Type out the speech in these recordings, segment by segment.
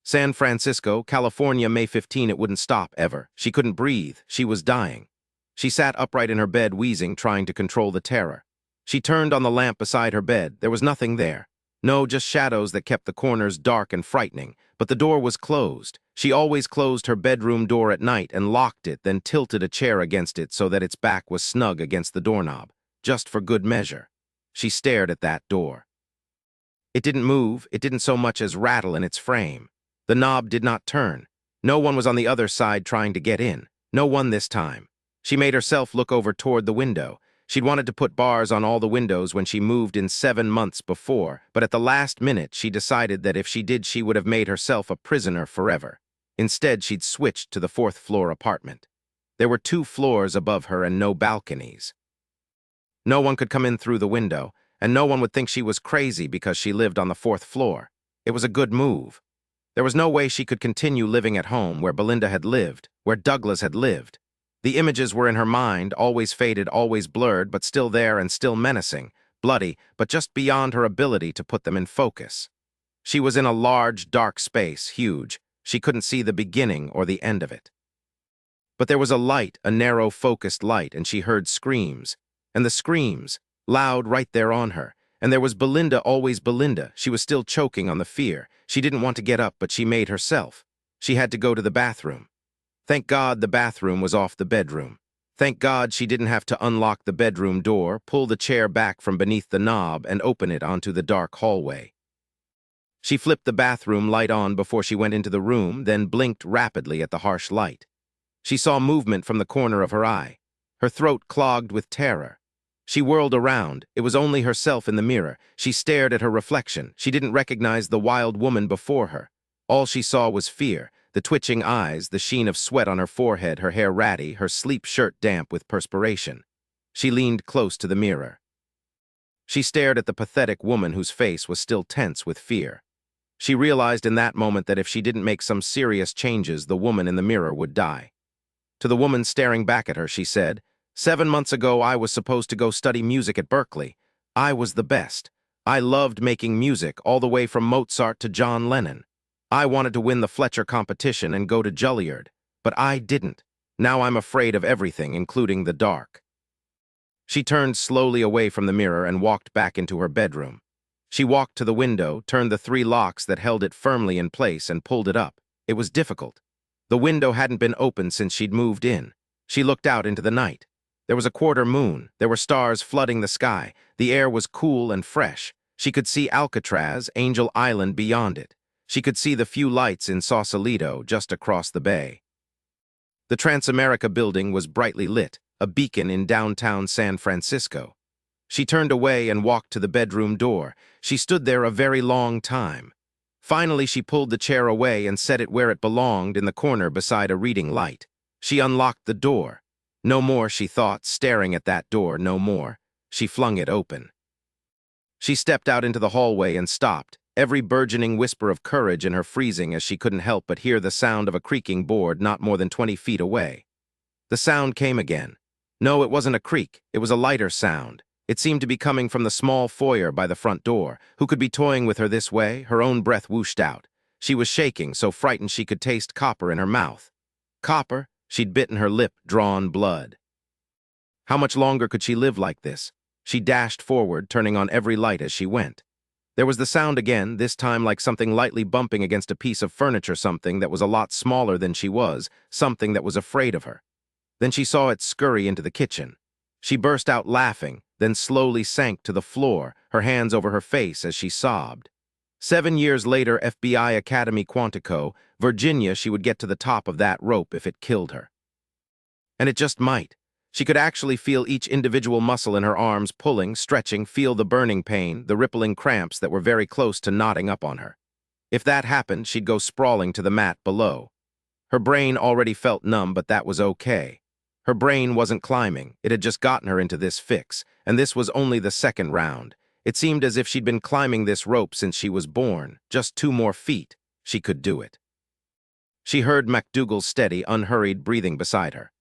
San Francisco, California, May 15. It wouldn't stop, ever. She couldn't breathe. She was dying. She sat upright in her bed, wheezing, trying to control the terror. She turned on the lamp beside her bed. There was nothing there. No, just shadows that kept the corners dark and frightening. But the door was closed. She always closed her bedroom door at night and locked it, then tilted a chair against it so that its back was snug against the doorknob, just for good measure. She stared at that door. It didn't move. It didn't so much as rattle in its frame. The knob did not turn. No one was on the other side trying to get in. No one this time. She made herself look over toward the window. She'd wanted to put bars on all the windows when she moved in 7 months before, but at the last minute she decided that if she did, she would have made herself a prisoner forever. Instead, she'd switched to the 4th-floor apartment. There were 2 floors above her and no balconies. No one could come in through the window, and no one would think she was crazy because she lived on the 4th floor. It was a good move. There was no way she could continue living at home where Belinda had lived, where Douglas had lived. The images were in her mind, always faded, always blurred, but still there and still menacing, bloody, but just beyond her ability to put them in focus. She was in a large, dark space, huge. She couldn't see the beginning or the end of it. But there was a light, a narrow, focused light, and she heard screams. And the screams, loud right there on her. And there was Belinda, always Belinda. She was still choking on the fear. She didn't want to get up, but she made herself. She had to go to the bathroom. Thank God the bathroom was off the bedroom. Thank God she didn't have to unlock the bedroom door, pull the chair back from beneath the knob, and open it onto the dark hallway. She flipped the bathroom light on before she went into the room, then blinked rapidly at the harsh light. She saw movement from the corner of her eye. Her throat clogged with terror. She whirled around. It was only herself in the mirror. She stared at her reflection. She didn't recognize the wild woman before her. All she saw was fear. The twitching eyes, the sheen of sweat on her forehead, her hair ratty, her sleep shirt damp with perspiration. She leaned close to the mirror. She stared at the pathetic woman whose face was still tense with fear. She realized in that moment that if she didn't make some serious changes, the woman in the mirror would die. To the woman staring back at her, she said, "7 months ago, I was supposed to go study music at Berkeley. I was the best. I loved making music, all the way from Mozart to John Lennon. I wanted to win the Fletcher competition and go to Juilliard, but I didn't. Now I'm afraid of everything, including the dark." She turned slowly away from the mirror and walked back into her bedroom. She walked to the window, turned the 3 locks that held it firmly in place, and pulled it up. It was difficult. The window hadn't been opened since she'd moved in. She looked out into the night. There was a quarter moon. There were stars flooding the sky. The air was cool and fresh. She could see Alcatraz, Angel Island beyond it. She could see the few lights in Sausalito just across the bay. The Transamerica building was brightly lit, a beacon in downtown San Francisco. She turned away and walked to the bedroom door. She stood there a very long time. Finally, she pulled the chair away and set it where it belonged, in the corner beside a reading light. She unlocked the door. No more, she thought, staring at that door, no more. She flung it open. She stepped out into the hallway and stopped, every burgeoning whisper of courage in her freezing as she couldn't help but hear the sound of a creaking board not more than 20 feet away. The sound came again. No, it wasn't a creak. It was a lighter sound. It seemed to be coming from the small foyer by the front door. Who could be toying with her this way? Her own breath whooshed out. She was shaking, so frightened she could taste copper in her mouth. Copper? She'd bitten her lip, drawn blood. How much longer could she live like this? She dashed forward, turning on every light as she went. There was the sound again, this time like something lightly bumping against a piece of furniture, something that was a lot smaller than she was, something that was afraid of her. Then she saw it scurry into the kitchen. She burst out laughing, then slowly sank to the floor, her hands over her face as she sobbed. 7 years later, FBI Academy, Quantico, Virginia, she would get to the top of that rope if it killed her. And it just might. She could actually feel each individual muscle in her arms pulling, stretching, feel the burning pain, the rippling cramps that were very close to knotting up on her. If that happened, she'd go sprawling to the mat below. Her brain already felt numb, but that was okay. Her brain wasn't climbing. It had just gotten her into this fix, and this was only the 2nd round. It seemed as if she'd been climbing this rope since she was born. Just 2 more feet. She could do it. She heard MacDougall's steady, unhurried breathing beside her.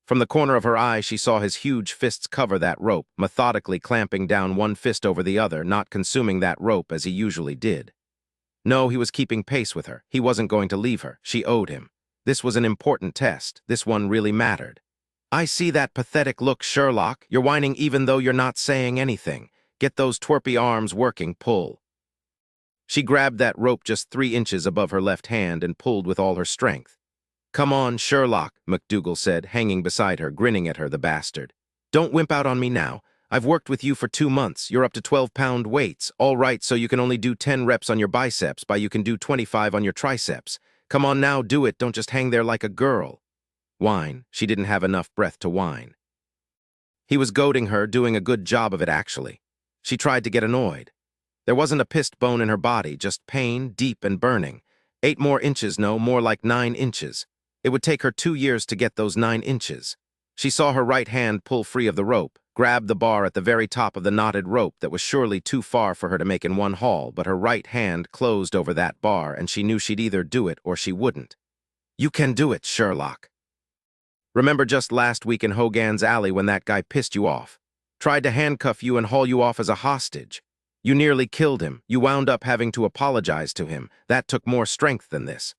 From the corner of her eye, she saw his huge fists cover that rope, methodically clamping down one fist over the other, not consuming that rope as he usually did. No, he was keeping pace with her. He wasn't going to leave her. She owed him. This was an important test. This one really mattered. I see that pathetic look, Sherlock. You're whining even though you're not saying anything. Get those twerpy arms working, pull. She grabbed that rope just 3 inches above her left hand and pulled with all her strength. Come on, Sherlock, McDougal said, hanging beside her, grinning at her, the bastard. Don't wimp out on me now. I've worked with you for 2 months. You're up to 12-pound weights. All right, so you can only do 10 reps on your biceps, but you can do 25 on your triceps. Come on now, do it. Don't just hang there like a girl. Whine. She didn't have enough breath to whine. He was goading her, doing a good job of it, actually. She tried to get annoyed. There wasn't a pissed bone in her body, just pain, deep and burning. 8 more inches, no, more like 9 inches. It would take her 2 years to get those 9 inches. She saw her right hand pull free of the rope, grabbed the bar at the very top of the knotted rope that was surely too far for her to make in one haul, but her right hand closed over that bar, and she knew she'd either do it or she wouldn't. You can do it, Sherlock. Remember just last week in Hogan's Alley when that guy pissed you off? Tried to handcuff you and haul you off as a hostage. You nearly killed him. You wound up having to apologize to him. That took more strength than this.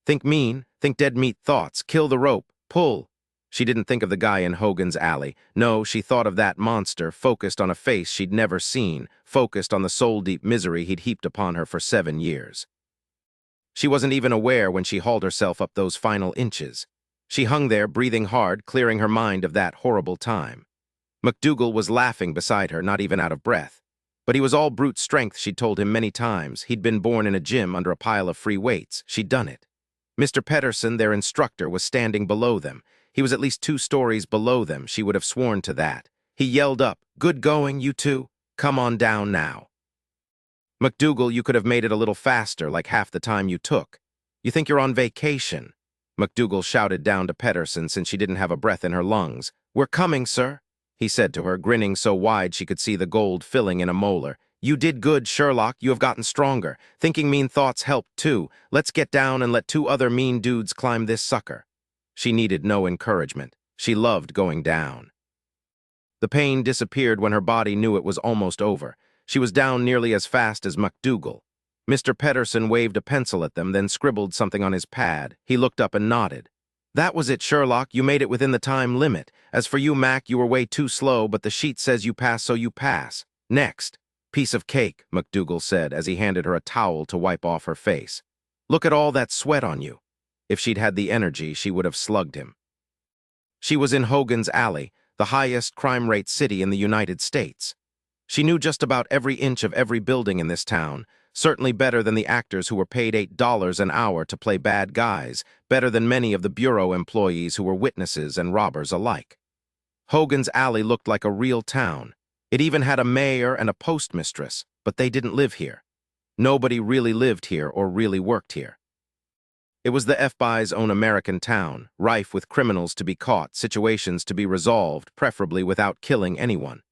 Think mean, think dead meat thoughts, kill the rope, pull. She didn't think of the guy in Hogan's Alley. No, she thought of that monster, focused on a face she'd never seen, focused on the soul-deep misery he'd heaped upon her for 7 years. She wasn't even aware when she hauled herself up those final inches. She hung there, breathing hard, clearing her mind of that horrible time. McDougal was laughing beside her, not even out of breath. But he was all brute strength, she'd told him many times. He'd been born in a gym under a pile of free weights. She'd done it. Mr. Pedersen, their instructor, was standing below them. He was at least 2 stories below them, she would have sworn to that. He yelled up, "Good going, you two. Come on down now." McDougal, you could have made it a little faster, like half the time you took. You think you're on vacation? McDougal shouted down to Pedersen since she didn't have a breath in her lungs. "We're coming, sir," he said to her, grinning so wide she could see the gold filling in a molar. "You did good, Sherlock. You have gotten stronger. Thinking mean thoughts helped, too. Let's get down and let 2 other mean dudes climb this sucker." She needed no encouragement. She loved going down. The pain disappeared when her body knew it was almost over. She was down nearly as fast as McDougal. Mr. Pedersen waved a pencil at them, then scribbled something on his pad. He looked up and nodded. "That was it, Sherlock. You made it within the time limit. As for you, Mac, you were way too slow, but the sheet says you pass, so you pass. Next." "Piece of cake," McDougal said as he handed her a towel to wipe off her face. "Look at all that sweat on you." If she'd had the energy, she would have slugged him. She was in Hogan's Alley, the highest crime rate city in the United States. She knew just about every inch of every building in this town, certainly better than the actors who were paid $8 an hour to play bad guys, better than many of the bureau employees who were witnesses and robbers alike. Hogan's Alley looked like a real town. It even had a mayor and a postmistress, but they didn't live here. Nobody really lived here or really worked here. It was the FBI's own American town, rife with criminals to be caught, situations to be resolved, preferably without killing anyone.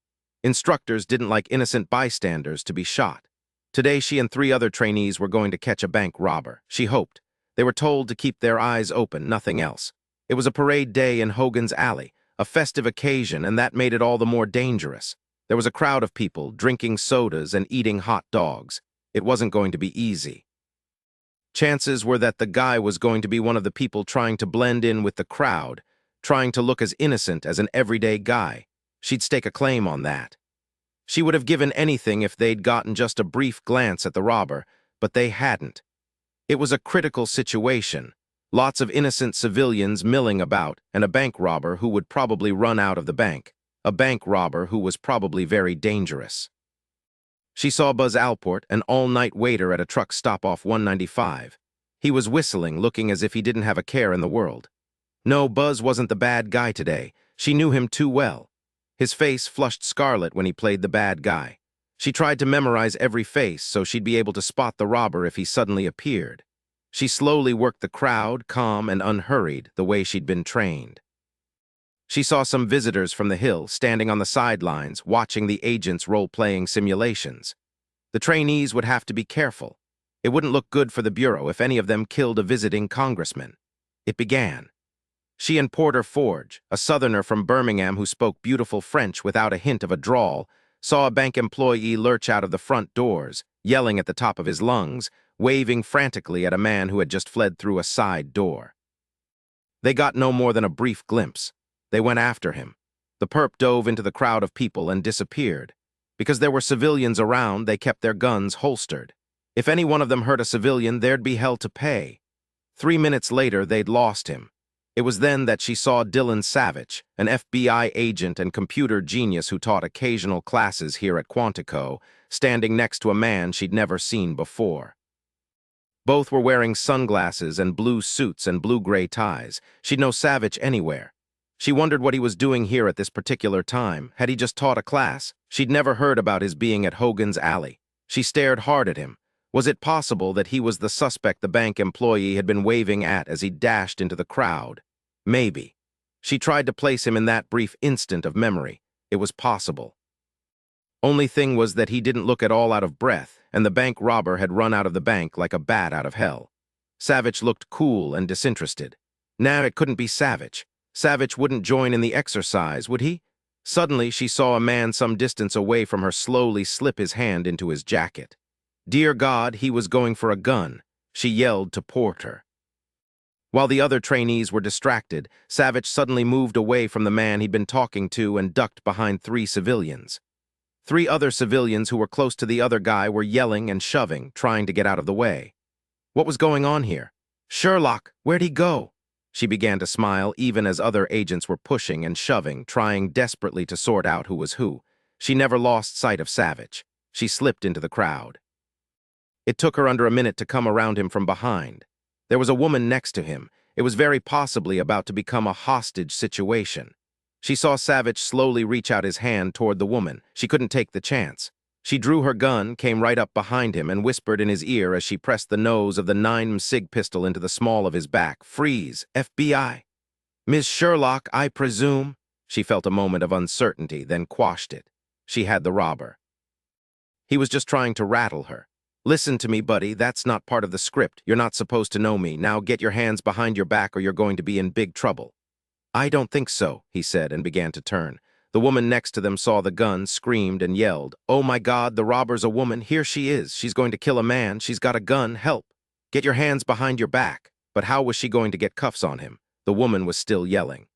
Instructors didn't like innocent bystanders to be shot. Today, she and 3 other trainees were going to catch a bank robber, she hoped. They were told to keep their eyes open, nothing else. It was a parade day in Hogan's Alley, a festive occasion, and that made it all the more dangerous. There was a crowd of people drinking sodas and eating hot dogs. It wasn't going to be easy. Chances were that the guy was going to be one of the people trying to blend in with the crowd, trying to look as innocent as an everyday guy. She'd stake a claim on that. She would have given anything if they'd gotten just a brief glance at the robber, but they hadn't. It was a critical situation. Lots of innocent civilians milling about, and a bank robber who would probably run out of the bank. A bank robber who was probably very dangerous. She saw Buzz Alport, an all-night waiter at a truck stop off 195. He was whistling, looking as if he didn't have a care in the world. No, Buzz wasn't the bad guy today. She knew him too well. His face flushed scarlet when he played the bad guy. She tried to memorize every face so she'd be able to spot the robber if he suddenly appeared. She slowly worked the crowd, calm and unhurried, the way she'd been trained. She saw some visitors from the Hill standing on the sidelines, watching the agents' role-playing simulations. The trainees would have to be careful. It wouldn't look good for the Bureau if any of them killed a visiting congressman. It began. She and Porter Forge, a Southerner from Birmingham who spoke beautiful French without a hint of a drawl, saw a bank employee lurch out of the front doors, yelling at the top of his lungs, waving frantically at a man who had just fled through a side door. They got no more than a brief glimpse. They went after him. The perp dove into the crowd of people and disappeared. Because there were civilians around, they kept their guns holstered. If any one of them hurt a civilian, there'd be hell to pay. 3 minutes later, they'd lost him. It was then that she saw Dillon Savich, an FBI agent and computer genius who taught occasional classes here at Quantico, standing next to a man she'd never seen before. Both were wearing sunglasses and blue suits and blue-gray ties. She'd know Savich anywhere. She wondered what he was doing here at this particular time. Had he just taught a class? She'd never heard about his being at Hogan's Alley. She stared hard at him. Was it possible that he was the suspect the bank employee had been waving at as he dashed into the crowd? Maybe. She tried to place him in that brief instant of memory. It was possible. Only thing was that he didn't look at all out of breath, and the bank robber had run out of the bank like a bat out of hell. Savich looked cool and disinterested. Now it couldn't be Savich. Savich wouldn't join in the exercise, would he? Suddenly, she saw a man some distance away from her slowly slip his hand into his jacket. Dear God, he was going for a gun. She yelled to Porter. While the other trainees were distracted, Savich suddenly moved away from the man he'd been talking to and ducked behind 3 civilians. 3 other civilians who were close to the other guy were yelling and shoving, trying to get out of the way. What was going on here? Sherlock, where'd he go? She began to smile even as other agents were pushing and shoving, trying desperately to sort out who was who. She never lost sight of Savich. She slipped into the crowd. It took her under a minute to come around him from behind. There was a woman next to him. It was very possibly about to become a hostage situation. She saw Savich slowly reach out his hand toward the woman. She couldn't take the chance. She drew her gun, came right up behind him, and whispered in his ear as she pressed the nose of the 9mm SIG pistol into the small of his back. Freeze, FBI. Miss Sherlock, I presume? She felt a moment of uncertainty, then quashed it. She had the robber. He was just trying to rattle her. Listen to me, buddy, that's not part of the script. You're not supposed to know me. Now get your hands behind your back or you're going to be in big trouble. I don't think so, he said and began to turn. The woman next to them saw the gun, screamed, and yelled, Oh my God, the robber's a woman. Here she is. She's going to kill a man. She's got a gun. Help. Get your hands behind your back. But how was she going to get cuffs on him? The woman was still yelling.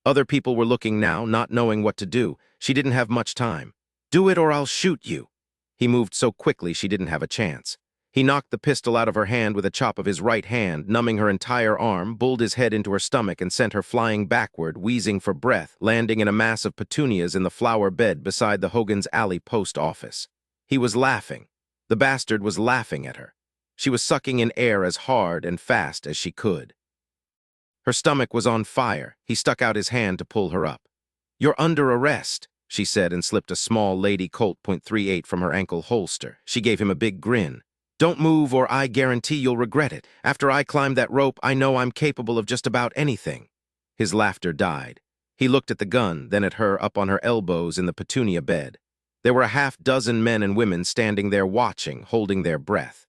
Other people were looking now, not knowing what to do. She didn't have much time. Do it or I'll shoot you. He moved so quickly she didn't have a chance. He knocked the pistol out of her hand with a chop of his right hand, numbing her entire arm, bulled his head into her stomach and sent her flying backward, wheezing for breath, landing in a mass of petunias in the flower bed beside the Hogan's Alley post office. He was laughing. The bastard was laughing at her. She was sucking in air as hard and fast as she could. Her stomach was on fire. He stuck out his hand to pull her up. You're under arrest, she said and slipped a small Lady Colt .38 from her ankle holster. She gave him a big grin. Don't move or I guarantee you'll regret it. After I climbed that rope, I know I'm capable of just about anything. His laughter died. He looked at the gun, then at her up on her elbows in the petunia bed. There were a half-dozen men and women standing there watching, holding their breath.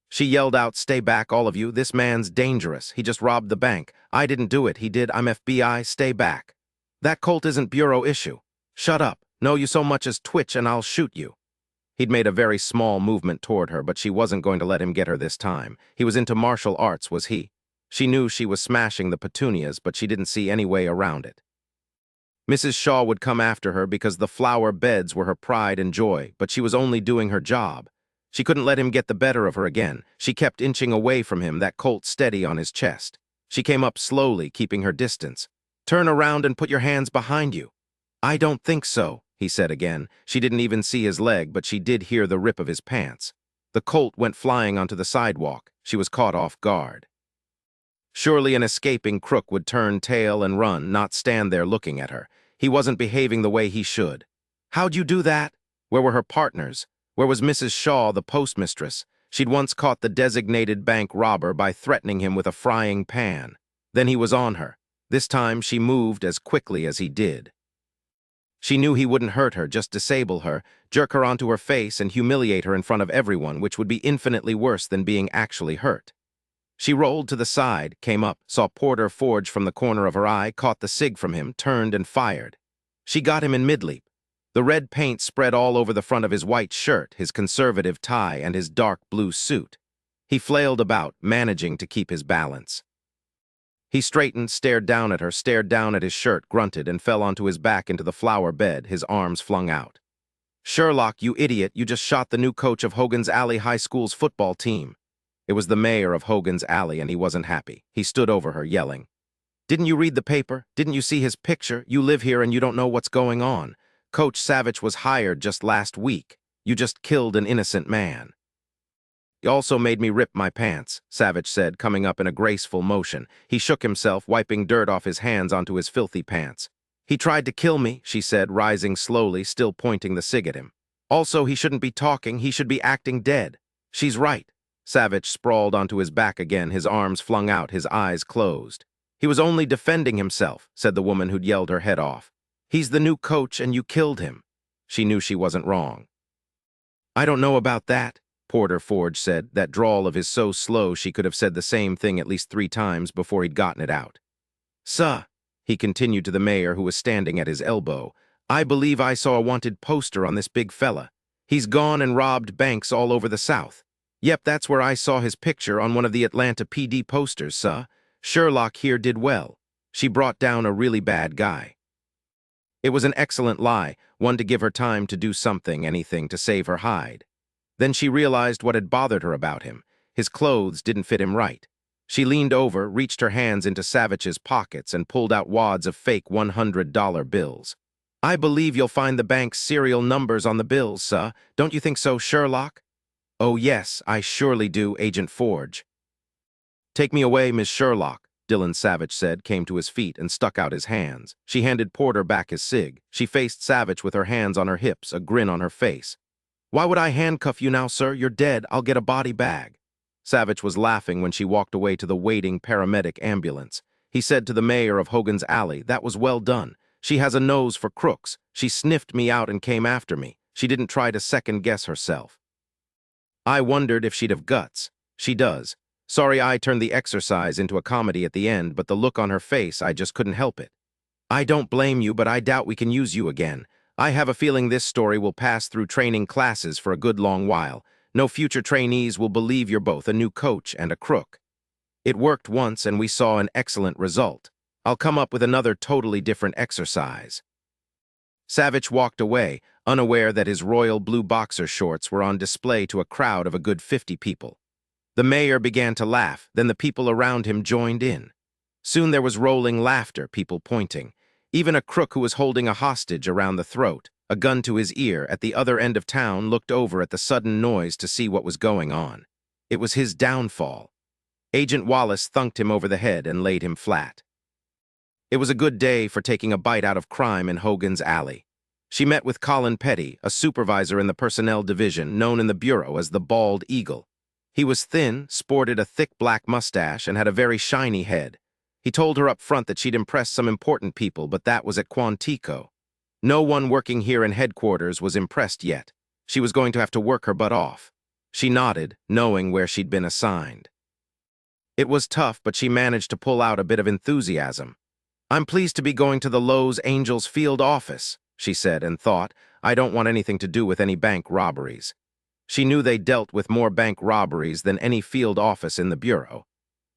She yelled out, Stay back, all of you. This man's dangerous. He just robbed the bank. I didn't do it. He did. I'm FBI. Stay back. That Colt isn't bureau issue. Shut up. No, you so much as twitch and I'll shoot you. He'd made a very small movement toward her, but she wasn't going to let him get her this time. He was into martial arts, was he? She knew she was smashing the petunias, but she didn't see any way around it. Mrs. Shaw would come after her because the flower beds were her pride and joy, but she was only doing her job. She couldn't let him get the better of her again. She kept inching away from him, that Colt steady on his chest. She came up slowly, keeping her distance. Turn around and put your hands behind you. I don't think so, he said again. She didn't even see his leg, but she did hear the rip of his pants. The Colt went flying onto the sidewalk. She was caught off guard. Surely an escaping crook would turn tail and run, not stand there looking at her. He wasn't behaving the way he should. How'd you do that? Where were her partners? Where was Mrs. Shaw, the postmistress? She'd once caught the designated bank robber by threatening him with a frying pan. Then he was on her. This time she moved as quickly as he did. She knew he wouldn't hurt her, just disable her, jerk her onto her face and humiliate her in front of everyone, which would be infinitely worse than being actually hurt. She rolled to the side, came up, saw Porter forge from the corner of her eye, caught the SIG from him, turned and fired. She got him in mid-leap. The red paint spread all over the front of his white shirt, his conservative tie, and his dark blue suit. He flailed about, managing to keep his balance. He straightened, stared down at her, stared down at his shirt, grunted, and fell onto his back into the flower bed, his arms flung out. "Sherlock, you idiot, you just shot the new coach of Hogan's Alley High School's football team." It was the mayor of Hogan's Alley, and he wasn't happy. He stood over her, yelling, "Didn't you read the paper? Didn't you see his picture? You live here and you don't know what's going on. Coach Savich was hired just last week. You just killed an innocent man." "He also made me rip my pants," Savich said, coming up in a graceful motion. He shook himself, wiping dirt off his hands onto his filthy pants. "He tried to kill me," she said, rising slowly, still pointing the cig at him. "Also, he shouldn't be talking, he should be acting dead." "She's right." Savich sprawled onto his back again, his arms flung out, his eyes closed. "He was only defending himself," said the woman who'd yelled her head off. "He's the new coach and you killed him." She knew she wasn't wrong. "I don't know about that," Porter Forge said, that drawl of his so slow she could have said the same thing at least 3 times before he'd gotten it out. "Suh," he continued to the mayor who was standing at his elbow, "I believe I saw a wanted poster on this big fella. He's gone and robbed banks all over the South. Yep, that's where I saw his picture on one of the Atlanta PD posters, suh. Sherlock here did well. She brought down a really bad guy." It was an excellent lie, one to give her time to do something, anything, to save her hide. Then she realized what had bothered her about him. His clothes didn't fit him right. She leaned over, reached her hands into Savich's pockets, and pulled out wads of fake $100 bills. "I believe you'll find the bank's serial numbers on the bills, suh. Don't you think so, Sherlock?" "Oh yes, I surely do, Agent Forge." "Take me away, Miss Sherlock," Dillon Savich said, came to his feet, and stuck out his hands. She handed Porter back his cig. She faced Savich with her hands on her hips, a grin on her face. "Why would I handcuff you now, sir? You're dead. I'll get a body bag." Savich was laughing when she walked away to the waiting paramedic ambulance. He said to the mayor of Hogan's Alley, "That was well done. She has a nose for crooks. She sniffed me out and came after me. She didn't try to second-guess herself." I wondered if she'd have guts. She does. Sorry I turned the exercise into a comedy at the end, but the look on her face, I just couldn't help it. "I don't blame you, but I doubt we can use you again. I have a feeling this story will pass through training classes for a good long while. No future trainees will believe you're both a new coach and a crook. It worked once and we saw an excellent result. I'll come up with another totally different exercise." Savich walked away, unaware that his royal blue boxer shorts were on display to a crowd of a good 50 people. The mayor began to laugh, then the people around him joined in. Soon there was rolling laughter, people pointing. Even a crook who was holding a hostage around the throat, a gun to his ear, at the other end of town, looked over at the sudden noise to see what was going on. It was his downfall. Agent Wallace thunked him over the head and laid him flat. It was a good day for taking a bite out of crime in Hogan's Alley. She met with Colin Petty, a supervisor in the personnel division, known in the bureau as the Bald Eagle. He was thin, sported a thick black mustache, and had a very shiny head. He told her up front that she'd impressed some important people, but that was at Quantico. No one working here in headquarters was impressed yet. She was going to have to work her butt off. She nodded, knowing where she'd been assigned. It was tough, but she managed to pull out a bit of enthusiasm. "I'm pleased to be going to the Los Angeles field office," she said, and thought, "I don't want anything to do with any bank robberies." She knew they dealt with more bank robberies than any field office in the bureau.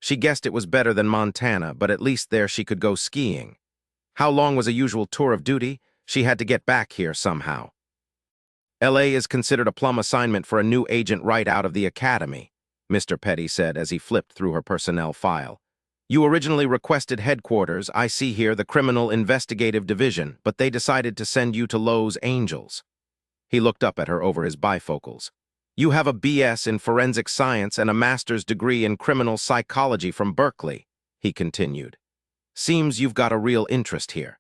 She guessed it was better than Montana, but at least there she could go skiing. How long was a usual tour of duty? She had to get back here somehow. "LA is considered a plum assignment for a new agent right out of the academy," Mr. Petty said as he flipped through her personnel file. "You originally requested headquarters, I see here the Criminal Investigative Division, but they decided to send you to Los Angeles." He looked up at her over his bifocals. "You have a BS in forensic science and a master's degree in criminal psychology from Berkeley," he continued. "Seems you've got a real interest here.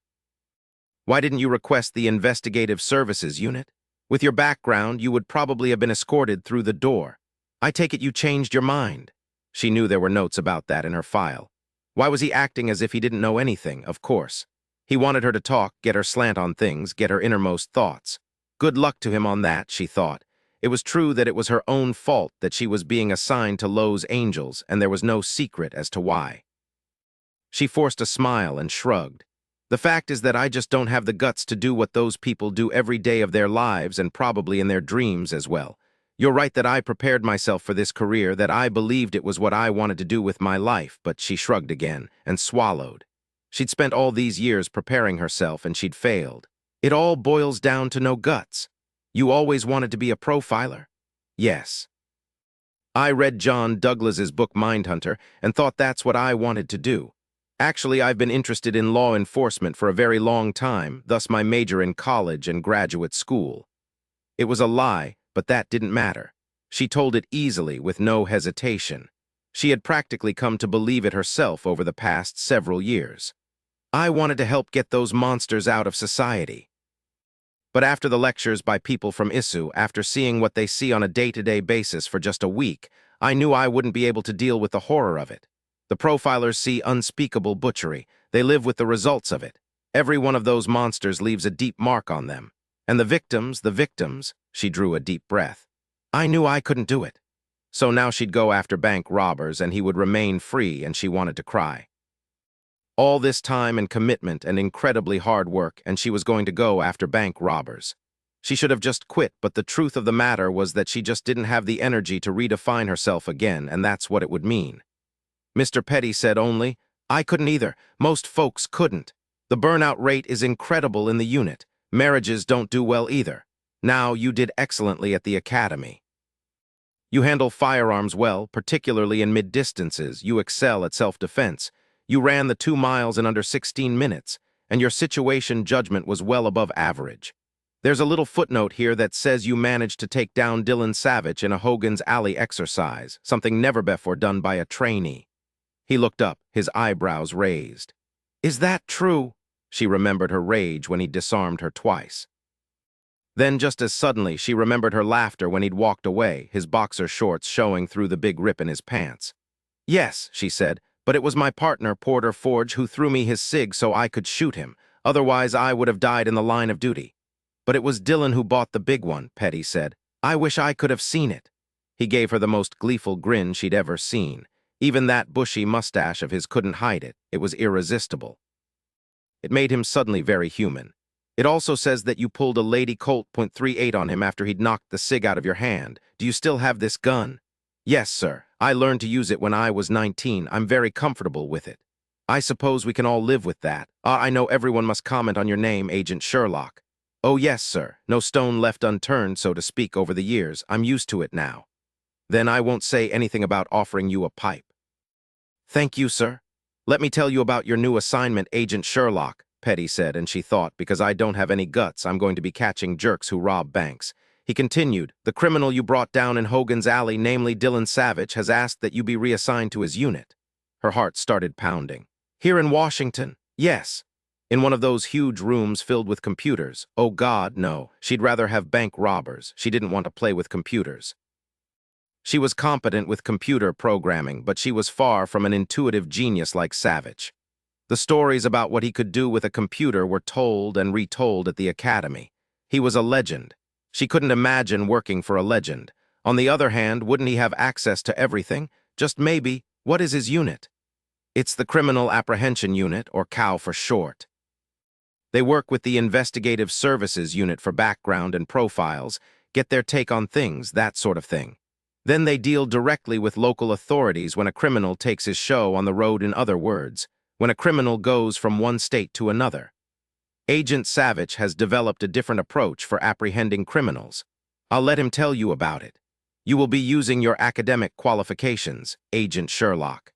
Why didn't you request the Investigative Services Unit? With your background, you would probably have been escorted through the door. I take it you changed your mind." She knew there were notes about that in her file. Why was he acting as if he didn't know anything? Of course. He wanted her to talk, get her slant on things, get her innermost thoughts. Good luck to him on that, she thought. It was true that it was her own fault that she was being assigned to Los Angeles, and there was no secret as to why. She forced a smile and shrugged. The fact is that I just don't have the guts to do what those people do every day of their lives and probably in their dreams as well. You're right that I prepared myself for this career, that I believed it was what I wanted to do with my life, but she shrugged again and swallowed. She'd spent all these years preparing herself and she'd failed. It all boils down to no guts. You always wanted to be a profiler? Yes. I read John Douglas's book Mindhunter and thought that's what I wanted to do. Actually, I've been interested in law enforcement for a very long time, thus my major in college and graduate school. It was a lie, but that didn't matter. She told it easily, with no hesitation. She had practically come to believe it herself over the past several years. I wanted to help get those monsters out of society. But after the lectures by people from ISU, after seeing what they see on a day-to-day basis for just a week, I knew I wouldn't be able to deal with the horror of it. The profilers see unspeakable butchery. They live with the results of it. Every one of those monsters leaves a deep mark on them. And the victims, she drew a deep breath. I knew I couldn't do it. So now she'd go after bank robbers and he would remain free, and she wanted to cry. All this time and commitment and incredibly hard work, and she was going to go after bank robbers. She should have just quit, but the truth of the matter was that she just didn't have the energy to redefine herself again, and that's what it would mean. Mr. Petty said only, I couldn't either. Most folks couldn't. The burnout rate is incredible in the unit. Marriages don't do well either. Now, you did excellently at the academy. You handle firearms well, particularly in mid-distances. You excel at self-defense. You ran the 2 miles in under 16 minutes, and your situation judgment was well above average. There's a little footnote here that says you managed to take down Dillon Savich in a Hogan's Alley exercise, something never before done by a trainee. He looked up, his eyebrows raised. Is that true? She remembered her rage when he disarmed her twice. Then, just as suddenly, she remembered her laughter when he'd walked away, his boxer shorts showing through the big rip in his pants. Yes, she said, but it was my partner, Porter Forge, who threw me his cig so I could shoot him. Otherwise, I would have died in the line of duty. But it was Dillon who bought the big one, Petty said. I wish I could have seen it. He gave her the most gleeful grin she'd ever seen. Even that bushy mustache of his couldn't hide it. It was irresistible. It made him suddenly very human. It also says that you pulled a Lady Coulte .38 on him after he'd knocked the cig out of your hand. Do you still have this gun? Yes, sir. I learned to use it when I was 19. I'm very comfortable with it. I suppose we can all live with that. I know everyone must comment on your name, Agent Sherlock. Oh, yes, sir. No stone left unturned, so to speak, over the years. I'm used to it now. Then I won't say anything about offering you a pipe. Thank you, sir. Let me tell you about your new assignment, Agent Sherlock, Petty said, and she thought, because I don't have any guts, I'm going to be catching jerks who rob banks. He continued, the criminal you brought down in Hogan's Alley, namely Dillon Savich, has asked that you be reassigned to his unit. Her heart started pounding. Here in Washington? Yes. In one of those huge rooms filled with computers. Oh God, no. She'd rather have bank robbers. She didn't want to play with computers. She was competent with computer programming, but she was far from an intuitive genius like Savich. The stories about what he could do with a computer were told and retold at the academy. He was a legend. She couldn't imagine working for a legend. On the other hand, wouldn't he have access to everything? Just maybe. What is his unit? It's the Criminal Apprehension Unit, or COW for short. They work with the Investigative Services Unit for background and profiles, get their take on things, that sort of thing. Then they deal directly with local authorities when a criminal takes his show on the road, in other words, when a criminal goes from one state to another. Agent Savich has developed a different approach for apprehending criminals. I'll let him tell you about it. You will be using your academic qualifications, Agent Sherlock.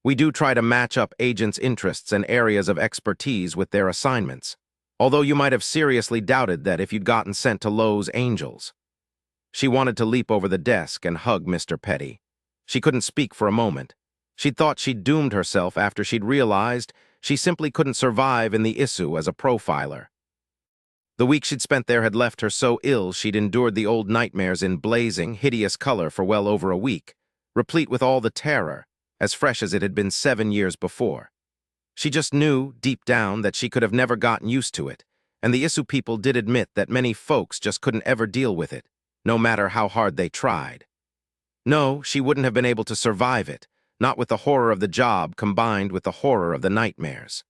We do try to match up agents' interests and areas of expertise with their assignments, although you might have seriously doubted that if you'd gotten sent to Lowe's Angels. She wanted to leap over the desk and hug Mr. Petty. She couldn't speak for a moment. She'd thought she'd doomed herself after she'd realized she simply couldn't survive in the ISU as a profiler. The week she'd spent there had left her so ill she'd endured the old nightmares in blazing, hideous color for well over a week, replete with all the terror, as fresh as it had been 7 years before. She just knew, deep down, that she could have never gotten used to it, and the ISU people did admit that many folks just couldn't ever deal with it, no matter how hard they tried. No, she wouldn't have been able to survive it, not with the horror of the job combined with the horror of the nightmares.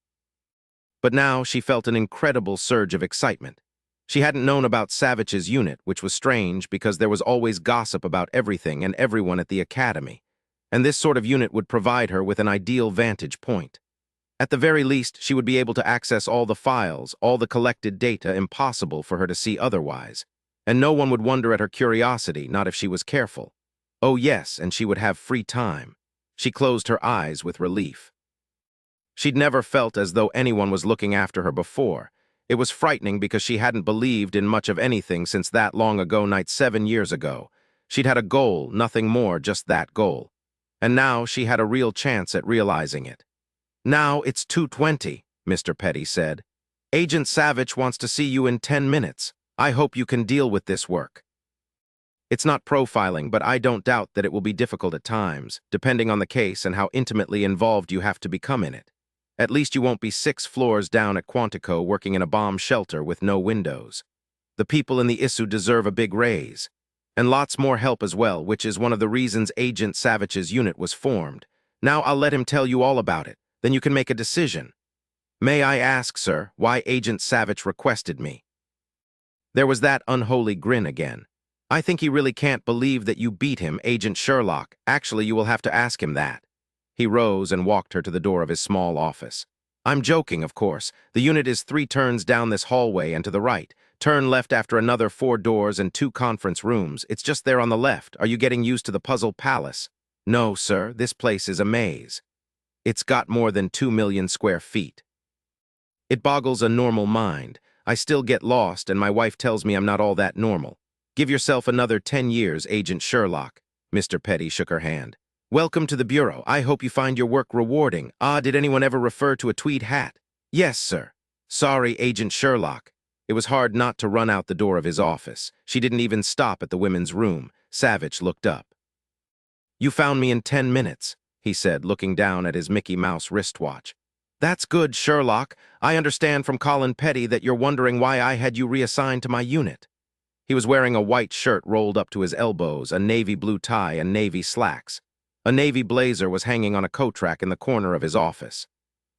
But now she felt an incredible surge of excitement. She hadn't known about Savich's unit, which was strange because there was always gossip about everything and everyone at the academy, and this sort of unit would provide her with an ideal vantage point. At the very least, she would be able to access all the files, all the collected data impossible for her to see otherwise, and no one would wonder at her curiosity, not if she was careful. Oh yes, and she would have free time. She closed her eyes with relief. She'd never felt as though anyone was looking after her before. It was frightening because she hadn't believed in much of anything since that long-ago night 7 years ago. She'd had a goal, nothing more, just that goal. And now she had a real chance at realizing it. "Now it's 2:20, Mr. Petty said. "Agent Savich wants to see you in 10 minutes. I hope you can deal with this work." It's not profiling, but I don't doubt that it will be difficult at times, depending on the case and how intimately involved you have to become in it. At least you won't be 6 floors down at Quantico working in a bomb shelter with no windows. The people in the ISU deserve a big raise. And lots more help as well, which is one of the reasons Agent Savich's unit was formed. Now I'll let him tell you all about it. Then you can make a decision. May I ask, sir, why Agent Savich requested me? There was that unholy grin again. I think he really can't believe that you beat him, Agent Sherlock. Actually, you will have to ask him that. He rose and walked her to the door of his small office. I'm joking, of course. The unit is 3 turns down this hallway and to the right. Turn left after another 4 doors and 2 conference rooms. It's just there on the left. Are you getting used to the Puzzle Palace? No, sir. This place is a maze. It's got more than 2 million square feet. It boggles a normal mind. I still get lost, and my wife tells me I'm not all that normal. Give yourself another 10 years, Agent Sherlock. Mr. Petty shook her hand. Welcome to the Bureau. I hope you find your work rewarding. Did anyone ever refer to a tweed hat? Yes, sir. Sorry, Agent Sherlock. It was hard not to run out the door of his office. She didn't even stop at the women's room. Savich looked up. You found me in 10 minutes, he said, looking down at his Mickey Mouse wristwatch. That's good, Sherlock. I understand from Colin Petty that you're wondering why I had you reassigned to my unit. He was wearing a white shirt rolled up to his elbows, a navy blue tie, and navy slacks. A navy blazer was hanging on a coat rack in the corner of his office.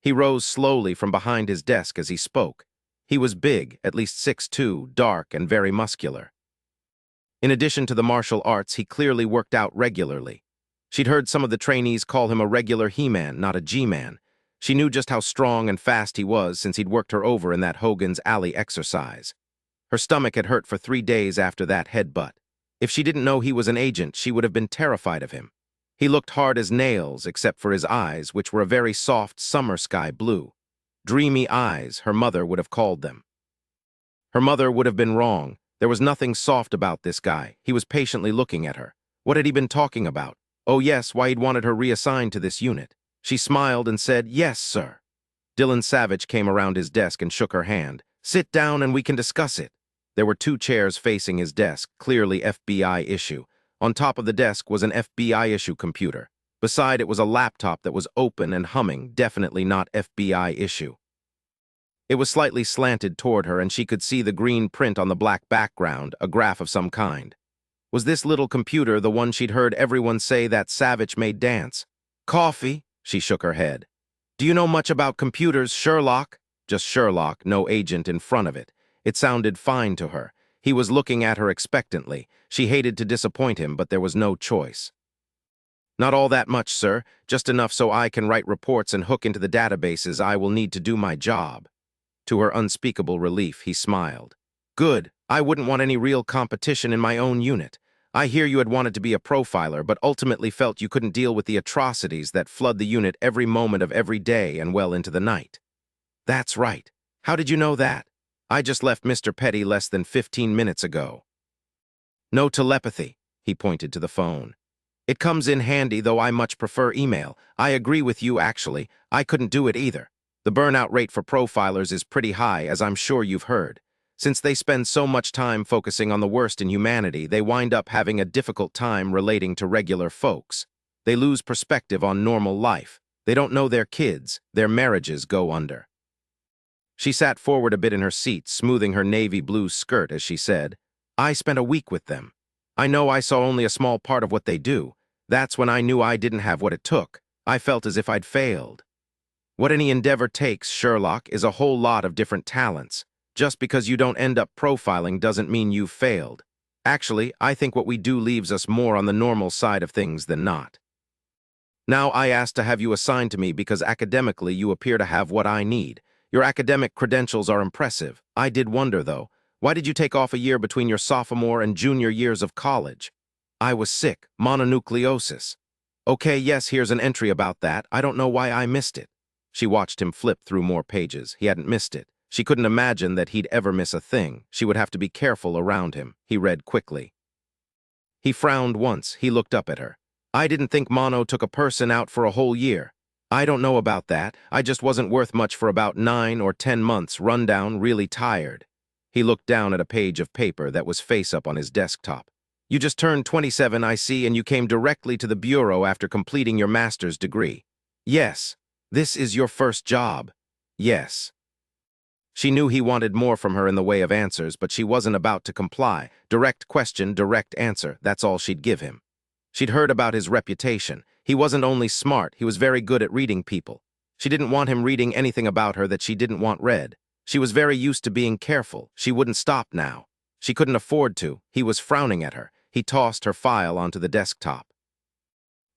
He rose slowly from behind his desk as he spoke. He was big, at least 6'2", dark, and very muscular. In addition to the martial arts, he clearly worked out regularly. She'd heard some of the trainees call him a regular He-Man, not a G-Man. She knew just how strong and fast he was since he'd worked her over in that Hogan's Alley exercise. Her stomach had hurt for 3 days after that headbutt. If she didn't know he was an agent, she would have been terrified of him. He looked hard as nails, except for his eyes, which were a very soft summer sky blue. Dreamy eyes, her mother would have called them. Her mother would have been wrong. There was nothing soft about this guy. He was patiently looking at her. What had he been talking about? Oh yes, why he'd wanted her reassigned to this unit. She smiled and said, "Yes, sir." Dillon Savich came around his desk and shook her hand. "Sit down and we can discuss it." There were 2 chairs facing his desk, clearly FBI issue. On top of the desk was an FBI issue computer. Beside it was a laptop that was open and humming, definitely not FBI issue. It was slightly slanted toward her, and she could see the green print on the black background, a graph of some kind. Was this little computer the one she'd heard everyone say that Savich made dance? "Coffee?" She shook her head. "Do you know much about computers, Sherlock?" Just Sherlock, no agent in front of it. It sounded fine to her. He was looking at her expectantly. She hated to disappoint him, but there was no choice. "Not all that much, sir. Just enough so I can write reports and hook into the databases I will need to do my job." To her unspeakable relief, he smiled. "Good. I wouldn't want any real competition in my own unit. I hear you had wanted to be a profiler, but ultimately felt you couldn't deal with the atrocities that flood the unit every moment of every day and well into the night." "That's right. How did you know that?" "I just left Mr. Petty less than 15 minutes ago." "No telepathy," he pointed to the phone. "It comes in handy, though I much prefer email. I agree with you, actually. I couldn't do it either. The burnout rate for profilers is pretty high, as I'm sure you've heard. Since they spend so much time focusing on the worst in humanity, they wind up having a difficult time relating to regular folks. They lose perspective on normal life. They don't know their kids. Their marriages go under." She sat forward a bit in her seat, smoothing her navy blue skirt as she said, "I spent a week with them. I know I saw only a small part of what they do. That's when I knew I didn't have what it took. I felt as if I'd failed." What any endeavor takes, Sherlock, is a whole lot of different talents. Just because you don't end up profiling doesn't mean you've failed. Actually, I think what we do leaves us more on the normal side of things than not. Now I asked to have you assigned to me because academically you appear to have what I need. Your academic credentials are impressive. I did wonder, though, why did you take off a year between your sophomore and junior years of college? I was sick, mononucleosis. Okay, yes, here's an entry about that. I don't know why I missed it. She watched him flip through more pages. He hadn't missed it. She couldn't imagine that he'd ever miss a thing. She would have to be careful around him. He read quickly. He frowned once. He looked up at her. I didn't think mono took a person out for a whole year. I don't know about that. I just wasn't worth much for about 9 or 10 months, run down, really tired. He looked down at a page of paper that was face up on his desktop. You just turned 27, I see, and you came directly to the bureau after completing your master's degree. Yes. This is your first job. Yes. She knew he wanted more from her in the way of answers, but she wasn't about to comply. Direct question, direct answer. That's all she'd give him. She'd heard about his reputation. He wasn't only smart, he was very good at reading people. She didn't want him reading anything about her that she didn't want read. She was very used to being careful. She wouldn't stop now. She couldn't afford to. He was frowning at her. He tossed her file onto the desktop.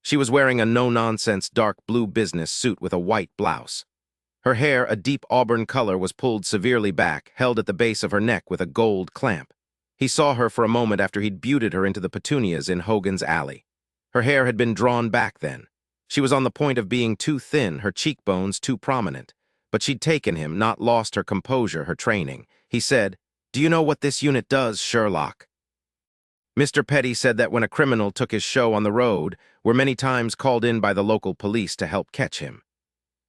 She was wearing a no-nonsense dark blue business suit with a white blouse. Her hair, a deep auburn color, was pulled severely back, held at the base of her neck with a gold clamp. He saw her for a moment after he'd buted her into the petunias in Hogan's Alley. Her hair had been drawn back then. She was on the point of being too thin, her cheekbones too prominent. But she'd taken him, not lost her composure, her training. He said, "Do you know what this unit does, Sherlock?" Mr. Petty said that when a criminal took his show on the road, were many times called in by the local police to help catch him.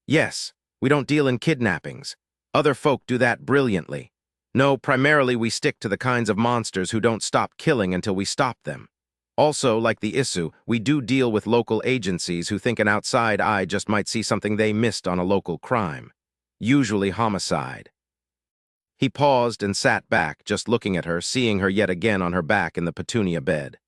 Yes, we don't deal in kidnappings. Other folk do that brilliantly. No, primarily we stick to the kinds of monsters who don't stop killing until we stop them. Also, like the issue, we do deal with local agencies who think an outside eye just might see something they missed on a local crime. Usually homicide. He paused and sat back, just looking at her, seeing her yet again on her back in the petunia bed.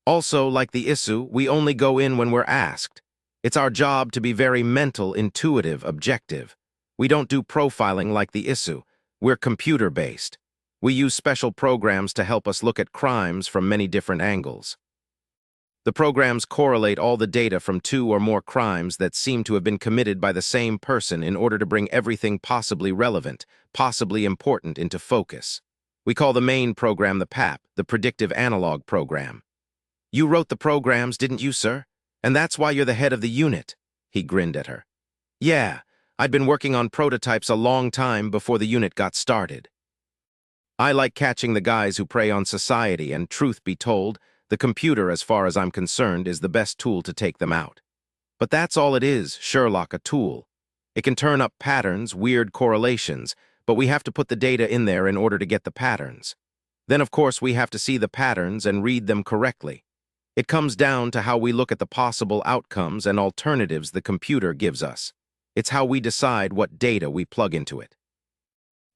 Also, like the issue, we only go in when we're asked. It's our job to be very mental, intuitive, objective. We don't do profiling like the issue. We're computer-based. We use special programs to help us look at crimes from many different angles. The programs correlate all the data from 2 or more crimes that seem to have been committed by the same person in order to bring everything possibly relevant, possibly important into focus. We call the main program the PAP, the Predictive Analog Program. You wrote the programs, didn't you, sir? And that's why you're the head of the unit. He grinned at her. Yeah, I'd been working on prototypes a long time before the unit got started. I like catching the guys who prey on society, and truth be told, the computer, as far as I'm concerned, is the best tool to take them out. But that's all it is, Sherlock, a tool. It can turn up patterns, weird correlations, but we have to put the data in there in order to get the patterns. Then, of course, we have to see the patterns and read them correctly. It comes down to how we look at the possible outcomes and alternatives the computer gives us. It's how we decide what data we plug into it.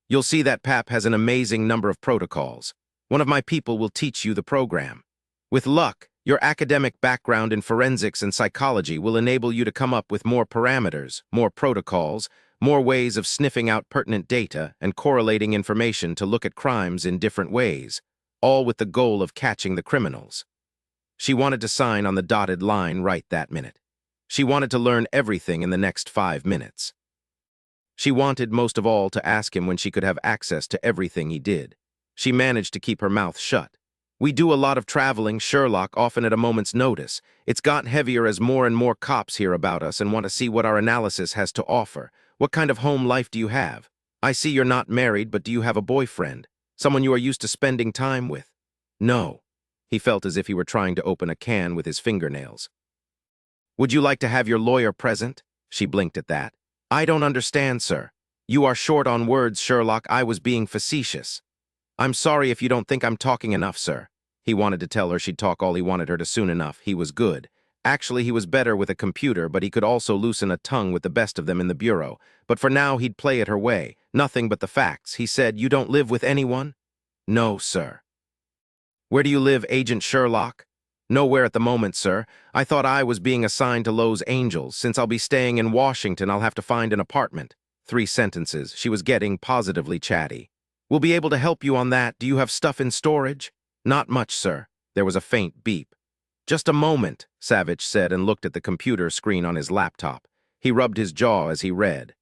You'll see that PAP has an amazing number of protocols. One of my people will teach you the program. With luck, your academic background in forensics and psychology will enable you to come up with more parameters, more protocols, more ways of sniffing out pertinent data and correlating information to look at crimes in different ways, all with the goal of catching the criminals. She wanted to sign on the dotted line right that minute. She wanted to learn everything in the next 5 minutes. She wanted most of all to ask him when she could have access to everything he did. She managed to keep her mouth shut. We do a lot of traveling, Sherlock, often at a moment's notice. It's gotten heavier as more and more cops hear about us and want to see what our analysis has to offer. What kind of home life do you have? I see you're not married, but do you have a boyfriend? Someone you are used to spending time with? No. He felt as if he were trying to open a can with his fingernails. Would you like to have your lawyer present? She blinked at that. I don't understand, sir. You are short on words, Sherlock. I was being facetious. I'm sorry if you don't think I'm talking enough, sir. He wanted to tell her she'd talk all he wanted her to soon enough. He was good. Actually, he was better with a computer, but he could also loosen a tongue with the best of them in the bureau. But for now, he'd play it her way. Nothing but the facts. He said, "You don't live with anyone?" "No, sir." "Where do you live, Agent Sherlock?" Nowhere at the moment, sir. I thought I was being assigned to Los Angeles. Since I'll be staying in Washington, I'll have to find an apartment. 3 sentences. She was getting positively chatty. We'll be able to help you on that. Do you have stuff in storage? Not much, sir. There was a faint beep. Just a moment, Savich said and looked at the computer screen on his laptop. He rubbed his jaw as he read.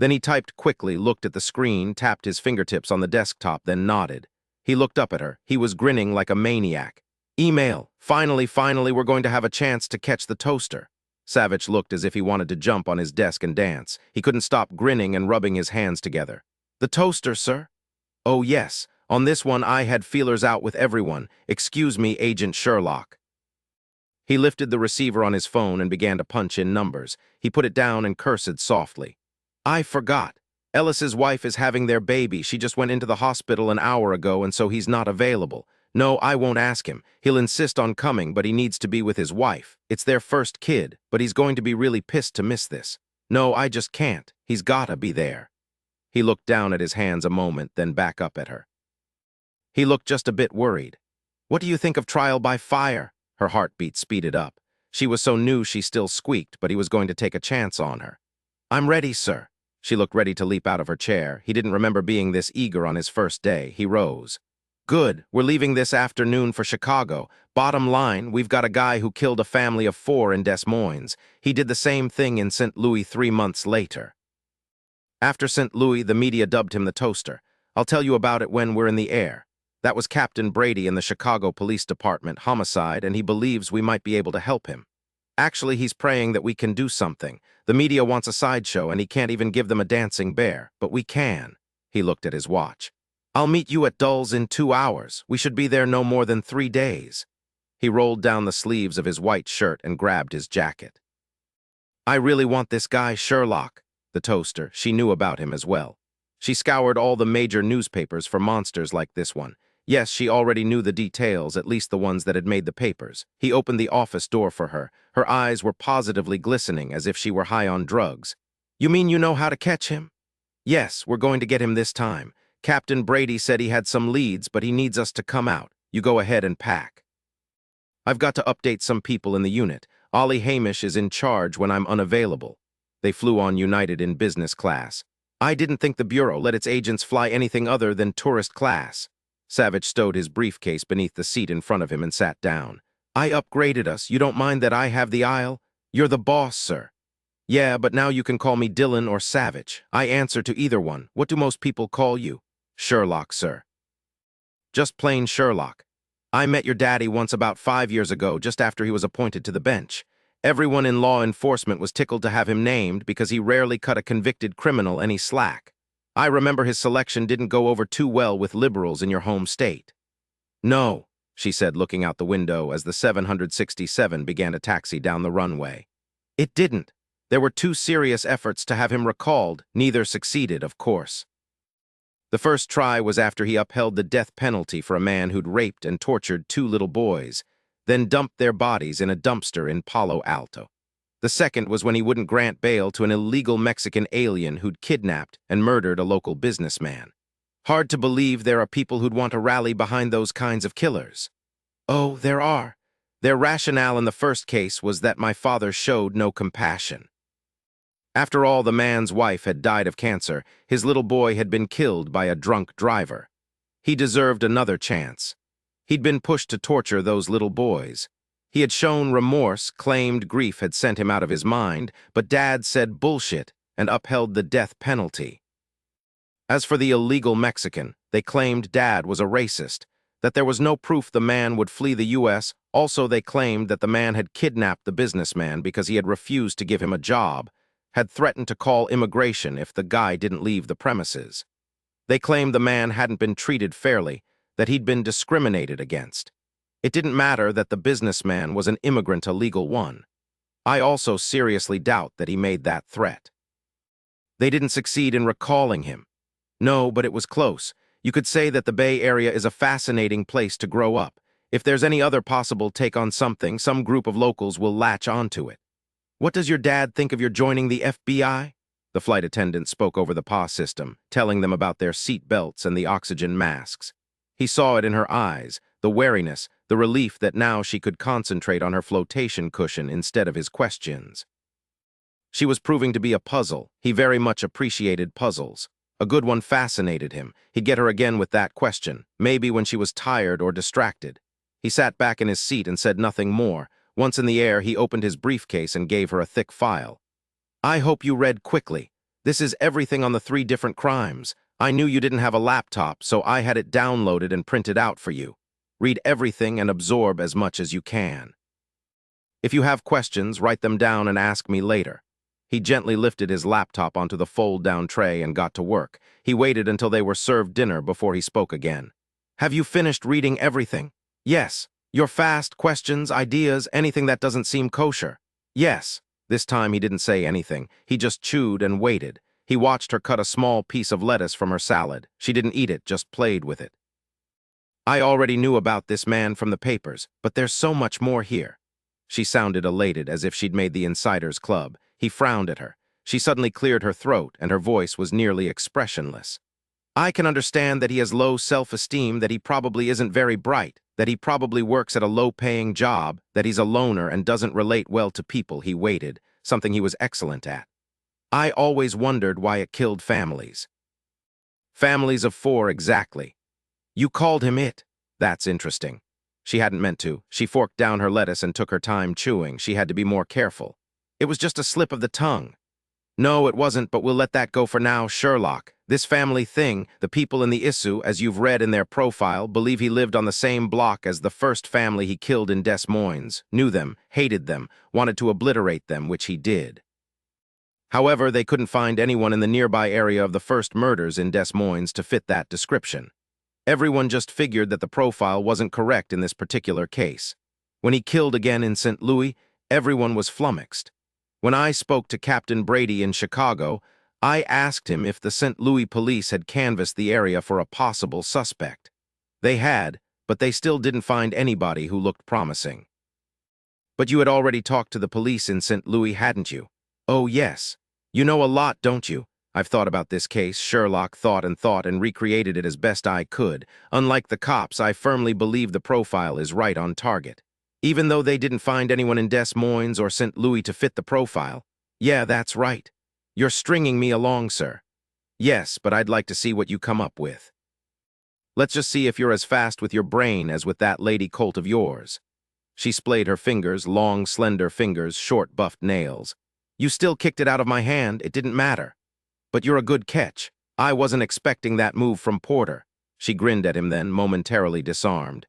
Then he typed quickly, looked at the screen, tapped his fingertips on the desktop, then nodded. He looked up at her. He was grinning like a maniac. Email. Finally, we're going to have a chance to catch the toaster. Savich looked as if he wanted to jump on his desk and dance. He couldn't stop grinning and rubbing his hands together. The toaster, sir? Oh, yes. On this one, I had feelers out with everyone. Excuse me, Agent Sherlock. He lifted the receiver on his phone and began to punch in numbers. He put it down and cursed softly. I forgot. Ellis's wife is having their baby. She just went into the hospital an hour ago, and so he's not available. No, I won't ask him. He'll insist on coming, but he needs to be with his wife. It's their first kid, but he's going to be really pissed to miss this. No, I just can't. He's gotta be there. He looked down at his hands a moment, then back up at her. He looked just a bit worried. What do you think of trial by fire? Her heartbeat speeded up. She was so new she still squeaked, but he was going to take a chance on her. I'm ready, sir. She looked ready to leap out of her chair. He didn't remember being this eager on his first day. He rose. Good. We're leaving this afternoon for Chicago. Bottom line, we've got a guy who killed a family of 4 in Des Moines. He did the same thing in St. Louis 3 months later. After St. Louis, the media dubbed him the Toaster. I'll tell you about it when we're in the air. That was Captain Brady in the Chicago Police Department, homicide, and he believes we might be able to help him. Actually, he's praying that we can do something. The media wants a sideshow, and he can't even give them a dancing bear. But we can. He looked at his watch. I'll meet you at Dulles in 2 hours. We should be there no more than 3 days. He rolled down the sleeves of his white shirt and grabbed his jacket. I really want this guy, Sherlock. The Toaster. She knew about him as well. She scoured all the major newspapers for monsters like this one. Yes, she already knew the details, at least the ones that had made the papers. He opened the office door for her. Her eyes were positively glistening, as if she were high on drugs. You mean you know how to catch him? Yes, we're going to get him this time. Captain Brady said he had some leads, but he needs us to come out. You go ahead and pack. I've got to update some people in the unit. Ollie Hamish is in charge when I'm unavailable. They flew on United in business class. I didn't think the Bureau let its agents fly anything other than tourist class. Savich stowed his briefcase beneath the seat in front of him and sat down. I upgraded us. You don't mind that I have the aisle? You're the boss, sir. Yeah, but now you can call me Dillon or Savich. I answer to either one. What do most people call you? Sherlock, sir. Just plain Sherlock. I met your daddy once about 5 years ago, just after he was appointed to the bench. Everyone in law enforcement was tickled to have him named because he rarely cut a convicted criminal any slack. I remember his selection didn't go over too well with liberals in your home state. No, she said, looking out the window as the 767 began to taxi down the runway. It didn't. There were 2 serious efforts to have him recalled. Neither succeeded, of course. The first try was after he upheld the death penalty for a man who'd raped and tortured 2 little boys, then dumped their bodies in a dumpster in Palo Alto. The second was when he wouldn't grant bail to an illegal Mexican alien who'd kidnapped and murdered a local businessman. Hard to believe there are people who'd want to rally behind those kinds of killers. Oh, there are. Their rationale in the first case was that my father showed no compassion. After all, the man's wife had died of cancer. His little boy had been killed by a drunk driver. He deserved another chance. He'd been pushed to torture those little boys. He had shown remorse, claimed grief had sent him out of his mind, but Dad said bullshit and upheld the death penalty. As for the illegal Mexican, they claimed Dad was a racist, that there was no proof the man would flee the U.S. Also, they claimed that the man had kidnapped the businessman because he had refused to give him a job, had threatened to call immigration if the guy didn't leave the premises. They claimed the man hadn't been treated fairly, that he'd been discriminated against. It didn't matter that the businessman was an immigrant, a legal one. I also seriously doubt that he made that threat. They didn't succeed in recalling him. No, but it was close. You could say that the Bay Area is a fascinating place to grow up. If there's any other possible take on something, some group of locals will latch onto it. What does your dad think of your joining the FBI? The flight attendant spoke over the PA system, telling them about their seat belts and the oxygen masks. He saw it in her eyes. the wariness, the relief that now she could concentrate on her flotation cushion instead of his questions. She was proving to be a puzzle. He very much appreciated puzzles. A good one fascinated him. He'd get her again with that question, maybe when she was tired or distracted. He sat back in his seat and said nothing more. Once in the air, he opened his briefcase and gave her a thick file. I hope you read quickly. This is everything on the 3 different crimes. I knew you didn't have a laptop, so I had it downloaded and printed out for you. Read everything and absorb as much as you can. If you have questions, write them down and ask me later. He gently lifted his laptop onto the fold-down tray and got to work. He waited until they were served dinner before he spoke again. Have you finished reading everything? Yes. Your fast questions, ideas, anything that doesn't seem kosher? Yes. This time he didn't say anything. He just chewed and waited. He watched her cut a small piece of lettuce from her salad. She didn't eat it, just played with it. I already knew about this man from the papers, but there's so much more here. She sounded elated, as if she'd made the Insiders Club. He frowned at her. She suddenly cleared her throat, and her voice was nearly expressionless. I can understand that he has low self-esteem, that he probably isn't very bright, that he probably works at a low-paying job, that he's a loner and doesn't relate well to people. He waited, something he was excellent at. I always wondered why it killed families. Families of 4 exactly. You called him it. That's interesting. She hadn't meant to. She forked down her lettuce and took her time chewing. She had to be more careful. It was just a slip of the tongue. No, it wasn't, but we'll let that go for now, Sherlock. This family thing, the people in the issue, as you've read in their profile, believe he lived on the same block as the first family he killed in Des Moines, knew them, hated them, wanted to obliterate them, which he did. However, they couldn't find anyone in the nearby area of the first murders in Des Moines to fit that description. Everyone just figured that the profile wasn't correct in this particular case. When he killed again in St. Louis, everyone was flummoxed. When I spoke to Captain Brady in Chicago, I asked him if the St. Louis police had canvassed the area for a possible suspect. They had, but they still didn't find anybody who looked promising. But you had already talked to the police in St. Louis, hadn't you? Oh, yes. You know a lot, don't you? I've thought about this case. Sherlock thought and recreated it as best I could. Unlike the cops, I firmly believe the profile is right on target. Even though they didn't find anyone in Des Moines or St. Louis to fit the profile. Yeah, that's right. You're stringing me along, sir. Yes, but I'd like to see what you come up with. Let's just see if you're as fast with your brain as with that Lady Coulte of yours. She splayed her fingers, long, slender fingers, short, buffed nails. You still kicked it out of my hand. It didn't matter. But you're a good catch. I wasn't expecting that move from Porter. She grinned at him then, momentarily disarmed.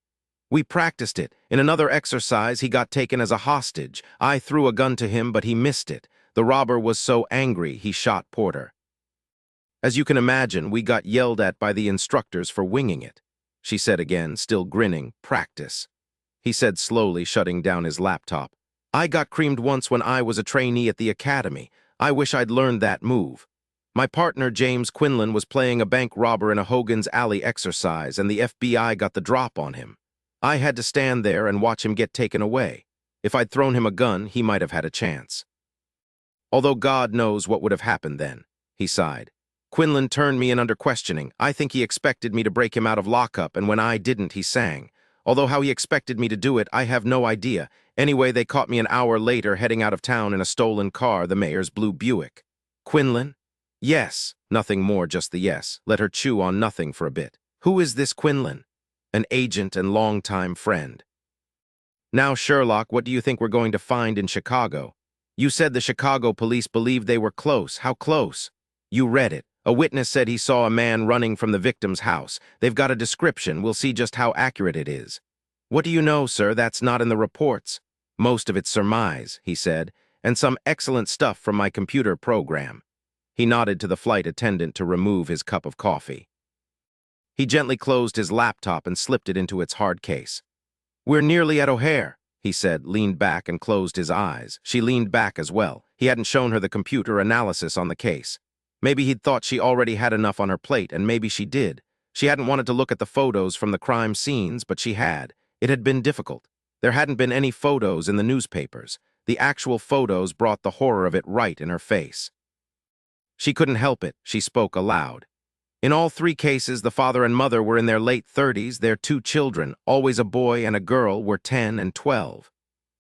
We practiced it. In another exercise, he got taken as a hostage. I threw a gun to him, but he missed it. The robber was so angry, he shot Porter. As you can imagine, we got yelled at by the instructors for winging it. She said again, still grinning, practice. He said slowly, shutting down his laptop. I got creamed once when I was a trainee at the academy. I wish I'd learned that move. My partner, James Quinlan, was playing a bank robber in a Hogan's Alley exercise, and the FBI got the drop on him. I had to stand there and watch him get taken away. If I'd thrown him a gun, he might have had a chance. Although God knows what would have happened then, he sighed. Quinlan turned me in under questioning. I think he expected me to break him out of lockup, and when I didn't, he sang. Although how he expected me to do it, I have no idea. Anyway, they caught me an hour later heading out of town in a stolen car, the mayor's blue Buick. Quinlan? Yes. Nothing more, just the yes. Let her chew on nothing for a bit. Who is this Quinlan? An agent and longtime friend. Now, Sherlock, what do you think we're going to find in Chicago? You said the Chicago police believed they were close. How close? You read it. A witness said he saw a man running from the victim's house. They've got a description. We'll see just how accurate it is. What do you know, sir? That's not in the reports. Most of it's surmise, he said, and some excellent stuff from my computer program. He nodded to the flight attendant to remove his cup of coffee. He gently closed his laptop and slipped it into its hard case. We're nearly at O'Hare, he said, leaned back and closed his eyes. She leaned back as well. He hadn't shown her the computer analysis on the case. Maybe he'd thought she already had enough on her plate, and maybe she did. She hadn't wanted to look at the photos from the crime scenes, but she had. It had been difficult. There hadn't been any photos in the newspapers. The actual photos brought the horror of it right in her face. She couldn't help it. She spoke aloud. In all three cases, the father and mother were in their late 30s. Their two children, always a boy and a girl, were 10 and 12.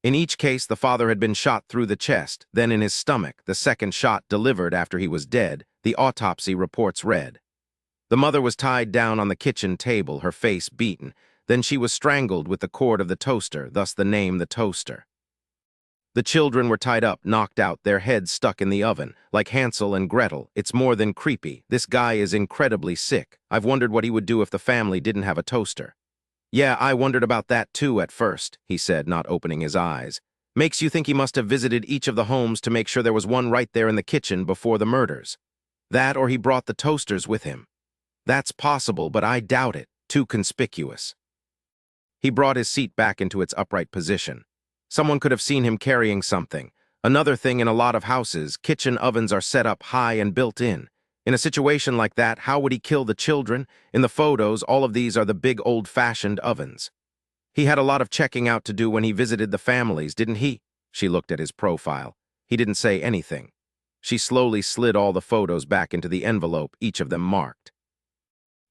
In each case, the father had been shot through the chest, then in his stomach, the second shot delivered after he was dead, the autopsy reports read. The mother was tied down on the kitchen table, her face beaten. Then she was strangled with the cord of the toaster, thus the name the toaster. The children were tied up, knocked out, their heads stuck in the oven, like Hansel and Gretel. It's more than creepy. This guy is incredibly sick. I've wondered what he would do if the family didn't have a toaster. Yeah, I wondered about that too at first, he said, not opening his eyes. Makes you think he must have visited each of the homes to make sure there was one right there in the kitchen before the murders. That or he brought the toasters with him. That's possible, but I doubt it. Too conspicuous. He brought his seat back into its upright position. Someone could have seen him carrying something. Another thing, in a lot of houses, kitchen ovens are set up high and built in. In a situation like that, how would he kill the children? In the photos, all of these are the big old-fashioned ovens. He had a lot of checking out to do when he visited the families, didn't he? She looked at his profile. He didn't say anything. She slowly slid all the photos back into the envelope, each of them marked.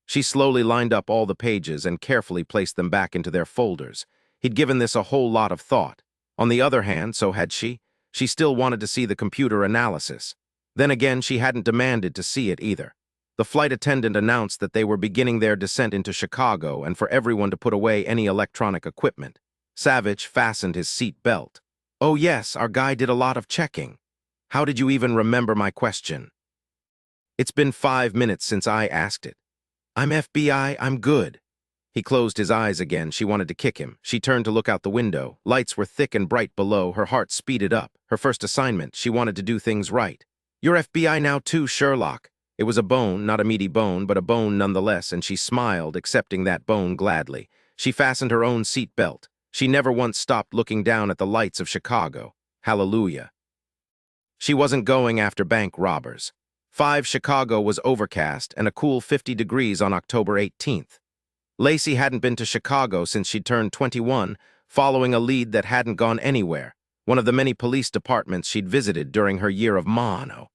She slowly lined up all the pages and carefully placed them back into their folders. He'd given this a whole lot of thought. On the other hand, so had she. She still wanted to see the computer analysis. Then again, she hadn't demanded to see it either. The flight attendant announced that they were beginning their descent into Chicago and for everyone to put away any electronic equipment. Savich fastened his seat belt. Oh yes, our guy did a lot of checking. How did you even remember my question? It's been 5 minutes since I asked it. I'm FBI, I'm good. He closed his eyes again. She wanted to kick him. She turned to look out the window. Lights were thick and bright below. Her heart speeded up. Her first assignment, she wanted to do things right. You're FBI now too, Sherlock. It was a bone, not a meaty bone, but a bone nonetheless, and she smiled, accepting that bone gladly. She fastened her own seat belt. She never once stopped looking down at the lights of Chicago. Hallelujah. She wasn't going after bank robbers. 5 Chicago was overcast and a cool 50 degrees on October 18th. Lacey hadn't been to Chicago since she'd turned 21, following a lead that hadn't gone anywhere, one of the many police departments she'd visited during her year of mono.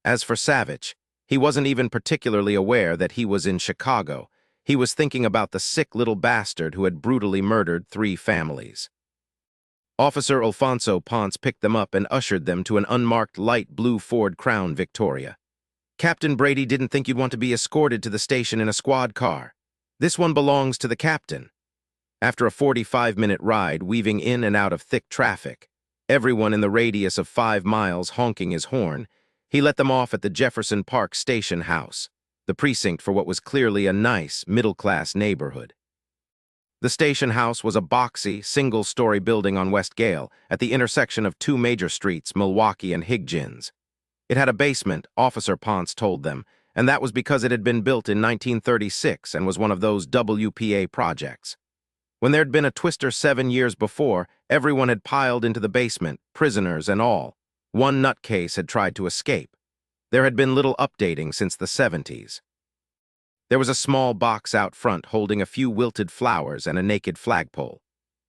As for Savich, he wasn't even particularly aware that he was in Chicago. He was thinking about the sick little bastard who had brutally murdered 3 families. Officer Alfonso Ponce picked them up and ushered them to an unmarked light blue Ford Crown Victoria. Captain Brady didn't think you'd want to be escorted to the station in a squad car. This one belongs to the captain. After a 45-minute ride, weaving in and out of thick traffic, everyone in the radius of 5 miles honking his horn, he let them off at the Jefferson Park Station House, the precinct for what was clearly a nice, middle-class neighborhood. The station house was a boxy, single-story building on West Gale at the intersection of 2 major streets, Milwaukee and Higgins. It had a basement, Officer Ponce told them, and that was because it had been built in 1936 and was one of those WPA projects. When there'd been a twister 7 years before, everyone had piled into the basement, prisoners and all. One nutcase had tried to escape. There had been little updating since the 70s. There was a small box out front holding a few wilted flowers and a naked flagpole.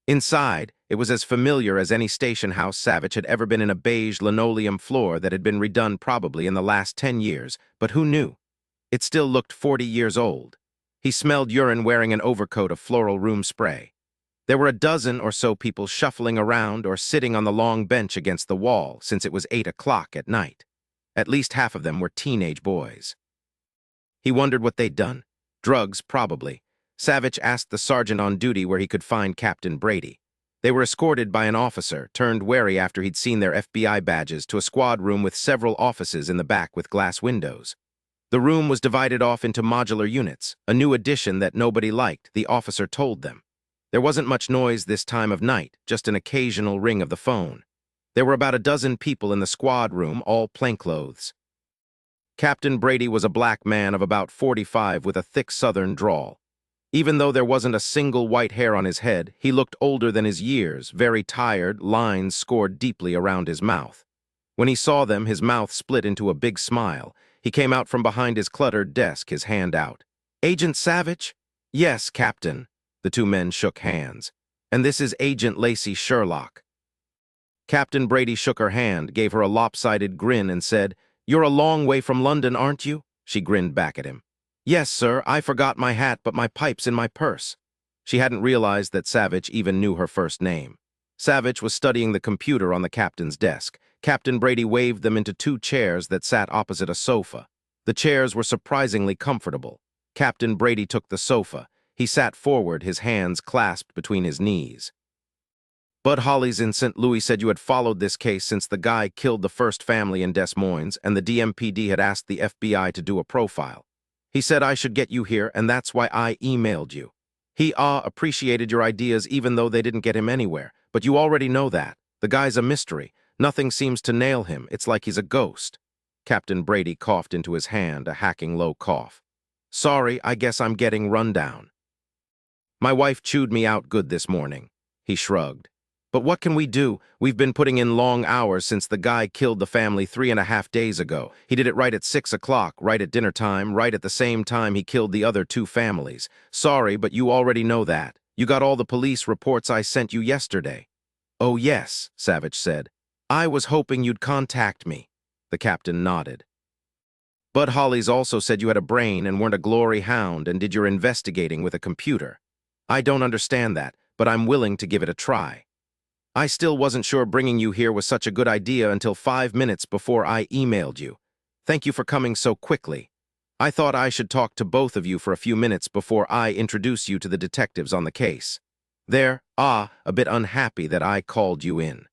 Inside, it was as familiar as any station house Savich had ever been, in a beige linoleum floor that had been redone probably in the last 10 years, but who knew? It still looked 40 years old. He smelled urine wearing an overcoat of floral room spray. There were a dozen or so people shuffling around or sitting on the long bench against the wall since it was 8 o'clock at night. At least half of them were teenage boys. He wondered what they'd done. Drugs, probably. Savich asked the sergeant on duty where he could find Captain Brady. They were escorted by an officer, turned wary after he'd seen their FBI badges, to a squad room with several offices in the back with glass windows. The room was divided off into modular units, a new addition that nobody liked, the officer told them. There wasn't much noise this time of night, just an occasional ring of the phone. There were about a dozen people in the squad room, all plainclothes. Captain Brady was a black man of about 45 with a thick southern drawl. Even though there wasn't a single white hair on his head, he looked older than his years, very tired, lines scored deeply around his mouth. When he saw them, his mouth split into a big smile. He came out from behind his cluttered desk, his hand out. "Agent Savich?" "Yes, Captain." The 2 men shook hands. "And this is Agent Lacey Sherlock." Captain Brady shook her hand, gave her a lopsided grin, and said, "You're a long way from London, aren't you?" She grinned back at him. Yes, sir, I forgot my hat, but my pipe's in my purse. She hadn't realized that Savich even knew her first name. Savich was studying the computer on the captain's desk. Captain Brady waved them into two chairs that sat opposite a sofa. The chairs were surprisingly comfortable. Captain Brady took the sofa. He sat forward, his hands clasped between his knees. Bud Hollies in St. Louis said you had followed this case since the guy killed the first family in Des Moines, and the DMPD had asked the FBI to do a profile. He said I should get you here, and that's why I emailed you. He appreciated your ideas even though they didn't get him anywhere, but you already know that. The guy's a mystery. Nothing seems to nail him. It's like he's a ghost. Captain Brady coughed into his hand, a hacking low cough. Sorry, I guess I'm getting run down. My wife chewed me out good this morning. He shrugged. But what can we do? We've been putting in long hours since the guy killed the family 3.5 days ago. He did it right at 6 o'clock, right at dinner time, right at the same time he killed the other two families. Sorry, but you already know that. You got all the police reports I sent you yesterday. Oh yes, Savich said. I was hoping you'd contact me. The captain nodded. Bud Hollies also said you had a brain and weren't a glory hound and did your investigating with a computer. I don't understand that, but I'm willing to give it a try. I still wasn't sure bringing you here was such a good idea until 5 minutes before I emailed you. Thank you for coming so quickly. I thought I should talk to both of you for a few minutes before I introduce you to the detectives on the case. They're, a bit unhappy that I called you in.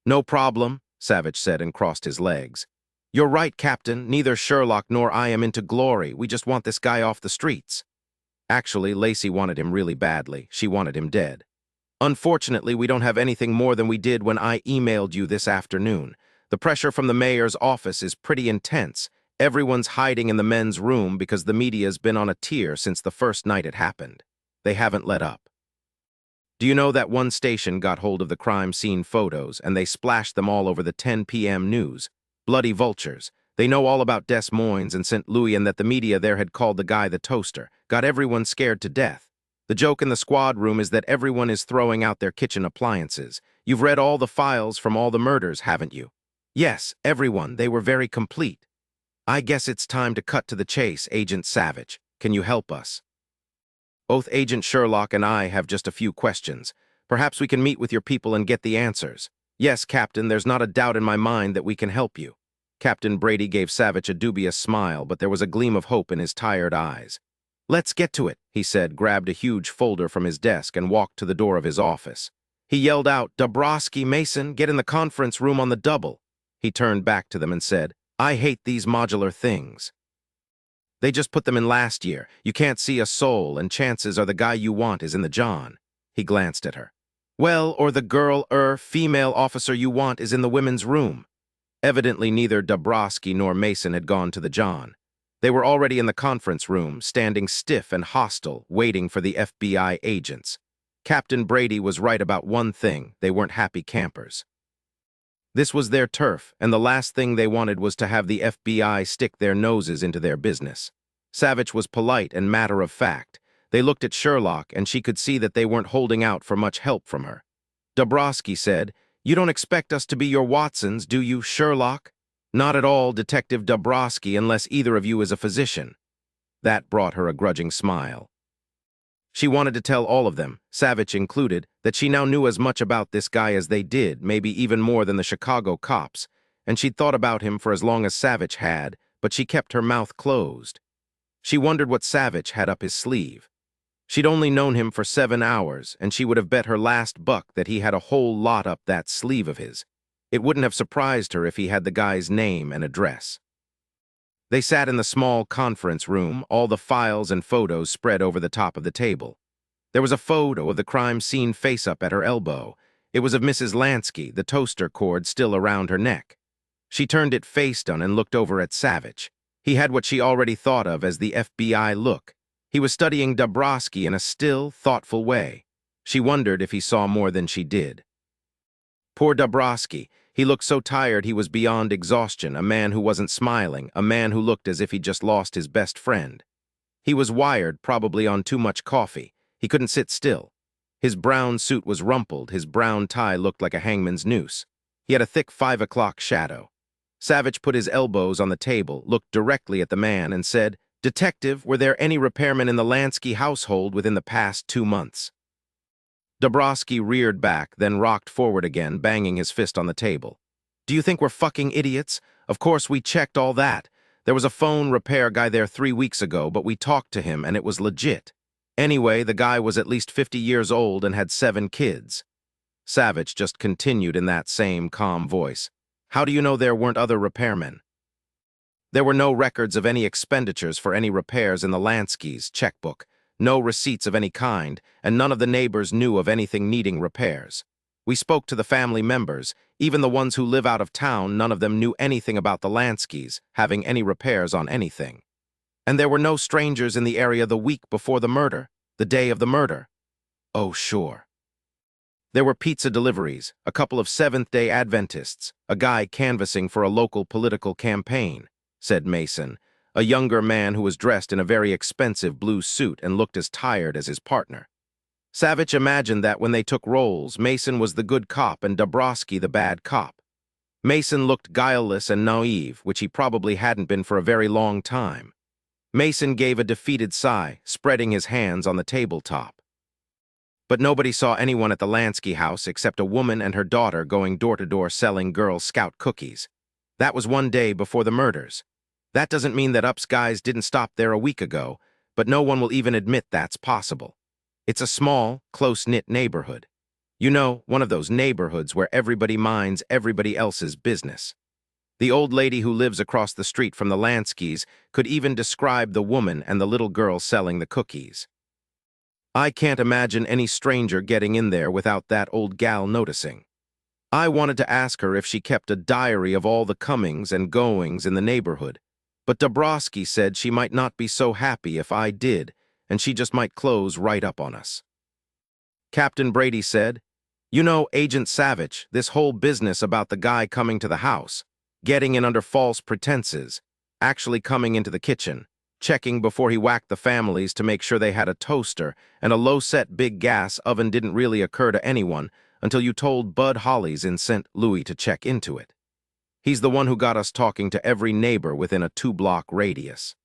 No problem, Savich said and crossed his legs. You're right, Captain. Neither Sherlock nor I am into glory. We just want this guy off the streets. Actually, Lacey wanted him really badly. She wanted him dead. Unfortunately, we don't have anything more than we did when I emailed you this afternoon. The pressure from the mayor's office is pretty intense. Everyone's hiding in the men's room because the media's been on a tear since the first night it happened. They haven't let up. Do you know that one station got hold of the crime scene photos and they splashed them all over the 10 p.m. news? Bloody vultures. They know all about Des Moines and St. Louis and that the media there had called the guy the toaster. Got everyone scared to death. The joke in the squad room is that everyone is throwing out their kitchen appliances. You've read all the files from all the murders, haven't you? Yes, everyone. They were very complete. I guess it's time to cut to the chase, Agent Savich. Can you help us? Both Agent Sherlock and I have just a few questions. Perhaps we can meet with your people and get the answers. Yes, Captain, there's not a doubt in my mind that we can help you. Captain Brady gave Savich a dubious smile, but there was a gleam of hope in his tired eyes. Let's get to it, he said, grabbed a huge folder from his desk and walked to the door of his office. He yelled out, Dabrowski, Mason, get in the conference room on the double. He turned back to them and said, I hate these modular things. They just put them in last year. You can't see a soul, and chances are the guy you want is in the John. He glanced at her. Well, or the female officer you want is in the women's room. Evidently neither Dabrowski nor Mason had gone to the John. They were already in the conference room, standing stiff and hostile, waiting for the FBI agents. Captain Brady was right about one thing: they weren't happy campers. This was their turf, and the last thing they wanted was to have the FBI stick their noses into their business. Savich was polite and matter-of-fact. They looked at Sherlock, and she could see that they weren't holding out for much help from her. Dabrowski said, You don't expect us to be your Watsons, do you, Sherlock? Not at all, Detective Dabrowski, unless either of you is a physician. That brought her a grudging smile. She wanted to tell all of them, Savich included, that she now knew as much about this guy as they did, maybe even more than the Chicago cops, and she'd thought about him for as long as Savich had, but she kept her mouth closed. She wondered what Savich had up his sleeve. She'd only known him for 7 hours, and she would have bet her last buck that he had a whole lot up that sleeve of his. It wouldn't have surprised her if he had the guy's name and address. They sat in the small conference room, all the files and photos spread over the top of the table. There was a photo of the crime scene face-up at her elbow. It was of Mrs. Lansky, the toaster cord still around her neck. She turned it face-down and looked over at Savich. He had what she already thought of as the FBI look. He was studying Dabrowski in a still, thoughtful way. She wondered if he saw more than she did. Poor Dabrowski. He looked so tired he was beyond exhaustion, a man who wasn't smiling, a man who looked as if he'd just lost his best friend. He was wired, probably on too much coffee. He couldn't sit still. His brown suit was rumpled, his brown tie looked like a hangman's noose. He had a thick 5 o'clock shadow. Savich put his elbows on the table, looked directly at the man, and said, Detective, were there any repairmen in the Lansky household within the past 2 months? Dabrowski reared back, then rocked forward again, banging his fist on the table. Do you think we're fucking idiots? Of course we checked all that. There was a phone repair guy there 3 weeks ago, but we talked to him and it was legit. Anyway, the guy was at least 50 years old and had 7 kids. Savich just continued in that same calm voice. How do you know there weren't other repairmen? There were no records of any expenditures for any repairs in the Lanskys' checkbook, no receipts of any kind, and none of the neighbors knew of anything needing repairs. We spoke to the family members, even the ones who live out of town, none of them knew anything about the Lanskys having any repairs on anything. And there were no strangers in the area the week before the murder, the day of the murder. Oh, sure. There were pizza deliveries, a couple of Seventh-day Adventists, a guy canvassing for a local political campaign, said Mason, a younger man who was dressed in a very expensive blue suit and looked as tired as his partner. Savich imagined that when they took roles, Mason was the good cop and Dabrowski the bad cop. Mason looked guileless and naive, which he probably hadn't been for a very long time. Mason gave a defeated sigh, spreading his hands on the tabletop. But nobody saw anyone at the Lansky house except a woman and her daughter going door to door selling Girl Scout cookies. That was one day before the murders. That doesn't mean that Up's guys didn't stop there a week ago, but no one will even admit that's possible. It's a small, close-knit neighborhood. You know, one of those neighborhoods where everybody minds everybody else's business. The old lady who lives across the street from the Lanskys could even describe the woman and the little girl selling the cookies. I can't imagine any stranger getting in there without that old gal noticing. I wanted to ask her if she kept a diary of all the comings and goings in the neighborhood, but Dabrowski said she might not be so happy if I did, and she just might close right up on us. Captain Brady said, "You know, Agent Savich, this whole business about the guy coming to the house, getting in under false pretenses, actually coming into the kitchen, checking before he whacked the families to make sure they had a toaster and a low-set big gas oven didn't really occur to anyone until you told Bud Hollies in St. Louis to check into it. He's the one who got us talking to every neighbor within a 2-block radius.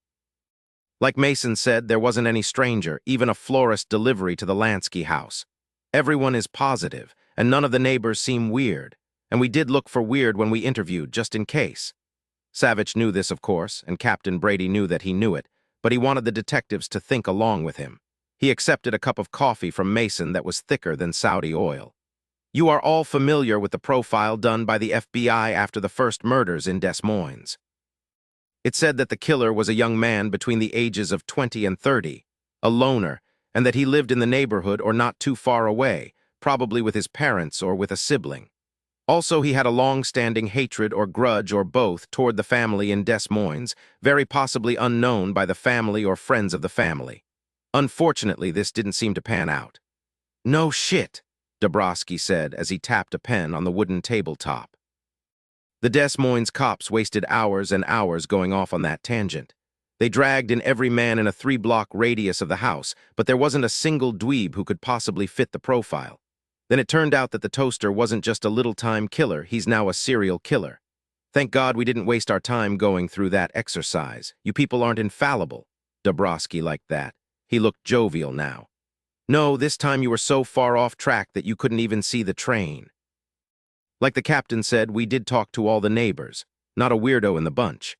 Like Mason said, there wasn't any stranger, even a florist delivery to the Lansky house. Everyone is positive, and none of the neighbors seem weird, and we did look for weird when we interviewed, just in case." Savich knew this, of course, and Captain Brady knew that he knew it, but he wanted the detectives to think along with him. He accepted a cup of coffee from Mason that was thicker than Saudi oil. "You are all familiar with the profile done by the FBI after the first murders in Des Moines. It said that the killer was a young man between the ages of 20 and 30, a loner, and that he lived in the neighborhood or not too far away, probably with his parents or with a sibling. Also, he had a long-standing hatred or grudge or both toward the family in Des Moines, very possibly unknown by the family or friends of the family. Unfortunately, this didn't seem to pan out." "No shit," Dabrowski said as he tapped a pen on the wooden tabletop. The Des Moines cops wasted hours and hours going off on that tangent. They dragged in every man in a 3-block radius of the house, but there wasn't a single dweeb who could possibly fit the profile. Then it turned out that the toaster wasn't just a little-time killer, he's now a serial killer. Thank God we didn't waste our time going through that exercise. You people aren't infallible. Dabrowski liked that. He looked jovial now. No, this time you were so far off track that you couldn't even see the train. Like the captain said, we did talk to all the neighbors. Not a weirdo in the bunch.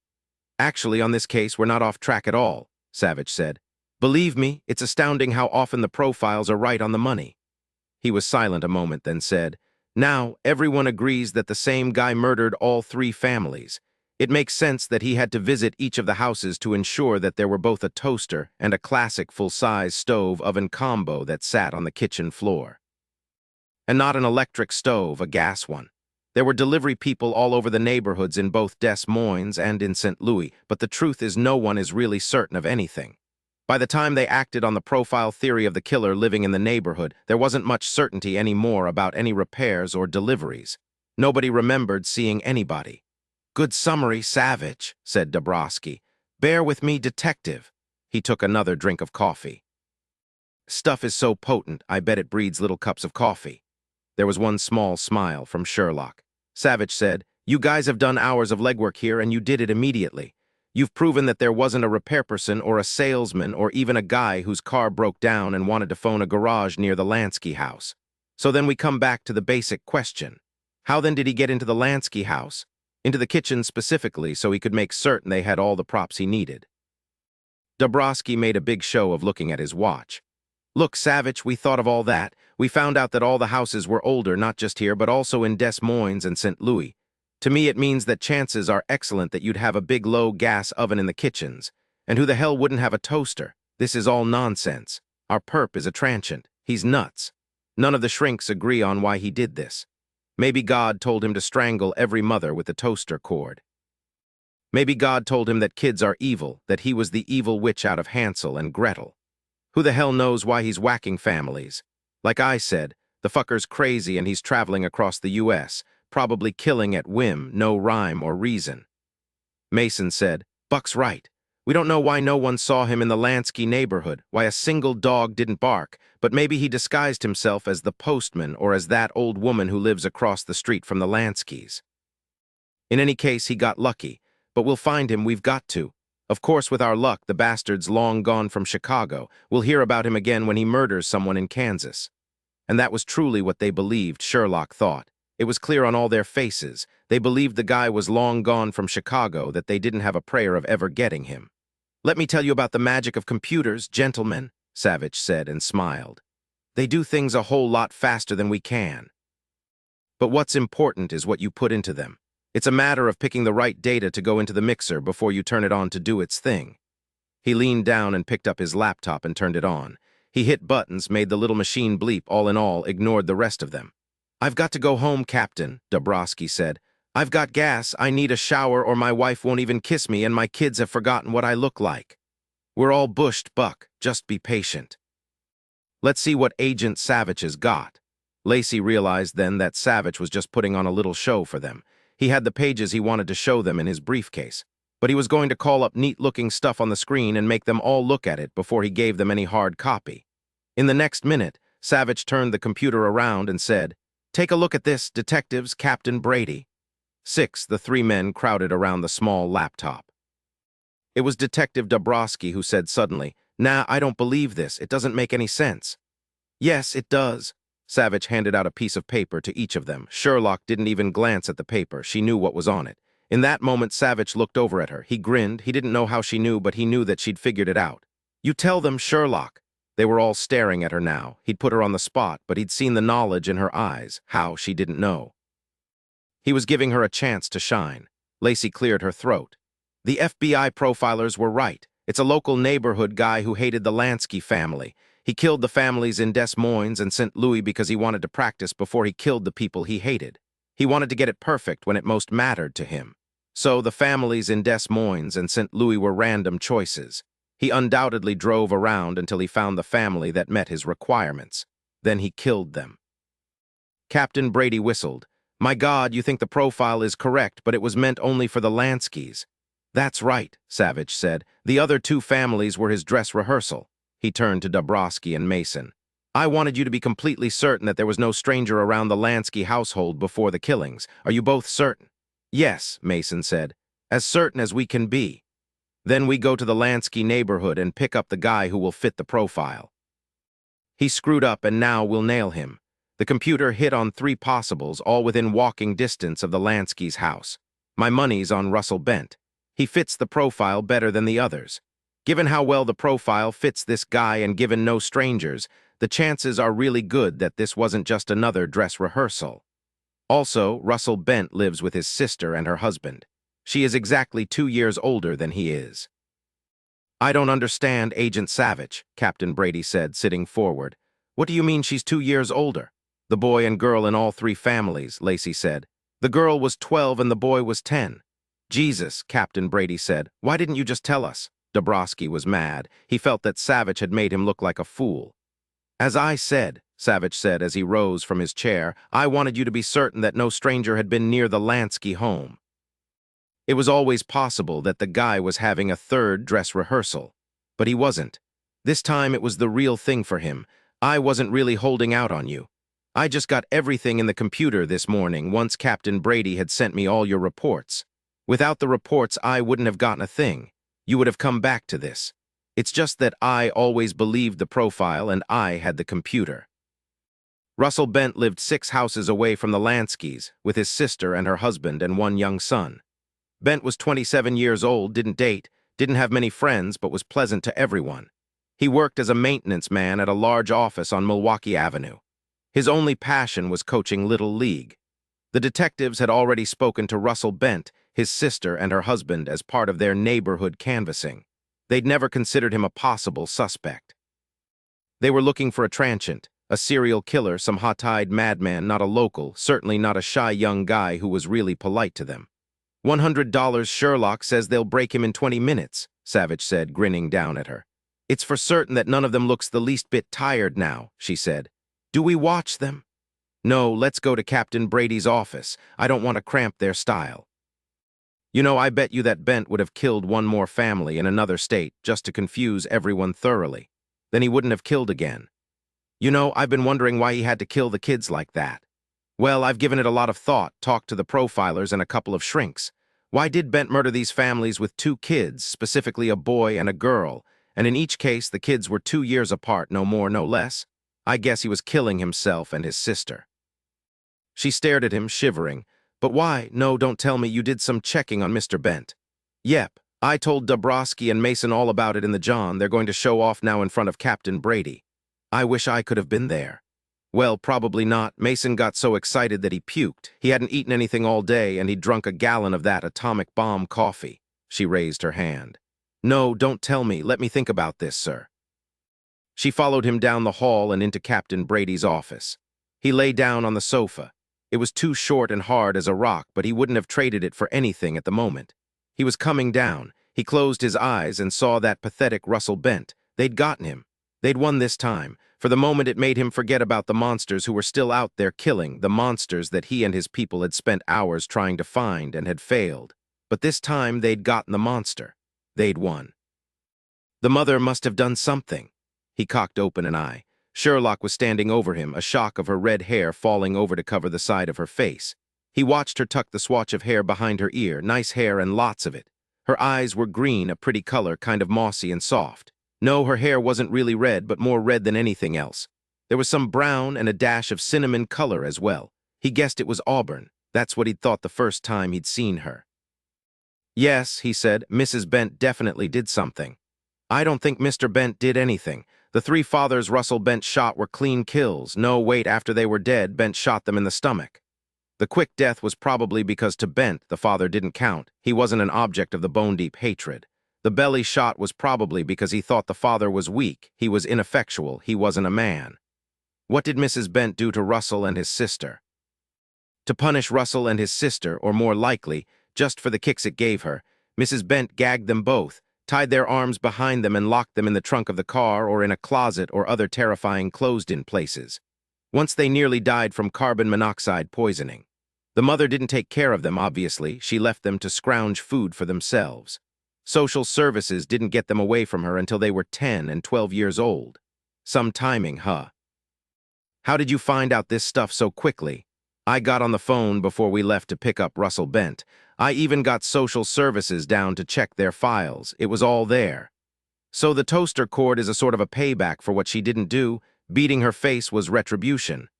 Actually, on this case, we're not off track at all, Savich said. Believe me, it's astounding how often the profiles are right on the money. He was silent a moment, then said, "Now, everyone agrees that the same guy murdered all 3 families. It makes sense that he had to visit each of the houses to ensure that there were both a toaster and a classic full-size stove-oven combo that sat on the kitchen floor. And not an electric stove, a gas one. There were delivery people all over the neighborhoods in both Des Moines and in St. Louis, but the truth is no one is really certain of anything. By the time they acted on the profile theory of the killer living in the neighborhood, there wasn't much certainty anymore about any repairs or deliveries. Nobody remembered seeing anybody." "Good summary, Savich," said Dabrowski. "Bear with me, detective." He took another drink of coffee. "Stuff is so potent, I bet it breeds little cups of coffee." There was one small smile from Sherlock. Savich said, "You guys have done hours of legwork here, and you did it immediately. You've proven that there wasn't a repair person or a salesman or even a guy whose car broke down and wanted to phone a garage near the Lansky house. So then we come back to the basic question. How then did he get into the Lansky house? Into the kitchen specifically so he could make certain they had all the props he needed. Dabrowski made a big show of looking at his watch. Look, Savich, we thought of all that. We found out that all the houses were older, not just here, but also in Des Moines and St. Louis. To me, it means that chances are excellent that you'd have a big low-gas oven in the kitchens. And who the hell wouldn't have a toaster? This is all nonsense. Our perp is a transient. He's nuts. None of the shrinks agree on why he did this. Maybe God told him to strangle every mother with the toaster cord. Maybe God told him that kids are evil, that he was the evil witch out of Hansel and Gretel. Who the hell knows why he's whacking families? Like I said, the fucker's crazy and he's traveling across the U.S., probably killing at whim, no rhyme or reason. Mason said, Buck's right. We don't know why no one saw him in the Lansky neighborhood, why a single dog didn't bark, but maybe he disguised himself as the postman or as that old woman who lives across the street from the Lanskys. In any case, he got lucky, but we'll find him, we've got to. Of course, with our luck, the bastard's long gone from Chicago. We'll hear about him again when he murders someone in Kansas. And that was truly what they believed, Sherlock thought. It was clear on all their faces. They believed the guy was long gone from Chicago, that they didn't have a prayer of ever getting him. Let me tell you about the magic of computers, gentlemen, Savich said and smiled. They do things a whole lot faster than we can. But what's important is what you put into them. It's a matter of picking the right data to go into the mixer before you turn it on to do its thing. He leaned down and picked up his laptop and turned it on. He hit buttons, made the little machine bleep, all in all, ignored the rest of them. I've got to go home, Captain, Dabrowski said. I've got gas, I need a shower or my wife won't even kiss me and my kids have forgotten what I look like. We're all bushed, Buck. Just be patient. Let's see what Agent Savich has got. Lacey realized then that Savich was just putting on a little show for them. He had the pages he wanted to show them in his briefcase, but he was going to call up neat-looking stuff on the screen and make them all look at it before he gave them any hard copy. In the next minute, Savich turned the computer around and said, Take a look at this, detectives, Captain Brady. The three men crowded around the small laptop. It was Detective Dabrowski who said suddenly, Nah, I don't believe this. It doesn't make any sense. Yes, it does. Savich handed out a piece of paper to each of them. Sherlock didn't even glance at the paper. She knew what was on it. In that moment, Savich looked over at her. He grinned. He didn't know how she knew, but he knew that she'd figured it out. You tell them, Sherlock. They were all staring at her now. He'd put her on the spot, but he'd seen the knowledge in her eyes. How, she didn't know. He was giving her a chance to shine. Lacey cleared her throat. The FBI profilers were right. It's a local neighborhood guy who hated the Lansky family. He killed the families in Des Moines and St. Louis because he wanted to practice before he killed the people he hated. He wanted to get it perfect when it most mattered to him. So the families in Des Moines and St. Louis were random choices. He undoubtedly drove around until he found the family that met his requirements. Then he killed them. Captain Brady whistled. My God, you think the profile is correct, but it was meant only for the Lanskys. That's right, Savich said. The other two families were his dress rehearsal. He turned to Dabrowski and Mason. I wanted you to be completely certain that there was no stranger around the Lansky household before the killings. Are you both certain? Yes, Mason said. As certain as we can be. Then we go to the Lansky neighborhood and pick up the guy who will fit the profile. He screwed up and now we'll nail him. The computer hit on 3 possibles, all within walking distance of the Lansky's house. My money's on Russell Bent. He fits the profile better than the others. Given how well the profile fits this guy and given no strangers, the chances are really good that this wasn't just another dress rehearsal. Also, Russell Bent lives with his sister and her husband. She is exactly 2 years older than he is. I don't understand, Agent Savich, Captain Brady said, sitting forward. What do you mean she's 2 years older? The boy and girl in all 3 families, Lacey said. The girl was 12 and the boy was 10. Jesus, Captain Brady said. Why didn't you just tell us? Dabrowski was mad. He felt that Savich had made him look like a fool. As I said, Savich said as he rose from his chair, I wanted you to be certain that no stranger had been near the Lansky home. It was always possible that the guy was having a 3rd dress rehearsal. But he wasn't. This time it was the real thing for him. I wasn't really holding out on you. I just got everything in the computer this morning once Captain Brady had sent me all your reports. Without the reports, I wouldn't have gotten a thing. You would have come back to this. It's just that I always believed the profile and I had the computer. Russell Bent lived 6 houses away from the Lanskys, with his sister and her husband and 1 young son. Bent was 27 years old, didn't date, didn't have many friends, but was pleasant to everyone. He worked as a maintenance man at a large office on Milwaukee Avenue. His only passion was coaching Little League. The detectives had already spoken to Russell Bent, his sister, and her husband as part of their neighborhood canvassing. They'd never considered him a possible suspect. They were looking for a transient, a serial killer, some hot-eyed madman, not a local, certainly not a shy young guy who was really polite to them. $100 Sherlock says they'll break him in 20 minutes, Savich said, grinning down at her. It's for certain that none of them looks the least bit tired now, she said. Do we watch them? No, let's go to Captain Brady's office. I don't want to cramp their style. You know, I bet you that Bent would have killed one more family in another state just to confuse everyone thoroughly. Then he wouldn't have killed again. You know, I've been wondering why he had to kill the kids like that. Well, I've given it a lot of thought, talked to the profilers and a couple of shrinks. Why did Bent murder these families with 2 kids, specifically a boy and a girl, and in each case the kids were 2 years apart, no more, no less? I guess he was killing himself and his sister. She stared at him, shivering. But why? No, don't tell me you did some checking on Mr. Bent. Yep, I told Dabrowski and Mason all about it in the John. They're going to show off now in front of Captain Brady. I wish I could have been there. Well, probably not. Mason got so excited that he puked. He hadn't eaten anything all day, and he'd drunk a gallon of that atomic bomb coffee. She raised her hand. No, don't tell me. Let me think about this, sir. She followed him down the hall and into Captain Brady's office. He lay down on the sofa. It was too short and hard as a rock, but he wouldn't have traded it for anything at the moment. He was coming down. He closed his eyes and saw that pathetic Russell Bent. They'd gotten him. They'd won this time. For the moment, it made him forget about the monsters who were still out there killing, the monsters that he and his people had spent hours trying to find and had failed. But this time, they'd gotten the monster. They'd won. The mother must have done something. He cocked open an eye. Sherlock was standing over him, a shock of her red hair falling over to cover the side of her face. He watched her tuck the swatch of hair behind her ear, nice hair and lots of it. Her eyes were green, a pretty color, kind of mossy and soft. No, her hair wasn't really red, but more red than anything else. There was some brown and a dash of cinnamon color as well. He guessed it was auburn. That's what he'd thought the first time he'd seen her. Yes, he said, Mrs. Bent definitely did something. I don't think Mr. Bent did anything. The 3 fathers Russell Bent shot were clean kills. No, wait, after they were dead, Bent shot them in the stomach. The quick death was probably because to Bent, the father didn't count. He wasn't an object of the bone-deep hatred. The belly shot was probably because he thought the father was weak, he was ineffectual, he wasn't a man. What did Mrs. Bent do to Russell and his sister? To punish Russell and his sister, or more likely, just for the kicks it gave her, Mrs. Bent gagged them both, tied their arms behind them and locked them in the trunk of the car or in a closet or other terrifying closed-in places. Once they nearly died from carbon monoxide poisoning. The mother didn't take care of them, obviously. She left them to scrounge food for themselves. Social services didn't get them away from her until they were 10 and 12 years old. Some timing, huh? How did you find out this stuff so quickly? I got on the phone before we left to pick up Russell Bent. I even got social services down to check their files. It was all there. So the toaster cord is a sort of a payback for what she didn't do. Beating her face was retribution.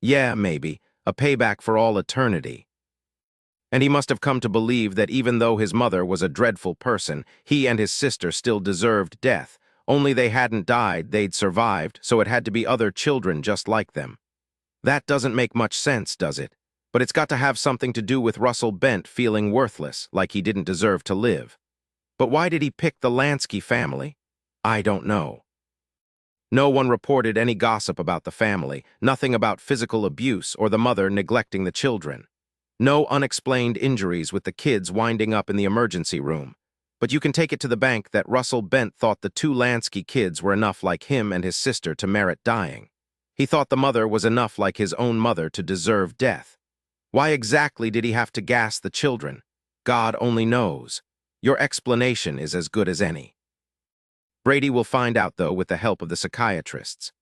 Yeah, maybe. A payback for all eternity. And he must have come to believe that even though his mother was a dreadful person, he and his sister still deserved death. Only they hadn't died, they'd survived, so it had to be other children just like them. That doesn't make much sense, does it? But it's got to have something to do with Russell Bent feeling worthless, like he didn't deserve to live. But why did he pick the Lansky family? I don't know. No one reported any gossip about the family, nothing about physical abuse or the mother neglecting the children. No unexplained injuries with the kids winding up in the emergency room. But you can take it to the bank that Russell Bent thought the 2 Lansky kids were enough like him and his sister to merit dying. He thought the mother was enough like his own mother to deserve death. Why exactly did he have to gas the children? God only knows. Your explanation is as good as any. Brady will find out, though, with the help of the psychiatrists.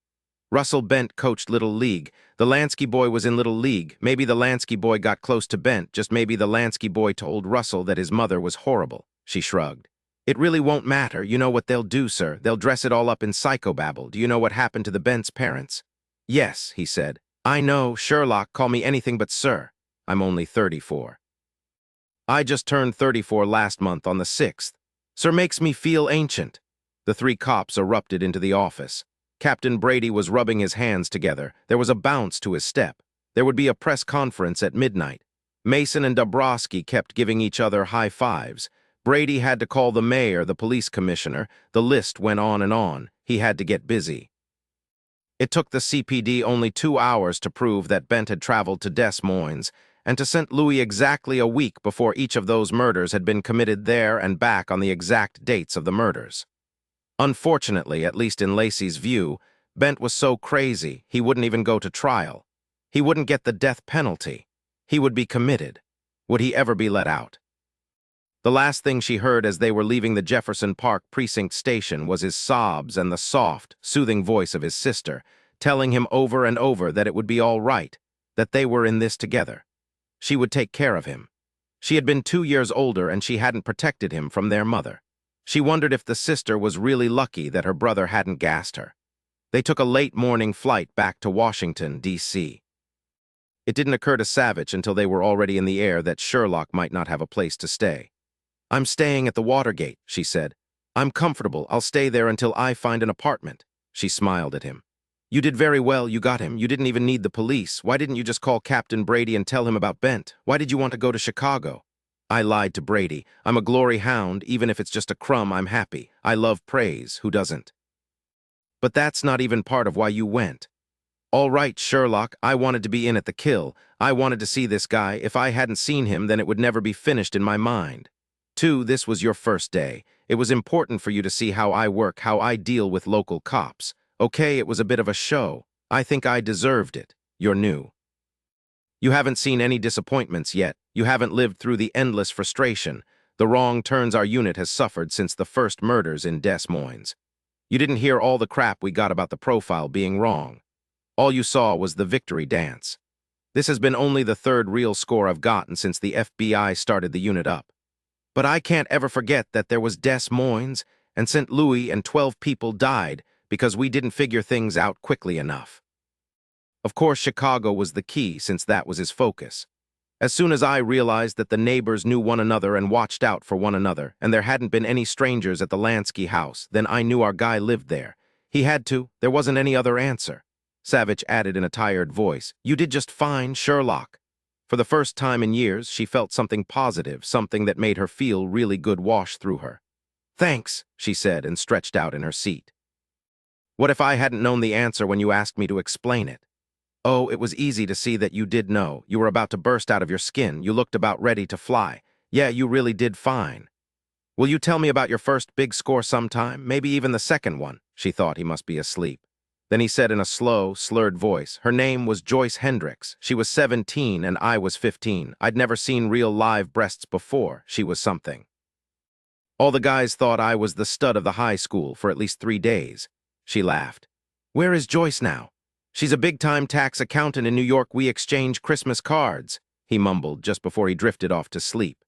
Russell Bent coached Little League. The Lansky boy was in Little League. Maybe the Lansky boy got close to Bent, just maybe the Lansky boy told Russell that his mother was horrible. She shrugged. It really won't matter. You know what they'll do, sir. They'll dress it all up in psychobabble. Do you know what happened to the Bent's parents? Yes, he said. I know, Sherlock, call me anything but sir. I'm only 34. I just turned 34 last month on the 6th. Sir makes me feel ancient. The three cops erupted into the office. Captain Brady was rubbing his hands together. There was a bounce to his step. There would be a press conference at midnight. Mason and Dabrowski kept giving each other high fives. Brady had to call the mayor, the police commissioner. The list went on and on. He had to get busy. It took the CPD only 2 hours to prove that Bent had traveled to Des Moines and to St. Louis exactly a week before each of those murders had been committed there and back on the exact dates of the murders. Unfortunately, at least in Lacey's view, Bent was so crazy he wouldn't even go to trial. He wouldn't get the death penalty. He would be committed. Would he ever be let out? The last thing she heard as they were leaving the Jefferson Park precinct station was his sobs and the soft, soothing voice of his sister, telling him over and over that it would be all right, that they were in this together. She would take care of him. She had been 2 years older and she hadn't protected him from their mother. She wondered if the sister was really lucky that her brother hadn't gassed her. They took a late morning flight back to Washington, D.C. It didn't occur to Savich until they were already in the air that Sherlock might not have a place to stay. I'm staying at the Watergate, she said. I'm comfortable. I'll stay there until I find an apartment. She smiled at him. You did very well. You got him. You didn't even need the police. Why didn't you just call Captain Brady and tell him about Bent? Why did you want to go to Chicago? I lied to Brady. I'm a glory hound. Even if it's just a crumb, I'm happy. I love praise. Who doesn't? But that's not even part of why you went. All right, Sherlock, I wanted to be in at the kill. I wanted to see this guy. If I hadn't seen him, then it would never be finished in my mind. 2, this was your first day. It was important for you to see how I work, how I deal with local cops. Okay, it was a bit of a show. I think I deserved it. You're new. You haven't seen any disappointments yet. You haven't lived through the endless frustration, the wrong turns our unit has suffered since the first murders in Des Moines. You didn't hear all the crap we got about the profile being wrong. All you saw was the victory dance. This has been only the 3rd real score I've gotten since the FBI started the unit up. But I can't ever forget that there was Des Moines and St. Louis and 12 people died because we didn't figure things out quickly enough. Of course, Chicago was the key since that was his focus. As soon as I realized that the neighbors knew one another and watched out for one another, and there hadn't been any strangers at the Lansky house, then I knew our guy lived there. He had to. There wasn't any other answer. Savich added in a tired voice, You did just fine, Sherlock. For the first time in years, she felt something positive, something that made her feel really good wash through her. Thanks, she said and stretched out in her seat. What if I hadn't known the answer when you asked me to explain it? Oh, it was easy to see that you did know. You were about to burst out of your skin. You looked about ready to fly. Yeah, you really did fine. Will you tell me about your first big score sometime? Maybe even the second one. She thought he must be asleep. Then he said in a slow, slurred voice, her name was Joyce Hendricks. She was 17 and I was 15. I'd never seen real live breasts before. She was something. All the guys thought I was the stud of the high school for at least 3 days. She laughed. Where is Joyce now? She's a big-time tax accountant in New York. We exchange Christmas cards, he mumbled just before he drifted off to sleep.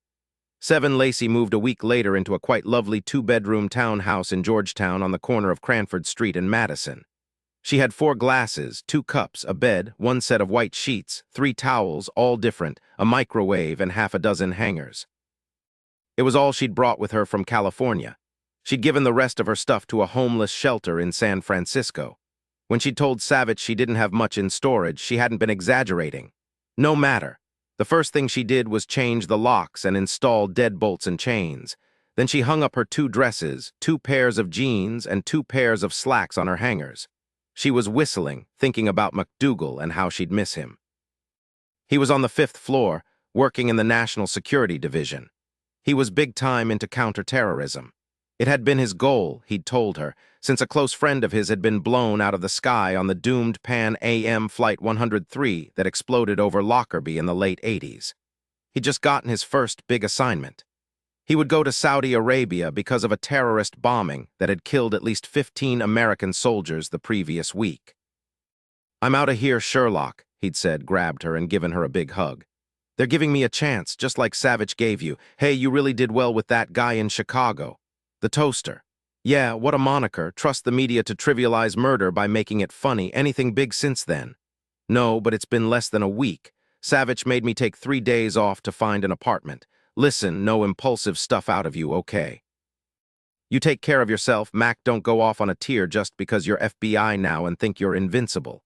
7 Lacey moved a week later into a quite lovely 2-bedroom townhouse in Georgetown on the corner of Cranford Street and Madison. She had 4 glasses, 2 cups, a bed, 1 set of white sheets, 3 towels, all different, a microwave, and half a dozen hangers. It was all she'd brought with her from California. She'd given the rest of her stuff to a homeless shelter in San Francisco. When she'd told Savich she didn't have much in storage, she hadn't been exaggerating. No matter. The first thing she did was change the locks and install deadbolts and chains. Then she hung up her 2 dresses, 2 pairs of jeans, and 2 pairs of slacks on her hangers. She was whistling, thinking about McDougal and how she'd miss him. He was on the 5th floor, working in the National Security Division. He was big time into counterterrorism. It had been his goal, he'd told her, since a close friend of his had been blown out of the sky on the doomed Pan AM Flight 103 that exploded over Lockerbie in the late 80s. He'd just gotten his first big assignment. He would go to Saudi Arabia because of a terrorist bombing that had killed at least 15 American soldiers the previous week. "I'm out of here, Sherlock," he'd said, grabbed her and given her a big hug. "They're giving me a chance, just like Savich gave you. Hey, you really did well with that guy in Chicago. The toaster. Yeah, what a moniker. Trust the media to trivialize murder by making it funny. Anything big since then?" "No, but it's been less than a week. Savich made me take 3 days off to find an apartment. Listen, no impulsive stuff out of you, okay? You take care of yourself, Mac. Don't go off on a tear just because you're FBI now and think you're invincible.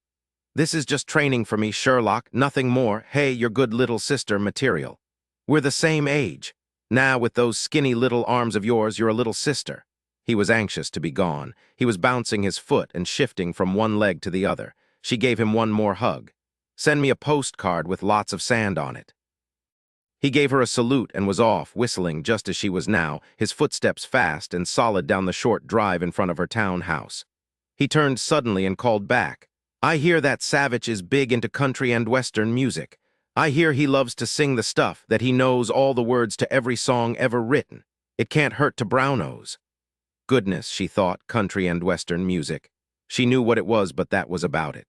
This is just training for me, Sherlock, nothing more. Hey, your good little sister material. We're the same age. Now, with those skinny little arms of yours, you're a little sister." He was anxious to be gone. He was bouncing his foot and shifting from one leg to the other. She gave him one more hug. "Send me a postcard with lots of sand on it." He gave her a salute and was off, whistling just as she was now, his footsteps fast and solid down the short drive in front of her townhouse. He turned suddenly and called back. "I hear that Savich is big into country and western music. I hear he loves to sing the stuff, that he knows all the words to every song ever written. It can't hurt to brown-nose." Goodness, she thought, country and western music. She knew what it was, but that was about it.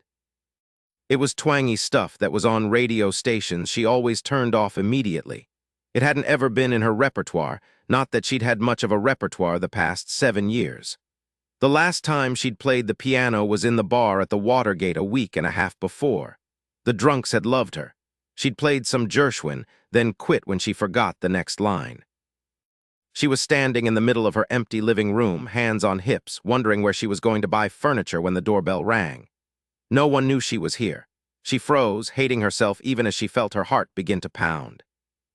It was twangy stuff that was on radio stations she always turned off immediately. It hadn't ever been in her repertoire, not that she'd had much of a repertoire the past 7 years. The last time she'd played the piano was in the bar at the Watergate a week and a half before. The drunks had loved her. She'd played some Gershwin, then quit when she forgot the next line. She was standing in the middle of her empty living room, hands on hips, wondering where she was going to buy furniture when the doorbell rang. No one knew she was here. She froze, hating herself even as she felt her heart begin to pound.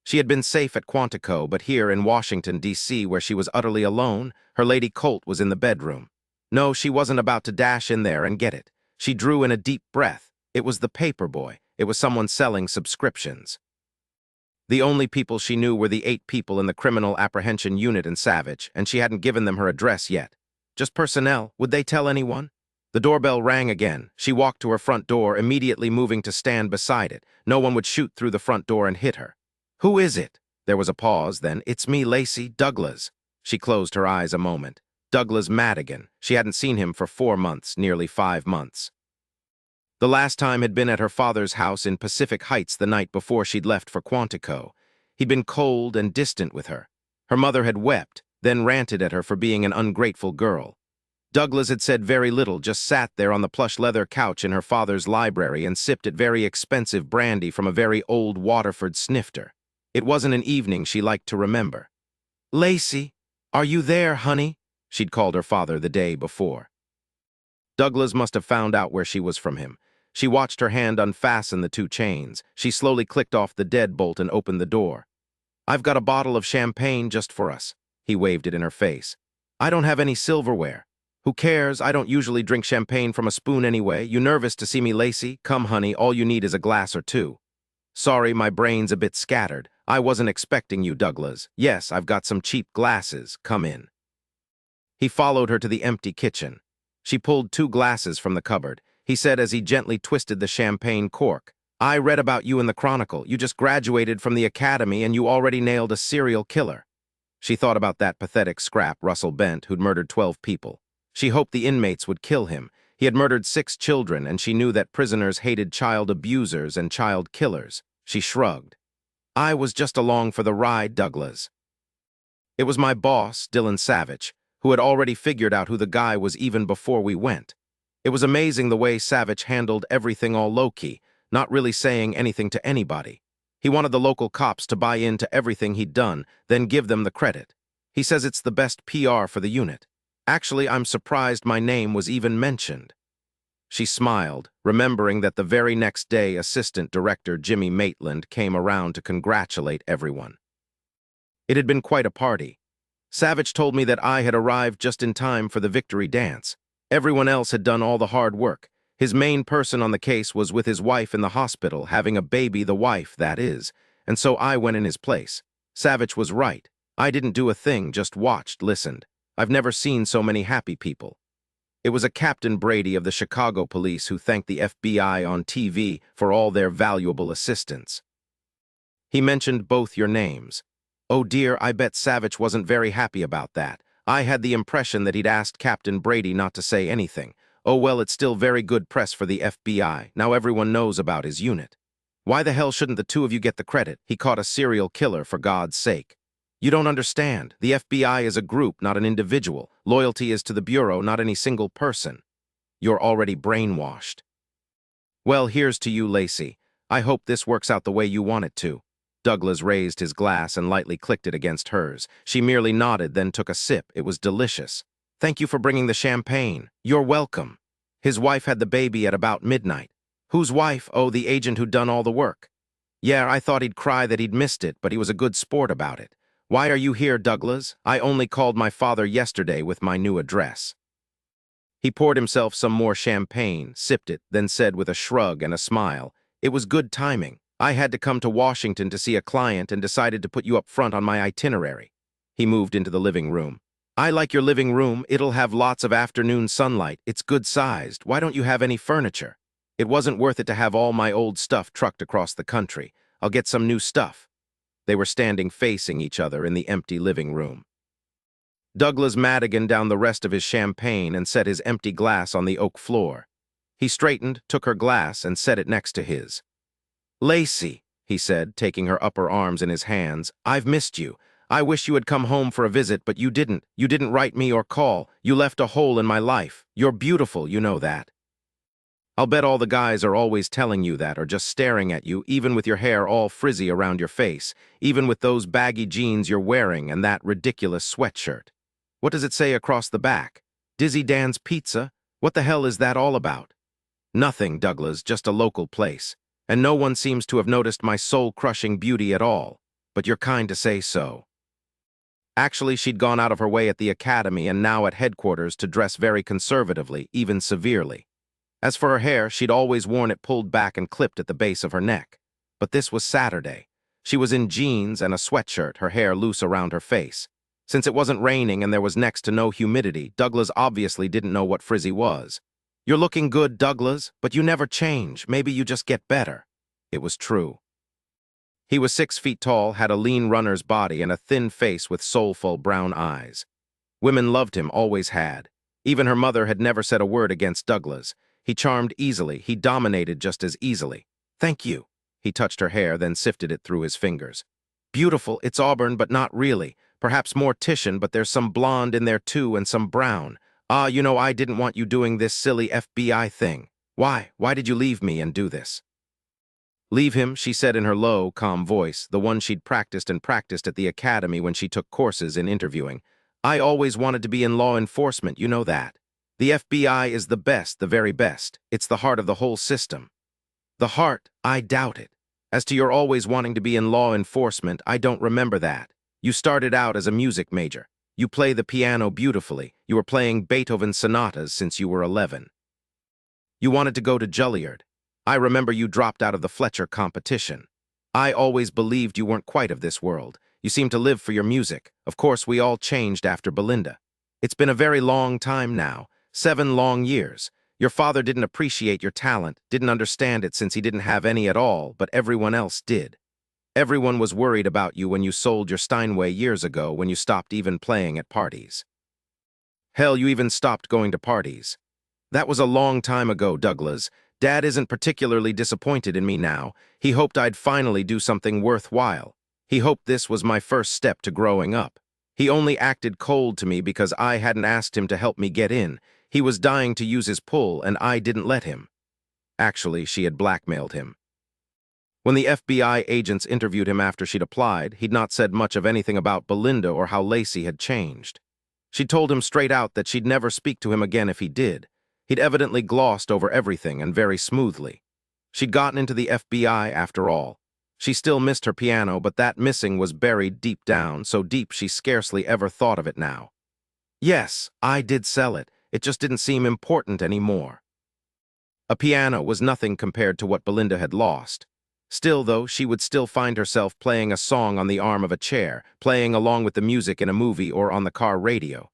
She had been safe at Quantico, but here in Washington, D.C., where she was utterly alone, her lady Coulte was in the bedroom. No, she wasn't about to dash in there and get it. She drew in a deep breath. It was the paper boy. It was someone selling subscriptions. The only people she knew were the 8 people in the criminal apprehension unit in Savich, and she hadn't given them her address yet. Just personnel. Would they tell anyone? The doorbell rang again. She walked to her front door, immediately moving to stand beside it. No one would shoot through the front door and hit her. "Who is it?" There was a pause, then, "It's me, Lacey, Douglas." She closed her eyes a moment. Douglas Madigan. She hadn't seen him for 4 months, nearly 5 months. The last time had been at her father's house in Pacific Heights the night before she'd left for Quantico. He'd been cold and distant with her. Her mother had wept, then ranted at her for being an ungrateful girl. Douglas had said very little, just sat there on the plush leather couch in her father's library and sipped at very expensive brandy from a very old Waterford snifter. It wasn't an evening she liked to remember. "Lacey, are you there, honey?" she'd called her father the day before. Douglas must have found out where she was from him. She watched her hand unfasten the 2 chains. She slowly clicked off the deadbolt and opened the door. "I've got a bottle of champagne just for us." He waved it in her face. "I don't have any silverware." "Who cares? I don't usually drink champagne from a spoon anyway. You nervous to see me, Lacey? Come, honey, all you need is a glass or 2. "Sorry, my brain's a bit scattered. I wasn't expecting you, Douglas. Yes, I've got some cheap glasses. Come in." He followed her to the empty kitchen. She pulled 2 glasses from the cupboard. He said as he gently twisted the champagne cork, "I read about you in the Chronicle. You just graduated from the academy and you already nailed a serial killer." She thought about that pathetic scrap, Russell Bent, who'd murdered 12 people. She hoped the inmates would kill him. He had murdered 6 children, and she knew that prisoners hated child abusers and child killers. She shrugged. "I was just along for the ride, Douglas." It was my boss, Dillon Savich, who had already figured out who the guy was even before we went. It was amazing the way Savich handled everything all low-key, not really saying anything to anybody. He wanted the local cops to buy into everything he'd done, then give them the credit. He says it's the best PR for the unit. Actually, I'm surprised my name was even mentioned. She smiled, remembering that the very next day Assistant Director Jimmy Maitland came around to congratulate everyone. It had been quite a party. Savich told me that I had arrived just in time for the victory dance. Everyone else had done all the hard work. His main person on the case was with his wife in the hospital, having a baby, the wife, that is, and so I went in his place. Savich was right. I didn't do a thing, just watched, listened. I've never seen so many happy people. It was a Captain Brady of the Chicago police who thanked the FBI on TV for all their valuable assistance. He mentioned both your names. Oh dear, I bet Savich wasn't very happy about that. I had the impression that he'd asked Captain Brady not to say anything. Oh well, it's still very good press for the FBI. Now everyone knows about his unit. Why the hell shouldn't the two of you get the credit? He caught a serial killer, for God's sake. You don't understand. The FBI is a group, not an individual. Loyalty is to the Bureau, not any single person. You're already brainwashed. Well, here's to you, Lacey. I hope this works out the way you want it to. Douglas raised his glass and lightly clicked it against hers. She merely nodded, then took a sip. It was delicious. Thank you for bringing the champagne. You're welcome. His wife had the baby at about midnight. Whose wife? Oh, the agent who'd done all the work. Yeah, I thought he'd cry that he'd missed it, but he was a good sport about it. Why are you here, Douglas? I only called my father yesterday with my new address. He poured himself some more champagne, sipped it, then said with a shrug and a smile, "It was good timing. I had to come to Washington to see a client and decided to put you up front on my itinerary." He moved into the living room. "I like your living room. It'll have lots of afternoon sunlight. It's good-sized. Why don't you have any furniture? It wasn't worth it to have all my old stuff trucked across the country. I'll get some new stuff." They were standing facing each other in the empty living room. Douglas Madigan downed the rest of his champagne and set his empty glass on the oak floor. He straightened, took her glass, and set it next to his. "Lacey," he said, taking her upper arms in his hands, "I've missed you. I wish you had come home for a visit, but you didn't. You didn't write me or call. You left a hole in my life. You're beautiful, you know that. I'll bet all the guys are always telling you that or just staring at you, even with your hair all frizzy around your face, even with those baggy jeans you're wearing and that ridiculous sweatshirt. What does it say across the back? Dizzy Dan's Pizza? What the hell is that all about?" "Nothing, Douglas, just a local place. And no one seems to have noticed my soul-crushing beauty at all. But you're kind to say so." Actually, she'd gone out of her way at the academy and now at headquarters to dress very conservatively, even severely. As for her hair, she'd always worn it pulled back and clipped at the base of her neck. But this was Saturday. She was in jeans and a sweatshirt, her hair loose around her face. Since it wasn't raining and there was next to no humidity, Douglas obviously didn't know what frizzy was. "You're looking good, Douglas, but you never change. Maybe you just get better." It was true. He was 6 feet tall, had a lean runner's body, and a thin face with soulful brown eyes. Women loved him, always had. Even her mother had never said a word against Douglas. He charmed easily, he dominated just as easily. "Thank you." He touched her hair, then sifted it through his fingers. "Beautiful, it's auburn, but not really. Perhaps more Titian, but there's some blonde in there too, and some brown. Ah, you know, I didn't want you doing this silly FBI thing. Why? Why did you leave me and do this?" "Leave him," she said in her low, calm voice, the one she'd practiced and practiced at the academy when she took courses in interviewing. "I always wanted to be in law enforcement, you know that. The FBI is the best, the very best. It's the heart of the whole system." "The heart? I doubt it. As to your always wanting to be in law enforcement, I don't remember that. You started out as a music major. You play the piano beautifully. You were playing Beethoven sonatas since you were 11. You wanted to go to Juilliard. I remember you dropped out of the Fletcher competition. I always believed you weren't quite of this world. You seemed to live for your music. Of course, we all changed after Belinda. It's been a very long time now, 7 long years. Your father didn't appreciate your talent, didn't understand it since he didn't have any at all, but everyone else did. Everyone was worried about you when you sold your Steinway years ago, when you stopped even playing at parties. Hell, you even stopped going to parties. That was a long time ago, Douglas. Dad isn't particularly disappointed in me now. He hoped I'd finally do something worthwhile. He hoped this was my first step to growing up. He only acted cold to me because I hadn't asked him to help me get in. He was dying to use his pull, and I didn't let him." Actually, she had blackmailed him. When the FBI agents interviewed him after she'd applied, he'd not said much of anything about Belinda or how Lacey had changed. She told him straight out that she'd never speak to him again if he did. He'd evidently glossed over everything, and very smoothly. She'd gotten into the FBI after all. She still missed her piano, but that missing was buried deep down, so deep she scarcely ever thought of it now. "Yes, I did sell it. It just didn't seem important anymore." A piano was nothing compared to what Belinda had lost. Still, though, she would still find herself playing a song on the arm of a chair, playing along with the music in a movie or on the car radio.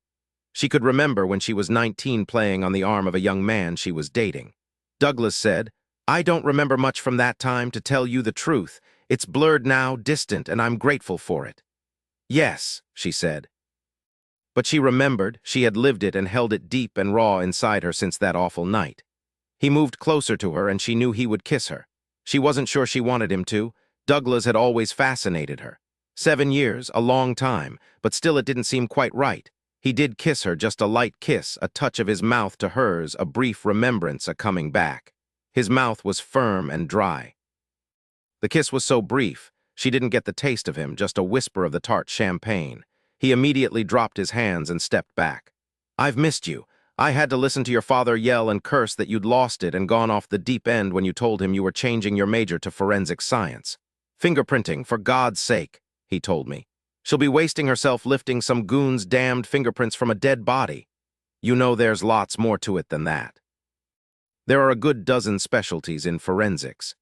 She could remember when she was 19 playing on the arm of a young man she was dating. Douglas said, "I don't remember much from that time, to tell you the truth. It's blurred now, distant, and I'm grateful for it." "Yes," she said. But she remembered she had lived it and held it deep and raw inside her since that awful night. He moved closer to her and she knew he would kiss her. She wasn't sure she wanted him to. Douglas had always fascinated her. 7 years, a long time, but still it didn't seem quite right. He did kiss her, just a light kiss, a touch of his mouth to hers, a brief remembrance, a coming back. His mouth was firm and dry. The kiss was so brief, she didn't get the taste of him, just a whisper of the tart champagne. He immediately dropped his hands and stepped back. "I've missed you. I had to listen to your father yell and curse that you'd lost it and gone off the deep end when you told him you were changing your major to forensic science. Fingerprinting, for God's sake," he told me. "She'll be wasting herself lifting some goon's damned fingerprints from a dead body. You know there's lots more to it than that. There are a good dozen specialties in forensics."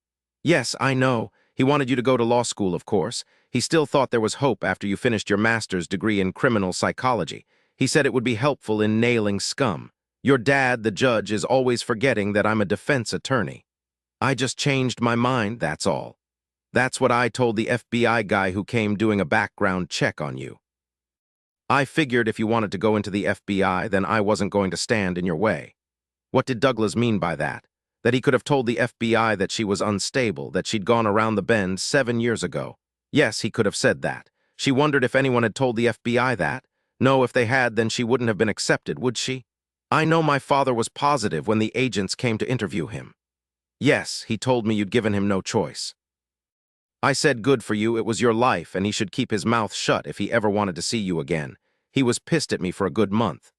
"Yes, I know. He wanted you to go to law school, of course. He still thought there was hope after you finished your master's degree in criminal psychology. He said it would be helpful in nailing scum. Your dad, the judge, is always forgetting that I'm a defense attorney. I just changed my mind, that's all. That's what I told the FBI guy who came doing a background check on you. I figured if you wanted to go into the FBI, then I wasn't going to stand in your way." What did Douglas mean by that? That he could have told the FBI that she was unstable, that she'd gone around the bend 7 years ago. Yes, he could have said that. She wondered if anyone had told the FBI that. No, if they had, then she wouldn't have been accepted, would she? "I know my father was positive when the agents came to interview him." "Yes, he told me you'd given him no choice." "I said good for you, it was your life, and he should keep his mouth shut if he ever wanted to see you again. He was pissed at me for a good month."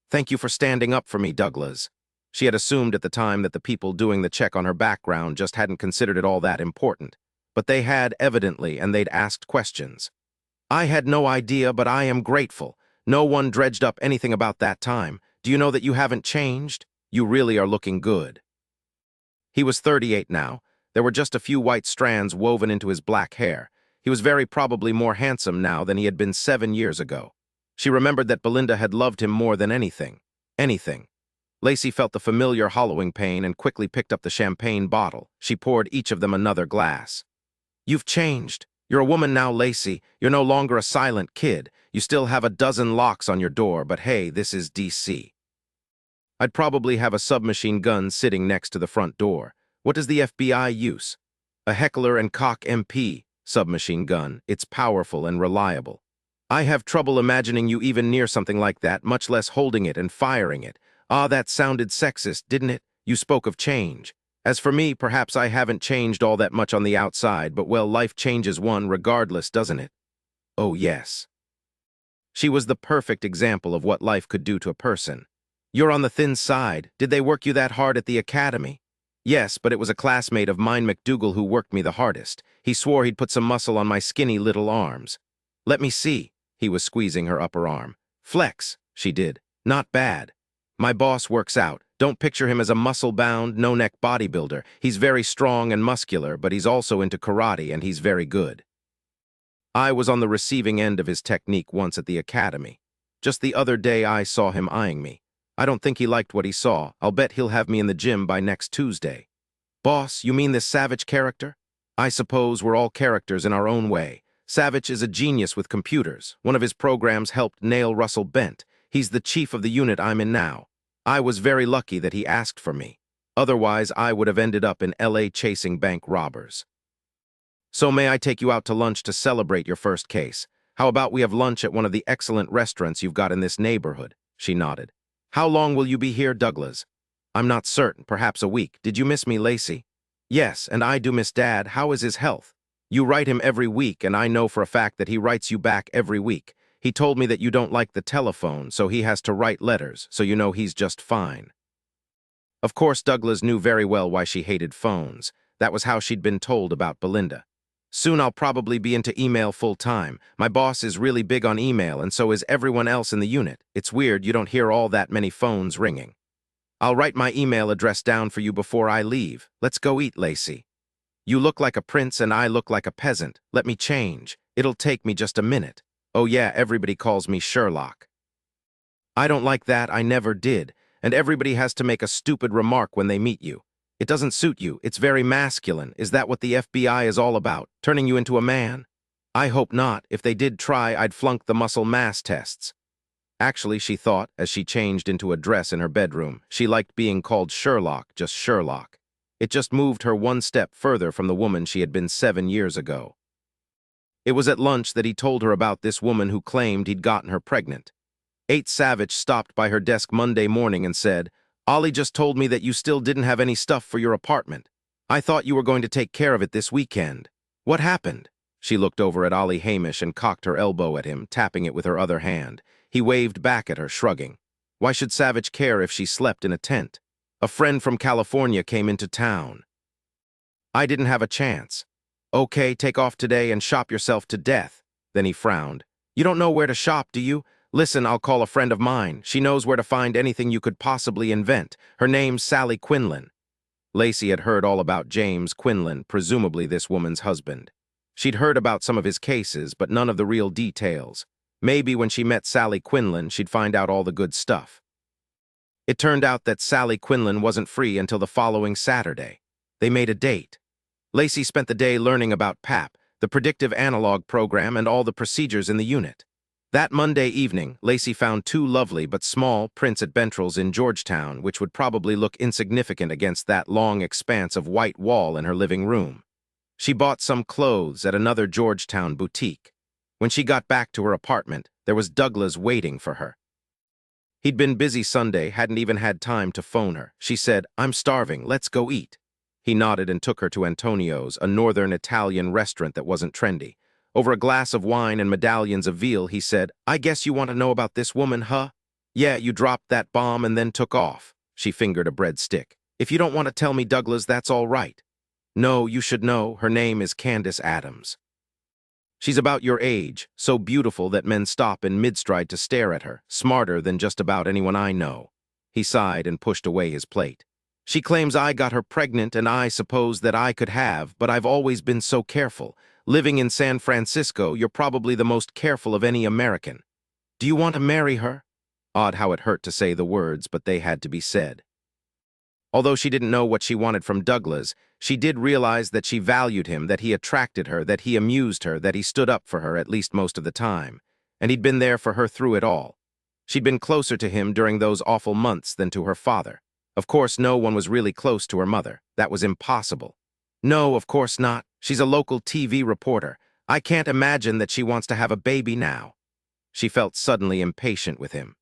"Thank you for standing up for me, Douglas." She had assumed at the time that the people doing the check on her background just hadn't considered it all that important. But they had, evidently, and they'd asked questions. "I had no idea, but I am grateful. No one dredged up anything about that time. Do you know that you haven't changed? You really are looking good." He was 38 now. There were just a few white strands woven into his black hair. He was very probably more handsome now than he had been 7 years ago. She remembered that Belinda had loved him more than anything. Anything. Lacey felt the familiar hollowing pain and quickly picked up the champagne bottle. She poured each of them another glass. "You've changed. You're a woman now, Lacey. You're no longer a silent kid. You still have a dozen locks on your door, but hey, this is DC. I'd probably have a submachine gun sitting next to the front door. What does the FBI use? A Heckler & Koch MP submachine gun. It's powerful and reliable. I have trouble imagining you even near something like that, much less holding it and firing it. Ah, that sounded sexist, didn't it? You spoke of change. As for me, perhaps I haven't changed all that much on the outside, but well, life changes one regardless, doesn't it?" Oh, yes. She was the perfect example of what life could do to a person. "You're on the thin side. Did they work you that hard at the academy?" "Yes, but it was a classmate of mine, McDougal, who worked me the hardest. He swore he'd put some muscle on my skinny little arms." "Let me see." He was squeezing her upper arm. "Flex," she did. "Not bad. My boss works out. Don't picture him as a muscle-bound, no-neck bodybuilder. He's very strong and muscular, but he's also into karate, and he's very good. I was on the receiving end of his technique once at the academy. Just the other day I saw him eyeing me. I don't think he liked what he saw. I'll bet he'll have me in the gym by next Tuesday." "Boss, you mean this Savich character?" "I suppose we're all characters in our own way. Savich is a genius with computers. One of his programs helped nail Russell Bent. He's the chief of the unit I'm in now. I was very lucky that he asked for me. Otherwise, I would have ended up in LA chasing bank robbers. So may I take you out to lunch to celebrate your first case? How about we have lunch at one of the excellent restaurants you've got in this neighborhood?" She nodded. "How long will you be here, Douglas?" "I'm not certain, perhaps a week. Did you miss me, Lacey?" "Yes, and I do miss Dad. How is his health?" "You write him every week, and I know for a fact that he writes you back every week. He told me that you don't like the telephone, so he has to write letters, so you know he's just fine." Of course, Douglas knew very well why she hated phones. That was how she'd been told about Belinda. "Soon I'll probably be into email full-time. My boss is really big on email, and so is everyone else in the unit. It's weird you don't hear all that many phones ringing. I'll write my email address down for you before I leave. Let's go eat, Lacey. You look like a prince and I look like a peasant. Let me change. It'll take me just a minute. Oh yeah, everybody calls me Sherlock." "I don't like that, I never did. And everybody has to make a stupid remark when they meet you. It doesn't suit you, it's very masculine. Is that what the FBI is all about, turning you into a man? I hope not. If they did try, I'd flunk the muscle mass tests." Actually, she thought, as she changed into a dress in her bedroom, she liked being called Sherlock, just Sherlock. It just moved her one step further from the woman she had been 7 years ago. It was at lunch that he told her about this woman who claimed he'd gotten her pregnant. Savich stopped by her desk Monday morning and said, "Ollie just told me that you still didn't have any stuff for your apartment. I thought you were going to take care of it this weekend. What happened?" She looked over at Ollie Hamish and cocked her elbow at him, tapping it with her other hand. He waved back at her, shrugging. Why should Savich care if she slept in a tent? A friend from California came into town. I didn't have a chance. Okay, take off today and shop yourself to death. Then he frowned. You don't know where to shop, do you? Listen, I'll call a friend of mine. She knows where to find anything you could possibly invent. Her name's Sally Quinlan. Lacey had heard all about James Quinlan, presumably this woman's husband. She'd heard about some of his cases, but none of the real details. Maybe when she met Sally Quinlan, she'd find out all the good stuff. It turned out that Sally Quinlan wasn't free until the following Saturday. They made a date. Lacey spent the day learning about PAP, the predictive analog program, and all the procedures in the unit. That Monday evening, Lacey found two lovely but small prints at Bentrell's in Georgetown, which would probably look insignificant against that long expanse of white wall in her living room. She bought some clothes at another Georgetown boutique. When she got back to her apartment, there was Douglas waiting for her. He'd been busy Sunday, hadn't even had time to phone her. She said, "I'm starving, let's go eat." He nodded and took her to Antonio's, a northern Italian restaurant that wasn't trendy. Over a glass of wine and medallions of veal, he said, "I guess you want to know about this woman, huh? Yeah, you dropped that bomb and then took off." She fingered a breadstick. "If you don't want to tell me, Douglas, that's all right." "No, you should know. Her name is Candace Adams. She's about your age, so beautiful that men stop in mid-stride to stare at her, smarter than just about anyone I know." He sighed and pushed away his plate. "She claims I got her pregnant and I suppose that I could have, but I've always been so careful. Living in San Francisco, you're probably the most careful of any American. Do you want to marry her?" Odd how it hurt to say the words, but they had to be said. Although she didn't know what she wanted from Douglas, she did realize that she valued him, that he attracted her, that he amused her, that he stood up for her at least most of the time. And he'd been there for her through it all. She'd been closer to him during those awful months than to her father. Of course, no one was really close to her mother. That was impossible. No, of course not. She's a local TV reporter. I can't imagine that she wants to have a baby now. She felt suddenly impatient with him.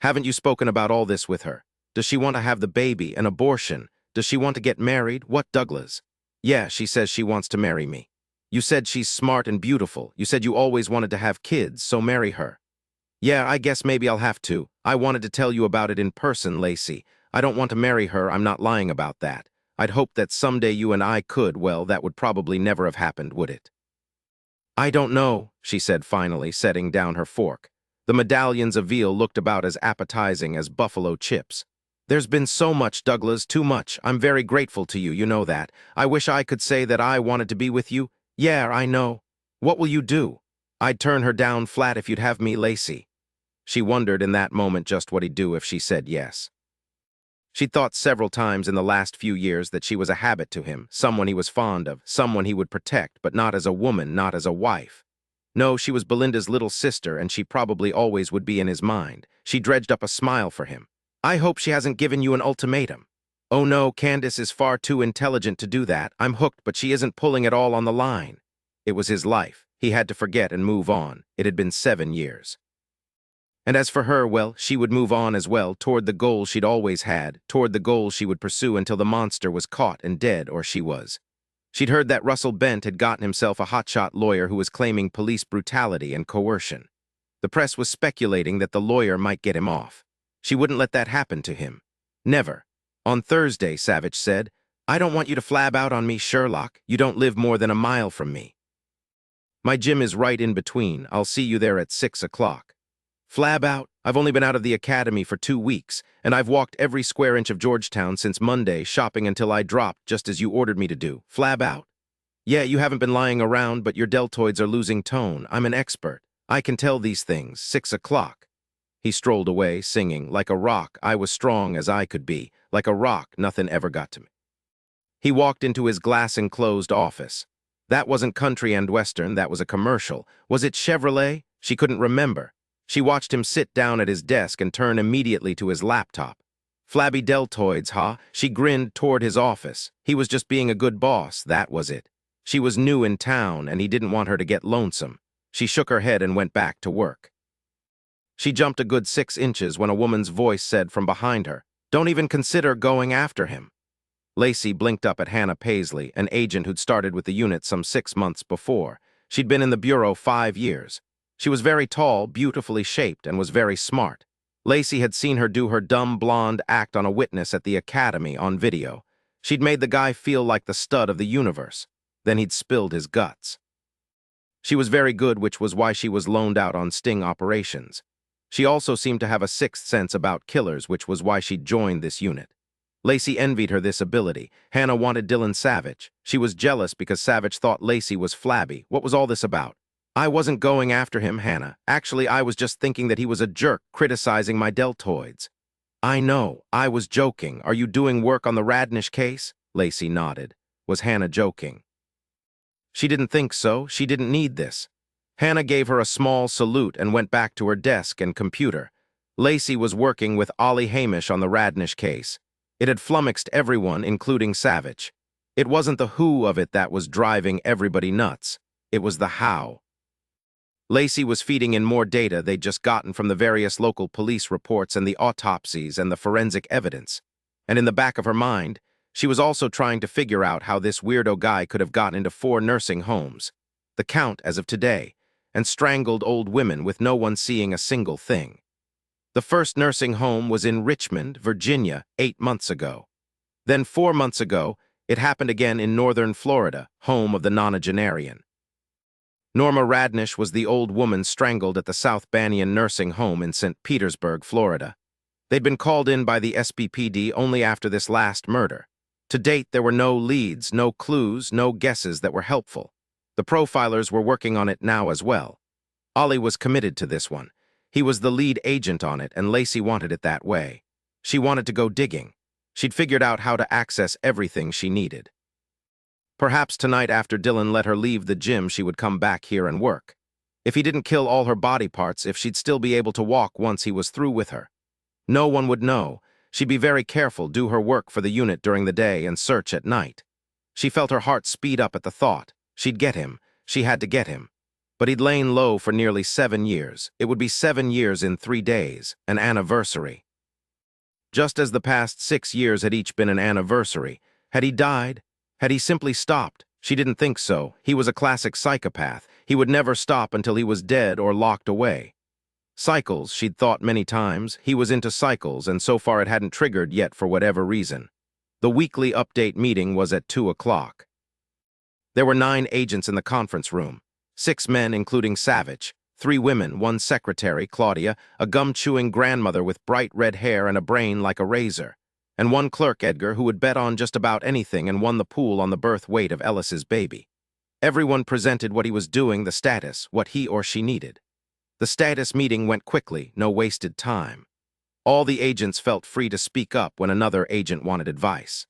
Haven't you spoken about all this with her? Does she want to have the baby, an abortion? Does she want to get married? What, Douglas? Yeah, she says she wants to marry me. You said she's smart and beautiful. You said you always wanted to have kids, so marry her. Yeah, I guess maybe I'll have to. I wanted to tell you about it in person, Lacey. I don't want to marry her, I'm not lying about that. I'd hoped that someday you and I could, well, that would probably never have happened, would it? I don't know, she said finally, setting down her fork. The medallions of veal looked about as appetizing as buffalo chips. There's been so much, Douglas, too much. I'm very grateful to you, you know that. I wish I could say that I wanted to be with you. Yeah, I know. What will you do? I'd turn her down flat if you'd have me, Lacey. She wondered in that moment just what he'd do if she said yes. She'd thought several times in the last few years that she was a habit to him, someone he was fond of, someone he would protect, but not as a woman, not as a wife. No, she was Belinda's little sister, and she probably always would be in his mind. She dredged up a smile for him. I hope she hasn't given you an ultimatum. Oh no, Candace is far too intelligent to do that. I'm hooked, but she isn't pulling it all on the line. It was his life. He had to forget and move on. It had been 7 years. And as for her, well, she would move on as well, toward the goal she'd always had, toward the goal she would pursue until the monster was caught and dead, or she was. She'd heard that Russell Bent had gotten himself a hotshot lawyer who was claiming police brutality and coercion. The press was speculating that the lawyer might get him off. She wouldn't let that happen to him. Never. On Thursday, Savich said, I don't want you to flab out on me, Sherlock. You don't live more than a mile from me. My gym is right in between. I'll see you there at 6 o'clock. Flab out? I've only been out of the academy for 2 weeks, and I've walked every square inch of Georgetown since Monday, shopping until I dropped, just as you ordered me to do. Flab out? Yeah, you haven't been lying around, but your deltoids are losing tone. I'm an expert. I can tell these things. 6 o'clock. He strolled away, singing, like a rock, I was strong as I could be. Like a rock, nothing ever got to me. He walked into his glass-enclosed office. That wasn't country and western, that was a commercial. Was it Chevrolet? She couldn't remember. She watched him sit down at his desk and turn immediately to his laptop. Flabby deltoids, huh? She grinned toward his office. He was just being a good boss, that was it. She was new in town, and he didn't want her to get lonesome. She shook her head and went back to work. She jumped a good 6 inches when a woman's voice said from behind her, "Don't even consider going after him." Lacey blinked up at Hannah Paisley, an agent who'd started with the unit some 6 months before. She'd been in the bureau 5 years. She was very tall, beautifully shaped, and was very smart. Lacey had seen her do her dumb blonde act on a witness at the academy on video. She'd made the guy feel like the stud of the universe. Then he'd spilled his guts. She was very good, which was why she was loaned out on sting operations. She also seemed to have a sixth sense about killers, which was why she'd joined this unit. Lacey envied her this ability. Hannah wanted Dillon Savich. She was jealous because Savich thought Lacey was flabby. What was all this about? "I wasn't going after him, Hannah. Actually, I was just thinking that he was a jerk criticizing my deltoids." "I know. I was joking. Are you doing work on the Radnish case?" Lacey nodded. Was Hannah joking? She didn't think so. She didn't need this. Hannah gave her a small salute and went back to her desk and computer. Lacey was working with Ollie Hamish on the Radnish case. It had flummoxed everyone, including Savich. It wasn't the who of it that was driving everybody nuts. It was the how. Lacey was feeding in more data they'd just gotten from the various local police reports and the autopsies and the forensic evidence. And in the back of her mind, she was also trying to figure out how this weirdo guy could have gotten into 4 nursing homes, the count as of today, and strangled old women with no one seeing a single thing. The first nursing home was in Richmond, Virginia, 8 months ago. Then 4 months ago, it happened again in northern Florida, home of the nonagenarian. Norma Radnish was the old woman strangled at the South Banyan nursing home in St. Petersburg, Florida. They'd been called in by the SBPD only after this last murder. To date, there were no leads, no clues, no guesses that were helpful. The profilers were working on it now as well. Ollie was committed to this one. He was the lead agent on it, and Lacey wanted it that way. She wanted to go digging. She'd figured out how to access everything she needed. Perhaps tonight after Dillon let her leave the gym, she would come back here and work. If he didn't kill all her body parts, if she'd still be able to walk once he was through with her. No one would know. She'd be very careful, do her work for the unit during the day and search at night. She felt her heart speed up at the thought. She'd get him. She had to get him. But he'd lain low for nearly 7 years. It would be 7 years in 3 days, an anniversary. Just as the past 6 years had each been an anniversary. Had he died? Had he simply stopped? She didn't think so. He was a classic psychopath. He would never stop until he was dead or locked away. Cycles, she'd thought many times. He was into cycles, and so far it hadn't triggered yet for whatever reason. The weekly update meeting was at 2 o'clock. There were 9 agents in the conference room. 6 men, including Savich, 3 women, 1 secretary, Claudia, a gum-chewing grandmother with bright red hair and a brain like a razor, and 1 clerk, Edgar, who would bet on just about anything and won the pool on the birth weight of Ellis's baby. Everyone presented what he was doing, the status, what he or she needed. The status meeting went quickly, no wasted time. All the agents felt free to speak up when another agent wanted advice.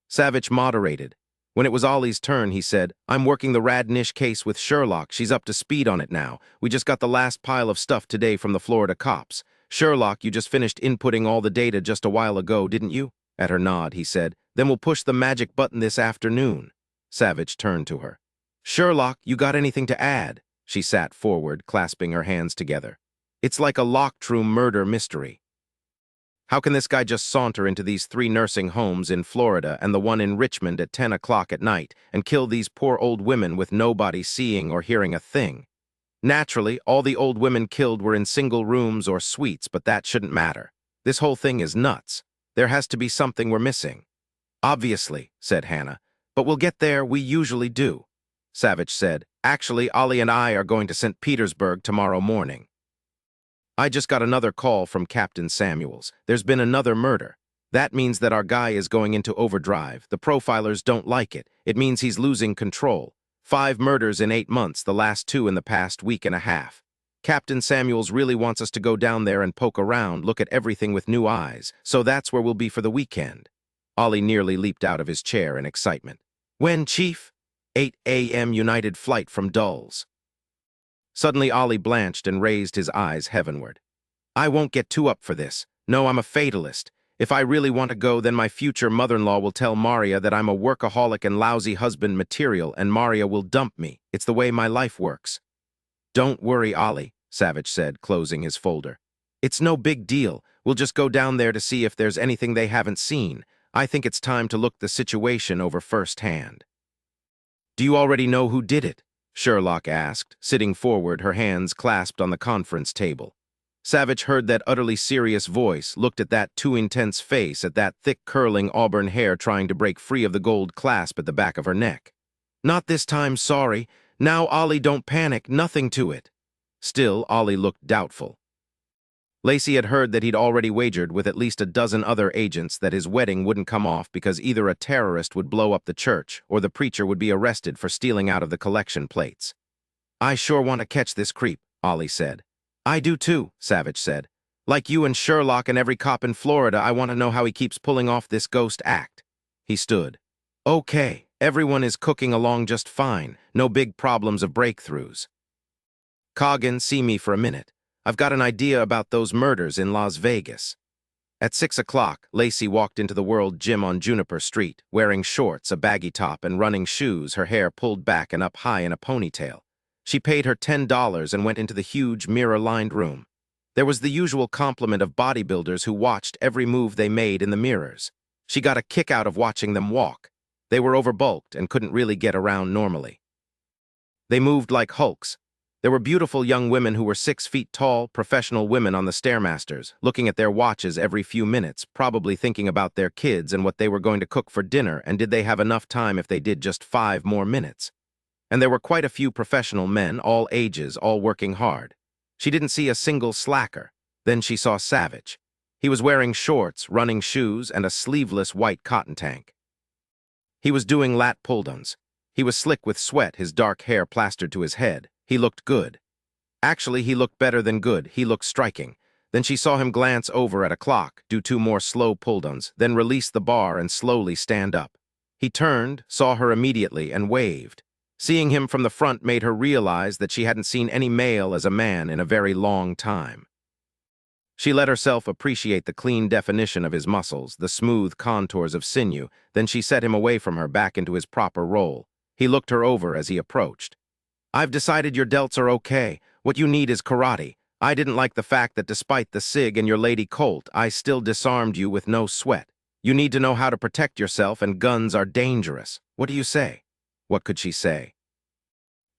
Savich moderated. When it was Ollie's turn, he said, "I'm working the Radnish case with Sherlock. She's up to speed on it now. We just got the last pile of stuff today from the Florida cops. Sherlock, you just finished inputting all the data just a while ago, didn't you?" At her nod, he said, "Then we'll push the magic button this afternoon." Savich turned to her. "Sherlock, you got anything to add?" She sat forward, clasping her hands together. "It's like a locked room murder mystery. How can this guy just saunter into these 3 nursing homes in Florida and the one in Richmond at 10 o'clock at night and kill these poor old women with nobody seeing or hearing a thing? Naturally, all the old women killed were in single rooms or suites, but that shouldn't matter. This whole thing is nuts. There has to be something we're missing." "Obviously," said Hannah, "but we'll get there, we usually do." Savich said, "Actually, Ollie and I are going to St. Petersburg tomorrow morning. I just got another call from Captain Samuels. There's been another murder. That means that our guy is going into overdrive. The profilers don't like it. It means he's losing control. 5 murders in 8 months, the last 2 in the past week and a half. Captain Samuels really wants us to go down there and poke around, look at everything with new eyes, so that's where we'll be for the weekend." Ollie nearly leaped out of his chair in excitement. "When, Chief?" 8 a.m. United flight from Dulles. Suddenly Ollie blanched and raised his eyes heavenward. I won't get too up for this. No, I'm a fatalist. If I really want to go, then my future mother-in-law will tell Maria that I'm a workaholic and lousy husband material, and Maria will dump me. It's the way my life works. Don't worry, Ollie, Savich said, closing his folder. It's no big deal. We'll just go down there to see if there's anything they haven't seen. I think it's time to look the situation over firsthand. Do you already know who did it? Sherlock asked, sitting forward, her hands clasped on the conference table. Savich heard that utterly serious voice, looked at that too intense face, at that thick curling auburn hair trying to break free of the gold clasp at the back of her neck. Not this time, sorry. Now, Ollie, don't panic, nothing to it. Still, Ollie looked doubtful. Lacey had heard that he'd already wagered with at least a dozen other agents that his wedding wouldn't come off because either a terrorist would blow up the church or the preacher would be arrested for stealing out of the collection plates. I sure want to catch this creep, Ollie said. I do too, Savich said. Like you and Sherlock and every cop in Florida, I want to know how he keeps pulling off this ghost act. He stood. Okay, everyone is cooking along just fine. No big problems of breakthroughs. Coggin, see me for a minute. I've got an idea about those murders in Las Vegas. At 6 o'clock, Lacey walked into the World Gym on Juniper Street, wearing shorts, a baggy top, and running shoes, her hair pulled back and up high in a ponytail. She paid her $10 and went into the huge, mirror-lined room. There was the usual complement of bodybuilders who watched every move they made in the mirrors. She got a kick out of watching them walk. They were overbulked and couldn't really get around normally. They moved like hulks. There were beautiful young women who were 6 feet tall, professional women on the Stairmasters, looking at their watches every few minutes, probably thinking about their kids and what they were going to cook for dinner, and did they have enough time if they did just 5 more minutes. And there were quite a few professional men, all ages, all working hard. She didn't see a single slacker. Then she saw Savich. He was wearing shorts, running shoes, and a sleeveless white cotton tank. He was doing lat pull-downs. He was slick with sweat, his dark hair plastered to his head. He looked good. Actually, he looked better than good. He looked striking. Then she saw him glance over at a clock, do 2 more slow pull-downs, then release the bar and slowly stand up. He turned, saw her immediately, and waved. Seeing him from the front made her realize that she hadn't seen any male as a man in a very long time. She let herself appreciate the clean definition of his muscles, the smooth contours of sinew, then she set him away from her back into his proper role. He looked her over as he approached. I've decided your delts are okay. What you need is karate. I didn't like the fact that despite the SIG and your lady Coulte, I still disarmed you with no sweat. You need to know how to protect yourself, and guns are dangerous. What do you say? What could she say?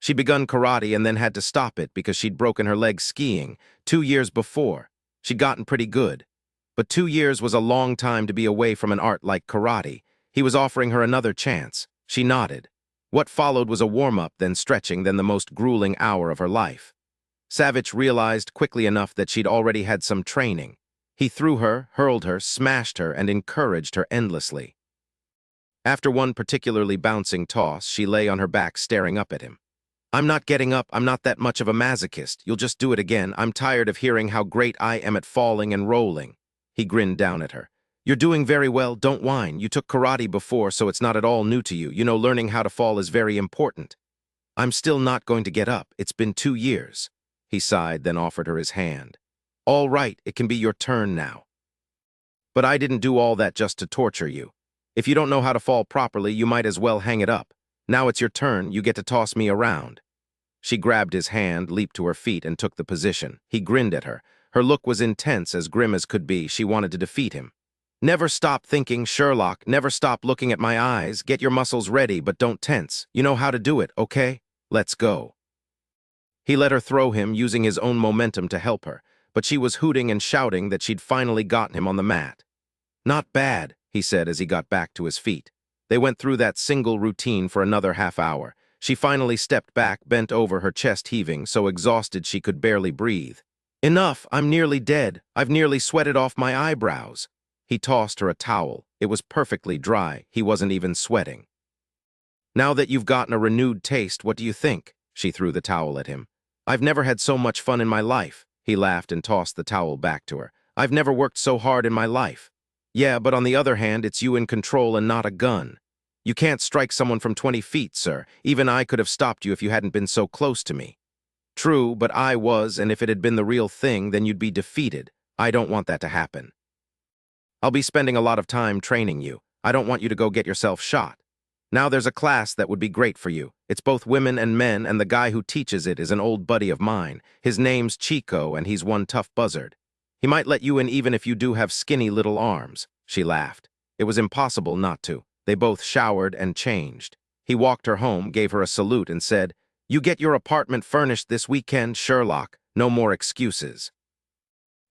She'd begun karate and then had to stop it because she'd broken her leg skiing 2 years before. She'd gotten pretty good. But 2 years was a long time to be away from an art like karate. He was offering her another chance. She nodded. What followed was a warm-up, then stretching, then the most grueling hour of her life. Savich realized quickly enough that she'd already had some training. He threw her, hurled her, smashed her, and encouraged her endlessly. After one particularly bouncing toss, she lay on her back staring up at him. I'm not getting up. I'm not that much of a masochist. You'll just do it again. I'm tired of hearing how great I am at falling and rolling. He grinned down at her. You're doing very well. Don't whine. You took karate before, so it's not at all new to you. You know, learning how to fall is very important. I'm still not going to get up. It's been 2 years. He sighed, then offered her his hand. All right, it can be your turn now. But I didn't do all that just to torture you. If you don't know how to fall properly, you might as well hang it up. Now it's your turn. You get to toss me around. She grabbed his hand, leaped to her feet, and took the position. He grinned at her. Her look was intense, as grim as could be. She wanted to defeat him. Never stop thinking, Sherlock. Never stop looking at my eyes. Get your muscles ready, but don't tense. You know how to do it, okay? Let's go. He let her throw him, using his own momentum to help her, but she was hooting and shouting that she'd finally gotten him on the mat. Not bad, he said as he got back to his feet. They went through that single routine for another half hour. She finally stepped back, bent over, her chest heaving, so exhausted she could barely breathe. Enough, I'm nearly dead. I've nearly sweated off my eyebrows. He tossed her a towel. It was perfectly dry. He wasn't even sweating. Now that you've gotten a renewed taste, what do you think? She threw the towel at him. I've never had so much fun in my life. He laughed and tossed the towel back to her. I've never worked so hard in my life. Yeah, but on the other hand, it's you in control and not a gun. You can't strike someone from 20 feet, sir. Even I could have stopped you if you hadn't been so close to me. True, but I was, and if it had been the real thing, then you'd be defeated. I don't want that to happen. I'll be spending a lot of time training you. I don't want you to go get yourself shot. Now there's a class that would be great for you. It's both women and men, and the guy who teaches it is an old buddy of mine. His name's Chico, and he's one tough buzzard. He might let you in even if you do have skinny little arms. She laughed. It was impossible not to. They both showered and changed. He walked her home, gave her a salute, and said, "You get your apartment furnished this weekend, Sherlock. No more excuses.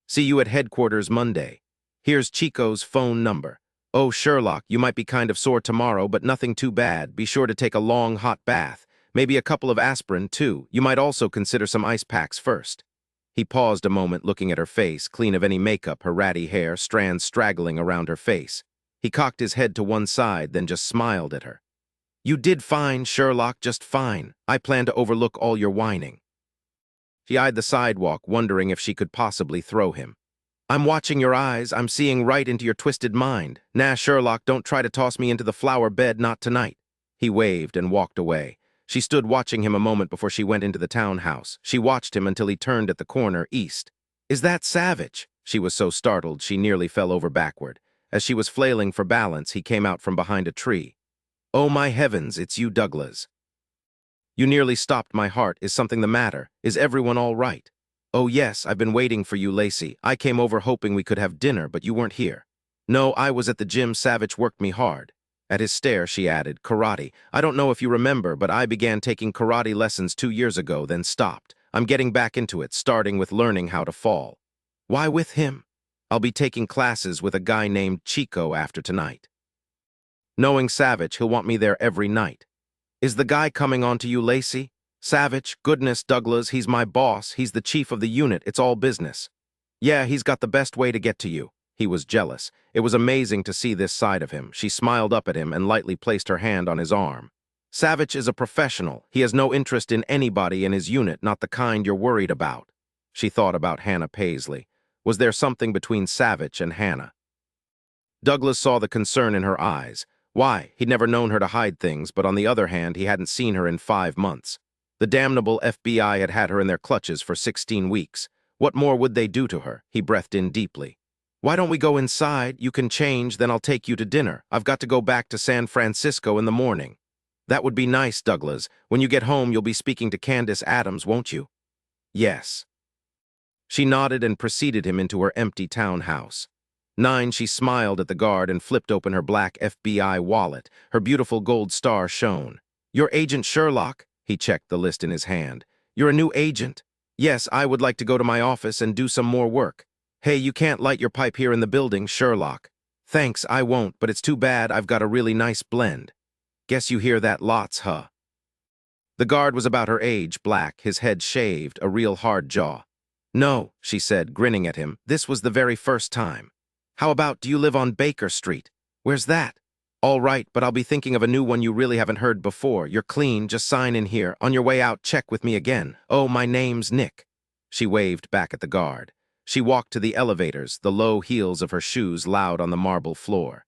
See you at headquarters Monday. Here's Chico's phone number. Oh, Sherlock, you might be kind of sore tomorrow, but nothing too bad. Be sure to take a long, hot bath. Maybe a couple of aspirin, too. You might also consider some ice packs first." He paused a moment, looking at her face, clean of any makeup, her ratty hair, strands straggling around her face. He cocked his head to one side, then just smiled at her. "You did fine, Sherlock, just fine. I plan to overlook all your whining." She eyed the sidewalk, wondering if she could possibly throw him. "I'm watching your eyes. I'm seeing right into your twisted mind. Nah, Sherlock, don't try to toss me into the flower bed, not tonight." He waved and walked away. She stood watching him a moment before she went into the townhouse. She watched him until he turned at the corner east. "Is that Savich?" She was so startled she nearly fell over backward. As she was flailing for balance, he came out from behind a tree. "Oh my heavens, it's you, Douglas. You nearly stopped my heart. Is something the matter? Is everyone all right?" "Oh yes, I've been waiting for you, Lacey. I came over hoping we could have dinner, but you weren't here." "No, I was at the gym. Savich worked me hard." At his stare, she added, "Karate. I don't know if you remember, but I began taking karate lessons 2 years ago, then stopped. I'm getting back into it, starting with learning how to fall." "Why with him?" "I'll be taking classes with a guy named Chico after tonight. Knowing Savich, he'll want me there every night." "Is the guy coming on to you, Lacey?" "Savich, goodness, Douglas, he's my boss. He's the chief of the unit. It's all business." "Yeah, he's got the best way to get to you." He was jealous. It was amazing to see this side of him. She smiled up at him and lightly placed her hand on his arm. "Savich is a professional. He has no interest in anybody in his unit, not the kind you're worried about." She thought about Hannah Paisley. Was there something between Savich and Hannah? Douglas saw the concern in her eyes. Why? He'd never known her to hide things, but on the other hand, he hadn't seen her in 5 months. The damnable FBI had had her in their clutches for 16 weeks. What more would they do to her? He breathed in deeply. "Why don't we go inside? You can change, then I'll take you to dinner. I've got to go back to San Francisco in the morning." "That would be nice, Douglas. When you get home, you'll be speaking to Candace Adams, won't you?" "Yes." She nodded and preceded him into her empty townhouse. 9, she smiled at the guard and flipped open her black FBI wallet. Her beautiful gold star shone. "You're Agent Sherlock?" He checked the list in his hand. "You're a new agent?" "Yes, I would like to go to my office and do some more work." "Hey, you can't light your pipe here in the building, Sherlock." "Thanks, I won't, but it's too bad. I've got a really nice blend." "Guess you hear that lots, huh?" The guard was about her age, black, his head shaved, a real hard jaw. "No," she said, grinning at him. "This was the very first time." "How about, do you live on Baker Street?" "Where's that?" "All right, but I'll be thinking of a new one you really haven't heard before. You're clean, just sign in here. On your way out, check with me again. Oh, my name's Nick." She waved back at the guard. She walked to the elevators, the low heels of her shoes loud on the marble floor.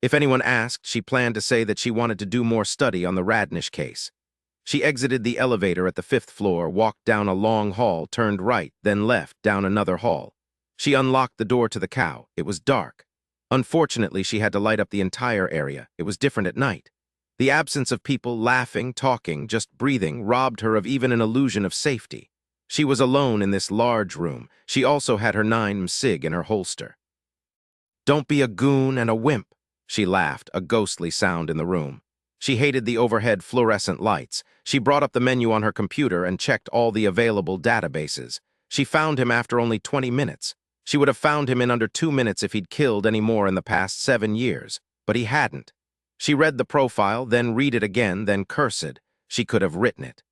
If anyone asked, she planned to say that she wanted to do more study on the Radnish case. She exited the elevator at the 5th floor, walked down a long hall, turned right, then left, down another hall. She unlocked the door to the cow. It was dark. Unfortunately, she had to light up the entire area. It was different at night. The absence of people laughing, talking, just breathing, robbed her of even an illusion of safety. She was alone in this large room. She also had her 9mm Sig in her holster. "Don't be a goon and a wimp," she laughed, a ghostly sound in the room. She hated the overhead fluorescent lights. She brought up the menu on her computer and checked all the available databases. She found him after only 20 minutes. She would have found him in under 2 minutes if he'd killed any more in the past 7 years, but he hadn't. She read the profile, then read it again, then cursed. She could have written it.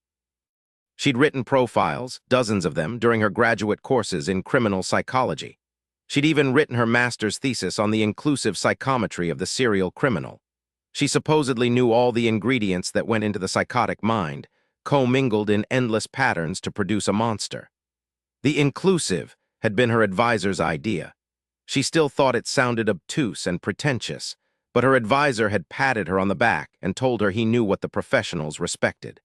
She'd written profiles, dozens of them, during her graduate courses in criminal psychology. She'd even written her master's thesis on the inclusive psychometry of the serial criminal. She supposedly knew all the ingredients that went into the psychotic mind, commingled in endless patterns to produce a monster. The inclusive had been her advisor's idea. She still thought it sounded obtuse and pretentious, but her advisor had patted her on the back and told her he knew what the professionals respected.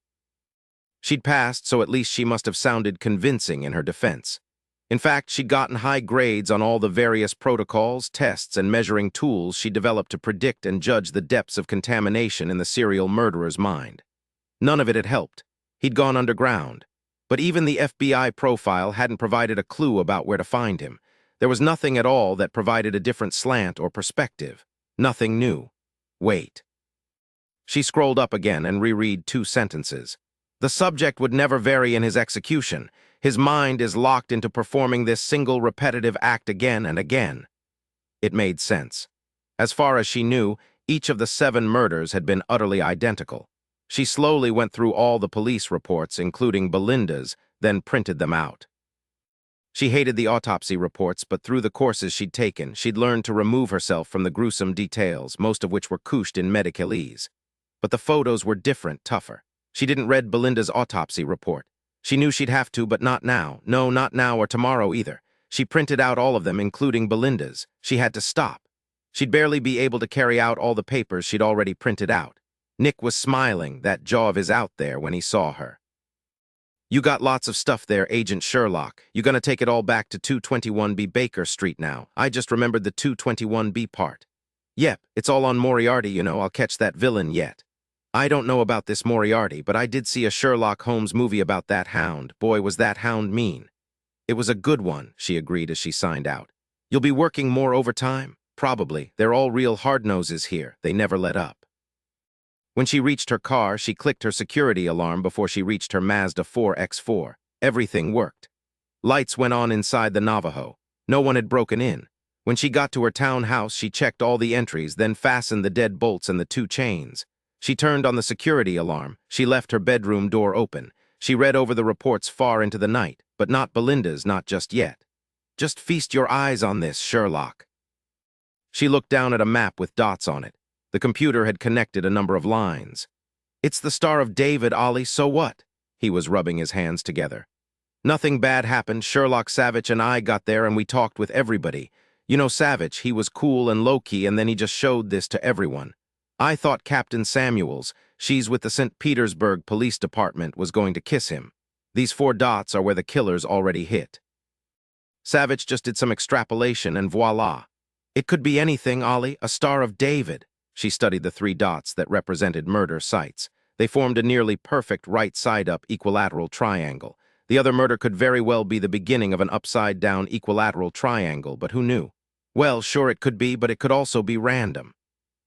She'd passed, so at least she must have sounded convincing in her defense. In fact, she'd gotten high grades on all the various protocols, tests, and measuring tools she developed to predict and judge the depths of contamination in the serial murderer's mind. None of it had helped. He'd gone underground. But even the FBI profile hadn't provided a clue about where to find him. There was nothing at all that provided a different slant or perspective. Nothing new. Wait. She scrolled up again and reread 2 sentences. The subject would never vary in his execution. His mind is locked into performing this single repetitive act again and again. It made sense. As far as she knew, each of the 7 murders had been utterly identical. She slowly went through all the police reports, including Belinda's, then printed them out. She hated the autopsy reports, but through the courses she'd taken, she'd learned to remove herself from the gruesome details, most of which were couched in medicalese. But the photos were different, tougher. She didn't read Belinda's autopsy report. She knew she'd have to, but not now. No, not now or tomorrow either. She printed out all of them, including Belinda's. She had to stop. She'd barely be able to carry out all the papers she'd already printed out. Nick was smiling, that jaw of his out there, when he saw her. You got lots of stuff there, Agent Sherlock. You gonna take it all back to 221B Baker Street now? I just remembered the 221B part. Yep, it's all on Moriarty, you know. I'll catch that villain yet. I don't know about this Moriarty, but I did see a Sherlock Holmes movie about that hound. Boy, was that hound mean. It was a good one, she agreed as she signed out. You'll be working more overtime? Probably. They're all real hard-noses here. They never let up. When she reached her car, she clicked her security alarm before she reached her Mazda 4X4. Everything worked. Lights went on inside the Navajo. No one had broken in. When she got to her townhouse, she checked all the entries, then fastened the dead bolts and the 2 chains. She turned on the security alarm. She left her bedroom door open. She read over the reports far into the night, but not Belinda's, not just yet. Just feast your eyes on this, Sherlock. She looked down at a map with dots on it. The computer had connected a number of lines. It's the Star of David, Ollie, so what? He was rubbing his hands together. Nothing bad happened. Sherlock Savich and I got there and we talked with everybody. You know Savich, he was cool and low-key and then he just showed this to everyone. I thought Captain Samuels, she's with the St. Petersburg Police Department, was going to kiss him. These 4 dots are where the killers already hit. Savich just did some extrapolation and voila. It could be anything, Ollie, a Star of David. She studied the 3 dots that represented murder sites. They formed a nearly perfect right-side-up equilateral triangle. The other murder could very well be the beginning of an upside-down equilateral triangle, but who knew? Well, sure it could be, but it could also be random.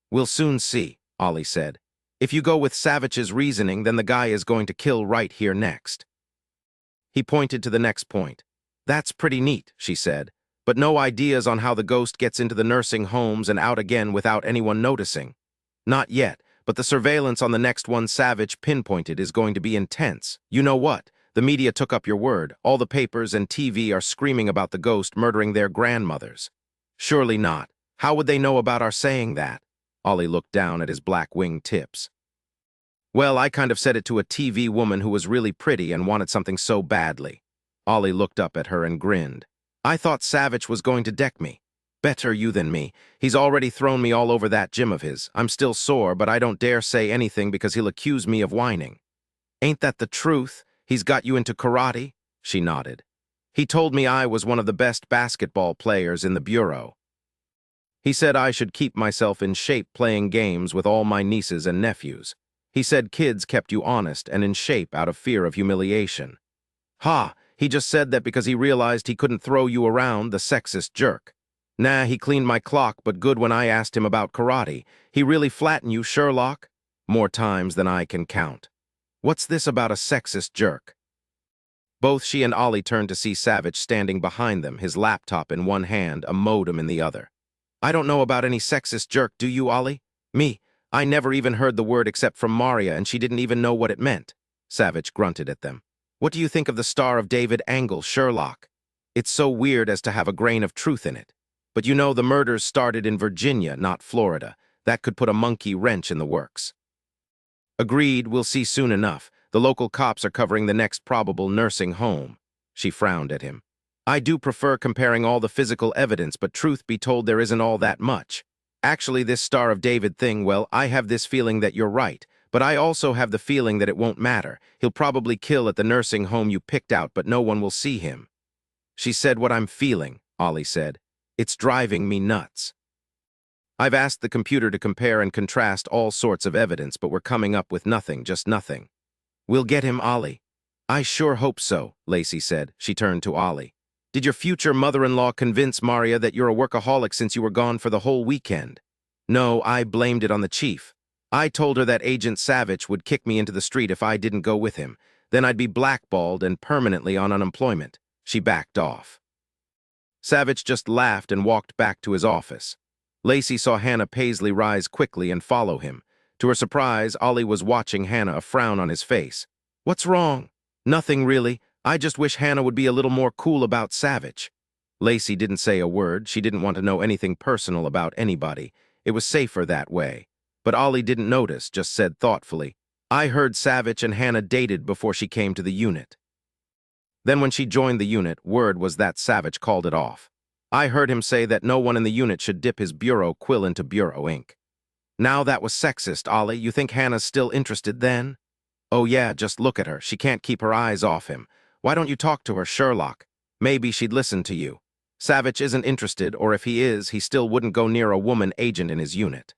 We'll soon see, Ollie said. If you go with Savich's reasoning, then the guy is going to kill right here next. He pointed to the next point. That's pretty neat, she said, but no ideas on how the ghost gets into the nursing homes and out again without anyone noticing. Not yet, but the surveillance on the next one Savich pinpointed is going to be intense. You know what? The media took up your word. All the papers and TV are screaming about the ghost murdering their grandmothers. Surely not. How would they know about our saying that? Ollie looked down at his black wing tips. Well, I kind of said it to a TV woman who was really pretty and wanted something so badly. Ollie looked up at her and grinned. I thought Savich was going to deck me. Better you than me. He's already thrown me all over that gym of his. I'm still sore, but I don't dare say anything because he'll accuse me of whining. Ain't that the truth? He's got you into karate? She nodded. He told me I was one of the best basketball players in the bureau. He said I should keep myself in shape playing games with all my nieces and nephews. He said kids kept you honest and in shape out of fear of humiliation. Ha! He just said that because he realized he couldn't throw you around, the sexist jerk. Nah, he cleaned my clock, but good when I asked him about karate. He really flattened you, Sherlock? More times than I can count. What's this about a sexist jerk? Both she and Ollie turned to see Savich standing behind them, his laptop in one hand, a modem in the other. I don't know about any sexist jerk, do you, Ollie? Me, I never even heard the word except from Maria, and she didn't even know what it meant. Savich grunted at them. What do you think of the Star of David angle, Sherlock? It's so weird as to have a grain of truth in it. But you know the murders started in Virginia, not Florida. That could put a monkey wrench in the works. Agreed, we'll see soon enough. The local cops are covering the next probable nursing home. She frowned at him. I do prefer comparing all the physical evidence, but truth be told, there isn't all that much. Actually, this Star of David thing, well, I have this feeling that you're right, But I also have the feeling that it won't matter. He'll probably kill at the nursing home you picked out, but no one will see him. She said what I'm feeling, Ollie said. It's driving me nuts. I've asked the computer to compare and contrast all sorts of evidence, but we're coming up with nothing, just nothing. We'll get him, Ollie. I sure hope so, Lacey said. She turned to Ollie. Did your future mother-in-law convince Maria that you're a workaholic since you were gone for the whole weekend? No, I blamed it on the chief. I told her that Agent Savich would kick me into the street if I didn't go with him. Then I'd be blackballed and permanently on unemployment. She backed off. Savich just laughed and walked back to his office. Lacey saw Hannah Paisley rise quickly and follow him. To her surprise, Ollie was watching Hannah, a frown on his face. What's wrong? Nothing really. I just wish Hannah would be a little more cool about Savich. Lacey didn't say a word. She didn't want to know anything personal about anybody. It was safer that way. But Ollie didn't notice, just said thoughtfully, I heard Savich and Hannah dated before she came to the unit. Then when she joined the unit, word was that Savich called it off. I heard him say that no one in the unit should dip his bureau quill into bureau ink. Now that was sexist, Ollie. You think Hannah's still interested then? Oh yeah, just look at her. She can't keep her eyes off him. Why don't you talk to her, Sherlock? Maybe she'd listen to you. Savich isn't interested, or if he is, he still wouldn't go near a woman agent in his unit.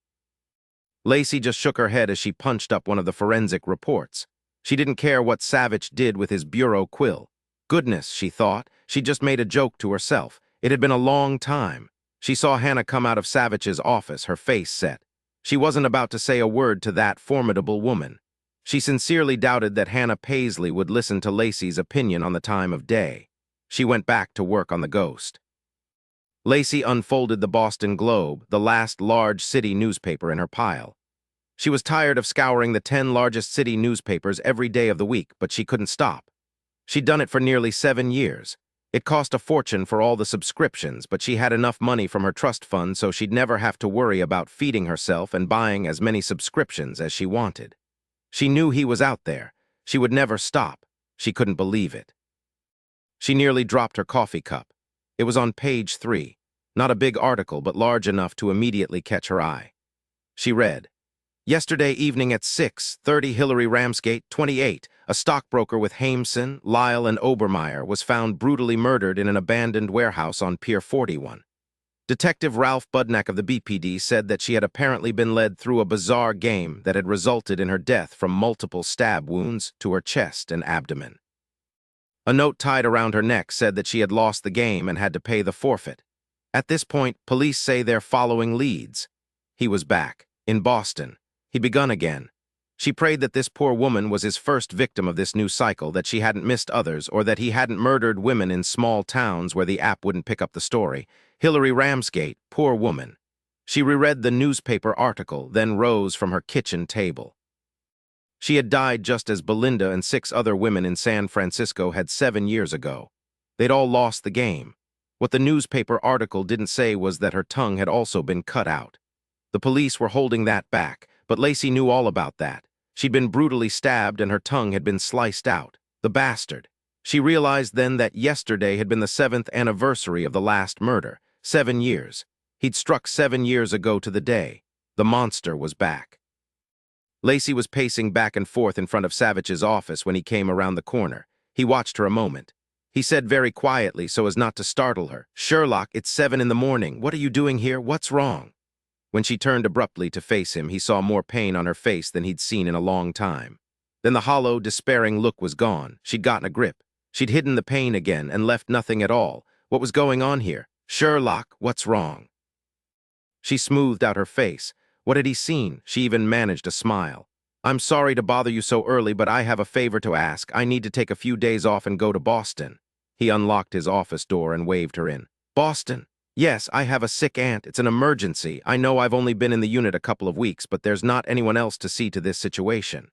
Lacey just shook her head as she punched up one of the forensic reports. She didn't care what Savich did with his bureau quill. Goodness, she thought, she just made a joke to herself. It had been a long time. She saw Hannah come out of Savich's office, her face set. She wasn't about to say a word to that formidable woman. She sincerely doubted that Hannah Paisley would listen to Lacey's opinion on the time of day. She went back to work on the ghost. Lacey unfolded the Boston Globe, the last large city newspaper in her pile. She was tired of scouring the 10 largest city newspapers every day of the week, but she couldn't stop. She'd done it for nearly 7 years. It cost a fortune for all the subscriptions, but she had enough money from her trust fund so she'd never have to worry about feeding herself and buying as many subscriptions as she wanted. She knew he was out there. She would never stop. She couldn't believe it. She nearly dropped her coffee cup. It was on page 3. Not a big article, but large enough to immediately catch her eye. She read, Yesterday evening at 6:30, Hillary Ramsgate, 28, a stockbroker with Hameson, Lyle, and Obermeyer, was found brutally murdered in an abandoned warehouse on Pier 41. Detective Ralph Budnack of the BPD said that she had apparently been led through a bizarre game that had resulted in her death from multiple stab wounds to her chest and abdomen. A note tied around her neck said that she had lost the game and had to pay the forfeit. At this point, police say they're following leads. He was back, in Boston. He'd begun again. She prayed that this poor woman was his first victim of this new cycle, that she hadn't missed others, or that he hadn't murdered women in small towns where the app wouldn't pick up the story. Hillary Ramsgate, poor woman. She reread the newspaper article, then rose from her kitchen table. She had died just as Belinda and 6 other women in San Francisco had 7 years ago. They'd all lost the game. What the newspaper article didn't say was that her tongue had also been cut out. The police were holding that back, but Lacey knew all about that. She'd been brutally stabbed and her tongue had been sliced out. The bastard. She realized then that yesterday had been the 7th anniversary of the last murder. 7 years. He'd struck 7 years ago to the day. The monster was back. Lacey was pacing back and forth in front of Savich's office when he came around the corner. He watched her a moment. He said very quietly so as not to startle her, Sherlock, it's 7 in the morning. What are you doing here? What's wrong? When she turned abruptly to face him, he saw more pain on her face than he'd seen in a long time. Then the hollow, despairing look was gone. She'd gotten a grip. She'd hidden the pain again and left nothing at all. What was going on here? Sherlock, what's wrong? She smoothed out her face. What had he seen? She even managed a smile. I'm sorry to bother you so early, but I have a favor to ask. I need to take a few days off and go to Boston. He unlocked his office door and waved her in. Boston? Yes, I have a sick aunt. It's an emergency. I know I've only been in the unit a couple of weeks, but there's not anyone else to see to this situation.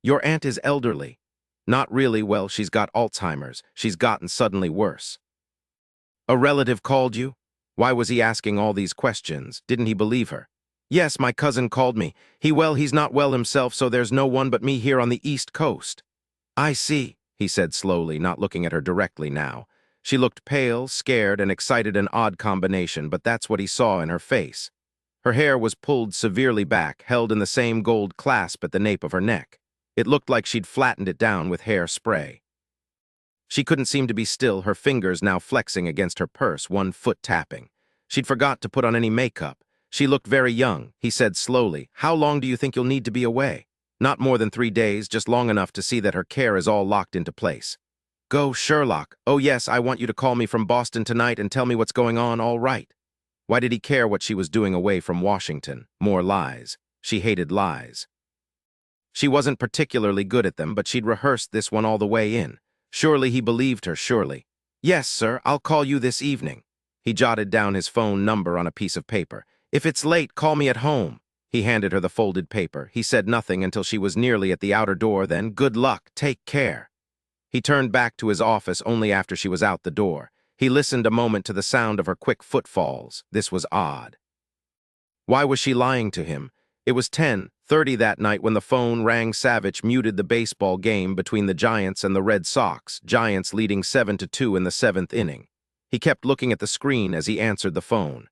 Your aunt is elderly. Not really. Well, she's got Alzheimer's. She's gotten suddenly worse. A relative called you? Why was he asking all these questions? Didn't he believe her? Yes, my cousin called me. He's not well himself, so there's no one but me here on the East Coast. I see, he said slowly, not looking at her directly now. She looked pale, scared, and excited, an odd combination, but that's what he saw in her face. Her hair was pulled severely back, held in the same gold clasp at the nape of her neck. It looked like she'd flattened it down with hair spray. She couldn't seem to be still, her fingers now flexing against her purse, one foot tapping. She'd forgot to put on any makeup. She looked very young. He said slowly, "How long do you think you'll need to be away?" "Not more than 3 days, just long enough to see that her care is all locked into place." "Go, Sherlock. Oh yes, I want you to call me from Boston tonight and tell me what's going on, all right." Why did he care what she was doing away from Washington? More lies. She hated lies. She wasn't particularly good at them, but she'd rehearsed this one all the way in. Surely he believed her, surely. "Yes, sir, I'll call you this evening." He jotted down his phone number on a piece of paper. "If it's late, call me at home." He handed her the folded paper. He said nothing until she was nearly at the outer door, then, "Good luck, take care." He turned back to his office only after she was out the door. He listened a moment to the sound of her quick footfalls. This was odd. Why was she lying to him? It was 10:30 that night when the phone rang. Savich muted the baseball game between the Giants and the Red Sox, Giants leading 7-2 in the 7th inning. He kept looking at the screen as he answered the phone.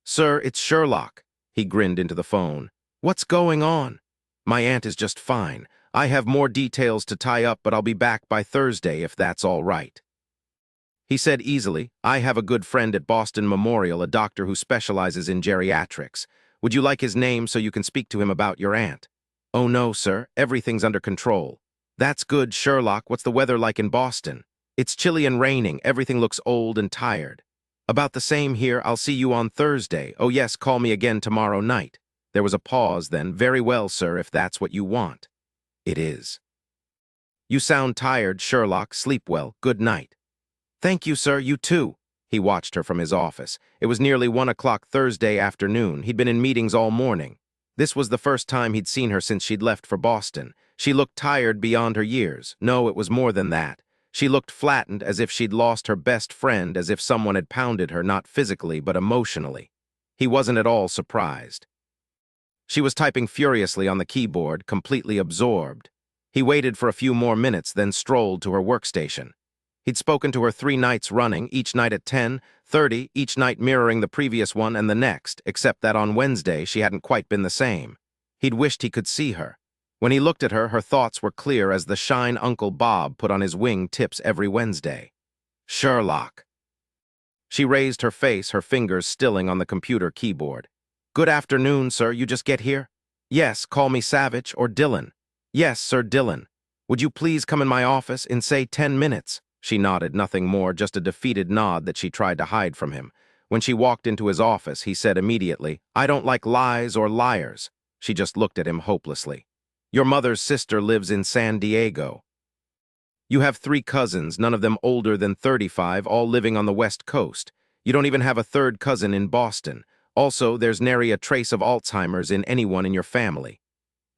"Sir, it's Sherlock." He grinned into the phone. "What's going on?" "My aunt is just fine. I have more details to tie up, but I'll be back by Thursday if that's all right." He said easily, "I have a good friend at Boston Memorial, a doctor who specializes in geriatrics. Would you like his name so you can speak to him about your aunt?" "Oh no, sir. Everything's under control." "That's good, Sherlock. What's the weather like in Boston?" "It's chilly and raining. Everything looks old and tired." "About the same here. I'll see you on Thursday. Oh yes, call me again tomorrow night." There was a pause, then, "Very well, sir, if that's what you want." "It is." "You sound tired, Sherlock. Sleep well. Good night." "Thank you, sir. You too." He watched her from his office. It was nearly 1 o'clock Thursday afternoon. He'd been in meetings all morning. This was the first time he'd seen her since she'd left for Boston. She looked tired beyond her years. No, it was more than that. She looked flattened, as if she'd lost her best friend, as if someone had pounded her, not physically, but emotionally. He wasn't at all surprised. She was typing furiously on the keyboard, completely absorbed. He waited for a few more minutes, then strolled to her workstation. He'd spoken to her 3 nights running, each night at 10:30, each night mirroring the previous one and the next, except that on Wednesday she hadn't quite been the same. He'd wished he could see her. When he looked at her, her thoughts were clear as the shine Uncle Bob put on his wing tips every Wednesday. Sherlock. She raised her face, her fingers stilling on the computer keyboard. "Good afternoon, sir. You just get here?" "Yes, call me Savich or Dillon." "Yes, Sir Dillon. Would you please come in my office in, say, 10 minutes? She nodded, nothing more, just a defeated nod that she tried to hide from him. When she walked into his office, he said immediately, "I don't like lies or liars." She just looked at him hopelessly. "Your mother's sister lives in San Diego. You have 3 cousins, none of them older than 35, all living on the West Coast. You don't even have a 3rd cousin in Boston. Also, there's nary a trace of Alzheimer's in anyone in your family."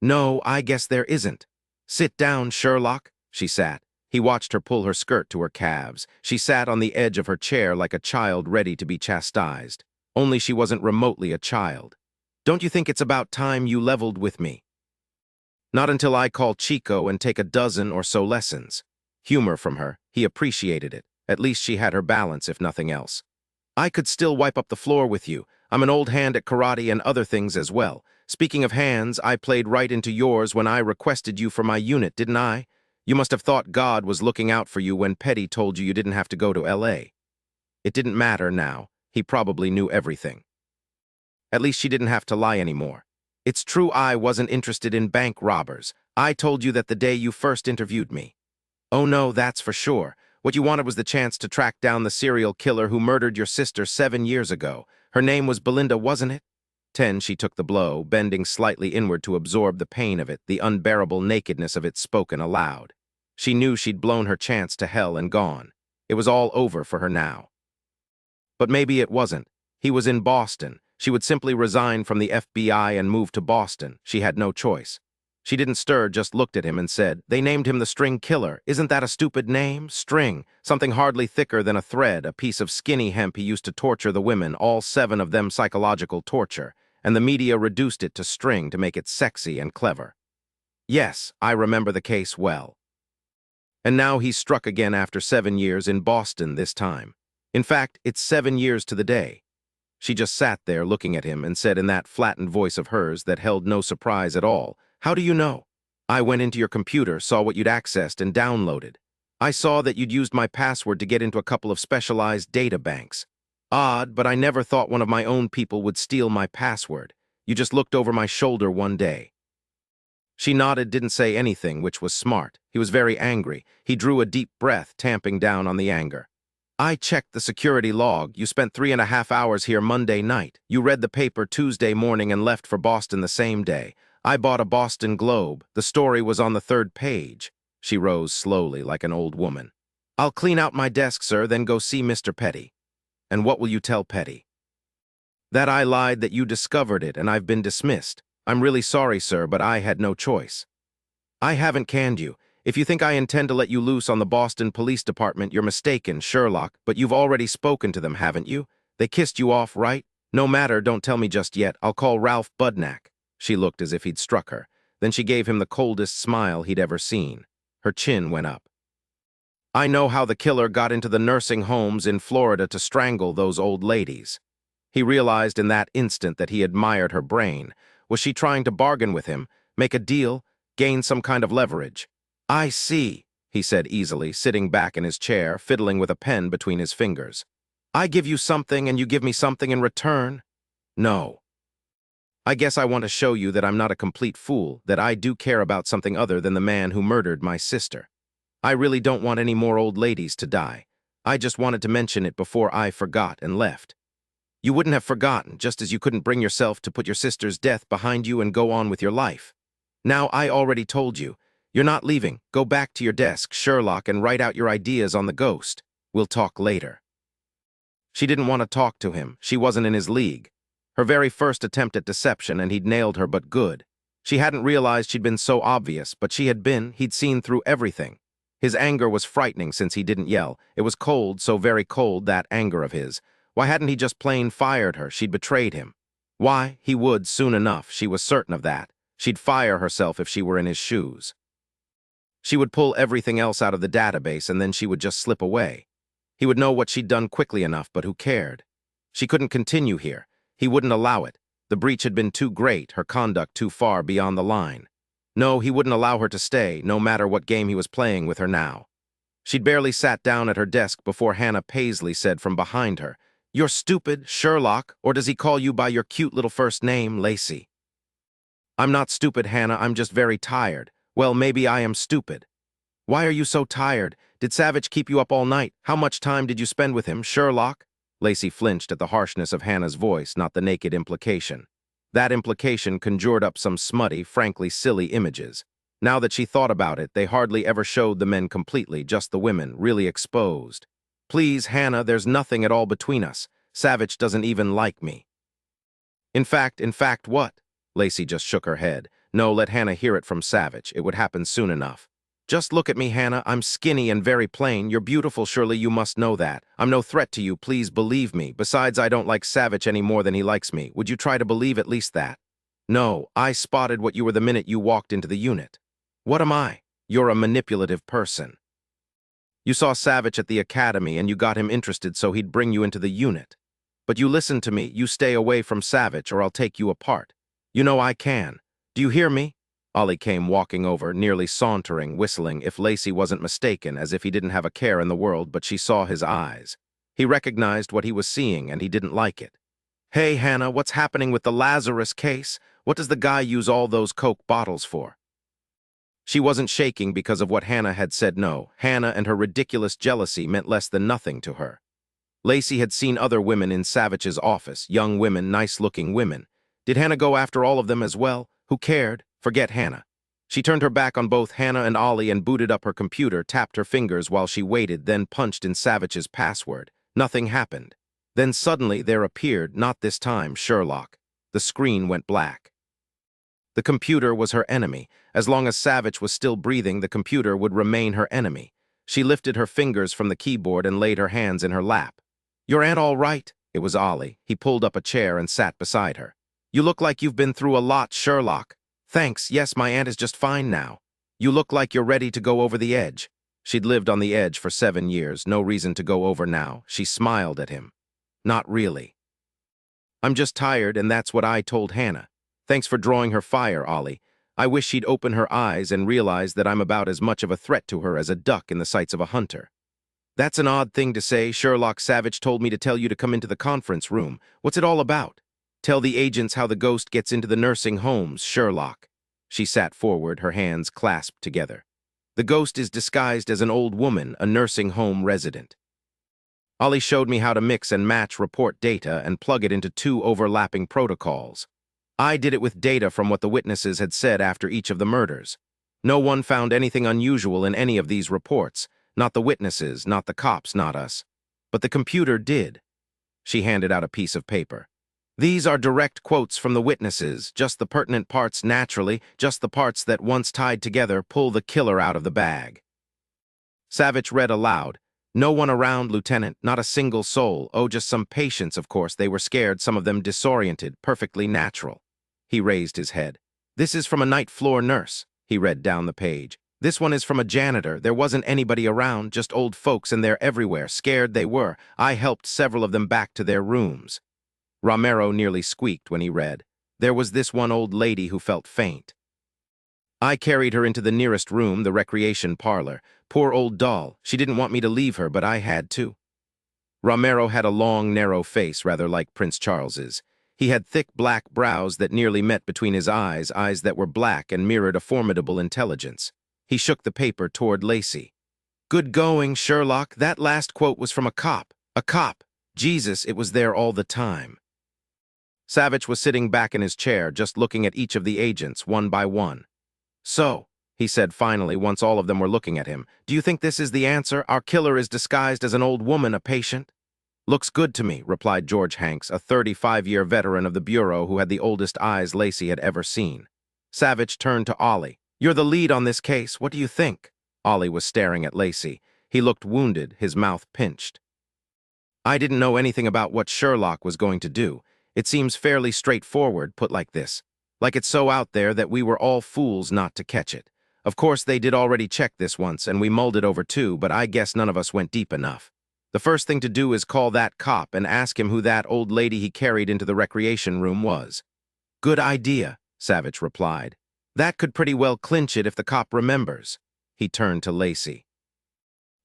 "No, I guess there isn't." "Sit down, Sherlock." She sat. He watched her pull her skirt to her calves. She sat on the edge of her chair like a child ready to be chastised. Only she wasn't remotely a child. "Don't you think it's about time you leveled with me?" "Not until I call Chico and take a dozen or so lessons." Humor from her. He appreciated it. At least she had her balance, if nothing else. "I could still wipe up the floor with you. I'm an old hand at karate and other things as well. Speaking of hands, I played right into yours when I requested you for my unit, didn't I? You must have thought God was looking out for you when Petty told you didn't have to go to LA. It didn't matter now. He probably knew everything. At least she didn't have to lie anymore. "It's true I wasn't interested in bank robbers. I told you that the day you first interviewed me." "Oh no, that's for sure. What you wanted was the chance to track down the serial killer who murdered your sister 7 years ago. Her name was Belinda, wasn't it?" 10, she took the blow, bending slightly inward to absorb the pain of it, the unbearable nakedness of it spoken aloud. She knew she'd blown her chance to hell and gone. It was all over for her now. But maybe it wasn't. He was in Boston. She would simply resign from the FBI and move to Boston. She had no choice. She didn't stir, just looked at him and said, "They named him the String Killer. Isn't that a stupid name? String. Something hardly thicker than a thread, a piece of skinny hemp he used to torture the women, all 7 of them psychological torture. And the media reduced it to string to make it sexy and clever." Yes, I remember the case well. And now he's struck again after 7 years in Boston this time. In fact, it's 7 years to the day. She just sat there looking at him and said in that flattened voice of hers that held no surprise at all, "How do you know?" "I went into your computer, saw what you'd accessed, and downloaded. I saw that you'd used my password to get into a couple of specialized data banks. Odd, but I never thought one of my own people would steal my password. You just looked over my shoulder one day." She nodded, didn't say anything, which was smart. He was very angry. He drew a deep breath, tamping down on the anger. "I checked the security log. You spent 3.5 hours here Monday night. You read the paper Tuesday morning and left for Boston the same day. I bought a Boston Globe. The story was on the 3rd page. She rose slowly, like an old woman. "I'll clean out my desk, sir, then go see Mr. Petty." "And what will you tell Petty?" "That I lied, that you discovered it, and I've been dismissed. I'm really sorry, sir, but I had no choice." "I haven't canned you. If you think I intend to let you loose on the Boston Police Department, you're mistaken, Sherlock, but you've already spoken to them, haven't you? They kissed you off, right? No matter, don't tell me just yet. I'll call Ralph Budnack." She looked as if he'd struck her. Then she gave him the coldest smile he'd ever seen. Her chin went up. "I know how the killer got into the nursing homes in Florida to strangle those old ladies." He realized in that instant that he admired her brain. Was she trying to bargain with him, make a deal, gain some kind of leverage? "I see," he said easily, sitting back in his chair, fiddling with a pen between his fingers. "I give you something and you give me something in return?" "No. I guess I want to show you that I'm not a complete fool, that I do care about something other than the man who murdered my sister. I really don't want any more old ladies to die. I just wanted to mention it before I forgot and left." "You wouldn't have forgotten, just as you couldn't bring yourself to put your sister's death behind you and go on with your life. Now, I already told you. You're not leaving. Go back to your desk, Sherlock, and write out your ideas on the ghost. We'll talk later." She didn't want to talk to him. She wasn't in his league. Her very first attempt at deception, and he'd nailed her, but good. She hadn't realized she'd been so obvious, but she had been. He'd seen through everything. His anger was frightening since he didn't yell. It was cold, so very cold, that anger of his. Why hadn't he just plain fired her? She'd betrayed him. Why? He would soon enough. She was certain of that. She'd fire herself if she were in his shoes. She would pull everything else out of the database, and then she would just slip away. He would know what she'd done quickly enough, but who cared? She couldn't continue here. He wouldn't allow it. The breach had been too great, her conduct too far beyond the line. No, he wouldn't allow her to stay, no matter what game he was playing with her now. She'd barely sat down at her desk before Hannah Paisley said from behind her, "You're stupid, Sherlock, or does he call you by your cute little first name, Lacey?" "I'm not stupid, Hannah, I'm just very tired. Well, maybe I am stupid." "Why are you so tired? Did Savich keep you up all night? How much time did you spend with him, Sherlock?" Lacey flinched at the harshness of Hannah's voice, not the naked implication. That implication conjured up some smutty, frankly silly images. Now that she thought about it, they hardly ever showed the men completely, just the women, really exposed. "Please, Hannah, there's nothing at all between us. Savich doesn't even like me." In fact, what?" Lacey just shook her head. No, let Hannah hear it from Savich. It would happen soon enough. "Just look at me, Hannah. I'm skinny and very plain. You're beautiful, surely you must know that. I'm no threat to you, please believe me. Besides, I don't like Savich any more than he likes me. Would you try to believe at least that?" "No, I spotted what you were the minute you walked into the unit." "What am I?" "You're a manipulative person. You saw Savich at the academy and you got him interested so he'd bring you into the unit. But you listen to me. You stay away from Savich or I'll take you apart. You know I can. Do you hear me?" Ollie came walking over, nearly sauntering, whistling, if Lacey wasn't mistaken, as if he didn't have a care in the world, but she saw his eyes. He recognized what he was seeing, and he didn't like it. "Hey, Hannah, what's happening with the Lazarus case? What does the guy use all those Coke bottles for?" She wasn't shaking because of what Hannah had said. No, Hannah and her ridiculous jealousy meant less than nothing to her. Lacey had seen other women in Savich's office, young women, nice-looking women. Did Hannah go after all of them as well? Who cared? Forget Hannah. She turned her back on both Hannah and Ollie and booted up her computer, tapped her fingers while she waited, then punched in Savich's password. Nothing happened. Then suddenly there appeared, not this time, Sherlock. The screen went black. The computer was her enemy. As long as Savich was still breathing, the computer would remain her enemy. She lifted her fingers from the keyboard and laid her hands in her lap. "Your aunt all right?" It was Ollie. He pulled up a chair and sat beside her. "You look like you've been through a lot, Sherlock." "Thanks, yes, my aunt is just fine now." "You look like you're ready to go over the edge." She'd lived on the edge for 7 years, no reason to go over now. She smiled at him. "Not really." I'm just tired, and that's what I told Hannah. Thanks for drawing her fire, Ollie. I wish she'd open her eyes and realize that I'm about as much of a threat to her as a duck in the sights of a hunter. That's an odd thing to say. Sherlock Savich told me to tell you to come into the conference room. What's it all about? Tell the agents how the ghost gets into the nursing homes, Sherlock. She sat forward, her hands clasped together. The ghost is disguised as an old woman, a nursing home resident. Ollie showed me how to mix and match report data and plug it into two overlapping protocols. I did it with data from what the witnesses had said after each of the murders. No one found anything unusual in any of these reports. Not the witnesses, not the cops, not us. But the computer did. She handed out a piece of paper. These are direct quotes from the witnesses, just the pertinent parts naturally, just the parts that, once tied together, pull the killer out of the bag. Savich read aloud. No one around, Lieutenant, not a single soul. Oh, just some patients, of course. They were scared, some of them disoriented, perfectly natural. He raised his head. This is from a night floor nurse. He read down the page. This one is from a janitor. There wasn't anybody around, just old folks, and they're everywhere. Scared they were. I helped several of them back to their rooms. Romero nearly squeaked when he read. There was this one old lady who felt faint. I carried her into the nearest room, the recreation parlor. Poor old doll. She didn't want me to leave her, but I had to. Romero had a long, narrow face, rather like Prince Charles's. He had thick black brows that nearly met between his eyes that were black and mirrored a formidable intelligence. He shook the paper toward Lacey. Good going, Sherlock. That last quote was from a cop. A cop. Jesus, it was there all the time. Savich was sitting back in his chair, just looking at each of the agents, one by one. So, he said finally, once all of them were looking at him, do you think this is the answer? Our killer is disguised as an old woman, a patient? Looks good to me, replied George Hanks, a 35-year veteran of the Bureau who had the oldest eyes Lacey had ever seen. Savich turned to Ollie. You're the lead on this case. What do you think? Ollie was staring at Lacey. He looked wounded, his mouth pinched. I didn't know anything about what Sherlock was going to do. It seems fairly straightforward, put like this. Like it's so out there that we were all fools not to catch it. Of course, they did already check this once, and we mulled it over too, but I guess none of us went deep enough. The first thing to do is call that cop and ask him who that old lady he carried into the recreation room was. Good idea, Savich replied. That could pretty well clinch it if the cop remembers. He turned to Lacey.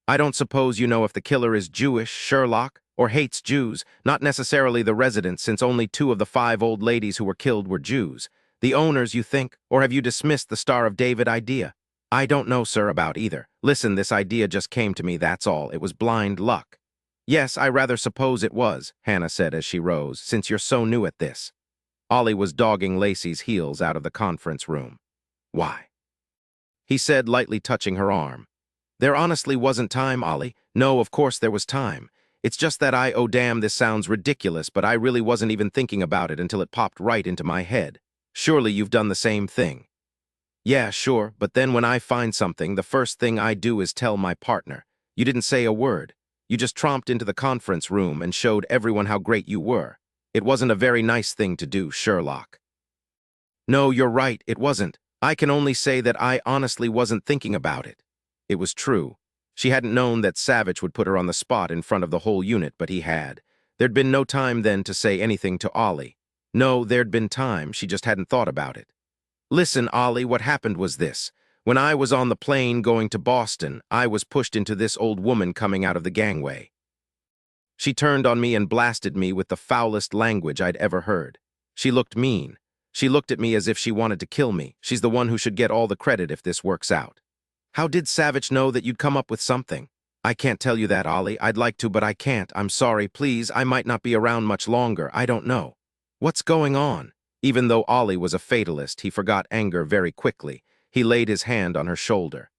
I don't suppose you know if the killer is Jewish, Sherlock, or hates Jews, not necessarily the residents, since only 2 of the 5 old ladies who were killed were Jews. The owners, you think, or have you dismissed the Star of David idea? I don't know, sir, about either. Listen, this idea just came to me, that's all. It was blind luck. Yes, I rather suppose it was, Hannah said as she rose, since you're so new at this. Ollie was dogging Lacey's heels out of the conference room. Why? He said, lightly touching her arm. There honestly wasn't time, Ollie. No, of course there was time. It's just that oh damn, this sounds ridiculous, but I really wasn't even thinking about it until it popped right into my head. Surely you've done the same thing. Yeah, sure, but then when I find something, the first thing I do is tell my partner. You didn't say a word. You just tromped into the conference room and showed everyone how great you were. It wasn't a very nice thing to do, Sherlock. No, you're right, it wasn't. I can only say that I honestly wasn't thinking about it. It was true. She hadn't known that Savich would put her on the spot in front of the whole unit, but he had. There'd been no time then to say anything to Ollie. No, there'd been time, she just hadn't thought about it. Listen, Ollie, what happened was this. When I was on the plane going to Boston, I was pushed into this old woman coming out of the gangway. She turned on me and blasted me with the foulest language I'd ever heard. She looked mean. She looked at me as if she wanted to kill me. She's the one who should get all the credit if this works out. How did Savich know that you'd come up with something? I can't tell you that, Ollie. I'd like to, but I can't. I'm sorry, please. I might not be around much longer. I don't know. What's going on? Even though Ollie was a fatalist, he forgot anger very quickly. He laid his hand on her shoulder.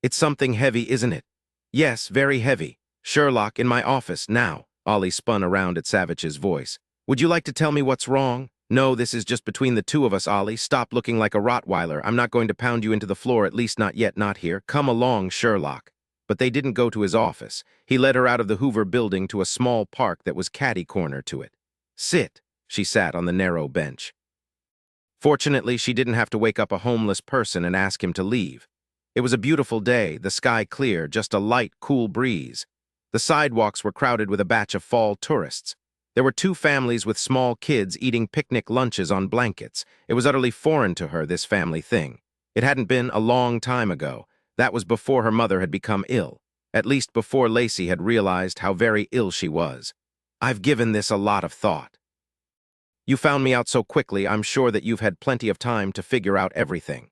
It's something heavy, isn't it? Yes, very heavy. Sherlock, in my office, now. Ollie spun around at Savich's voice. Would you like to tell me what's wrong? No, this is just between the 2 of us, Ollie. Stop looking like a Rottweiler. I'm not going to pound you into the floor, at least not yet, not here. Come along, Sherlock. But they didn't go to his office. He led her out of the Hoover building to a small park that was catty-corner to it. Sit. She sat on the narrow bench. Fortunately, she didn't have to wake up a homeless person and ask him to leave. It was a beautiful day, the sky clear, just a light, cool breeze. The sidewalks were crowded with a batch of fall tourists. There were two families with small kids eating picnic lunches on blankets. It was utterly foreign to her, this family thing. It hadn't been a long time ago. That was before her mother had become ill. At least before Lacey had realized how very ill she was. I've given this a lot of thought. You found me out so quickly, I'm sure that you've had plenty of time to figure out everything.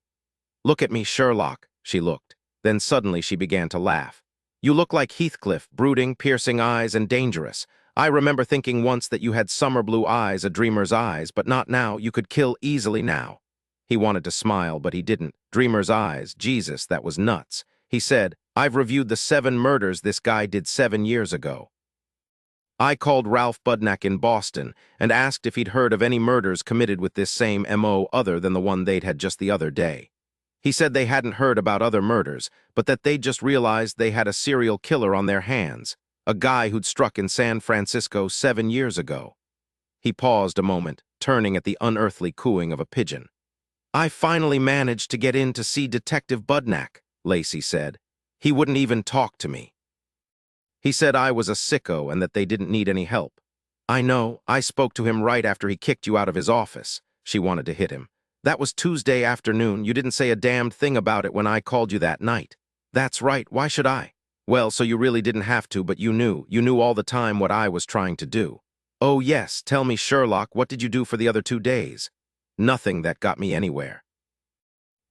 Look at me, Sherlock, she looked. Then suddenly she began to laugh. You look like Heathcliff, brooding, piercing eyes, and dangerous. I remember thinking once that you had summer blue eyes, a dreamer's eyes, but not now. You could kill easily now. He wanted to smile, but he didn't. Dreamer's eyes, Jesus, that was nuts. He said, I've reviewed the 7 murders this guy did 7 years ago. I called Ralph Budnack in Boston and asked if he'd heard of any murders committed with this same M.O. other than the one they'd had just the other day. He said they hadn't heard about other murders, but that they'd just realized they had a serial killer on their hands, a guy who'd struck in San Francisco 7 years ago. He paused a moment, turning at the unearthly cooing of a pigeon. I finally managed to get in to see Detective Budnack, Lacey said. He wouldn't even talk to me. He said I was a sicko and that they didn't need any help. I know, I spoke to him right after he kicked you out of his office. She wanted to hit him. That was Tuesday afternoon. You didn't say a damned thing about it when I called you that night. That's right, why should I? Well, so you really didn't have to, but you knew all the time what I was trying to do. Oh yes, tell me, Sherlock, what did you do for the other 2 days? Nothing that got me anywhere.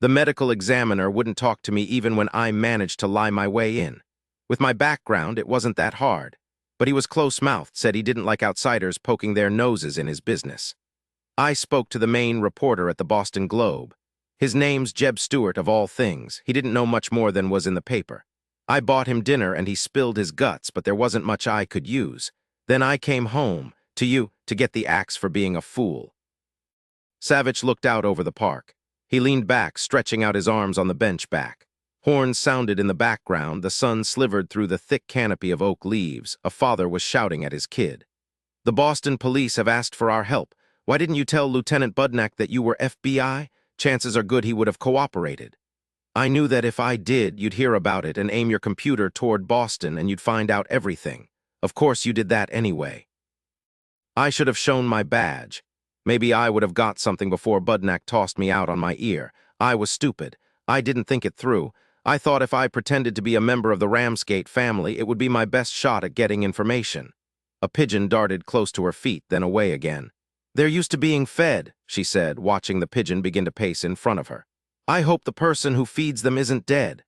The medical examiner wouldn't talk to me even when I managed to lie my way in. With my background, it wasn't that hard. But he was close-mouthed, said he didn't like outsiders poking their noses in his business. I spoke to the main reporter at the Boston Globe. His name's Jeb Stewart, of all things. He didn't know much more than was in the paper. I bought him dinner and he spilled his guts, but there wasn't much I could use. Then I came home, to you, to get the axe for being a fool. Savich looked out over the park. He leaned back, stretching out his arms on the bench back. Horns sounded in the background, the sun slivered through the thick canopy of oak leaves. A father was shouting at his kid. The Boston police have asked for our help. Why didn't you tell Lieutenant Budnack that you were FBI? Chances are good he would have cooperated. I knew that if I did, you'd hear about it and aim your computer toward Boston and you'd find out everything. Of course you did that anyway. I should have shown my badge. Maybe I would have got something before Budnack tossed me out on my ear. I was stupid. I didn't think it through. I thought if I pretended to be a member of the Ramsgate family, it would be my best shot at getting information. A pigeon darted close to her feet, then away again. They're used to being fed, she said, watching the pigeon begin to pace in front of her. I hope the person who feeds them isn't dead.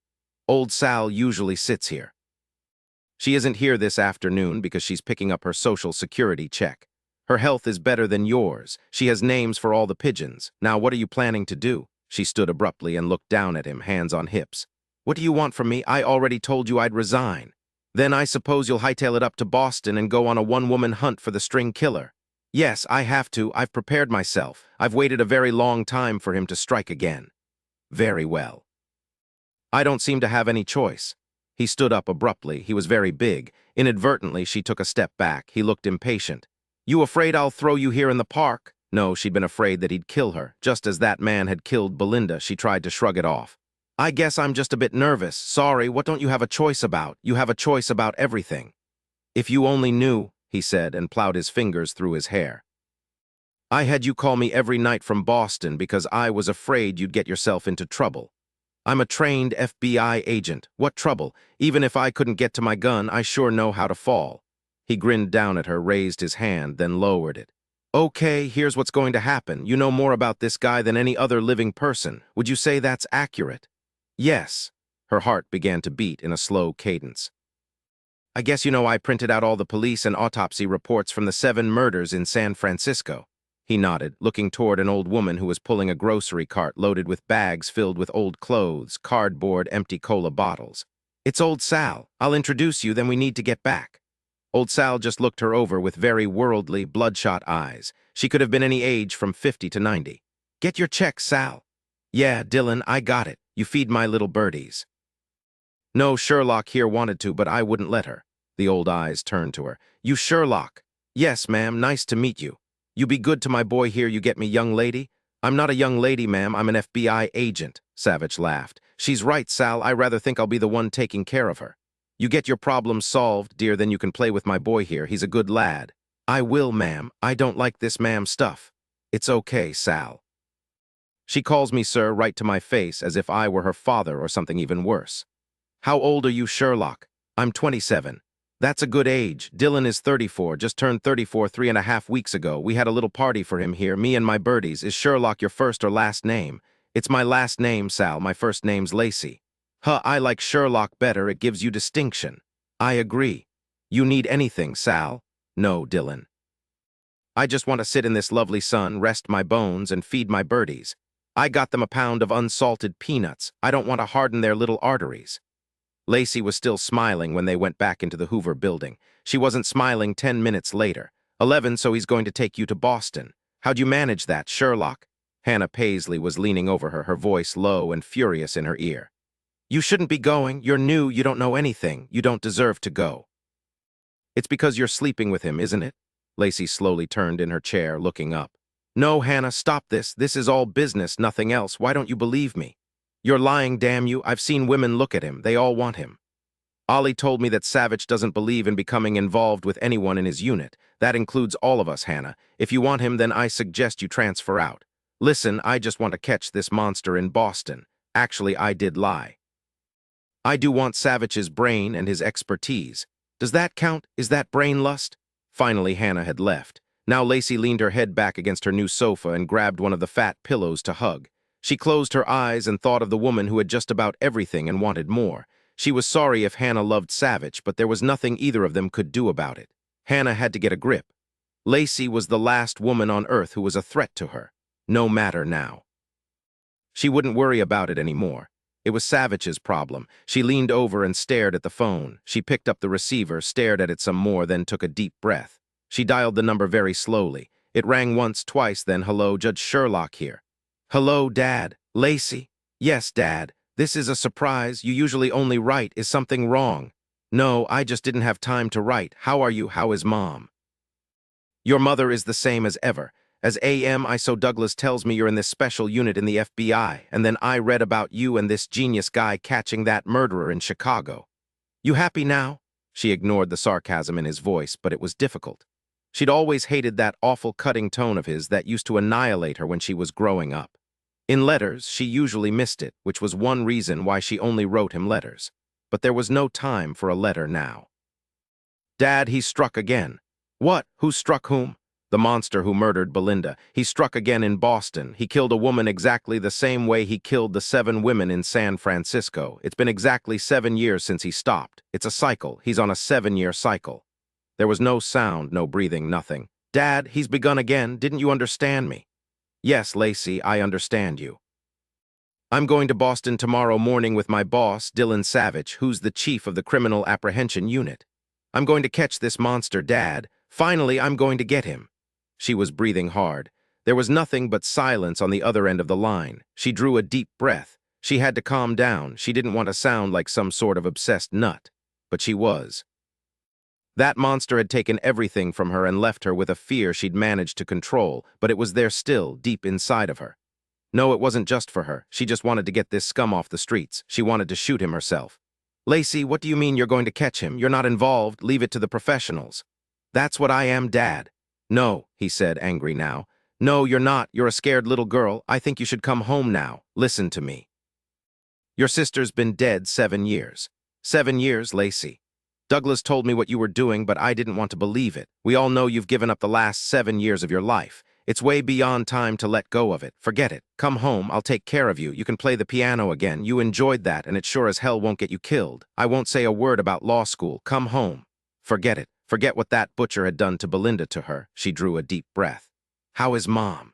Old Sal usually sits here. She isn't here this afternoon because she's picking up her Social Security check. Her health is better than yours. She has names for all the pigeons. Now what are you planning to do? She stood abruptly and looked down at him, hands on hips. What do you want from me? I already told you I'd resign. Then I suppose you'll hightail it up to Boston and go on a one-woman hunt for the string killer. Yes, I have to. I've prepared myself. I've waited a very long time for him to strike again. Very well. I don't seem to have any choice. He stood up abruptly. He was very big. Inadvertently, she took a step back. He looked impatient. You afraid I'll throw you here in the park? No, she'd been afraid that he'd kill her. Just as that man had killed Belinda, she tried to shrug it off. I guess I'm just a bit nervous. Sorry, what don't you have a choice about? You have a choice about everything. If you only knew, he said, and plowed his fingers through his hair. I had you call me every night from Boston because I was afraid you'd get yourself into trouble. I'm a trained FBI agent. What trouble? Even if I couldn't get to my gun, I sure know how to fall. He grinned down at her, raised his hand, then lowered it. Okay, here's what's going to happen. You know more about this guy than any other living person. Would you say that's accurate? Yes. Her heart began to beat in a slow cadence. I guess you know I printed out all the police and autopsy reports from the 7 murders in San Francisco. He nodded, looking toward an old woman who was pulling a grocery cart loaded with bags filled with old clothes, cardboard, empty cola bottles. It's old Sal. I'll introduce you, then we need to get back. Old Sal just looked her over with very worldly, bloodshot eyes. She could have been any age from 50 to 90. Get your check, Sal. Yeah, Dillon, I got it. You feed my little birdies. No, Sherlock here wanted to, but I wouldn't let her. The old eyes turned to her. You Sherlock? Yes, ma'am, nice to meet you. You be good to my boy here, you get me, young lady? I'm not a young lady, ma'am, I'm an FBI agent, Savich laughed. She's right, Sal, I rather think I'll be the one taking care of her. You get your problems solved, dear, then you can play with my boy here, he's a good lad. I will, ma'am. I don't like this ma'am stuff. It's okay, Sal. She calls me sir right to my face as if I were her father or something even worse. How old are you, Sherlock? I'm 27. That's a good age. Dillon is 34, just turned 34 3.5 weeks ago. We had a little party for him here, me and my birdies. Is Sherlock your first or last name? It's my last name, Sal. My first name's Lacey. Huh, I like Sherlock better. It gives you distinction. I agree. You need anything, Sal? No, Dillon. I just want to sit in this lovely sun, rest my bones, and feed my birdies. I got them a pound of unsalted peanuts. I don't want to harden their little arteries. Lacey was still smiling when they went back into the Hoover building. She wasn't smiling 10 minutes later. 11, so he's going to take you to Boston. How'd you manage that, Sherlock? Hannah Paisley was leaning over her, her voice low and furious in her ear. You shouldn't be going. You're new. You don't know anything. You don't deserve to go. It's because you're sleeping with him, isn't it? Lacey slowly turned in her chair, looking up. No, Hannah, stop this. This is all business, nothing else. Why don't you believe me? You're lying, damn you. I've seen women look at him. They all want him. Ollie told me that Savich doesn't believe in becoming involved with anyone in his unit. That includes all of us, Hannah. If you want him, then I suggest you transfer out. Listen, I just want to catch this monster in Boston. Actually, I did lie. I do want Savich's brain and his expertise. Does that count? Is that brain lust? Finally, Hannah had left. Now Lacey leaned her head back against her new sofa and grabbed one of the fat pillows to hug. She closed her eyes and thought of the woman who had just about everything and wanted more. She was sorry if Hannah loved Savich, but there was nothing either of them could do about it. Hannah had to get a grip. Lacey was the last woman on earth who was a threat to her. No matter now. She wouldn't worry about it anymore. It was Savich's problem. She leaned over and stared at the phone. She picked up the receiver, stared at it some more, then took a deep breath. She dialed the number very slowly. It rang once, twice, then, hello, Judge Sherlock here. Hello, Dad. Lacey? Yes, Dad. This is a surprise. You usually only write. Is something wrong? No, I just didn't have time to write. How are you? How is Mom? Your mother is the same as ever. As AM, so Douglas tells me you're in this special unit in the FBI, and then I read about you and this genius guy catching that murderer in Chicago. You happy now? She ignored the sarcasm in his voice, but it was difficult. She'd always hated that awful cutting tone of his that used to annihilate her when she was growing up. In letters, she usually missed it, which was one reason why she only wrote him letters. But there was no time for a letter now. Dad, he struck again. What? Who struck whom? The monster who murdered Belinda. He struck again in Boston. He killed a woman exactly the same way he killed the 7 women in San Francisco. It's been exactly 7 years since he stopped. It's a cycle. He's on a 7-year cycle. There was no sound, no breathing, nothing. Dad, he's begun again. Didn't you understand me? Yes, Lacey, I understand you. I'm going to Boston tomorrow morning with my boss, Dillon Savich, who's the chief of the Criminal Apprehension Unit. I'm going to catch this monster, Dad. Finally, I'm going to get him. She was breathing hard. There was nothing but silence on the other end of the line. She drew a deep breath. She had to calm down. She didn't want to sound like some sort of obsessed nut. But she was. That monster had taken everything from her and left her with a fear she'd managed to control, but it was there still, deep inside of her. No, it wasn't just for her. She just wanted to get this scum off the streets. She wanted to shoot him herself. Lacey, what do you mean you're going to catch him? You're not involved. Leave it to the professionals. That's what I am, Dad. No, he said, angry now. No, you're not. You're a scared little girl. I think you should come home now. Listen to me. Your sister's been dead 7 years. 7 years, Lacey. Douglas told me what you were doing, but I didn't want to believe it. We all know you've given up the last 7 years of your life. It's way beyond time to let go of it. Forget it. Come home. I'll take care of you. You can play the piano again. You enjoyed that, and it sure as hell won't get you killed. I won't say a word about law school. Come home. Forget it. Forget what that butcher had done to Belinda to her. She drew a deep breath. How is Mom?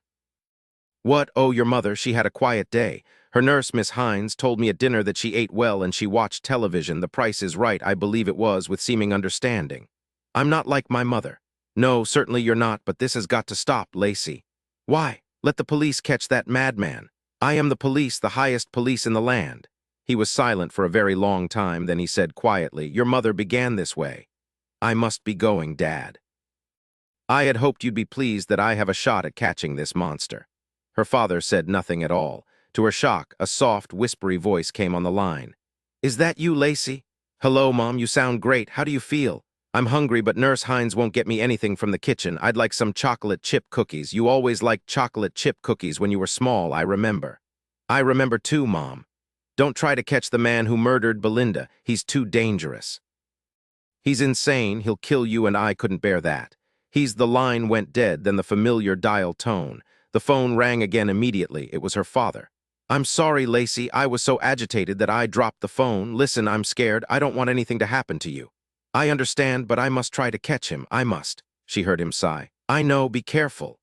What? Oh, your mother. She had a quiet day. Her nurse, Miss Hines, told me at dinner that she ate well and she watched television. The Price is Right, I believe it was, with seeming understanding. I'm not like my mother. No, certainly you're not, but this has got to stop, Lacey. Why? Let the police catch that madman. I am the police, the highest police in the land. He was silent for a very long time, then he said quietly, Your mother began this way. I must be going, Dad. I had hoped you'd be pleased that I have a shot at catching this monster. Her father said nothing at all. To her shock, a soft, whispery voice came on the line. Is that you, Lacey? Hello, Mom, you sound great. How do you feel? I'm hungry, but Nurse Hines won't get me anything from the kitchen. I'd like some chocolate chip cookies. You always liked chocolate chip cookies when you were small, I remember. I remember too, Mom. Don't try to catch the man who murdered Belinda. He's too dangerous. He's insane. He'll kill you, and I couldn't bear that. The line went dead, then the familiar dial tone. The phone rang again immediately. It was her father. I'm sorry, Lacey. I was so agitated that I dropped the phone. Listen, I'm scared. I don't want anything to happen to you. I understand, but I must try to catch him. I must. She heard him sigh. I know. Be careful.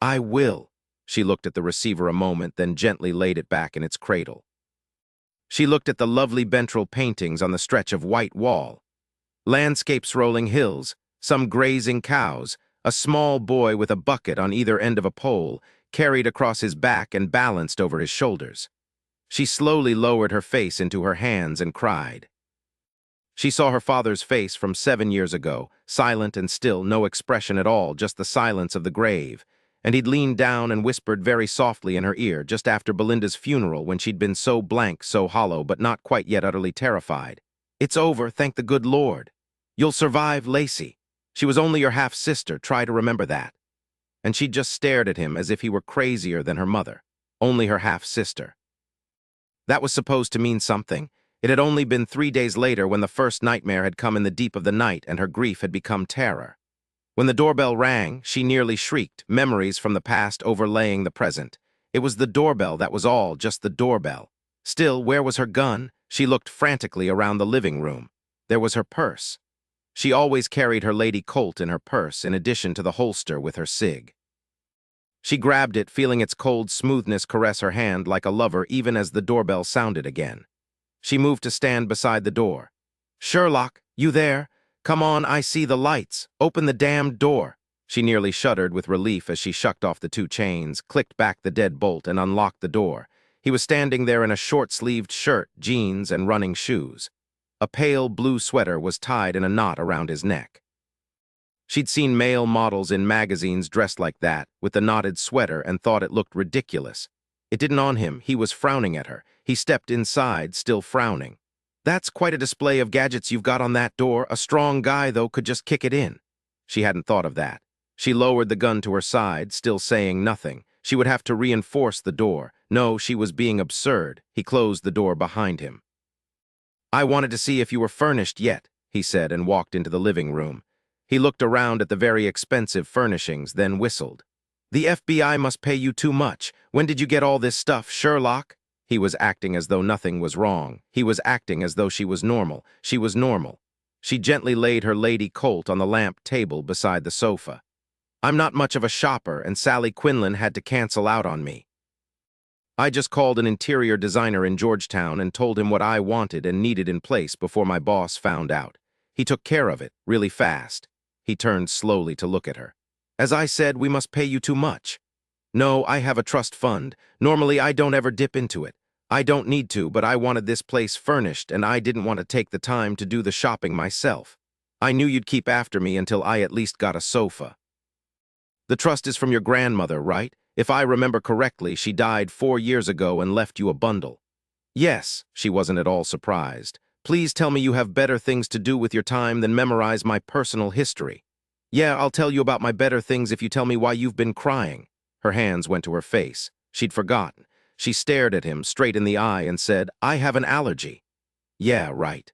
I will. She looked at the receiver a moment, then gently laid it back in its cradle. She looked at the lovely ventral paintings on the stretch of white wall. Landscapes, rolling hills, some grazing cows, a small boy with a bucket on either end of a pole, carried across his back and balanced over his shoulders. She slowly lowered her face into her hands and cried. She saw her father's face from 7 years ago, silent and still, no expression at all, just the silence of the grave. And he'd leaned down and whispered very softly in her ear just after Belinda's funeral when she'd been so blank, so hollow, but not quite yet utterly terrified. It's over, thank the good Lord. You'll survive, Lacey. She was only your half-sister, try to remember that. And she just stared at him as if he were crazier than her mother. Only her half-sister. That was supposed to mean something. It had only been 3 days later when the first nightmare had come in the deep of the night and her grief had become terror. When the doorbell rang, she nearly shrieked, memories from the past overlaying the present. It was the doorbell, that was all, just the doorbell. Still, where was her gun? She looked frantically around the living room. There was her purse. She always carried her Lady Coulte in her purse, in addition to the holster with her cig. She grabbed it, feeling its cold smoothness caress her hand like a lover even as the doorbell sounded again. She moved to stand beside the door. Sherlock, you there? Come on, I see the lights. Open the damned door. She nearly shuddered with relief as she shucked off the 2 chains, clicked back the dead bolt, and unlocked the door. He was standing there in a short-sleeved shirt, jeans, and running shoes. A pale blue sweater was tied in a knot around his neck. She'd seen male models in magazines dressed like that, with the knotted sweater, and thought it looked ridiculous. It didn't on him. He was frowning at her. He stepped inside, still frowning. That's quite a display of gadgets you've got on that door. A strong guy, though, could just kick it in. She hadn't thought of that. She lowered the gun to her side, still saying nothing. She would have to reinforce the door. No, she was being absurd. He closed the door behind him. I wanted to see if you were furnished yet, he said, and walked into the living room. He looked around at the very expensive furnishings, then whistled. The FBI must pay you too much. When did you get all this stuff, Sherlock? He was acting as though nothing was wrong. He was acting as though she was normal. She was normal. She gently laid her Lady Coulte on the lamp table beside the sofa. I'm not much of a shopper, and Sally Quinlan had to cancel out on me. I just called an interior designer in Georgetown and told him what I wanted and needed in place before my boss found out. He took care of it, really fast. He turned slowly to look at her. As I said, we must pay you too much. No, I have a trust fund. Normally, I don't ever dip into it. I don't need to, but I wanted this place furnished, and I didn't want to take the time to do the shopping myself. I knew you'd keep after me until I at least got a sofa. The trust is from your grandmother, right? If I remember correctly, she died 4 years ago and left you a bundle. Yes, she wasn't at all surprised. Please tell me you have better things to do with your time than memorize my personal history. Yeah, I'll tell you about my better things if you tell me why you've been crying. Her hands went to her face. She'd forgotten. She stared at him straight in the eye and said, I have an allergy. Yeah, right.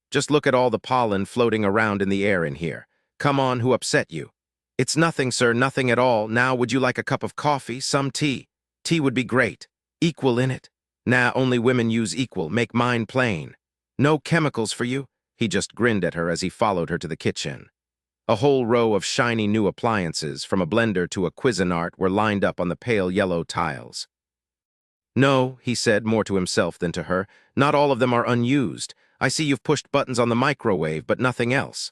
Just look at all the pollen floating around in the air in here. Come on, who upset you? It's nothing, sir, nothing at all. Now, would you like a cup of coffee, some tea? Tea would be great. Equal in it. Nah, only women use equal. Make mine plain. No chemicals for you? He just grinned at her as he followed her to the kitchen. A whole row of shiny new appliances, from a blender to a Cuisinart, were lined up on the pale yellow tiles. No, he said, more to himself than to her. Not all of them are unused. I see you've pushed buttons on the microwave, but nothing else.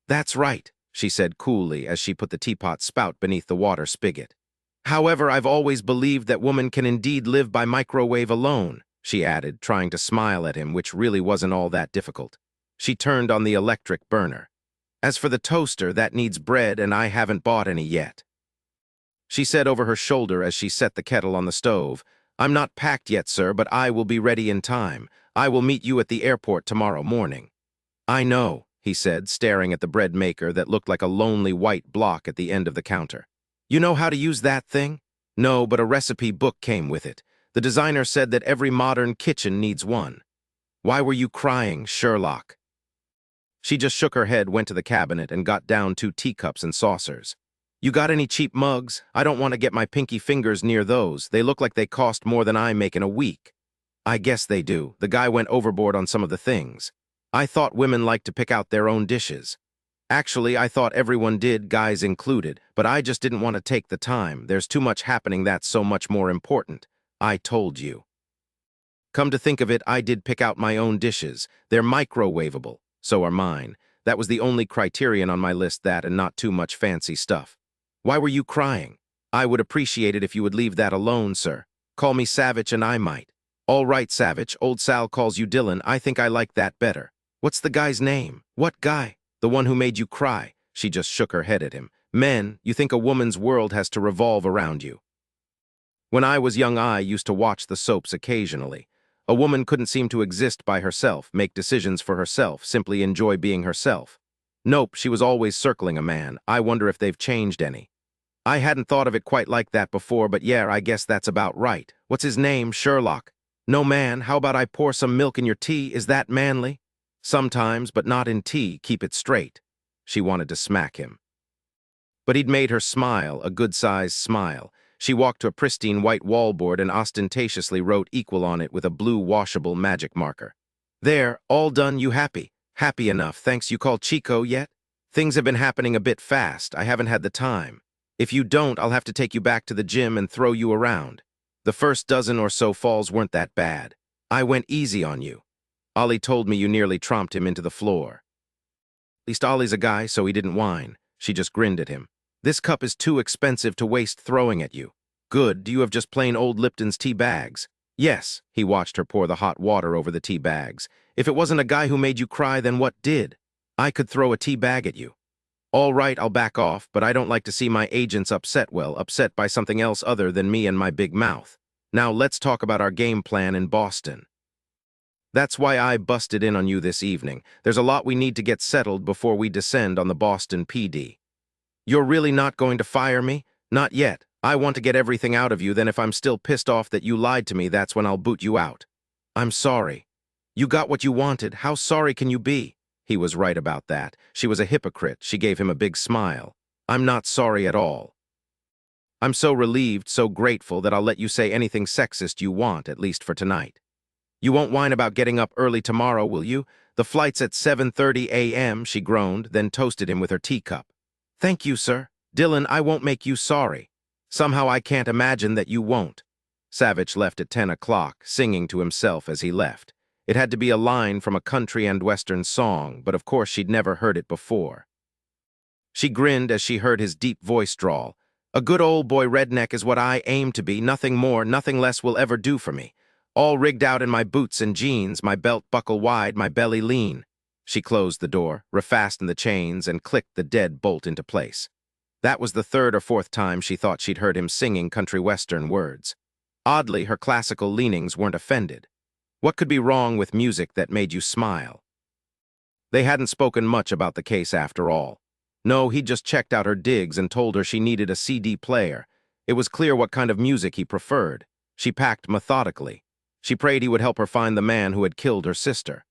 That's right, she said coolly as she put the teapot spout beneath the water spigot. However, I've always believed that woman can indeed live by microwave alone, she added, trying to smile at him, which really wasn't all that difficult. She turned on the electric burner. As for the toaster, that needs bread, and I haven't bought any yet. She said over her shoulder as she set the kettle on the stove, I'm not packed yet, sir, but I will be ready in time. I will meet you at the airport tomorrow morning. I know, he said, staring at the bread maker that looked like a lonely white block at the end of the counter. You know how to use that thing? No, but a recipe book came with it. The designer said that every modern kitchen needs one. Why were you crying, Sherlock? She just shook her head, went to the cabinet, and got down 2 teacups and saucers. You got any cheap mugs? I don't want to get my pinky fingers near those. They look like they cost more than I make in a week. I guess they do. The guy went overboard on some of the things. I thought women liked to pick out their own dishes. Actually, I thought everyone did, guys included, but I just didn't want to take the time. There's too much happening that's so much more important. I told you. Come to think of it, I did pick out my own dishes. They're microwavable. So are mine. That was the only criterion on my list, that and not too much fancy stuff. Why were you crying? I would appreciate it if you would leave that alone, sir. Call me Savich and I might. All right, Savich. Old Sal calls you Dillon. I think I like that better. What's the guy's name? What guy? The one who made you cry. She just shook her head at him. Men, you think a woman's world has to revolve around you. When I was young, I used to watch the soaps occasionally. A woman couldn't seem to exist by herself, make decisions for herself, simply enjoy being herself. Nope, she was always circling a man. I wonder if they've changed any. I hadn't thought of it quite like that before, but yeah, I guess that's about right. What's his name, Sherlock? No, man, how about I pour some milk in your tea? Is that manly? Sometimes, but not in tea. Keep it straight. She wanted to smack him. But he'd made her smile, a good-sized smile. She walked to a pristine white wallboard and ostentatiously wrote equal on it with a blue washable magic marker. There, all done, you happy? Happy enough, thanks. You call Chico yet? Things have been happening a bit fast. I haven't had the time. If you don't, I'll have to take you back to the gym and throw you around. The first dozen or so falls weren't that bad. I went easy on you. Ollie told me you nearly tromped him into the floor. At least Ollie's a guy, so he didn't whine. She just grinned at him. This cup is too expensive to waste throwing at you. Good, do you have just plain old Lipton's tea bags? Yes, he watched her pour the hot water over the tea bags. If it wasn't a guy who made you cry, then what did? I could throw a tea bag at you. All right, I'll back off, but I don't like to see my agents upset by something else other than me and my big mouth. Now let's talk about our game plan in Boston. That's why I busted in on you this evening. There's a lot we need to get settled before we descend on the Boston PD. You're really not going to fire me? Not yet. I want to get everything out of you, then if I'm still pissed off that you lied to me, that's when I'll boot you out. I'm sorry. You got what you wanted. How sorry can you be? He was right about that. She was a hypocrite. She gave him a big smile. I'm not sorry at all. I'm so relieved, so grateful that I'll let you say anything sexist you want, at least for tonight. You won't whine about getting up early tomorrow, will you? The flight's at 7:30 a.m., she groaned, then toasted him with her teacup. Thank you, sir. Dillon, I won't make you sorry. Somehow I can't imagine that you won't. Savich left at 10 o'clock, singing to himself as he left. It had to be a line from a country and western song, but of course she'd never heard it before. She grinned as she heard his deep voice drawl. A good old boy redneck is what I aim to be. Nothing more, nothing less will ever do for me. All rigged out in my boots and jeans, my belt buckle wide, my belly lean. She closed the door, refastened the chains, and clicked the dead bolt into place. That was the 3rd or 4th time she thought she'd heard him singing country western words. Oddly, her classical leanings weren't offended. What could be wrong with music that made you smile? They hadn't spoken much about the case after all. No, he'd just checked out her digs and told her she needed a CD player. It was clear what kind of music he preferred. She packed methodically. She prayed he would help her find the man who had killed her sister.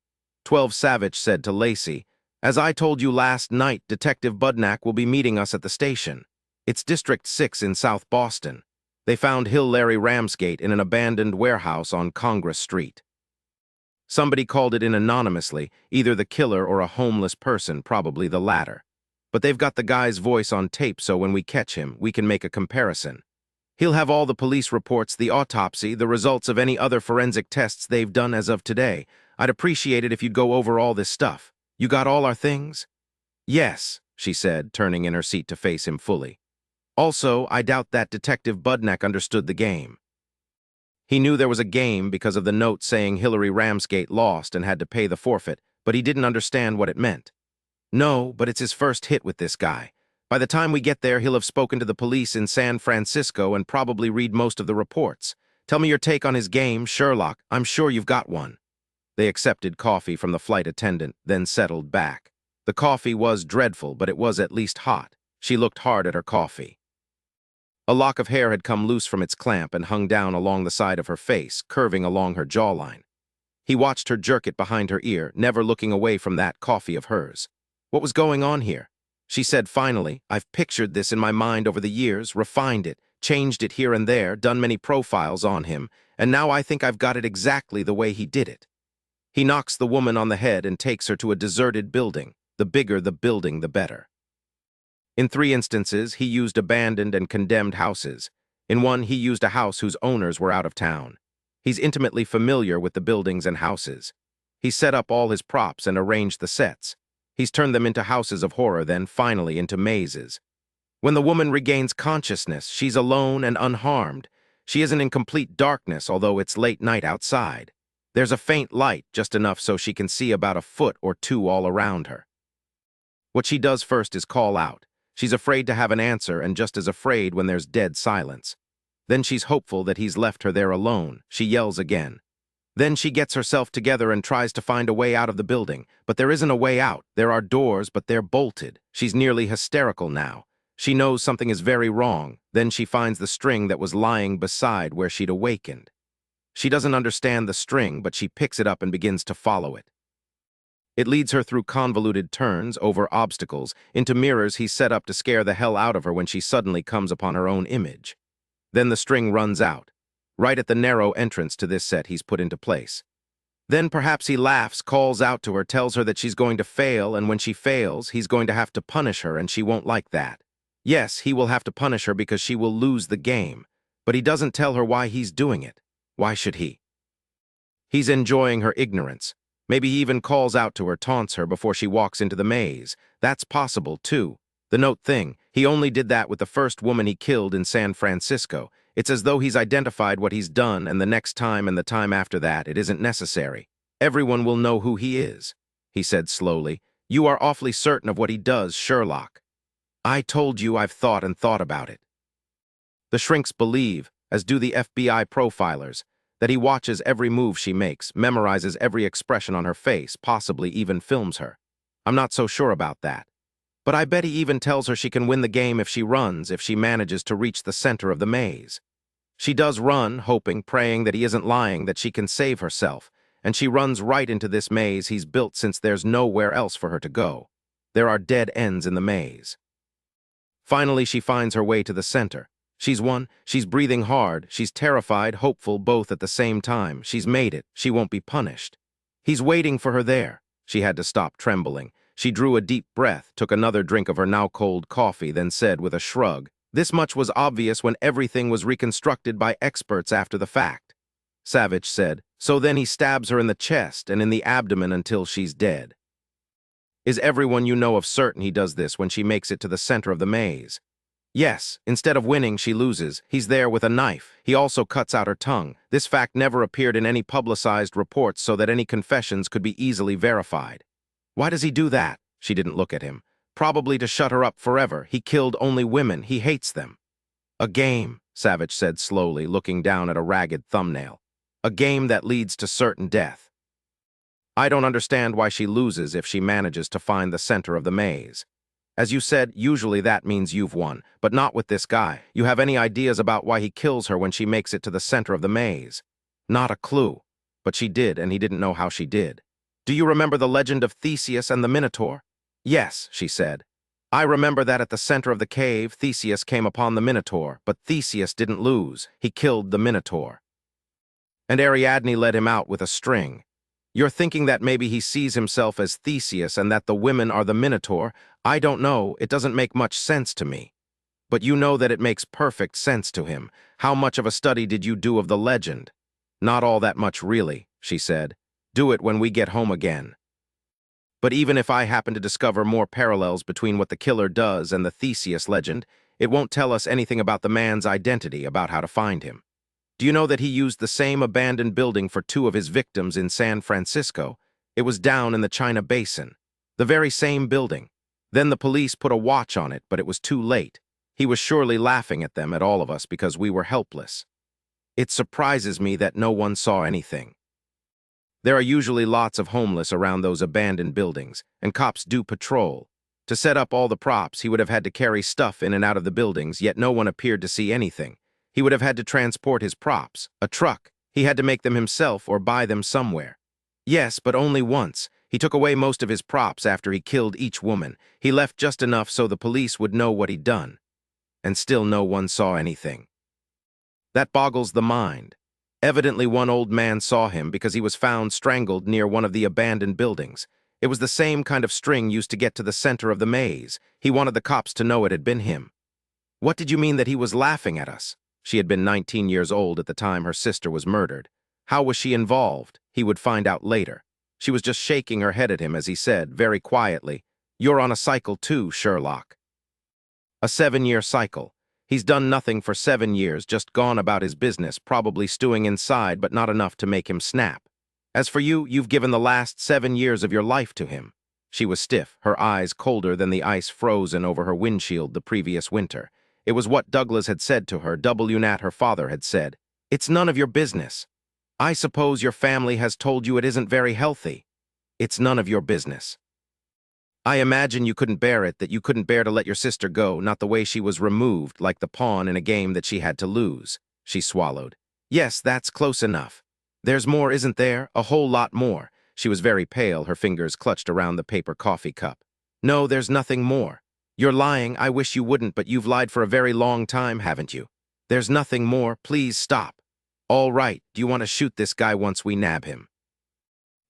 12 Savich said to Lacey, "As I told you last night, Detective Budnack will be meeting us at the station. It's District 6 in South Boston. They found Larry Ramsgate in an abandoned warehouse on Congress Street. Somebody called it in anonymously, either the killer or a homeless person, probably the latter. But they've got the guy's voice on tape, so when we catch him, we can make a comparison. He'll have all the police reports, the autopsy, the results of any other forensic tests they've done as of today. I'd appreciate it if you'd go over all this stuff. You got all our things?" "Yes," she said, turning in her seat to face him fully. "Also, I doubt that Detective Budnack understood the game. He knew there was a game because of the note saying Hillary Ramsgate lost and had to pay the forfeit, but he didn't understand what it meant. No, but it's his first hit with this guy. By the time we get there, he'll have spoken to the police in San Francisco and probably read most of the reports. Tell me your take on his game, Sherlock. I'm sure you've got one." They accepted coffee from the flight attendant, then settled back. The coffee was dreadful, but it was at least hot. She looked hard at her coffee. A lock of hair had come loose from its clamp and hung down along the side of her face, curving along her jawline. He watched her jerk it behind her ear, never looking away from that coffee of hers. What was going on here? She said finally, "I've pictured this in my mind over the years, refined it, changed it here and there, done many profiles on him, and now I think I've got it exactly the way he did it." He knocks the woman on the head and takes her to a deserted building. The bigger the building, the better. In 3 instances, he used abandoned and condemned houses. In one, he used a house whose owners were out of town. He's intimately familiar with the buildings and houses. He set up all his props and arranged the sets. He's turned them into houses of horror, then finally into mazes. When the woman regains consciousness, she's alone and unharmed. She isn't in complete darkness, although it's late night outside. There's a faint light, just enough so she can see about a foot or two all around her. What she does first is call out. She's afraid to have an answer and just as afraid when there's dead silence. Then she's hopeful that he's left her there alone. She yells again. Then she gets herself together and tries to find a way out of the building. But there isn't a way out. There are doors, but they're bolted. She's nearly hysterical now. She knows something is very wrong. Then she finds the string that was lying beside where she'd awakened. She doesn't understand the string, but she picks it up and begins to follow it. It leads her through convoluted turns, over obstacles, into mirrors he's set up to scare the hell out of her when she suddenly comes upon her own image. Then the string runs out, right at the narrow entrance to this set he's put into place. Then perhaps he laughs, calls out to her, tells her that she's going to fail, and when she fails, he's going to have to punish her, and she won't like that. Yes, he will have to punish her because she will lose the game, but he doesn't tell her why he's doing it. Why should he? He's enjoying her ignorance. Maybe he even calls out to her, taunts her before she walks into the maze. That's possible, too. The note thing, he only did that with the first woman he killed in San Francisco. It's as though he's identified what he's done, and the next time and the time after that, it isn't necessary. Everyone will know who he is, he said slowly. You are awfully certain of what he does, Sherlock. I told you I've thought and thought about it. The shrinks believe, as do the FBI profilers, that he watches every move she makes, memorizes every expression on her face, possibly even films her. I'm not so sure about that. But I bet he even tells her she can win the game if she runs, if she manages to reach the center of the maze. She does run, hoping, praying that he isn't lying, that she can save herself, and she runs right into this maze he's built since there's nowhere else for her to go. There are dead ends in the maze. Finally, she finds her way to the center. She's won, she's breathing hard, she's terrified, hopeful, both at the same time. She's made it, she won't be punished. He's waiting for her there. She had to stop trembling. She drew a deep breath, took another drink of her now-cold coffee, then said with a shrug, "This much was obvious when everything was reconstructed by experts after the fact." Savich said, "So then he stabs her in the chest and in the abdomen until she's dead." Is everyone you know of certain he does this when she makes it to the center of the maze? Yes, instead of winning, she loses. He's there with a knife. He also cuts out her tongue. This fact never appeared in any publicized reports so that any confessions could be easily verified. Why does he do that? She didn't look at him. Probably to shut her up forever. He killed only women. He hates them. A game, Savich said slowly, looking down at a ragged thumbnail. A game that leads to certain death. I don't understand why she loses if she manages to find the center of the maze. As you said, usually that means you've won, but not with this guy. You have any ideas about why he kills her when she makes it to the center of the maze? Not a clue. But she did, and he didn't know how she did. Do you remember the legend of Theseus and the Minotaur? Yes, she said. I remember that at the center of the cave, Theseus came upon the Minotaur, but Theseus didn't lose. He killed the Minotaur. And Ariadne led him out with a string. You're thinking that maybe he sees himself as Theseus and that the women are the Minotaur. I don't know, it doesn't make much sense to me. But you know that it makes perfect sense to him. How much of a study did you do of the legend? Not all that much, really, she said. Do it when we get home again. But even if I happen to discover more parallels between what the killer does and the Theseus legend, it won't tell us anything about the man's identity, about how to find him. Do you know that he used the same abandoned building for 2 of his victims in San Francisco? It was down in the China Basin. The very same building. Then the police put a watch on it, but it was too late. He was surely laughing at them, at all of us, because we were helpless. It surprises me that no one saw anything. There are usually lots of homeless around those abandoned buildings, and cops do patrol. To set up all the props, he would have had to carry stuff in and out of the buildings, yet no one appeared to see anything. He would have had to transport his props, a truck. He had to make them himself or buy them somewhere. Yes, but only once. He took away most of his props after he killed each woman. He left just enough so the police would know what he'd done. And still no one saw anything. That boggles the mind. Evidently one old man saw him because he was found strangled near one of the abandoned buildings. It was the same kind of string used to get to the center of the maze. He wanted the cops to know it had been him. What did you mean that he was laughing at us? She had been 19 years old at the time her sister was murdered. How was she involved? He would find out later. She was just shaking her head at him as he said, very quietly, "You're on a cycle too, Sherlock." A 7-year cycle. He's done nothing for 7 years, just gone about his business, probably stewing inside, but not enough to make him snap. As for you, you've given the last 7 years of your life to him. She was stiff, her eyes colder than the ice frozen over her windshield the previous winter. It was what Douglas had said to her, Nat, her father, had said. It's none of your business. I suppose your family has told you it isn't very healthy. It's none of your business. I imagine you couldn't bear it, that you couldn't bear to let your sister go, not the way she was removed, like the pawn in a game that she had to lose. She swallowed. Yes, that's close enough. There's more, isn't there? A whole lot more. She was very pale, her fingers clutched around the paper coffee cup. No, there's nothing more. You're lying, I wish you wouldn't, but you've lied for a very long time, haven't you? There's nothing more, please stop. All right, do you want to shoot this guy once we nab him?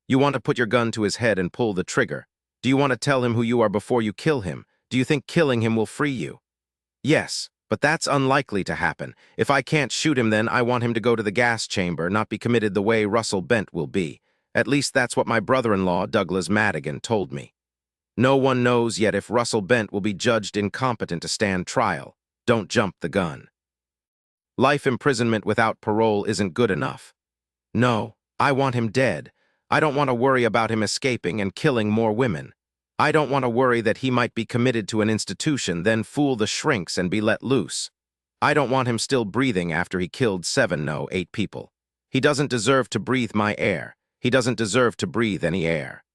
You want to put your gun to his head and pull the trigger? Do you want to tell him who you are before you kill him? Do you think killing him will free you? Yes, but that's unlikely to happen. If I can't shoot him, then I want him to go to the gas chamber, not be committed the way Russell Bent will be. At least that's what my brother-in-law, Douglas Madigan, told me. No one knows yet if Russell Bent will be judged incompetent to stand trial. Don't jump the gun. Life imprisonment without parole isn't good enough. No, I want him dead. I don't want to worry about him escaping and killing more women. I don't want to worry that he might be committed to an institution, then fool the shrinks and be let loose. I don't want him still breathing after he killed 8 people. He doesn't deserve to breathe my air. He doesn't deserve to breathe any air.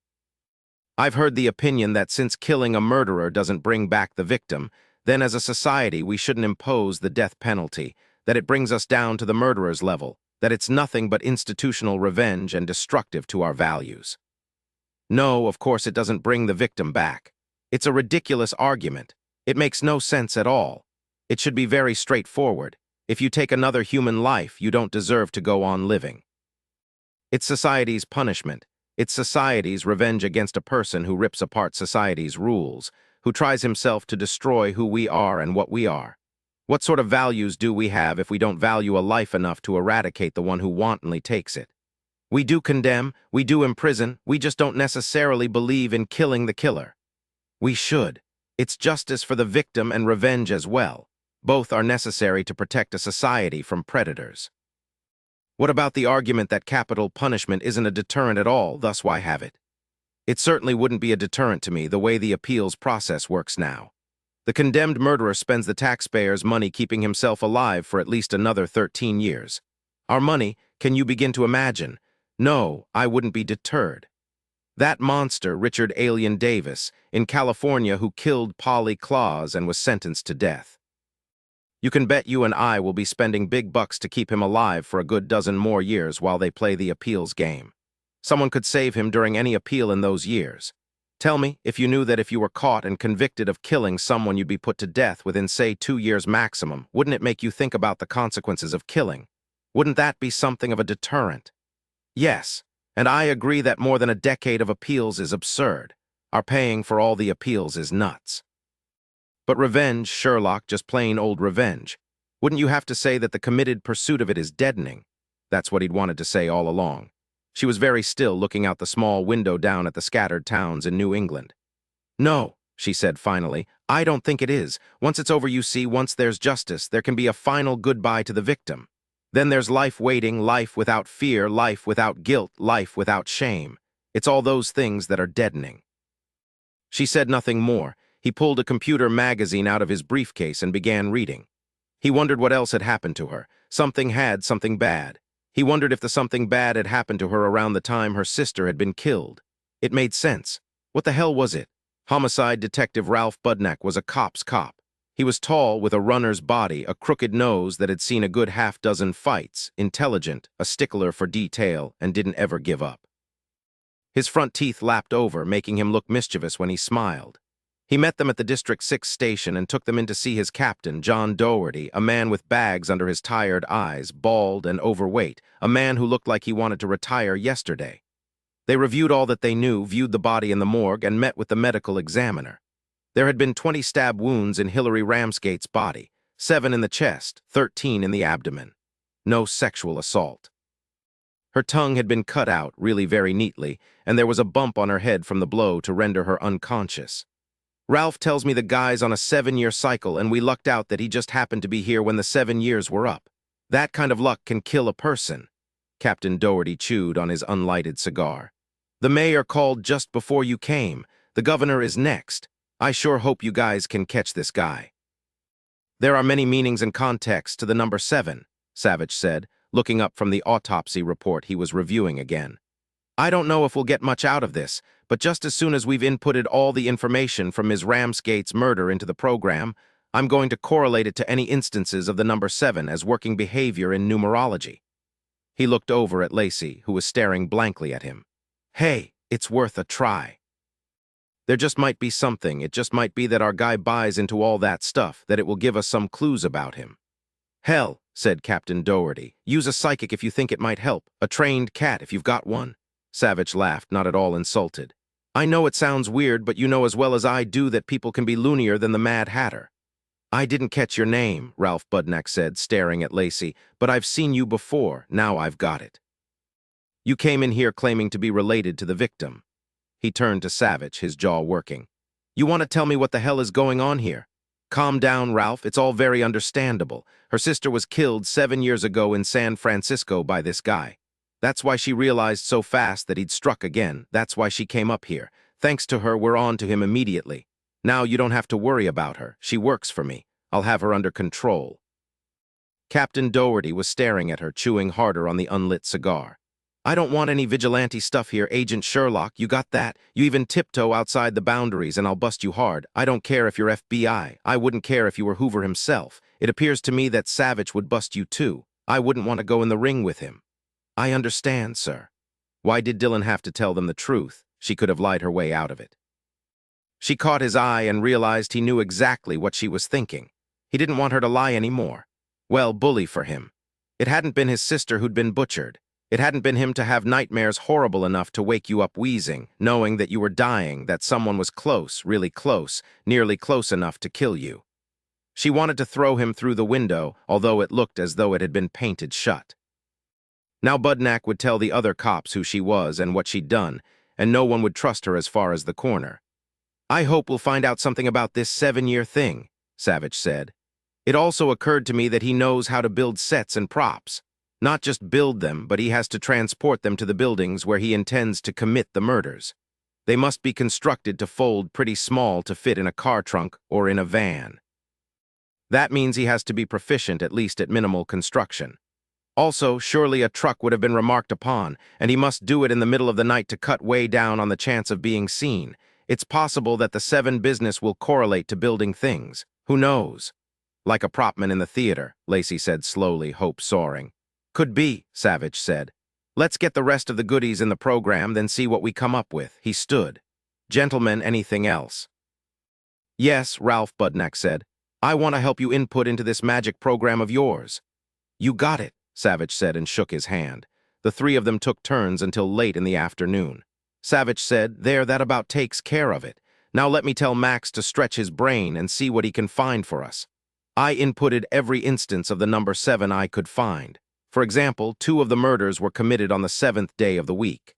I've heard the opinion that since killing a murderer doesn't bring back the victim, then as a society we shouldn't impose the death penalty, that it brings us down to the murderer's level, that it's nothing but institutional revenge and destructive to our values. No, of course it doesn't bring the victim back. It's a ridiculous argument. It makes no sense at all. It should be very straightforward. If you take another human life, you don't deserve to go on living. It's society's punishment. It's society's revenge against a person who rips apart society's rules, who tries himself to destroy who we are and what we are. What sort of values do we have if we don't value a life enough to eradicate the one who wantonly takes it? We do condemn, we do imprison, we just don't necessarily believe in killing the killer. We should. It's justice for the victim and revenge as well. Both are necessary to protect a society from predators. What about the argument that capital punishment isn't a deterrent at all, thus why have it? It certainly wouldn't be a deterrent to me the way the appeals process works now. The condemned murderer spends the taxpayers' money keeping himself alive for at least another 13 years. Our money, can you begin to imagine? No, I wouldn't be deterred. That monster, Richard Alien Davis, in California who killed Polly Claus and was sentenced to death. You can bet you and I will be spending big bucks to keep him alive for a good dozen more years while they play the appeals game. Someone could save him during any appeal in those years. Tell me, if you knew that if you were caught and convicted of killing someone you'd be put to death within, say, 2 years maximum, wouldn't it make you think about the consequences of killing? Wouldn't that be something of a deterrent? Yes, and I agree that more than a decade of appeals is absurd. Our paying for all the appeals is nuts. But revenge, Sherlock, just plain old revenge. Wouldn't you have to say that the committed pursuit of it is deadening? That's what he'd wanted to say all along. She was very still, looking out the small window down at the scattered towns in New England. No, she said finally, I don't think it is. Once it's over, you see, once there's justice, there can be a final goodbye to the victim. Then there's life waiting, life without fear, life without guilt, life without shame. It's all those things that are deadening. She said nothing more. He pulled a computer magazine out of his briefcase and began reading. He wondered what else had happened to her. Something bad. He wondered if the something bad had happened to her around the time her sister had been killed. It made sense. What the hell was it? Homicide Detective Ralph Budnak was a cop's cop. He was tall, with a runner's body, a crooked nose that had seen a good half-dozen fights, intelligent, a stickler for detail, and didn't ever give up. His front teeth lapped over, making him look mischievous when he smiled. He met them at the District 6 station and took them in to see his captain, John Doherty, a man with bags under his tired eyes, bald and overweight, a man who looked like he wanted to retire yesterday. They reviewed all that they knew, viewed the body in the morgue, and met with the medical examiner. There had been 20 stab wounds in Hillary Ramsgate's body, 7 in the chest, 13 in the abdomen. No sexual assault. Her tongue had been cut out, really very neatly, and there was a bump on her head from the blow to render her unconscious. Ralph tells me the guy's on a 7-year cycle, and we lucked out that he just happened to be here when the 7 years were up. That kind of luck can kill a person. Captain Doherty chewed on his unlighted cigar. The mayor called just before you came. The governor is next. I sure hope you guys can catch this guy. There are many meanings and contexts to the number 7, Savich said, looking up from the autopsy report he was reviewing again. I don't know if we'll get much out of this, but just as soon as we've inputted all the information from Ms. Ramsgate's murder into the program, I'm going to correlate it to any instances of the number 7 as working behavior in numerology. He looked over at Lacey, who was staring blankly at him. Hey, it's worth a try. There just might be something. It just might be that our guy buys into all that stuff, that it will give us some clues about him. Hell, said Captain Doherty. Use a psychic if you think it might help. A trained cat if you've got one. Savich laughed, not at all insulted. I know it sounds weird, but you know as well as I do that people can be loonier than the Mad Hatter. I didn't catch your name, Ralph Budnak said, staring at Lacey, but I've seen you before. Now I've got it. You came in here claiming to be related to the victim. He turned to Savich, his jaw working. You want to tell me what the hell is going on here? Calm down, Ralph. It's all very understandable. Her sister was killed 7 years ago in San Francisco by this guy. That's why she realized so fast that he'd struck again. That's why she came up here. Thanks to her, we're on to him immediately. Now you don't have to worry about her. She works for me. I'll have her under control. Captain Doherty was staring at her, chewing harder on the unlit cigar. I don't want any vigilante stuff here, Agent Sherlock. You got that? You even tiptoe outside the boundaries and I'll bust you hard. I don't care if you're FBI. I wouldn't care if you were Hoover himself. It appears to me that Savich would bust you too. I wouldn't want to go in the ring with him. I understand, sir. Why did Dillon have to tell them the truth? She could have lied her way out of it. She caught his eye and realized he knew exactly what she was thinking. He didn't want her to lie anymore. Well, bully for him. It hadn't been his sister who'd been butchered. It hadn't been him to have nightmares horrible enough to wake you up wheezing, knowing that you were dying, that someone was close, really close, nearly close enough to kill you. She wanted to throw him through the window, although it looked as though it had been painted shut. Now Budnak would tell the other cops who she was and what she'd done, and no one would trust her as far as the corner. I hope we'll find out something about this 7-year thing, Savich said. It also occurred to me that he knows how to build sets and props. Not just build them, but he has to transport them to the buildings where he intends to commit the murders. They must be constructed to fold pretty small to fit in a car trunk or in a van. That means he has to be proficient, at least at minimal construction. Also, surely a truck would have been remarked upon, and he must do it in the middle of the night to cut way down on the chance of being seen. It's possible that the 7 business will correlate to building things. Who knows? Like a propman in the theater, Lacey said slowly, hope soaring. Could be, Savich said. Let's get the rest of the goodies in the program, then see what we come up with. He stood. Gentlemen, anything else? Yes, Ralph Budnak said. I want to help you input into this magic program of yours. You got it, Savich said and shook his hand. The 3 of them took turns until late in the afternoon. Savich said, there, that about takes care of it. Now let me tell Max to stretch his brain and see what he can find for us. I inputted every instance of the number 7 I could find. For example, 2 of the murders were committed on the 7th day of the week.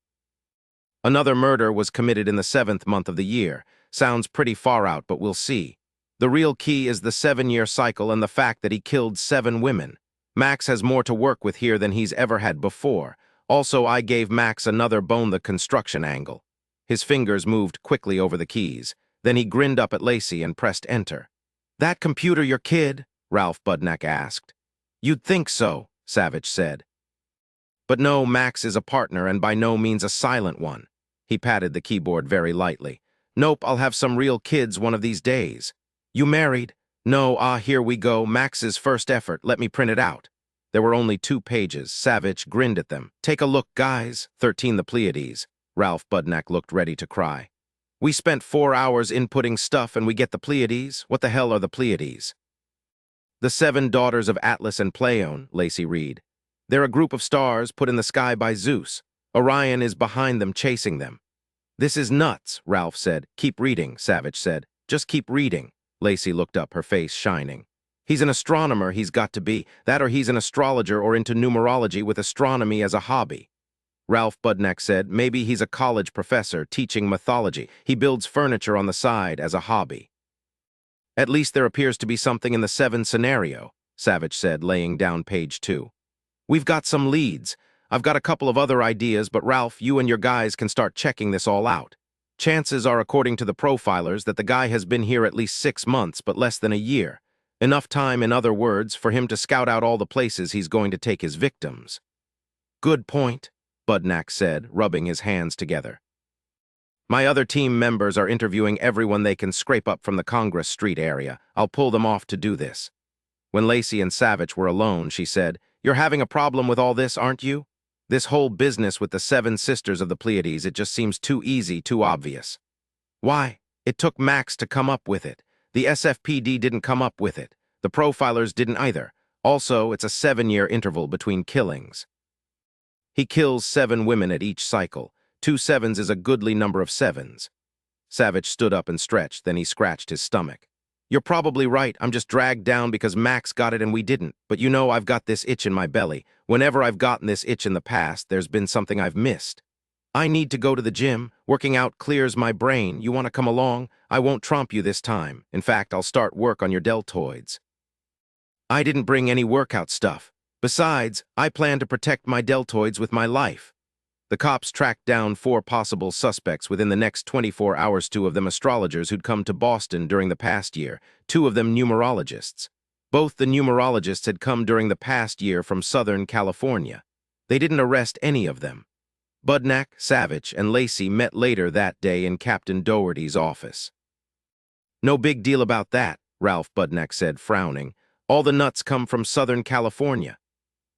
Another murder was committed in the 7th month of the year. Sounds pretty far out, but we'll see. The real key is the 7-year cycle and the fact that he killed 7 women. Max has more to work with here than he's ever had before. Also, I gave Max another bone the construction angle. His fingers moved quickly over the keys. Then he grinned up at Lacey and pressed enter. That computer your kid? Ralph Budnak asked. You'd think so, Savich said. But no, Max is a partner and by no means a silent one. He patted the keyboard very lightly. Nope, I'll have some real kids one of these days. You married? No, here we go, Max's first effort, let me print it out. There were only 2 pages. Savich grinned at them. Take a look, guys. 13 the Pleiades. Ralph Budnak looked ready to cry. We spent 4 hours inputting stuff and we get the Pleiades? What the hell are the Pleiades? The 7 daughters of Atlas and Pleione, Lacey read. They're a group of stars put in the sky by Zeus. Orion is behind them, chasing them. This is nuts, Ralph said. Keep reading, Savich said. Just keep reading. Lacey looked up, her face shining. He's an astronomer, he's got to be. That or he's an astrologer or into numerology with astronomy as a hobby. Ralph Budnak said, maybe he's a college professor teaching mythology. He builds furniture on the side as a hobby. At least there appears to be something in the 7 scenario, Savich said, laying down page 2. We've got some leads. I've got a couple of other ideas, but Ralph, you and your guys can start checking this all out. Chances are, according to the profilers, that the guy has been here at least 6 months, but less than a year. Enough time, in other words, for him to scout out all the places he's going to take his victims. Good point, Budnak said, rubbing his hands together. My other team members are interviewing everyone they can scrape up from the Congress Street area. I'll pull them off to do this. When Lacey and Savich were alone, she said, You're having a problem with all this, aren't you? This whole business with the 7 sisters of the Pleiades, it just seems too easy, too obvious. Why? It took Max to come up with it. The SFPD didn't come up with it. The profilers didn't either. Also, it's a 7-year interval between killings. He kills 7 women at each cycle. 2 7s is a goodly number of 7s. Savich stood up and stretched, then he scratched his stomach. You're probably right, I'm just dragged down because Max got it and we didn't. But you know I've got this itch in my belly. Whenever I've gotten this itch in the past, there's been something I've missed. I need to go to the gym. Working out clears my brain. You want to come along? I won't tromp you this time. In fact, I'll start work on your deltoids. I didn't bring any workout stuff. Besides, I plan to protect my deltoids with my life. The cops tracked down 4 possible suspects within the next 24 hours, 2 of them astrologers who'd come to Boston during the past year, 2 of them numerologists. Both the numerologists had come during the past year from Southern California. They didn't arrest any of them. Budnak, Savich, and Lacey met later that day in Captain Dougherty's office. No big deal about that, Ralph Budnak said, frowning. All the nuts come from Southern California.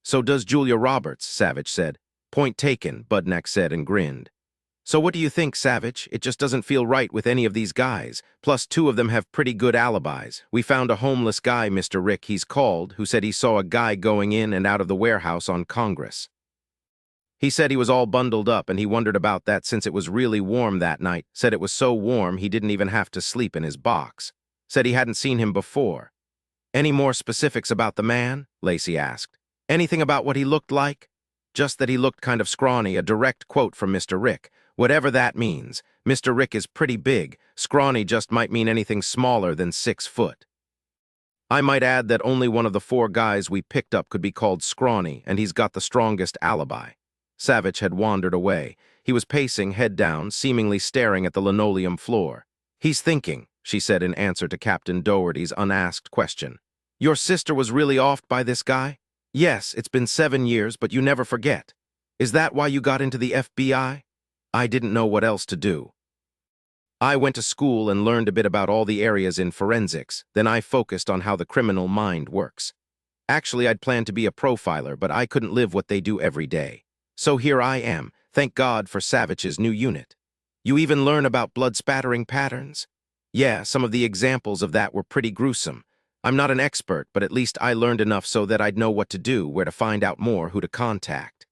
So does Julia Roberts, Savich said. Point taken, Budnak said and grinned. So what do you think, Savich? It just doesn't feel right with any of these guys. Plus 2 of them have pretty good alibis. We found a homeless guy, Mr. Rick, he's called, who said he saw a guy going in and out of the warehouse on Congress. He said he was all bundled up and he wondered about that since it was really warm that night. Said it was so warm he didn't even have to sleep in his box. Said he hadn't seen him before. Any more specifics about the man? Lacey asked. Anything about what he looked like? Just that he looked kind of scrawny, a direct quote from Mr. Rick. Whatever that means, Mr. Rick is pretty big. Scrawny just might mean anything smaller than 6 foot. I might add that only one of the 4 guys we picked up could be called scrawny, and he's got the strongest alibi. Savich had wandered away. He was pacing, head down, seemingly staring at the linoleum floor. He's thinking, she said in answer to Captain Dougherty's unasked question. Your sister was really offed by this guy? Yes, it's been 7 years, but you never forget. Is that why you got into the FBI? I didn't know what else to do. I went to school and learned a bit about all the areas in forensics, then I focused on how the criminal mind works. Actually, I'd planned to be a profiler, but I couldn't live what they do every day. So here I am, thank God for Savich's new unit. You even learn about blood-spattering patterns? Yeah, some of the examples of that were pretty gruesome. I'm not an expert, but at least I learned enough so that I'd know what to do, where to find out more, who to contact.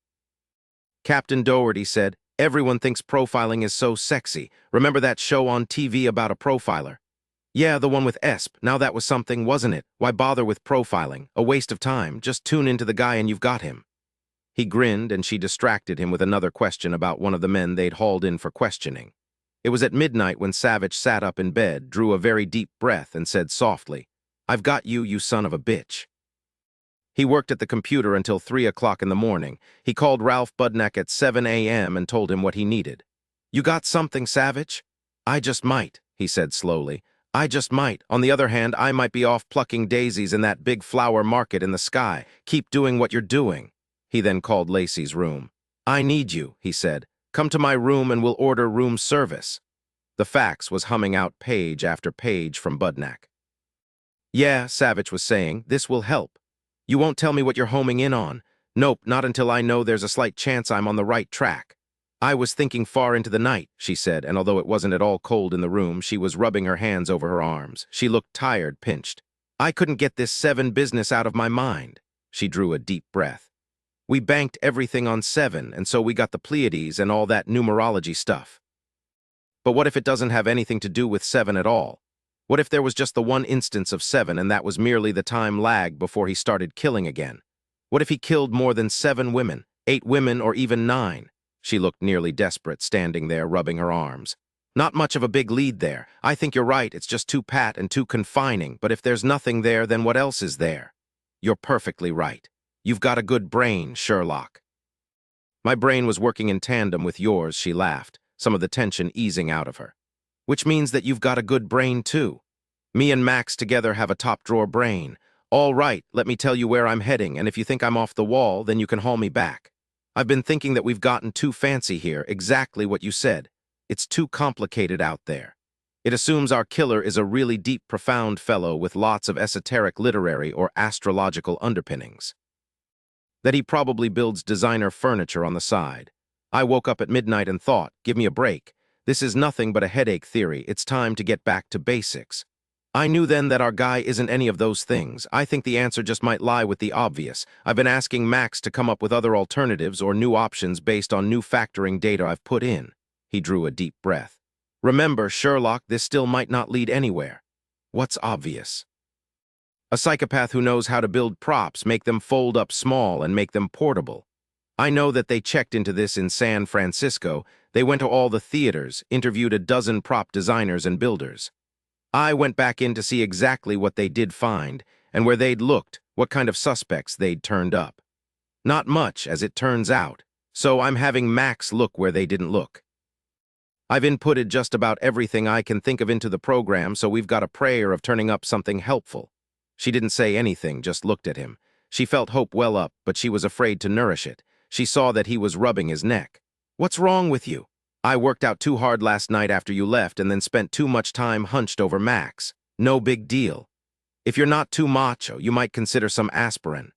Captain Dougherty said, everyone thinks profiling is so sexy. Remember that show on TV about a profiler? Yeah, the one with Esp. Now that was something, wasn't it? Why bother with profiling? A waste of time. Just tune into the guy and you've got him. He grinned and she distracted him with another question about one of the men they'd hauled in for questioning. It was at midnight when Savich sat up in bed, drew a very deep breath and said softly, I've got you, you son of a bitch. He worked at the computer until 3 o'clock in the morning. He called Ralph Budnak at 7 a.m. and told him what he needed. You got something, Savich? I just might, he said slowly. I just might. On the other hand, I might be off plucking daisies in that big flower market in the sky. Keep doing what you're doing. He then called Lacey's room. "I need you," he said. "Come to my room and we'll order room service." The fax was humming out page after page from Budnak. "Yeah," Savich was saying, "this will help. You won't tell me what you're homing in on. Nope, not until I know there's a slight chance I'm on the right track." "I was thinking far into the night," she said, and although it wasn't at all cold in the room, she was rubbing her hands over her arms. She looked tired, pinched. "I couldn't get this 7 business out of my mind." She drew a deep breath. "We banked everything on 7, and so we got the Pleiades and all that numerology stuff. But what if it doesn't have anything to do with 7 at all? What if there was just the one instance of 7 and that was merely the time lag before he started killing again? What if he killed more than 7 women, 8 women, or even 9? She looked nearly desperate, standing there, rubbing her arms. "Not much of a big lead there. I think you're right, it's just too pat and too confining, but if there's nothing there, then what else is there?" "You're perfectly right. You've got a good brain, Sherlock." "My brain was working in tandem with yours," she laughed, some of the tension easing out of her. "Which means that you've got a good brain, too. Me and Max together have a top-drawer brain. All right, let me tell you where I'm heading, and if you think I'm off the wall, then you can haul me back. I've been thinking that we've gotten too fancy here, exactly what you said. It's too complicated out there. It assumes our killer is a really deep, profound fellow with lots of esoteric literary or astrological underpinnings. That he probably builds designer furniture on the side. I woke up at midnight and thought, give me a break. This is nothing but a headache theory. It's time to get back to basics. I knew then that our guy isn't any of those things. I think the answer just might lie with the obvious. I've been asking Max to come up with other alternatives or new options based on new factoring data I've put in." He drew a deep breath. "Remember, Sherlock, this still might not lead anywhere." "What's obvious?" "A psychopath who knows how to build props, make them fold up small, and make them portable. I know that they checked into this in San Francisco. They went to all the theaters, interviewed a dozen prop designers and builders. I went back in to see exactly what they did find, and where they'd looked, what kind of suspects they'd turned up. Not much, as it turns out, so I'm having Max look where they didn't look. I've inputted just about everything I can think of into the program, so we've got a prayer of turning up something helpful." She didn't say anything, just looked at him. She felt hope well up, but she was afraid to nourish it. She saw that he was rubbing his neck. "What's wrong with you?" "I worked out too hard last night after you left and then spent too much time hunched over Max. No big deal. If you're not too macho, you might consider some aspirin.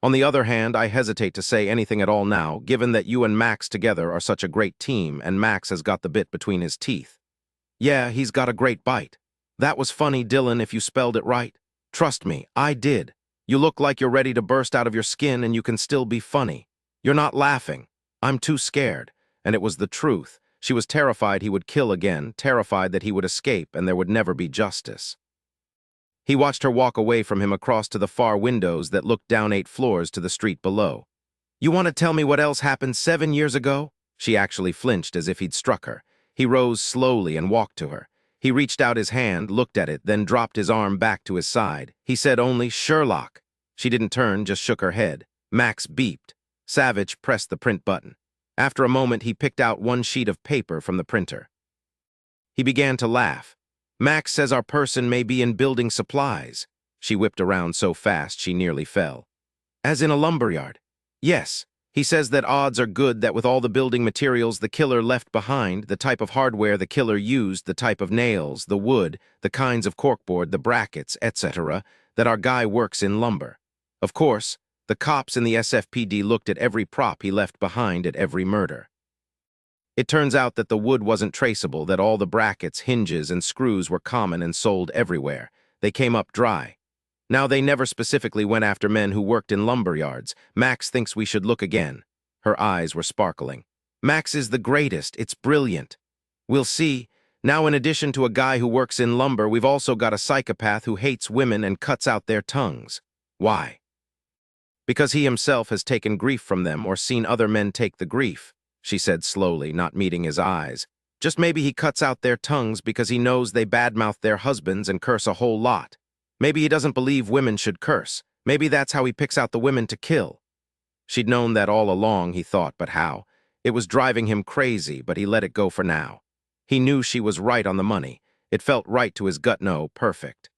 On the other hand, I hesitate to say anything at all now, given that you and Max together are such a great team and Max has got the bit between his teeth." "Yeah, he's got a great bite. That was funny, Dillon, if you spelled it right. Trust me, I did. You look like you're ready to burst out of your skin and you can still be funny. You're not laughing. I'm too scared." And it was the truth. She was terrified he would kill again, terrified that he would escape and there would never be justice. He watched her walk away from him across to the far windows that looked down 8 floors to the street below. "You want to tell me what else happened 7 years ago?" She actually flinched as if he'd struck her. He rose slowly and walked to her. He reached out his hand, looked at it, then dropped his arm back to his side. He said only, "Sherlock." She didn't turn, just shook her head. Max beeped. Savich pressed the print button. After a moment, he picked out one sheet of paper from the printer. He began to laugh. "Max says our person may be in building supplies." She whipped around so fast she nearly fell. "As in a lumberyard?" "Yes. He says that odds are good that with all the building materials the killer left behind, the type of hardware the killer used, the type of nails, the wood, the kinds of corkboard, the brackets, etc., that our guy works in lumber. Of course, the cops in the SFPD looked at every prop he left behind at every murder. It turns out that the wood wasn't traceable, that all the brackets, hinges, and screws were common and sold everywhere. They came up dry. Now, they never specifically went after men who worked in lumber yards. Max thinks we should look again." Her eyes were sparkling. "Max is the greatest. It's brilliant. We'll see. Now, in addition to a guy who works in lumber, we've also got a psychopath who hates women and cuts out their tongues. Why? Because he himself has taken grief from them or seen other men take the grief," she said slowly, not meeting his eyes. "Just maybe he cuts out their tongues because he knows they badmouth their husbands and curse a whole lot. Maybe he doesn't believe women should curse. Maybe that's how he picks out the women to kill." She'd known that all along, he thought, but how? It was driving him crazy, but he let it go for now. He knew she was right on the money. It felt right to his gut. No, perfect.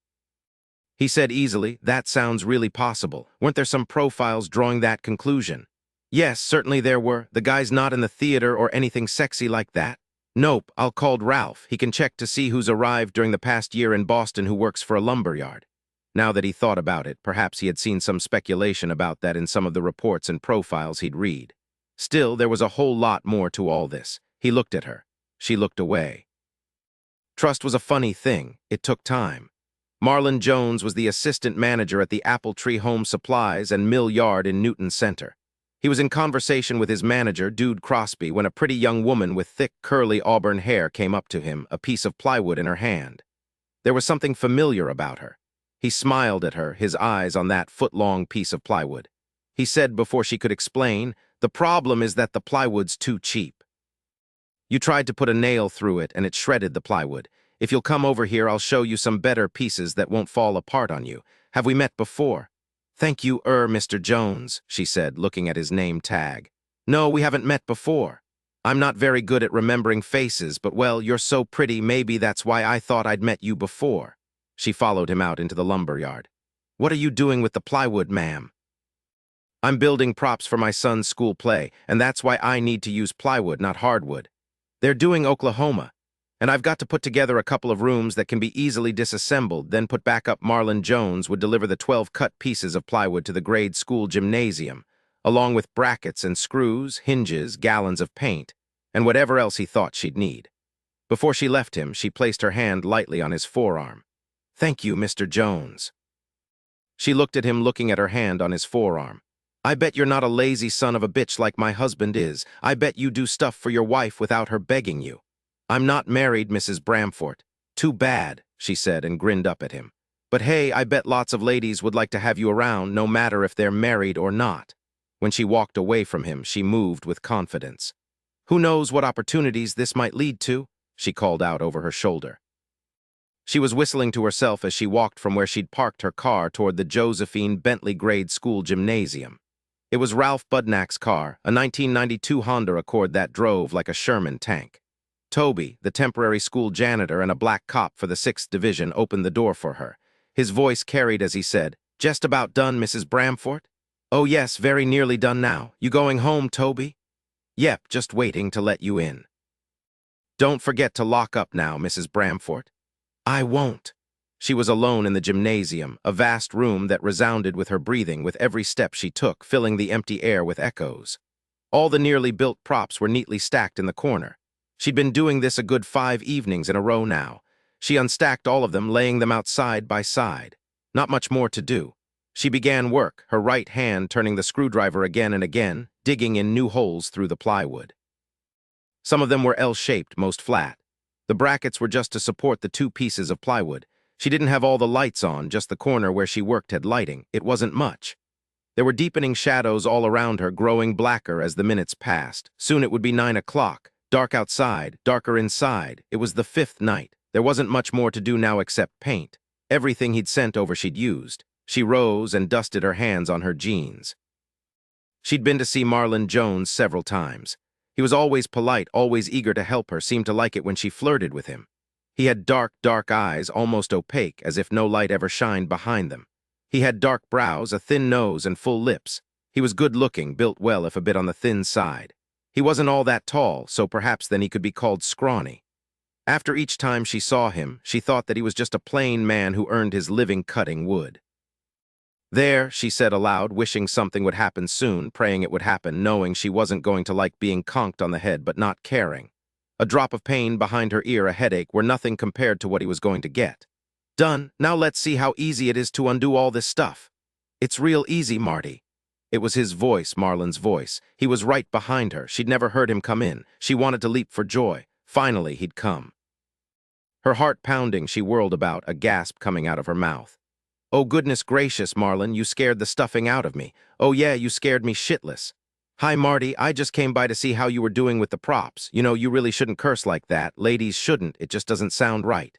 He said easily, "That sounds really possible. Weren't there some profiles drawing that conclusion?" "Yes, certainly there were. The guy's not in the theater or anything sexy like that." "Nope, I'll call Ralph. He can check to see who's arrived during the past year in Boston who works for a lumberyard." Now that he thought about it, perhaps he had seen some speculation about that in some of the reports and profiles he'd read. Still, there was a whole lot more to all this. He looked at her. She looked away. Trust was a funny thing. It took time. Marlon Jones was the assistant manager at the Apple Tree Home Supplies and Mill Yard in Newton Center. He was in conversation with his manager, Dude Crosby, when a pretty young woman with thick, curly auburn hair came up to him, a piece of plywood in her hand. There was something familiar about her. He smiled at her, his eyes on that foot-long piece of plywood. He said before she could explain, "The problem is that the plywood's too cheap. You tried to put a nail through it and it shredded the plywood. If you'll come over here, I'll show you some better pieces that won't fall apart on you. Have we met before?" "Thank you, Mr. Jones," she said, looking at his name tag. "No, we haven't met before. I'm not very good at remembering faces, but well, you're so pretty, maybe that's why I thought I'd met you before." She followed him out into the lumberyard. "What are you doing with the plywood, ma'am?" "I'm building props for my son's school play, and that's why I need to use plywood, not hardwood. They're doing Oklahoma, and I've got to put together a couple of rooms that can be easily disassembled, then put back up." Marlon Jones would deliver the 12 cut pieces of plywood to the grade school gymnasium, along with brackets and screws, hinges, gallons of paint, and whatever else he thought she'd need. Before she left him, she placed her hand lightly on his forearm. "Thank you, Mr. Jones." She looked at him, looking at her hand on his forearm. "I bet you're not a lazy son of a bitch like my husband is. I bet you do stuff for your wife without her begging you." "I'm not married, Mrs. Bramford." "Too bad," she said and grinned up at him. "But hey, I bet lots of ladies would like to have you around, no matter if they're married or not." When she walked away from him, she moved with confidence. "Who knows what opportunities this might lead to?" she called out over her shoulder. She was whistling to herself as she walked from where she'd parked her car toward the Josephine Bentley Grade School Gymnasium. It was Ralph Budnack's car, a 1992 Honda Accord that drove like a Sherman tank. Toby, the temporary school janitor and a black cop for the 6th Division, opened the door for her. His voice carried as he said, "Just about done, Mrs. Bramford?" "Oh yes, very nearly done now. You going home, Toby?" "Yep, just waiting to let you in." "Don't forget to lock up now, Mrs. Bramford." "I won't." She was alone in the gymnasium, a vast room that resounded with her breathing with every step she took, filling the empty air with echoes. All the nearly built props were neatly stacked in the corner. She'd been doing this a good 5 evenings in a row now. She unstacked all of them, laying them out side by side. Not much more to do. She began work, her right hand turning the screwdriver again and again, digging in new holes through the plywood. Some of them were L-shaped, most flat. The brackets were just to support the 2 pieces of plywood. She didn't have all the lights on, just the corner where she worked had lighting. It wasn't much. There were deepening shadows all around her, growing blacker as the minutes passed. Soon it would be 9 o'clock. Dark outside, darker inside. It was the 5th night. There wasn't much more to do now except paint. Everything he'd sent over she'd used. She rose and dusted her hands on her jeans. She'd been to see Marlon Jones several times. He was always polite, always eager to help her, seemed to like it when she flirted with him. He had dark, dark eyes, almost opaque, as if no light ever shined behind them. He had dark brows, a thin nose, and full lips. He was good-looking, built well if a bit on the thin side. He wasn't all that tall, so perhaps then he could be called scrawny. After each time she saw him, she thought that he was just a plain man who earned his living cutting wood. "There," she said aloud, wishing something would happen soon, praying it would happen, knowing she wasn't going to like being conked on the head but not caring. A drop of pain behind her ear, a headache, were nothing compared to what he was going to get. "Done. Now let's see how easy it is to undo all this stuff." "It's real easy, Marty." It was his voice, Marlon's voice. He was right behind her. She'd never heard him come in. She wanted to leap for joy. Finally, he'd come. Her heart pounding, she whirled about, a gasp coming out of her mouth. "Oh, goodness gracious, Marlon, you scared the stuffing out of me. Oh, yeah, you scared me shitless." "Hi, Marty, I just came by to see how you were doing with the props. You know, you really shouldn't curse like that. Ladies shouldn't. It just doesn't sound right."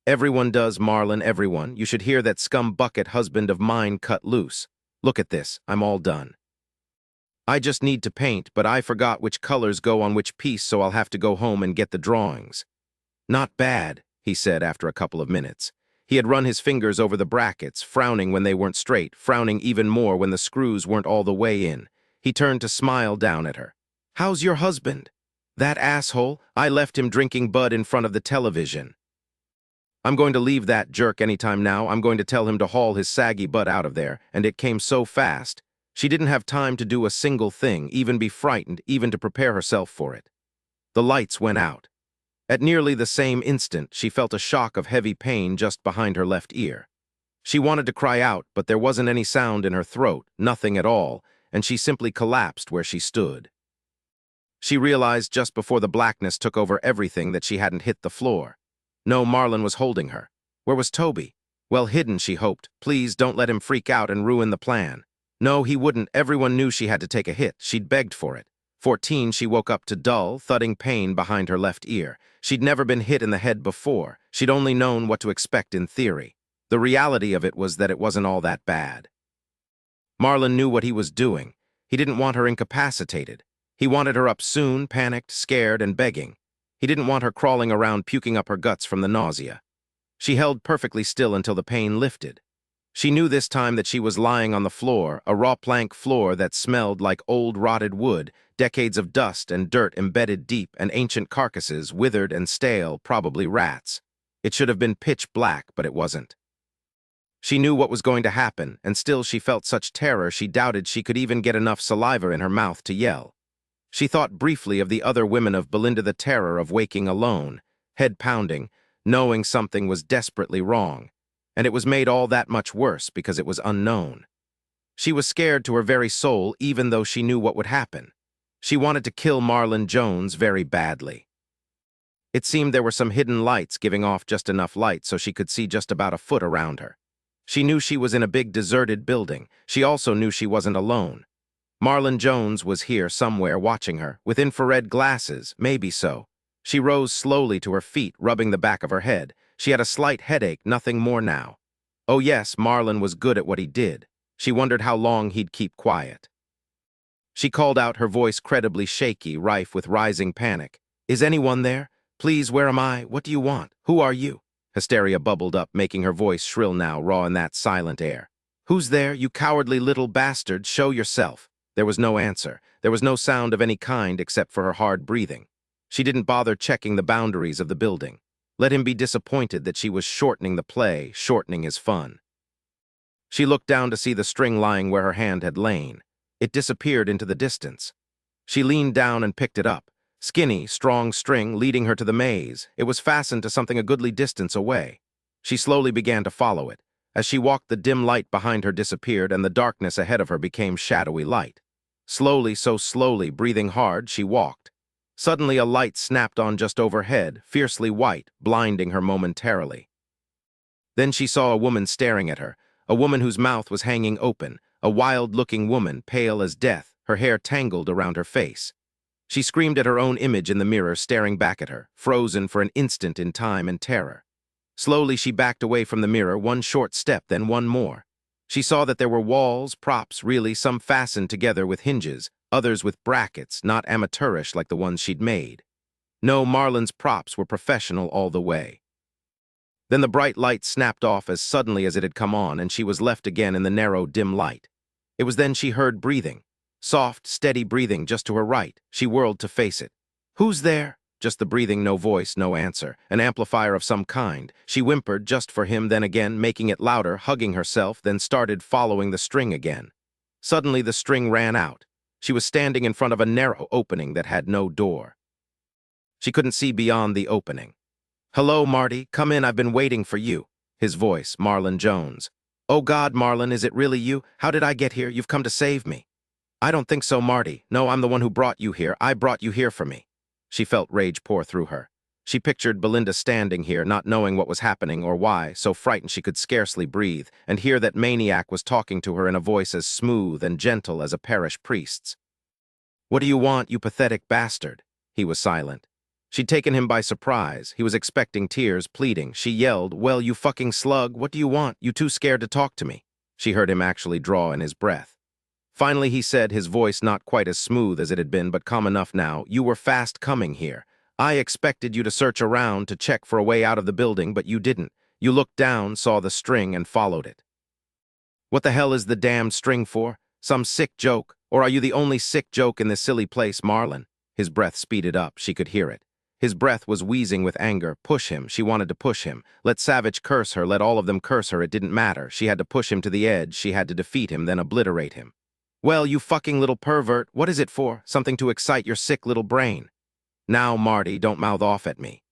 "Everyone does, Marlon, everyone. You should hear that scum-bucket husband of mine cut loose. Look at this. I'm all done. I just need to paint, but I forgot which colors go on which piece, so I'll have to go home and get the drawings." "Not bad," he said after a couple of minutes. He had run his fingers over the brackets, frowning when they weren't straight, frowning even more when the screws weren't all the way in. He turned to smile down at her. "How's your husband?" "That asshole, I left him drinking Bud in front of the television. I'm going to leave that jerk anytime now. I'm going to tell him to haul his saggy butt out of there," and it came so fast. She didn't have time to do a single thing, even be frightened, even to prepare herself for it. The lights went out. At nearly the same instant, she felt a shock of heavy pain just behind her left ear. She wanted to cry out, but there wasn't any sound in her throat, nothing at all, and she simply collapsed where she stood. She realized just before the blackness took over everything that she hadn't hit the floor. No, Marlon was holding her. Where was Toby? Well hidden, she hoped. Please don't let him freak out and ruin the plan. No, he wouldn't. Everyone knew she had to take a hit. She'd begged for it. 14, she woke up to dull, thudding pain behind her left ear. She'd never been hit in the head before. She'd only known what to expect in theory. The reality of it was that it wasn't all that bad. Marlon knew what he was doing. He didn't want her incapacitated. He wanted her up soon, panicked, scared, and begging. He didn't want her crawling around puking up her guts from the nausea. She held perfectly still until the pain lifted. She knew this time that she was lying on the floor, a raw plank floor that smelled like old rotted wood, decades of dust and dirt embedded deep, and ancient carcasses, withered and stale, probably rats. It should have been pitch black, but it wasn't. She knew what was going to happen, and still she felt such terror she doubted she could even get enough saliva in her mouth to yell. She thought briefly of the other women, of Belinda, the terror of waking alone, head pounding, knowing something was desperately wrong, and it was made all that much worse because it was unknown. She was scared to her very soul, even though she knew what would happen. She wanted to kill Marlon Jones very badly. It seemed there were some hidden lights giving off just enough light so she could see just about a foot around her. She knew she was in a big deserted building. She also knew she wasn't alone. Marlon Jones was here somewhere watching her, with infrared glasses, maybe so. She rose slowly to her feet, rubbing the back of her head. She had a slight headache, nothing more now. Oh yes, Marlon was good at what he did. She wondered how long he'd keep quiet. She called out, her voice credibly shaky, rife with rising panic. "Is anyone there? Please, where am I? What do you want? Who are you?" Hysteria bubbled up, making her voice shrill now, raw in that silent air. "Who's there? You cowardly little bastard, show yourself." There was no answer. There was no sound of any kind except for her hard breathing. She didn't bother checking the boundaries of the building. Let him be disappointed that she was shortening the play, shortening his fun. She looked down to see the string lying where her hand had lain. It disappeared into the distance. She leaned down and picked it up. Skinny, strong string leading her to the maze. It was fastened to something a goodly distance away. She slowly began to follow it. As she walked, the dim light behind her disappeared and the darkness ahead of her became shadowy light. Slowly, so slowly, breathing hard, she walked. Suddenly a light snapped on just overhead, fiercely white, blinding her momentarily. Then she saw a woman staring at her, a woman whose mouth was hanging open, a wild-looking woman, pale as death, her hair tangled around her face. She screamed at her own image in the mirror, staring back at her, frozen for an instant in time and terror. Slowly she backed away from the mirror, one short step, then one more. She saw that there were walls, props, really, some fastened together with hinges, others with brackets, not amateurish like the ones she'd made. No, Marlon's props were professional all the way. Then the bright light snapped off as suddenly as it had come on, and she was left again in the narrow, dim light. It was then she heard breathing. Soft, steady breathing just to her right. She whirled to face it. "Who's there?" Just the breathing, no voice, no answer. An amplifier of some kind. She whimpered just for him, then again, making it louder, hugging herself, then started following the string again. Suddenly the string ran out. She was standing in front of a narrow opening that had no door. She couldn't see beyond the opening. "Hello, Marty, come in, I've been waiting for you." His voice, Marlon Jones. "Oh God, Marlon, is it really you? How did I get here? You've come to save me." "I don't think so, Marty. No, I'm the one who brought you here. I brought you here for me." She felt rage pour through her. She pictured Belinda standing here, not knowing what was happening or why, so frightened she could scarcely breathe, and here that maniac was talking to her in a voice as smooth and gentle as a parish priest's. "What do you want, you pathetic bastard?" He was silent. She'd taken him by surprise. He was expecting tears, pleading. She yelled, "Well, you fucking slug, what do you want? You too scared to talk to me." She heard him actually draw in his breath. Finally he said, his voice not quite as smooth as it had been, but calm enough now, "You were fast coming here. I expected you to search around to check for a way out of the building, but you didn't. You looked down, saw the string, and followed it. What the hell is the damned string for? Some sick joke? Or are you the only sick joke in this silly place, Marlon? His breath speeded up. She could hear it. His breath was wheezing with anger. Push him. She wanted to push him. Let Savich curse her. Let all of them curse her. It didn't matter. She had to push him to the edge. She had to defeat him, then obliterate him. Well, you fucking little pervert. What is it for? Something to excite your sick little brain. Now, Marty, don't mouth off at me.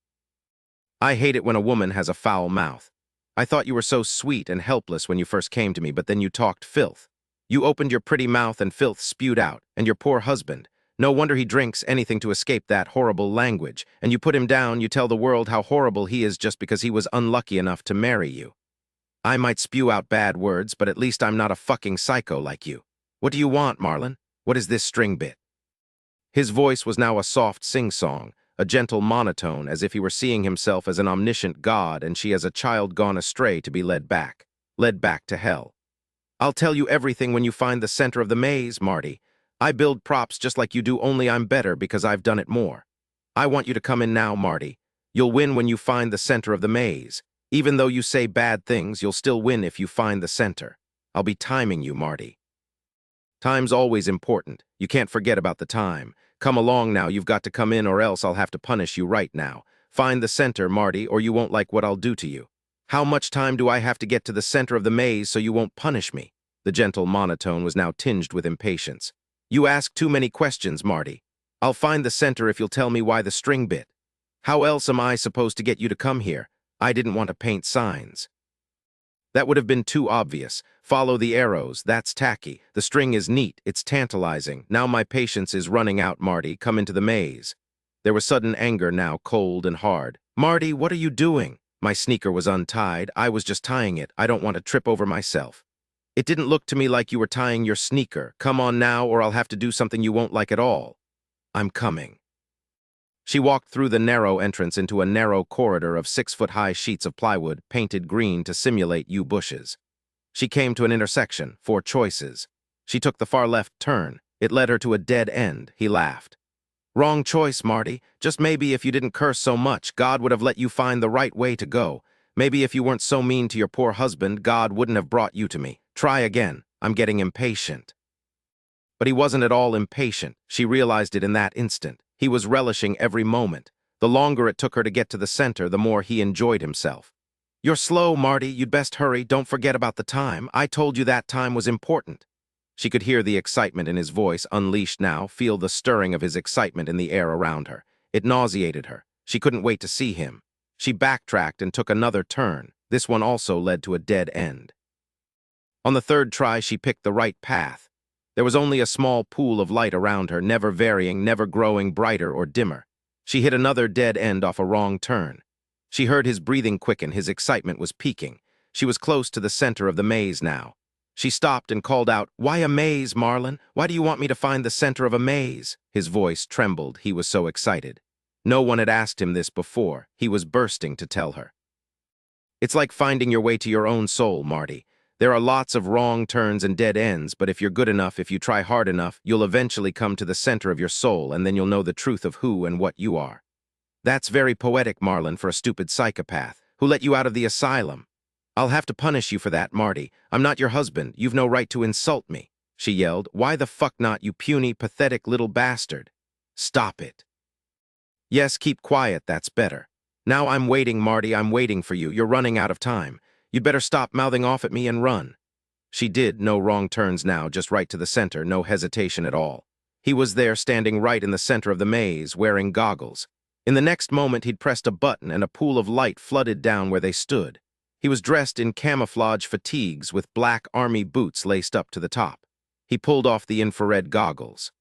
I hate it when a woman has a foul mouth. I thought you were so sweet and helpless when you first came to me, but then you talked filth. You opened your pretty mouth and filth spewed out, and your poor husband. No wonder he drinks anything to escape that horrible language, and you put him down, you tell the world how horrible he is just because he was unlucky enough to marry you. I might spew out bad words, but at least I'm not a fucking psycho like you. What do you want, Marlon? What is this string bit? His voice was now a soft sing-song, a gentle monotone, as if he were seeing himself as an omniscient god and she as a child gone astray to be led back to hell. I'll tell you everything when you find the center of the maze, Marty. I build props just like you do, only I'm better because I've done it more. I want you to come in now, Marty. You'll win when you find the center of the maze. Even though you say bad things, you'll still win if you find the center. I'll be timing you, Marty. Time's always important. You can't forget about the time. Come along now, you've got to come in or else I'll have to punish you right now. Find the center, Marty, or you won't like what I'll do to you. How much time do I have to get to the center of the maze so you won't punish me? The gentle monotone was now tinged with impatience. You ask too many questions, Marty. I'll find the center if you'll tell me why the string bit. How else am I supposed to get you to come here? I didn't want to paint signs. That would have been too obvious. Follow the arrows, that's tacky. The string is neat, it's tantalizing. Now my patience is running out, Marty. Come into the maze. There was sudden anger now, cold and hard. Marty, what are you doing? My sneaker was untied. I was just tying it. I don't want to trip over myself. It didn't look to me like you were tying your sneaker. Come on now, or I'll have to do something you won't like at all. I'm coming. She walked through the narrow entrance into a narrow corridor of 6-foot-high sheets of plywood, painted green to simulate yew bushes. She came to an intersection, 4 choices. She took the far left turn. It led her to a dead end. He laughed. Wrong choice, Marty. Just maybe if you didn't curse so much, God would have let you find the right way to go. Maybe if you weren't so mean to your poor husband, God wouldn't have brought you to me. Try again. I'm getting impatient. But he wasn't at all impatient. She realized it in that instant. He was relishing every moment. The longer it took her to get to the center, the more he enjoyed himself. You're slow, Marty. You'd best hurry. Don't forget about the time. I told you that time was important. She could hear the excitement in his voice, unleashed now, feel the stirring of his excitement in the air around her. It nauseated her. She couldn't wait to see him. She backtracked and took another turn. This one also led to a dead end. On the third try, she picked the right path. There was only a small pool of light around her, never varying, never growing brighter or dimmer. She hit another dead end off a wrong turn. She heard his breathing quicken. His excitement was peaking. She was close to the center of the maze now. She stopped and called out, "Why a maze, Marlon? Why do you want me to find the center of a maze?" His voice trembled. He was so excited. No one had asked him this before. He was bursting to tell her. It's like finding your way to your own soul, Marty. There are lots of wrong turns and dead ends, but if you're good enough, if you try hard enough, you'll eventually come to the center of your soul, and then you'll know the truth of who and what you are. That's very poetic, Marlon, for a stupid psychopath. Who let you out of the asylum? I'll have to punish you for that, Marty. I'm not your husband. You've no right to insult me. She yelled. Why the fuck not, you puny, pathetic little bastard? Stop it. Yes, keep quiet. That's better. Now I'm waiting, Marty. I'm waiting for you. You're running out of time. You'd better stop mouthing off at me and run. She did. No wrong turns now, just right to the center, no hesitation at all. He was there, standing right in the center of the maze, wearing goggles. In the next moment, he'd pressed a button and a pool of light flooded down where they stood. He was dressed in camouflage fatigues with black army boots laced up to the top. He pulled off the infrared goggles.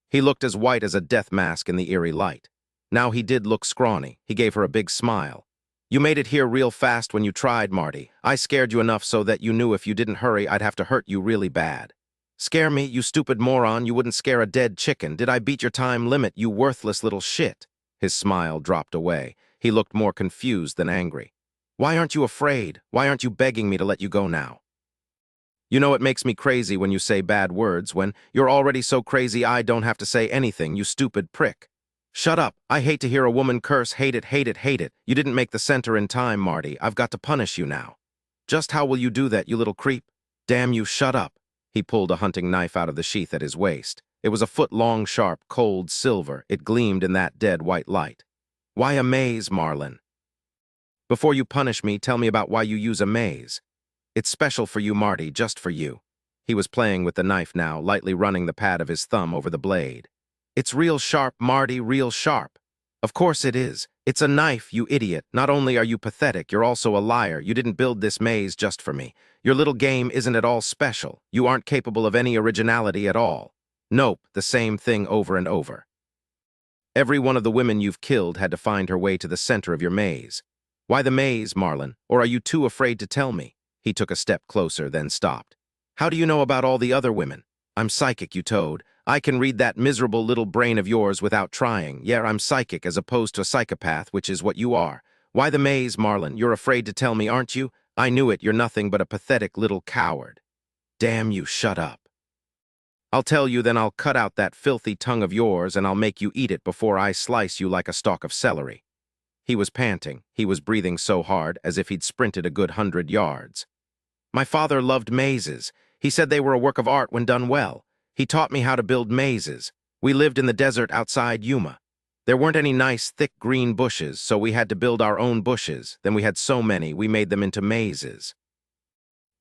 He looked as white as a death mask in the eerie light. Now he did look scrawny. He gave her a big smile. You made it here real fast when you tried, Marty. I scared you enough so that you knew if you didn't hurry, I'd have to hurt you really bad. Scare me, you stupid moron. You wouldn't scare a dead chicken. Did I beat your time limit, you worthless little shit? His smile dropped away. He looked more confused than angry. Why aren't you afraid? Why aren't you begging me to let you go now? You know it makes me crazy when you say bad words. When you're already so crazy I don't have to say anything, you stupid prick. Shut up. I hate to hear a woman curse. Hate it, hate it, hate it. You didn't make the center in time, Marty. I've got to punish you now. Just how will you do that, you little creep? Damn you, shut up. He pulled a hunting knife out of the sheath at his waist. It was a foot long, sharp, cold silver. It gleamed in that dead white light. Why a maze, Marlin? Before you punish me, tell me about why you use a maze. It's special for you, Marty, just for you. He was playing with the knife now, lightly running the pad of his thumb over the blade. It's real sharp, Marty, real sharp. Of course it is. It's a knife, you idiot. Not only are you pathetic, you're also a liar. You didn't build this maze just for me. Your little game isn't at all special. You aren't capable of any originality at all. Nope, the same thing over and over. Every one of the women you've killed had to find her way to the center of your maze. Why the maze, Marlin? Or are you too afraid to tell me? He took a step closer, then stopped. How do you know about all the other women? I'm psychic, you toad. I can read that miserable little brain of yours without trying. Yeah, I'm psychic as opposed to a psychopath, which is what you are. Why the maze, Marlin? You're afraid to tell me, aren't you? I knew it. You're nothing but a pathetic little coward. Damn you, shut up. I'll tell you, then I'll cut out that filthy tongue of yours and I'll make you eat it before I slice you like a stalk of celery. He was panting. He was breathing so hard as if he'd sprinted a good 100 yards. My father loved mazes. He said they were a work of art when done well. He taught me how to build mazes. We lived in the desert outside Yuma. There weren't any nice, thick green bushes, so we had to build our own bushes. Then we had so many, we made them into mazes.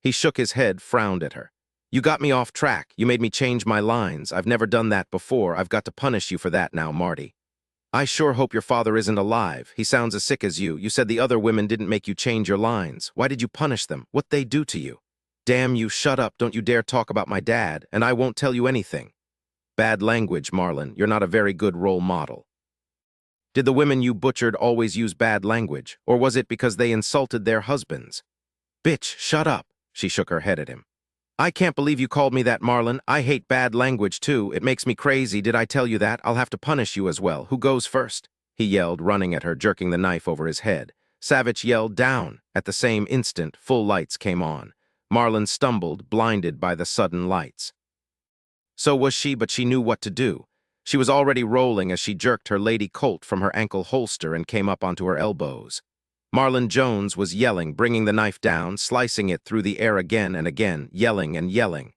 He shook his head, frowned at her. You got me off track. You made me change my lines. I've never done that before. I've got to punish you for that now, Marty. I sure hope your father isn't alive. He sounds as sick as you. You said the other women didn't make you change your lines. Why did you punish them? What'd they do to you? Damn you, shut up. Don't you dare talk about my dad, and I won't tell you anything. Bad language, Marlin. You're not a very good role model. Did the women you butchered always use bad language, or was it because they insulted their husbands? Bitch, shut up. She shook her head at him. I can't believe you called me that, Marlin. I hate bad language, too. It makes me crazy. Did I tell you that? I'll have to punish you as well. Who goes first? He yelled, running at her, jerking the knife over his head. Savich yelled down. At the same instant, full lights came on. Marlin stumbled, blinded by the sudden lights. So was she, but she knew what to do. She was already rolling as she jerked her Lady Coulte from her ankle holster and came up onto her elbows. Marlin Jones was yelling, bringing the knife down, slicing it through the air again and again, yelling and yelling.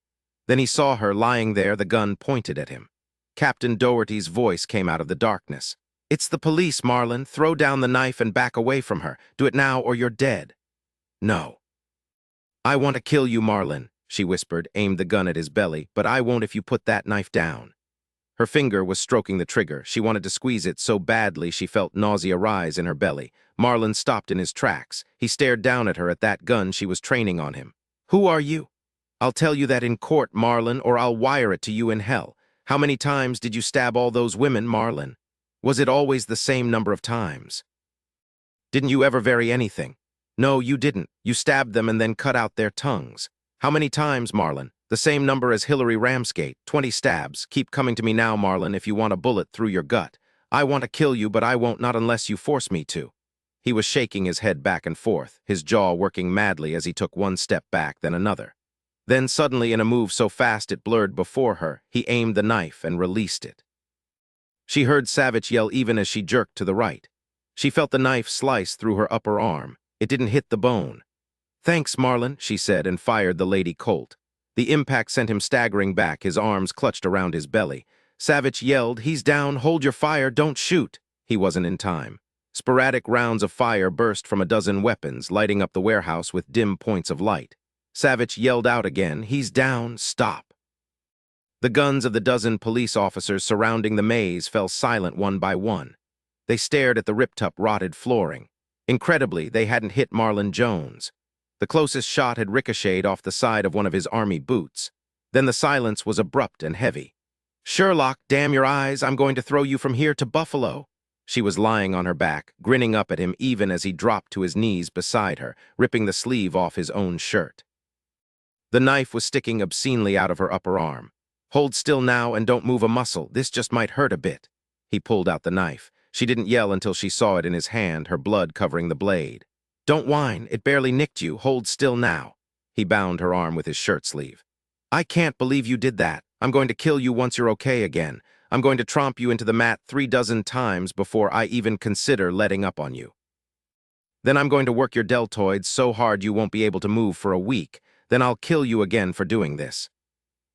Then he saw her lying there, the gun pointed at him. Captain Doherty's voice came out of the darkness. It's the police, Marlin. Throw down the knife and back away from her. Do it now or you're dead. No. I want to kill you, Marlin, she whispered, aimed the gun at his belly, but I won't if you put that knife down. Her finger was stroking the trigger. She wanted to squeeze it so badly she felt nausea rise in her belly. Marlin stopped in his tracks. He stared down at her at that gun she was training on him. Who are you? I'll tell you that in court, Marlin, or I'll wire it to you in hell. How many times did you stab all those women, Marlin? Was it always the same number of times? Didn't you ever vary anything? No, you didn't. You stabbed them and then cut out their tongues. How many times, Marlin? The same number as Hillary Ramsgate, 20 stabs. Keep coming to me now, Marlin, if you want a bullet through your gut. I want to kill you, but I won't, not unless you force me to. He was shaking his head back and forth, his jaw working madly as he took one step back, then another. Then suddenly, in a move so fast it blurred before her, he aimed the knife and released it. She heard Savich yell even as she jerked to the right. She felt the knife slice through her upper arm. It didn't hit the bone. Thanks, Marlin, she said, and fired the Lady Coulte. The impact sent him staggering back, his arms clutched around his belly. Savich yelled, He's down, hold your fire, don't shoot. He wasn't in time. Sporadic rounds of fire burst from a dozen weapons, lighting up the warehouse with dim points of light. Savich yelled out again, He's down, stop. The guns of the dozen police officers surrounding the maze fell silent one by one. They stared at the ripped-up, rotted flooring. Incredibly, they hadn't hit Marlin Jones. The closest shot had ricocheted off the side of one of his army boots. Then the silence was abrupt and heavy. Sherlock, damn your eyes, I'm going to throw you from here to Buffalo. She was lying on her back, grinning up at him even as he dropped to his knees beside her, ripping the sleeve off his own shirt. The knife was sticking obscenely out of her upper arm. Hold still now and don't move a muscle. This just might hurt a bit. He pulled out the knife. She didn't yell until she saw it in his hand, her blood covering the blade. Don't whine. It barely nicked you. Hold still now. He bound her arm with his shirt sleeve. I can't believe you did that. I'm going to kill you once you're okay again. I'm going to tromp you into the mat 36 times before I even consider letting up on you. Then I'm going to work your deltoids so hard you won't be able to move for a week. Then I'll kill you again for doing this."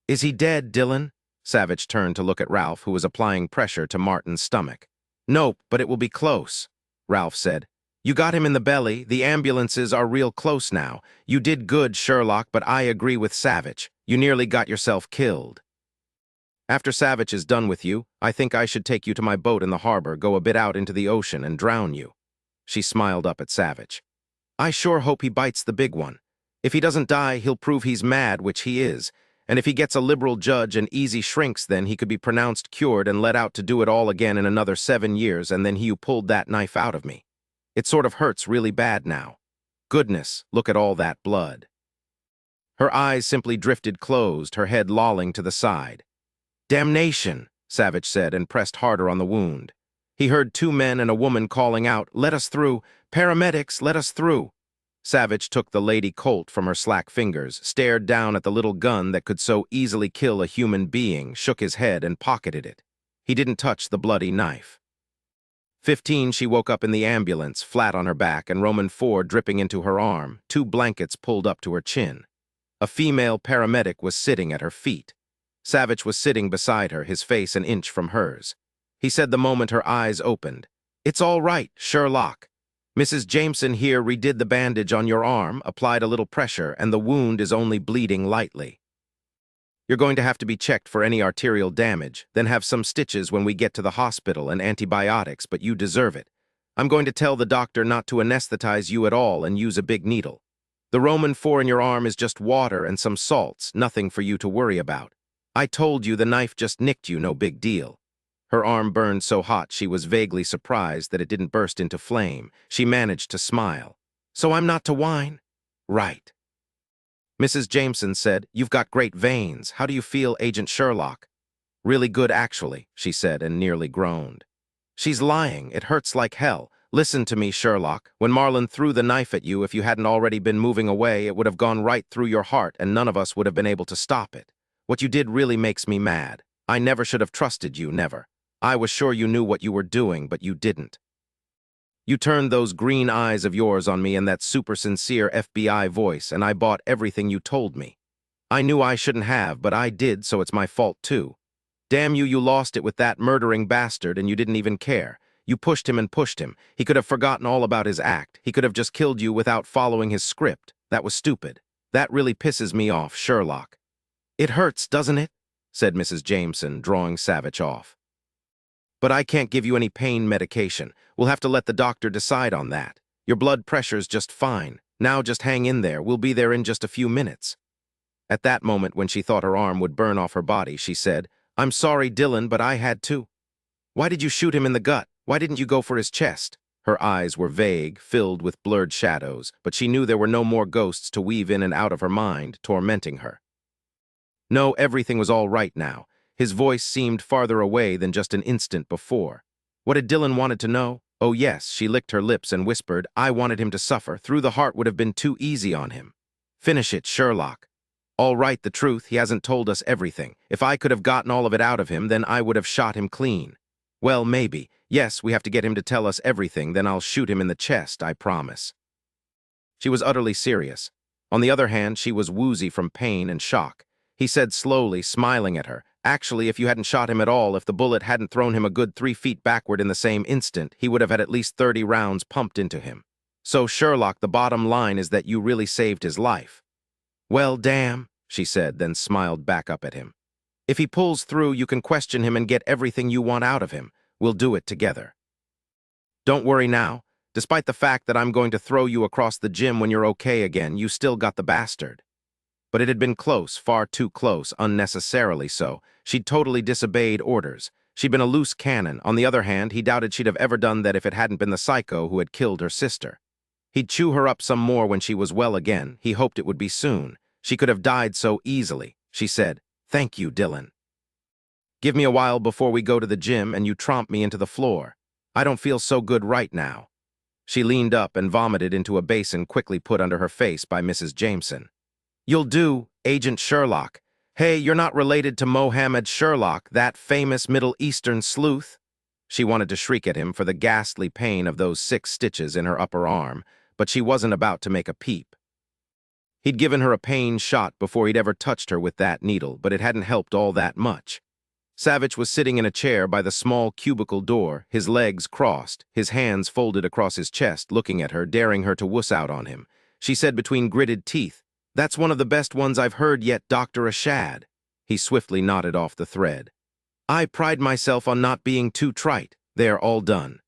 "Is he dead, Dillon?" Savich turned to look at Ralph, who was applying pressure to Martin's stomach. "Nope, but it will be close," Ralph said. "You got him in the belly. The ambulances are real close now. You did good, Sherlock, but I agree with Savich. You nearly got yourself killed. After Savich is done with you, I think I should take you to my boat in the harbor, go a bit out into the ocean, and drown you." She smiled up at Savich. "I sure hope he bites the big one. If he doesn't die, he'll prove he's mad, which he is. And if he gets a liberal judge and easy shrinks, then he could be pronounced cured and let out to do it all again in another 7 years, and then he who pulled that knife out of me. It sort of hurts really bad now. Goodness, look at all that blood." Her eyes simply drifted closed, her head lolling to the side. "Damnation," Savich said, and pressed harder on the wound. He heard 2 men and a woman calling out, "Let us through! Paramedics, let us through!" Savich took the Lady Coulte from her slack fingers, stared down at the little gun that could so easily kill a human being, shook his head, and pocketed it. He didn't touch the bloody knife. 15, she woke up in the ambulance, flat on her back, and Roman 4 dripping into her arm, 2 blankets pulled up to her chin. A female paramedic was sitting at her feet. Savich was sitting beside her, his face an inch from hers. He said the moment her eyes opened, "It's all right, Sherlock. Mrs. Jameson here redid the bandage on your arm, applied a little pressure, and the wound is only bleeding lightly. You're going to have to be checked for any arterial damage, then have some stitches when we get to the hospital and antibiotics, but you deserve it. I'm going to tell the doctor not to anesthetize you at all and use a big needle. The Roman 4 in your arm is just water and some salts, nothing for you to worry about. I told you the knife just nicked you, no big deal." Her arm burned so hot she was vaguely surprised that it didn't burst into flame. She managed to smile. "So I'm not to whine?" "Right." Mrs. Jameson said, "You've got great veins. How do you feel, Agent Sherlock?" "Really good, actually," she said, and nearly groaned. "She's lying. It hurts like hell. Listen to me, Sherlock. When Marlon threw the knife at you, if you hadn't already been moving away, it would have gone right through your heart, and none of us would have been able to stop it. What you did really makes me mad. I never should have trusted you, never. I was sure you knew what you were doing, but you didn't. You turned those green eyes of yours on me and that super sincere FBI voice, and I bought everything you told me. I knew I shouldn't have, but I did, so it's my fault too. Damn you, you lost it with that murdering bastard, and you didn't even care. You pushed him and pushed him. He could have forgotten all about his act. He could have just killed you without following his script. That was stupid. That really pisses me off, Sherlock." "It hurts, doesn't it?" said Mrs. Jameson, drawing Savich off. "But I can't give you any pain medication. We'll have to let the doctor decide on that. Your blood pressure's just fine. Now just hang in there. We'll be there in just a few minutes." At that moment, when she thought her arm would burn off her body, she said, "I'm sorry, Dillon, but I had to." "Why did you shoot him in the gut? Why didn't you go for his chest?" Her eyes were vague, filled with blurred shadows, but she knew there were no more ghosts to weave in and out of her mind, tormenting her. No, everything was all right now. His voice seemed farther away than just an instant before. What had Dillon wanted to know? Oh yes, she licked her lips and whispered, "I wanted him to suffer. Through the heart would have been too easy on him. Finish it, Sherlock." "All right, the truth, he hasn't told us everything. If I could have gotten all of it out of him, then I would have shot him clean." "Well, maybe. Yes, we have to get him to tell us everything, then I'll shoot him in the chest, I promise." She was utterly serious. On the other hand, she was woozy from pain and shock. He said slowly, smiling at her, "Actually, if you hadn't shot him at all, if the bullet hadn't thrown him a good 3 feet backward in the same instant, he would have had at least 30 rounds pumped into him. So, Sherlock, the bottom line is that you really saved his life." "Well, damn," she said, then smiled back up at him. "If he pulls through, you can question him and get everything you want out of him. We'll do it together. Don't worry now. Despite the fact that I'm going to throw you across the gym when you're okay again, you still got the bastard." But it had been close, far too close, unnecessarily so. She'd totally disobeyed orders. She'd been a loose cannon. On the other hand, he doubted she'd have ever done that if it hadn't been the psycho who had killed her sister. He'd chew her up some more when she was well again. He hoped it would be soon. She could have died so easily. She said, "Thank you, Dillon. Give me a while before we go to the gym and you tromp me into the floor. I don't feel so good right now." She leaned up and vomited into a basin quickly put under her face by Mrs. Jameson. "You'll do, Agent Sherlock. Hey, you're not related to Mohammed Sherlock, that famous Middle Eastern sleuth? She wanted to shriek at him for the ghastly pain of those 6 stitches in her upper arm, but she wasn't about to make a peep. He'd given her a pain shot before he'd ever touched her with that needle, but it hadn't helped all that much. Savich was sitting in a chair by the small cubicle door, his legs crossed, his hands folded across his chest, looking at her, daring her to wuss out on him. She said between gritted teeth, "That's one of the best ones I've heard yet, Dr. Ashad." He swiftly knotted off the thread. "I pride myself on not being too trite. They're all done.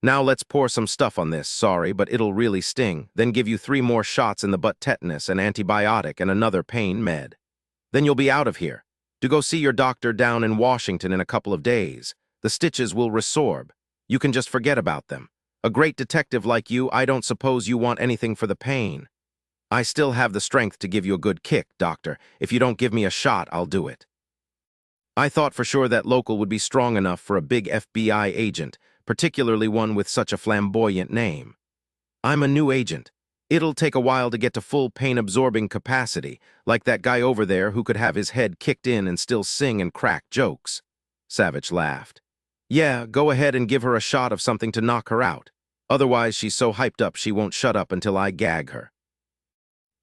Now let's pour some stuff on this, sorry, but it'll really sting, then give you 3 more shots in the butt, tetanus, an antibiotic, and another pain med. Then you'll be out of here. To go see your doctor down in Washington in a couple of days. The stitches will resorb. You can just forget about them. A great detective like you, I don't suppose you want anything for the pain. I still have the strength to give you a good kick, doctor. If you don't give me a shot, I'll do it." I thought for sure that local would be strong enough for a big FBI agent, particularly one with such a flamboyant name. I'm a new agent. It'll take a while to get to full pain-absorbing capacity, like that guy over there who could have his head kicked in and still sing and crack jokes. Savich laughed. "Yeah, go ahead and give her a shot of something to knock her out. Otherwise, she's so hyped up she won't shut up until I gag her."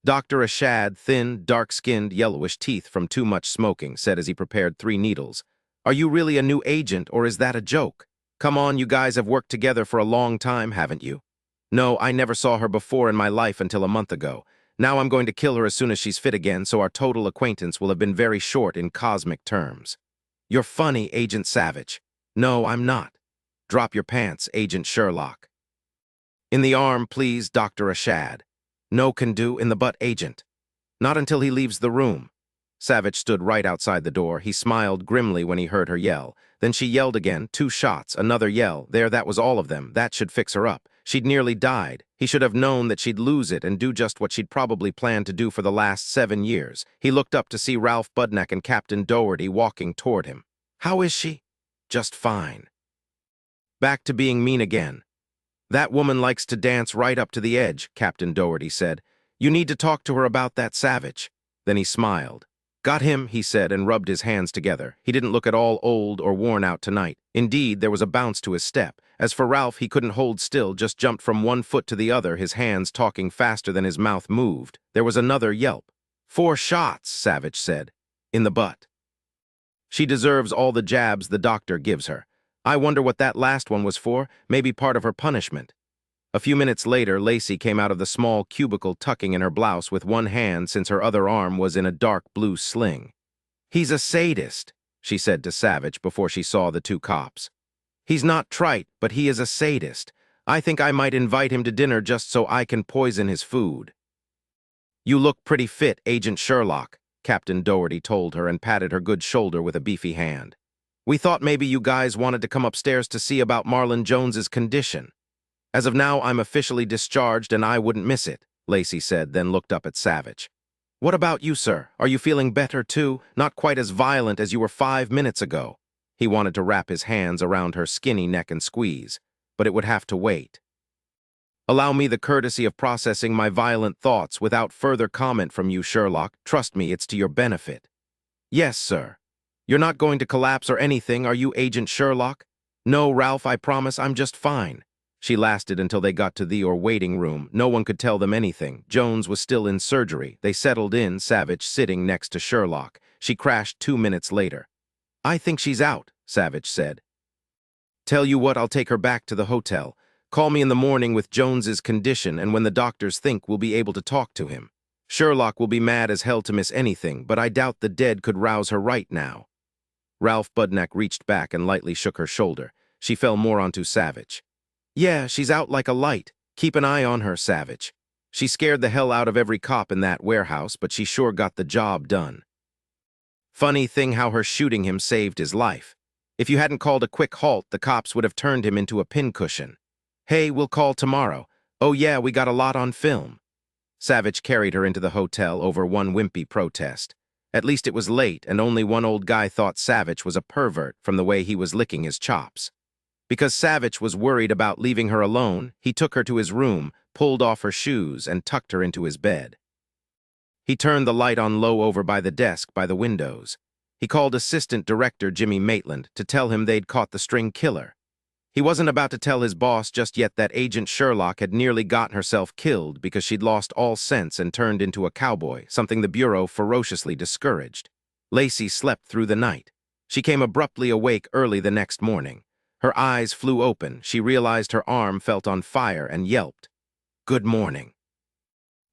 Dr. Ashad, thin, dark-skinned, yellowish teeth from too much smoking, said as he prepared 3 needles. "Are you really a new agent, or is that a joke? Come on, you guys have worked together for a long time, haven't you?" "No, I never saw her before in my life until a month ago. Now I'm going to kill her as soon as she's fit again, so our total acquaintance will have been very short in cosmic terms." "You're funny, Agent Savich." "No, I'm not." "Drop your pants, Agent Sherlock." "In the arm, please, Dr. Ashad." "No can do, in the butt, Agent." "Not until he leaves the room." Savich stood right outside the door. He smiled grimly when he heard her yell. Then she yelled again, 2 shots, another yell. There, that was all of them. That should fix her up. She'd nearly died. He should have known that she'd lose it and do just what she'd probably planned to do for the last 7 years. He looked up to see Ralph Budneck and Captain Doherty walking toward him. "How is she?" "Just fine." "Back to being mean again." "That woman likes to dance right up to the edge," Captain Doherty said. "You need to talk to her about that, Savich." Then he smiled. "Got him," he said, and rubbed his hands together. He didn't look at all old or worn out tonight. Indeed, there was a bounce to his step. As for Ralph, he couldn't hold still, just jumped from one foot to the other, his hands talking faster than his mouth moved. There was another yelp. 4 shots, Savich said. "In the butt." "She deserves all the jabs the doctor gives her. I wonder what that last one was for, maybe part of her punishment." A few minutes later, Lacey came out of the small cubicle tucking in her blouse with one hand since her other arm was in a dark blue sling. "He's a sadist," she said to Savich before she saw the 2 cops. "He's not trite, but he is a sadist. I think I might invite him to dinner just so I can poison his food." "You look pretty fit, Agent Sherlock," Captain Doherty told her and patted her good shoulder with a beefy hand. "We thought maybe you guys wanted to come upstairs to see about Marlon Jones's condition." "As of now, I'm officially discharged and I wouldn't miss it," Lacey said, then looked up at Savich. "What about you, sir? Are you feeling better, too? Not quite as violent as you were 5 minutes ago." He wanted to wrap his hands around her skinny neck and squeeze, but it would have to wait. "Allow me the courtesy of processing my violent thoughts without further comment from you, Sherlock. Trust me, it's to your benefit." "Yes, sir." "You're not going to collapse or anything, are you, Agent Sherlock?" "No, Ralph, I promise I'm just fine." She lasted until they got to the waiting room. No one could tell them anything. Jones was still in surgery. They settled in, Savich sitting next to Sherlock. She crashed 2 minutes later. "I think she's out," Savich said. "Tell you what, I'll take her back to the hotel. Call me in the morning with Jones's condition, and when the doctors think we'll be able to talk to him. Sherlock will be mad as hell to miss anything, but I doubt the dead could rouse her right now." Ralph Budneck reached back and lightly shook her shoulder. She fell more onto Savich. "Yeah, she's out like a light. Keep an eye on her, Savich. She scared the hell out of every cop in that warehouse, but she sure got the job done. Funny thing how her shooting him saved his life. If you hadn't called a quick halt, the cops would have turned him into a pincushion. Hey, we'll call tomorrow. Oh yeah, we got a lot on film." Savich carried her into the hotel over one wimpy protest. At least it was late, and only one old guy thought Savich was a pervert from the way he was licking his chops. Because Savich was worried about leaving her alone, he took her to his room, pulled off her shoes, and tucked her into his bed. He turned the light on low over by the desk by the windows. He called Assistant Director Jimmy Maitland to tell him they'd caught the string killer. He wasn't about to tell his boss just yet that Agent Sherlock had nearly gotten herself killed because she'd lost all sense and turned into a cowboy, something the Bureau ferociously discouraged. Lacey slept through the night. She came abruptly awake early the next morning. Her eyes flew open. She realized her arm felt on fire and yelped. "Good morning."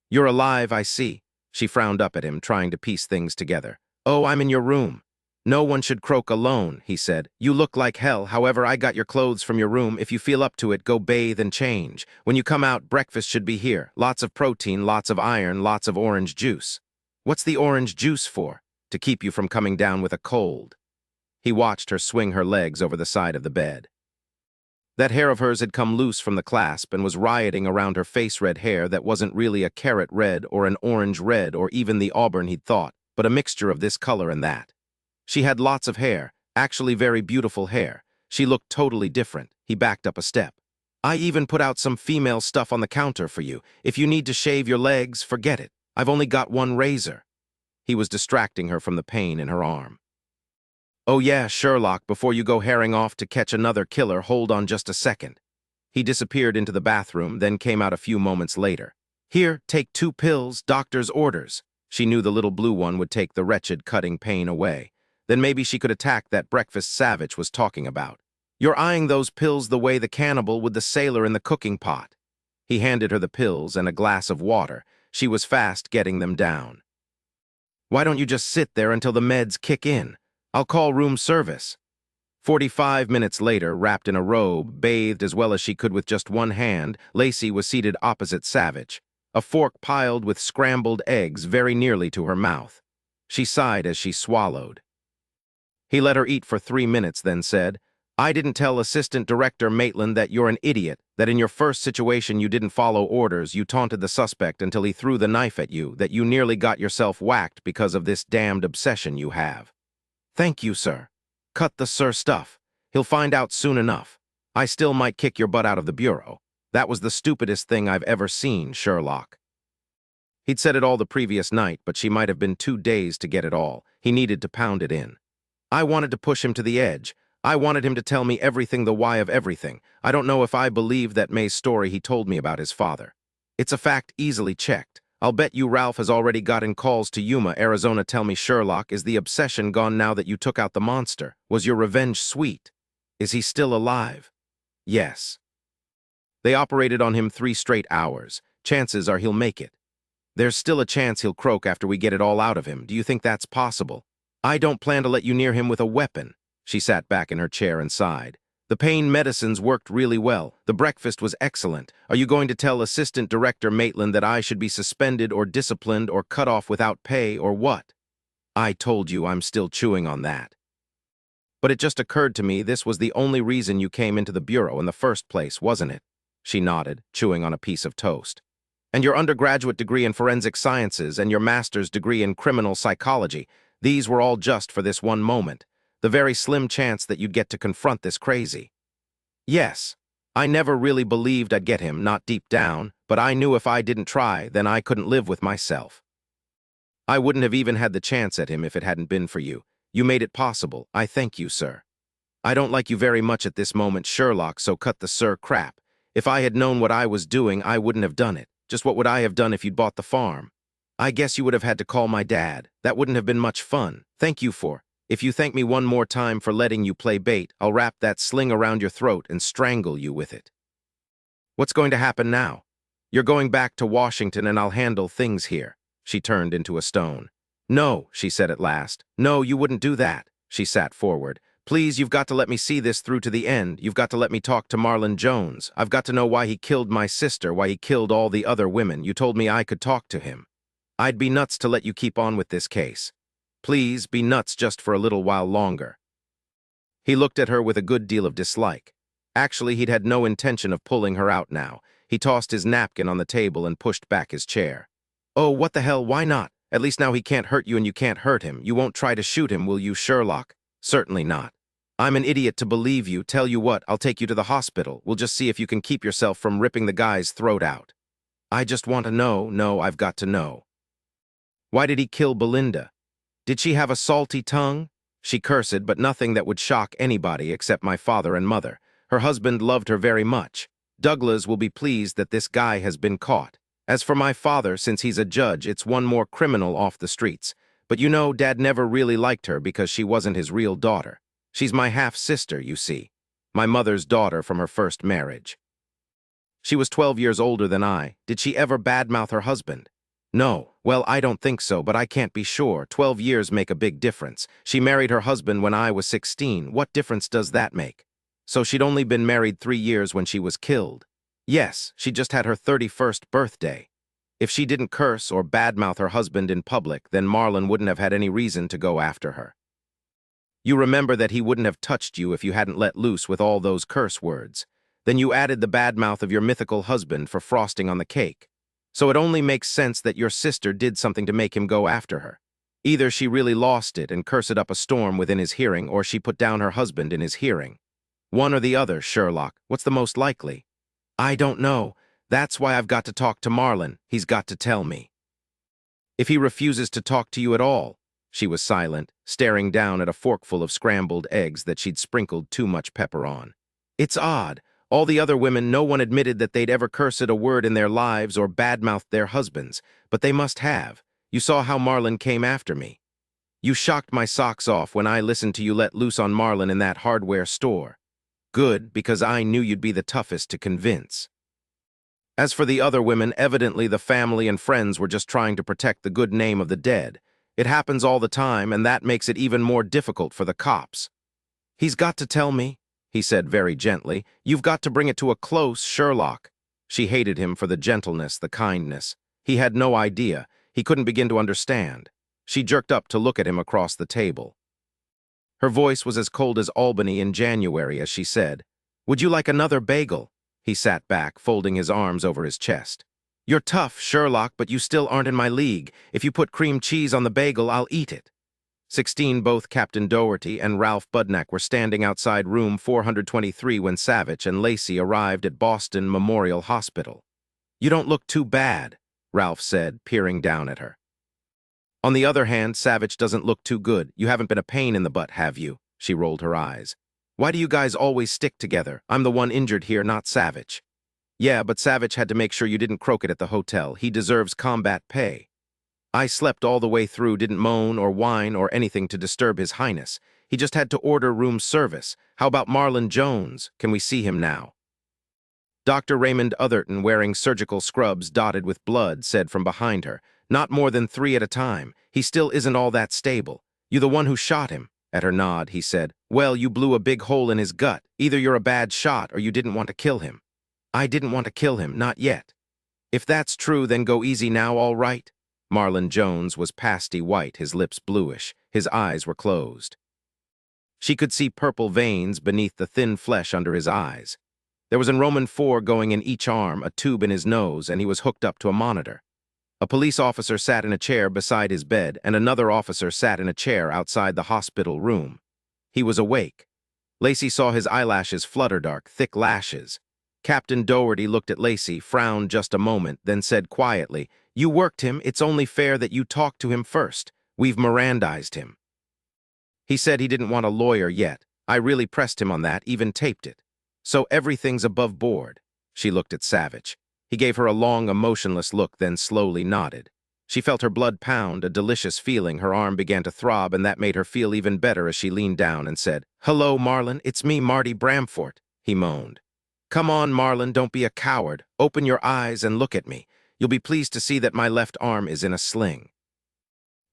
"You're alive, I see." She frowned up at him, trying to piece things together. "Oh, I'm in your room." "No one should croak alone," he said. "You look like hell, however, I got your clothes from your room. If you feel up to it, go bathe and change. When you come out, breakfast should be here. Lots of protein, lots of iron, lots of orange juice." "What's the orange juice for?" "To keep you from coming down with a cold." He watched her swing her legs over the side of the bed. That hair of hers had come loose from the clasp and was rioting around her face-red hair that wasn't really a carrot red or an orange red or even the auburn he'd thought, but a mixture of this color and that. She had lots of hair, actually very beautiful hair. She looked totally different. He backed up a step. "I even put out some female stuff on the counter for you. If you need to shave your legs, forget it. I've only got one razor." He was distracting her from the pain in her arm. "Oh yeah, Sherlock, before you go herring off to catch another killer, hold on just a second." He disappeared into the bathroom, then came out a few moments later. "Here, take 2 pills, doctor's orders." She knew the little blue one would take the wretched cutting pain away. Then maybe she could attack that breakfast Savich was talking about. "You're eyeing those pills the way the cannibal with the sailor in the cooking pot." He handed her the pills and a glass of water. She was fast getting them down. "Why don't you just sit there until the meds kick in? I'll call room service." 45 minutes later, wrapped in a robe, bathed as well as she could with just one hand, Lacey was seated opposite Savich, a fork piled with scrambled eggs very nearly to her mouth. She sighed as she swallowed. He let her eat for 3 minutes, then said, "I didn't tell Assistant Director Maitland that you're an idiot, that in your first situation you didn't follow orders, you taunted the suspect until he threw the knife at you, that you nearly got yourself whacked because of this damned obsession you have." "Thank you, sir." "Cut the sir stuff. He'll find out soon enough. I still might kick your butt out of the Bureau. That was the stupidest thing I've ever seen, Sherlock." He'd said it all the previous night, but she might have been too dazed to get it all. He needed to pound it in. "I wanted to push him to the edge. I wanted him to tell me everything, the why of everything. I don't know if I believe that May's story he told me about his father. It's a fact easily checked. I'll bet you Ralph has already gotten calls to Yuma, Arizona. Tell me, Sherlock, is the obsession gone now that you took out the monster? Was your revenge sweet? Is he still alive?" "Yes." "They operated on him 3 straight hours. Chances are he'll make it. There's still a chance he'll croak after we get it all out of him. Do you think that's possible?" "I don't plan to let you near him with a weapon." She sat back in her chair and sighed. "The pain medicines worked really well. The breakfast was excellent. Are you going to tell Assistant Director Maitland that I should be suspended or disciplined or cut off without pay or what?" "I told you I'm still chewing on that." "But it just occurred to me this was the only reason you came into the Bureau in the first place, wasn't it?" She nodded, chewing on a piece of toast. "And your undergraduate degree in forensic sciences and your master's degree in criminal psychology, these were all just for this one moment. The very slim chance that you'd get to confront this crazy." "Yes. I never really believed I'd get him, not deep down, but I knew if I didn't try, then I couldn't live with myself. I wouldn't have even had the chance at him if it hadn't been for you. You made it possible. I thank you, sir." "I don't like you very much at this moment, Sherlock, so cut the sir crap. If I had known what I was doing, I wouldn't have done it. Just what would I have done if you'd bought the farm? I guess you would have had to call my dad. That wouldn't have been much fun. Thank you for... If you thank me one more time for letting you play bait, I'll wrap that sling around your throat and strangle you with it." "What's going to happen now?" "You're going back to Washington and I'll handle things here." She turned into a stone. "No," she said at last. "No, you wouldn't do that." She sat forward. "Please, you've got to let me see this through to the end. You've got to let me talk to Marlon Jones. I've got to know why he killed my sister, why he killed all the other women. You told me I could talk to him. I'd be nuts to let you keep on with this case. Please, be nuts just for a little while longer." He looked at her with a good deal of dislike. Actually, he'd had no intention of pulling her out now. He tossed his napkin on the table and pushed back his chair. "Oh, what the hell, why not? At least now he can't hurt you and you can't hurt him. You won't try to shoot him, will you, Sherlock?" "Certainly not." "I'm an idiot to believe you. Tell you what, I'll take you to the hospital. We'll just see if you can keep yourself from ripping the guy's throat out." "I just want to know. No, I've got to know." Why did he kill Belinda? Did she have a salty tongue? She cursed, but nothing that would shock anybody except my father and mother. Her husband loved her very much. Douglas will be pleased that this guy has been caught. As for my father, since he's a judge, it's one more criminal off the streets. But you know, Dad never really liked her because she wasn't his real daughter. She's my half-sister, you see. My mother's daughter from her first marriage. She was 12 years older than I. Did she ever badmouth her husband? No. Well, I don't think so, but I can't be sure. 12 years make a big difference. She married her husband when I was 16. What difference does that make? So she'd only been married 3 years when she was killed. Yes, she just had her 31st birthday. If she didn't curse or badmouth her husband in public, then Marlon wouldn't have had any reason to go after her. You remember that he wouldn't have touched you if you hadn't let loose with all those curse words. Then you added the badmouth of your mythical husband for frosting on the cake. So it only makes sense that your sister did something to make him go after her. Either she really lost it and cursed up a storm within his hearing, or she put down her husband in his hearing. One or the other, Sherlock. What's the most likely? I don't know. That's why I've got to talk to Marlon. He's got to tell me. If he refuses to talk to you at all. She was silent, staring down at a forkful of scrambled eggs that she'd sprinkled too much pepper on. It's odd. All the other women, no one admitted that they'd ever cursed a word in their lives or badmouthed their husbands, but they must have. You saw how Marlon came after me. You shocked my socks off when I listened to you let loose on Marlon in that hardware store. Good, because I knew you'd be the toughest to convince. As for the other women, evidently the family and friends were just trying to protect the good name of the dead. It happens all the time, and that makes it even more difficult for the cops. He's got to tell me, he said very gently. You've got to bring it to a close, Sherlock. She hated him for the gentleness, the kindness. He had no idea. He couldn't begin to understand. She jerked up to look at him across the table. Her voice was as cold as Albany in January as she said, "Would you like another bagel?" He sat back, folding his arms over his chest. You're tough, Sherlock, but you still aren't in my league. If you put cream cheese on the bagel, I'll eat it. 16, both Captain Doherty and Ralph Budnack were standing outside room 423 when Savich and Lacey arrived at Boston Memorial Hospital. You don't look too bad, Ralph said, peering down at her. On the other hand, Savich doesn't look too good. You haven't been a pain in the butt, have you? She rolled her eyes. Why do you guys always stick together? I'm the one injured here, not Savich. Yeah, but Savich had to make sure you didn't croak it at the hotel. He deserves combat pay. I slept all the way through, didn't moan or whine or anything to disturb His Highness. He just had to order room service. How about Marlon Jones? Can we see him now? Dr. Raymond Otherton, wearing surgical scrubs dotted with blood, said from behind her, Not more than 3 at a time. He still isn't all that stable. You the one who shot him? At her nod, he said, Well, you blew a big hole in his gut. Either you're a bad shot or you didn't want to kill him. I didn't want to kill him, not yet. If that's true, then go easy now, all right? Marlon Jones was pasty white, his lips bluish. His eyes were closed. She could see purple veins beneath the thin flesh under his eyes. There was an Roman 4 going in each arm, a tube in his nose, and he was hooked up to a monitor. A police officer sat in a chair beside his bed, and another officer sat in a chair outside the hospital room. He was awake. Lacey saw his eyelashes flutter dark, thick lashes. Captain Doherty looked at Lacey, frowned just a moment, then said quietly, You worked him. It's only fair that you talk to him first. We've Mirandized him. He said he didn't want a lawyer yet. I really pressed him on that, even taped it. So everything's above board. She looked at Savich. He gave her a long, emotionless look, then slowly nodded. She felt her blood pound, a delicious feeling. Her arm began to throb, and that made her feel even better as she leaned down and said, Hello, Marlon. It's me, Marty Bramfort, he moaned. Come on, Marlon, don't be a coward. Open your eyes and look at me. You'll be pleased to see that my left arm is in a sling.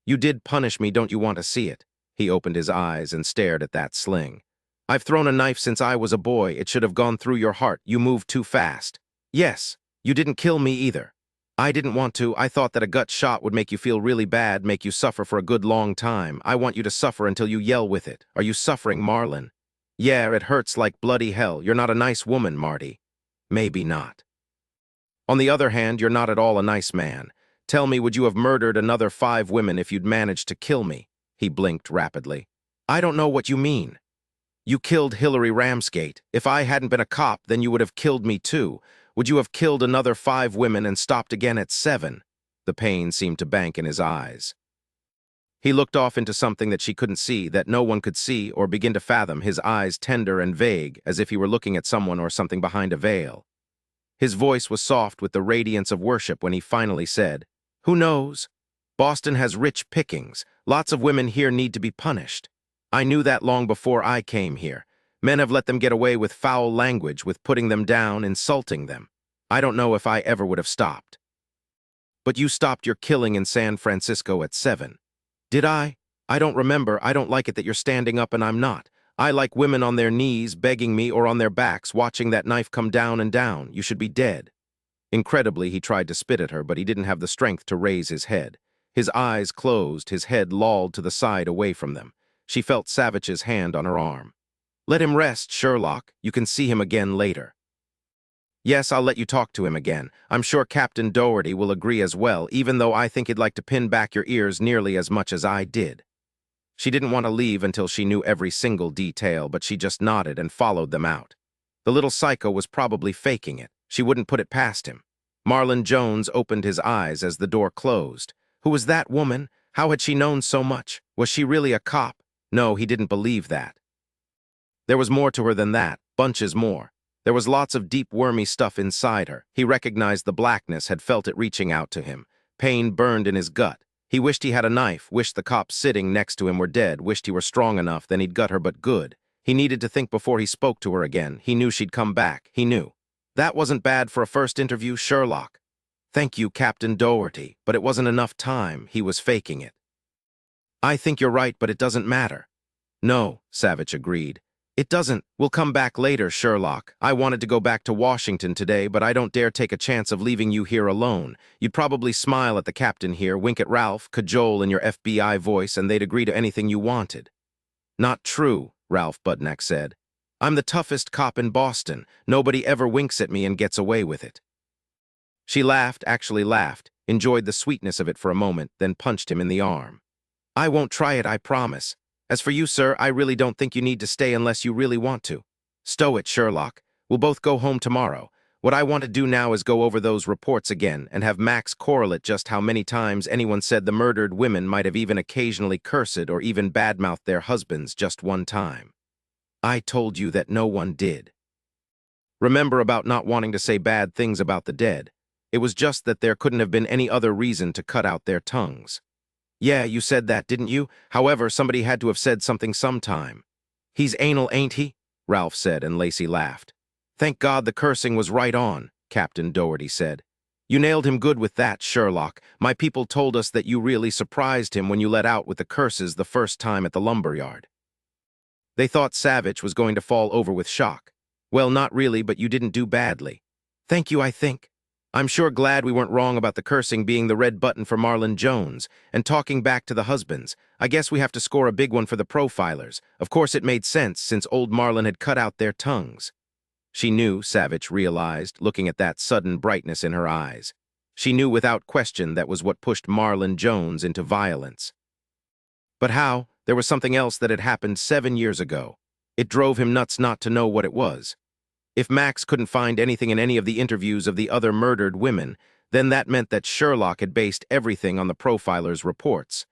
You did punish me, don't you want to see it? He opened his eyes and stared at that sling. I've thrown a knife since I was a boy. It should have gone through your heart. You moved too fast. Yes, you didn't kill me either. I didn't want to. I thought that a gut shot would make you feel really bad, make you suffer for a good long time. I want you to suffer until you yell with it. Are you suffering, Marlon? Yeah, it hurts like bloody hell. You're not a nice woman, Marty. Maybe not. On the other hand, you're not at all a nice man. Tell me, would you have murdered another 5 women if you'd managed to kill me? He blinked rapidly. I don't know what you mean. You killed Hillary Ramsgate. If I hadn't been a cop, then you would have killed me too. Would you have killed another 5 women and stopped again at 7? The pain seemed to bank in his eyes. He looked off into something that she couldn't see, that no one could see or begin to fathom, his eyes tender and vague, as if he were looking at someone or something behind a veil. His voice was soft with the radiance of worship when he finally said, "Who knows? Boston has rich pickings. Lots of women here need to be punished. I knew that long before I came here. Men have let them get away with foul language, with putting them down, insulting them. I don't know if I ever would have stopped." "But you stopped your killing in San Francisco at 7. Did I? I don't remember. I don't like it that you're standing up and I'm not. I like women on their knees, begging me, or on their backs, watching that knife come down and down. You should be dead." Incredibly, he tried to spit at her, but he didn't have the strength to raise his head. His eyes closed, his head lolled to the side away from them. She felt Savich's hand on her arm. "Let him rest, Sherlock. You can see him again later." "Yes, I'll let you talk to him again. I'm sure Captain Doherty will agree as well, even though I think he'd like to pin back your ears nearly as much as I did." She didn't want to leave until she knew every single detail, but she just nodded and followed them out. The little psycho was probably faking it. She wouldn't put it past him. Marlon Jones opened his eyes as the door closed. Who was that woman? How had she known so much? Was she really a cop? No, he didn't believe that. There was more to her than that, bunches more. There was lots of deep, wormy stuff inside her. He recognized the blackness, had felt it reaching out to him. Pain burned in his gut. He wished he had a knife, wished the cops sitting next to him were dead, wished he were strong enough, then he'd gut her but good. He needed to think before he spoke to her again. He knew she'd come back. He knew. "That wasn't bad for a first interview, Sherlock." "Thank you, Captain Doherty, but it wasn't enough time. He was faking it." "I think you're right, but it doesn't matter." "No," Savich agreed. "It doesn't. We'll come back later, Sherlock. I wanted to go back to Washington today, but I don't dare take a chance of leaving you here alone. You'd probably smile at the captain here, wink at Ralph, cajole in your FBI voice, and they'd agree to anything you wanted." "Not true," Ralph Budnack said. "I'm the toughest cop in Boston. Nobody ever winks at me and gets away with it." She laughed, actually laughed, enjoyed the sweetness of it for a moment, then punched him in the arm. "I won't try it, I promise. As for you, sir, I really don't think you need to stay unless you really want to. Stow it, Sherlock. We'll both go home tomorrow. What I want to do now is go over those reports again and have Max correlate just how many times anyone said the murdered women might have even occasionally cursed or even badmouthed their husbands just one time. I told you that no one did. Remember about not wanting to say bad things about the dead. It was just that there couldn't have been any other reason to cut out their tongues. Yeah, you said that, didn't you? However, somebody had to have said something sometime." "He's anal, ain't he?" Ralph said, and Lacey laughed. "Thank God the cursing was right on," Captain Doherty said. "You nailed him good with that, Sherlock. My people told us that you really surprised him when you let out with the curses the first time at the lumberyard." They thought Savich was going to fall over with shock. "Well, not really, but you didn't do badly." "Thank you, I think. I'm sure glad we weren't wrong about the cursing being the red button for Marlon Jones, and talking back to the husbands. I guess we have to score a big one for the profilers. Of course it made sense, since old Marlon had cut out their tongues." She knew, Savich realized, looking at that sudden brightness in her eyes. She knew without question that was what pushed Marlon Jones into violence. But how? There was something else that had happened 7 years ago. It drove him nuts not to know what it was. If Max couldn't find anything in any of the interviews of the other murdered women, then that meant that Sherlock had based everything on the profiler's reports.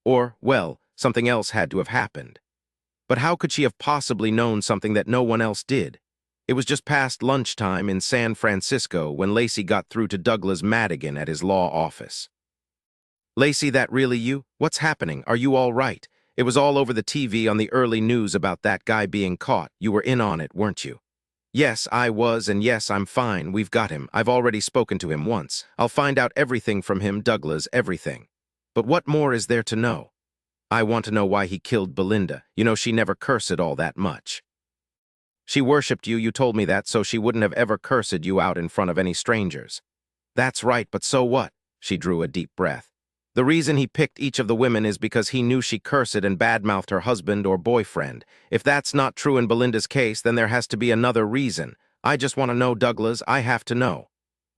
Well, something else had to have happened. But how could she have possibly known something that no one else did? It was just past lunchtime in San Francisco when Lacey got through to Douglas Madigan at his law office. "Lacey, that really you? What's happening? Are you all right? It was all over the TV on the early news about that guy being caught. You were in on it, weren't you?" "Yes, I was, and yes, I'm fine. We've got him. I've already spoken to him once. I'll find out everything from him, Douglas, everything. But what more is there to know? I want to know why he killed Belinda. You know, she never cursed all that much. She worshipped you, you told me that, so she wouldn't have ever cursed you out in front of any strangers." "That's right, but so what?" She drew a deep breath. "The reason he picked each of the women is because he knew she cursed and badmouthed her husband or boyfriend. If that's not true in Belinda's case, then there has to be another reason. I just want to know, Douglas, I have to know.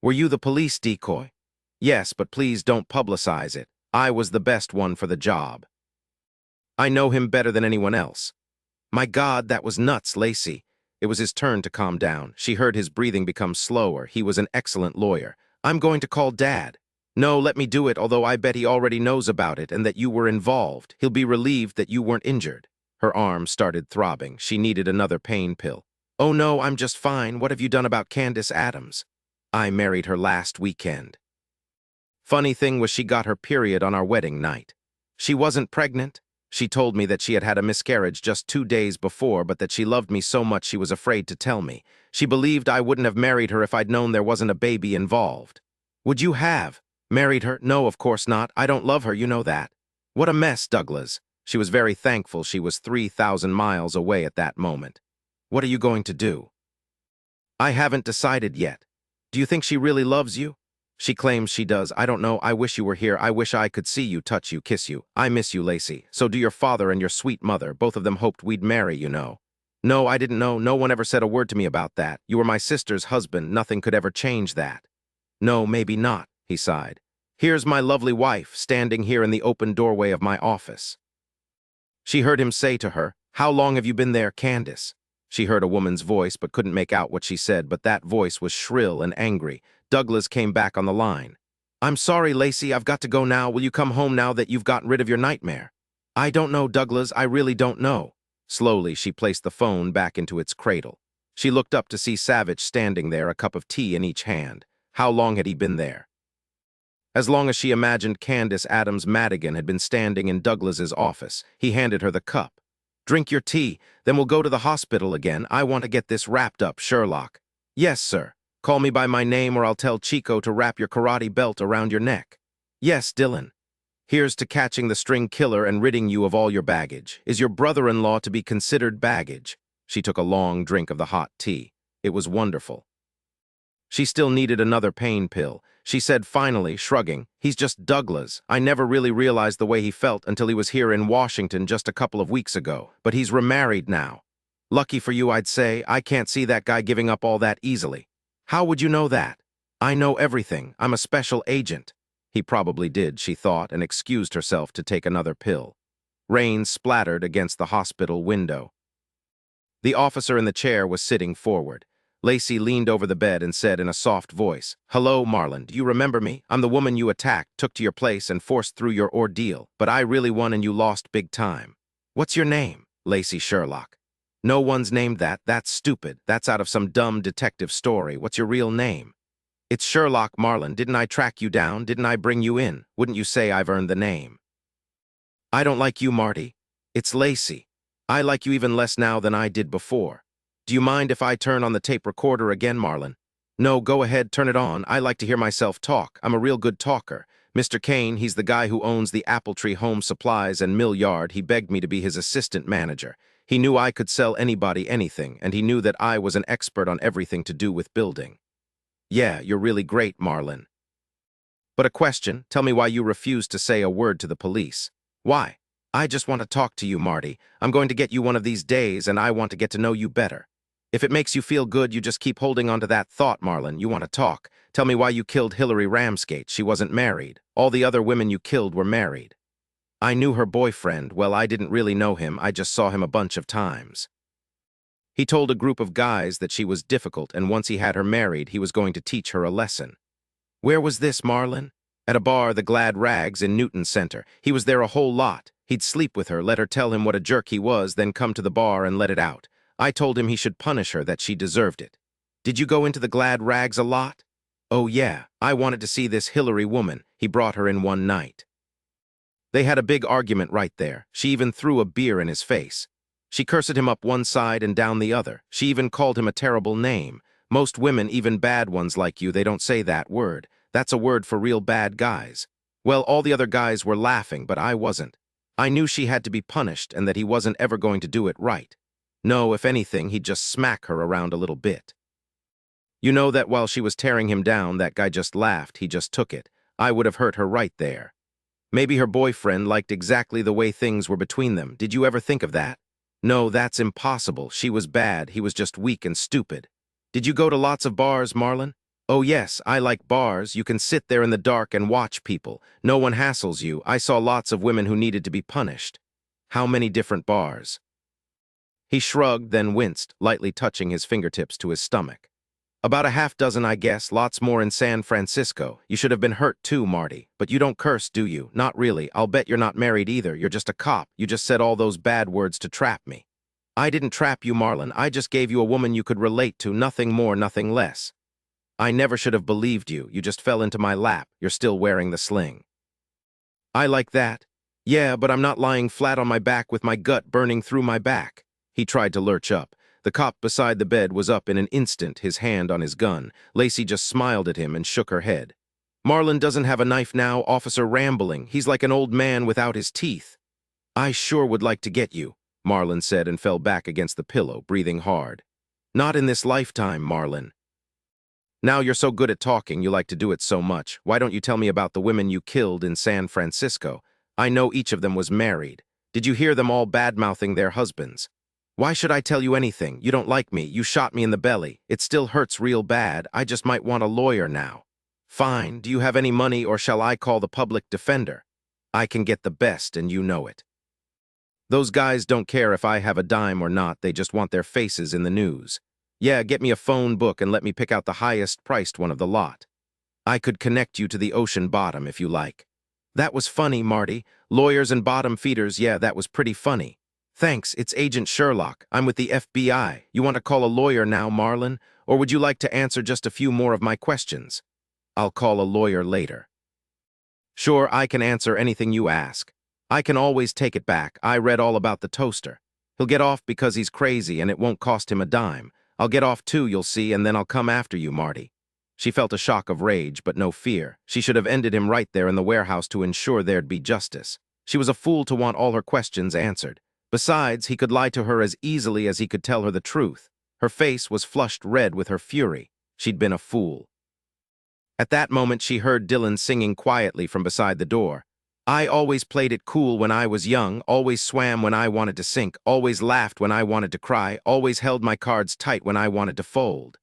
Were you the police decoy?" "Yes, but please don't publicize it. I was the best one for the job. I know him better than anyone else." "My God, that was nuts, Lacey." It was his turn to calm down. She heard his breathing become slower. He was an excellent lawyer. "I'm going to call Dad." No, let me do it, although I bet he already knows about it and that you were involved. He'll be relieved that you weren't injured. Her arm started throbbing. She needed another pain pill. Oh no, I'm just fine. What have you done about Candace Adams? I married her last weekend. Funny thing was she got her period on our wedding night. She wasn't pregnant. She told me that she had had a miscarriage just 2 days before, but that she loved me so much she was afraid to tell me. She believed I wouldn't have married her if I'd known there wasn't a baby involved. Would you have married her? No, of course not. I don't love her, you know that. What a mess, Douglas. She was very thankful she was 3,000 miles away at that moment. What are you going to do? I haven't decided yet. Do you think she really loves you? She claims she does. I don't know. I wish you were here. I wish I could see you, touch you, kiss you. I miss you, Lacey. So do your father and your sweet mother. Both of them hoped we'd marry, you know. No, I didn't know. No one ever said a word to me about that. You were my sister's husband. Nothing could ever change that. No, maybe not, he sighed. Here's my lovely wife, standing here in the open doorway of my office. She heard him say to her, "How long have you been there, Candace?" She heard a woman's voice but couldn't make out what she said, but that voice was shrill and angry. Douglas came back on the line. "I'm sorry, Lacey, I've got to go now. Will you come home now that you've gotten rid of your nightmare?" "I don't know, Douglas, I really don't know." Slowly, she placed the phone back into its cradle. She looked up to see Savich standing there, a cup of tea in each hand. How long had he been there? As long as she imagined Candace Adams Madigan had been standing in Douglas's office. He handed her the cup. "Drink your tea, then we'll go to the hospital again. I want to get this wrapped up, Sherlock." "Yes, sir. Call me by my name or I'll tell Chico to wrap your karate belt around your neck." "Yes, Dillon. Here's to catching the string killer and ridding you of all your baggage. Is your brother-in-law to be considered baggage?" She took a long drink of the hot tea. It was wonderful. She still needed another pain pill. She said finally, shrugging, "He's just Douglas. I never really realized the way he felt until he was here in Washington just a couple of weeks ago. But he's remarried now. Lucky for you, I'd say. I can't see that guy giving up all that easily." "How would you know that?" "I know everything. I'm a special agent." He probably did, she thought, and excused herself to take another pill. Rain splattered against the hospital window. The officer in the chair was sitting forward. Lacey leaned over the bed and said in a soft voice, "Hello, Marlon. Do you remember me? I'm the woman you attacked, took to your place, and forced through your ordeal. But I really won and you lost big time." "What's your name?" "Lacey Sherlock." "No one's named that. That's stupid. That's out of some dumb detective story. What's your real name?" "It's Sherlock, Marlon. Didn't I track you down? Didn't I bring you in? Wouldn't you say I've earned the name?" "I don't like you, Marty. It's Lacey. I like you even less now than I did before. Do you mind if I turn on the tape recorder again, Marlon?" "No, go ahead, turn it on. I like to hear myself talk. I'm a real good talker. Mr. Kane, he's the guy who owns the Apple Tree Home Supplies and Mill Yard. He begged me to be his assistant manager. He knew I could sell anybody anything, and he knew that I was an expert on everything to do with building." "Yeah, you're really great, Marlon. But a question, tell me why you refused to say a word to the police." "Why?" "I just want to talk to you, Marty. I'm going to get you one of these days, and I want to get to know you better." "If it makes you feel good, you just keep holding on to that thought, Marlon. You want to talk. Tell me why you killed Hillary Ramsgate. She wasn't married. All the other women you killed were married." "I knew her boyfriend. Well, I didn't really know him. I just saw him a bunch of times. He told a group of guys that she was difficult, and once he had her married, he was going to teach her a lesson." "Where was this, Marlon?" "At a bar, the Glad Rags, in Newton Center. He was there a whole lot. He'd sleep with her, let her tell him what a jerk he was, then come to the bar and let it out. I told him he should punish her, that she deserved it." "Did you go into the Glad Rags a lot?" "Oh, yeah. I wanted to see this Hillary woman. He brought her in one night. They had a big argument right there. She even threw a beer in his face. She cursed him up one side and down the other. She even called him a terrible name. Most women, even bad ones like you, they don't say that word. That's a word for real bad guys. Well, all the other guys were laughing, but I wasn't. I knew she had to be punished and that he wasn't ever going to do it right. No, if anything, he'd just smack her around a little bit. You know that while she was tearing him down, that guy just laughed. He just took it. I would have hurt her right there. Maybe her boyfriend liked exactly the way things were between them. Did you ever think of that?" "No, that's impossible. She was bad. He was just weak and stupid." "Did you go to lots of bars, Marlon?" "Oh, yes, I like bars. You can sit there in the dark and watch people. No one hassles you. I saw lots of women who needed to be punished." "How many different bars?" He shrugged, then winced, lightly touching his fingertips to his stomach. About a half dozen, I guess, lots more in San Francisco. You should have been hurt too, Marty. But you don't curse, do you? Not really. I'll bet you're not married either. You're just a cop. You just said all those bad words to trap me. I didn't trap you, Marlon. I just gave you a woman you could relate to, nothing more, nothing less. I never should have believed you. You just fell into my lap. You're still wearing the sling. I like that. Yeah, but I'm not lying flat on my back with my gut burning through my back. He tried to lurch up. The cop beside the bed was up in an instant, his hand on his gun. Lacey just smiled at him and shook her head. Marlon doesn't have a knife now, Officer Rambling. He's like an old man without his teeth. I sure would like to get you, Marlon said and fell back against the pillow, breathing hard. Not in this lifetime, Marlon. Now you're so good at talking, you like to do it so much. Why don't you tell me about the women you killed in San Francisco? I know each of them was married. Did you hear them all bad-mouthing their husbands? Why should I tell you anything? You don't like me. You shot me in the belly. It still hurts real bad. I just might want a lawyer now. Fine. Do you have any money or shall I call the public defender? I can get the best and you know it. Those guys don't care if I have a dime or not. They just want their faces in the news. Yeah, get me a phone book and let me pick out the highest-priced one of the lot. I could connect you to the ocean bottom if you like. That was funny, Marty. Lawyers and bottom feeders, yeah, that was pretty funny. Thanks, it's Agent Sherlock. I'm with the FBI. You want to call a lawyer now, Marlon? Or would you like to answer just a few more of my questions? I'll call a lawyer later. Sure, I can answer anything you ask. I can always take it back. I read all about the toaster. He'll get off because he's crazy and it won't cost him a dime. I'll get off too, you'll see, and then I'll come after you, Marty. She felt a shock of rage, but no fear. She should have ended him right there in the warehouse to ensure there'd be justice. She was a fool to want all her questions answered. Besides, he could lie to her as easily as he could tell her the truth. Her face was flushed red with her fury. She'd been a fool. At that moment, she heard Dillon singing quietly from beside the door. I always played it cool when I was young, always swam when I wanted to sink, always laughed when I wanted to cry, always held my cards tight when I wanted to fold.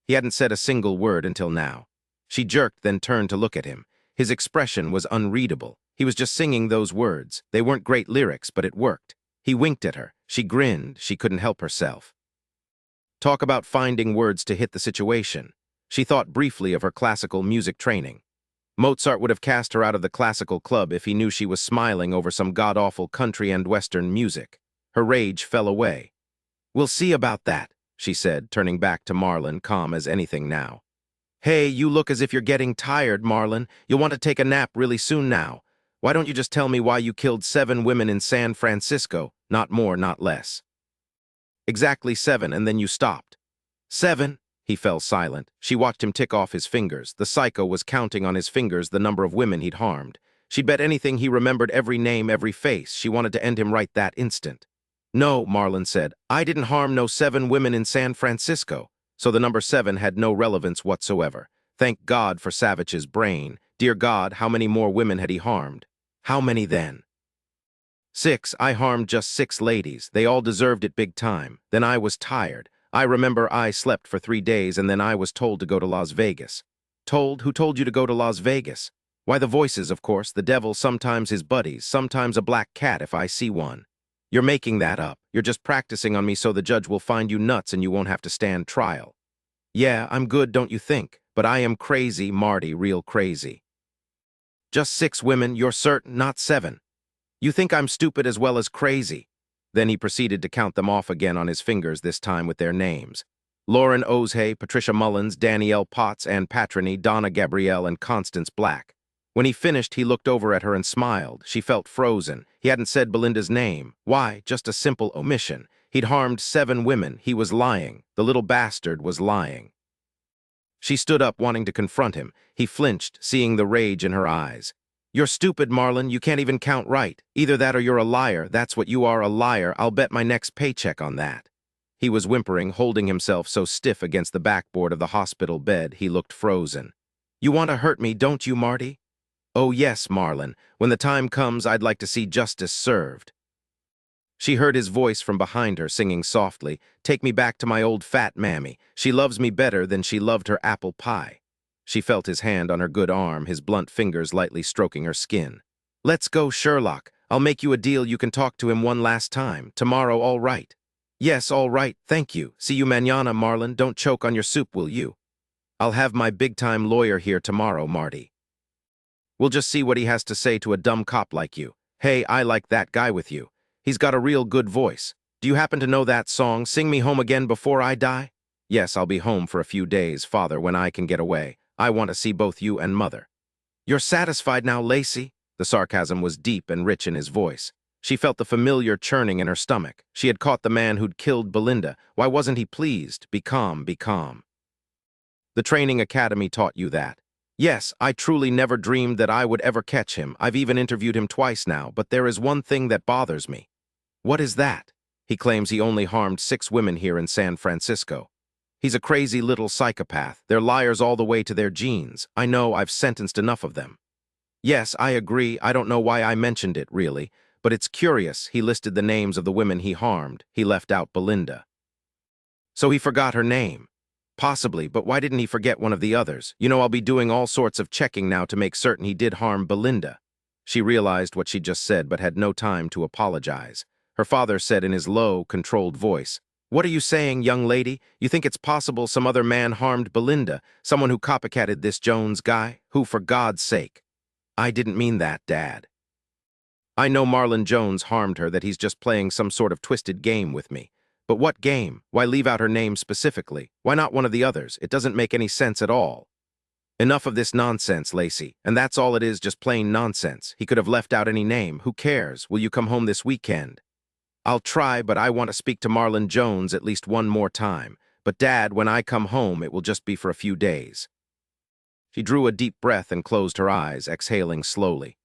He hadn't said a single word until now. She jerked, then turned to look at him. His expression was unreadable. He was just singing those words. They weren't great lyrics, but it worked. He winked at her. She grinned. She couldn't help herself. Talk about finding words to hit the situation. She thought briefly of her classical music training. Mozart would have cast her out of the classical club if he knew she was smiling over some god-awful country and western music. Her rage fell away. We'll see about that, she said, turning back to Marlon, calm as anything now. Hey, you look as if you're getting tired, Marlon. You'll want to take a nap really soon now. Why don't you just tell me why you killed 7 women in San Francisco? Not more, not less. Exactly 7, and then you stopped. 7? He fell silent. She watched him tick off his fingers. The psycho was counting on his fingers the number of women he'd harmed. She'd bet anything he remembered every name, every face. She wanted to end him right that instant. No, Marlon said. I didn't harm no 7 women in San Francisco. So the number 7 had no relevance whatsoever. Thank God for Savich's brain. Dear God, how many more women had he harmed? How many then? 6. I harmed just 6 ladies. They all deserved it big time. Then I was tired. I remember I slept for 3 days and then I was told to go to Las Vegas. Told? Who told you to go to Las Vegas? Why, the voices, of course. The devil, sometimes his buddies, sometimes a black cat if I see one. You're making that up. You're just practicing on me so the judge will find you nuts and you won't have to stand trial. Yeah, I'm good, don't you think? But I am crazy, Marty, real crazy. Just 6 women, you're certain, not 7. You think I'm stupid as well as crazy. Then he proceeded to count them off again on his fingers, this time with their names. Lauren Ozhay, Patricia Mullins, Danielle Potts, Ann Patrony, Donna Gabrielle, and Constance Black. When he finished, he looked over at her and smiled. She felt frozen. He hadn't said Belinda's name. Why? Just a simple omission. He'd harmed 7 women. He was lying. The little bastard was lying. She stood up, wanting to confront him. He flinched, seeing the rage in her eyes. You're stupid, Marlon. You can't even count right. Either that or you're a liar. That's what you are, a liar. I'll bet my next paycheck on that. He was whimpering, holding himself so stiff against the backboard of the hospital bed, he looked frozen. You want to hurt me, don't you, Marty? Oh, yes, Marlon. When the time comes, I'd like to see justice served. She heard his voice from behind her, singing softly, Take me back to my old fat mammy. She loves me better than she loved her apple pie. She felt his hand on her good arm, his blunt fingers lightly stroking her skin. Let's go, Sherlock. I'll make you a deal you can talk to him one last time. Tomorrow, all right. Yes, all right, thank you. See you mañana, Marlon. Don't choke on your soup, will you? I'll have my big-time lawyer here tomorrow, Marty. We'll just see what he has to say to a dumb cop like you. Hey, I like that guy with you. He's got a real good voice. Do you happen to know that song, Sing Me Home Again Before I Die? Yes, I'll be home for a few days, Father, when I can get away. I want to see both you and Mother. You're satisfied now, Lacey? The sarcasm was deep and rich in his voice. She felt the familiar churning in her stomach. She had caught the man who'd killed Belinda. Why wasn't he pleased? Be calm, be calm. The training academy taught you that. Yes, I truly never dreamed that I would ever catch him. I've even interviewed him twice now, but there is one thing that bothers me. What is that? He claims he only harmed 6 women here in San Francisco. He's a crazy little psychopath. They're liars all the way to their genes. I know, I've sentenced enough of them. Yes, I agree. I don't know why I mentioned it, really. But it's curious. He listed the names of the women he harmed. He left out Belinda. So he forgot her name. Possibly, but why didn't he forget one of the others? You know, I'll be doing all sorts of checking now to make certain he did harm Belinda. She realized what she just said, but had no time to apologize. Her father said in his low, controlled voice, "What are you saying, young lady? You think it's possible some other man harmed Belinda, someone who copycatted this Jones guy? Who, for God's sake?" "I didn't mean that, Dad. I know Marlon Jones harmed her, that he's just playing some sort of twisted game with me. But what game? Why leave out her name specifically? Why not one of the others? It doesn't make any sense at all." "Enough of this nonsense, Lacey. And that's all it is, just plain nonsense. He could have left out any name. Who cares? Will you come home this weekend?" "I'll try, but I want to speak to Marlon Jones at least one more time. But Dad, when I come home, it will just be for a few days." She drew a deep breath and closed her eyes, exhaling slowly.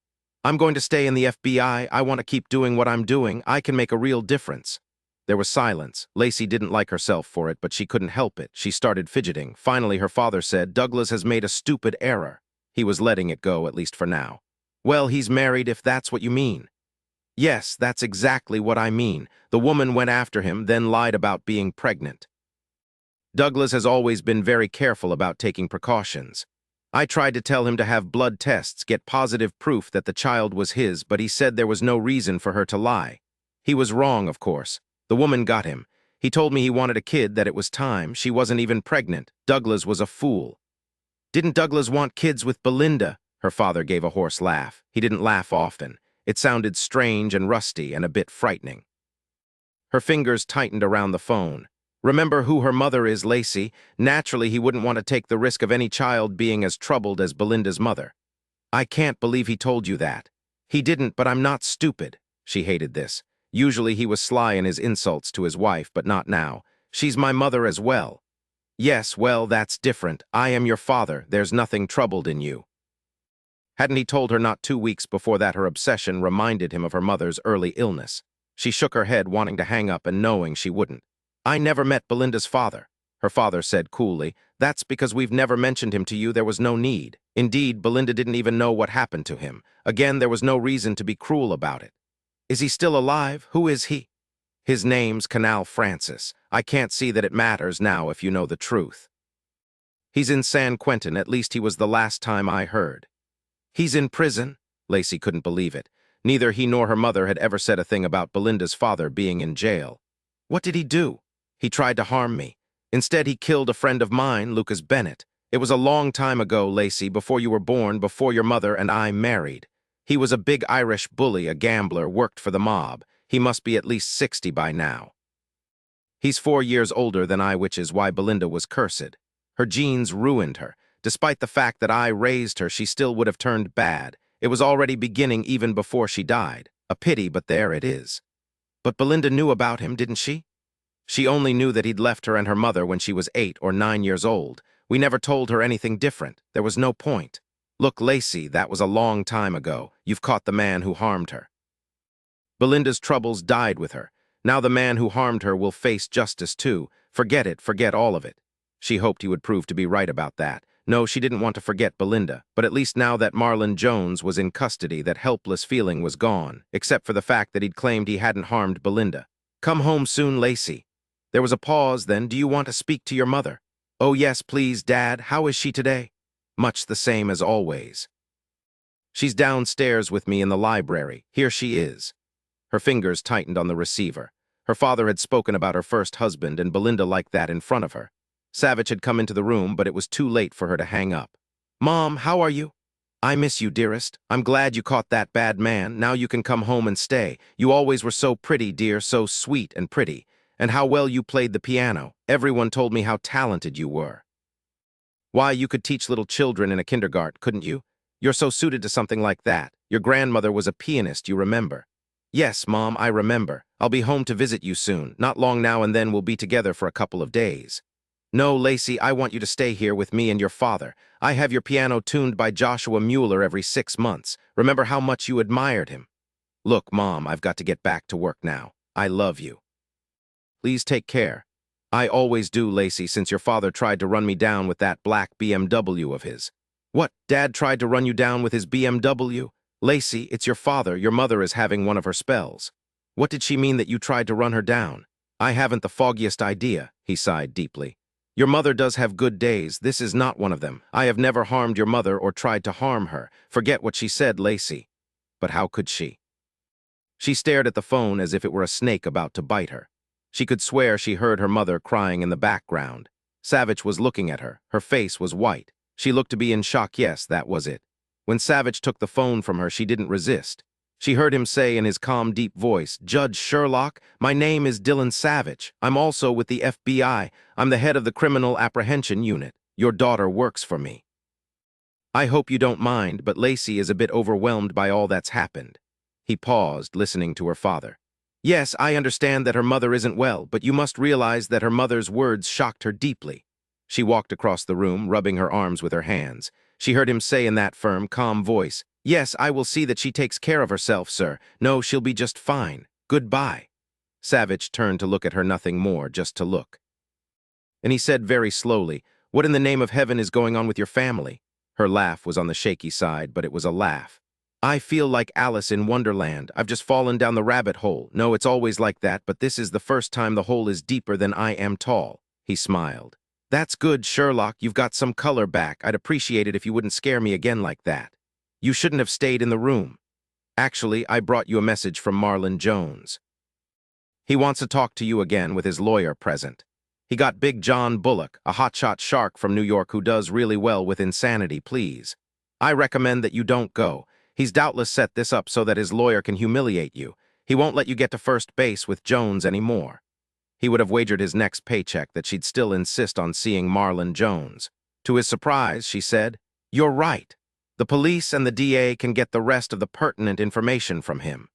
"I'm going to stay in the FBI. I want to keep doing what I'm doing. I can make a real difference." There was silence. Lacey didn't like herself for it, but she couldn't help it. She started fidgeting. Finally, her father said, "Douglas has made a stupid error." He was letting it go, at least for now. "Well, he's married, if that's what you mean." "Yes, that's exactly what I mean. The woman went after him, then lied about being pregnant. Douglas has always been very careful about taking precautions. I tried to tell him to have blood tests, get positive proof that the child was his, but he said there was no reason for her to lie. He was wrong, of course. The woman got him. He told me he wanted a kid, that it was time. She wasn't even pregnant. Douglas was a fool." "Didn't Douglas want kids with Belinda?" Her father gave a hoarse laugh. He didn't laugh often. It sounded strange and rusty and a bit frightening. Her fingers tightened around the phone. "Remember who her mother is, Lacey. Naturally, he wouldn't want to take the risk of any child being as troubled as Belinda's mother." "I can't believe he told you that." "He didn't, but I'm not stupid." She hated this. Usually he was sly in his insults to his wife, but not now. "She's my mother as well." "Yes, well, that's different. I am your father. There's nothing troubled in you." Hadn't he told her not 2 weeks before that her obsession reminded him of her mother's early illness? She shook her head, wanting to hang up and knowing she wouldn't. "I never met Belinda's father." Her father said coolly, "That's because we've never mentioned him to you. There was no need. Indeed, Belinda didn't even know what happened to him. Again, there was no reason to be cruel about it." "Is he still alive? Who is he?" "His name's Canal Francis. I can't see that it matters now if you know the truth. He's in San Quentin, at least he was the last time I heard." "He's in prison?" Lacey couldn't believe it. Neither he nor her mother had ever said a thing about Belinda's father being in jail. "What did he do?" "He tried to harm me. Instead, he killed a friend of mine, Lucas Bennett. It was a long time ago, Lacey, before you were born, before your mother and I married. He was a big Irish bully, a gambler, worked for the mob. He must be at least 60 by now. He's 4 years older than I, which is why Belinda was cursed. Her genes ruined her. Despite the fact that I raised her, she still would have turned bad. It was already beginning even before she died. A pity, but there it is." "But Belinda knew about him, didn't she?" "She only knew that he'd left her and her mother when she was 8 or 9 years old. We never told her anything different. There was no point. Look, Lacey, that was a long time ago. You've caught the man who harmed her. Belinda's troubles died with her. Now the man who harmed her will face justice too. Forget it, forget all of it." She hoped he would prove to be right about that. No, she didn't want to forget Belinda, but at least now that Marlon Jones was in custody, that helpless feeling was gone, except for the fact that he'd claimed he hadn't harmed Belinda. "Come home soon, Lacey." There was a pause, then. "Do you want to speak to your mother?" "Oh yes, please, Dad. How is she today?" "Much the same as always. She's downstairs with me in the library. Here she is." Her fingers tightened on the receiver. Her father had spoken about her first husband and Belinda like that in front of her. Savich had come into the room, but it was too late for her to hang up. "Mom, how are you?" "I miss you, dearest. I'm glad you caught that bad man. Now you can come home and stay. You always were so pretty, dear, so sweet and pretty. And how well you played the piano. Everyone told me how talented you were. Why, you could teach little children in a kindergarten, couldn't you? You're so suited to something like that. Your grandmother was a pianist, you remember." "Yes, Mom, I remember. I'll be home to visit you soon. Not long now, and then we'll be together for a couple of days." "No, Lacey, I want you to stay here with me and your father. I have your piano tuned by Joshua Mueller every 6 months. Remember how much you admired him." "Look, Mom, I've got to get back to work now. I love you. Please take care." "I always do, Lacey, since your father tried to run me down with that black BMW of his." "What, Dad tried to run you down with his BMW? Lacey, it's your father. Your mother is having one of her spells." "What did she mean that you tried to run her down?" "I haven't the foggiest idea," he sighed deeply. "Your mother does have good days. This is not one of them. I have never harmed your mother or tried to harm her. Forget what she said, Lacey." "But how could she?" She stared at the phone as if it were a snake about to bite her. She could swear she heard her mother crying in the background. Savich was looking at her. Her face was white. She looked to be in shock. Yes, that was it. When Savich took the phone from her, she didn't resist. She heard him say in his calm, deep voice, "Judge Sherlock, my name is Dillon Savich. I'm also with the FBI. I'm the head of the Criminal Apprehension Unit. Your daughter works for me. I hope you don't mind, but Lacey is a bit overwhelmed by all that's happened." He paused, listening to her father. "Yes, I understand that her mother isn't well, but you must realize that her mother's words shocked her deeply." She walked across the room, rubbing her arms with her hands. She heard him say in that firm, calm voice, "Yes, I will see that she takes care of herself, sir. No, she'll be just fine. Goodbye." Savich turned to look at her, nothing more, just to look. And he said very slowly, "What in the name of heaven is going on with your family?" Her laugh was on the shaky side, but it was a laugh. "I feel like Alice in Wonderland. I've just fallen down the rabbit hole. No, it's always like that, but this is the first time the hole is deeper than I am tall." He smiled. "That's good, Sherlock. You've got some color back. I'd appreciate it if you wouldn't scare me again like that. You shouldn't have stayed in the room. Actually, I brought you a message from Marlon Jones. He wants to talk to you again with his lawyer present. He got Big John Bullock, a hotshot shark from New York who does really well with insanity, please. I recommend that you don't go. He's doubtless set this up so that his lawyer can humiliate you. He won't let you get to first base with Jones anymore." He would have wagered his next paycheck that she'd still insist on seeing Marlon Jones. To his surprise, she said, "You're right. The police and the DA can get the rest of the pertinent information from him.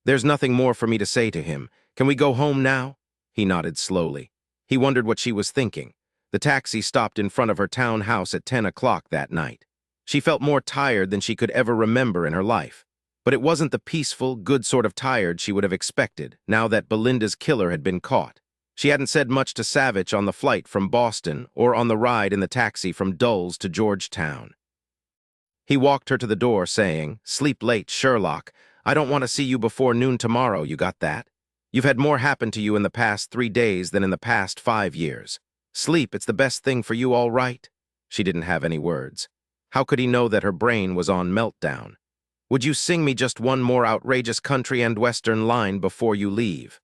There's nothing more for me to say to him. Can we go home now?" He nodded slowly. He wondered what she was thinking. The taxi stopped in front of her town house at 10 o'clock that night. She felt more tired than she could ever remember in her life. But it wasn't the peaceful, good sort of tired she would have expected, now that Belinda's killer had been caught. She hadn't said much to Savich on the flight from Boston or on the ride in the taxi from Dulles to Georgetown. He walked her to the door, saying, "Sleep late, Sherlock. I don't want to see you before noon tomorrow, you got that? You've had more happen to you in the past 3 days than in the past 5 years. Sleep, it's the best thing for you, all right?" She didn't have any words. How could he know that her brain was on meltdown? "Would you sing me just one more outrageous country and western line before you leave?"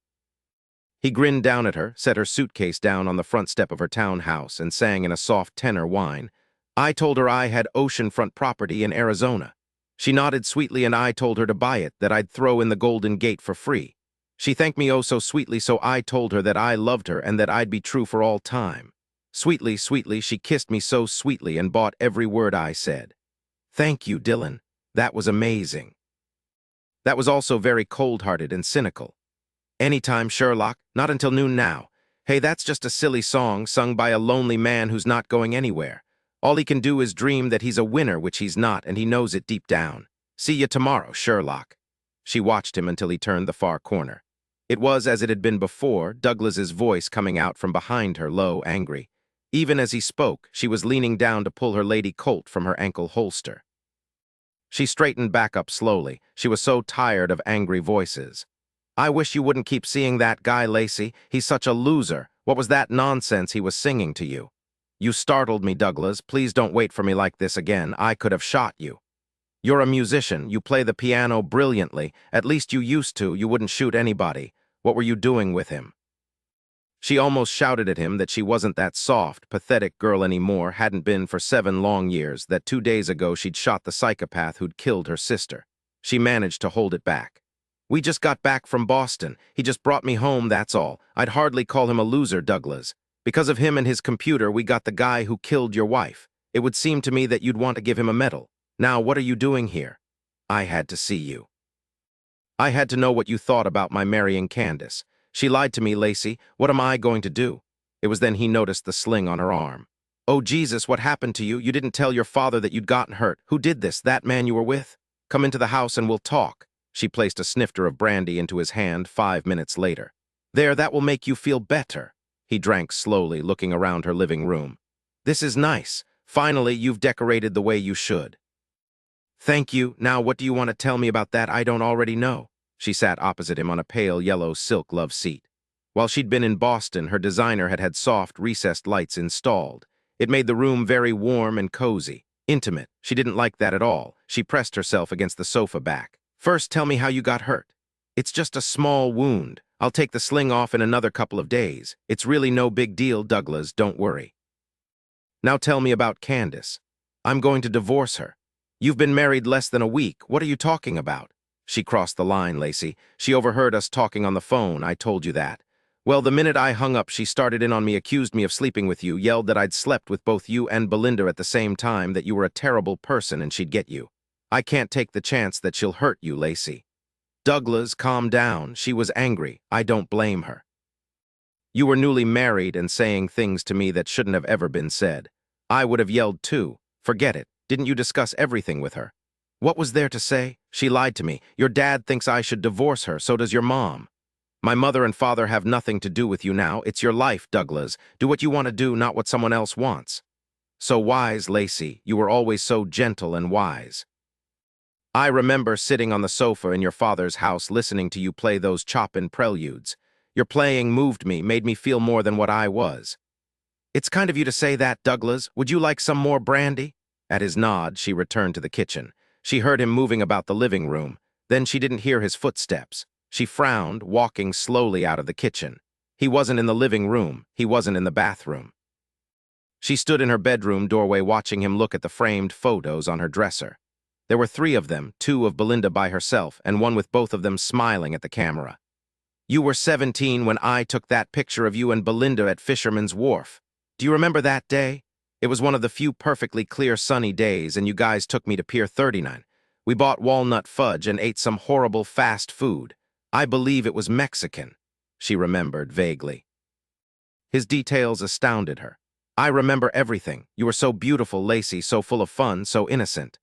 He grinned down at her, set her suitcase down on the front step of her townhouse, and sang in a soft tenor whine. I told her I had oceanfront property in Arizona. She nodded sweetly, and I told her to buy it, that I'd throw in the Golden Gate for free. She thanked me oh so sweetly, so I told her that I loved her and that I'd be true for all time. Sweetly, sweetly, she kissed me so sweetly and bought every word I said. "Thank you, Dillon. That was amazing." That was also very cold-hearted and cynical. "Anytime, Sherlock, not until noon now. Hey, that's just a silly song sung by a lonely man who's not going anywhere. All he can do is dream that he's a winner, which he's not, and he knows it deep down. See you tomorrow, Sherlock." She watched him until he turned the far corner. It was as it had been before, Douglas's voice coming out from behind her, low, angry. Even as he spoke, she was leaning down to pull her Lady Coulte from her ankle holster. She straightened back up slowly. She was so tired of angry voices. "I wish you wouldn't keep seeing that guy, Lacey. He's such a loser. What was that nonsense he was singing to you?" "You startled me, Douglas. Please don't wait for me like this again. I could have shot you." "You're a musician. You play the piano brilliantly. At least you used to. You wouldn't shoot anybody. What were you doing with him? She almost shouted at him that she wasn't that soft, pathetic girl anymore, hadn't been for 7 long years, that 2 days ago she'd shot the psychopath who'd killed her sister. She managed to hold it back. We just got back from Boston. He just brought me home, that's all. I'd hardly call him a loser, Douglas. Because of him and his computer, we got the guy who killed your wife. It would seem to me that you'd want to give him a medal. Now, what are you doing here? I had to see you. I had to know what you thought about my marrying Candace. She lied to me, Lacey. What am I going to do? It was then he noticed the sling on her arm. Oh, Jesus, what happened to you? You didn't tell your father that you'd gotten hurt. Who did this? That man you were with? Come into the house and we'll talk. She placed a snifter of brandy into his hand 5 minutes later. There, that will make you feel better. He drank slowly, looking around her living room. This is nice. Finally, you've decorated the way you should. Thank you. Now, what do you want to tell me about that I don't already know? She sat opposite him on a pale yellow silk love seat. While she'd been in Boston, her designer had had soft, recessed lights installed. It made the room very warm and cozy, intimate. She didn't like that at all. She pressed herself against the sofa back. First, tell me how you got hurt. It's just a small wound. I'll take the sling off in another couple of days. It's really no big deal, Douglas, don't worry. Now tell me about Candace. I'm going to divorce her. You've been married less than a week. What are you talking about? She crossed the line, Lacey. She overheard us talking on the phone. I told you that. Well, the minute I hung up, she started in on me, accused me of sleeping with you, yelled that I'd slept with both you and Belinda at the same time, that you were a terrible person and she'd get you. I can't take the chance that she'll hurt you, Lacey. Douglas, calm down. She was angry. I don't blame her. You were newly married and saying things to me that shouldn't have ever been said. I would have yelled too. Forget it. Didn't you discuss everything with her? What was there to say? She lied to me. Your dad thinks I should divorce her, so does your mom. My mother and father have nothing to do with you now. It's your life, Douglas. Do what you want to do, not what someone else wants. So wise, Lacey. You were always so gentle and wise. I remember sitting on the sofa in your father's house listening to you play those Chopin preludes. Your playing moved me, made me feel more than what I was. It's kind of you to say that, Douglas. Would you like some more brandy? At his nod, she returned to the kitchen. She heard him moving about the living room. Then she didn't hear his footsteps. She frowned, walking slowly out of the kitchen. He wasn't in the living room. He wasn't in the bathroom. She stood in her bedroom doorway watching him look at the framed photos on her dresser. There were 3 of them, 2 of Belinda by herself, and one with both of them smiling at the camera. You were 17 when I took that picture of you and Belinda at Fisherman's Wharf. Do you remember that day? It was one of the few perfectly clear sunny days, and you guys took me to Pier 39. We bought walnut fudge and ate some horrible fast food. I believe it was Mexican, she remembered vaguely. His details astounded her. I remember everything. You were so beautiful, Lacey, so full of fun, so innocent.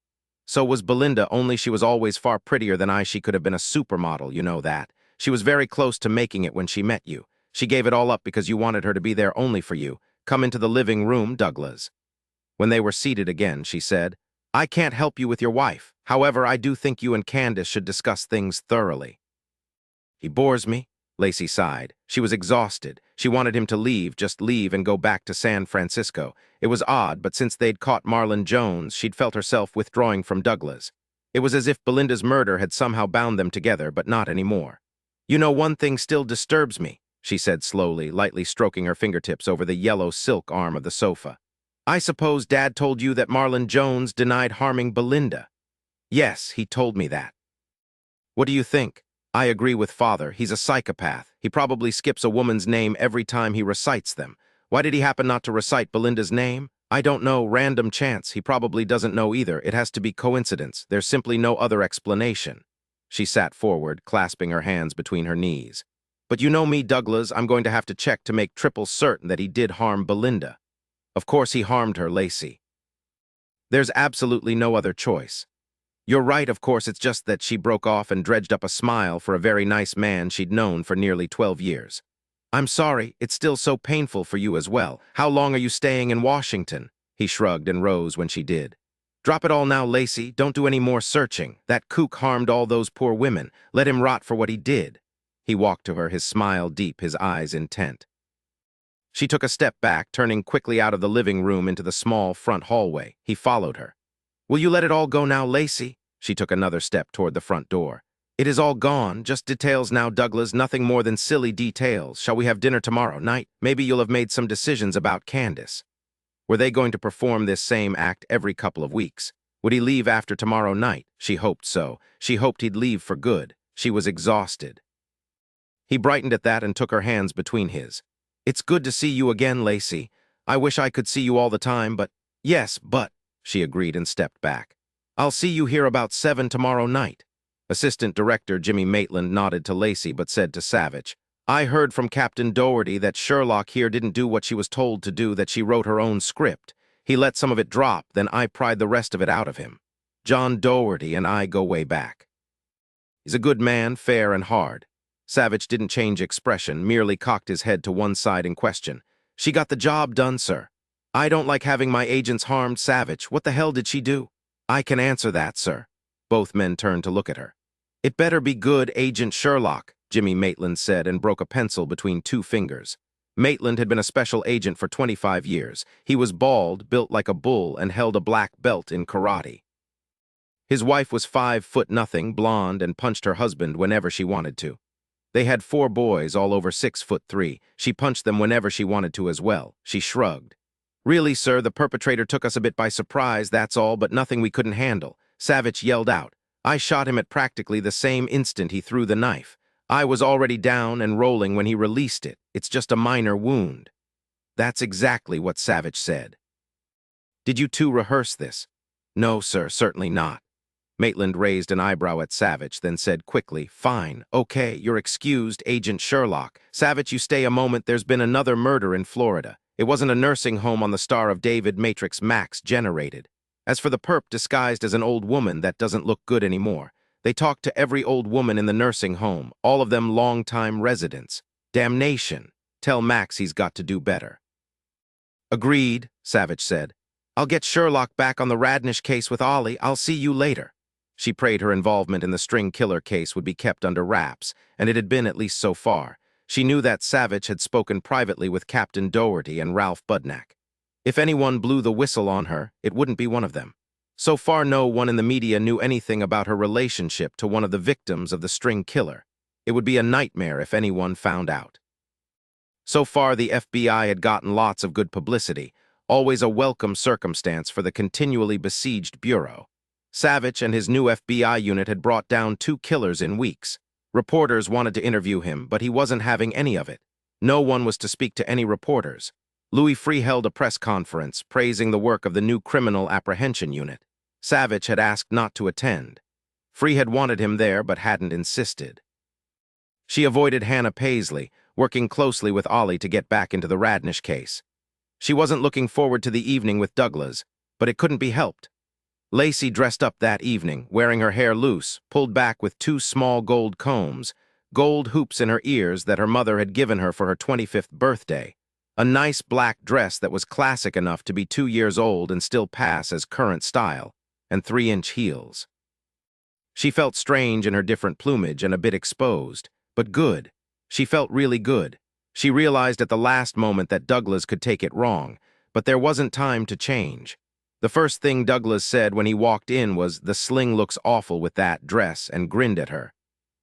So was Belinda, only she was always far prettier than I. She could have been a supermodel, you know that. She was very close to making it when she met you. She gave it all up because you wanted her to be there only for you. Come into the living room, Douglas. When they were seated again, she said, I can't help you with your wife. However, I do think you and Candace should discuss things thoroughly. He bores me, Lacey sighed. She was exhausted. She wanted him to leave, just leave and go back to San Francisco. It was odd, but since they'd caught Marlon Jones, she'd felt herself withdrawing from Douglas. It was as if Belinda's murder had somehow bound them together, but not anymore. You know, one thing still disturbs me, she said slowly, lightly stroking her fingertips over the yellow silk arm of the sofa. I suppose Dad told you that Marlon Jones denied harming Belinda. Yes, he told me that. What do you think? I agree with Father. He's a psychopath. He probably skips a woman's name every time he recites them. Why did he happen not to recite Belinda's name? I don't know, random chance. He probably doesn't know either. It has to be coincidence. There's simply no other explanation. She sat forward, clasping her hands between her knees. But you know me, Douglas, I'm going to have to check to make triple certain that he did harm Belinda. Of course he harmed her, Lacey. There's absolutely no other choice. You're right, of course, it's just that she broke off and dredged up a smile for a very nice man she'd known for nearly 12 years. I'm sorry, it's still so painful for you as well. How long are you staying in Washington? He shrugged and rose when she did. Drop it all now, Lacey. Don't do any more searching. That kook harmed all those poor women. Let him rot for what he did. He walked to her, his smile deep, his eyes intent. She took a step back, turning quickly out of the living room into the small front hallway. He followed her. Will you let it all go now, Lacey? She took another step toward the front door. It is all gone, just details now, Douglas, nothing more than silly details. Shall we have dinner tomorrow night? Maybe you'll have made some decisions about Candace. Were they going to perform this same act every couple of weeks? Would he leave after tomorrow night? She hoped so. She hoped he'd leave for good. She was exhausted. He brightened at that and took her hands between his. It's good to see you again, Lacey. I wish I could see you all the time, but— Yes, but— she agreed and stepped back. I'll see you here about 7 tomorrow night. Assistant Director Jimmy Maitland nodded to Lacey but said to Savich, I heard from Captain Doherty that Sherlock here didn't do what she was told to do, that she wrote her own script. He let some of it drop, then I pried the rest of it out of him. John Doherty and I go way back. He's a good man, fair and hard. Savich didn't change expression, merely cocked his head to one side in question. She got the job done, sir. I don't like having my agents harmed, Savich. What the hell did she do? I can answer that, sir. Both men turned to look at her. It better be good, Agent Sherlock, Jimmy Maitland said and broke a pencil between 2 fingers. Maitland had been a special agent for 25 years. He was bald, built like a bull, and held a black belt in karate. His wife was 5'0", blonde, and punched her husband whenever she wanted to. They had 4 boys, all over 6'3". She punched them whenever she wanted to as well. She shrugged. Really, sir, the perpetrator took us a bit by surprise, that's all, but nothing we couldn't handle. Savich yelled out. I shot him at practically the same instant he threw the knife. I was already down and rolling when he released it. It's just a minor wound. That's exactly what Savich said. Did you two rehearse this? No, sir, certainly not. Maitland raised an eyebrow at Savich, then said quickly, Fine, okay, you're excused, Agent Sherlock. Savich, you stay a moment, there's been another murder in Florida. It wasn't a nursing home on the Star of David Matrix Max generated. As for the perp disguised as an old woman, that doesn't look good anymore. They talked to every old woman in the nursing home, all of them long-time residents. Damnation. Tell Max he's got to do better. Agreed, Savich said. I'll get Sherlock back on the Radnish case with Ollie. I'll see you later. She prayed her involvement in the string killer case would be kept under wraps, and it had been at least so far. She knew that Savich had spoken privately with Captain Doherty and Ralph Budnack. If anyone blew the whistle on her, it wouldn't be one of them. So far, no one in the media knew anything about her relationship to one of the victims of the string killer. It would be a nightmare if anyone found out. So far, the FBI had gotten lots of good publicity, always a welcome circumstance for the continually besieged bureau. Savich and his new FBI unit had brought down 2 killers in weeks. Reporters wanted to interview him, but he wasn't having any of it. No one was to speak to any reporters. Louis Free held a press conference, praising the work of the new Criminal Apprehension Unit. Savich had asked not to attend. Free had wanted him there, but hadn't insisted. She avoided Hannah Paisley, working closely with Ollie to get back into the Radnish case. She wasn't looking forward to the evening with Douglas, but it couldn't be helped. Lacey dressed up that evening, wearing her hair loose, pulled back with 2 small gold combs, gold hoops in her ears that her mother had given her for her 25th birthday. A nice black dress that was classic enough to be 2 years old and still pass as current style, and 3-inch heels. She felt strange in her different plumage and a bit exposed, but good. She felt really good. She realized at the last moment that Douglas could take it wrong, but there wasn't time to change. The first thing Douglas said when he walked in was, "The sling looks awful with that dress," and grinned at her.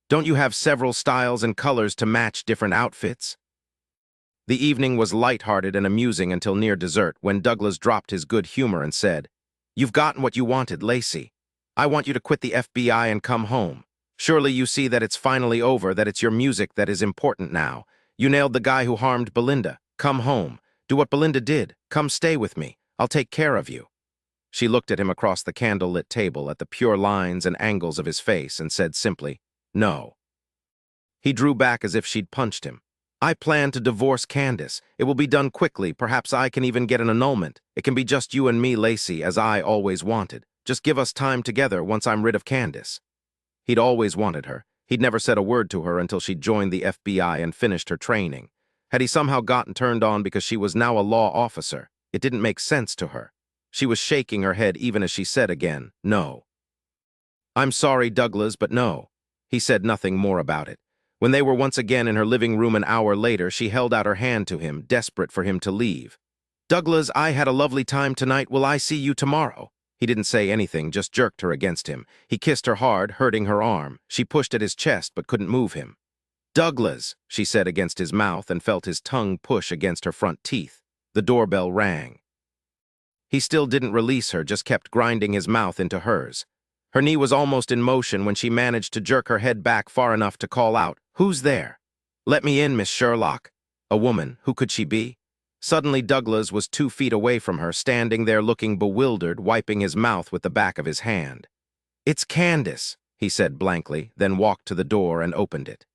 "Don't you have several styles and colors to match different outfits?" The evening was light-hearted and amusing until near dessert, when Douglas dropped his good humor and said, "You've gotten what you wanted, Lacey. I want you to quit the FBI and come home. Surely you see that it's finally over, that it's your music that is important now. You nailed the guy who harmed Belinda. Come home. Do what Belinda did. Come stay with me. I'll take care of you." She looked at him across the candle-lit table, at the pure lines and angles of his face, and said simply, "No." He drew back as if she'd punched him. "I plan to divorce Candace. It will be done quickly. Perhaps I can even get an annulment. It can be just you and me, Lacey, as I always wanted. Just give us time together once I'm rid of Candace." He'd always wanted her. He'd never said a word to her until she'd joined the FBI and finished her training. Had he somehow gotten turned on because she was now a law officer? It didn't make sense to her. She was shaking her head even as she said again, "No." "I'm sorry, Douglas, but no." He said nothing more about it. When they were once again in her living room an hour later, she held out her hand to him, desperate for him to leave. "Douglas, I had a lovely time tonight. Will I see you tomorrow?" He didn't say anything, just jerked her against him. He kissed her hard, hurting her arm. She pushed at his chest but couldn't move him. "Douglas," she said against his mouth and felt his tongue push against her front teeth. The doorbell rang. He still didn't release her, just kept grinding his mouth into hers. Her knee was almost in motion when she managed to jerk her head back far enough to call out, "Who's there?" "Let me in, Miss Sherlock." A woman. Who could she be? Suddenly Douglas was 2 feet away from her, standing there looking bewildered, wiping his mouth with the back of his hand. "It's Candace," he said blankly, then walked to the door and opened it.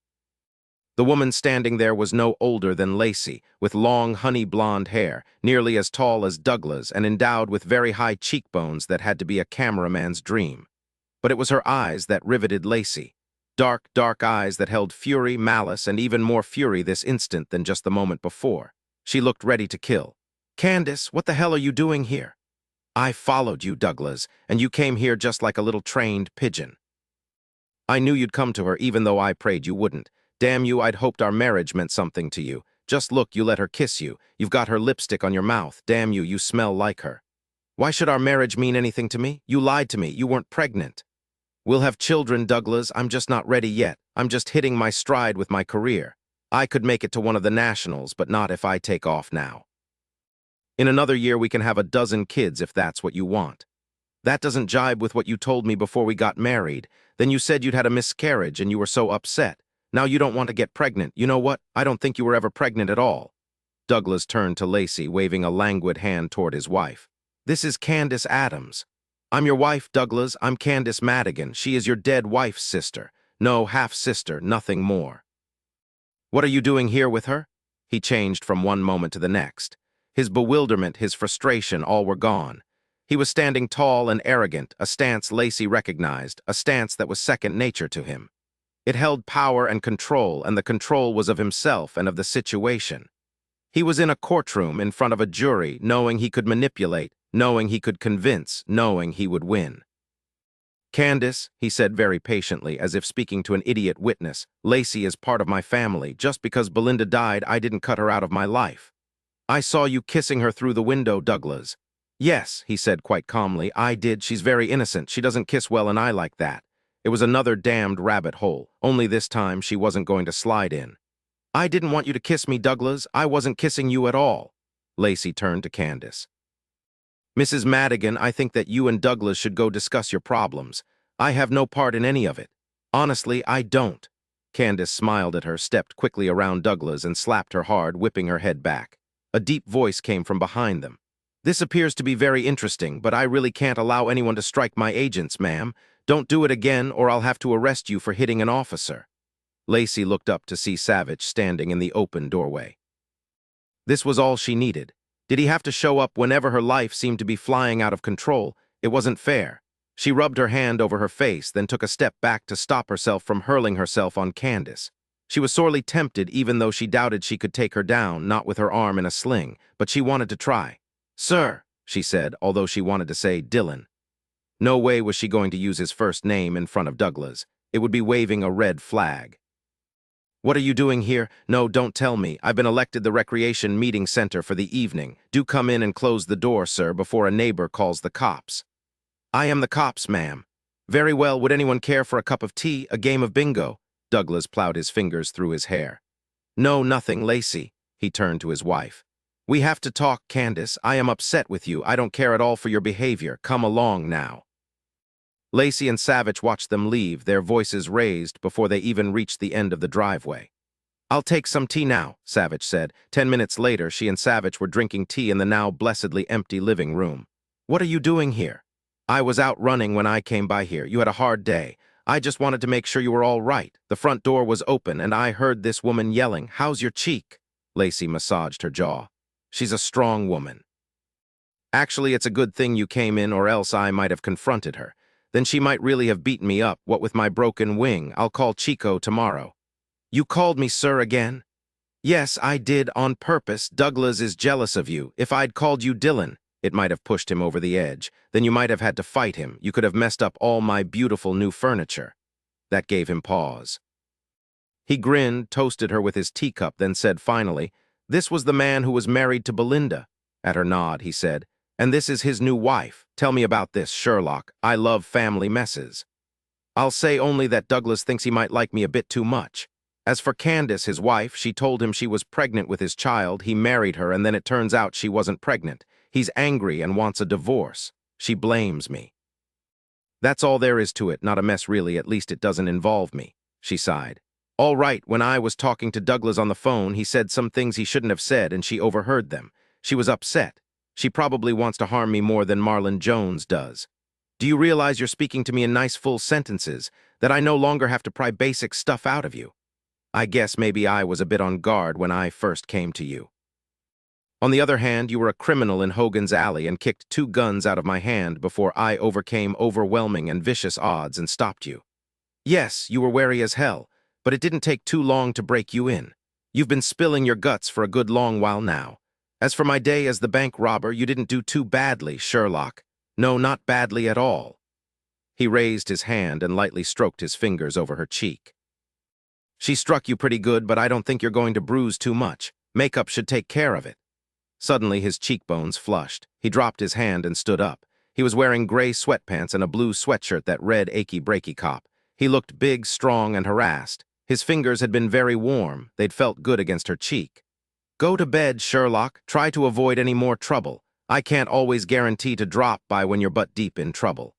The woman standing there was no older than Lacey, with long honey-blonde hair, nearly as tall as Douglas and endowed with very high cheekbones that had to be a cameraman's dream. But it was her eyes that riveted Lacey. Dark, dark eyes that held fury, malice, and even more fury this instant than just the moment before. She looked ready to kill. "Candace, what the hell are you doing here?" "I followed you, Douglas, and you came here just like a little trained pigeon." "I knew you'd come to her even though I prayed you wouldn't. Damn you, I'd hoped our marriage meant something to you. Just look, you let her kiss you. You've got her lipstick on your mouth. Damn you, you smell like her. Why should our marriage mean anything to me? You lied to me. You weren't pregnant." "We'll have children, Douglas. I'm just not ready yet. I'm just hitting my stride with my career. I could make it to one of the nationals, but not if I take off now. In another year, we can have a dozen kids if that's what you want." "That doesn't jibe with what you told me before we got married. Then you said you'd had a miscarriage and you were so upset. Now you don't want to get pregnant. You know what? I don't think you were ever pregnant at all." Douglas turned to Lacey, waving a languid hand toward his wife. "This is Candace Adams." "I'm your wife, Douglas. I'm Candace Madigan. She is your dead wife's sister. No, half-sister, nothing more." "What are you doing here with her?" He changed from one moment to the next. His bewilderment, his frustration, all were gone. He was standing tall and arrogant, a stance Lacey recognized, a stance that was second nature to him. It held power and the control was of himself and of the situation. He was in a courtroom in front of a jury, knowing he could manipulate, knowing he could convince, knowing he would win. "Candace," he said very patiently, as if speaking to an idiot witness, "Lacey is part of my family. Just because Belinda died, I didn't cut her out of my life." "I saw you kissing her through the window, Douglas." "Yes," he said quite calmly, "I did. She's very innocent. She doesn't kiss well and I like that." It was another damned rabbit hole, only this time she wasn't going to slide in. "I didn't want you to kiss me, Douglas. I wasn't kissing you at all." Lacey turned to Candace. "Mrs. Madigan, I think that you and Douglas should go discuss your problems. I have no part in any of it. Honestly, I don't." Candace smiled at her, stepped quickly around Douglas and slapped her hard, whipping her head back. A deep voice came from behind them. "This appears to be very interesting, but I really can't allow anyone to strike my agents, ma'am. Don't do it again or I'll have to arrest you for hitting an officer." Lacey looked up to see Savich standing in the open doorway. This was all she needed. Did he have to show up whenever her life seemed to be flying out of control? It wasn't fair. She rubbed her hand over her face, then took a step back to stop herself from hurling herself on Candace. She was sorely tempted, even though she doubted she could take her down, not with her arm in a sling, but she wanted to try. "Sir," she said, although she wanted to say Dillon. No way was she going to use his first name in front of Douglas. It would be waving a red flag. "What are you doing here? No, don't tell me. I've been elected the Recreation Meeting Center for the evening. Do come in and close the door, sir, before a neighbor calls the cops." "I am the cops, ma'am." "Very well, would anyone care for a cup of tea, a game of bingo?" Douglas plowed his fingers through his hair. "No, nothing, Lacey." He turned to his wife. "We have to talk, Candace. I am upset with you. I don't care at all for your behavior. Come along now." Lacey and Savich watched them leave, their voices raised before they even reached the end of the driveway. "I'll take some tea now," Savich said. 10 minutes later, she and Savich were drinking tea in the now blessedly empty living room. "What are you doing here?" "I was out running when I came by here. You had a hard day. I just wanted to make sure you were all right. The front door was open, and I heard this woman yelling, 'How's your cheek?'" Lacey massaged her jaw. "She's a strong woman." "Actually, it's a good thing you came in, or else I might have confronted her. Then she might really have beaten me up, what with my broken wing. I'll call Chico tomorrow." "You called me sir again?" "Yes, I did, on purpose. Douglas is jealous of you. If I'd called you Dillon, it might have pushed him over the edge. Then you might have had to fight him. You could have messed up all my beautiful new furniture." That gave him pause. He grinned, toasted her with his teacup, then said finally, "This was the man who was married to Belinda." At her nod, he said, And this is his new wife. Tell me about this, Sherlock. I love family messes. I'll say only that Douglas thinks he might like me a bit too much. As for Candace, his wife, she told him she was pregnant with his child. He married her, and then it turns out she wasn't pregnant. He's angry and wants a divorce. She blames me. That's all there is to it, not a mess really, at least it doesn't involve me, she sighed. All right, when I was talking to Douglas on the phone, he said some things he shouldn't have said, and she overheard them. She was upset. She probably wants to harm me more than Marlon Jones does. Do you realize you're speaking to me in nice full sentences, that I no longer have to pry basic stuff out of you? I guess maybe I was a bit on guard when I first came to you. On the other hand, you were a criminal in Hogan's Alley and kicked 2 guns out of my hand before I overcame overwhelming and vicious odds and stopped you. Yes, you were wary as hell, but it didn't take too long to break you in. You've been spilling your guts for a good long while now. As for my day as the bank robber, you didn't do too badly, Sherlock. No, not badly at all. He raised his hand and lightly stroked his fingers over her cheek. She struck you pretty good, but I don't think you're going to bruise too much. Makeup should take care of it. Suddenly, his cheekbones flushed. He dropped his hand and stood up. He was wearing gray sweatpants and a blue sweatshirt that read Achy Breaky Cop. He looked big, strong, and harassed. His fingers had been very warm. They'd felt good against her cheek. Go to bed, Sherlock. Try to avoid any more trouble. I can't always guarantee to drop by when you're butt deep in trouble.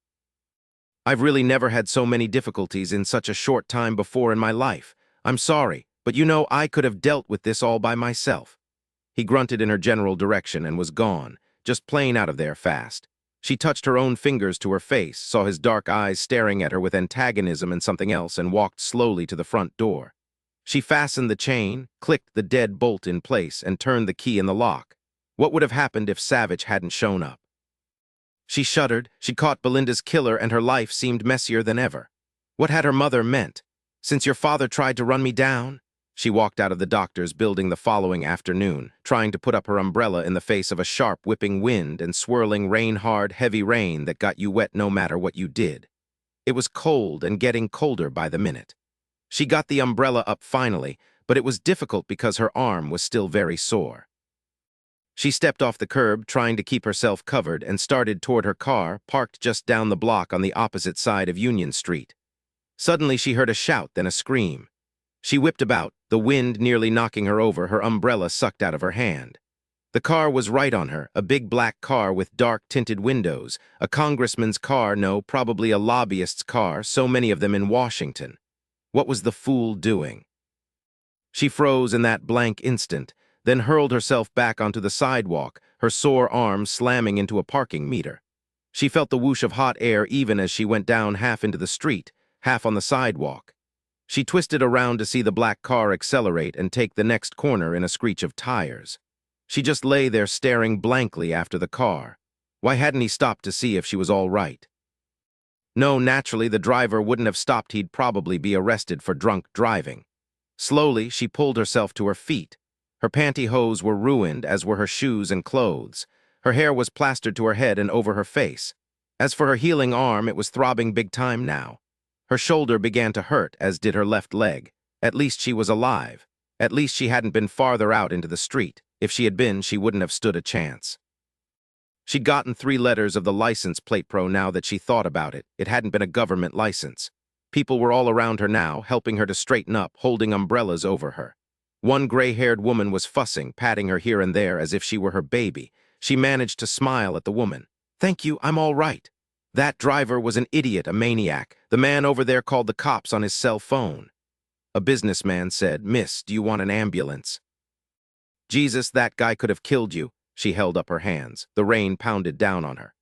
I've really never had so many difficulties in such a short time before in my life. I'm sorry, but you know I could have dealt with this all by myself. He grunted in her general direction and was gone, just plain out of there fast. She touched her own fingers to her face, saw his dark eyes staring at her with antagonism and something else, and walked slowly to the front door. She fastened the chain, clicked the dead bolt in place, and turned the key in the lock. What would have happened if Savich hadn't shown up? She shuddered. She caught Belinda's killer, and her life seemed messier than ever. What had her mother meant? Since your father tried to run me down? She walked out of the doctor's building the following afternoon, trying to put up her umbrella in the face of a sharp whipping wind and swirling rain-hard, heavy rain that got you wet no matter what you did. It was cold and getting colder by the minute. She got the umbrella up finally, but it was difficult because her arm was still very sore. She stepped off the curb, trying to keep herself covered, and started toward her car, parked just down the block on the opposite side of Union Street. Suddenly she heard a shout, then a scream. She whipped about, the wind nearly knocking her over, her umbrella sucked out of her hand. The car was right on her, a big black car with dark tinted windows, a congressman's car, no, probably a lobbyist's car, so many of them in Washington. What was the fool doing? She froze in that blank instant, then hurled herself back onto the sidewalk, her sore arm slamming into a parking meter. She felt the whoosh of hot air even as she went down half into the street, half on the sidewalk. She twisted around to see the black car accelerate and take the next corner in a screech of tires. She just lay there staring blankly after the car. Why hadn't he stopped to see if she was all right? No, naturally, the driver wouldn't have stopped. He'd probably be arrested for drunk driving. Slowly, she pulled herself to her feet. Her pantyhose were ruined, as were her shoes and clothes. Her hair was plastered to her head and over her face. As for her healing arm, it was throbbing big time now. Her shoulder began to hurt, as did her left leg. At least she was alive. At least she hadn't been farther out into the street. If she had been, she wouldn't have stood a chance. She'd gotten 3 letters of the license plate pro now that she thought about it. It hadn't been a government license. People were all around her now, helping her to straighten up, holding umbrellas over her. One gray-haired woman was fussing, patting her here and there as if she were her baby. She managed to smile at the woman. "Thank you, I'm all right." That driver was an idiot, a maniac. The man over there called the cops on his cell phone. A businessman said, "Miss, do you want an ambulance?" Jesus, that guy could have killed you. She held up her hands. The rain pounded down on her.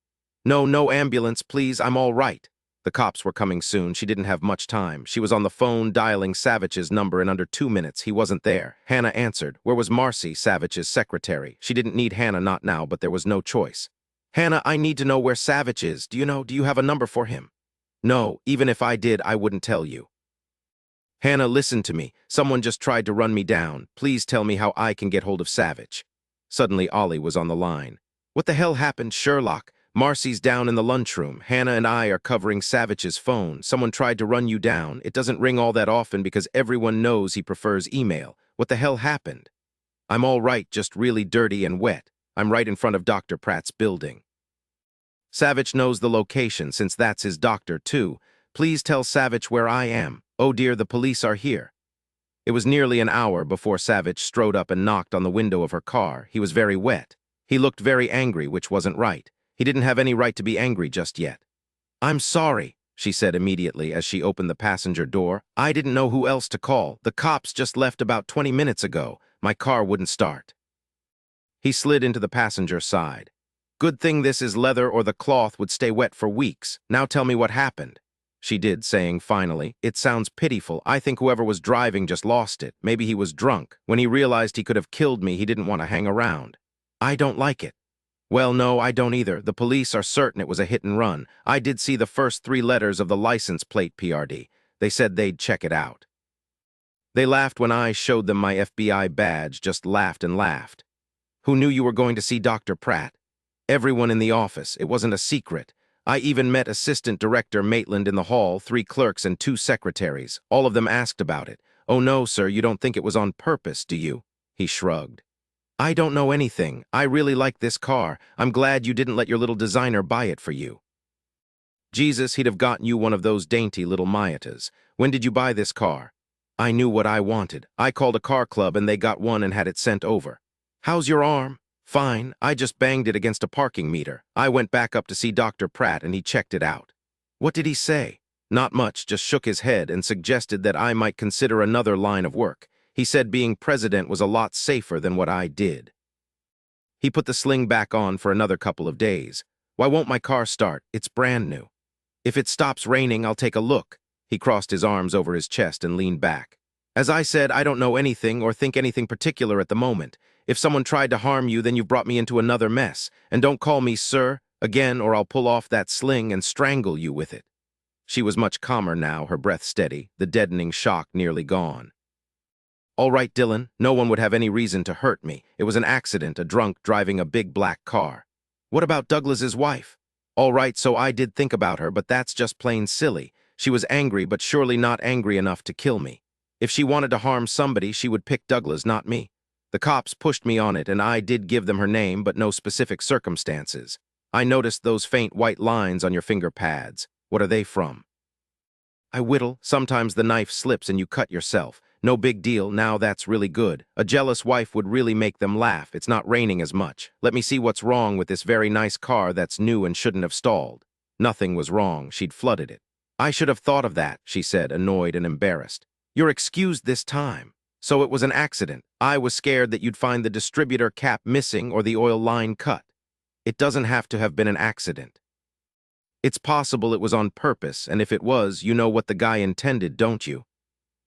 "No, no ambulance, please, I'm all right." The cops were coming soon. She didn't have much time. She was on the phone dialing Savich's number in under 2 minutes. He wasn't there. Hannah answered. Where was Marcy, Savich's secretary? She didn't need Hannah, not now, but there was no choice. "Hannah, I need to know where Savich is. Do you have a number for him?" "No, even if I did, I wouldn't tell you." "Hannah, listen to me. Someone just tried to run me down. Please tell me how I can get hold of Savich." Suddenly, Ollie was on the line. "What the hell happened, Sherlock? Marcy's down in the lunchroom. Hannah and I are covering Savich's phone. Someone tried to run you down. It doesn't ring all that often because everyone knows he prefers email. What the hell happened?" "I'm all right, just really dirty and wet." I'm right in front of Dr. Pratt's building. Savich knows the location since that's his doctor, too. Please tell Savich where I am. Oh dear, the police are here. It was nearly an hour before Savich strode up and knocked on the window of her car. He was very wet. He looked very angry, which wasn't right. He didn't have any right to be angry just yet. I'm sorry, she said immediately as she opened the passenger door. I didn't know who else to call. The cops just left about 20 minutes ago. My car wouldn't start. He slid into the passenger side. Good thing this is leather or the cloth would stay wet for weeks. Now tell me what happened. She did, saying finally, it sounds pitiful. I think whoever was driving just lost it. Maybe he was drunk. When he realized he could have killed me, he didn't want to hang around. I don't like it. Well, no, I don't either. The police are certain it was a hit and run. I did see the first 3 letters of the license plate PRD. They said they'd check it out. They laughed when I showed them my FBI badge, just laughed and laughed. Who knew you were going to see Dr. Pratt? Everyone in the office. It wasn't a secret. I even met Assistant Director Maitland in the hall, 3 clerks and 2 secretaries. All of them asked about it. Oh no, sir, you don't think it was on purpose, do you? He shrugged. I don't know anything. I really like this car. I'm glad you didn't let your little designer buy it for you. Jesus, he'd have gotten you one of those dainty little Miatas. When did you buy this car? I knew what I wanted. I called a car club and they got one and had it sent over. How's your arm? Fine. I just banged it against a parking meter. I went back up to see Dr. Pratt and he checked it out. What did he say? Not much, just shook his head and suggested that I might consider another line of work. He said being president was a lot safer than what I did. He put the sling back on for another couple of days. Why won't my car start? It's brand new. If it stops raining, I'll take a look. He crossed his arms over his chest and leaned back. As I said, I don't know anything or think anything particular at the moment. If someone tried to harm you, then you've brought me into another mess. And don't call me sir again or I'll pull off that sling and strangle you with it. She was much calmer now, her breath steady, the deadening shock nearly gone. All right, Dillon, no one would have any reason to hurt me. It was an accident, a drunk driving a big black car. What about Douglas's wife? All right, so I did think about her, but that's just plain silly. She was angry, but surely not angry enough to kill me. If she wanted to harm somebody, she would pick Douglas, not me. The cops pushed me on it, and I did give them her name, but no specific circumstances. I noticed those faint white lines on your finger pads. What are they from? I whittle. Sometimes the knife slips and you cut yourself. No big deal, now that's really good. A jealous wife would really make them laugh. It's not raining as much. Let me see what's wrong with this very nice car that's new and shouldn't have stalled. Nothing was wrong. She'd flooded it. I should have thought of that, she said, annoyed and embarrassed. You're excused this time. So it was an accident. I was scared that you'd find the distributor cap missing or the oil line cut. It doesn't have to have been an accident. It's possible it was on purpose, and if it was, you know what the guy intended, don't you?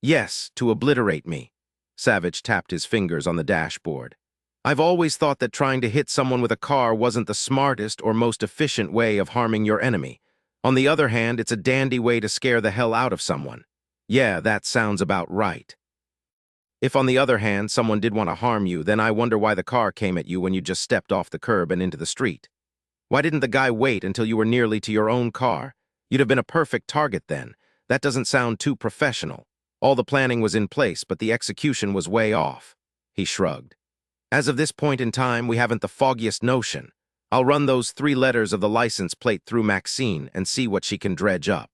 Yes, to obliterate me. Savich tapped his fingers on the dashboard. I've always thought that trying to hit someone with a car wasn't the smartest or most efficient way of harming your enemy. On the other hand, it's a dandy way to scare the hell out of someone. Yeah, that sounds about right. If, on the other hand, someone did want to harm you, then I wonder why the car came at you when you just stepped off the curb and into the street. Why didn't the guy wait until you were nearly to your own car? You'd have been a perfect target then. That doesn't sound too professional. All the planning was in place, but the execution was way off. He shrugged. As of this point in time, we haven't the foggiest notion. I'll run those 3 letters of the license plate through Maxine and see what she can dredge up.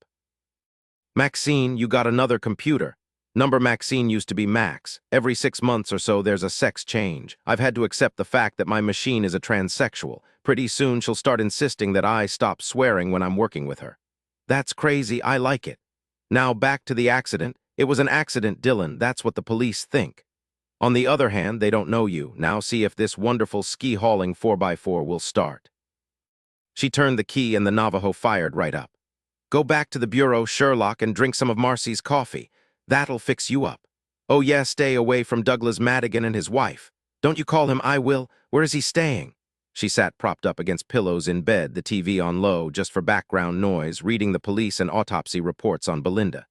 Maxine, you got another computer. Number Maxine used to be Max. Every 6 months or so, there's a sex change. I've had to accept the fact that my machine is a transsexual. Pretty soon, she'll start insisting that I stop swearing when I'm working with her. That's crazy. I like it. Now, back to the accident. It was an accident, Dillon. That's what the police think. On the other hand, they don't know you. Now see if this wonderful ski-hauling 4x4 will start. She turned the key and the Navajo fired right up. Go back to the bureau, Sherlock, and drink some of Marcy's coffee. That'll fix you up. Oh yeah, stay away from Douglas Madigan and his wife. Don't you call him I will. Where is he staying? She sat propped up against pillows in bed, the TV on low, just for background noise, reading the police and autopsy reports on Belinda.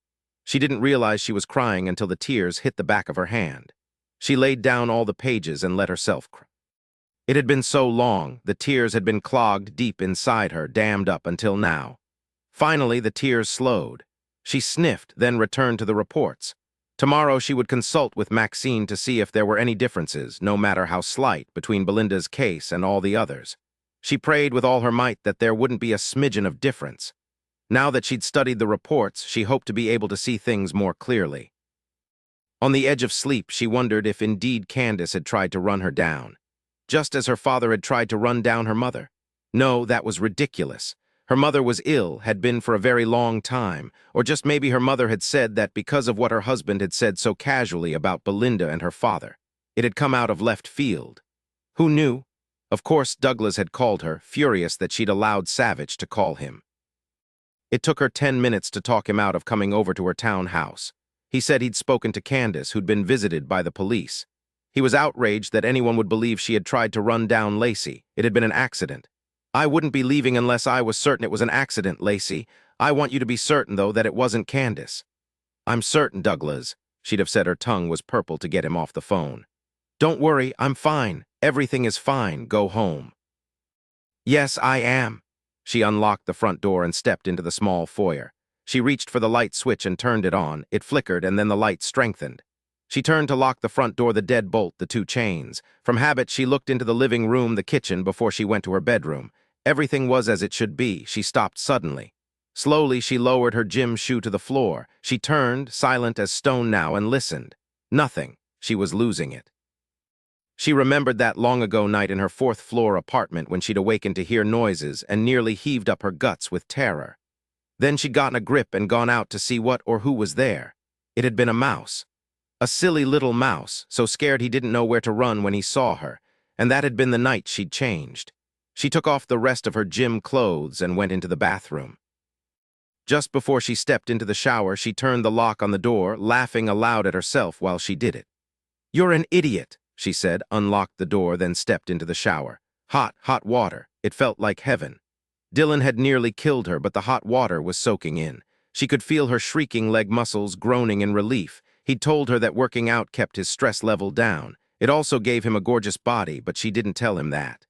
She didn't realize she was crying until the tears hit the back of her hand. She laid down all the pages and let herself cry. It had been so long, the tears had been clogged deep inside her, dammed up until now. Finally, the tears slowed. She sniffed, then returned to the reports. Tomorrow she would consult with Maxine to see if there were any differences, no matter how slight, between Belinda's case and all the others. She prayed with all her might that there wouldn't be a smidgen of difference. Now that she'd studied the reports, she hoped to be able to see things more clearly. On the edge of sleep, she wondered if indeed Candace had tried to run her down, just as her father had tried to run down her mother. No, that was ridiculous. Her mother was ill, had been for a very long time, or just maybe her mother had said that because of what her husband had said so casually about Belinda and her father. It had come out of left field. Who knew? Of course, Douglas had called her, furious that she'd allowed Savich to call him. It took her 10 minutes to talk him out of coming over to her townhouse. He said he'd spoken to Candace, who'd been visited by the police. He was outraged that anyone would believe she had tried to run down Lacey. It had been an accident. I wouldn't be leaving unless I was certain it was an accident, Lacey. I want you to be certain, though, that it wasn't Candace. I'm certain, Douglas. She'd have said her tongue was purple to get him off the phone. Don't worry, I'm fine. Everything is fine. Go home. Yes, I am. She unlocked the front door and stepped into the small foyer. She reached for the light switch and turned it on. It flickered, and then the light strengthened. She turned to lock the front door, the deadbolt, the 2 chains. From habit, she looked into the living room, the kitchen, before she went to her bedroom. Everything was as it should be. She stopped suddenly. Slowly, she lowered her gym shoe to the floor. She turned, silent as stone now, and listened. Nothing. She was losing it. She remembered that long-ago night in her 4th-floor apartment when she'd awakened to hear noises and nearly heaved up her guts with terror. Then she'd gotten a grip and gone out to see what or who was there. It had been a mouse. A silly little mouse, so scared he didn't know where to run when he saw her, and that had been the night she'd changed. She took off the rest of her gym clothes and went into the bathroom. Just before she stepped into the shower, she turned the lock on the door, laughing aloud at herself while she did it. "You're an idiot," she said, unlocked the door, then stepped into the shower. Hot, hot water. It felt like heaven. Dillon had nearly killed her, but the hot water was soaking in. She could feel her shrieking leg muscles groaning in relief. He'd told her that working out kept his stress level down. It also gave him a gorgeous body, but she didn't tell him that.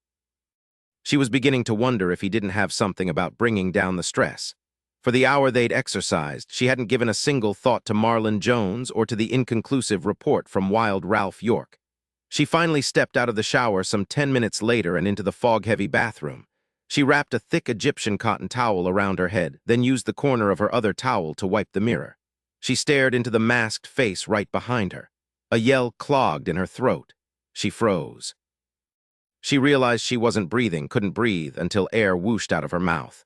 She was beginning to wonder if he didn't have something about bringing down the stress. For the hour they'd exercised, she hadn't given a single thought to Marlon Jones or to the inconclusive report from Wild Ralph York. She finally stepped out of the shower some 10 minutes later and into the fog-heavy bathroom. She wrapped a thick Egyptian cotton towel around her head, then used the corner of her other towel to wipe the mirror. She stared into the masked face right behind her. A yell clogged in her throat. She froze. She realized she wasn't breathing, couldn't breathe, until air whooshed out of her mouth.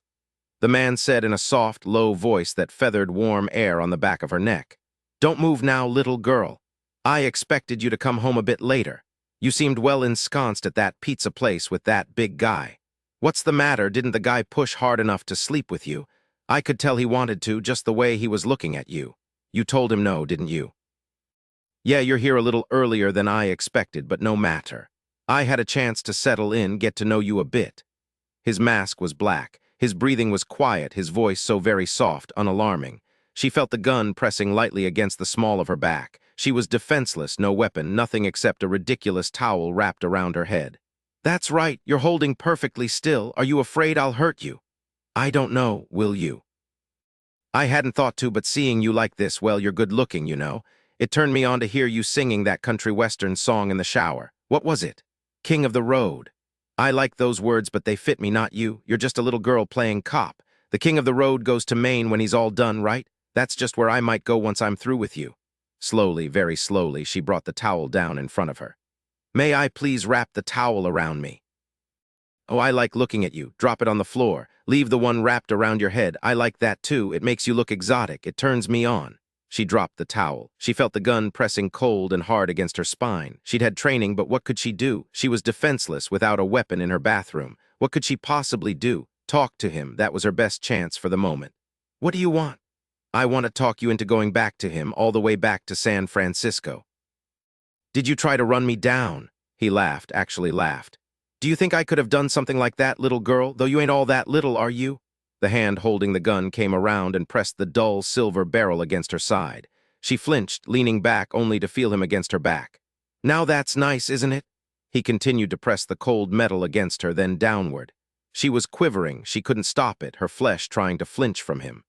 The man said in a soft, low voice that feathered warm air on the back of her neck, "Don't move now, little girl. I expected you to come home a bit later. You seemed well ensconced at that pizza place with that big guy. What's the matter? Didn't the guy push hard enough to sleep with you? I could tell he wanted to, just the way he was looking at you. You told him no, didn't you? Yeah, you're here a little earlier than I expected, but no matter. I had a chance to settle in, get to know you a bit." His mask was black. His breathing was quiet, his voice so very soft, unalarming. She felt the gun pressing lightly against the small of her back. She was defenseless, no weapon, nothing except a ridiculous towel wrapped around her head. "That's right, you're holding perfectly still. Are you afraid I'll hurt you?" "I don't know, will you?" "I hadn't thought to, but seeing you like this, well, you're good-looking, you know. It turned me on to hear you singing that country western song in the shower. What was it? King of the Road. I like those words, but they fit me, not you. You're just a little girl playing cop. The King of the Road goes to Maine when he's all done, right? That's just where I might go once I'm through with you." Slowly, very slowly, she brought the towel down in front of her. "May I please wrap the towel around me?" "Oh, I like looking at you. Drop it on the floor. Leave the one wrapped around your head. I like that too. It makes you look exotic. It turns me on." She dropped the towel. She felt the gun pressing cold and hard against her spine. She'd had training, but what could she do? She was defenseless without a weapon in her bathroom. What could she possibly do? Talk to him. That was her best chance for the moment. "What do you want?" "I want to talk you into going back to him, all the way back to San Francisco." "Did you try to run me down?" He laughed, actually laughed. "Do you think I could have done something like that, little girl? Though you ain't all that little, are you?" The hand holding the gun came around and pressed the dull silver barrel against her side. She flinched, leaning back only to feel him against her back. "Now that's nice, isn't it?" He continued to press the cold metal against her, then downward. She was quivering. She couldn't stop it, her flesh trying to flinch from him.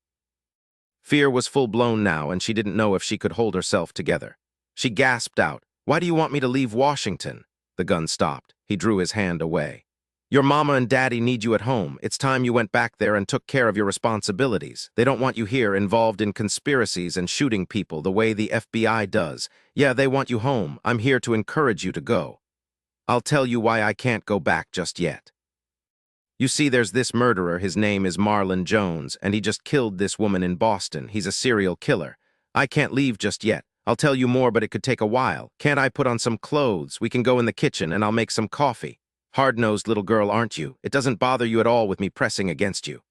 Fear was full-blown now, and she didn't know if she could hold herself together. She gasped out, "Why do you want me to leave Washington?" The gun stopped. He drew his hand away. "Your mama and daddy need you at home. It's time you went back there and took care of your responsibilities. They don't want you here involved in conspiracies and shooting people the way the FBI does. Yeah, they want you home. I'm here to encourage you to go. I'll tell you why I can't go back just yet. You see, there's this murderer, his name is Marlon Jones, and he just killed this woman in Boston. He's a serial killer. I can't leave just yet. I'll tell you more, but it could take a while. Can't I put on some clothes? We can go in the kitchen and I'll make some coffee. Hard-nosed little girl, aren't you? It doesn't bother you at all with me pressing against you."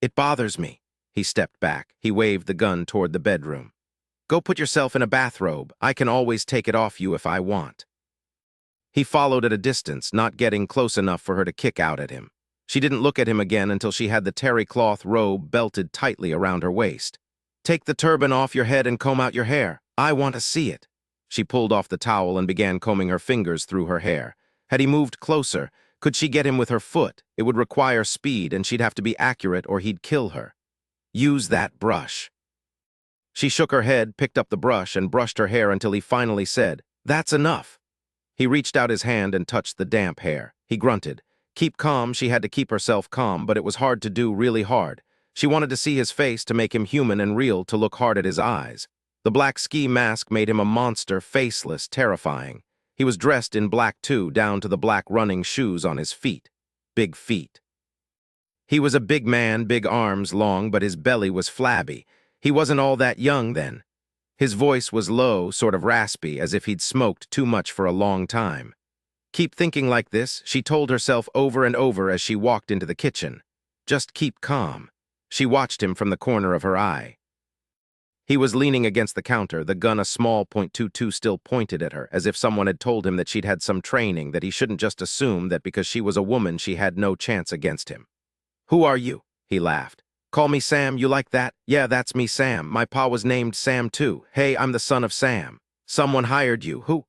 "It bothers me." He stepped back. He waved the gun toward the bedroom. "Go put yourself in a bathrobe. I can always take it off you if I want." He followed at a distance, not getting close enough for her to kick out at him. She didn't look at him again until she had the terry cloth robe belted tightly around her waist. "Take the turban off your head and comb out your hair. I want to see it." She pulled off the towel and began combing her fingers through her hair. Had he moved closer, could she get him with her foot? It would require speed, and she'd have to be accurate or he'd kill her. "Use that brush." She shook her head, picked up the brush, and brushed her hair until he finally said, "That's enough." He reached out his hand and touched the damp hair. He grunted. Keep calm. She had to keep herself calm, but it was hard to do, really hard. She wanted to see his face, to make him human and real, to look hard at his eyes. The black ski mask made him a monster, faceless, terrifying. He was dressed in black too, down to the black running shoes on his feet. Big feet. He was a big man, big arms long, but his belly was flabby. He wasn't all that young then. His voice was low, sort of raspy, as if he'd smoked too much for a long time. Keep thinking like this, she told herself over and over as she walked into the kitchen. Just keep calm. She watched him from the corner of her eye. He was leaning against the counter, the gun, a small .22, still pointed at her, as if someone had told him that she'd had some training, that he shouldn't just assume that because she was a woman she had no chance against him. "Who are you?" He laughed. "Call me Sam, you like that?" "Yeah, that's me, Sam. My pa was named Sam too. Hey, I'm the son of Sam. Someone hired you. Who?"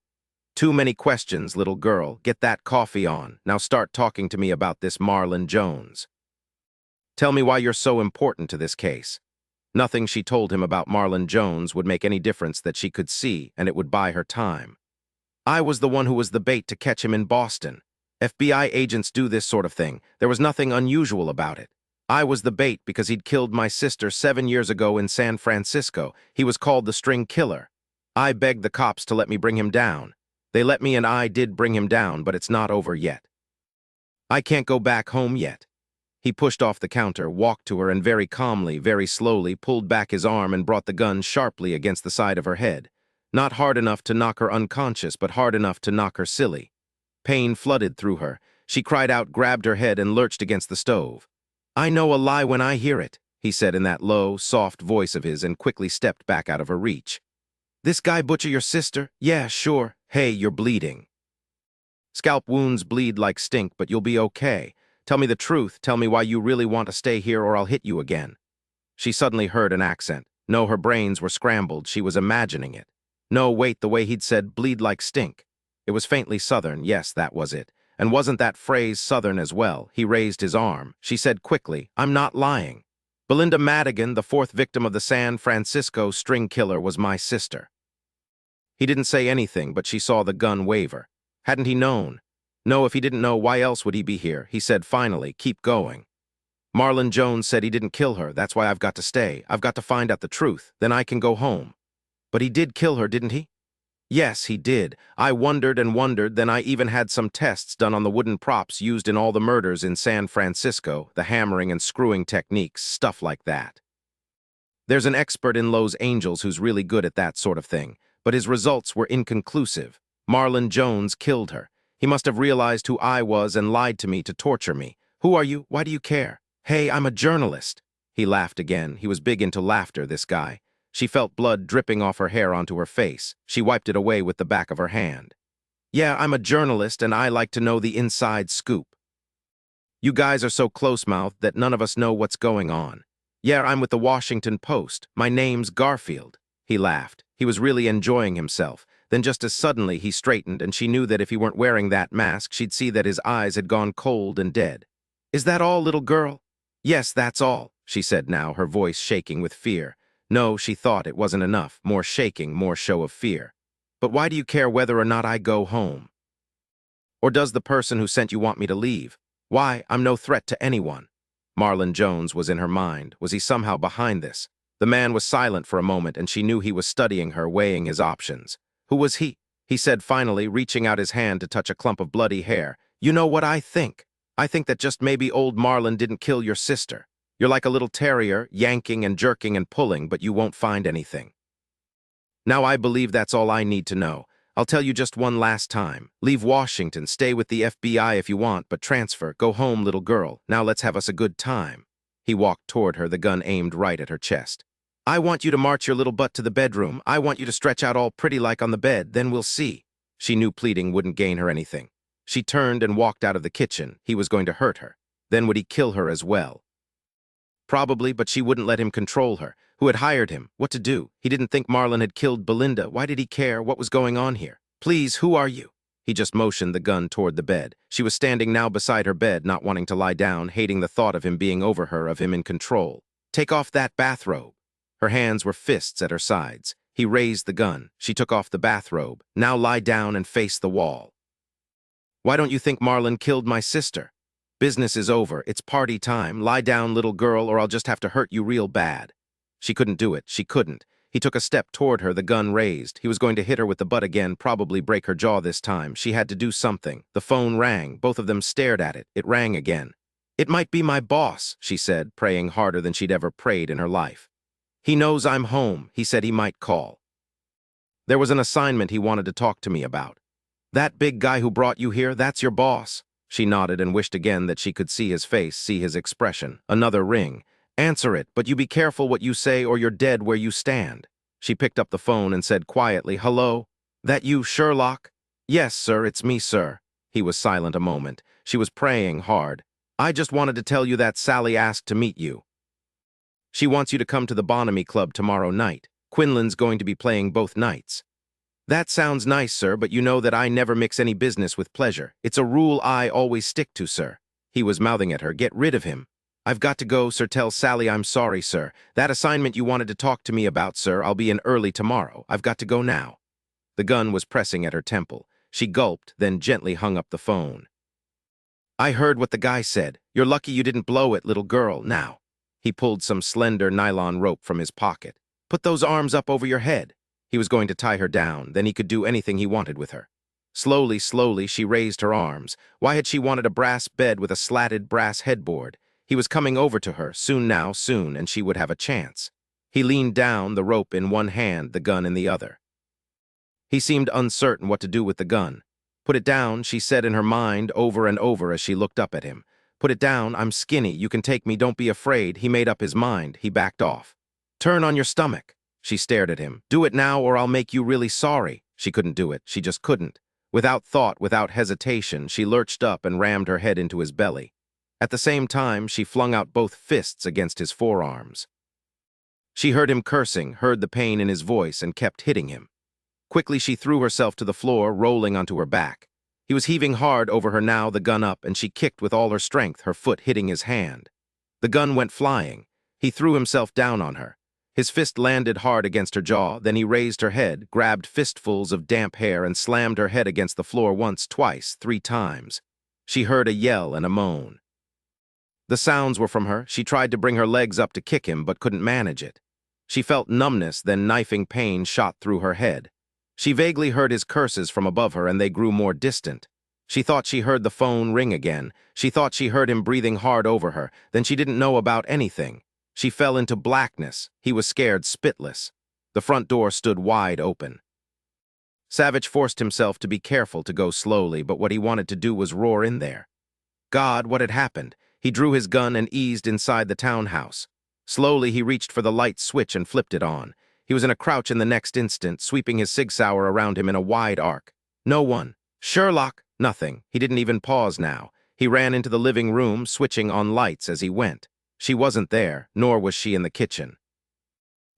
"Too many questions, little girl. Get that coffee on. Now start talking to me about this Marlon Jones. Tell me why you're so important to this case." Nothing she told him about Marlon Jones would make any difference that she could see, and it would buy her time. "I was the one who was the bait to catch him in Boston. FBI agents do this sort of thing. There was nothing unusual about it. I was the bait because he'd killed my sister 7 years ago in San Francisco. He was called the String Killer. I begged the cops to let me bring him down. They let me, and I did bring him down, but it's not over yet. I can't go back home yet." He pushed off the counter, walked to her, and very calmly, very slowly, pulled back his arm and brought the gun sharply against the side of her head. Not hard enough to knock her unconscious, but hard enough to knock her silly. Pain flooded through her. She cried out, grabbed her head, and lurched against the stove. "I know a lie when I hear it," he said in that low, soft voice of his, and quickly stepped back out of her reach. "This guy butcher your sister? Yeah, sure. Hey, you're bleeding. Scalp wounds bleed like stink, but you'll be okay. Tell me the truth. Tell me why you really want to stay here, or I'll hit you again." She suddenly heard an accent. No, her brains were scrambled. She was imagining it. No, wait, the way he'd said bleed like stink. It was faintly Southern. Yes, that was it. And wasn't that phrase Southern as well? He raised his arm. She said quickly, "I'm not lying. Belinda Madigan, the 4th victim of the San Francisco string killer, was my sister." He didn't say anything, but she saw the gun waver. Hadn't he known? No, if he didn't know, why else would he be here? He said finally, "Keep going. Marlon Jones said he didn't kill her. That's why I've got to stay. I've got to find out the truth. Then I can go home." "But he did kill her, didn't he?" "Yes, he did. I wondered and wondered, then I even had some tests done on the wooden props used in all the murders in San Francisco, the hammering and screwing techniques, stuff like that. There's an expert in Los Angeles who's really good at that sort of thing, but his results were inconclusive. Marlon Jones killed her. He must have realized who I was and lied to me to torture me. Who are you? Why do you care?" "Hey, I'm a journalist." He laughed again. He was big into laughter, this guy. She felt blood dripping off her hair onto her face. She wiped it away with the back of her hand. "Yeah, I'm a journalist, and I like to know the inside scoop. You guys are so close-mouthed that none of us know what's going on. Yeah, I'm with the Washington Post. My name's Garfield." He laughed. He was really enjoying himself. Then just as suddenly he straightened, and she knew that if he weren't wearing that mask, she'd see that his eyes had gone cold and dead. "Is that all, little girl?" "Yes, that's all," she said now, her voice shaking with fear. No, she thought it wasn't enough. More shaking, more show of fear. But why do you care whether or not I go home? Or does the person who sent you want me to leave? Why, I'm no threat to anyone. Marlon Jones was in her mind. Was he somehow behind this? The man was silent for a moment, and she knew he was studying her, weighing his options. Who was he? He said finally, reaching out his hand to touch a clump of bloody hair. You know what I think? I think that just maybe old Marlon didn't kill your sister. You're like a little terrier, yanking and jerking and pulling, but you won't find anything. Now I believe that's all I need to know. I'll tell you just one last time. Leave Washington, stay with the FBI if you want, but transfer. Go home, little girl. Now let's have us a good time. He walked toward her, the gun aimed right at her chest. I want you to march your little butt to the bedroom. I want you to stretch out all pretty like on the bed, then we'll see. She knew pleading wouldn't gain her anything. She turned and walked out of the kitchen. He was going to hurt her. Then would he kill her as well? Probably, but she wouldn't let him control her. Who had hired him? What to do? He didn't think Marlon had killed Belinda. Why did he care? What was going on here? Please, who are you? He just motioned the gun toward the bed. She was standing now beside her bed, not wanting to lie down, hating the thought of him being over her, of him in control. Take off that bathrobe. Her hands were fists at her sides. He raised the gun. She took off the bathrobe. Now lie down and face the wall. Why don't you think Marlon killed my sister? Business is over. It's party time. Lie down, little girl, or I'll just have to hurt you real bad. She couldn't do it. She couldn't. He took a step toward her, the gun raised. He was going to hit her with the butt again, probably break her jaw this time. She had to do something. The phone rang. Both of them stared at it. It rang again. It might be my boss, she said, praying harder than she'd ever prayed in her life. He knows I'm home. He said he might call. There was an assignment he wanted to talk to me about. That big guy who brought you here, that's your boss. She nodded and wished again that she could see his face, see his expression. Another ring. Answer it, but you be careful what you say or you're dead where you stand. She picked up the phone and said quietly, Hello? That you, Sherlock? Yes, sir, it's me, sir. He was silent a moment. She was praying hard. I just wanted to tell you that Sally asked to meet you. She wants you to come to the Bonhomie Club tomorrow night. Quinlan's going to be playing both nights. That sounds nice, sir, but you know that I never mix any business with pleasure. It's a rule I always stick to, sir. He was mouthing at her. Get rid of him. I've got to go, sir. Tell Sally I'm sorry, sir. That assignment you wanted to talk to me about, sir, I'll be in early tomorrow. I've got to go now. The gun was pressing at her temple. She gulped, then gently hung up the phone. I heard what the guy said. You're lucky you didn't blow it, little girl. Now. He pulled some slender nylon rope from his pocket. Put those arms up over your head. He was going to tie her down, then he could do anything he wanted with her. Slowly, slowly, she raised her arms. Why had she wanted a brass bed with a slatted brass headboard? He was coming over to her, soon now, soon, and she would have a chance. He leaned down, the rope in one hand, the gun in the other. He seemed uncertain what to do with the gun. Put it down, she said in her mind over and over as she looked up at him. Put it down, I'm skinny, you can take me, don't be afraid. He made up his mind. He backed off. Turn on your stomach. She stared at him. Do it now or I'll make you really sorry. She couldn't do it. She just couldn't. Without thought, without hesitation, she lurched up and rammed her head into his belly. At the same time, she flung out both fists against his forearms. She heard him cursing, heard the pain in his voice, and kept hitting him. Quickly, she threw herself to the floor, rolling onto her back. He was heaving hard over her now, the gun up, and she kicked with all her strength, her foot hitting his hand. The gun went flying. He threw himself down on her. His fist landed hard against her jaw, then he raised her head, grabbed fistfuls of damp hair, and slammed her head against the floor once, twice, 3 times. She heard a yell and a moan. The sounds were from her. She tried to bring her legs up to kick him, but couldn't manage it. She felt numbness, then knifing pain shot through her head. She vaguely heard his curses from above her, and they grew more distant. She thought she heard the phone ring again. She thought she heard him breathing hard over her. Then she didn't know about anything. She fell into blackness. He was scared spitless. The front door stood wide open. Savich forced himself to be careful, to go slowly, but what he wanted to do was roar in there. God, what had happened? He drew his gun and eased inside the townhouse. Slowly, he reached for the light switch and flipped it on. He was in a crouch in the next instant, sweeping his Sig Sauer around him in a wide arc. No one. Sherlock. Nothing. He didn't even pause now. He ran into the living room, switching on lights as he went. She wasn't there, nor was she in the kitchen.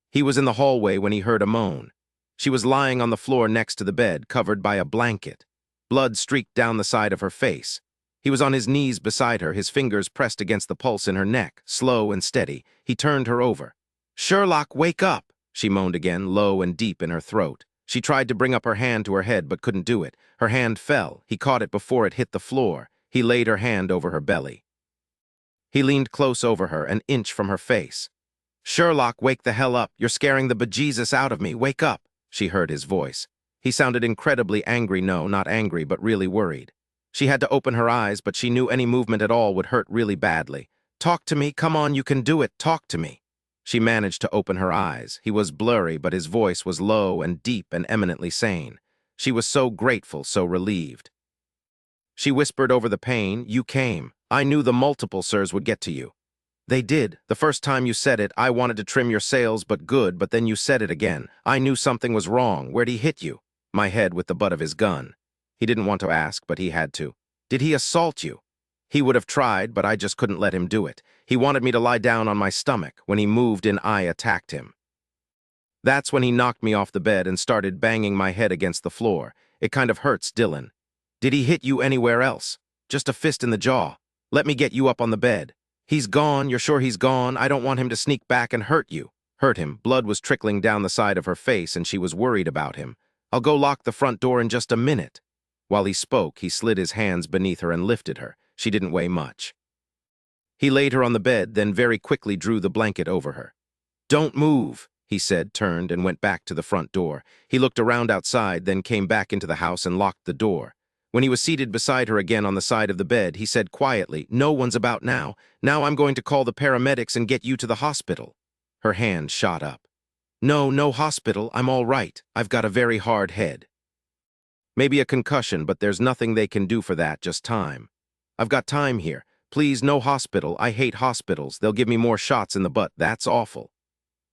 He was in the hallway when he heard a moan. She was lying on the floor next to the bed, covered by a blanket. Blood streaked down the side of her face. He was on his knees beside her, his fingers pressed against the pulse in her neck, slow and steady. He turned her over. Sherlock, wake up! She moaned again, low and deep in her throat. She tried to bring up her hand to her head but couldn't do it. Her hand fell. He caught it before it hit the floor. He laid her hand over her belly. He leaned close over her, an inch from her face. Sherlock, wake the hell up. You're scaring the bejesus out of me. Wake up! She heard his voice. He sounded incredibly angry. No, not angry, but really worried. She had to open her eyes, but she knew any movement at all would hurt really badly. Talk to me. Come on, you can do it. Talk to me. She managed to open her eyes. He was blurry, but his voice was low and deep and eminently sane. She was so grateful, so relieved. She whispered over the pain, "You came. I knew the multiple sirs would get to you. They did. The first time you said it, I wanted to trim your sails, but then you said it again. I knew something was wrong. Where'd he hit you?" My head with the butt of his gun. He didn't want to ask, but he had to. "Did he assault you?" He would have tried, but I just couldn't let him do it. He wanted me to lie down on my stomach. When he moved in, I attacked him. That's when he knocked me off the bed and started banging my head against the floor. It kind of hurts, Dillon. Did he hit you anywhere else? Just a fist in the jaw. Let me get you up on the bed. He's gone. You're sure he's gone? I don't want him to sneak back and hurt you. Hurt him. Blood was trickling down the side of her face, and she was worried about him. I'll go lock the front door in just a minute. While he spoke, he slid his hands beneath her and lifted her. She didn't weigh much. He laid her on the bed, then very quickly drew the blanket over her. "Don't move," he said, turned, and went back to the front door. He looked around outside, then came back into the house and locked the door. When he was seated beside her again on the side of the bed, he said quietly, "No one's about now. Now I'm going to call the paramedics and get you to the hospital." Her hand shot up. No hospital. I'm all right. I've got a very hard head. Maybe a concussion, but there's nothing they can do for that, just time. I've got time here. Please, no hospital. I hate hospitals. They'll give me more shots in the butt. That's awful."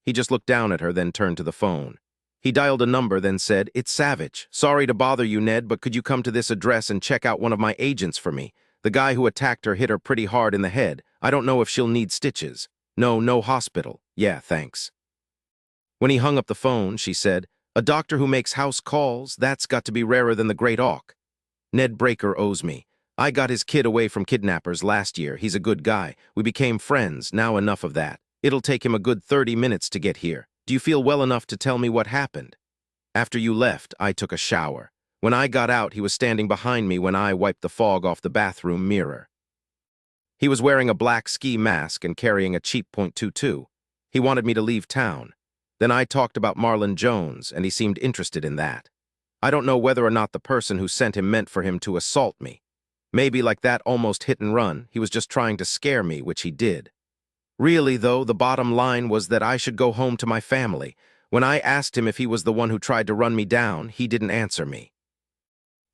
He just looked down at her, then turned to the phone. He dialed a number, then said, "It's Savich. Sorry to bother you, Ned, but could you come to this address and check out one of my agents for me? The guy who attacked her hit her pretty hard in the head. I don't know if she'll need stitches. No hospital. Yeah, thanks." When he hung up the phone, she said, "A doctor who makes house calls? That's got to be rarer than the Great Auk. Ned Breaker owes me. I got his kid away from kidnappers last year. He's a good guy. We became friends. Now enough of that. It'll take him a good 30 minutes to get here. Do you feel well enough to tell me what happened? After you left, I took a shower. When I got out, he was standing behind me when I wiped the fog off the bathroom mirror. He was wearing a black ski mask and carrying a cheap .22. He wanted me to leave town. Then I talked about Marlon Jones, and he seemed interested in that. I don't know whether or not the person who sent him meant for him to assault me. Maybe like that almost hit and run, he was just trying to scare me, which he did. Really, though, the bottom line was that I should go home to my family. When I asked him if he was the one who tried to run me down, he didn't answer me.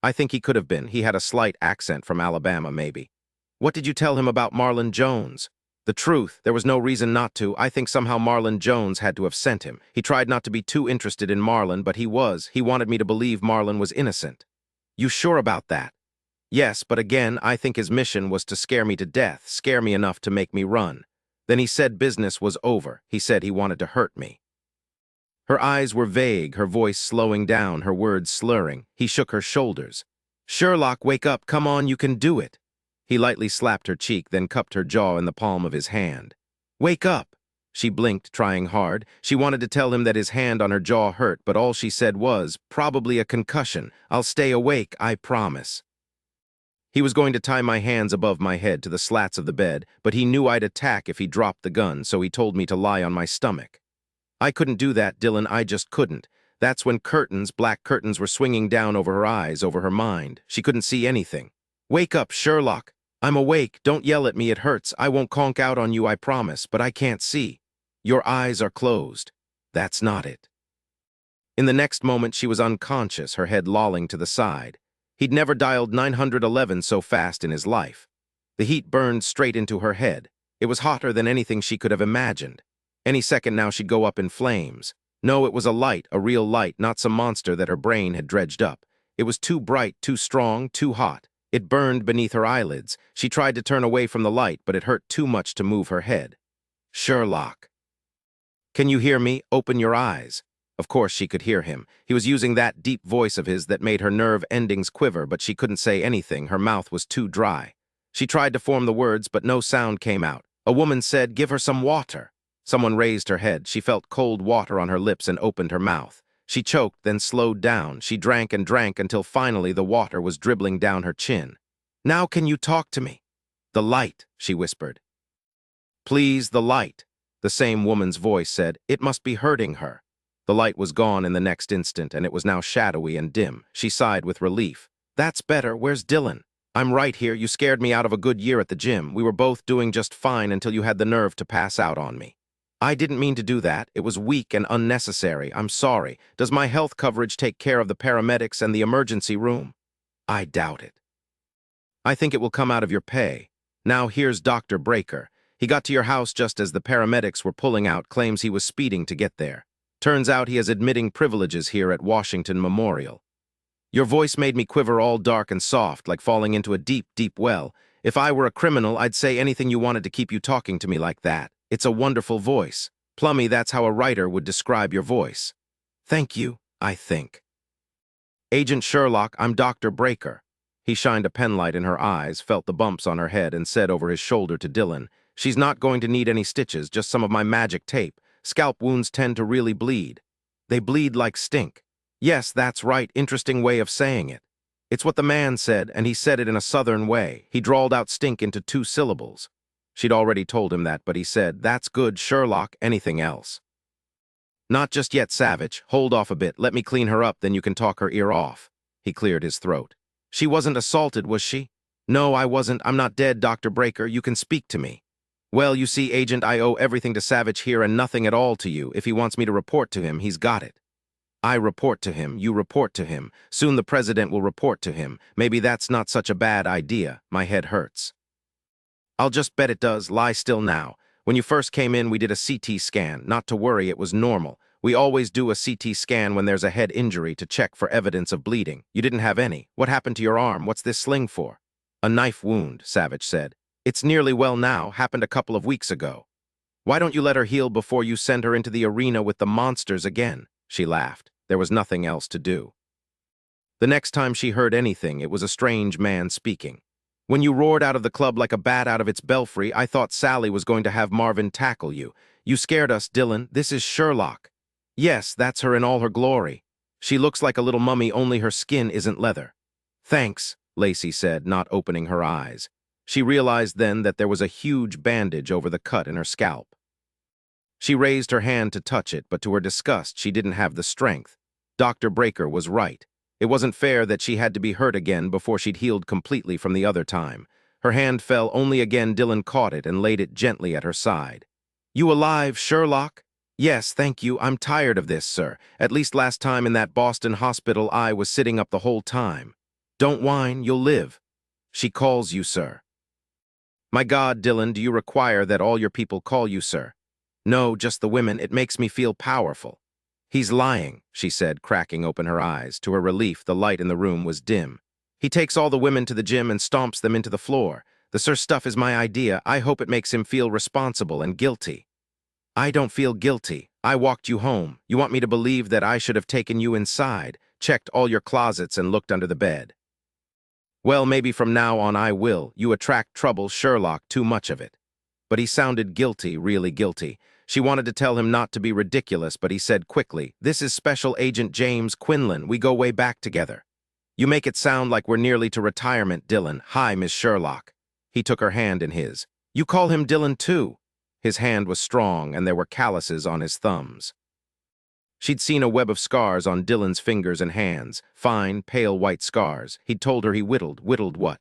I think he could have been. He had a slight accent from Alabama, maybe. What did you tell him about Marlon Jones? The truth, there was no reason not to. I think somehow Marlon Jones had to have sent him. He tried not to be too interested in Marlon, but he was. He wanted me to believe Marlon was innocent. You sure about that? Yes, but again, I think his mission was to scare me to death, scare me enough to make me run. Then he said business was over. He said he wanted to hurt me. Her eyes were vague, her voice slowing down, her words slurring. He shook her shoulders. "Sherlock, wake up. Come on, you can do it." He lightly slapped her cheek, then cupped her jaw in the palm of his hand. "Wake up." She blinked, trying hard. She wanted to tell him that his hand on her jaw hurt, but all she said was, "Probably a concussion. I'll stay awake, I promise." He was going to tie my hands above my head to the slats of the bed, but he knew I'd attack if he dropped the gun, so he told me to lie on my stomach. I couldn't do that, Dillon. I just couldn't. That's when curtains, black curtains, were swinging down over her eyes, over her mind. She couldn't see anything. "Wake up, Sherlock. I'm awake. Don't yell at me. It hurts. I won't conk out on you, I promise, but I can't see. Your eyes are closed." That's not it. In the next moment, she was unconscious, her head lolling to the side. He'd never dialed 911 so fast in his life. The heat burned straight into her head. It was hotter than anything she could have imagined. Any second now she'd go up in flames. No, it was a light, a real light, not some monster that her brain had dredged up. It was too bright, too strong, too hot. It burned beneath her eyelids. She tried to turn away from the light, but it hurt too much to move her head. "Sherlock. Can you hear me? Open your eyes." Of course she could hear him. He was using that deep voice of his that made her nerve endings quiver, but she couldn't say anything. Her mouth was too dry. She tried to form the words, but no sound came out. A woman said, "Give her some water." Someone raised her head. She felt cold water on her lips and opened her mouth. She choked, then slowed down. She drank and drank until finally the water was dribbling down her chin. "Now can you talk to me?" "The light," she whispered. "Please, the light." The same woman's voice said. It must be hurting her. The light was gone in the next instant, and it was now shadowy and dim. She sighed with relief. "That's better. Where's Dillon?" "I'm right here. You scared me out of a good year at the gym. We were both doing just fine until you had the nerve to pass out on me." "I didn't mean to do that. It was weak and unnecessary. I'm sorry. Does my health coverage take care of the paramedics and the emergency room?" "I doubt it." "I think it will come out of your pay. Now here's Dr. Breaker. He got to your house just as the paramedics were pulling out, claims he was speeding to get there. Turns out he has admitting privileges here at Washington Memorial." Your voice made me quiver, all dark and soft, like falling into a deep, deep well. If I were a criminal, I'd say anything you wanted to keep you talking to me like that. It's a wonderful voice. Plummy, that's how a writer would describe your voice. "Thank you, I think." "Agent Sherlock, I'm Dr. Breaker." He shined a penlight in her eyes, felt the bumps on her head, and said over his shoulder to Dillon, "She's not going to need any stitches, just some of my magic tape. Scalp wounds tend to really bleed." "They bleed like stink." "Yes, that's right. Interesting way of saying it. It's what the man said, and he said it in a southern way. He drawled out stink into 2 syllables. She'd already told him that, but he said, "That's good, Sherlock. Anything else?" "Not just yet, Savich. Hold off a bit. Let me clean her up, then you can talk her ear off." He cleared his throat. "She wasn't assaulted, was she?" "No, I wasn't. I'm not dead, Dr. Breaker. You can speak to me." "Well, you see, Agent, I owe everything to Savich here and nothing at all to you. If he wants me to report to him, he's got it." "I report to him, you report to him. Soon the president will report to him. Maybe that's not such a bad idea. My head hurts." "I'll just bet it does. Lie still now. When you first came in, we did a CT scan. Not to worry, it was normal. We always do a CT scan when there's a head injury to check for evidence of bleeding. You didn't have any. What happened to your arm? What's this sling for?" "A knife wound," Savich said. "It's nearly well now. Happened a couple of weeks ago." "Why don't you let her heal before you send her into the arena with the monsters again?" She laughed. There was nothing else to do. The next time she heard anything, it was a strange man speaking. "When you roared out of the club like a bat out of its belfry, I thought Sally was going to have Marvin tackle you. You scared us, Dillon. This is Sherlock." "Yes, that's her in all her glory. She looks like a little mummy, only her skin isn't leather." "Thanks," Lacey said, not opening her eyes. She realized then that there was a huge bandage over the cut in her scalp. She raised her hand to touch it, but to her disgust, she didn't have the strength. Dr. Breaker was right. It wasn't fair that she had to be hurt again before she'd healed completely from the other time. Her hand fell only again. Dillon caught it and laid it gently at her side. "You alive, Sherlock?" "Yes, thank you. I'm tired of this, sir. At least last time in that Boston hospital I was sitting up the whole time." "Don't whine, you'll live." "She calls you, sir." "My God, Dillon, do you require that all your people call you, sir?" "No, just the women. It makes me feel powerful." "He's lying," she said, cracking open her eyes. To her relief, the light in the room was dim. "He takes all the women to the gym and stomps them into the floor. The sir stuff is my idea. I hope it makes him feel responsible and guilty." "I don't feel guilty. I walked you home. You want me to believe that I should have taken you inside, checked all your closets and looked under the bed?" "Well, maybe from now on I will. You attract trouble, Sherlock, too much of it." But he sounded guilty, really guilty. She wanted to tell him not to be ridiculous, but he said quickly, "This is Special Agent James Quinlan. We go way back together." "You make it sound like we're nearly to retirement, Dillon. Hi, Miss Sherlock." He took her hand in his. "You call him Dillon, too?" His hand was strong, and there were calluses on his thumbs. She'd seen a web of scars on Dillon's fingers and hands, fine, pale white scars. He'd told her he whittled. Whittled what?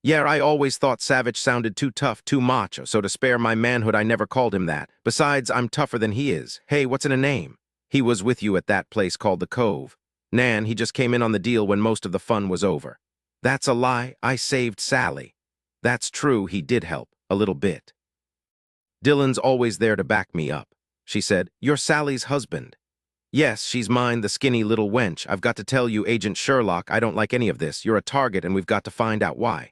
"Yeah, I always thought Savich sounded too tough, too macho, so to spare my manhood I never called him that. Besides, I'm tougher than he is. Hey, what's in a name? He was with you at that place called the Cove." "Nan, he just came in on the deal when most of the fun was over." "That's a lie. I saved Sally." "That's true, he did help. A little bit." "Dillon's always there to back me up." She said, "You're Sally's husband." "Yes, she's mine, the skinny little wench. I've got to tell you, Agent Sherlock, I don't like any of this. You're a target, and we've got to find out why."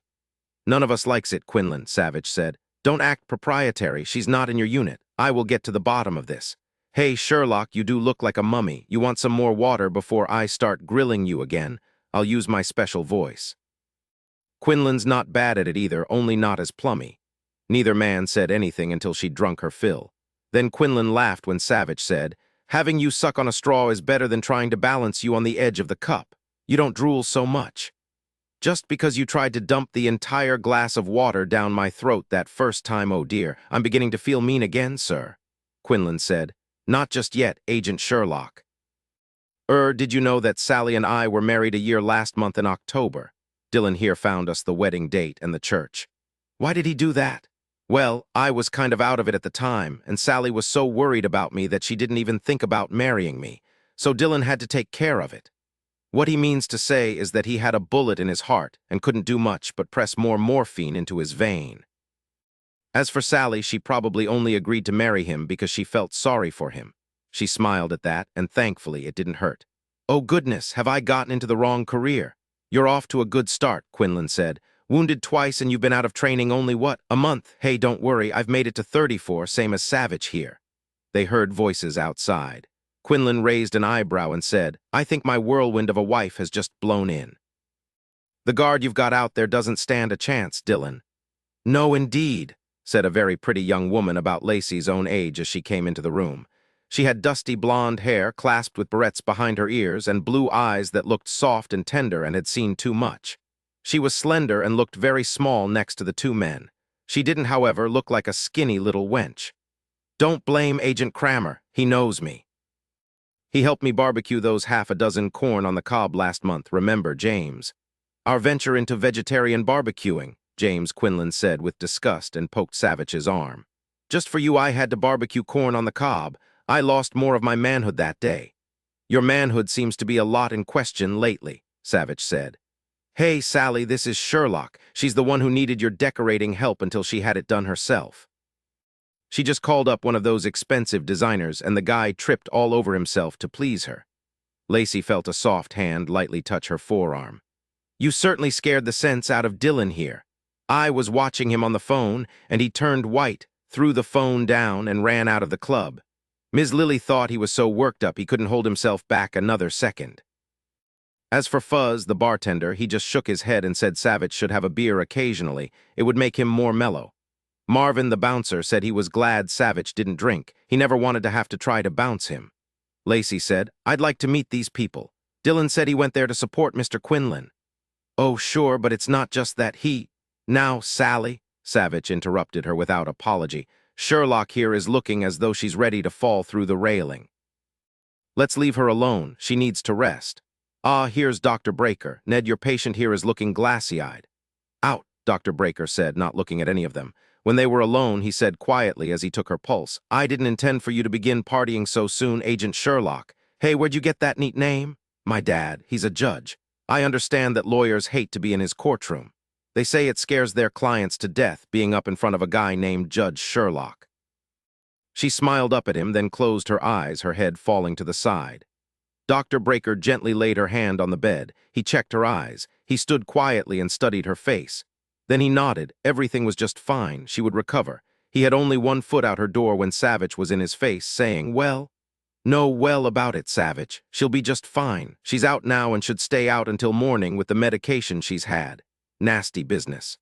"None of us likes it, Quinlan," Savich said. "Don't act proprietary. She's not in your unit. I will get to the bottom of this." "Hey, Sherlock, you do look like a mummy. You want some more water before I start grilling you again? I'll use my special voice." Quinlan's not bad at it either, only not as plummy. Neither man said anything until she'd drunk her fill. Then Quinlan laughed when Savich said, "Having you suck on a straw is better than trying to balance you on the edge of the cup. You don't drool so much. Just because you tried to dump the entire glass of water down my throat that first time, oh dear, I'm beginning to feel mean again, sir," Quinlan said. "Not just yet, Agent Sherlock." Did you know that Sally and I were married a year last month in October? Dillon here found us the wedding date and the church. Why did he do that? Well, I was kind of out of it at the time, and Sally was so worried about me that she didn't even think about marrying me, so Dillon had to take care of it. What he means to say is that he had a bullet in his heart and couldn't do much but press more morphine into his vein. As for Sally, she probably only agreed to marry him because she felt sorry for him. She smiled at that, and thankfully it didn't hurt. "Oh goodness, have I gotten into the wrong career?" "You're off to a good start," Quinlan said. "Wounded twice and you've been out of training only what, a month? Hey, don't worry, I've made it to 34, same as Savich here." They heard voices outside. Quinlan raised an eyebrow and said, "I think my whirlwind of a wife has just blown in." "The guard you've got out there doesn't stand a chance, Dillon." "No, indeed," said a very pretty young woman about Lacey's own age as she came into the room. She had dusty blonde hair clasped with barrettes behind her ears and blue eyes that looked soft and tender and had seen too much. She was slender and looked very small next to the two men. She didn't, however, look like a skinny little wench. "Don't blame Agent Kramer. He knows me. He helped me barbecue those half a dozen corn on the cob last month, remember, James?" "Our venture into vegetarian barbecuing," James, Quinlan said with disgust and poked Savich's arm. "Just for you I had to barbecue corn on the cob. I lost more of my manhood that day." "Your manhood seems to be a lot in question lately," Savich said. "Hey, Sally, this is Sherlock. She's the one who needed your decorating help until she had it done herself. She just called up one of those expensive designers, and the guy tripped all over himself to please her." Lacey felt a soft hand lightly touch her forearm. "You certainly scared the sense out of Dillon here. I was watching him on the phone, and he turned white, threw the phone down, and ran out of the club. Ms. Lily thought he was so worked up he couldn't hold himself back another second." As for Fuzz, the bartender, he just shook his head and said Savich should have a beer occasionally. It would make him more mellow. Marvin, the bouncer, said he was glad Savich didn't drink. He never wanted to have to try to bounce him. Lacey said, "I'd like to meet these people. Dillon said he went there to support Mr. Quinlan." "Oh, sure, but it's not just that he—" "Now, Sally," Savich interrupted her without apology. "Sherlock here is looking as though she's ready to fall through the railing. Let's leave her alone. She needs to rest. Ah, here's Dr. Breaker. Ned, your patient here is looking glassy-eyed." "Out," Dr. Breaker said, not looking at any of them. When they were alone, he said quietly as he took her pulse, "I didn't intend for you to begin partying so soon, Agent Sherlock. Hey, where'd you get that neat name?" "My dad. He's a judge. I understand that lawyers hate to be in his courtroom. They say it scares their clients to death being up in front of a guy named Judge Sherlock." She smiled up at him, then closed her eyes, her head falling to the side. Dr. Breaker gently laid her hand on the bed. He checked her eyes. He stood quietly and studied her face. Then he nodded. Everything was just fine. She would recover. He had only one foot out her door when Savich was in his face, saying, "Well?" "No well about it, Savich. She'll be just fine. She's out now and should stay out until morning with the medication she's had. Nasty business."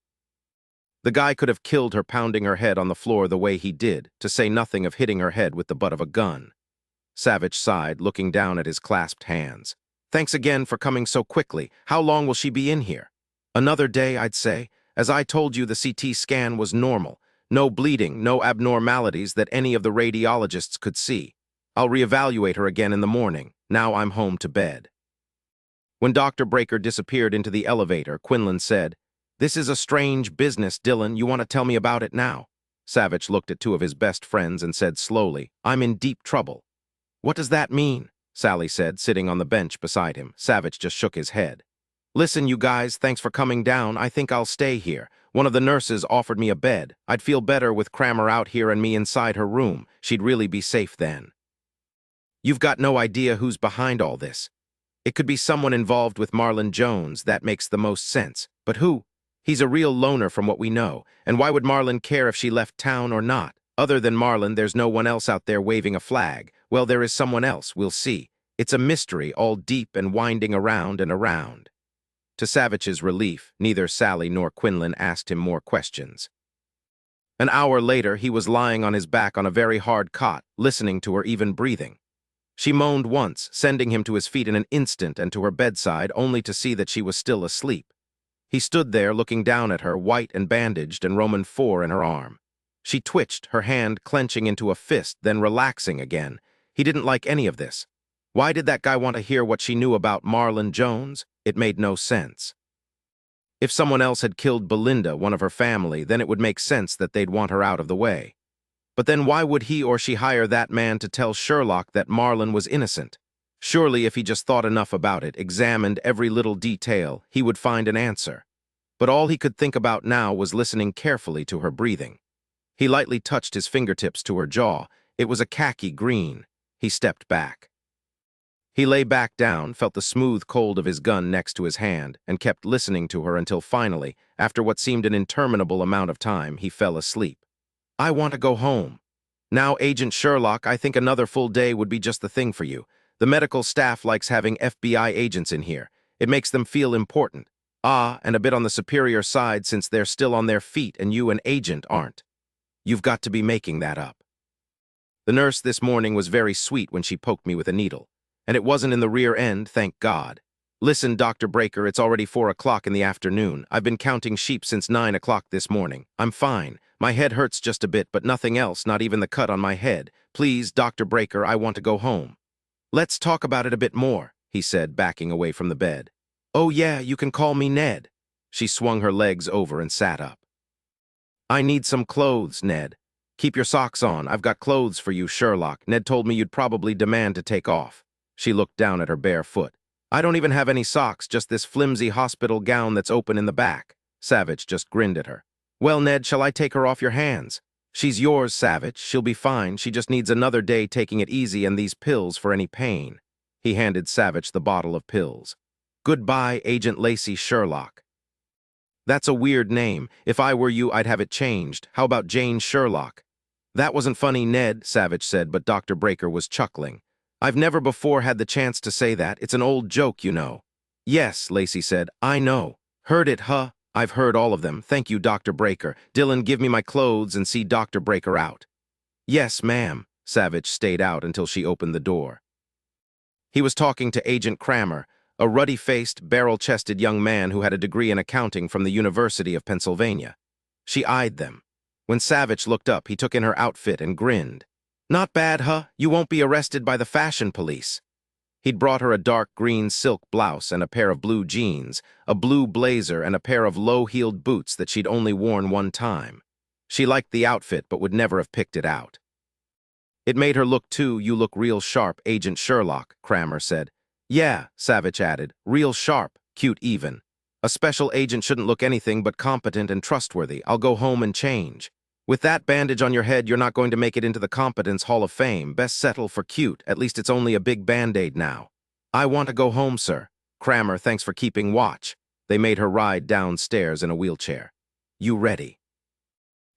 The guy could have killed her pounding her head on the floor the way he did, to say nothing of hitting her head with the butt of a gun. Savich sighed, looking down at his clasped hands. "Thanks again for coming so quickly. How long will she be in here?" "Another day, I'd say. As I told you, the CT scan was normal. No bleeding, no abnormalities that any of the radiologists could see. I'll reevaluate her again in the morning. Now I'm home to bed." When Dr. Breaker disappeared into the elevator, Quinlan said, "This is a strange business, Dillon. You want to tell me about it now?" Savich looked at two of his best friends and said slowly, "I'm in deep trouble." "What does that mean?" Sally said, sitting on the bench beside him. Savich just shook his head. "Listen, you guys, thanks for coming down. I think I'll stay here. One of the nurses offered me a bed. I'd feel better with Kramer out here and me inside her room. She'd really be safe then." "You've got no idea who's behind all this. It could be someone involved with Marlon Jones. That makes the most sense. But who? He's a real loner from what we know. And why would Marlon care if she left town or not? Other than Marlon, there's no one else out there waving a flag. Well, there is someone else. We'll see. It's a mystery, all deep and winding around and around." To Savich's relief, neither Sally nor Quinlan asked him more questions. An hour later, he was lying on his back on a very hard cot, listening to her even breathing. She moaned once, sending him to his feet in an instant and to her bedside, only to see that she was still asleep. He stood there looking down at her, white and bandaged, and Roman 4 in her arm. She twitched, her hand clenching into a fist, then relaxing again. He didn't like any of this. Why did that guy want to hear what she knew about Marlon Jones? It made no sense. If someone else had killed Belinda, one of her family, then it would make sense that they'd want her out of the way. But then why would he or she hire that man to tell Sherlock that Marlon was innocent? Surely if he just thought enough about it, examined every little detail, he would find an answer. But all he could think about now was listening carefully to her breathing. He lightly touched his fingertips to her jaw. It was a khaki green. He stepped back. He lay back down, felt the smooth cold of his gun next to his hand, and kept listening to her until finally, after what seemed an interminable amount of time, he fell asleep. I want to go home. Now, Agent Sherlock, I think another full day would be just the thing for you. The medical staff likes having FBI agents in here. It makes them feel important. And a bit on the superior side since they're still on their feet and you, an agent, aren't. You've got to be making that up. The nurse this morning was very sweet when she poked me with a needle. And it wasn't in the rear end, thank God. Listen, Dr. Breaker, it's already 4 o'clock in the afternoon. I've been counting sheep since 9 o'clock this morning. I'm fine. My head hurts just a bit, but nothing else, not even the cut on my head. Please, Dr. Breaker, I want to go home. Let's talk about it a bit more, he said, backing away from the bed. Oh yeah, you can call me Ned. She swung her legs over and sat up. I need some clothes, Ned. Keep your socks on. I've got clothes for you, Sherlock. Ned told me you'd probably demand to take off. She looked down at her bare foot. I don't even have any socks, just this flimsy hospital gown that's open in the back. Savich just grinned at her. Well, Ned, shall I take her off your hands? She's yours, Savich. She'll be fine. She just needs another day taking it easy and these pills for any pain. He handed Savich the bottle of pills. Goodbye, Agent Lacey Sherlock. That's a weird name. If I were you, I'd have it changed. How about Jane Sherlock? That wasn't funny, Ned, Savich said, but Dr. Breaker was chuckling. I've never before had the chance to say that. It's an old joke, you know. Yes, Lacey said. I know. Heard it, huh? I've heard all of them. Thank you, Dr. Breaker. Dillon, give me my clothes and see Dr. Breaker out. Yes, ma'am. Savich stayed out until she opened the door. He was talking to Agent Kramer, a ruddy-faced, barrel-chested young man who had a degree in accounting from the University of Pennsylvania. She eyed them. When Savich looked up, he took in her outfit and grinned. Not bad, huh? You won't be arrested by the fashion police. He'd brought her a dark green silk blouse and a pair of blue jeans, a blue blazer and a pair of low-heeled boots that she'd only worn one time. She liked the outfit but would never have picked it out. It made her look too. You look real sharp, Agent Sherlock, Kramer said. Yeah, Savich added, real sharp, cute even. A special agent shouldn't look anything but competent and trustworthy. I'll go home and change. With that bandage on your head, you're not going to make it into the Competence Hall of Fame. Best settle for cute. At least it's only a big Band-Aid now. I want to go home, sir. Kramer, thanks for keeping watch. They made her ride downstairs in a wheelchair. You ready?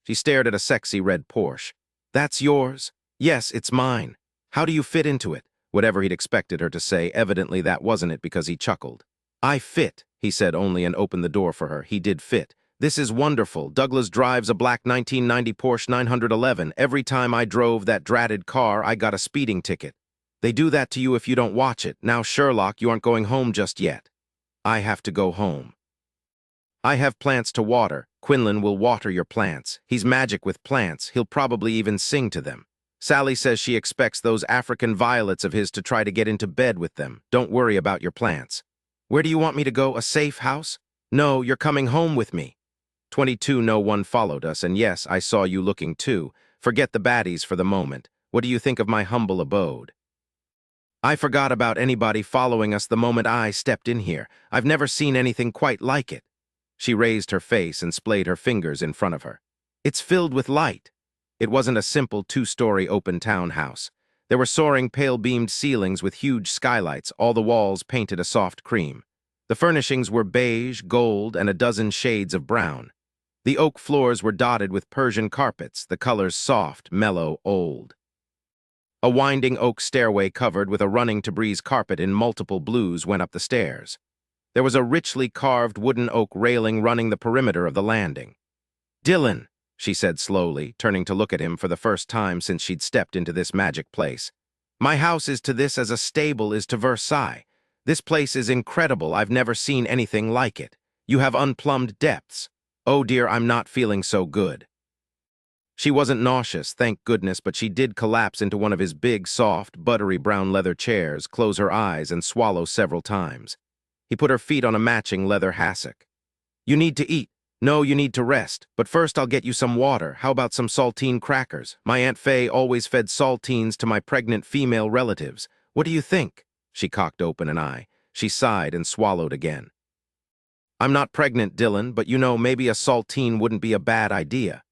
She stared at a sexy red Porsche. That's yours? Yes, it's mine. How do you fit into it? Whatever he'd expected her to say, evidently that wasn't it because he chuckled. I fit, he said only and opened the door for her. He did fit. This is wonderful. Douglas drives a black 1990 Porsche 911. Every time I drove that dratted car, I got a speeding ticket. They do that to you if you don't watch it. Now, Sherlock, you aren't going home just yet. I have to go home. I have plants to water. Quinlan will water your plants. He's magic with plants. He'll probably even sing to them. Sally says she expects those African violets of his to try to get into bed with them. Don't worry about your plants. Where do you want me to go? A safe house? No, you're coming home with me. 22, no one followed us, and yes, I saw you looking too. Forget the baddies for the moment. What do you think of my humble abode? I forgot about anybody following us the moment I stepped in here. I've never seen anything quite like it. She raised her face and splayed her fingers in front of her. It's filled with light. It wasn't a simple 2-story open townhouse. There were soaring pale-beamed ceilings with huge skylights, all the walls painted a soft cream. The furnishings were beige, gold, and a dozen shades of brown. The oak floors were dotted with Persian carpets, the colors soft, mellow, old. A winding oak stairway covered with a running-to-breeze carpet in multiple blues went up the stairs. There was a richly carved wooden oak railing running the perimeter of the landing. Dillon, she said slowly, turning to look at him for the first time since she'd stepped into this magic place. My house is to this as a stable is to Versailles. This place is incredible. I've never seen anything like it. You have unplumbed depths. Oh dear, I'm not feeling so good. She wasn't nauseous, thank goodness, but she did collapse into one of his big, soft, buttery brown leather chairs, close her eyes, and swallow several times. He put her feet on a matching leather hassock. You need to eat. No, you need to rest. But first I'll get you some water. How about some saltine crackers? My Aunt Fay always fed saltines to my pregnant female relatives. What do you think? She cocked open an eye. She sighed and swallowed again. I'm not pregnant, Dillon, but you know, maybe a saltine wouldn't be a bad idea.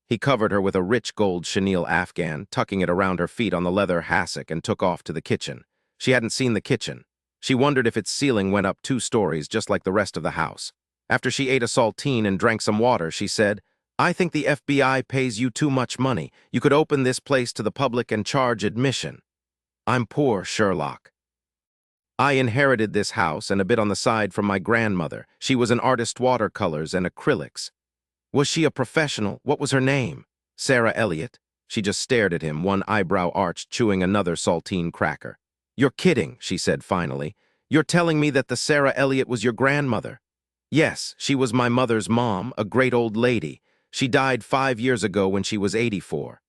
He covered her with a rich gold chenille afghan, tucking it around her feet on the leather hassock, and took off to the kitchen. She hadn't seen the kitchen. She wondered if its ceiling went up 2 stories just like the rest of the house. After she ate a saltine and drank some water, she said, I think the FBI pays you too much money. You could open this place to the public and charge admission. I'm poor, Sherlock. I inherited this house and a bit on the side from my grandmother. She was an artist, watercolors and acrylics. Was she a professional? What was her name? Sarah Elliott. She just stared at him, one eyebrow arched, chewing another saltine cracker. You're kidding, she said finally. You're telling me that the Sarah Elliott was your grandmother? Yes, she was my mother's mom, a great old lady. She died 5 years ago when she was 84.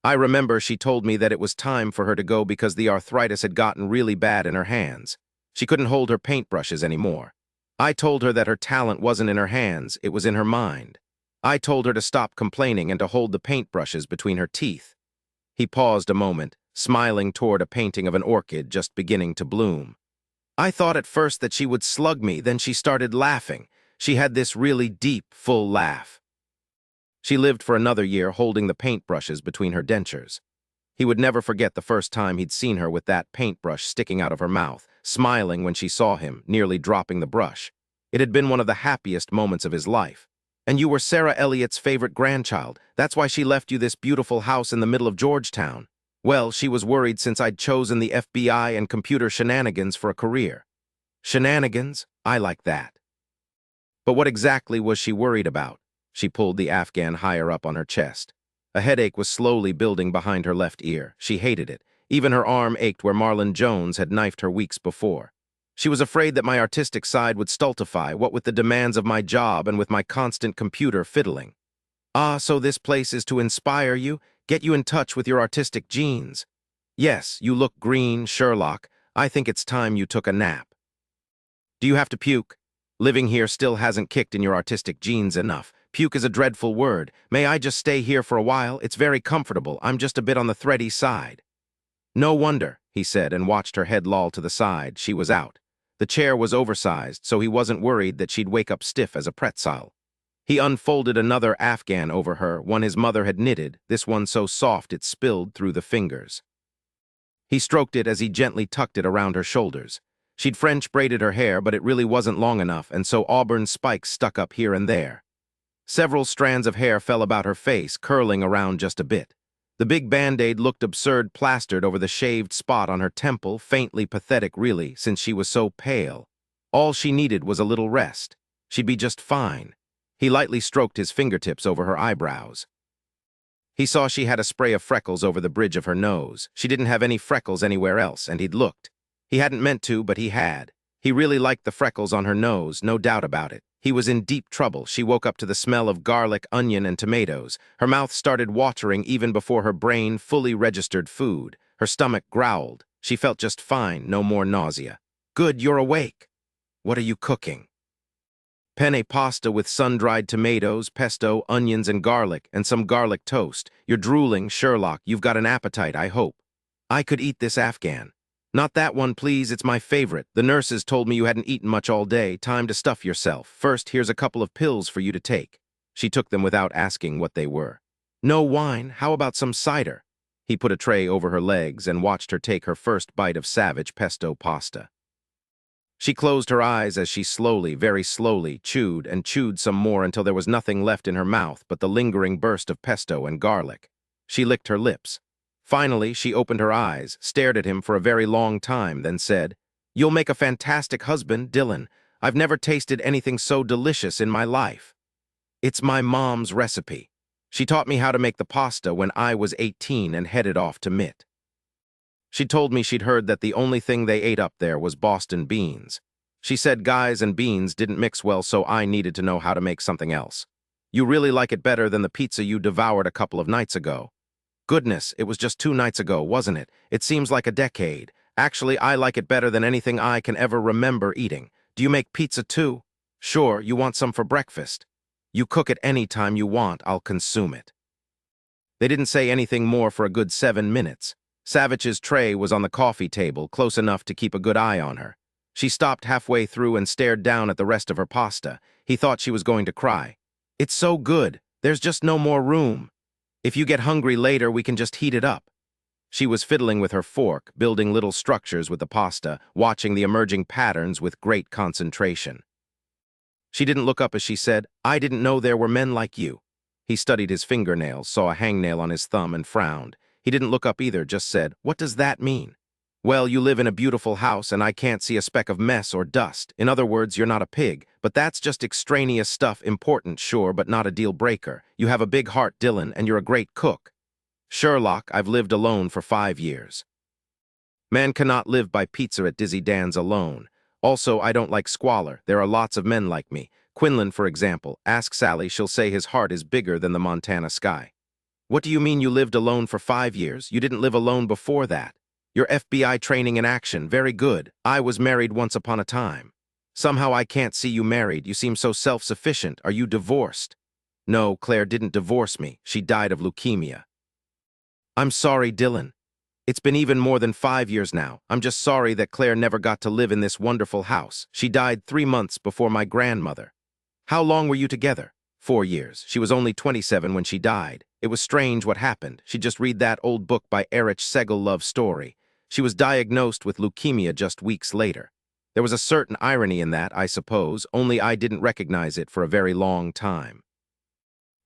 I remember she told me that it was time for her to go because the arthritis had gotten really bad in her hands. She couldn't hold her paintbrushes anymore. I told her that her talent wasn't in her hands, it was in her mind. I told her to stop complaining and to hold the paintbrushes between her teeth. He paused a moment, smiling toward a painting of an orchid just beginning to bloom. I thought at first that she would slug me, then she started laughing. She had this really deep, full laugh. She lived for another year holding the paintbrushes between her dentures. He would never forget the first time he'd seen her with that paintbrush sticking out of her mouth, smiling when she saw him, nearly dropping the brush. It had been one of the happiest moments of his life. And you were Sarah Elliott's favorite grandchild. That's why she left you this beautiful house in the middle of Georgetown. Well, she was worried since I'd chosen the FBI and computer shenanigans for a career. Shenanigans? I like that. But what exactly was she worried about? She pulled the afghan higher up on her chest. A headache was slowly building behind her left ear. She hated it. Even her arm ached where Marlon Jones had knifed her weeks before. She was afraid that my artistic side would stultify, what with the demands of my job and with my constant computer fiddling. Ah, so this place is to inspire you, get you in touch with your artistic genes. Yes, you look green, Sherlock. I think it's time you took a nap. Do you have to puke? Living here still hasn't kicked in your artistic genes enough. Puke is a dreadful word. May I just stay here for a while? It's very comfortable. I'm just a bit on the thready side. No wonder, he said, and watched her head loll to the side. She was out. The chair was oversized, so he wasn't worried that she'd wake up stiff as a pretzel. He unfolded another afghan over her, one his mother had knitted, this one so soft it spilled through the fingers. He stroked it as he gently tucked it around her shoulders. She'd French braided her hair, but it really wasn't long enough, and so auburn spikes stuck up here and there. Several strands of hair fell about her face, curling around just a bit. The big Band-Aid looked absurd plastered over the shaved spot on her temple, faintly pathetic really, since she was so pale. All she needed was a little rest. She'd be just fine. He lightly stroked his fingertips over her eyebrows. He saw she had a spray of freckles over the bridge of her nose. She didn't have any freckles anywhere else, and he'd looked. He hadn't meant to, but he had. He really liked the freckles on her nose, no doubt about it. He was in deep trouble. She woke up to the smell of garlic, onion, and tomatoes. Her mouth started watering even before her brain fully registered food. Her stomach growled. She felt just fine, no more nausea. Good, you're awake. What are you cooking? Penne pasta with sun-dried tomatoes, pesto, onions, and garlic, and some garlic toast. You're drooling, Sherlock. You've got an appetite, I hope. I could eat this afghan. Not that one, please. It's my favorite. The nurses told me you hadn't eaten much all day. Time to stuff yourself. First, here's a couple of pills for you to take. She took them without asking what they were. No wine. How about some cider? He put a tray over her legs and watched her take her first bite of Savich pesto pasta. She closed her eyes as she slowly, very slowly, chewed and chewed some more until there was nothing left in her mouth but the lingering burst of pesto and garlic. She licked her lips. Finally, she opened her eyes, stared at him for a very long time, then said, You'll make a fantastic husband, Dillon. I've never tasted anything so delicious in my life. It's my mom's recipe. She taught me how to make the pasta when I was 18 and headed off to MIT. She told me she'd heard that the only thing they ate up there was Boston beans. She said guys and beans didn't mix well, so I needed to know how to make something else. You really like it better than the pizza you devoured a couple of nights ago. Goodness, it was just 2 nights ago, wasn't it? It seems like a decade. Actually, I like it better than anything I can ever remember eating. Do you make pizza too? Sure, you want some for breakfast. You cook it any time you want, I'll consume it. They didn't say anything more for a good 7 minutes. Savich's tray was on the coffee table, close enough to keep a good eye on her. She stopped halfway through and stared down at the rest of her pasta. He thought she was going to cry. It's so good. There's just no more room. If you get hungry later, we can just heat it up. She was fiddling with her fork, building little structures with the pasta, watching the emerging patterns with great concentration. She didn't look up as she said, I didn't know there were men like you. He studied his fingernails, saw a hangnail on his thumb, and frowned. He didn't look up either, just said, What does that mean? Well, you live in a beautiful house and I can't see a speck of mess or dust. In other words, you're not a pig, but that's just extraneous stuff, important, sure, but not a deal breaker. You have a big heart, Dillon, and you're a great cook. Sherlock, I've lived alone for 5 years. Man cannot live by pizza at Dizzy Dan's alone. Also, I don't like squalor. There are lots of men like me. Quinlan, for example. Ask Sally, she'll say his heart is bigger than the Montana sky. What do you mean you lived alone for 5 years? You didn't live alone before that. Your FBI training in action, very good. I was married once upon a time. Somehow I can't see you married. You seem so self-sufficient. Are you divorced? No, Claire didn't divorce me. She died of leukemia. I'm sorry, Dillon. It's been even more than 5 years now. I'm just sorry that Claire never got to live in this wonderful house. She died 3 months before my grandmother. How long were you together? 4 years. She was only 27 when she died. It was strange what happened. She'd just read that old book by Erich Segel, Love Story. She was diagnosed with leukemia just weeks later. There was a certain irony in that, I suppose, only I didn't recognize it for a very long time.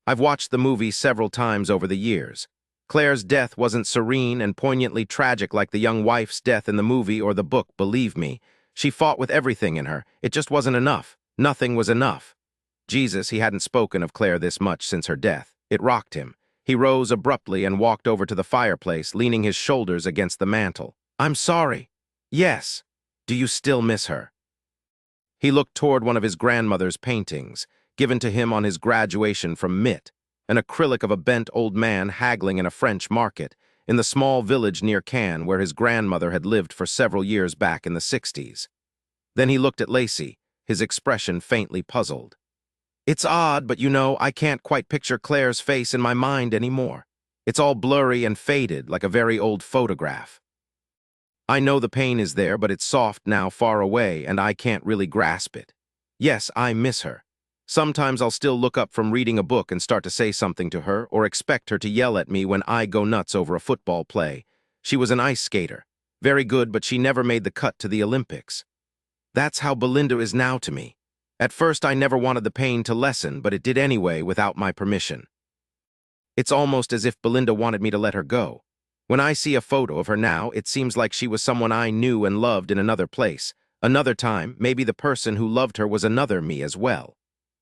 I've watched the movie several times over the years. Claire's death wasn't serene and poignantly tragic like the young wife's death in the movie or the book, believe me. She fought with everything in her. It just wasn't enough. Nothing was enough. Jesus, he hadn't spoken of Claire this much since her death. It rocked him. He rose abruptly and walked over to the fireplace, leaning his shoulders against the mantel. I'm sorry. Yes. Do you still miss her? He looked toward one of his grandmother's paintings, given to him on his graduation from MIT, an acrylic of a bent old man haggling in a French market, in the small village near Cannes where his grandmother had lived for several years back in the 60s. Then he looked at Lacey, his expression faintly puzzled. It's odd, but you know, I can't quite picture Claire's face in my mind anymore. It's all blurry and faded, like a very old photograph. I know the pain is there, but it's soft now, far away, and I can't really grasp it. Yes, I miss her. Sometimes I'll still look up from reading a book and start to say something to her, or expect her to yell at me when I go nuts over a football play. She was an ice skater. Very good, but she never made the cut to the Olympics. That's how Belinda is now to me. At first, I never wanted the pain to lessen, but it did anyway without my permission. It's almost as if Belinda wanted me to let her go. When I see a photo of her now, it seems like she was someone I knew and loved in another place. Another time, maybe the person who loved her was another me as well.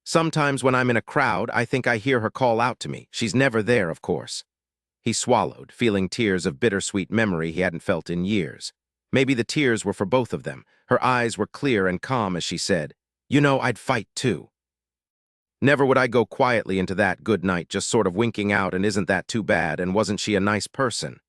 Sometimes when I'm in a crowd, I think I hear her call out to me. She's never there, of course. He swallowed, feeling tears of bittersweet memory he hadn't felt in years. Maybe the tears were for both of them. Her eyes were clear and calm as she said, You know, I'd fight too. Never would I go quietly into that good night, just sort of winking out, and isn't that too bad, and wasn't she a nice person?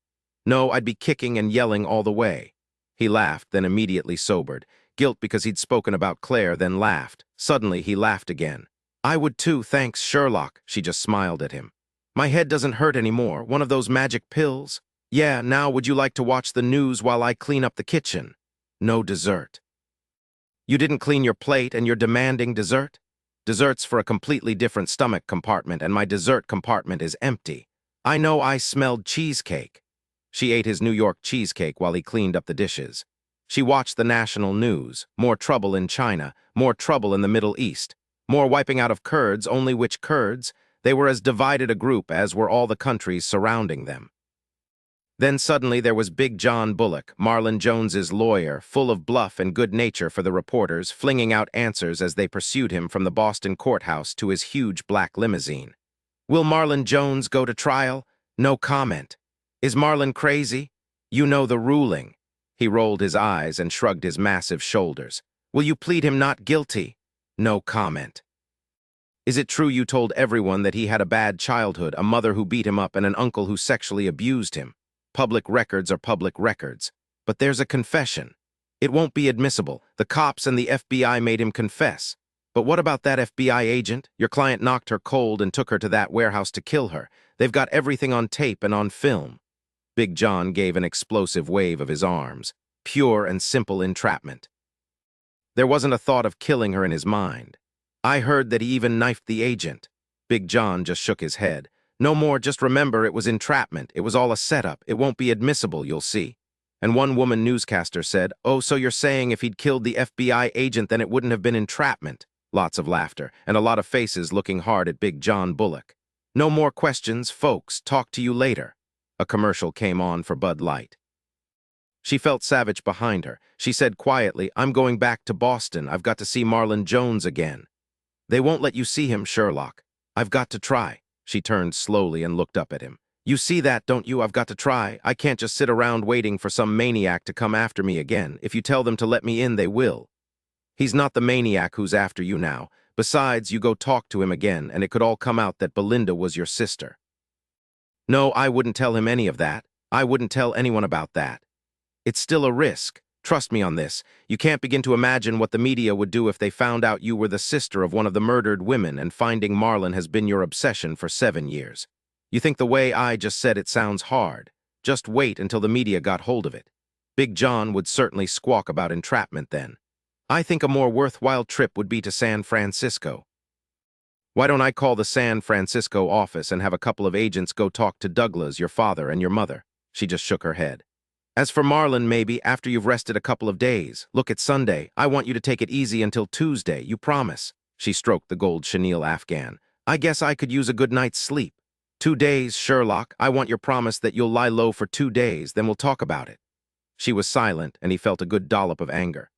No, I'd be kicking and yelling all the way. He laughed, then immediately sobered. Guilt because he'd spoken about Claire, then laughed. Suddenly, he laughed again. I would too, thanks, Sherlock. She just smiled at him. My head doesn't hurt anymore. One of those magic pills? Yeah, now would you like to watch the news while I clean up the kitchen? No dessert. You didn't clean your plate and you're demanding dessert? Dessert's for a completely different stomach compartment, and my dessert compartment is empty. I know I smelled cheesecake. She ate his New York cheesecake while he cleaned up the dishes. She watched the national news. More trouble in China, more trouble in the Middle East, more wiping out of Kurds, only which Kurds? They were as divided a group as were all the countries surrounding them. Then suddenly there was Big John Bullock, Marlon Jones's lawyer, full of bluff and good nature for the reporters, flinging out answers as they pursued him from the Boston courthouse to his huge black limousine. Will Marlon Jones go to trial? No comment. Is Marlon crazy? You know the ruling. He rolled his eyes and shrugged his massive shoulders. Will you plead him not guilty? No comment. Is it true you told everyone that he had a bad childhood, a mother who beat him up and an uncle who sexually abused him? Public records are public records. But there's a confession. It won't be admissible. The cops and the FBI made him confess. But what about that FBI agent? Your client knocked her cold and took her to that warehouse to kill her. They've got everything on tape and on film. Big John gave an explosive wave of his arms. Pure and simple entrapment. There wasn't a thought of killing her in his mind. I heard that he even knifed the agent. Big John just shook his head. No more, just remember it was entrapment. It was all a setup. It won't be admissible, you'll see. And one woman newscaster said, "Oh, so you're saying if he'd killed the FBI agent, then it wouldn't have been entrapment." Lots of laughter, and a lot of faces looking hard at Big John Bullock. No more questions, folks. Talk to you later. A commercial came on for Bud Light. She felt Savich behind her. She said quietly, "I'm going back to Boston. I've got to see Marlon Jones again." "They won't let you see him, Sherlock." "I've got to try." She turned slowly and looked up at him. "You see that, don't you? I've got to try. I can't just sit around waiting for some maniac to come after me again. If you tell them to let me in, they will." "He's not the maniac who's after you now. Besides, you go talk to him again, and it could all come out that Belinda was your sister." "No, I wouldn't tell him any of that. I wouldn't tell anyone about that. It's still a risk. Trust me on this. You can't begin to imagine what the media would do if they found out you were the sister of one of the murdered women, and finding Marlon has been your obsession for 7 years. You think the way I just said it sounds hard. Just wait until the media got hold of it. Big John would certainly squawk about entrapment then. I think a more worthwhile trip would be to San Francisco. Why don't I call the San Francisco office and have a couple of agents go talk to Douglas, your father, and your mother?" She just shook her head. "As for Marlon, maybe after you've rested a couple of days. Look, it's Sunday. I want you to take it easy until Tuesday. You promise?" She stroked the gold chenille Afghan. "I guess I could use a good night's sleep." 2 days, Sherlock. I want your promise that you'll lie low for 2 days, then we'll talk about it." She was silent, and he felt a good dollop of anger.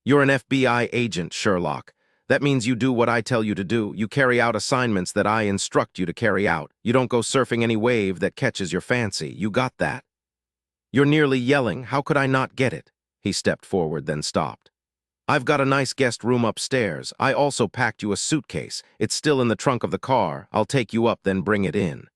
"You're an FBI agent, Sherlock. That means you do what I tell you to do. You carry out assignments that I instruct you to carry out. You don't go surfing any wave that catches your fancy. You got that?" "You're nearly yelling. How could I not get it?" He stepped forward, then stopped. "I've got a nice guest room upstairs. I also packed you a suitcase. It's still in the trunk of the car. I'll take you up, then bring it in."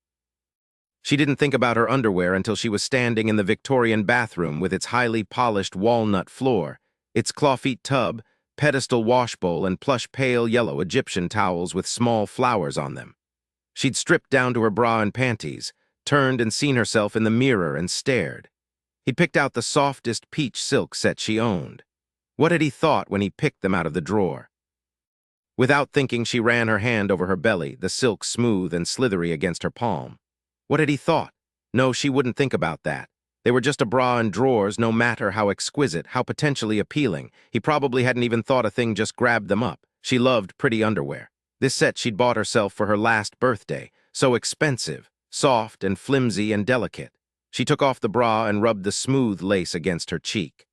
She didn't think about her underwear until she was standing in the Victorian bathroom with its highly polished walnut floor, its clawfeet tub, pedestal washbowl, and plush pale yellow Egyptian towels with small flowers on them. She'd stripped down to her bra and panties, turned and seen herself in the mirror and stared. He'd picked out the softest peach silk set she owned. What had he thought when he picked them out of the drawer? Without thinking, she ran her hand over her belly, the silk smooth and slithery against her palm. What had he thought? No, she wouldn't think about that. They were just a bra and drawers, no matter how exquisite, how potentially appealing. He probably hadn't even thought a thing just grabbed them up. She loved pretty underwear. This set she'd bought herself for her last birthday. So expensive, soft and flimsy and delicate. She took off the bra and rubbed the smooth lace against her cheek.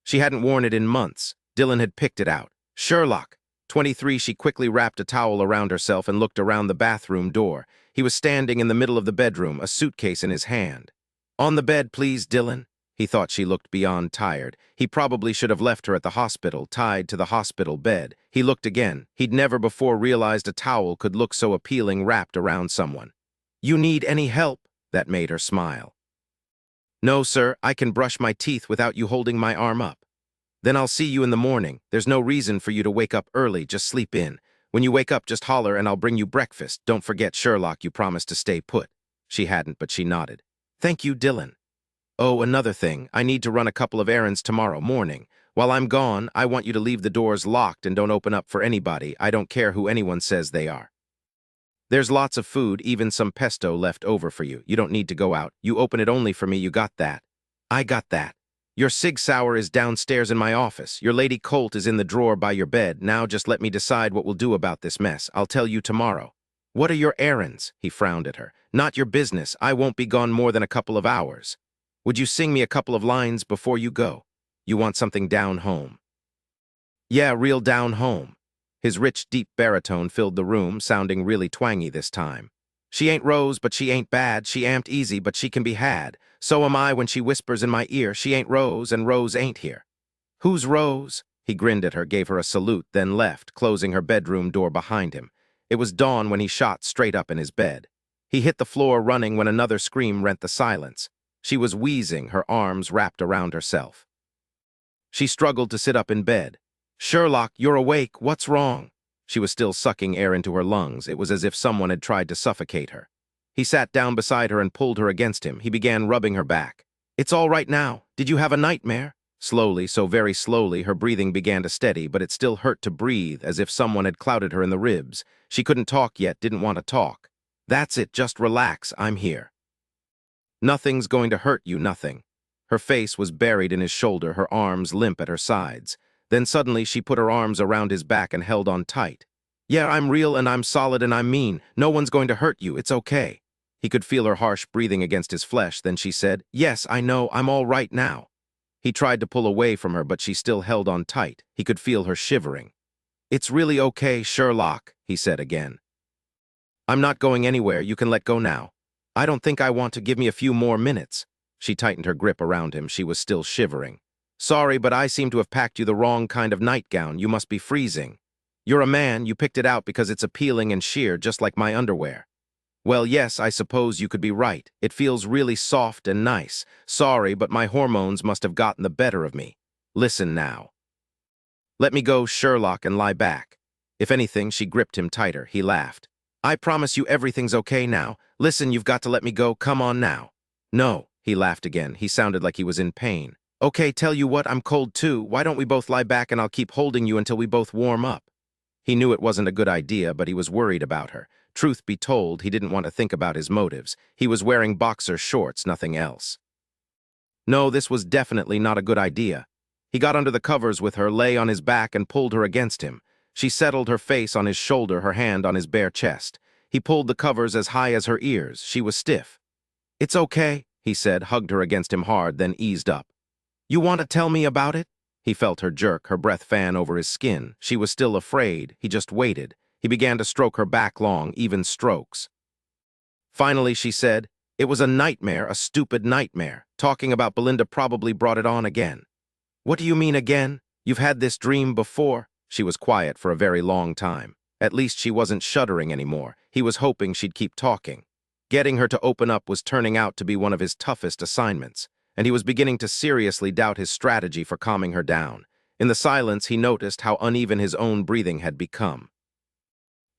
She hadn't worn it in months. Dillon had picked it out. Sherlock. 23, she quickly wrapped a towel around herself and looked around the bathroom door. He was standing in the middle of the bedroom, a suitcase in his hand. "On the bed, please, Dillon." He thought she looked beyond tired. He probably should have left her at the hospital, tied to the hospital bed. He looked again. He'd never before realized a towel could look so appealing wrapped around someone. "You need any help?" That made her smile. "No, sir, I can brush my teeth without you holding my arm up." "Then I'll see you in the morning. There's no reason for you to wake up early, just sleep in. When you wake up, just holler and I'll bring you breakfast. Don't forget, Sherlock, you promised to stay put." She hadn't, but she nodded. "Thank you, Dillon. Oh, another thing, I need to run a couple of errands tomorrow morning. While I'm gone, I want you to leave the doors locked and don't open up for anybody. I don't care who anyone says they are. There's lots of food, even some pesto left over for you. You don't need to go out. You open it only for me, you got that?" "I got that. Your Sig Sauer is downstairs in my office. Your Lady Coulte is in the drawer by your bed. Now just let me decide what we'll do about this mess. I'll tell you tomorrow." What are your errands? He frowned at her. Not your business. I won't be gone more than a couple of hours. Would you sing me a couple of lines before you go? You want something down home. Yeah, real down home. His rich, deep baritone filled the room, sounding really twangy this time. She ain't Rose, but she ain't bad. She amped easy, but she can be had. So am I when she whispers in my ear, she ain't Rose, and Rose ain't here. Who's Rose? He grinned at her, gave her a salute, then left, closing her bedroom door behind him. It was dawn when he shot straight up in his bed. He hit the floor running when another scream rent the silence. She was wheezing, her arms wrapped around herself. She struggled to sit up in bed. Sherlock, you're awake. What's wrong? She was still sucking air into her lungs. It was as if someone had tried to suffocate her. He sat down beside her and pulled her against him. He began rubbing her back. It's all right now. Did you have a nightmare? Slowly, so very slowly, her breathing began to steady, but it still hurt to breathe, as if someone had clouted her in the ribs. She couldn't talk yet, didn't want to talk. That's it, just relax, I'm here. Nothing's going to hurt you, nothing. Her face was buried in his shoulder, her arms limp at her sides. Then suddenly she put her arms around his back and held on tight. Yeah, I'm real and I'm solid and I'm mean. No one's going to hurt you, it's okay. He could feel her harsh breathing against his flesh, then she said, yes, I know, I'm all right now. He tried to pull away from her, but she still held on tight. He could feel her shivering. It's really okay, Sherlock, he said again. I'm not going anywhere, you can let go now. I don't think I want to. Give me a few more minutes. She tightened her grip around him. She was still shivering. Sorry, but I seem to have packed you the wrong kind of nightgown. You must be freezing. You're a man, you picked it out because it's appealing and sheer, just like my underwear. Well, yes, I suppose you could be right. It feels really soft and nice. Sorry, but my hormones must have gotten the better of me. Listen now. Let me go, Sherlock, and lie back. If anything, she gripped him tighter. He laughed. I promise you everything's okay now. Listen, you've got to let me go. Come on now. No, he laughed again. He sounded like he was in pain. Okay, tell you what, I'm cold too. Why don't we both lie back and I'll keep holding you until we both warm up? He knew it wasn't a good idea, but he was worried about her. Truth be told, he didn't want to think about his motives. He was wearing boxer shorts, nothing else. No, this was definitely not a good idea. He got under the covers with her, lay on his back, and pulled her against him. She settled her face on his shoulder, her hand on his bare chest. He pulled the covers as high as her ears. She was stiff. It's okay, he said, hugged her against him hard, then eased up. You want to tell me about it? He felt her jerk, her breath fan over his skin. She was still afraid. He just waited. He began to stroke her back, long, even strokes. Finally, she said, it was a nightmare, a stupid nightmare. Talking about Belinda probably brought it on again. What do you mean again? You've had this dream before? She was quiet for a very long time. At least she wasn't shuddering anymore. He was hoping she'd keep talking. Getting her to open up was turning out to be one of his toughest assignments, and he was beginning to seriously doubt his strategy for calming her down. In the silence, he noticed how uneven his own breathing had become.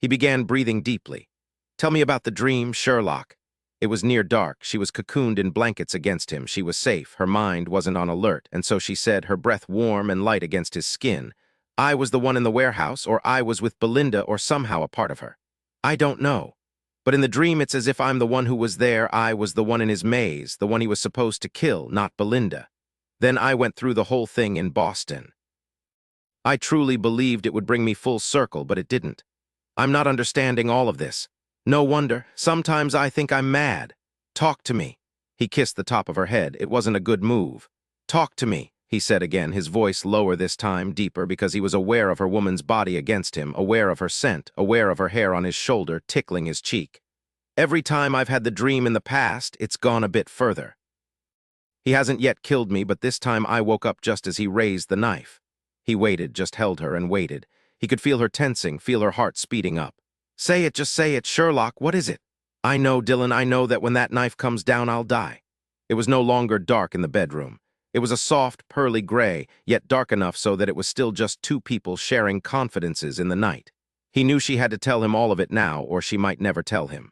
He began breathing deeply. Tell me about the dream, Sherlock. It was near dark. She was cocooned in blankets against him. She was safe. Her mind wasn't on alert, and so she said, her breath warm and light against his skin, I was the one in the warehouse, or I was with Belinda, or somehow a part of her. I don't know. But in the dream, it's as if I'm the one who was there. I was the one in his maze, the one he was supposed to kill, not Belinda. Then I went through the whole thing in Boston. I truly believed it would bring me full circle, but it didn't. I'm not understanding all of this. No wonder. Sometimes I think I'm mad. Talk to me. He kissed the top of her head. It wasn't a good move. Talk to me, he said again, his voice lower this time, deeper, because he was aware of her woman's body against him, aware of her scent, aware of her hair on his shoulder, tickling his cheek. Every time I've had the dream in the past, it's gone a bit further. He hasn't yet killed me, but this time I woke up just as he raised the knife. He waited, just held her and waited. He could feel her tensing, feel her heart speeding up. Say it, just say it, Sherlock, what is it? I know, Dillon, I know that when that knife comes down, I'll die. It was no longer dark in the bedroom. It was a soft, pearly gray, yet dark enough so that it was still just two people sharing confidences in the night. He knew she had to tell him all of it now, or she might never tell him.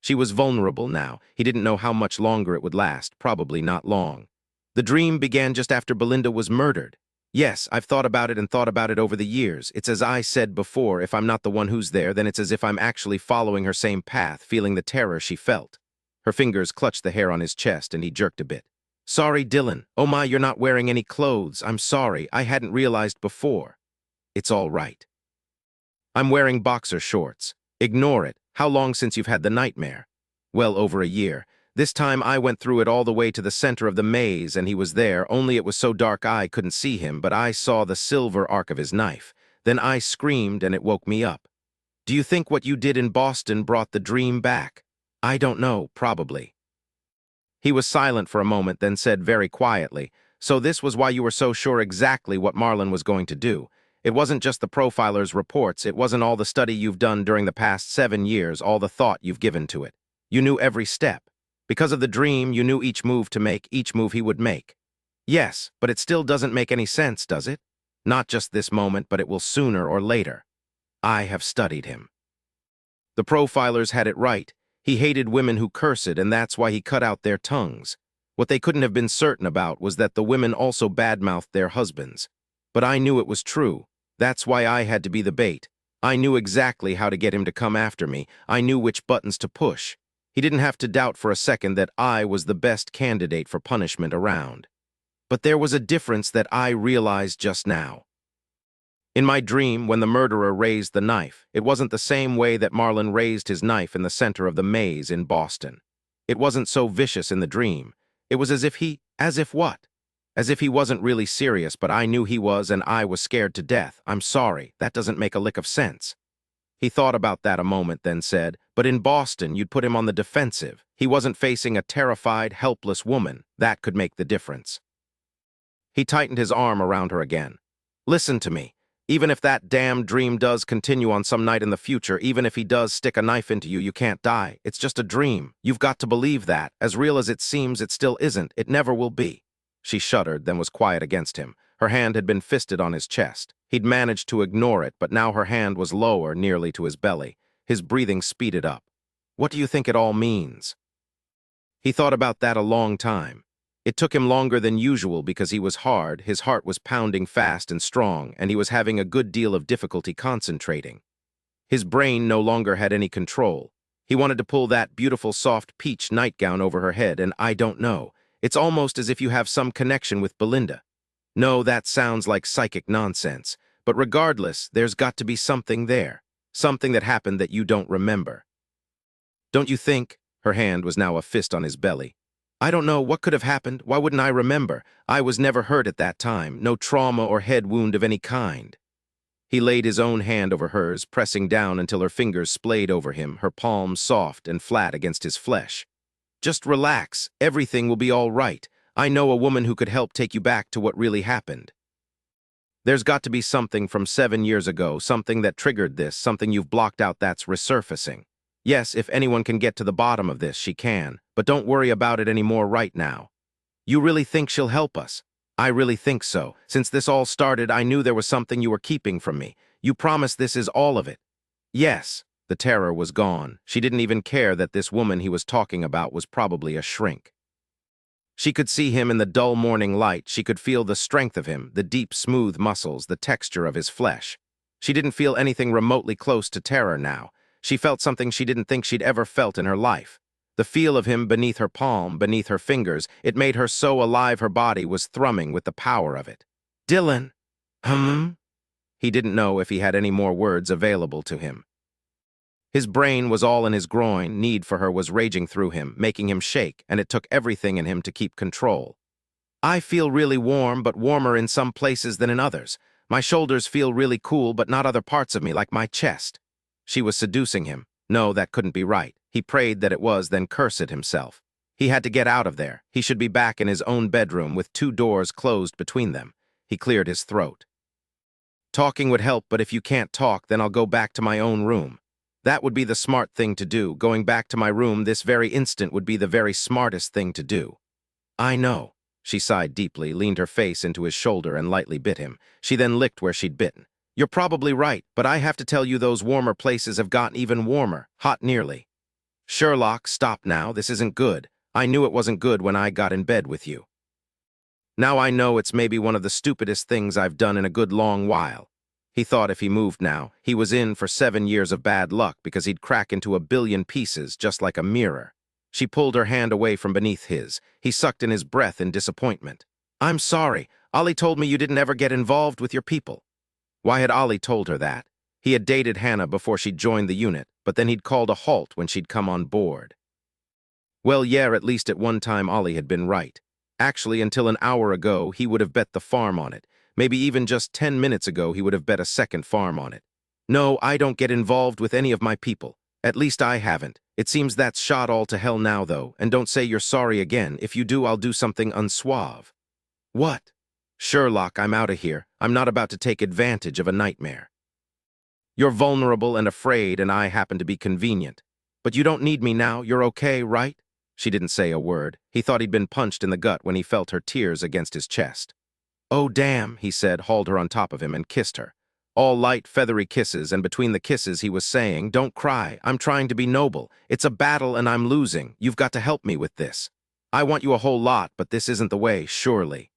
She was vulnerable now. He didn't know how much longer it would last, probably not long. The dream began just after Belinda was murdered. Yes, I've thought about it and thought about it over the years. It's as I said before, if I'm not the one who's there, then it's as if I'm actually following her same path, feeling the terror she felt. Her fingers clutched the hair on his chest, and he jerked a bit. Sorry, Dillon. Oh my, you're not wearing any clothes. I'm sorry. I hadn't realized before. It's all right. I'm wearing boxer shorts. Ignore it. How long since you've had the nightmare? Well, over a year. This time I went through it all the way to the center of the maze, and he was there, only it was so dark I couldn't see him, but I saw the silver arc of his knife. Then I screamed, and it woke me up. Do you think what you did in Boston brought the dream back? I don't know, probably. He was silent for a moment, then said very quietly, so this was why you were so sure exactly what Marlon was going to do. It wasn't just the profiler's reports, it wasn't all the study you've done during the past 7 years, all the thought you've given to it. You knew every step. Because of the dream, you knew each move to make, each move he would make. Yes, but it still doesn't make any sense, does it? Not just this moment, but it will sooner or later. I have studied him. The profilers had it right. He hated women who cursed, and that's why he cut out their tongues. What they couldn't have been certain about was that the women also badmouthed their husbands. But I knew it was true. That's why I had to be the bait. I knew exactly how to get him to come after me. I knew which buttons to push. He didn't have to doubt for a second that I was the best candidate for punishment around. But there was a difference that I realized just now. In my dream, when the murderer raised the knife, it wasn't the same way that Marlon raised his knife in the center of the maze in Boston. It wasn't so vicious in the dream. It was as if what? As if he wasn't really serious, but I knew he was, and I was scared to death. I'm sorry, that doesn't make a lick of sense. He thought about that a moment, then said, but in Boston, you'd put him on the defensive. He wasn't facing a terrified, helpless woman. That could make the difference. He tightened his arm around her again. Listen to me. Even if that damn dream does continue on some night in the future, even if he does stick a knife into you, you can't die. It's just a dream. You've got to believe that. As real as it seems, it still isn't. It never will be. She shuddered, then was quiet against him. Her hand had been fisted on his chest. He'd managed to ignore it, but now her hand was lower, nearly to his belly. His breathing speeded up. What do you think it all means? He thought about that a long time. It took him longer than usual because he was hard, his heart was pounding fast and strong, and he was having a good deal of difficulty concentrating. His brain no longer had any control. He wanted to pull that beautiful soft peach nightgown over her head, and I don't know. It's almost as if you have some connection with Belinda. No, that sounds like psychic nonsense, but regardless, there's got to be something there, something that happened that you don't remember. Don't you think? Her hand was now a fist on his belly. I don't know what could have happened. Why wouldn't I remember? I was never hurt at that time, no trauma or head wound of any kind. He laid his own hand over hers, pressing down until her fingers splayed over him, her palms soft and flat against his flesh. Just relax. Everything will be all right. I know a woman who could help take you back to what really happened. There's got to be something from 7 years ago, something that triggered this, something you've blocked out that's resurfacing. Yes, if anyone can get to the bottom of this, she can, but don't worry about it anymore right now. You really think she'll help us? I really think so. Since this all started, I knew there was something you were keeping from me. You promised this is all of it. Yes, the terror was gone. She didn't even care that this woman he was talking about was probably a shrink. She could see him in the dull morning light. She could feel the strength of him, the deep, smooth muscles, the texture of his flesh. She didn't feel anything remotely close to terror now. She felt something she didn't think she'd ever felt in her life. The feel of him beneath her palm, beneath her fingers, it made her so alive her body was thrumming with the power of it. Dillon! He didn't know if he had any more words available to him. His brain was all in his groin, need for her was raging through him, making him shake, and it took everything in him to keep control. I feel really warm, but warmer in some places than in others. My shoulders feel really cool, but not other parts of me, like my chest. She was seducing him. No, that couldn't be right. He prayed that it was, then cursed himself. He had to get out of there. He should be back in his own bedroom with 2 doors closed between them. He cleared his throat. Talking would help, but if you can't talk, then I'll go back to my own room. That would be the smart thing to do. Going back to my room this very instant would be the very smartest thing to do. I know. She sighed deeply, leaned her face into his shoulder and lightly bit him. She then licked where she'd bitten. You're probably right, but I have to tell you those warmer places have gotten even warmer. Hot nearly. Sherlock, stop now. This isn't good. I knew it wasn't good when I got in bed with you. Now I know it's maybe one of the stupidest things I've done in a good long while. He thought if he moved now, he was in for 7 years of bad luck because he'd crack into a billion pieces just like a mirror. She pulled her hand away from beneath his. He sucked in his breath in disappointment. I'm sorry. Ollie told me you didn't ever get involved with your people. Why had Ollie told her that? He had dated Hannah before she'd joined the unit, but then he'd called a halt when she'd come on board. Well, yeah, at least at one time Ollie had been right. Actually, until an hour ago, he would have bet the farm on it. Maybe even just 10 minutes ago, he would have bet a second farm on it. No, I don't get involved with any of my people. At least I haven't. It seems that's shot all to hell now, though, and don't say you're sorry again. If you do, I'll do something unsuave. What? Sherlock, I'm out of here. I'm not about to take advantage of a nightmare. You're vulnerable and afraid, and I happen to be convenient. But you don't need me now. You're okay, right? She didn't say a word. He thought he'd been punched in the gut when he felt her tears against his chest. Oh, damn, he said, hauled her on top of him and kissed her. All light, feathery kisses, and between the kisses he was saying, "Don't cry. I'm trying to be noble. It's a battle and I'm losing. You've got to help me with this. I want you a whole lot, but this isn't the way, surely."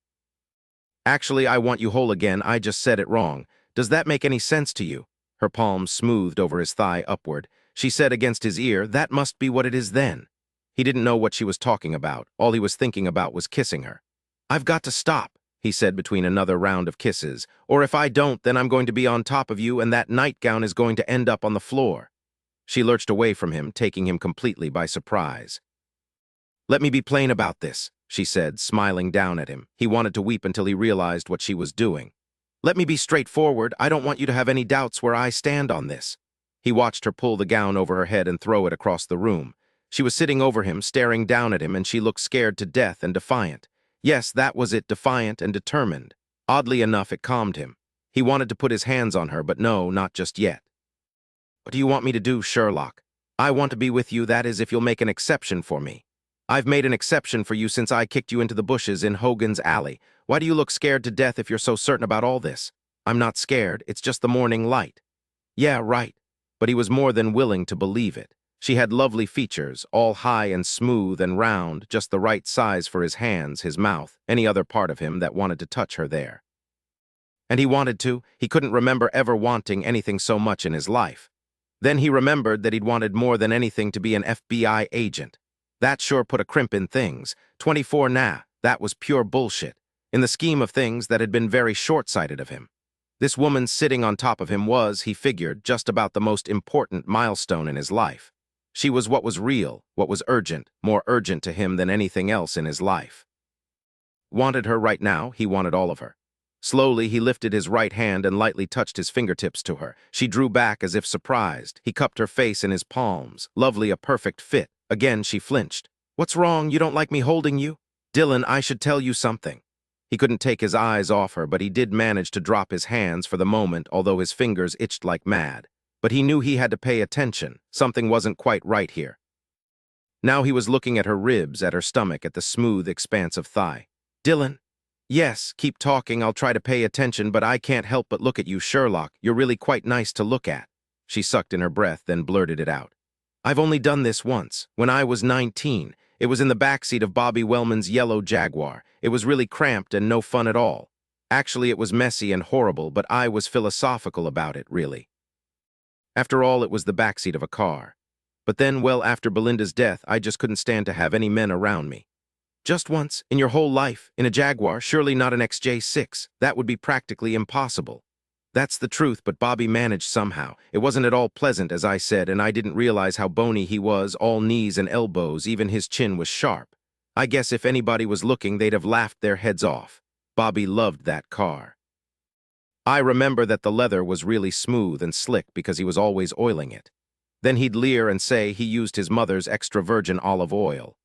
Actually, I want you whole again. I just said it wrong. Does that make any sense to you? Her palm smoothed over his thigh upward. She said against his ear, "That must be what it is then." He didn't know what she was talking about. All he was thinking about was kissing her. "I've got to stop," he said between another round of kisses. "Or if I don't, then I'm going to be on top of you and that nightgown is going to end up on the floor." She lurched away from him, taking him completely by surprise. "Let me be plain about this," she said, smiling down at him. He wanted to weep until he realized what she was doing. "Let me be straightforward. I don't want you to have any doubts where I stand on this." He watched her pull the gown over her head and throw it across the room. She was sitting over him, staring down at him, and she looked scared to death and defiant. Yes, that was it, defiant and determined. Oddly enough, it calmed him. He wanted to put his hands on her, but no, not just yet. "What do you want me to do, Sherlock?" "I want to be with you, that is, if you'll make an exception for me." "I've made an exception for you since I kicked you into the bushes in Hogan's Alley. Why do you look scared to death if you're so certain about all this?" "I'm not scared, it's just the morning light." "Yeah, right." But he was more than willing to believe it. She had lovely features, all high and smooth and round, just the right size for his hands, his mouth, any other part of him that wanted to touch her there. And he wanted to. He couldn't remember ever wanting anything so much in his life. Then he remembered that he'd wanted more than anything to be an FBI agent. That sure put a crimp in things. 24 nah, that was pure bullshit. In the scheme of things, that had been very short-sighted of him. This woman sitting on top of him was, he figured, just about the most important milestone in his life. She was what was real, what was urgent, more urgent to him than anything else in his life. Wanted her right now, he wanted all of her. Slowly, he lifted his right hand and lightly touched his fingertips to her. She drew back as if surprised. He cupped her face in his palms. Lovely, a perfect fit. Again, she flinched. "What's wrong? You don't like me holding you?" "Dillon, I should tell you something." He couldn't take his eyes off her, but he did manage to drop his hands for the moment, although his fingers itched like mad. But he knew he had to pay attention. Something wasn't quite right here. Now he was looking at her ribs, at her stomach, at the smooth expanse of thigh. "Dillon?" "Yes, keep talking. I'll try to pay attention, but I can't help but look at you, Sherlock. You're really quite nice to look at." She sucked in her breath, then blurted it out. "I've only done this once. When I was 19. It was in the backseat of Bobby Wellman's yellow Jaguar. It was really cramped and no fun at all. Actually, it was messy and horrible, but I was philosophical about it, really. After all, it was the backseat of a car. But then, well, after Belinda's death, I just couldn't stand to have any men around me. Just once, in your whole life, in a Jaguar, surely not an XJ6. That would be practically impossible. That's the truth, but Bobby managed somehow. It wasn't at all pleasant, as I said, and I didn't realize how bony he was, all knees and elbows, even his chin was sharp. I guess if anybody was looking, they'd have laughed their heads off. Bobby loved that car. I remember that the leather was really smooth and slick because he was always oiling it. Then he'd leer and say he used his mother's extra virgin olive oil.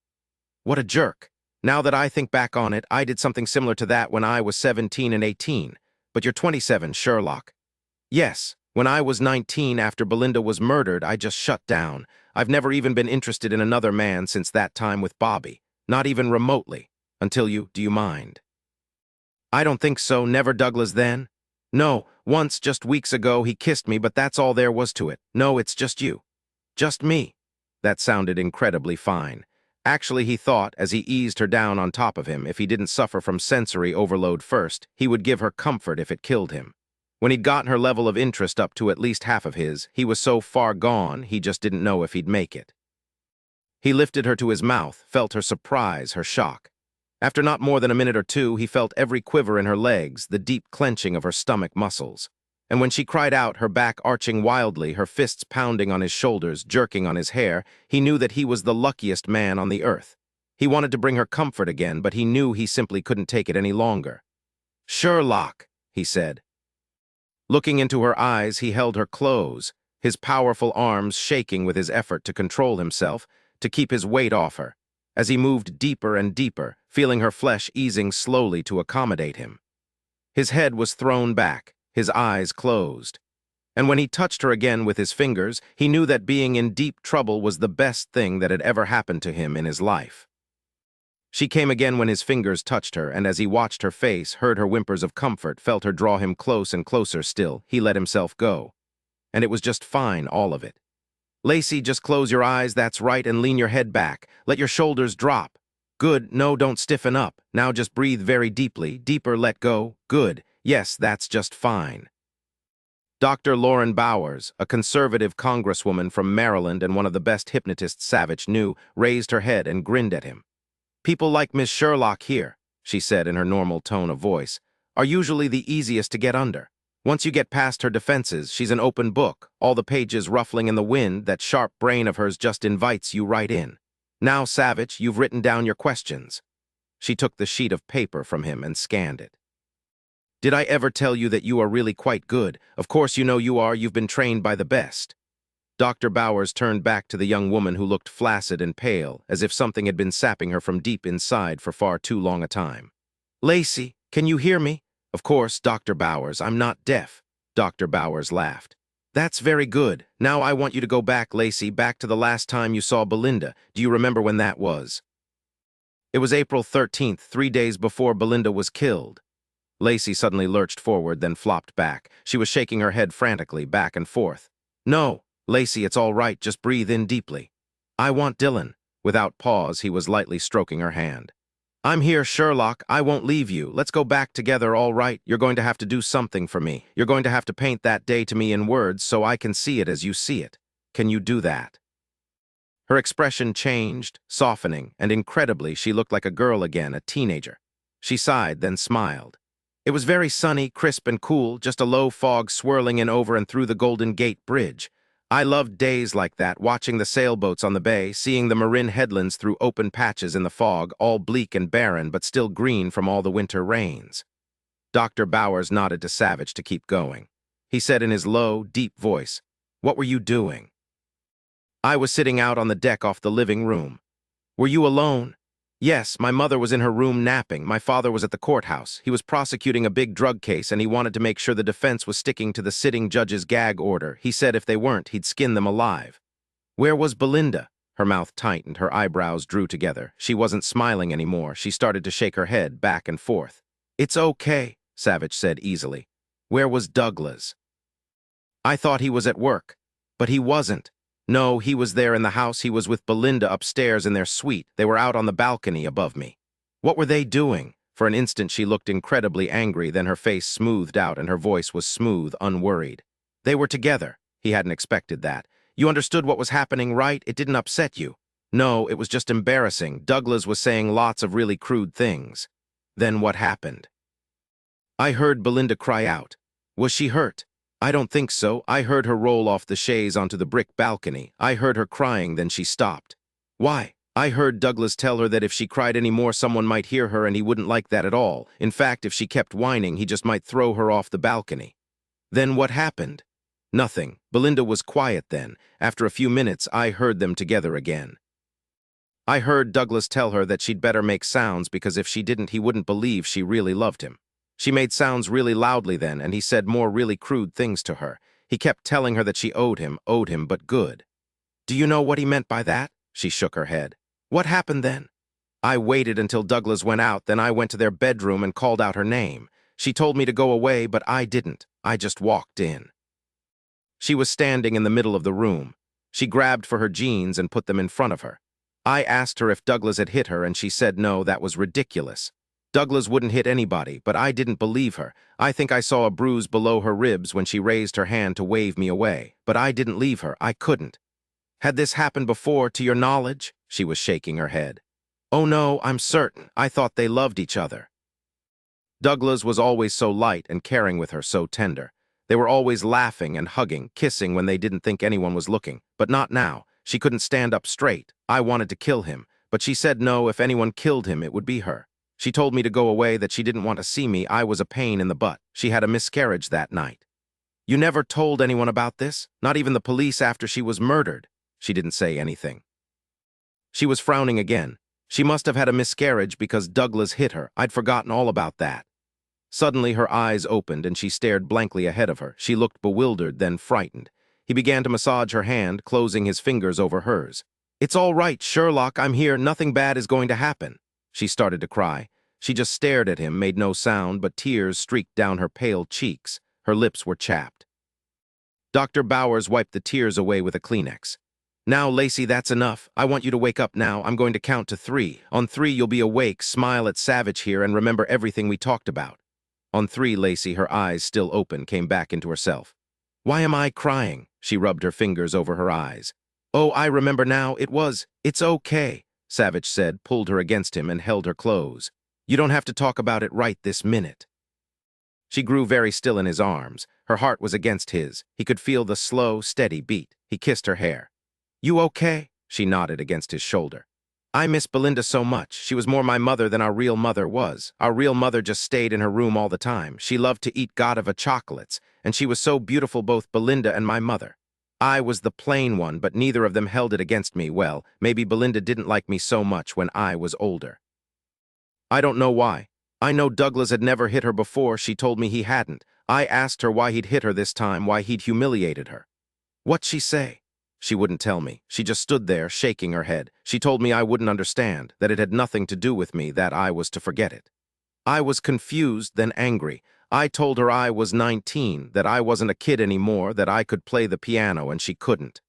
What a jerk. Now that I think back on it, I did something similar to that when I was 17 and 18. But you're 27, Sherlock. Yes, when I was 19 after Belinda was murdered, I just shut down. I've never even been interested in another man since that time with Bobby. Not even remotely. Until you, do you mind? I don't think so, never Douglas then. No, once, just weeks ago, he kissed me, but that's all there was to it. No, it's just you. Just me. That sounded incredibly fine. Actually, he thought, as he eased her down on top of him, if he didn't suffer from sensory overload first, he would give her comfort if it killed him. When he'd gotten her level of interest up to at least half of his, he was so far gone, he just didn't know if he'd make it. He lifted her to his mouth, felt her surprise, her shock. After not more than a minute or two, he felt every quiver in her legs, the deep clenching of her stomach muscles. And when she cried out, her back arching wildly, her fists pounding on his shoulders, jerking on his hair, he knew that he was the luckiest man on the earth. He wanted to bring her comfort again, but he knew he simply couldn't take it any longer. "Sherlock," he said. Looking into her eyes, he held her close, his powerful arms shaking with his effort to control himself, to keep his weight off her, as he moved deeper and deeper, feeling her flesh easing slowly to accommodate him. His head was thrown back, his eyes closed. And when he touched her again with his fingers, he knew that being in deep trouble was the best thing that had ever happened to him in his life. She came again when his fingers touched her, and as he watched her face, heard her whimpers of comfort, felt her draw him close and closer still, he let himself go. And it was just fine, all of it. "Lacey, just close your eyes, that's right, and lean your head back. Let your shoulders drop. Good, no, don't stiffen up. Now just breathe very deeply, deeper, let go. Good, yes, that's just fine." Dr. Lauren Bowers, a conservative congresswoman from Maryland and one of the best hypnotists Savich knew, raised her head and grinned at him. "People like Miss Sherlock here," she said in her normal tone of voice, "are usually the easiest to get under. Once you get past her defenses, she's an open book, all the pages ruffling in the wind. That sharp brain of hers just invites you right in. Now, Savich, you've written down your questions." She took the sheet of paper from him and scanned it. "Did I ever tell you that you are really quite good? Of course you know you are, you've been trained by the best." Dr. Bowers turned back to the young woman who looked flaccid and pale, as if something had been sapping her from deep inside for far too long a time. "Lacey, can you hear me?" "Of course, Dr. Bowers, I'm not deaf." Dr. Bowers laughed. "That's very good. Now I want you to go back, Lacey, back to the last time you saw Belinda. Do you remember when that was?" "It was April 13th, 3 days before Belinda was killed." Lacey suddenly lurched forward, then flopped back. She was shaking her head frantically, back and forth. "No, Lacey, it's all right. Just breathe in deeply." "I want Dillon." Without pause, he was lightly stroking her hand. "I'm here, Sherlock. I won't leave you. Let's go back together, all right? You're going to have to do something for me. You're going to have to paint that day to me in words so I can see it as you see it. Can you do that?" Her expression changed, softening, and incredibly, she looked like a girl again, a teenager. She sighed, then smiled. "It was very sunny, crisp and cool, just a low fog swirling in over and through the Golden Gate Bridge. I loved days like that, watching the sailboats on the bay, seeing the Marin headlands through open patches in the fog, all bleak and barren, but still green from all the winter rains." Dr. Bowers nodded to Savich to keep going. He said in his low, deep voice, "What were you doing?" "I was sitting out on the deck off the living room." "Were you alone?" "Yes, my mother was in her room napping. My father was at the courthouse. He was prosecuting a big drug case, and he wanted to make sure the defense was sticking to the sitting judge's gag order. He said if they weren't, he'd skin them alive." "Where was Belinda?" Her mouth tightened, her eyebrows drew together. She wasn't smiling anymore. She started to shake her head back and forth. "It's okay," Savich said easily. "Where was Douglas?" "I thought he was at work. But he wasn't. No, he was there in the house. He was with Belinda upstairs in their suite. They were out on the balcony above me." "What were they doing?" For an instant she looked incredibly angry, then her face smoothed out and her voice was smooth, unworried. "They were together." He hadn't expected that. "You understood what was happening, right? It didn't upset you." "No, it was just embarrassing. Douglas was saying lots of really crude things." "Then what happened?" "I heard Belinda cry out." "Was she hurt?" "I don't think so. I heard her roll off the chaise onto the brick balcony. I heard her crying, then she stopped." "Why?" "I heard Douglas tell her that if she cried any more, someone might hear her, and he wouldn't like that at all. In fact, if she kept whining, he just might throw her off the balcony." "Then what happened?" "Nothing. Belinda was quiet then. After a few minutes, I heard them together again. I heard Douglas tell her that she'd better make sounds because if she didn't, he wouldn't believe she really loved him. She made sounds really loudly then, and he said more really crude things to her. He kept telling her that she owed him, but good." "Do you know what he meant by that?" She shook her head. "What happened then?" "I waited until Douglas went out, then I went to their bedroom and called out her name. She told me to go away, but I didn't. I just walked in." She was standing in the middle of the room. She grabbed for her jeans and put them in front of her. I asked her if Douglas had hit her, and she said no, that was ridiculous. Douglas wouldn't hit anybody, but I didn't believe her. I think I saw a bruise below her ribs when she raised her hand to wave me away, but I didn't leave her. I couldn't. "Had this happened before, to your knowledge?" She was shaking her head. "Oh no, I'm certain. I thought they loved each other." Douglas was always so light and caring with her, so tender. They were always laughing and hugging, kissing when they didn't think anyone was looking. But not now. She couldn't stand up straight. I wanted to kill him, but she said no, if anyone killed him, it would be her. She told me to go away, that she didn't want to see me. I was a pain in the butt. She had a miscarriage that night. You never told anyone about this? Not even the police after she was murdered? She didn't say anything. She was frowning again. She must have had a miscarriage because Douglas hit her. I'd forgotten all about that. Suddenly her eyes opened and she stared blankly ahead of her. She looked bewildered, then frightened. He began to massage her hand, closing his fingers over hers. "It's all right, Sherlock, I'm here. Nothing bad is going to happen." She started to cry. She just stared at him, made no sound, but tears streaked down her pale cheeks. Her lips were chapped. Dr. Bowers wiped the tears away with a Kleenex. "Now, Lacey, that's enough. I want you to wake up now. I'm going to count to 3. On 3, you'll be awake, smile at Savich here, and remember everything we talked about." On 3, Lacey, her eyes still open, came back into herself. "Why am I crying?" She rubbed her fingers over her eyes. "Oh, I remember now. It's okay," Savich said, pulled her against him, and held her close. "You don't have to talk about it right this minute." She grew very still in his arms. Her heart was against his. He could feel the slow, steady beat. He kissed her hair. "You okay?" She nodded against his shoulder. "I miss Belinda so much. She was more my mother than our real mother was. Our real mother just stayed in her room all the time. She loved to eat Godiva chocolates, and she was so beautiful, both Belinda and my mother. I was the plain one, but neither of them held it against me. Well, maybe Belinda didn't like me so much when I was older. I don't know why. I know Douglas had never hit her before. She told me he hadn't. I asked her why he'd hit her this time, why he'd humiliated her. What'd she say? She wouldn't tell me. She just stood there, shaking her head. She told me I wouldn't understand, that it had nothing to do with me, that I was to forget it. I was confused, then angry. I told her I was 19, that I wasn't a kid anymore, that I could play the piano, and she couldn't.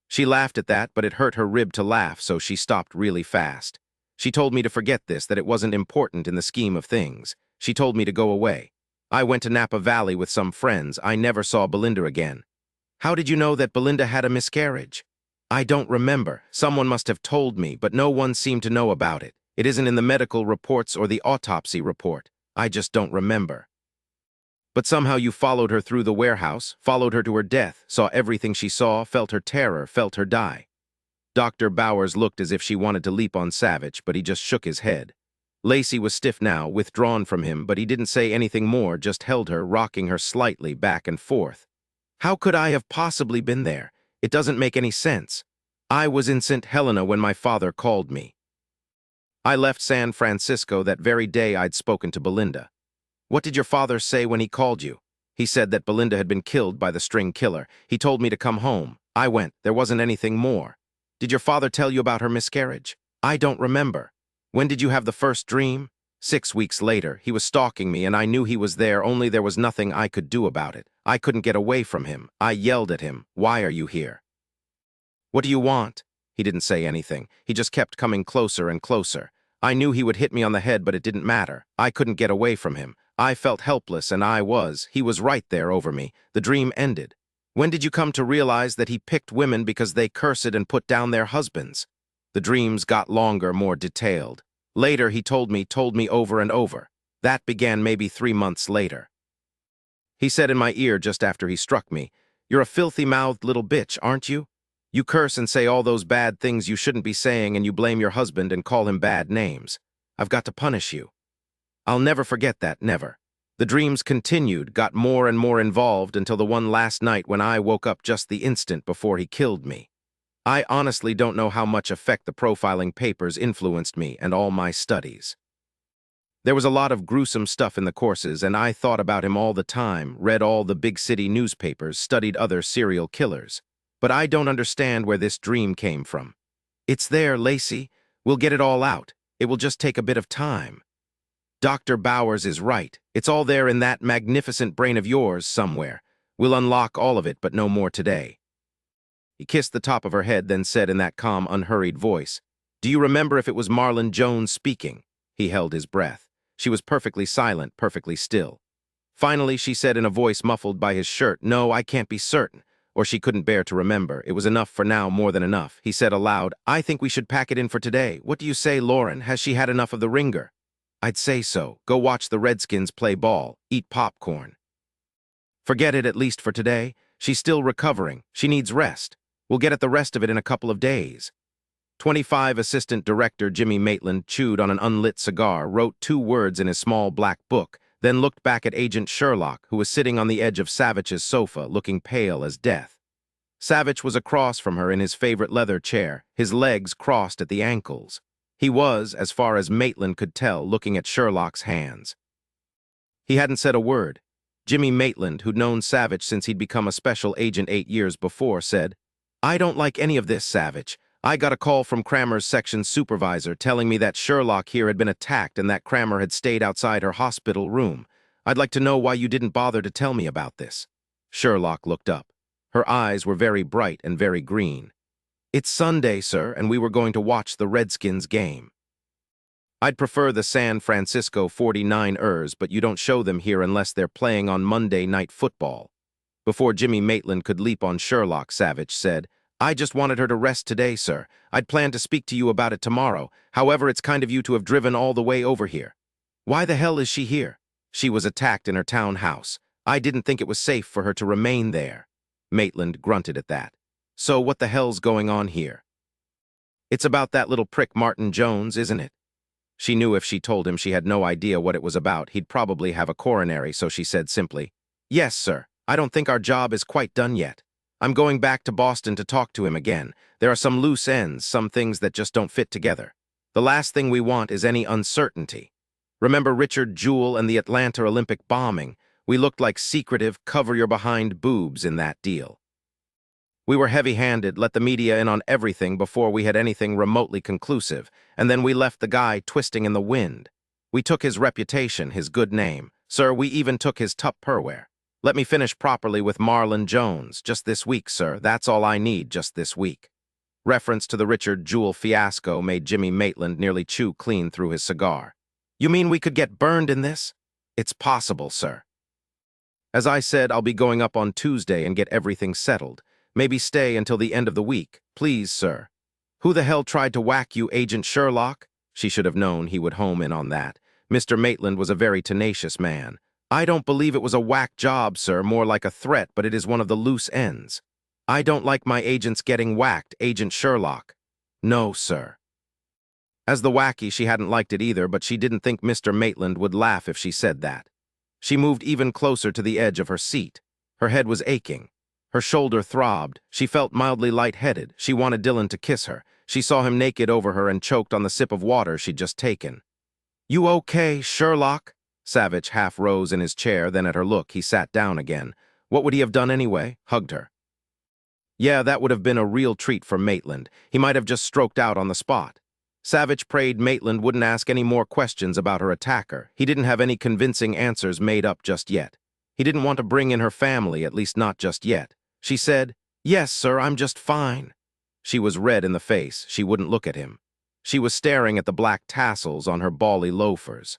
She laughed at that, but it hurt her rib to laugh, so she stopped really fast. She told me to forget this, that it wasn't important in the scheme of things. She told me to go away. I went to Napa Valley with some friends. I never saw Belinda again. How did you know that Belinda had a miscarriage? I don't remember. Someone must have told me, but no one seemed to know about it. It isn't in the medical reports or the autopsy report. I just don't remember. But somehow you followed her through the warehouse, followed her to her death, saw everything she saw, felt her terror, felt her die. Dr. Bowers looked as if she wanted to leap on Savich, but he just shook his head. Lacey was stiff now, withdrawn from him, but he didn't say anything more, just held her, rocking her slightly back and forth. How could I have possibly been there? It doesn't make any sense. I was in St. Helena when my father called me. I left San Francisco that very day I'd spoken to Belinda. What did your father say when he called you? He said that Belinda had been killed by the string killer. He told me to come home. I went. There wasn't anything more. Did your father tell you about her miscarriage? I don't remember. When did you have the first dream? 6 weeks later. He was stalking me, and I knew he was there, only there was nothing I could do about it. I couldn't get away from him. I yelled at him. Why are you here? What do you want? He didn't say anything. He just kept coming closer and closer. I knew he would hit me on the head, but it didn't matter. I couldn't get away from him. I felt helpless, and he was right there over me. The dream ended. When did you come to realize that he picked women because they cursed and put down their husbands? The dreams got longer, more detailed. Later, he told me over and over. That began maybe 3 months later. He said in my ear just after he struck me, "You're a filthy-mouthed little bitch, aren't you? You curse and say all those bad things you shouldn't be saying, and you blame your husband and call him bad names. I've got to punish you." I'll never forget that, never. The dreams continued, got more and more involved until the one last night when I woke up just the instant before he killed me. I honestly don't know how much effect the profiling papers influenced me and all my studies. There was a lot of gruesome stuff in the courses, and I thought about him all the time, read all the big city newspapers, studied other serial killers. But I don't understand where this dream came from. It's there, Lacey. We'll get it all out. It will just take a bit of time. Dr. Bowers is right. It's all there in that magnificent brain of yours somewhere. We'll unlock all of it, but no more today. He kissed the top of her head, then said in that calm, unhurried voice, "Do you remember if it was Marlon Jones speaking?" He held his breath. She was perfectly silent, perfectly still. Finally, she said in a voice muffled by his shirt, "No, I can't be certain." Or she couldn't bear to remember. It was enough for now, more than enough. He said aloud, "I think we should pack it in for today. What do you say, Lauren? Has she had enough of the ringer?" "I'd say so. Go watch the Redskins play ball. Eat popcorn." Forget it at least for today. She's still recovering. She needs rest. We'll get at the rest of it in a couple of days. 25 Assistant Director Jimmy Maitland chewed on an unlit cigar, wrote 2 words in his small black book, then looked back at Agent Sherlock, who was sitting on the edge of Savich's sofa, looking pale as death. Savich was across from her in his favorite leather chair, his legs crossed at the ankles. He was, as far as Maitland could tell, looking at Sherlock's hands. He hadn't said a word. Jimmy Maitland, who'd known Savich since he'd become a special agent 8 years before, said, "I don't like any of this, Savich. I got a call from Kramer's section supervisor telling me that Sherlock here had been attacked and that Kramer had stayed outside her hospital room. I'd like to know why you didn't bother to tell me about this." Sherlock looked up. Her eyes were very bright and very green. "It's Sunday, sir, and we were going to watch the Redskins game." "I'd prefer the San Francisco 49ers, but you don't show them here unless they're playing on Monday Night Football." Before Jimmy Maitland could leap on Sherlock, Savich said, "I just wanted her to rest today, sir. I'd planned to speak to you about it tomorrow. However, it's kind of you to have driven all the way over here." "Why the hell is she here?" "She was attacked in her townhouse. I didn't think it was safe for her to remain there." Maitland grunted at that. "So what the hell's going on here?" "It's about that little prick Martin Jones, isn't it?" She knew if she told him she had no idea what it was about, he'd probably have a coronary, so she said simply, "Yes, sir. I don't think our job is quite done yet. I'm going back to Boston to talk to him again. There are some loose ends, some things that just don't fit together. The last thing we want is any uncertainty. Remember Richard Jewell and the Atlanta Olympic bombing? We looked like secretive, cover-your-behind boobs in that deal. We were heavy-handed, let the media in on everything before we had anything remotely conclusive, and then we left the guy twisting in the wind. We took his reputation, his good name. Sir, we even took his Tupperware. Let me finish properly with Marlon Jones, just this week, sir. That's all I need, just this week." Reference to the Richard Jewell fiasco made Jimmy Maitland nearly chew clean through his cigar. "You mean we could get burned in this?" "It's possible, sir. As I said, I'll be going up on Tuesday and get everything settled. Maybe stay until the end of the week. Please, sir." "Who the hell tried to whack you, Agent Sherlock?" She should have known he would home in on that. Mr. Maitland was a very tenacious man. "I don't believe it was a whack job, sir, more like a threat, but it is one of the loose ends. I don't like my agents getting whacked, Agent Sherlock." "No, sir." As the wacky, she hadn't liked it either, but she didn't think Mr. Maitland would laugh if she said that. She moved even closer to the edge of her seat. Her head was aching. Her shoulder throbbed. She felt mildly lightheaded. She wanted Dillon to kiss her. She saw him naked over her and choked on the sip of water she'd just taken. "You okay, Sherlock?" Savich half rose in his chair, then at her look, he sat down again. What would he have done anyway? Hugged her. Yeah, that would have been a real treat for Maitland. He might have just stroked out on the spot. Savich prayed Maitland wouldn't ask any more questions about her attacker. He didn't have any convincing answers made up just yet. He didn't want to bring in her family, at least not just yet. She said, "Yes, sir, I'm just fine." She was red in the face. She wouldn't look at him. She was staring at the black tassels on her bally loafers.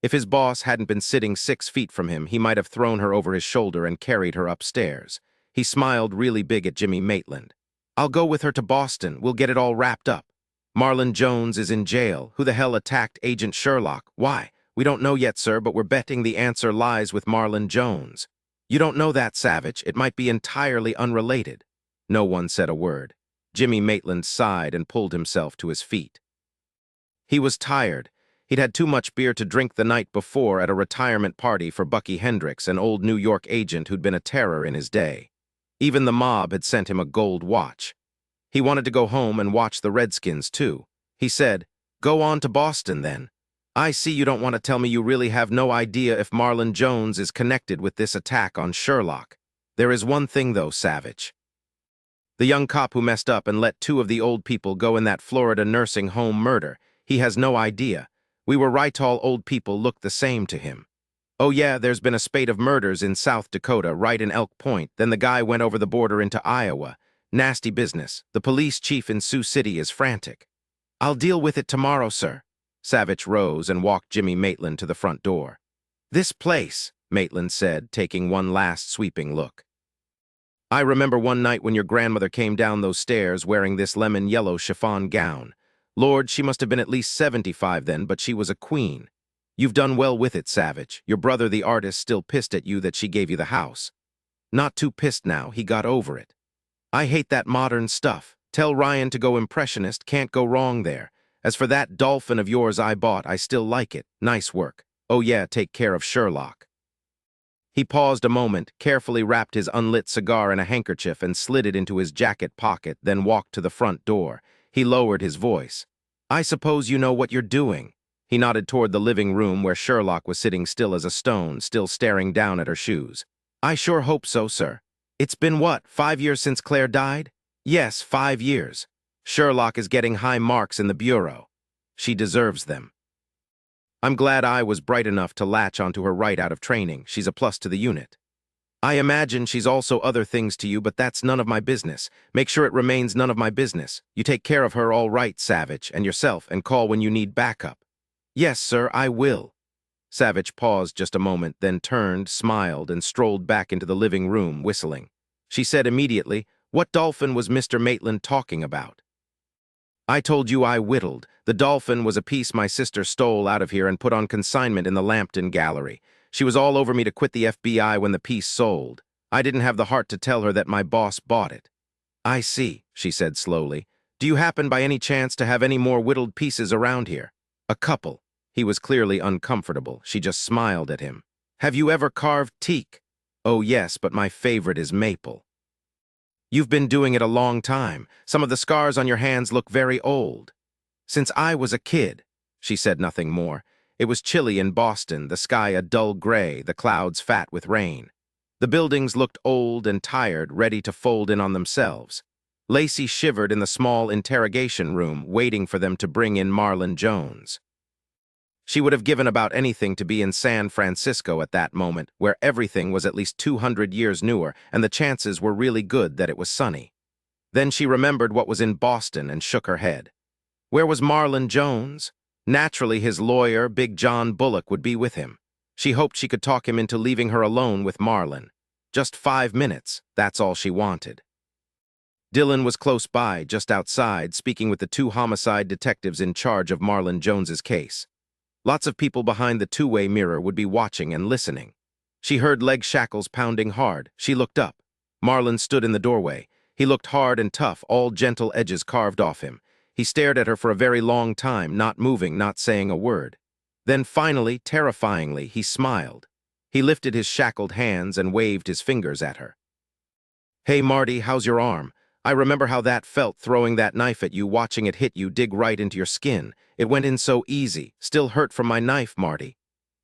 If his boss hadn't been sitting 6 feet from him, he might have thrown her over his shoulder and carried her upstairs. He smiled really big at Jimmy Maitland. "I'll go with her to Boston. We'll get it all wrapped up. Marlon Jones is in jail. Who the hell attacked Agent Sherlock? Why? We don't know yet, sir, but we're betting the answer lies with Marlon Jones." "You don't know that, Savich. It might be entirely unrelated." No one said a word. Jimmy Maitland sighed and pulled himself to his feet. He was tired. He'd had too much beer to drink the night before at a retirement party for Bucky Hendricks, an old New York agent who'd been a terror in his day. Even the mob had sent him a gold watch. He wanted to go home and watch the Redskins, too. He said, "Go on to Boston, then. I see you don't want to tell me you really have no idea if Marlon Jones is connected with this attack on Sherlock. There is one thing, though, Savich. The young cop who messed up and let 2 of the old people go in that Florida nursing home murder, he has no idea. We were right, all old people look the same to him. Oh yeah, there's been a spate of murders in South Dakota, right in Elk Point. Then the guy went over the border into Iowa. Nasty business. The police chief in Sioux City is frantic." "I'll deal with it tomorrow, sir." Savich rose and walked Jimmy Maitland to the front door. "This place," Maitland said, taking one last sweeping look. "I remember one night when your grandmother came down those stairs wearing this lemon-yellow chiffon gown. Lord, she must have been at least 75 then, but she was a queen. You've done well with it, Savich. Your brother, the artist, still pissed at you that she gave you the house. Not too pissed now, he got over it. I hate that modern stuff. Tell Ryan to go impressionist, can't go wrong there. As for that dolphin of yours I bought, I still like it. Nice work. Oh yeah, take care of Sherlock. He paused a moment, carefully wrapped his unlit cigar in a handkerchief and slid it into his jacket pocket, then walked to the front door. He lowered his voice. I suppose you know what you're doing. He nodded toward the living room where Sherlock was sitting still as a stone, still staring down at her shoes. I sure hope so, sir. It's been what, 5 years since Claire died? Yes, 5 years. Sherlock is getting high marks in the bureau. She deserves them. I'm glad I was bright enough to latch onto her right out of training. She's a plus to the unit. I imagine she's also other things to you, but that's none of my business. Make sure it remains none of my business. You take care of her all right, Savich, and yourself, and call when you need backup. Yes, sir, I will. Savich paused just a moment, then turned, smiled, and strolled back into the living room, whistling. She said immediately, What dolphin was Mr. Maitland talking about? I told you I whittled. The dolphin was a piece my sister stole out of here and put on consignment in the Lambton Gallery. She was all over me to quit the FBI when the piece sold. I didn't have the heart to tell her that my boss bought it. I see, she said slowly. Do you happen by any chance to have any more whittled pieces around here? A couple. He was clearly uncomfortable. She just smiled at him. Have you ever carved teak? Oh yes, but my favorite is maple. You've been doing it a long time. Some of the scars on your hands look very old. Since I was a kid. She said nothing more. It was chilly in Boston, the sky a dull gray, the clouds fat with rain. The buildings looked old and tired, ready to fold in on themselves. Lacey shivered in the small interrogation room, waiting for them to bring in Marlon Jones. She would have given about anything to be in San Francisco at that moment, where everything was at least 200 years newer, and the chances were really good that it was sunny. Then she remembered what was in Boston and shook her head. Where was Marlon Jones? Naturally, his lawyer, Big John Bullock, would be with him. She hoped she could talk him into leaving her alone with Marlon. Just 5 minutes, that's all she wanted. Dillon was close by, just outside, speaking with the 2 homicide detectives in charge of Marlon Jones's case. Lots of people behind the two-way mirror would be watching and listening. She heard leg shackles pounding hard. She looked up. Marlon stood in the doorway. He looked hard and tough, all gentle edges carved off him. He stared at her for a very long time, not moving, not saying a word. Then finally, terrifyingly, he smiled. He lifted his shackled hands and waved his fingers at her. Hey, Marty, how's your arm? I remember how that felt, throwing that knife at you, watching it hit you, dig right into your skin. It went in so easy. Still hurt from my knife, Marty.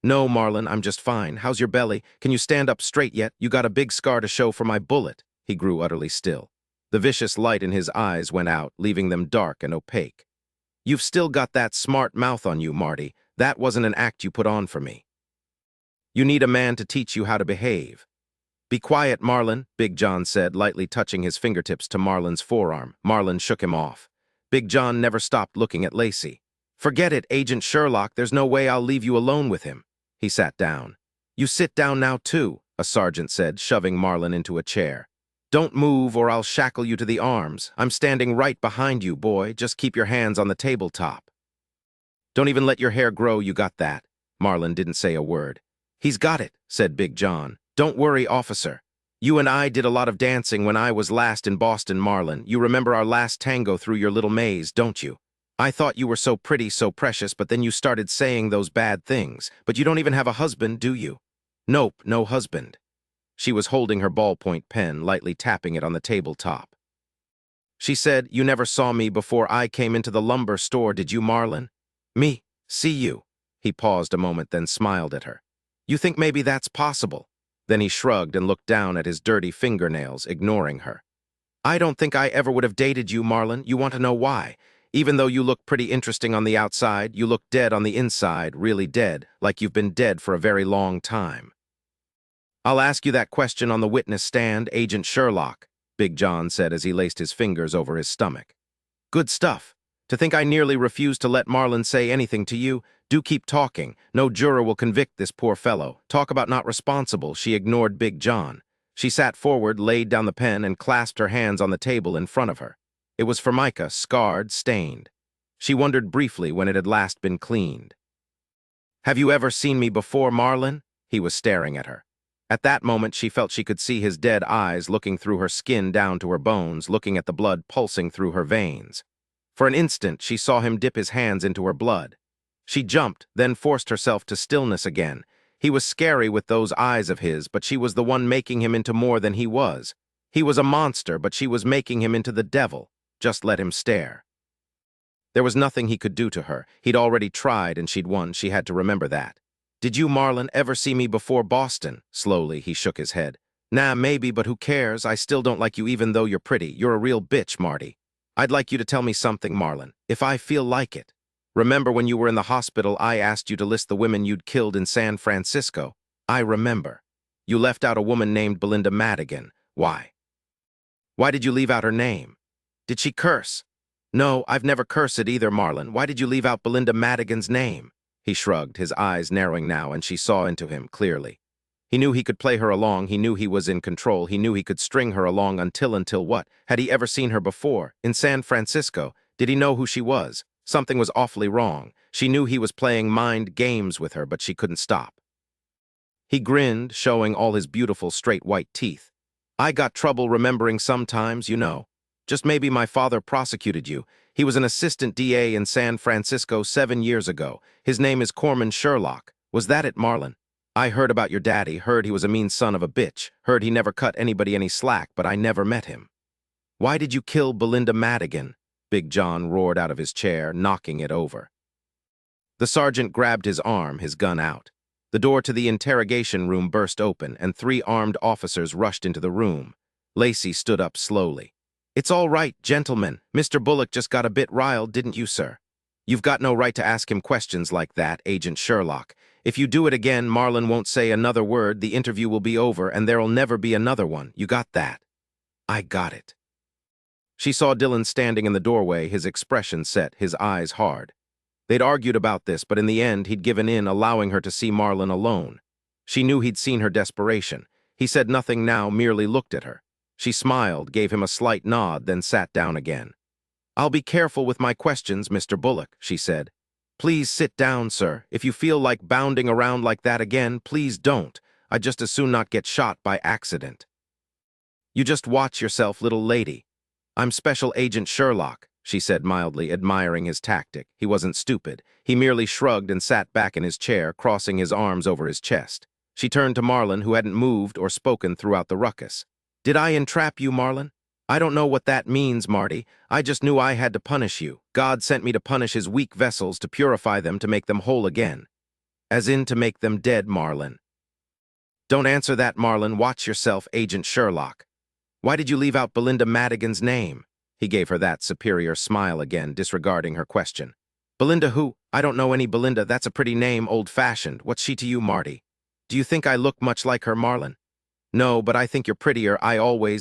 No, Marlon, I'm just fine. How's your belly? Can you stand up straight yet? You got a big scar to show for my bullet. He grew utterly still. The vicious light in his eyes went out, leaving them dark and opaque. You've still got that smart mouth on you, Marty. That wasn't an act you put on for me. You need a man to teach you how to behave. Be quiet, Marlon, Big John said, lightly touching his fingertips to Marlon's forearm. Marlon shook him off. Big John never stopped looking at Lacey. Forget it, Agent Sherlock. There's no way I'll leave you alone with him. He sat down. You sit down now, too, a sergeant said, shoving Marlon into a chair. Don't move or I'll shackle you to the arms. I'm standing right behind you, boy. Just keep your hands on the tabletop. Don't even let your hair grow, you got that. Marlon didn't say a word. He's got it, said Big John. Don't worry, officer. You and I did a lot of dancing when I was last in Boston, Marlon. You remember our last tango through your little maze, don't you? I thought you were so pretty, so precious, but then you started saying those bad things. But you don't even have a husband, do you? Nope, no husband. She was holding her ballpoint pen, lightly tapping it on the tabletop. She said, You never saw me before I came into the lumber store, did you, Marlon? Me? See you? He paused a moment, then smiled at her. You think maybe that's possible? Then he shrugged and looked down at his dirty fingernails, ignoring her. I don't think I ever would have dated you, Marlon. You want to know why? Even though you look pretty interesting on the outside, you look dead on the inside, really dead, like you've been dead for a very long time. I'll ask you that question on the witness stand, Agent Sherlock, Big John said as he laced his fingers over his stomach. Good stuff. To think I nearly refused to let Marlon say anything to you. Do keep talking. No juror will convict this poor fellow. Talk about not responsible. She ignored Big John. She sat forward, laid down the pen, and clasped her hands on the table in front of her. It was Formica, scarred, stained. She wondered briefly when it had last been cleaned. Have you ever seen me before, Marlon? He was staring at her. At that moment, she felt she could see his dead eyes looking through her skin down to her bones, looking at the blood pulsing through her veins. For an instant, she saw him dip his hands into her blood. She jumped, then forced herself to stillness again. He was scary with those eyes of his, but she was the one making him into more than he was. He was a monster, but she was making him into the devil. Just let him stare. There was nothing he could do to her. He'd already tried and she'd won. She had to remember that. Did you, Marlon, ever see me before Boston? Slowly, he shook his head. Nah, maybe, but who cares? I still don't like you even though you're pretty. You're a real bitch, Marty. I'd like you to tell me something, Marlon, if I feel like it. Remember when you were in the hospital, I asked you to list the women you'd killed in San Francisco? I remember. You left out a woman named Belinda Madigan. Why? Why did you leave out her name? Did she curse? No, I've never cursed either, Marlon. Why did you leave out Belinda Madigan's name? He shrugged, his eyes narrowing now, and she saw into him clearly. He knew he could play her along, he knew he was in control, he knew he could string her along until what? Had he ever seen her before? In San Francisco? Did he know who she was? Something was awfully wrong. She knew he was playing mind games with her, but she couldn't stop. He grinned, showing all his beautiful straight white teeth. I got trouble remembering sometimes, you know. Just maybe my father prosecuted you. He was an assistant DA in San Francisco 7 years ago. His name is Catherine Sherlock. Was that it, Marlon? I heard about your daddy, heard he was a mean son of a bitch, heard he never cut anybody any slack, but I never met him. Why did you kill Belinda Madigan? Big John roared out of his chair, knocking it over. The sergeant grabbed his arm, his gun out. The door to the interrogation room burst open, and 3 armed officers rushed into the room. Lacey stood up slowly. It's all right, gentlemen. Mr. Bullock just got a bit riled, didn't you, sir? You've got no right to ask him questions like that, Agent Sherlock. If you do it again, Marlon won't say another word, the interview will be over, and there'll never be another one. You got that? I got it. She saw Dillon standing in the doorway, his expression set, his eyes hard. They'd argued about this, but in the end, he'd given in, allowing her to see Marlon alone. She knew he'd seen her desperation. He said nothing now, merely looked at her. She smiled, gave him a slight nod, then sat down again. I'll be careful with my questions, Mr. Bullock, she said. Please sit down, sir. If you feel like bounding around like that again, please don't. I'd just as soon not get shot by accident. You just watch yourself, little lady. I'm Special Agent Sherlock, she said mildly, admiring his tactic. He wasn't stupid. He merely shrugged and sat back in his chair, crossing his arms over his chest. She turned to Marlon, who hadn't moved or spoken throughout the ruckus. Did I entrap you, Marlon? I don't know what that means, Marty. I just knew I had to punish you. God sent me to punish his weak vessels, to purify them, to make them whole again. As in to make them dead, Marlon. Don't answer that, Marlon. Watch yourself, Agent Sherlock. Why did you leave out Belinda Madigan's name? He gave her that superior smile again, disregarding her question. Belinda who? I don't know any Belinda. That's a pretty name, old-fashioned. What's she to you, Marty? Do you think I look much like her, Marlon? No, but I think you're prettier.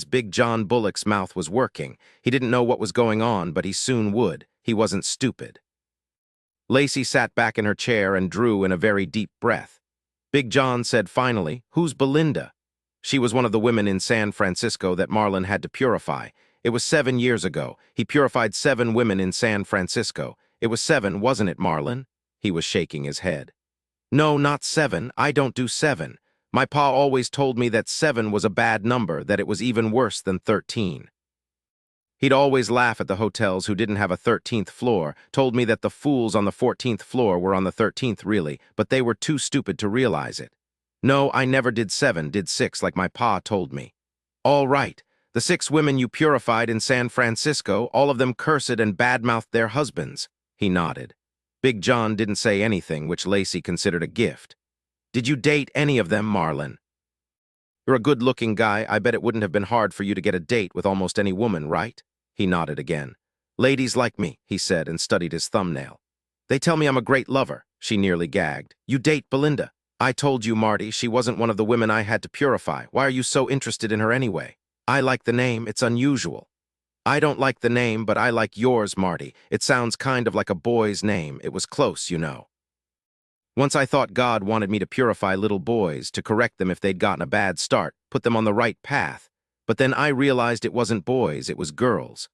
Big John Bullock's mouth was working. He didn't know what was going on, but he soon would. He wasn't stupid. Lacey sat back in her chair and drew in a very deep breath. Big John said finally, Who's Belinda? She was one of the women in San Francisco that Marlon had to purify. It was 7 years ago. He purified 7 women in San Francisco. It was 7, wasn't it, Marlon? He was shaking his head. No, not 7. I don't do 7. My pa always told me that 7 was a bad number, that it was even worse than 13. He'd always laugh at the hotels who didn't have a 13th floor, told me that the fools on the 14th floor were on the 13th really, but they were too stupid to realize it. No, I never did 7, did 6 like my pa told me. All right, the 6 women you purified in San Francisco, all of them cursed and badmouthed their husbands. He nodded. Big John didn't say anything, which Lacey considered a gift. Did you date any of them, Marlon? You're a good-looking guy. I bet it wouldn't have been hard for you to get a date with almost any woman, right? He nodded again. Ladies like me, he said, and studied his thumbnail. They tell me I'm a great lover. She nearly gagged. You date Belinda. I told you, Marty, she wasn't one of the women I had to purify. Why are you so interested in her anyway? I like the name. It's unusual. I don't like the name, but I like yours, Marty. It sounds kind of like a boy's name. It was close, you know. Once I thought God wanted me to purify little boys, to correct them if they'd gotten a bad start, put them on the right path. But then I realized it wasn't boys, it was girls.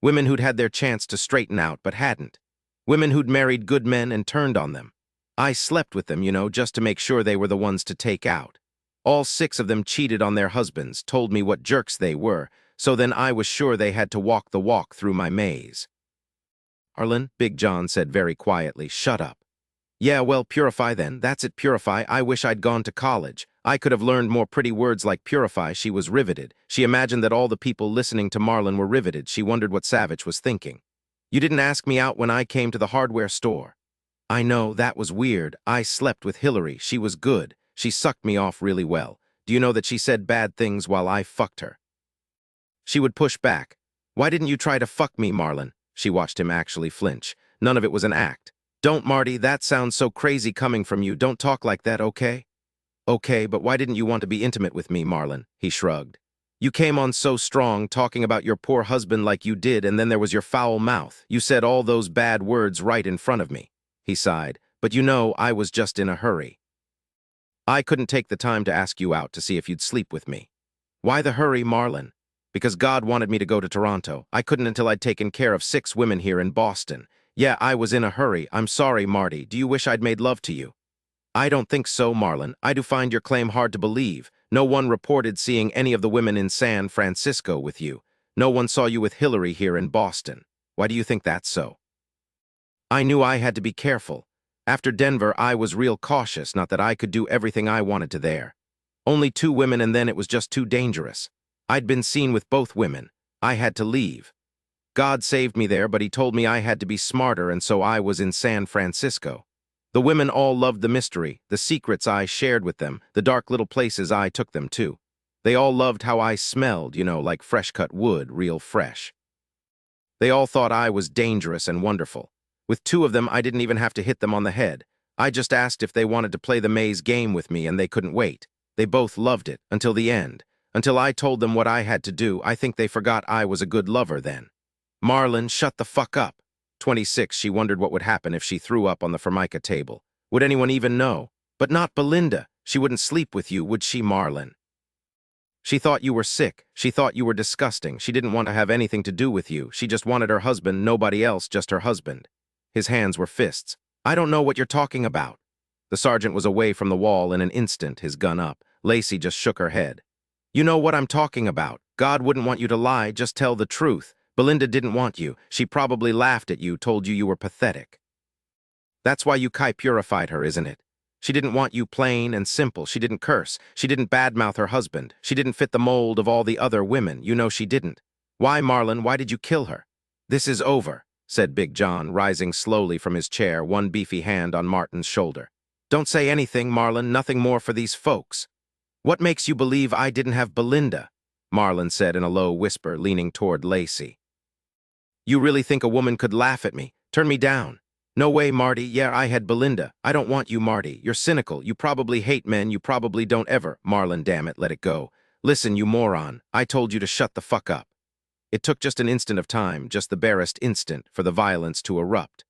Women who'd had their chance to straighten out but hadn't. Women who'd married good men and turned on them. I slept with them, just to make sure they were the ones to take out. All 6 of them cheated on their husbands, told me what jerks they were, so then I was sure they had to walk the walk through my maze. Marlon, Big John said very quietly, shut up. Yeah, well, purify then. That's it, purify. I wish I'd gone to college. I could have learned more pretty words like purify. She was riveted. She imagined that all the people listening to Marlon were riveted. She wondered what Savich was thinking. You didn't ask me out when I came to the hardware store. I know, that was weird. I slept with Hillary. She was good. She sucked me off really well. Do you know that she said bad things while I fucked her? She would push back. Why didn't you try to fuck me, Marlon? She watched him actually flinch. None of it was an act. Don't, Marty, that sounds so crazy coming from you. Don't talk like that, okay? Okay, but why didn't you want to be intimate with me, Marlon? He shrugged. You came on so strong, talking about your poor husband like you did, and then there was your foul mouth. You said all those bad words right in front of me. He sighed. But I was just in a hurry. I couldn't take the time to ask you out to see if you'd sleep with me. Why the hurry, Marlon? Because God wanted me to go to Toronto. I couldn't until I'd taken care of 6 women here in Boston. Yeah, I was in a hurry. I'm sorry, Marty. Do you wish I'd made love to you? I don't think so, Marlon. I do find your claim hard to believe. No one reported seeing any of the women in San Francisco with you. No one saw you with Hillary here in Boston. Why do you think that's so? I knew I had to be careful. After Denver, I was real cautious, not that I could do everything I wanted to there. Only 2 women and then it was just too dangerous. I'd been seen with both women. I had to leave. God saved me there, but he told me I had to be smarter, and so I was in San Francisco. The women all loved the mystery, the secrets I shared with them, the dark little places I took them to. They all loved how I smelled, like fresh-cut wood, real fresh. They all thought I was dangerous and wonderful. With 2 of them, I didn't even have to hit them on the head. I just asked if they wanted to play the maze game with me, and they couldn't wait. They both loved it, until the end. Until I told them what I had to do. I think they forgot I was a good lover then. Marlon, shut the fuck up. 26, she wondered what would happen if she threw up on the Formica table. Would anyone even know? But not Belinda. She wouldn't sleep with you, would she, Marlon? She thought you were sick. She thought you were disgusting. She didn't want to have anything to do with you. She just wanted her husband, nobody else, just her husband. His hands were fists. I don't know what you're talking about. The sergeant was away from the wall in an instant, his gun up. Lacey just shook her head. You know what I'm talking about. God wouldn't want you to lie, just tell the truth. Belinda didn't want you. She probably laughed at you, told you were pathetic. That's why you purified her, isn't it? She didn't want you plain and simple. She didn't curse. She didn't badmouth her husband. She didn't fit the mold of all the other women. She didn't. Why, Marlon, why did you kill her? This is over, said Big John, rising slowly from his chair, one beefy hand on Martin's shoulder. Don't say anything, Marlon, nothing more for these folks. What makes you believe I didn't have Belinda? Marlon said in a low whisper, leaning toward Lacey. You really think a woman could laugh at me, turn me down? No way, Marty. Yeah, I had Belinda. I don't want you, Marty. You're cynical. You probably hate men. You probably don't ever. Marlon, damn it, let it go. Listen, you moron. I told you to shut the fuck up. It took just an instant of time, just the barest instant, for the violence to erupt.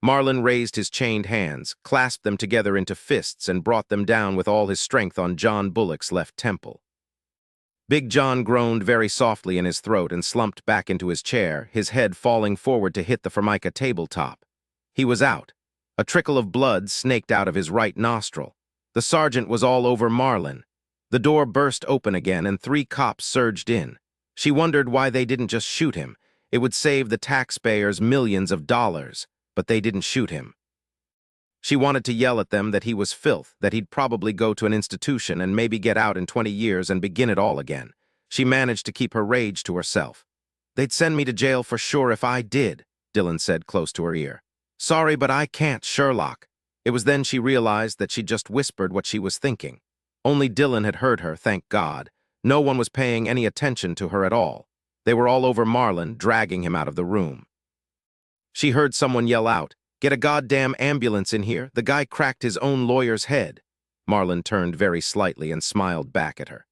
Marlon raised his chained hands, clasped them together into fists, and brought them down with all his strength on John Bullock's left temple. Big John groaned very softly in his throat and slumped back into his chair, his head falling forward to hit the Formica tabletop. He was out. A trickle of blood snaked out of his right nostril. The sergeant was all over Marlon. The door burst open again and 3 cops surged in. She wondered why they didn't just shoot him. It would save the taxpayers millions of dollars, but they didn't shoot him. She wanted to yell at them that he was filth, that he'd probably go to an institution and maybe get out in 20 years and begin it all again. She managed to keep her rage to herself. They'd send me to jail for sure if I did, Dillon said close to her ear. Sorry, but I can't, Sherlock. It was then she realized that she'd just whispered what she was thinking. Only Dillon had heard her, thank God. No one was paying any attention to her at all. They were all over Marlon, dragging him out of the room. She heard someone yell out, "Get a goddamn ambulance in here. The guy cracked his own lawyer's head." Marlon turned very slightly and smiled back at her.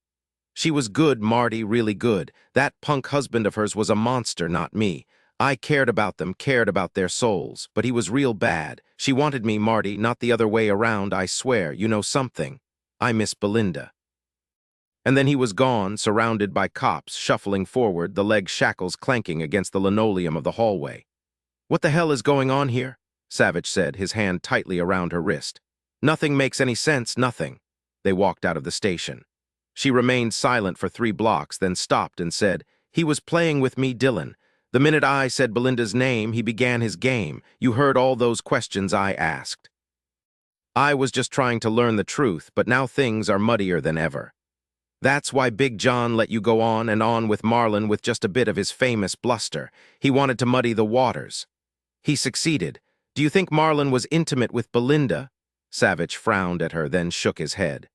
She was good, Marty, really good. That punk husband of hers was a monster, not me. I cared about them, cared about their souls, but he was real bad. She wanted me, Marty, not the other way around, I swear. You know something? I miss Belinda. And then he was gone, surrounded by cops, shuffling forward, the leg shackles clanking against the linoleum of the hallway. What the hell is going on here? Savich said, his hand tightly around her wrist. Nothing makes any sense, nothing. They walked out of the station. She remained silent for 3 blocks, then stopped and said, "He was playing with me, Dillon. The minute I said Belinda's name, he began his game. You heard all those questions I asked. I was just trying to learn the truth, but now things are muddier than ever. That's why Big John let you go on and on with Marlon with just a bit of his famous bluster. He wanted to muddy the waters. He succeeded. Do you think Marlon was intimate with Belinda?" Savich frowned at her, then shook his head.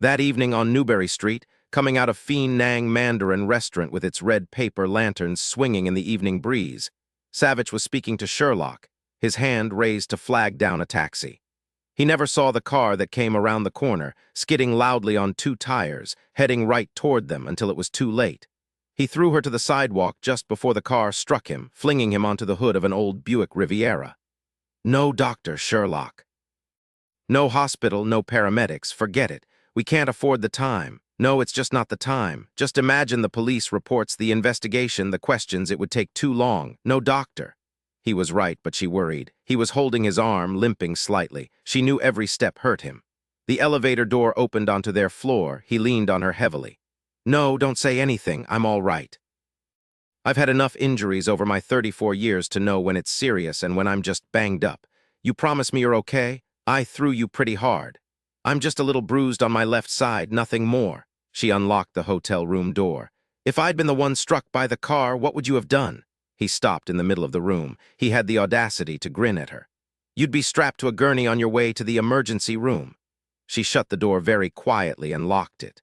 That evening on Newberry Street, coming out of Phin Nang Mandarin restaurant with its red paper lanterns swinging in the evening breeze, Savich was speaking to Sherlock, his hand raised to flag down a taxi. He never saw the car that came around the corner, skidding loudly on 2 tires, heading right toward them until it was too late. He threw her to the sidewalk just before the car struck him, flinging him onto the hood of an old Buick Riviera. "No doctor, Sherlock. No hospital, no paramedics, forget it. We can't afford the time. No, it's just not the time. Just imagine the police reports, the investigation, the questions, it would take too long. No doctor." He was right, but she worried. He was holding his arm, limping slightly. She knew every step hurt him. The elevator door opened onto their floor. He leaned on her heavily. "No, don't say anything. I'm all right. I've had enough injuries over my 34 years to know when it's serious and when I'm just banged up. You promise me you're okay? I threw you pretty hard. I'm just a little bruised on my left side, nothing more." She unlocked the hotel room door. "If I'd been the one struck by the car, what would you have done?" He stopped in the middle of the room. He had the audacity to grin at her. "You'd be strapped to a gurney on your way to the emergency room." She shut the door very quietly and locked it.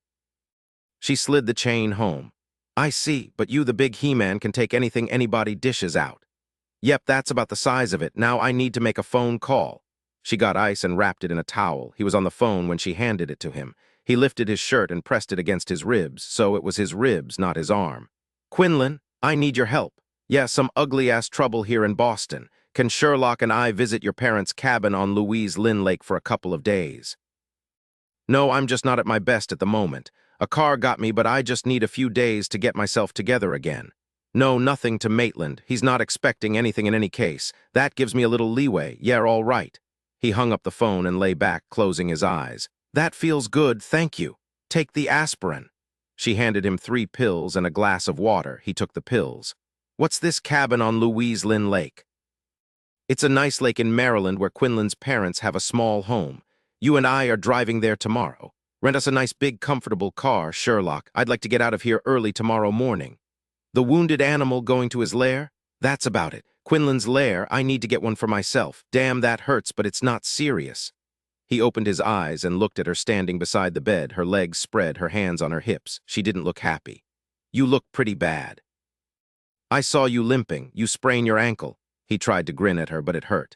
She slid the chain home. "I see, but you, the big He-Man, can take anything anybody dishes out." "Yep, that's about the size of it. Now I need to make a phone call." She got ice and wrapped it in a towel. He was on the phone when she handed it to him. He lifted his shirt and pressed it against his ribs, so it was his ribs, not his arm. "Quinlan, I need your help. Yeah, some ugly-ass trouble here in Boston. Can Sherlock and I visit your parents' cabin on Louise Lynn Lake for a couple of days?" "No, I'm just not at my best at the moment. A car got me, but I just need a few days to get myself together again." "No, nothing to Maitland. He's not expecting anything in any case. That gives me a little leeway. Yeah, all right." He hung up the phone and lay back, closing his eyes. "That feels good, thank you. Take the aspirin." She handed him 3 pills and a glass of water. He took the pills. "What's this cabin on Louise Lynn Lake?" "It's a nice lake in Maryland where Quinlan's parents have a small home. You and I are driving there tomorrow. Rent us a nice big comfortable car, Sherlock. I'd like to get out of here early tomorrow morning." "The wounded animal going to his lair?" "That's about it. Quinlan's lair. I need to get one for myself. Damn, that hurts, but it's not serious." He opened his eyes and looked at her standing beside the bed, her legs spread, her hands on her hips. She didn't look happy. "You look pretty bad. I saw you limping. You sprained your ankle." He tried to grin at her, but it hurt.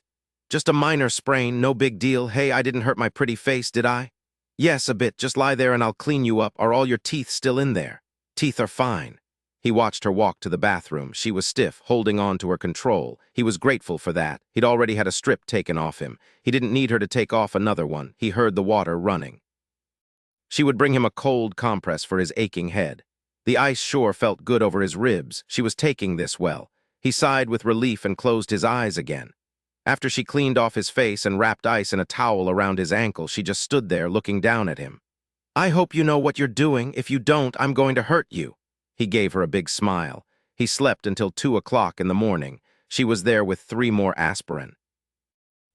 "Just a minor sprain, no big deal. Hey, I didn't hurt my pretty face, did I?" "Yes, a bit. Just lie there and I'll clean you up. Are all your teeth still in there?" "Teeth are fine." He watched her walk to the bathroom. She was stiff, holding on to her control. He was grateful for that. He'd already had a strip taken off him. He didn't need her to take off another one. He heard the water running. She would bring him a cold compress for his aching head. The ice sure felt good over his ribs. She was taking this well. He sighed with relief and closed his eyes again. After she cleaned off his face and wrapped ice in a towel around his ankle, she just stood there looking down at him. "I hope you know what you're doing. If you don't, I'm going to hurt you." He gave her a big smile. He slept until 2 o'clock in the morning. She was there with 3 more aspirin.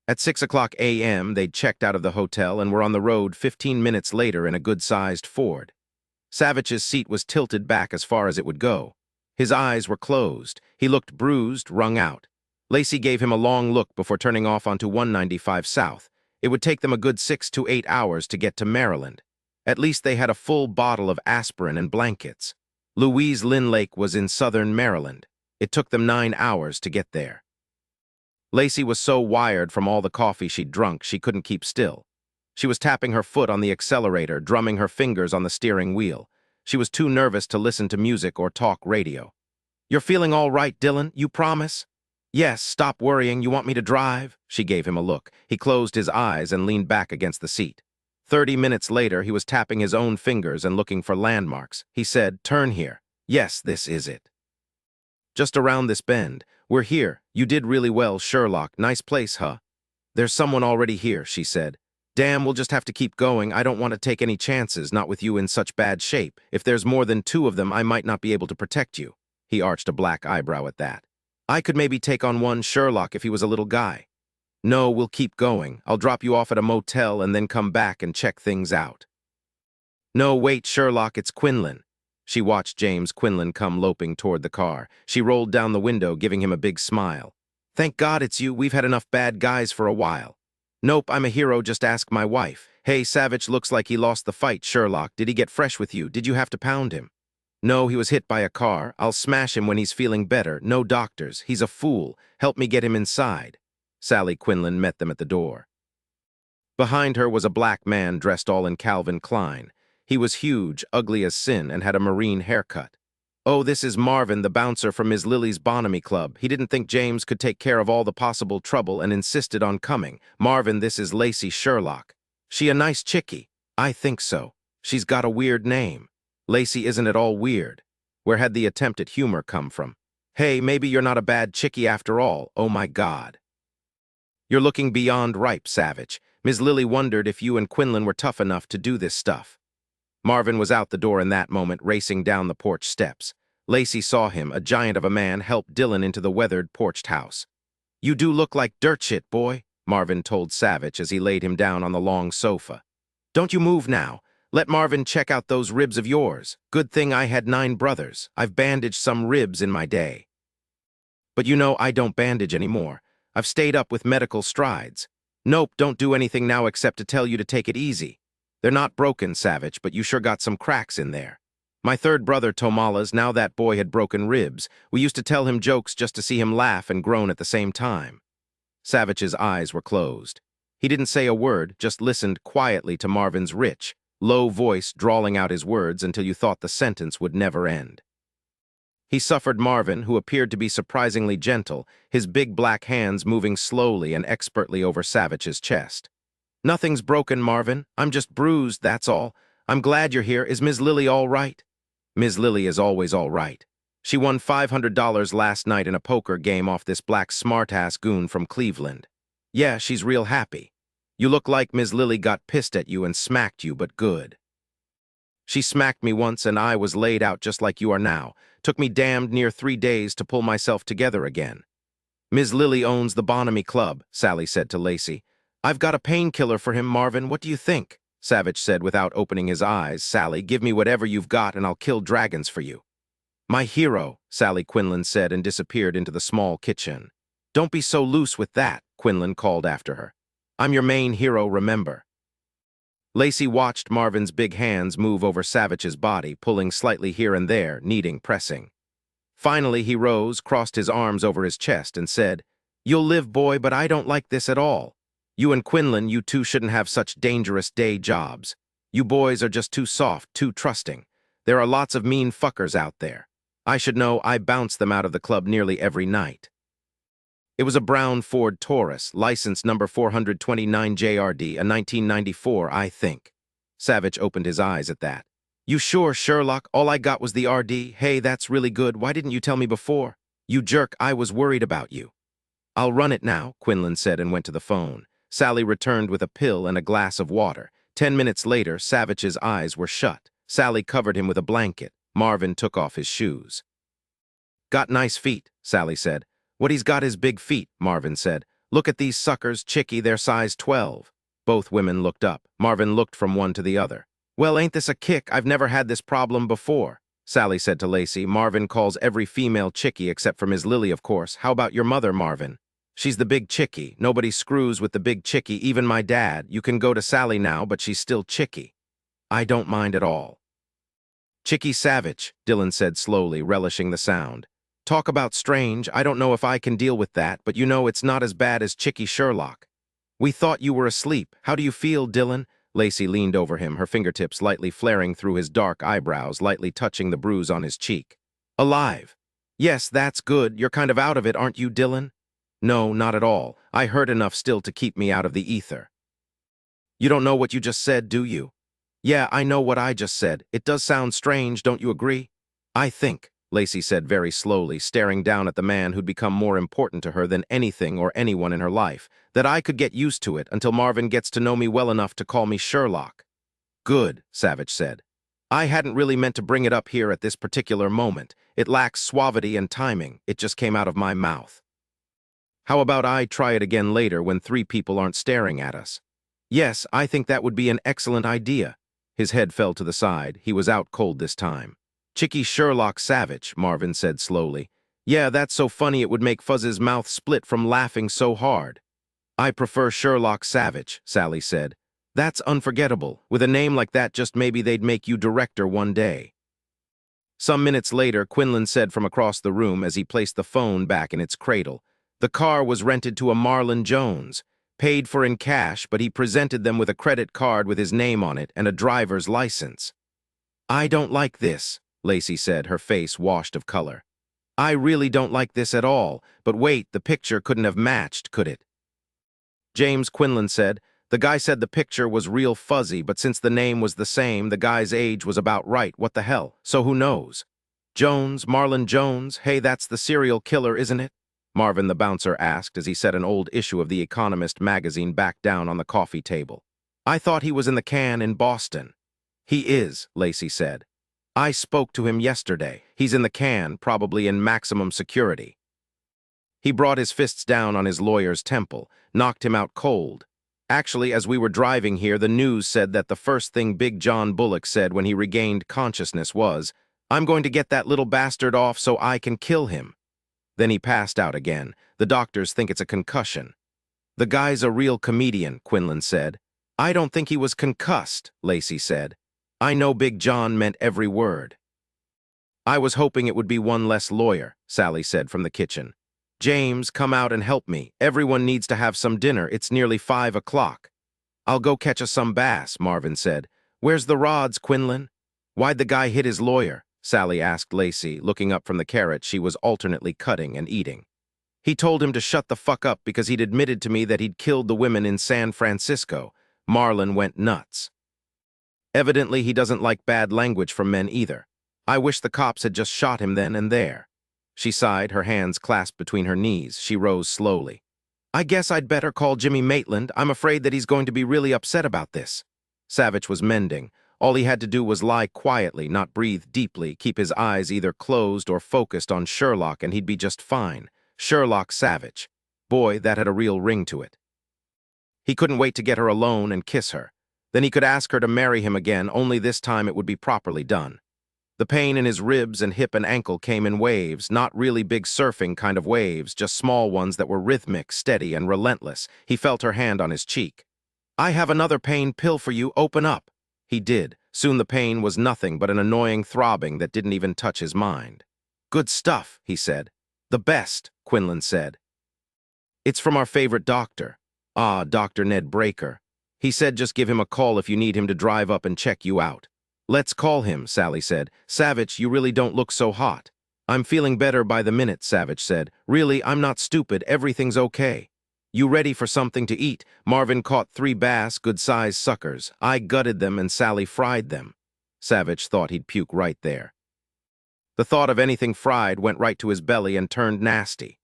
At 6 o'clock a.m., they'd checked out of the hotel and were on the road 15 minutes later in a good-sized Ford. Savich's seat was tilted back as far as it would go. His eyes were closed. He looked bruised, wrung out. Lacey gave him a long look before turning off onto 195 South. It would take them a good 6 to 8 hours to get to Maryland. At least they had a full bottle of aspirin and blankets. Louise Lynn Lake was in southern Maryland. It took them 9 hours to get there. Lacey was so wired from all the coffee she'd drunk she couldn't keep still. She was tapping her foot on the accelerator, drumming her fingers on the steering wheel. She was too nervous to listen to music or talk radio. "You're feeling all right, Dillon? You promise?" "Yes, stop worrying. You want me to drive?" She gave him a look. He closed his eyes and leaned back against the seat. 30 minutes later, he was tapping his own fingers and looking for landmarks. He said, "Turn here." "Yes, this is it." Just around this bend. We're here. You did really well, Sherlock. Nice place, huh? There's someone already here, she said. Damn, we'll just have to keep going. I don't want to take any chances, not with you in such bad shape. If there's more than two of them, I might not be able to protect you. He arched a black eyebrow at that. I could maybe take on one Sherlock if he was a little guy. No, we'll keep going. I'll drop you off at a motel and then come back and check things out. No, wait, Sherlock, it's Quinlan. She watched James Quinlan come loping toward the car. She rolled down the window, giving him a big smile. Thank God it's you. We've had enough bad guys for a while. Nope, I'm a hero. Just ask my wife. Hey, Savich looks like he lost the fight, Sherlock. Did he get fresh with you? Did you have to pound him? No, he was hit by a car. I'll smash him when he's feeling better. No doctors. He's a fool. Help me get him inside. Sally Quinlan met them at the door. Behind her was a black man dressed all in Calvin Klein. He was huge, ugly as sin, and had a marine haircut. Oh, this is Marvin, the bouncer from Ms. Lily's Bonhomie Club. He didn't think James could take care of all the possible trouble and insisted on coming. Marvin, this is Lacey Sherlock. She a nice chickie? I think so. She's got a weird name. Lacey isn't at all weird. Where had the attempt at humor come from? Hey, maybe you're not a bad chickie after all. Oh my God. You're looking beyond ripe, Savich. Ms. Lily wondered if you and Quinlan were tough enough to do this stuff. Marvin was out the door in that moment, racing down the porch steps. Lacey saw him, a giant of a man, help Dillon into the weathered porched house. You do look like dirt shit, boy, Marvin told Savich as he laid him down on the long sofa. Don't you move now. Let Marvin check out those ribs of yours. Good thing I had 9 brothers. I've bandaged some ribs in my day. But you know I don't bandage anymore. I've stayed up with medical strides. Nope, don't do anything now except to tell you to take it easy. They're not broken, Savich, but you sure got some cracks in there. My 3rd brother, Tomala's, now that boy had broken ribs. We used to tell him jokes just to see him laugh and groan at the same time. Savich's eyes were closed. He didn't say a word, just listened quietly to Marvin's rich, low voice drawling out his words until you thought the sentence would never end. He suffered Marvin, who appeared to be surprisingly gentle, his big black hands moving slowly and expertly over Savich's chest. Nothing's broken, Marvin. I'm just bruised, that's all. I'm glad you're here. Is Ms. Lily all right? Ms. Lily is always all right. She won $500 last night in a poker game off this black smart-ass goon from Cleveland. Yeah, she's real happy. You look like Ms. Lily got pissed at you and smacked you, but good. She smacked me once and I was laid out just like you are now. Took me damned near 3 days to pull myself together again. Ms. Lily owns the Bonhomie Club, Sally said to Lacey. I've got a painkiller for him, Marvin. What do you think? Savich said without opening his eyes. Sally, give me whatever you've got and I'll kill dragons for you. My hero, Sally Quinlan said and disappeared into the small kitchen. Don't be so loose with that, Quinlan called after her. I'm your main hero, remember. Lacey watched Marvin's big hands move over Savich's body, pulling slightly here and there, needing pressing. Finally, he rose, crossed his arms over his chest, and said, You'll live, boy, but I don't like this at all. You and Quinlan, you two shouldn't have such dangerous day jobs. You boys are just too soft, too trusting. There are lots of mean fuckers out there. I should know. I bounce them out of the club nearly every night. It was a brown Ford Taurus, license number 429 JRD, a 1994, I think. Savich opened his eyes at that. You sure, Sherlock? All I got was the RD. Hey, that's really good. Why didn't you tell me before? You jerk, I was worried about you. I'll run it now, Quinlan said and went to the phone. Sally returned with a pill and a glass of water. 10 minutes later, Savich's eyes were shut. Sally covered him with a blanket. Marvin took off his shoes. Got nice feet, Sally said. What he's got is big feet, Marvin said. Look at these suckers, chickie, they're size 12. Both women looked up. Marvin looked from one to the other. Well, ain't this a kick? I've never had this problem before, Sally said to Lacey. Marvin calls every female chickie except for Ms. Lily, of course. How about your mother, Marvin? She's the big chickie. Nobody screws with the big chickie, even my dad. You can go to Sally now, but she's still chickie. I don't mind at all. Chickie Savich, Dillon said slowly, relishing the sound. Talk about strange. I don't know if I can deal with that, but you know it's not as bad as Chickie Sherlock. We thought you were asleep. How do you feel, Dillon? Lacey leaned over him, her fingertips lightly flaring through his dark eyebrows, lightly touching the bruise on his cheek. Alive. Yes, that's good. You're kind of out of it, aren't you, Dillon? No, not at all. I heard enough still to keep me out of the ether. You don't know what you just said, do you? Yeah, I know what I just said. It does sound strange, don't you agree? I think, Lacey said very slowly, staring down at the man who'd become more important to her than anything or anyone in her life, that I could get used to it until Marvin gets to know me well enough to call me Sherlock. Good, Savich said. I hadn't really meant to bring it up here at this particular moment. It lacks suavity and timing. It just came out of my mouth. How about I try it again later when 3 people aren't staring at us? Yes, I think that would be an excellent idea. His head fell to the side. He was out cold this time. Chicky Sherlock Savich, Marvin said slowly. Yeah, that's so funny it would make Fuzz's mouth split from laughing so hard. I prefer Sherlock Savich, Sally said. That's unforgettable. With a name like that, just maybe they'd make you director one day. Some minutes later, Quinlan said from across the room as he placed the phone back in its cradle. The car was rented to a Marlon Jones, paid for in cash, but he presented them with a credit card with his name on it and a driver's license. I don't like this, Lacey said, her face washed of color. I really don't like this at all, but wait, the picture couldn't have matched, could it? James, Quinlan said. The guy said the picture was real fuzzy, but since the name was the same, the guy's age was about right. What the hell? So who knows? Jones, Marlon Jones, hey, that's the serial killer, isn't it? Marvin the bouncer asked as he set an old issue of The Economist magazine back down on the coffee table. I thought he was in the can in Boston. He is, Lacey said. I spoke to him yesterday. He's in the can, probably in maximum security. He brought his fists down on his lawyer's temple, knocked him out cold. Actually, as we were driving here, the news said that the first thing Big John Bullock said when he regained consciousness was, I'm going to get that little bastard off so I can kill him. Then he passed out again. The doctors think it's a concussion. The guy's a real comedian, Quinlan said. I don't think he was concussed, Lacey said. I know Big John meant every word. I was hoping it would be one less lawyer, Sally said from the kitchen. James, come out and help me. Everyone needs to have some dinner. It's nearly 5 o'clock. I'll go catch us some bass, Marvin said. Where's the rods, Quinlan? Why'd the guy hit his lawyer? Sally asked Lacey, looking up from the carrot she was alternately cutting and eating. He told him to shut the fuck up because he'd admitted to me that he'd killed the women in San Francisco. Marlon went nuts. Evidently, he doesn't like bad language from men either. I wish the cops had just shot him then and there. She sighed, her hands clasped between her knees. She rose slowly. I guess I'd better call Jimmy Maitland. I'm afraid that he's going to be really upset about this. Savich was mending. All he had to do was lie quietly, not breathe deeply, keep his eyes either closed or focused on Sherlock, and he'd be just fine. Sherlock Savich. Boy, that had a real ring to it. He couldn't wait to get her alone and kiss her. Then he could ask her to marry him again, only this time it would be properly done. The pain in his ribs and hip and ankle came in waves, not really big surfing kind of waves, just small ones that were rhythmic, steady, and relentless. He felt her hand on his cheek. I have another pain pill for you, open up. He did. Soon the pain was nothing but an annoying throbbing that didn't even touch his mind. Good stuff, he said. The best, Quinlan said. It's from our favorite doctor. Ah, Dr. Ned Breaker. He said just give him a call if you need him to drive up and check you out. Let's call him, Sally said. Savich, you really don't look so hot. I'm feeling better by the minute, Savich said. Really, I'm not stupid. Everything's okay. You ready for something to eat? Marvin caught 3 bass, good-sized suckers. I gutted them and Sally fried them. Savich thought he'd puke right there. The thought of anything fried went right to his belly and turned nasty.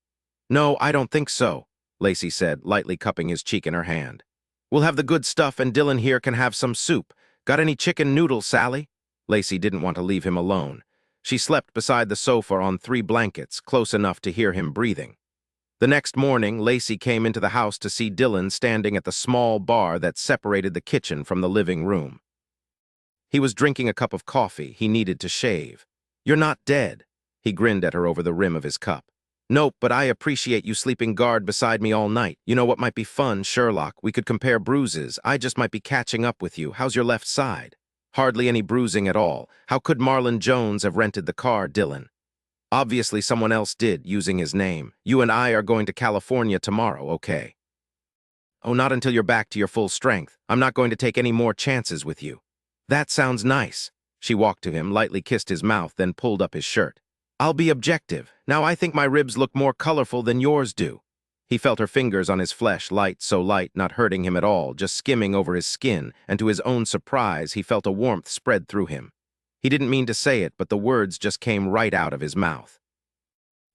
No, I don't think so, Lacey said, lightly cupping his cheek in her hand. We'll have the good stuff and Dillon here can have some soup. Got any chicken noodles, Sally? Lacey didn't want to leave him alone. She slept beside the sofa on 3 blankets, close enough to hear him breathing. The next morning, Lacey came into the house to see Dillon standing at the small bar that separated the kitchen from the living room. He was drinking a cup of coffee. He needed to shave. You're not dead. He grinned at her over the rim of his cup. Nope, but I appreciate you sleeping guard beside me all night. You know what might be fun, Sherlock? We could compare bruises. I just might be catching up with you. How's your left side? Hardly any bruising at all. How could Marlon Jones have rented the car, Dillon? Obviously someone else did, using his name. You and I are going to California tomorrow, okay? Oh, not until you're back to your full strength. I'm not going to take any more chances with you. That sounds nice. She walked to him, lightly kissed his mouth, then pulled up his shirt. I'll be objective. Now I think my ribs look more colorful than yours do. He felt her fingers on his flesh, light, so light, not hurting him at all, just skimming over his skin, and to his own surprise, he felt a warmth spread through him. He didn't mean to say it, but the words just came right out of his mouth.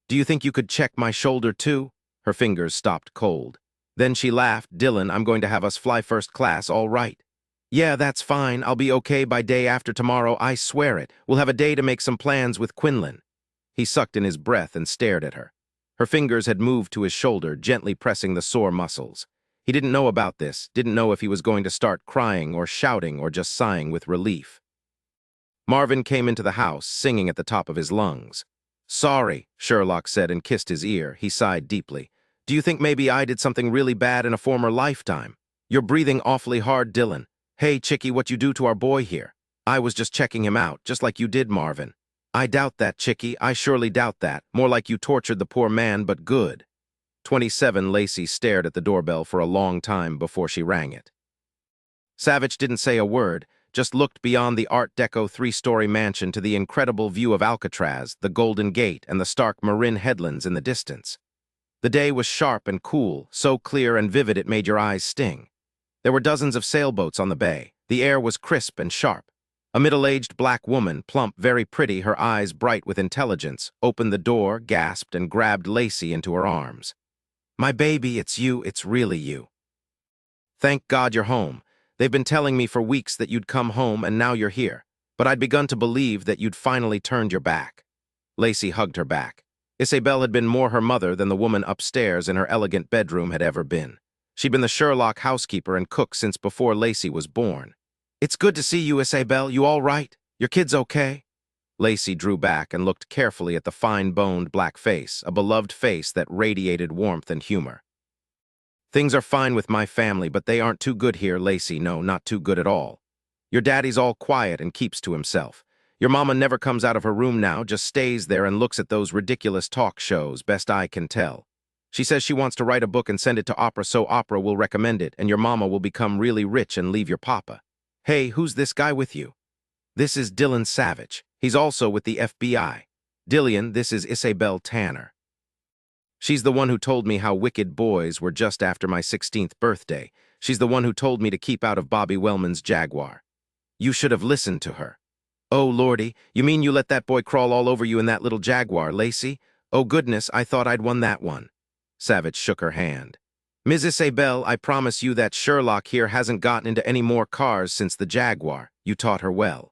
"Do you think you could check my shoulder too?" Her fingers stopped cold. Then she laughed. "Dillon, I'm going to have us fly first class, all right?" "Yeah, that's fine. I'll be okay by day after tomorrow, I swear it. We'll have a day to make some plans with Quinlan." He sucked in his breath and stared at her. Her fingers had moved to his shoulder, gently pressing the sore muscles. He didn't know about this, didn't know if he was going to start crying or shouting or just sighing with relief. Marvin came into the house, singing at the top of his lungs. "Sorry," Sherlock said and kissed his ear. He sighed deeply. "Do you think maybe I did something really bad in a former lifetime? You're breathing awfully hard, Dillon. Hey, Chickie, what you do to our boy here? I was just checking him out, just like you did, Marvin." "I doubt that, Chickie. I surely doubt that. More like you tortured the poor man, but good." 27 Lacey stared at the doorbell for a long time before she rang it. Savich didn't say a word, just looked beyond the Art Deco three-story mansion to the incredible view of Alcatraz, the Golden Gate, and the stark Marin headlands in the distance. The day was sharp and cool, so clear and vivid it made your eyes sting. There were dozens of sailboats on the bay. The air was crisp and sharp. A middle-aged black woman, plump, very pretty, her eyes bright with intelligence, opened the door, gasped, and grabbed Lacey into her arms. "My baby, it's you, it's really you. Thank God you're home. They've been telling me for weeks that you'd come home, and now you're here. But I'd begun to believe that you'd finally turned your back." Lacey hugged her back. Isabel had been more her mother than the woman upstairs in her elegant bedroom had ever been. She'd been the Sherlock housekeeper and cook since before Lacey was born. "It's good to see you, Isabel. You all right? Your kid's okay?" Lacey drew back and looked carefully at the fine-boned black face, a beloved face that radiated warmth and humor. "Things are fine with my family, but they aren't too good here, Lacey. No, not too good at all. Your daddy's all quiet and keeps to himself. Your mama never comes out of her room now, just stays there and looks at those ridiculous talk shows, best I can tell. She says she wants to write a book and send it to Opera so Opera will recommend it, and your mama will become really rich and leave your papa. Hey, who's this guy with you?" "This is Dillon Savich. He's also with the FBI. Dillon, this is Isabel Tanner. She's the one who told me how wicked boys were just after my 16th birthday. She's the one who told me to keep out of Bobby Wellman's Jaguar. You should have listened to her." "Oh, Lordy, you mean you let that boy crawl all over you in that little Jaguar, Lacey? Oh, goodness, I thought I'd won that one." Savich shook her hand. "Ms. Isabel, I promise you that Sherlock here hasn't gotten into any more cars since the Jaguar. You taught her well."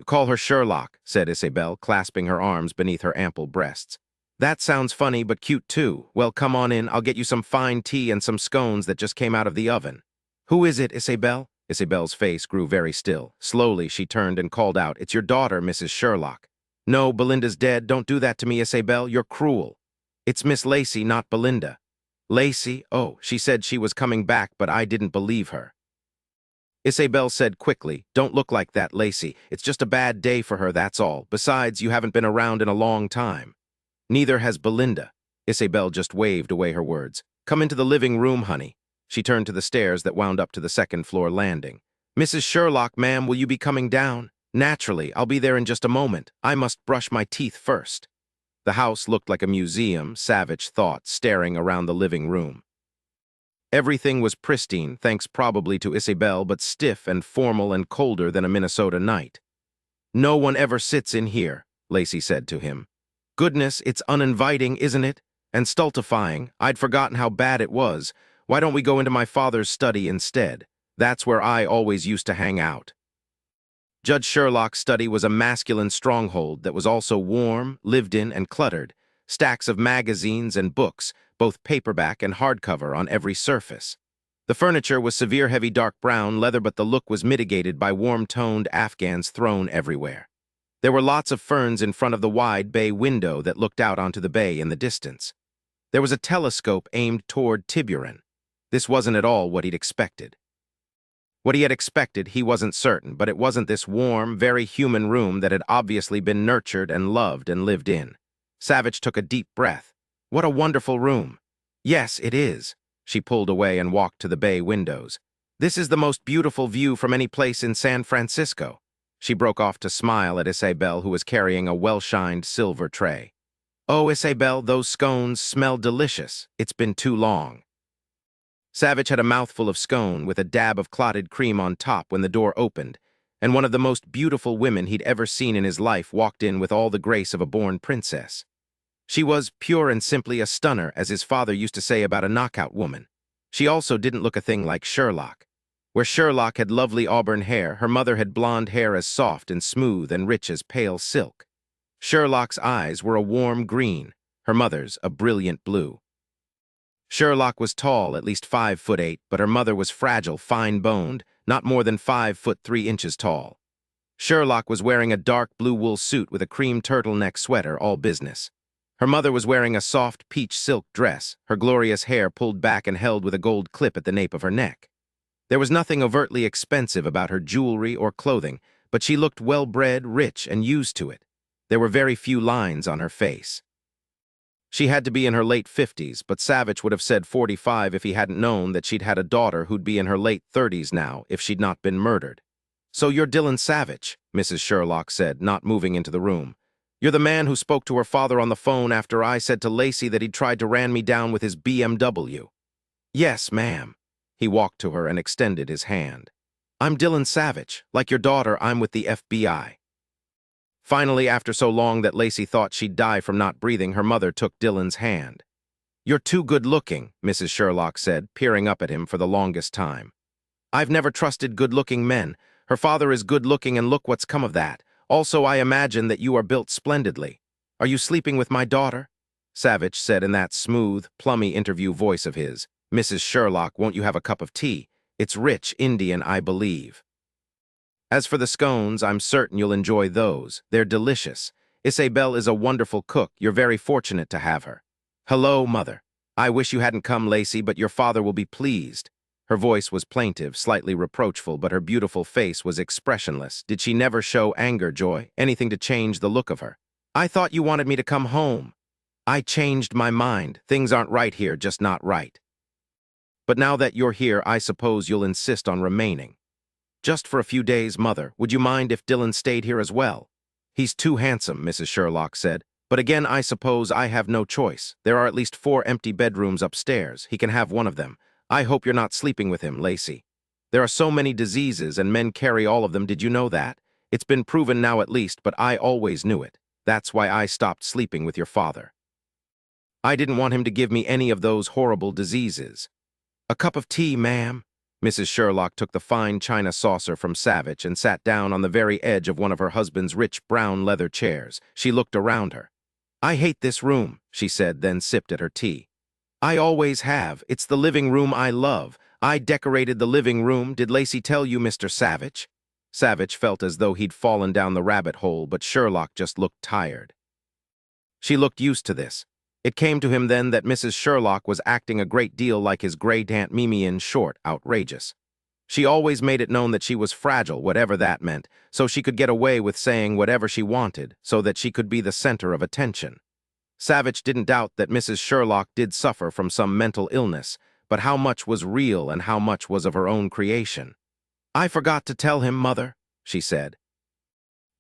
"Call her Sherlock," said Isabel, clasping her arms beneath her ample breasts. "That sounds funny, but cute too. Well, come on in. I'll get you some fine tea and some scones that just came out of the oven." "Who is it, Isabel?" Isabel's face grew very still. Slowly, she turned and called out, "It's your daughter, Mrs. Sherlock." "No, Belinda's dead. Don't do that to me, Isabel. You're cruel." "It's Miss Lacey, not Belinda." "Lacey? Oh, she said she was coming back, but I didn't believe her." Isabel said quickly, "Don't look like that, Lacey. It's just a bad day for her, that's all. Besides, you haven't been around in a long time." "Neither has Belinda." Isabel just waved away her words. "Come into the living room, honey." She turned to the stairs that wound up to the second-floor landing. "Mrs. Sherlock, ma'am, will you be coming down?" "Naturally, I'll be there in just a moment. I must brush my teeth first." The house looked like a museum, Savich thought, staring around the living room. Everything was pristine, thanks probably to Isabel, but stiff and formal and colder than a Minnesota night. "No one ever sits in here," Lacey said to him. "Goodness, it's uninviting, isn't it? And stultifying. I'd forgotten how bad it was. Why don't we go into my father's study instead? That's where I always used to hang out." Judge Sherlock's study was a masculine stronghold that was also warm, lived in, and cluttered. Stacks of magazines and books, both paperback and hardcover, on every surface. The furniture was severe heavy dark brown leather, but the look was mitigated by warm-toned Afghans thrown everywhere. There were lots of ferns in front of the wide bay window that looked out onto the bay in the distance. There was a telescope aimed toward Tiburon. This wasn't at all what he'd expected. What he had expected, he wasn't certain, but it wasn't this warm, very human room that had obviously been nurtured and loved and lived in. Savich took a deep breath. "What a wonderful room." "Yes, it is." She pulled away and walked to the bay windows. "This is the most beautiful view from any place in San Francisco." She broke off to smile at Isabel, who was carrying a well-shined silver tray. "Oh, Isabel, those scones smell delicious. It's been too long." Savich had a mouthful of scone with a dab of clotted cream on top when the door opened, and one of the most beautiful women he'd ever seen in his life walked in with all the grace of a born princess. She was pure and simply a stunner, as his father used to say about a knockout woman. She also didn't look a thing like Sherlock. Where Sherlock had lovely auburn hair, her mother had blonde hair as soft and smooth and rich as pale silk. Sherlock's eyes were a warm green, her mother's a brilliant blue. Sherlock was tall, at least 5'8", but her mother was fragile, fine-boned, not more than 5'3" tall. Sherlock was wearing a dark blue wool suit with a cream turtleneck sweater, all business. Her mother was wearing a soft peach silk dress, her glorious hair pulled back and held with a gold clip at the nape of her neck. There was nothing overtly expensive about her jewelry or clothing, but she looked well-bred, rich, and used to it. There were very few lines on her face. She had to be in her late 50s, but Savich would have said 45 if he hadn't known that she'd had a daughter who'd be in her late 30s now if she'd not been murdered. "So you're Dillon Savich," Mrs. Sherlock said, not moving into the room. "You're the man who spoke to her father on the phone after I said to Lacey that he'd tried to ran me down with his BMW. "Yes, ma'am." He walked to her and extended his hand. "I'm Dillon Savich. Like your daughter, I'm with the FBI. Finally, after so long that Lacey thought she'd die from not breathing, her mother took Dillon's hand. "You're too good-looking," Mrs. Sherlock said, peering up at him for the longest time. "I've never trusted good-looking men. Her father is good-looking, and look what's come of that. Also, I imagine that you are built splendidly. Are you sleeping with my daughter?" Savich said in that smooth, plummy interview voice of his. "Mrs. Sherlock, won't you have a cup of tea? It's rich Indian, I believe. As for the scones, I'm certain you'll enjoy those. They're delicious. Isabel is a wonderful cook. You're very fortunate to have her." "Hello, Mother. I wish you hadn't come, Lacey, but your father will be pleased." Her voice was plaintive, slightly reproachful, but her beautiful face was expressionless. Did she never show anger, joy, anything to change the look of her? "I thought you wanted me to come home." "I changed my mind. Things aren't right here, just not right. But now that you're here, I suppose you'll insist on remaining." "Just for a few days, Mother. Would you mind if Dillon stayed here as well?" "He's too handsome," Mrs. Sherlock said. "But again, I suppose I have no choice. There are at least 4 empty bedrooms upstairs. He can have one of them. I hope you're not sleeping with him, Lacey. There are so many diseases, and men carry all of them. Did you know that? It's been proven now at least, but I always knew it. That's why I stopped sleeping with your father. I didn't want him to give me any of those horrible diseases." "A cup of tea, ma'am?" Mrs. Sherlock took the fine china saucer from Savich and sat down on the very edge of one of her husband's rich brown leather chairs. She looked around her. "I hate this room," she said, then sipped at her tea. "I always have. It's the living room I love. I decorated the living room. Did Lacey tell you, Mr. Savich?" Savich felt as though he'd fallen down the rabbit hole, but Sherlock just looked tired. She looked used to this. It came to him then that Mrs. Sherlock was acting a great deal like his great Aunt Mimi, in short, outrageous. She always made it known that she was fragile, whatever that meant, so she could get away with saying whatever she wanted, so that she could be the center of attention. Savich didn't doubt that Mrs. Sherlock did suffer from some mental illness, but how much was real and how much was of her own creation? "I forgot to tell him, Mother," she said.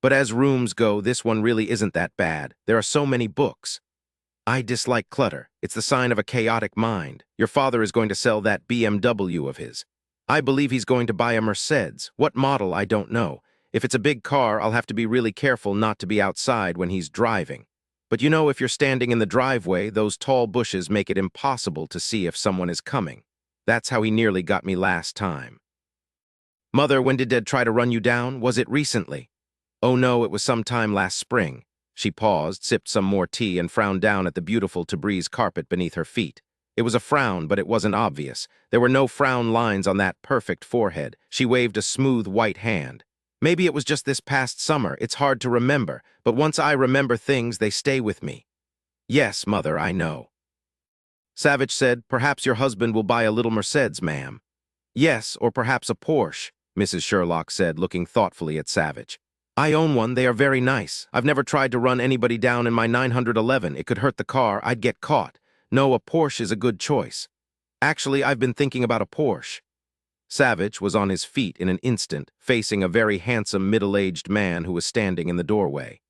"But as rooms go, this one really isn't that bad. There are so many books. I dislike clutter. It's the sign of a chaotic mind. Your father is going to sell that BMW of his. I believe he's going to buy a Mercedes. What model, I don't know. If it's a big car, I'll have to be really careful not to be outside when he's driving. But you know, if you're standing in the driveway, those tall bushes make it impossible to see if someone is coming. That's how he nearly got me last time." "Mother, when did Dad try to run you down? Was it recently?" "Oh no, it was some time last spring." She paused, sipped some more tea, and frowned down at the beautiful Tabriz carpet beneath her feet. It was a frown, but it wasn't obvious. There were no frown lines on that perfect forehead. She waved a smooth white hand. "Maybe it was just this past summer. It's hard to remember, but once I remember things, they stay with me." "Yes, Mother, I know." Savich said, "Perhaps your husband will buy a little Mercedes, ma'am." "Yes, or perhaps a Porsche," Mrs. Sherlock said, looking thoughtfully at Savich. "I own one. They are very nice. I've never tried to run anybody down in my 911. It could hurt the car. I'd get caught. No, a Porsche is a good choice. Actually, I've been thinking about a Porsche." Savich was on his feet in an instant, facing a very handsome middle-aged man who was standing in the doorway.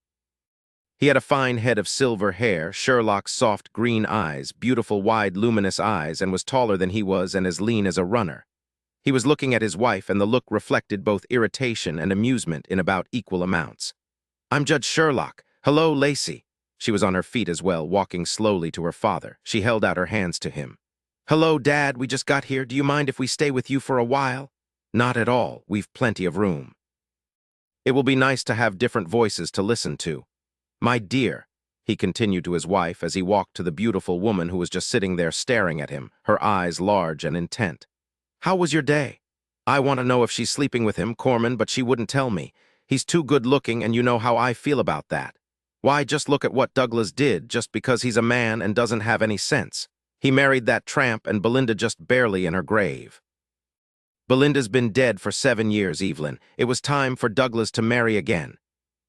He had a fine head of silver hair, Sherlock's soft green eyes, beautiful wide luminous eyes, and was taller than he was and as lean as a runner. He was looking at his wife, and the look reflected both irritation and amusement in about equal amounts. "I'm Judge Sherlock. Hello, Lacey." She was on her feet as well, walking slowly to her father. She held out her hands to him. "Hello, Dad. We just got here. Do you mind if we stay with you for a while?" "Not at all. We've plenty of room." "It will be nice to have different voices to listen to. My dear," he continued to his wife as he walked to the beautiful woman who was just sitting there staring at him, her eyes large and intent. "How was your day? I want to know if she's sleeping with him, Corman, but she wouldn't tell me. He's too good-looking, and you know how I feel about that. Why, just look at what Douglas did just because he's a man and doesn't have any sense. He married that tramp, and Belinda just barely in her grave." "Belinda's been dead for 7 years, Evelyn. It was time for Douglas to marry again."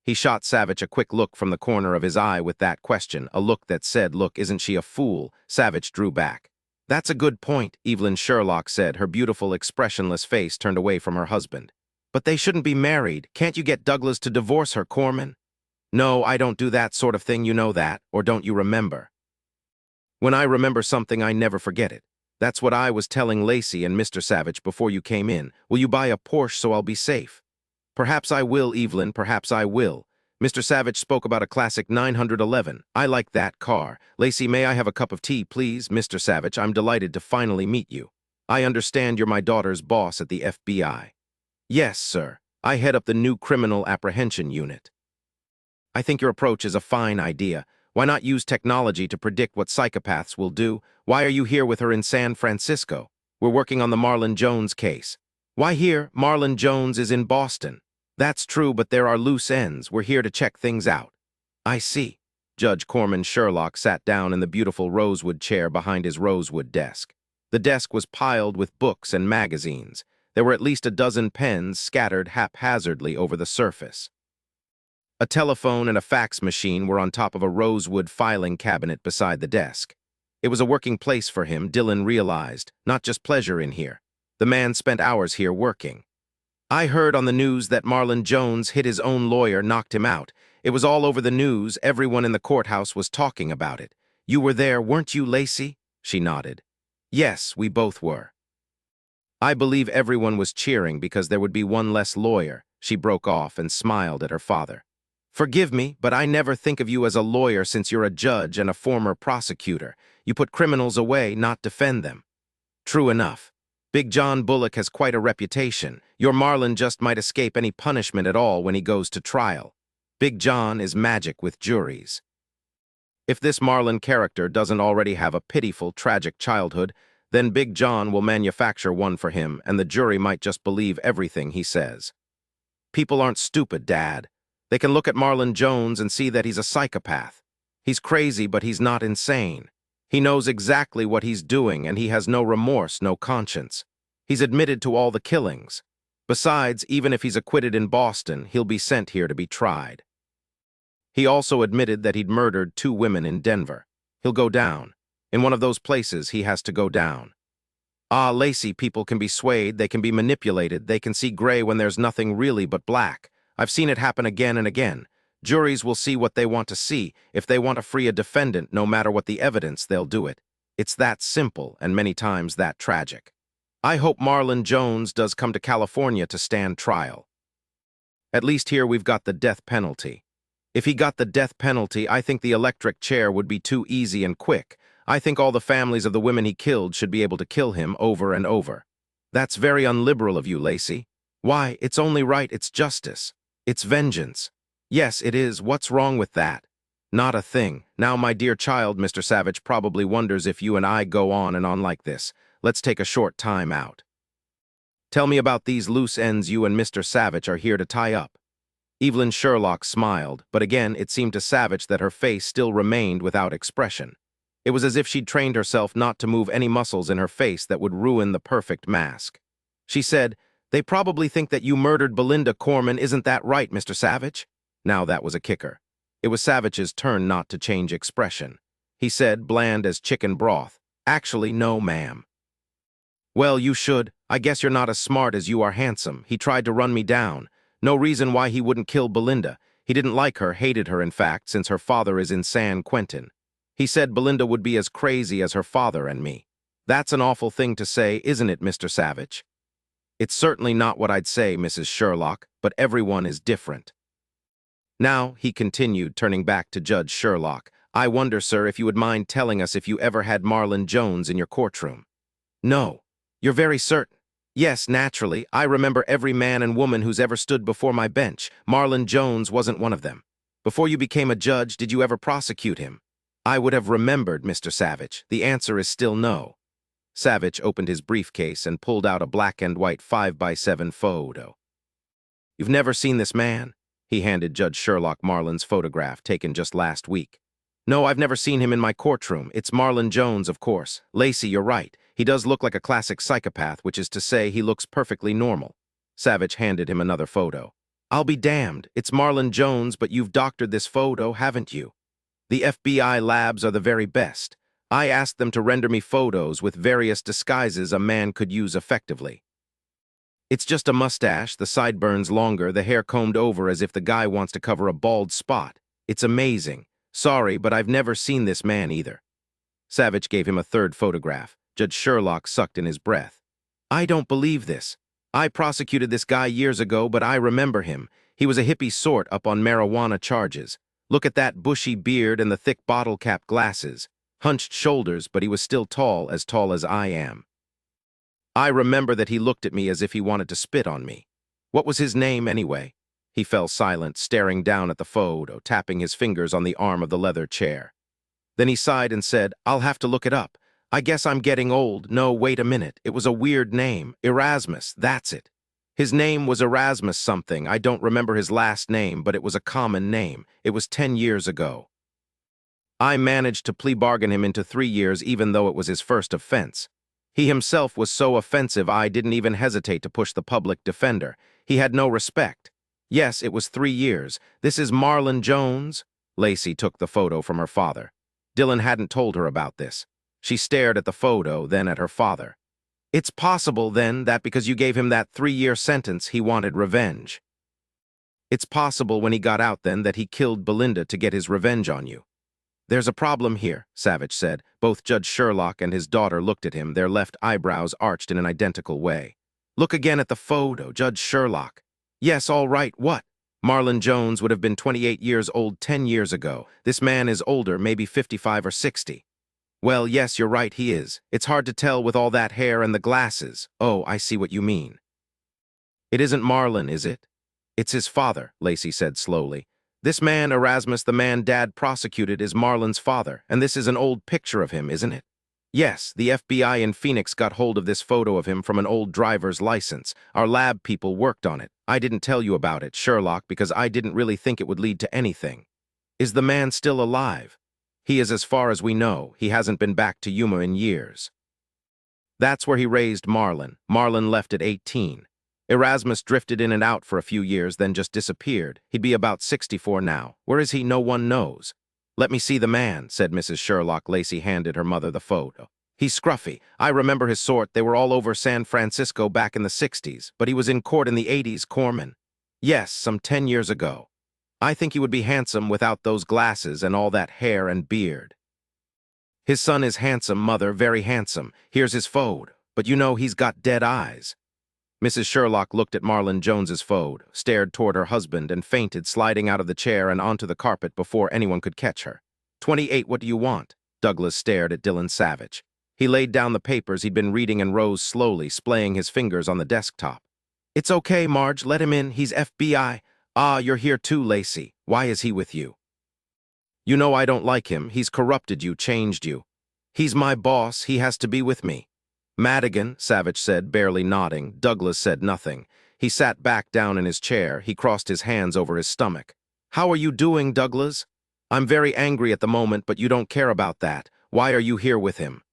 He shot Savich a quick look from the corner of his eye with that question, a look that said, "Look, isn't she a fool?" Savich drew back. "That's a good point," Evelyn Sherlock said, her beautiful, expressionless face turned away from her husband. "But they shouldn't be married. Can't you get Douglas to divorce her, Corman?" "No, I don't do that sort of thing, you know that, or don't you remember?" "When I remember something, I never forget it. That's what I was telling Lacey and Mr. Savich before you came in. Will you buy a Porsche so I'll be safe?" "Perhaps I will, Evelyn, perhaps I will. Mr. Savich spoke about a classic 911. I like that car. Lacey, may I have a cup of tea, please? Mr. Savich, I'm delighted to finally meet you. I understand you're my daughter's boss at the FBI. "Yes, sir. I head up the new criminal apprehension unit." "I think your approach is a fine idea. Why not use technology to predict what psychopaths will do? Why are you here with her in San Francisco? We're working on the Marlon Jones case." "Why here? Marlon Jones is in Boston." "That's true, but there are loose ends. We're here to check things out." "I see." Judge Corman Sherlock sat down in the beautiful rosewood chair behind his rosewood desk. The desk was piled with books and magazines. There were at least a dozen pens scattered haphazardly over the surface. A telephone and a fax machine were on top of a rosewood filing cabinet beside the desk. It was a working place for him, Dillon realized, not just pleasure in here. The man spent hours here working. "I heard on the news that Marlon Jones hit his own lawyer, knocked him out. It was all over the news. Everyone in the courthouse was talking about it. You were there, weren't you, Lacey?" She nodded. "Yes, we both were." "I believe everyone was cheering because there would be one less lawyer." She broke off and smiled at her father. "Forgive me, but I never think of you as a lawyer since you're a judge and a former prosecutor. You put criminals away, not defend them." "True enough. Big John Bullock has quite a reputation. Your Marlon just might escape any punishment at all when he goes to trial. Big John is magic with juries. If this Marlon character doesn't already have a pitiful, tragic childhood, then Big John will manufacture one for him, and the jury might just believe everything he says. People aren't stupid, Dad. They can look at Marlon Jones and see that he's a psychopath. He's crazy, but he's not insane. He knows exactly what he's doing, and he has no remorse, no conscience. He's admitted to all the killings. Besides, even if he's acquitted in Boston, he'll be sent here to be tried. He also admitted that he'd murdered 2 women in Denver. He'll go down. In one of those places, he has to go down. Ah, Lacey, people can be swayed, they can be manipulated, they can see gray when there's nothing really but black. I've seen it happen again and again. Juries will see what they want to see. If they want to free a defendant, no matter what the evidence, they'll do it. It's that simple, and many times that tragic. I hope Marlon Jones does come to California to stand trial. At least here we've got the death penalty. If he got the death penalty, I think the electric chair would be too easy and quick. I think all the families of the women he killed should be able to kill him over and over. That's very unliberal of you, Lacey. Why, it's only right, it's justice. It's vengeance. Yes, it is. What's wrong with that? Not a thing. Now, my dear child, Mr. Savich probably wonders if you and I go on and on like this. Let's take a short time out. Tell me about these loose ends you and Mr. Savich are here to tie up. Evelyn Sherlock smiled, but again it seemed to Savich that her face still remained without expression. It was as if she'd trained herself not to move any muscles in her face that would ruin the perfect mask. She said, "They probably think that you murdered Belinda Corman, isn't that right, Mr. Savich?" Now that was a kicker. It was Savich's turn not to change expression. He said, bland as chicken broth, "Actually, no, ma'am." "Well, you should. I guess you're not as smart as you are handsome. He tried to run me down. No reason why he wouldn't kill Belinda. He didn't like her, hated her, in fact, since her father is in San Quentin. He said Belinda would be as crazy as her father and me. That's an awful thing to say, isn't it, Mr. Savich?" It's certainly not what I'd say, Mrs. Sherlock, but everyone is different. Now, he continued, turning back to Judge Sherlock, I wonder, sir, if you would mind telling us if you ever had Marlon Jones in your courtroom. No. You're very certain? Yes, naturally. I remember every man and woman who's ever stood before my bench. Marlon Jones wasn't one of them. Before you became a judge, did you ever prosecute him? I would have remembered, Mr. Savich. The answer is still no. Savich opened his briefcase and pulled out a black and white 5x7 photo. You've never seen this man? He handed Judge Sherlock Marlon's photograph taken just last week. No, I've never seen him in my courtroom. It's Marlon Jones, of course. Lacey, you're right. He does look like a classic psychopath, which is to say he looks perfectly normal. Savich handed him another photo. I'll be damned. It's Marlon Jones, but you've doctored this photo, haven't you? The FBI labs are the very best. I asked them to render me photos with various disguises a man could use effectively. It's just a mustache, the sideburns longer, the hair combed over as if the guy wants to cover a bald spot. It's amazing. Sorry, but I've never seen this man either. Savich gave him a third photograph. Judge Sherlock sucked in his breath. I don't believe this. I prosecuted this guy years ago, but I remember him. He was a hippie sort up on marijuana charges. Look at that bushy beard and the thick bottle-cap glasses. Hunched shoulders, but he was still tall as I am. I remember that he looked at me as if he wanted to spit on me. What was his name, anyway? He fell silent, staring down at the photo, tapping his fingers on the arm of the leather chair. Then he sighed and said, I'll have to look it up. I guess I'm getting old. No, wait a minute. It was a weird name. Erasmus, that's it. His name was Erasmus something. I don't remember his last name, but it was a common name. It was 10 years ago. I managed to plea bargain him into 3 years even though it was his first offense. He himself was so offensive I didn't even hesitate to push the public defender. He had no respect. Yes, it was 3 years. This is Marlon Jones? Lacey took the photo from her father. Dillon hadn't told her about this. She stared at the photo, then at her father. It's possible, then, that because you gave him that 3-year sentence, he wanted revenge. It's possible when he got out, then, that he killed Belinda to get his revenge on you. There's a problem here, Savich said. Both Judge Sherlock and his daughter looked at him, their left eyebrows arched in an identical way. Look again at the photo, Judge Sherlock. Yes, all right, what? Marlon Jones would have been 28 years old 10 years ago. This man is older, maybe 55 or 60. Well, yes, you're right, he is. It's hard to tell with all that hair and the glasses. Oh, I see what you mean. It isn't Marlon, is it? It's his father, Lacey said slowly. This man, Erasmus, the man Dad prosecuted, is Marlon's father, and this is an old picture of him, isn't it? Yes, the FBI in Phoenix got hold of this photo of him from an old driver's license. Our lab people worked on it. I didn't tell you about it, Sherlock, because I didn't really think it would lead to anything. Is the man still alive? He is, as far as we know. He hasn't been back to Yuma in years. That's where he raised Marlon. Marlon left at 18. Erasmus drifted in and out for a few years, then just disappeared. He'd be about 64 now. Where is he? No one knows. Let me see the man, said Mrs. Sherlock. Lacey handed her mother the photo. He's scruffy. I remember his sort. They were all over San Francisco back in the 60s, but he was in court in the 80s, Corman. Yes, some 10 years ago. I think he would be handsome without those glasses and all that hair and beard. His son is handsome, Mother, very handsome. Here's his photo. But you know he's got dead eyes. Mrs. Sherlock looked at Marlon Jones's photo, stared toward her husband, and fainted, sliding out of the chair and onto the carpet before anyone could catch her. 28, what do you want? Douglas stared at Dillon Savich. He laid down the papers he'd been reading and rose slowly, splaying his fingers on the desktop. It's okay, Marge, let him in. He's FBI. Ah, you're here too, Lacey. Why is he with you? You know I don't like him. He's corrupted you, changed you. He's my boss. He has to be with me. Madigan, Savich said, barely nodding. Douglas said nothing. He sat back down in his chair. He crossed his hands over his stomach. How are you doing, Douglas? I'm very angry at the moment, but you don't care about that. Why are you here with him?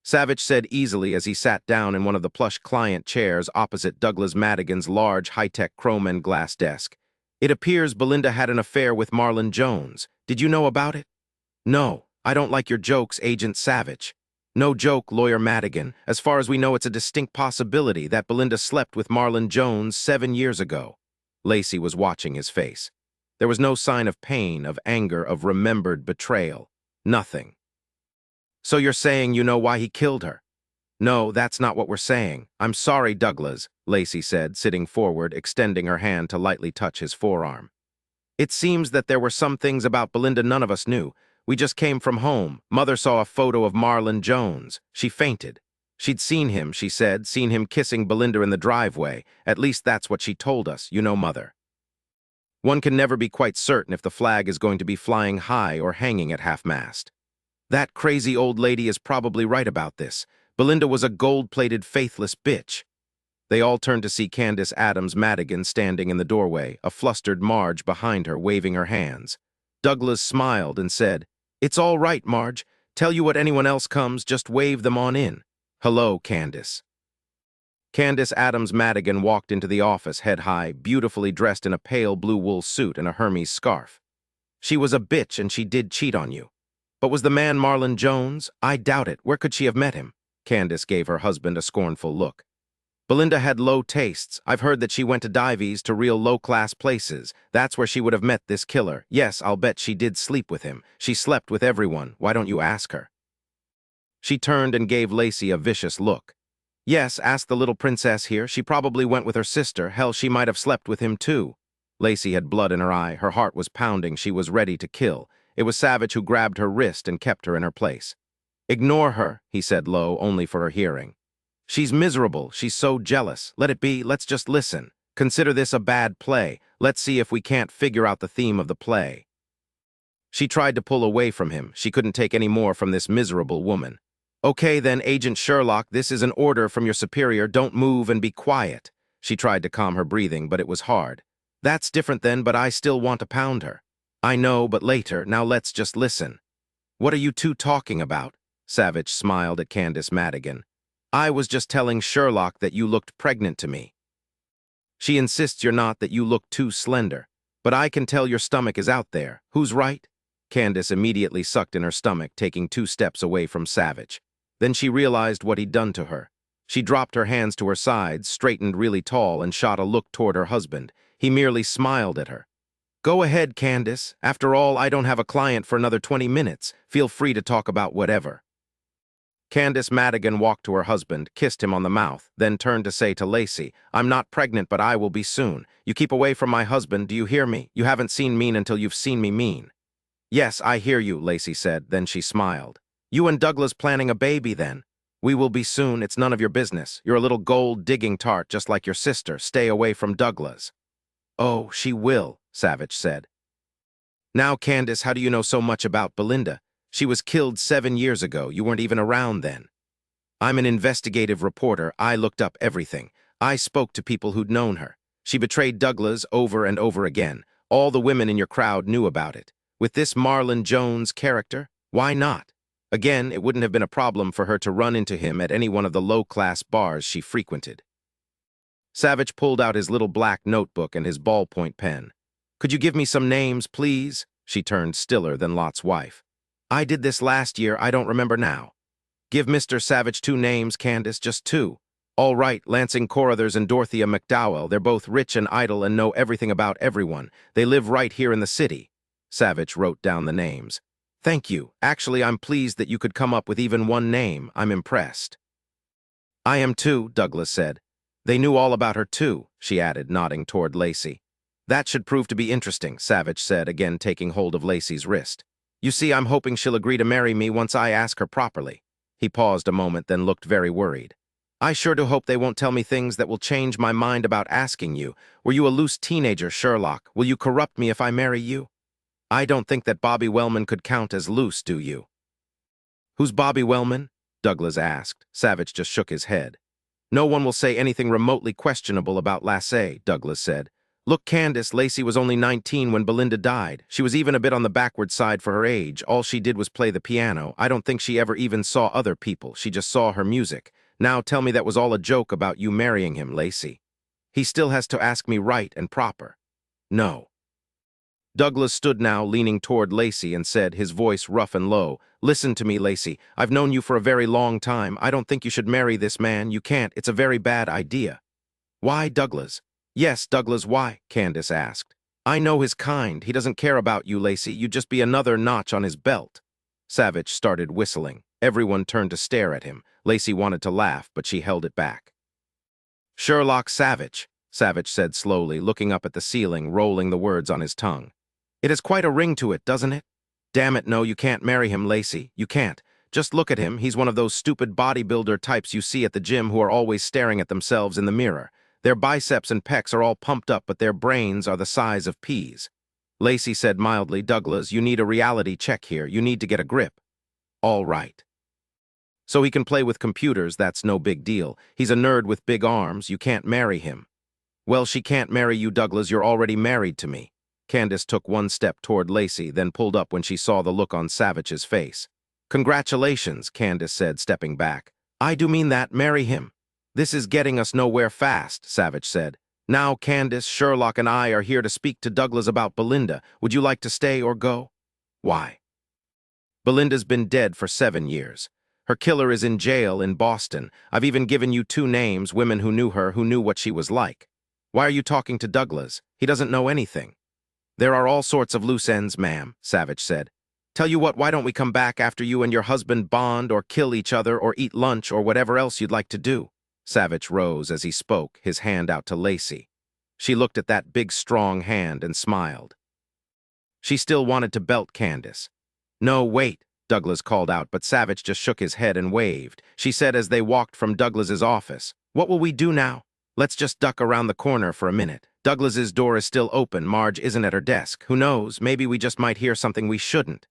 Savich said easily as he sat down in one of the plush client chairs opposite Douglas Madigan's large high-tech chrome and glass desk. It appears Belinda had an affair with Marlon Jones. Did you know about it? No, I don't like your jokes, Agent Savich. No joke, Lawyer Madigan. As far as we know, it's a distinct possibility that Belinda slept with Marlon Jones 7 years ago. Lacey was watching his face. There was no sign of pain, of anger, of remembered betrayal. Nothing. So you're saying you know why he killed her? No, that's not what we're saying. I'm sorry, Douglas, Lacey said, sitting forward, extending her hand to lightly touch his forearm. It seems that there were some things about Belinda none of us knew. We just came from home. Mother saw a photo of Marlon Jones. She fainted. She'd seen him, she said, seen him kissing Belinda in the driveway. At least that's what she told us, you know, Mother. One can never be quite certain if the flag is going to be flying high or hanging at half-mast. That crazy old lady is probably right about this. Belinda was a gold-plated, faithless bitch. They all turned to see Candace Adams Madigan standing in the doorway, a flustered Marge behind her, waving her hands. Douglas smiled and said, "It's all right, Marge. Tell you what anyone else comes, just wave them on in. Hello, Candace." Candace Adams Madigan walked into the office head high, beautifully dressed in a pale blue wool suit and a Hermes scarf. She was a bitch and she did cheat on you. But was the man Marlon Jones? I doubt it. Where could she have met him? Candace gave her husband a scornful look. Belinda had low tastes. I've heard that she went to dives, to real low-class places. That's where she would have met this killer. Yes, I'll bet she did sleep with him. She slept with everyone. Why don't you ask her? She turned and gave Lacey a vicious look. Yes, ask the little princess here. She probably went with her sister. Hell, she might have slept with him too. Lacey had blood in her eye. Her heart was pounding. She was ready to kill. It was Savich who grabbed her wrist and kept her in her place. Ignore her, he said low, only for her hearing. She's miserable. She's so jealous. Let it be. Let's just listen. Consider this a bad play. Let's see if we can't figure out the theme of the play. She tried to pull away from him. She couldn't take any more from this miserable woman. Okay then, Agent Sherlock, this is an order from your superior. Don't move and be quiet. She tried to calm her breathing, but it was hard. That's different then, but I still want to pound her. I know, but later. Now let's just listen. What are you two talking about? Savich smiled at Candace Madigan. I was just telling Sherlock that you looked pregnant to me. She insists you're not, that you look too slender. But I can tell your stomach is out there. Who's right? Candace immediately sucked in her stomach, taking 2 steps away from Savich. Then she realized what he'd done to her. She dropped her hands to her sides, straightened really tall, and shot a look toward her husband. He merely smiled at her. Go ahead, Candace. After all, I don't have a client for another 20 minutes. Feel free to talk about whatever. Candace Madigan walked to her husband, kissed him on the mouth, then turned to say to Lacey, I'm not pregnant, but I will be soon. You keep away from my husband, do you hear me? You haven't seen mean until you've seen me mean. Yes, I hear you, Lacey said, then she smiled. You and Douglas planning a baby then? We will be soon, it's none of your business. You're a little gold-digging tart just like your sister. Stay away from Douglas. Oh, she will, Savich said. Now, Candace, how do you know so much about Belinda? She was killed 7 years ago. You weren't even around then. I'm an investigative reporter. I looked up everything. I spoke to people who'd known her. She betrayed Douglas over and over again. All the women in your crowd knew about it. With this Marlon Jones character, why not? Again, it wouldn't have been a problem for her to run into him at any one of the low-class bars she frequented. Savich pulled out his little black notebook and his ballpoint pen. Could you give me some names, please? She turned stiller than Lot's wife. I did this last year. I don't remember now. Give Mr. Savich 2 names, Candace, just 2. All right, Lansing Corrothers and Dorothea McDowell. They're both rich and idle and know everything about everyone. They live right here in the city. Savich wrote down the names. Thank you. Actually, I'm pleased that you could come up with even 1 name. I'm impressed. I am too, Douglas said. They knew all about her too, she added, nodding toward Lacey. That should prove to be interesting, Savich said, again taking hold of Lacey's wrist. You see, I'm hoping she'll agree to marry me once I ask her properly. He paused a moment, then looked very worried. I sure do hope they won't tell me things that will change my mind about asking you. Were you a loose teenager, Sherlock? Will you corrupt me if I marry you? I don't think that Bobby Wellman could count as loose, do you? Who's Bobby Wellman? Douglas asked. Savich just shook his head. No one will say anything remotely questionable about Lacey, Douglas said. Look, Candace, Lacey was only 19 when Belinda died. She was even a bit on the backward side for her age. All she did was play the piano. I don't think she ever even saw other people. She just saw her music. Now tell me that was all a joke about you marrying him, Lacey. He still has to ask me right and proper. No. Douglas stood now, leaning toward Lacey, and said, his voice rough and low, Listen to me, Lacey. I've known you for a very long time. I don't think you should marry this man. You can't. It's a very bad idea. Why, Douglas? Yes, Douglas, why? Candace asked. I know his kind. He doesn't care about you, Lacey. You'd just be another notch on his belt. Savich started whistling. Everyone turned to stare at him. Lacey wanted to laugh, but she held it back. Sherlock Savich, Savich said slowly, looking up at the ceiling, rolling the words on his tongue. It has quite a ring to it, doesn't it? Damn it, no, you can't marry him, Lacey. You can't. Just look at him. He's one of those stupid bodybuilder types you see at the gym who are always staring at themselves in the mirror. Their biceps and pecs are all pumped up, but their brains are the size of peas. Lacey said mildly, Douglas, you need a reality check here. You need to get a grip. All right. So he can play with computers, that's no big deal. He's a nerd with big arms. You can't marry him. Well, she can't marry you, Douglas. You're already married to me. Candace took one step toward Lacey, then pulled up when she saw the look on Savich's face. Congratulations, Candace said, stepping back. I do mean that. Marry him. This is getting us nowhere fast, Savich said. Now Candace, Sherlock, and I are here to speak to Douglas about Belinda. Would you like to stay or go? Why? Belinda's been dead for 7 years. Her killer is in jail in Boston. I've even given you 2 names, women who knew her, who knew what she was like. Why are you talking to Douglas? He doesn't know anything. There are all sorts of loose ends, ma'am, Savich said. Tell you what, why don't we come back after you and your husband bond or kill each other or eat lunch or whatever else you'd like to do? Savich rose as he spoke, his hand out to Lacey. She looked at that big, strong hand and smiled. She still wanted to belt Candace. No, wait, Douglas called out, but Savich just shook his head and waved. She said as they walked from Douglas's office, What will we do now? Let's just duck around the corner for a minute. Douglas's door is still open. Marge isn't at her desk. Who knows? Maybe we just might hear something we shouldn't.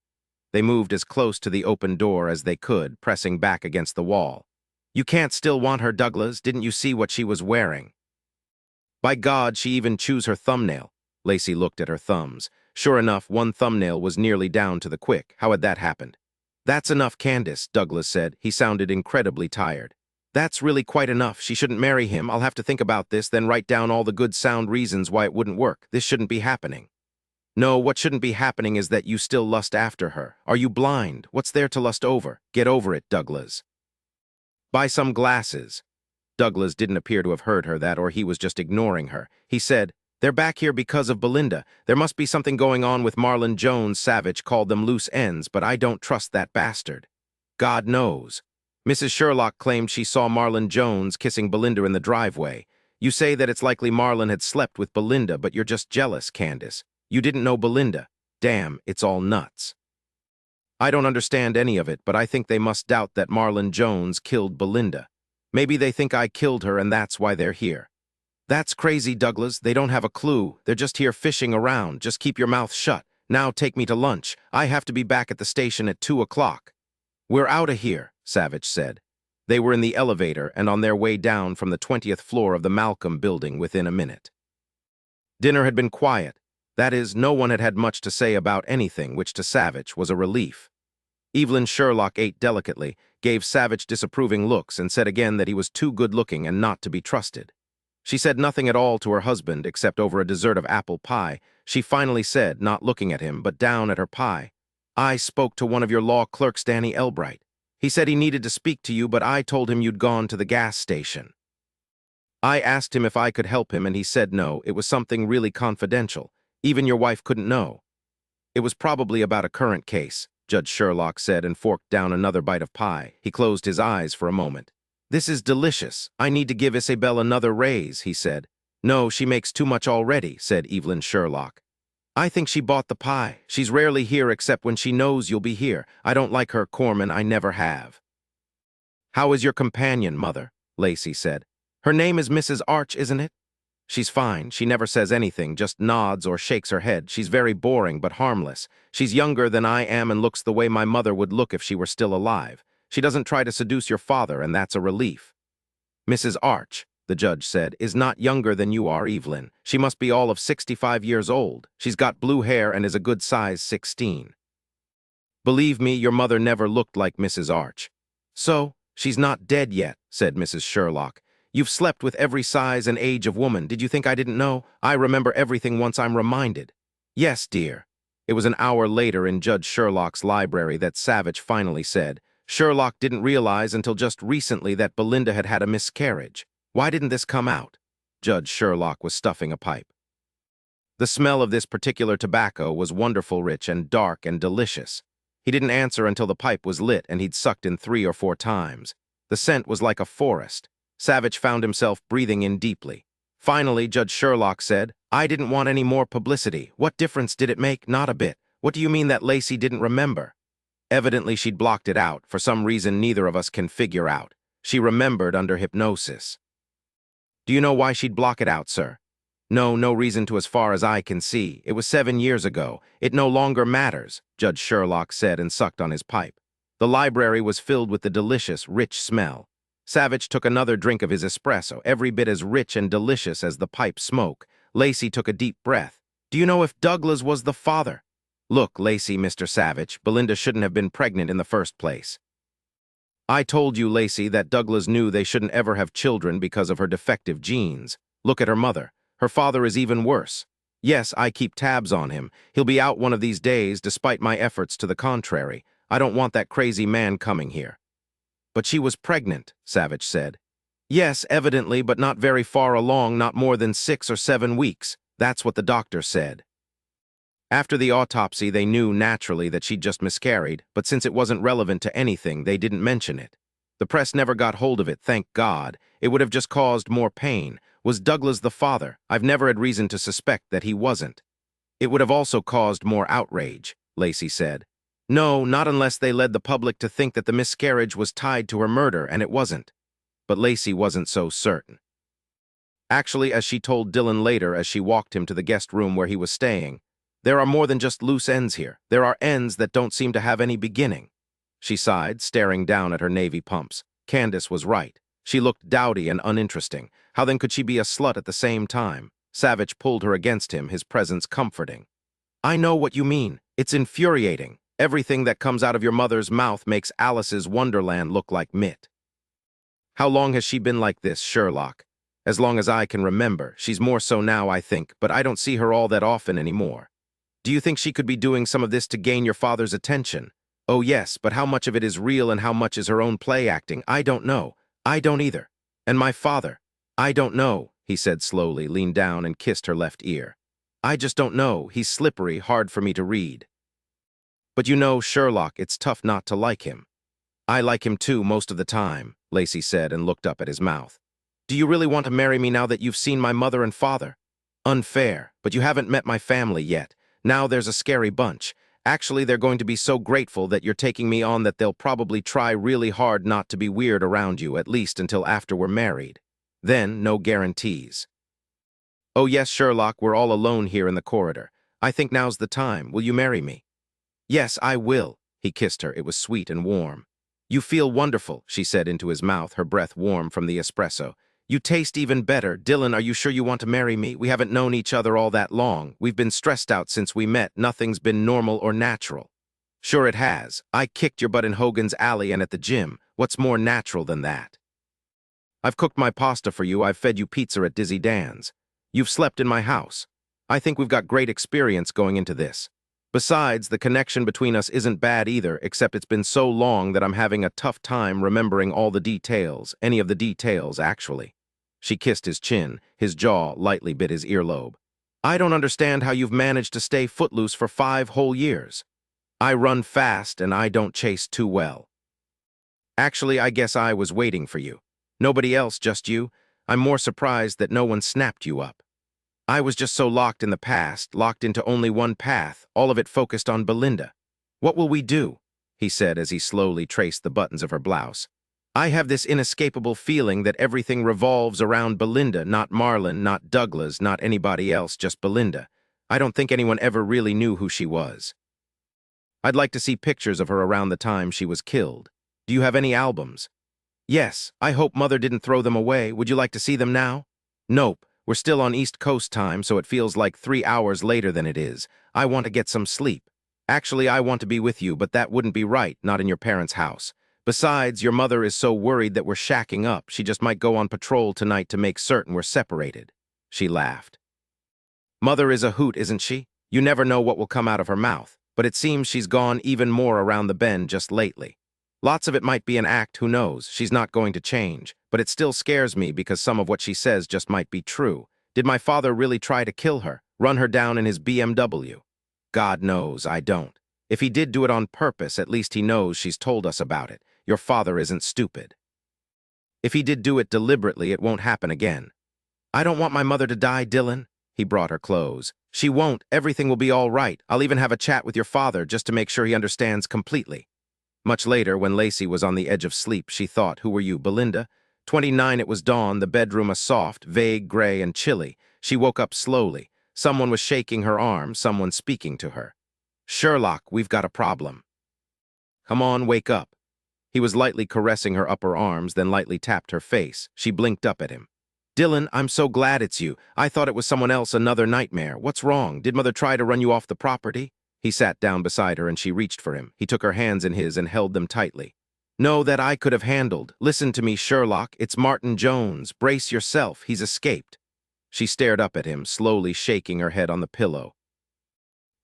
They moved as close to the open door as they could, pressing back against the wall. You can't still want her, Douglas. Didn't you see what she was wearing? By God, she even chose her thumbnail. Lacey looked at her thumbs. Sure enough, one thumbnail was nearly down to the quick. How had that happened? That's enough, Candace, Douglas said. He sounded incredibly tired. That's really quite enough. She shouldn't marry him. I'll have to think about this, then write down all the good sound reasons why it wouldn't work. This shouldn't be happening. No, what shouldn't be happening is that you still lust after her. Are you blind? What's there to lust over? Get over it, Douglas. Buy some glasses. Douglas didn't appear to have heard her that, or he was just ignoring her. He said, They're back here because of Belinda. There must be something going on with Marlon Jones. Savich called them loose ends, but I don't trust that bastard. God knows. Mrs. Sherlock claimed she saw Marlon Jones kissing Belinda in the driveway. You say that it's likely Marlon had slept with Belinda, but you're just jealous, Candace. You didn't know Belinda. Damn, it's all nuts. I don't understand any of it, but I think they must doubt that Marlon Jones killed Belinda. Maybe they think I killed her and that's why they're here. That's crazy, Douglas. They don't have a clue. They're just here fishing around. Just keep your mouth shut. Now take me to lunch. I have to be back at the station at 2 o'clock. We're out of here, Savich said. They were in the elevator and on their way down from the 20th floor of the Malcolm building within a minute. Dinner had been quiet. That is, no one had had much to say about anything, which to Savich was a relief. Evelyn Sherlock ate delicately, gave Savich disapproving looks, and said again that he was too good-looking and not to be trusted. She said nothing at all to her husband except over a dessert of apple pie. She finally said, not looking at him, but down at her pie, I spoke to one of your law clerks, Danny Elbright. He said he needed to speak to you, but I told him you'd gone to the gas station. I asked him if I could help him, and he said no, it was something really confidential. Even your wife couldn't know. It was probably about a current case, Judge Sherlock said and forked down another bite of pie. He closed his eyes for a moment. This is delicious. I need to give Isabel another raise, he said. No, she makes too much already, said Evelyn Sherlock. I think she bought the pie. She's rarely here except when she knows you'll be here. I don't like her, Corman. I never have. How is your companion, Mother? Lacey said. Her name is Mrs. Arch, isn't it? She's fine. She never says anything, just nods or shakes her head. She's very boring but harmless. She's younger than I am and looks the way my mother would look if she were still alive. She doesn't try to seduce your father, and that's a relief. Mrs. Arch, the judge said, is not younger than you are, Evelyn. She must be all of 65 years old. She's got blue hair and is a good size 16. Believe me, your mother never looked like Mrs. Arch. So, she's not dead yet, said Mrs. Sherlock. You've slept with every size and age of woman. Did you think I didn't know? I remember everything once I'm reminded. Yes, dear. It was an hour later in Judge Sherlock's library that Savich finally said, Sherlock didn't realize until just recently that Belinda had had a miscarriage. Why didn't this come out? Judge Sherlock was stuffing a pipe. The smell of this particular tobacco was wonderful, rich and dark and delicious. He didn't answer until the pipe was lit and he'd sucked in 3 or 4 times. The scent was like a forest. Savich found himself breathing in deeply. Finally, Judge Sherlock said, "I didn't want any more publicity. What difference did it make? Not a bit. What do you mean that Lacey didn't remember?" Evidently, she'd blocked it out, for some reason neither of us can figure out. She remembered under hypnosis. "Do you know why she'd block it out, sir?" No reason to as far as I can see. It was 7 years ago. It no longer matters," Judge Sherlock said and sucked on his pipe. The library was filled with the delicious, rich smell. Savich took another drink of his espresso, every bit as rich and delicious as the pipe smoke. Lacey took a deep breath. "Do you know if Douglas was the father?" "Look, Lacey, Mr. Savich, Belinda shouldn't have been pregnant in the first place." "I told you, Lacey, that Douglas knew they shouldn't ever have children because of her defective genes. Look at her mother. Her father is even worse. Yes, I keep tabs on him. He'll be out one of these days, despite my efforts to the contrary. I don't want that crazy man coming here." "But she was pregnant," Savich said. "Yes, evidently, but not very far along, not more than 6 or 7 weeks. That's what the doctor said. After the autopsy, they knew naturally that she'd just miscarried, but since it wasn't relevant to anything, they didn't mention it. The press never got hold of it, thank God. It would have just caused more pain. Was Douglas the father? I've never had reason to suspect that he wasn't." "It would have also caused more outrage," Lacey said. "No, not unless they led the public to think that the miscarriage was tied to her murder, and it wasn't." But Lacey wasn't so certain. Actually, as she told Dillon later as she walked him to the guest room where he was staying, "There are more than just loose ends here. There are ends that don't seem to have any beginning." She sighed, staring down at her navy pumps. Candace was right. She looked dowdy and uninteresting. How then could she be a slut at the same time? Savich pulled her against him, his presence comforting. "I know what you mean. It's infuriating. Everything that comes out of your mother's mouth makes Alice's Wonderland look like Mitt." "How long has she been like this, Sherlock?" "As long as I can remember. She's more so now, I think, but I don't see her all that often anymore." "Do you think she could be doing some of this to gain your father's attention?" "Oh yes, but how much of it is real and how much is her own play acting? I don't know. I don't either. And my father? I don't know," he said slowly, leaned down and kissed her left ear. "I just don't know. He's slippery, hard for me to read." "But you know, Sherlock, it's tough not to like him." "I like him too most of the time," Lacey said and looked up at his mouth. "Do you really want to marry me now that you've seen my mother and father?" "Unfair, but you haven't met my family yet. Now there's a scary bunch. Actually, they're going to be so grateful that you're taking me on that they'll probably try really hard not to be weird around you, at least until after we're married. Then, no guarantees." "Oh yes, Sherlock, we're all alone here in the corridor. I think now's the time. Will you marry me?" "Yes, I will." He kissed her. It was sweet and warm. "You feel wonderful," she said into his mouth, her breath warm from the espresso. "You taste even better. Dillon, are you sure you want to marry me? We haven't known each other all that long. We've been stressed out since we met. Nothing's been normal or natural." "Sure it has. I kicked your butt in Hogan's Alley and at the gym. What's more natural than that? I've cooked my pasta for you. I've fed you pizza at Dizzy Dan's. You've slept in my house. I think we've got great experience going into this. Besides, the connection between us isn't bad either, except it's been so long that I'm having a tough time remembering all the details, any of the details, actually." She kissed his chin. His jaw lightly bit his earlobe. "I don't understand how you've managed to stay footloose for 5 whole years. I run fast and I don't chase too well. Actually, I guess I was waiting for you. Nobody else, just you. I'm more surprised that no one snapped you up. I was just so locked in the past, locked into only one path, all of it focused on Belinda. What will we do?" he said as he slowly traced the buttons of her blouse. "I have this inescapable feeling that everything revolves around Belinda, not Marlon, not Douglas, not anybody else, just Belinda. I don't think anyone ever really knew who she was. I'd like to see pictures of her around the time she was killed. Do you have any albums?" "Yes, I hope Mother didn't throw them away. Would you like to see them now?" "Nope. We're still on East Coast time, so it feels like 3 hours later than it is. I want to get some sleep. Actually, I want to be with you, but that wouldn't be right, not in your parents' house. Besides, your mother is so worried that we're shacking up, she just might go on patrol tonight to make certain we're separated." She laughed. "Mother is a hoot, isn't she? You never know what will come out of her mouth, but it seems she's gone even more around the bend just lately. Lots of it might be an act, who knows? She's not going to change, but it still scares me because some of what she says just might be true. Did my father really try to kill her, run her down in his BMW? God knows, I don't. If he did do it on purpose, at least he knows she's told us about it. Your father isn't stupid. If he did do it deliberately, it won't happen again. I don't want my mother to die, Dillon. He brought her clothes. She won't. Everything will be all right. I'll even have a chat with your father just to make sure he understands completely. Much later, when Lacey was on the edge of sleep, she thought, who were you, Belinda? 29, it was dawn, the bedroom a soft, vague gray and chilly. She woke up slowly. Someone was shaking her arm, someone speaking to her. Sherlock, we've got a problem. Come on, wake up. He was lightly caressing her upper arms, then lightly tapped her face. She blinked up at him. Dillon, I'm so glad it's you. I thought it was someone else, another nightmare. What's wrong? Did Mother try to run you off the property? He sat down beside her and she reached for him. He took her hands in his and held them tightly. No, that I could have handled. Listen to me, Sherlock. It's Martin Jones. Brace yourself. He's escaped. She stared up at him, slowly shaking her head on the pillow.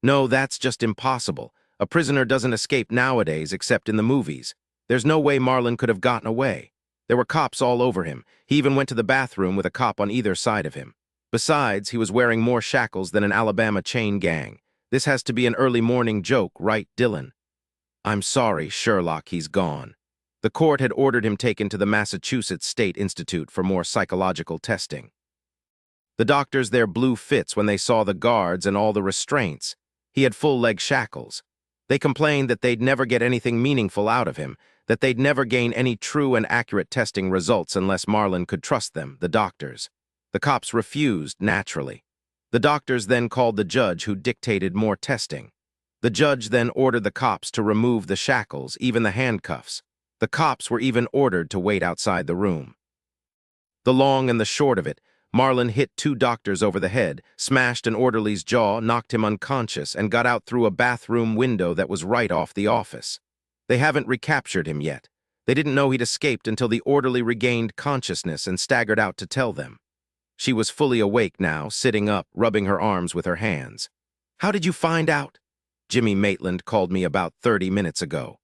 No, that's just impossible. A prisoner doesn't escape nowadays except in the movies. There's no way Marlon could have gotten away. There were cops all over him. He even went to the bathroom with a cop on either side of him. Besides, he was wearing more shackles than an Alabama chain gang. This has to be an early morning joke, right, Dillon? I'm sorry, Sherlock, he's gone. The court had ordered him taken to the Massachusetts State Institute for more psychological testing. The doctors there blew fits when they saw the guards and all the restraints. He had full-leg shackles. They complained that they'd never get anything meaningful out of him, that they'd never gain any true and accurate testing results unless Marlon could trust them, the doctors. The cops refused, naturally. The doctors then called the judge who dictated more testing. The judge then ordered the cops to remove the shackles, even the handcuffs. The cops were even ordered to wait outside the room. The long and the short of it, Marlon hit 2 doctors over the head, smashed an orderly's jaw, knocked him unconscious, and got out through a bathroom window that was right off the office. They haven't recaptured him yet. They didn't know he'd escaped until the orderly regained consciousness and staggered out to tell them. She was fully awake now, sitting up, rubbing her arms with her hands. How did you find out? Jimmy Maitland called me about 30 minutes ago.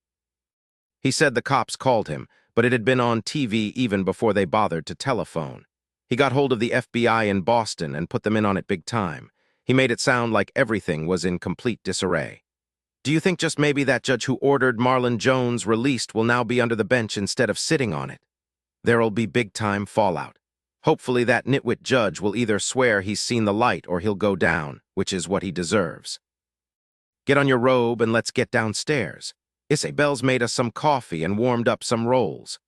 He said the cops called him, but it had been on TV even before they bothered to telephone. He got hold of the FBI in Boston and put them in on it big time. He made it sound like everything was in complete disarray. Do you think just maybe that judge who ordered Marlon Jones released will now be under the bench instead of sitting on it? There'll be big-time fallout. Hopefully that nitwit judge will either swear he's seen the light or he'll go down, which is what he deserves. Get on your robe and let's get downstairs. Isabel's made us some coffee and warmed up some rolls.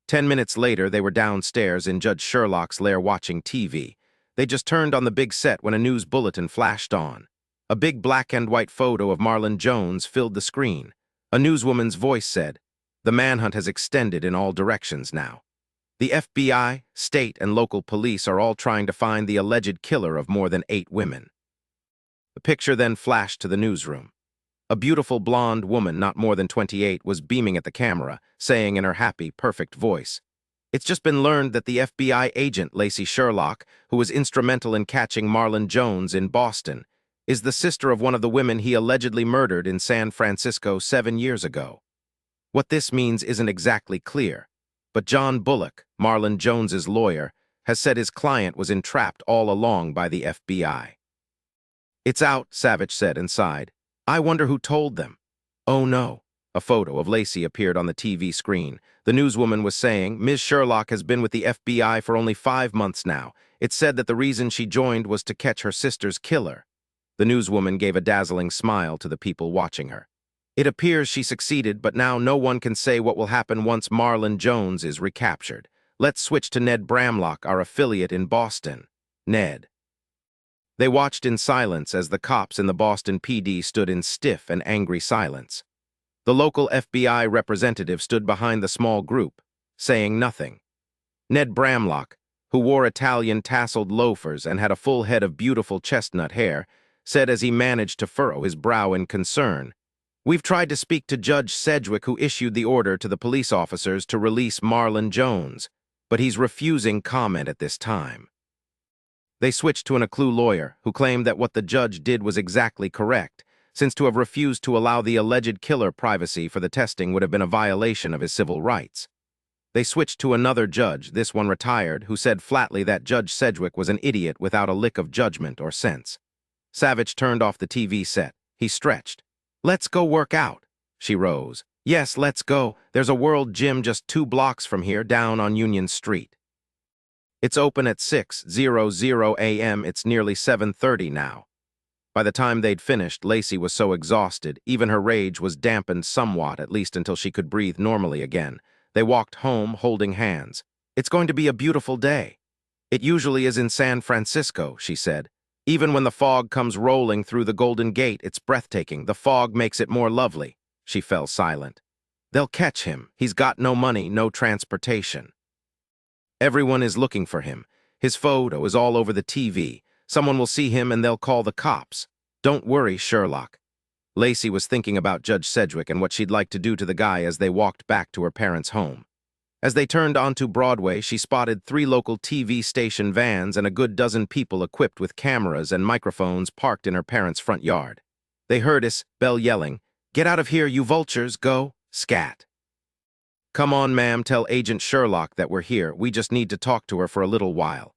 10 minutes later, they were downstairs in Judge Sherlock's lair watching TV. They just turned on the big set when a news bulletin flashed on. A big black and white photo of Marlon Jones filled the screen. A newswoman's voice said, "The manhunt has extended in all directions now. The FBI, state, and local police are all trying to find the alleged killer of more than 8 women." The picture then flashed to the newsroom. A beautiful blonde woman, not more than 28, was beaming at the camera, saying in her happy, perfect voice, "It's just been learned that the FBI agent, Lacey Sherlock, who was instrumental in catching Marlon Jones in Boston, is the sister of one of the women he allegedly murdered in San Francisco 7 years ago. What this means isn't exactly clear, but John Bullock, Marlon Jones's lawyer, has said his client was entrapped all along by the FBI. "It's out," Savich said and sighed. "I wonder who told them." "Oh no." A photo of Lacey appeared on the TV screen. The newswoman was saying, "Ms. Sherlock has been with the FBI for only 5 months now. It's said that the reason she joined was to catch her sister's killer." The newswoman gave a dazzling smile to the people watching her. "It appears she succeeded, but now no one can say what will happen once Marlon Jones is recaptured. Let's switch to Ned Bramlock, our affiliate in Boston." Ned. They watched in silence as the cops in the Boston PD stood in stiff and angry silence. The local FBI representative stood behind the small group, saying nothing. Ned Bramlock, who wore Italian tasseled loafers and had a full head of beautiful chestnut hair, said as he managed to furrow his brow in concern, "We've tried to speak to Judge Sedgwick, who issued the order to the police officers to release Marlon Jones, but he's refusing comment at this time." They switched to an Coulte lawyer, who claimed that what the judge did was exactly correct, since to have refused to allow the alleged killer privacy for the testing would have been a violation of his civil rights. They switched to another judge, this one retired, who said flatly that Judge Sedgwick was an idiot without a lick of judgment or sense. Savich turned off the TV set. He stretched. Let's go work out. She rose. Yes, let's go. There's a world gym just 2 blocks from here, down on Union Street. It's open at 6:00 a.m. It's nearly 7:30 now. By the time they'd finished, Lacey was so exhausted, even her rage was dampened somewhat, at least until she could breathe normally again. They walked home, holding hands. It's going to be a beautiful day. It usually is in San Francisco, she said. Even when the fog comes rolling through the Golden Gate, it's breathtaking. The fog makes it more lovely. She fell silent. They'll catch him. He's got no money, no transportation. Everyone is looking for him. His photo is all over the TV. Someone will see him and they'll call the cops. Don't worry, Sherlock. Lacey was thinking about Judge Sedgwick and what she'd like to do to the guy as they walked back to her parents' home. As they turned onto Broadway, she spotted 3 local TV station vans and a good dozen people equipped with cameras and microphones parked in her parents' front yard. They heard Isabel yelling, "Get out of here, you vultures, go!" Scat. "Come on, ma'am, tell Agent Sherlock that we're here. We just need to talk to her for a little while."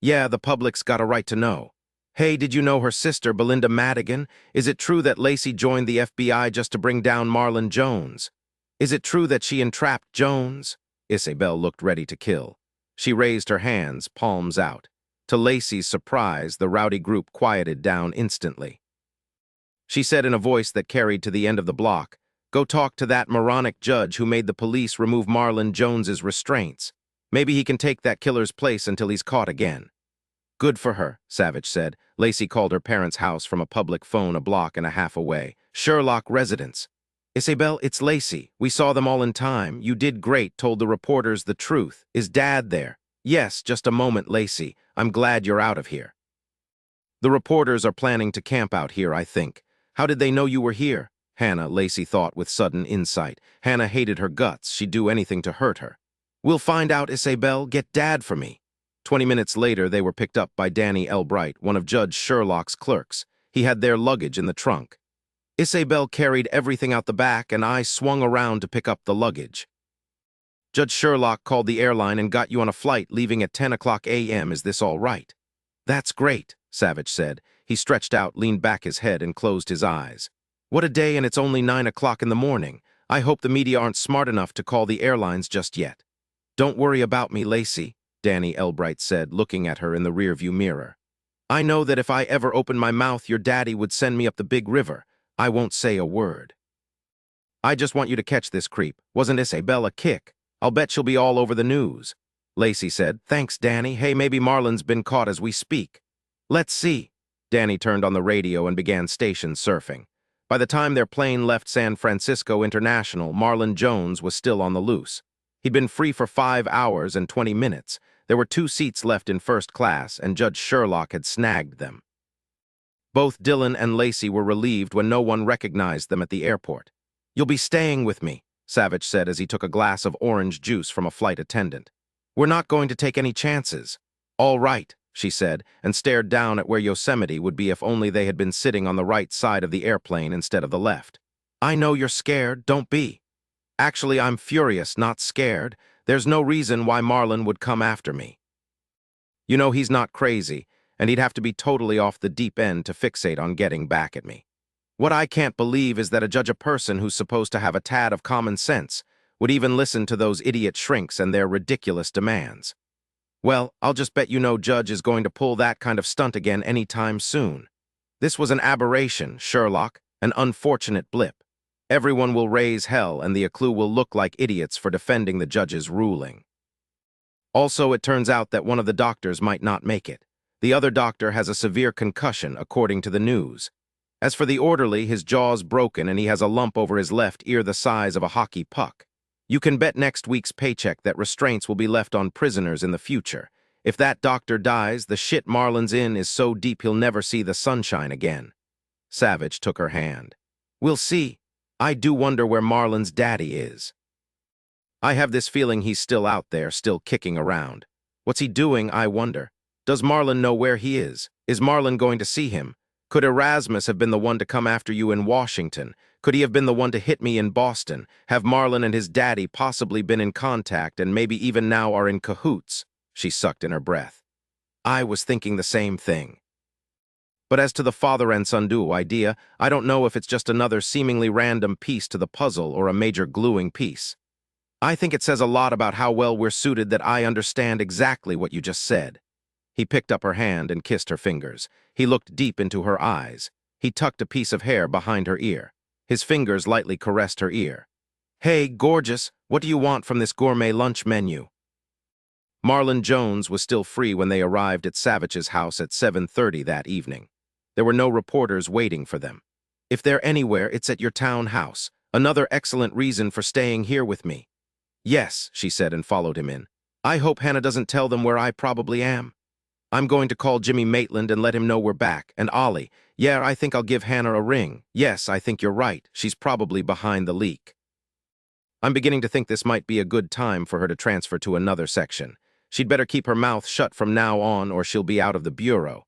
"Yeah, the public's got a right to know." "Hey, did you know her sister, Belinda Madigan? Is it true that Lacey joined the FBI just to bring down Marlon Jones? Is it true that she entrapped Jones?" Isabel looked ready to kill. She raised her hands, palms out. To Lacey's surprise, the rowdy group quieted down instantly. She said in a voice that carried to the end of the block, "Go talk to that moronic judge who made the police remove Marlon Jones's restraints. Maybe he can take that killer's place until he's caught again." "Good for her," Savich said. Lacey called her parents' house from a public phone a block and a half away. "Sherlock residence." "Isabel, it's Lacey. We saw them all in time. You did great, told the reporters the truth. Is Dad there?" "Yes, just a moment, Lacey. I'm glad you're out of here." "The reporters are planning to camp out here, I think. How did they know you were here?" Hannah, Lacey thought with sudden insight. Hannah hated her guts. She'd do anything to hurt her. "We'll find out, Isabel. Get Dad for me." 20 minutes later, they were picked up by Danny Elbright, one of Judge Sherlock's clerks. He had their luggage in the trunk. Isabel carried everything out the back, and I swung around to pick up the luggage. "Judge Sherlock called the airline and got you on a flight leaving at 10 o'clock a.m. Is this all right?" "That's great," Savich said. He stretched out, leaned back his head, and closed his eyes. "What a day, and it's only 9 o'clock in the morning. I hope the media aren't smart enough to call the airlines just yet." "Don't worry about me, Lacey," Danny Elbright said, looking at her in the rearview mirror. "I know that if I ever opened my mouth, your daddy would send me up the big river. I won't say a word. I just want you to catch this creep. Wasn't Isabel a kick? I'll bet she'll be all over the news." Lacey said, "Thanks, Danny. Hey, maybe Marlon's been caught as we speak." "Let's see." Danny turned on the radio and began station surfing. By the time their plane left San Francisco International, Marlon Jones was still on the loose. He'd been free for 5 hours and 20 minutes. There were 2 seats left in first class, and Judge Sherlock had snagged them. Both Dillon and Lacey were relieved when no one recognized them at the airport. "You'll be staying with me," Savich said as he took a glass of orange juice from a flight attendant. "We're not going to take any chances." "All right," she said, and stared down at where Yosemite would be if only they had been sitting on the right side of the airplane instead of the left. "I know you're scared, don't be." "Actually, I'm furious, not scared. There's no reason why Marlon would come after me. You know, he's not crazy, and he'd have to be totally off the deep end to fixate on getting back at me. What I can't believe is that a person who's supposed to have a tad of common sense would even listen to those idiot shrinks and their ridiculous demands. Well, I'll just bet you no judge is going to pull that kind of stunt again any time soon. This was an aberration, Sherlock, an unfortunate blip. Everyone will raise hell, and the acclue will look like idiots for defending the judge's ruling. Also, it turns out that one of the doctors might not make it. The other doctor has a severe concussion, according to the news. As for the orderly, his jaw's broken and he has a lump over his left ear the size of a hockey puck. You can bet next week's paycheck that restraints will be left on prisoners in the future. If that doctor dies, the shit Marlon's in is so deep he'll never see the sunshine again. Savich took her hand. "We'll see. I do wonder where Marlon's daddy is. I have this feeling he's still out there, still kicking around. What's he doing, I wonder? Does Marlon know where he is? Is Marlon going to see him? Could Erasmus have been the one to come after you in Washington? Could he have been the one to hit me in Boston? Have Marlon and his daddy possibly been in contact and maybe even now are in cahoots?" She sucked in her breath. "I was thinking the same thing." But as to the father and son duo idea, I don't know if it's just another seemingly random piece to the puzzle or a major gluing piece. I think it says a lot about how well we're suited that I understand exactly what you just said. He picked up her hand and kissed her fingers. He looked deep into her eyes. He tucked a piece of hair behind her ear. His fingers lightly caressed her ear. Hey, gorgeous, what do you want from this gourmet lunch menu? Marlon Jones was still free when they arrived at Savich's house at 7:30 that evening. There were no reporters waiting for them. If they're anywhere, it's at your town house. Another excellent reason for staying here with me. Yes, she said and followed him in. I hope Hannah doesn't tell them where I probably am. I'm going to call Jimmy Maitland and let him know we're back. And Ollie, yeah, I think I'll give Hannah a ring. Yes, I think you're right. She's probably behind the leak. I'm beginning to think this might be a good time for her to transfer to another section. She'd better keep her mouth shut from now on or she'll be out of the bureau.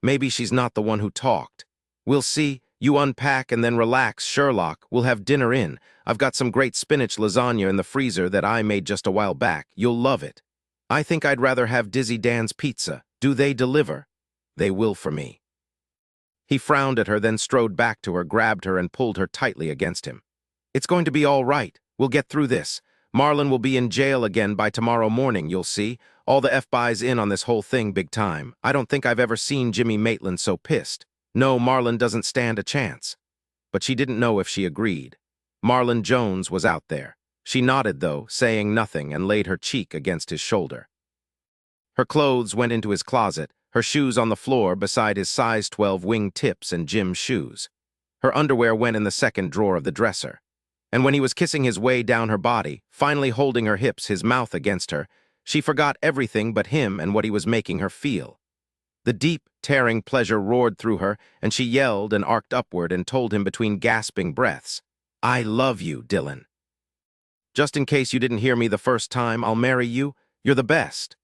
Maybe she's not the one who talked. We'll see. You unpack and then relax, Sherlock. We'll have dinner in. I've got some great spinach lasagna in the freezer that I made just a while back. You'll love it. I think I'd rather have Dizzy Dan's pizza. Do they deliver? They will for me. He frowned at her, then strode back to her, grabbed her, and pulled her tightly against him. It's going to be all right. We'll get through this. Marlon will be in jail again by tomorrow morning, you'll see. All the FBI's in on this whole thing big time. I don't think I've ever seen Jimmy Maitland so pissed. No, Marlon doesn't stand a chance. But she didn't know if she agreed. Marlon Jones was out there. She nodded, though, saying nothing, and laid her cheek against his shoulder. Her clothes went into his closet, her shoes on the floor beside his size 12 wing tips and gym shoes. Her underwear went in the second drawer of the dresser. And when he was kissing his way down her body, finally holding her hips, his mouth against her, she forgot everything but him and what he was making her feel. The deep, tearing pleasure roared through her, and she yelled and arced upward and told him between gasping breaths, I love you, Dillon. Just in case you didn't hear me the first time, I'll marry you. You're the best.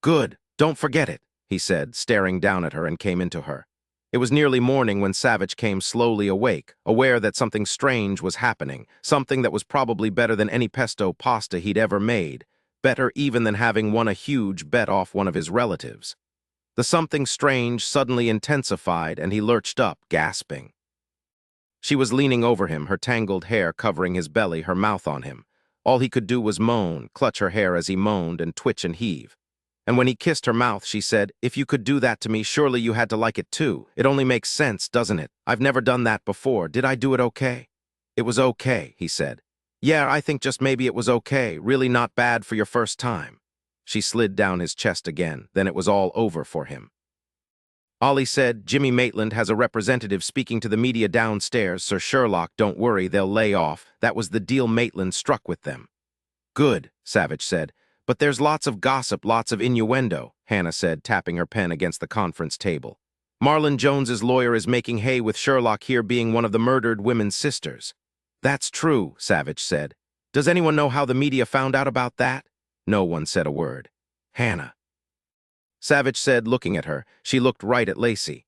Good, don't forget it, he said, staring down at her, and came into her. It was nearly morning when Savich came slowly awake, aware that something strange was happening, something that was probably better than any pesto pasta he'd ever made, better even than having won a huge bet off one of his relatives. The something strange suddenly intensified, and he lurched up, gasping. She was leaning over him, her tangled hair covering his belly, her mouth on him. All he could do was moan, clutch her hair as he moaned, and twitch and heave. And when he kissed her mouth, she said, If you could do that to me, surely you had to like it too. It only makes sense, doesn't it? I've never done that before. Did I do it okay? It was okay, he said. Yeah, I think just maybe it was okay, really not bad for your first time. She slid down his chest again, then it was all over for him. Ollie said, Jimmy Maitland has a representative speaking to the media downstairs, Sir Sherlock, don't worry, they'll lay off. That was the deal Maitland struck with them. Good, Savich said. But there's lots of gossip, lots of innuendo, Hannah said, tapping her pen against the conference table. Marlon Jones's lawyer is making hay with Sherlock here being one of the murdered women's sisters. That's true, Savich said. Does anyone know how the media found out about that? No one said a word. Hannah. Savich said, looking at her. She looked right at Lacey.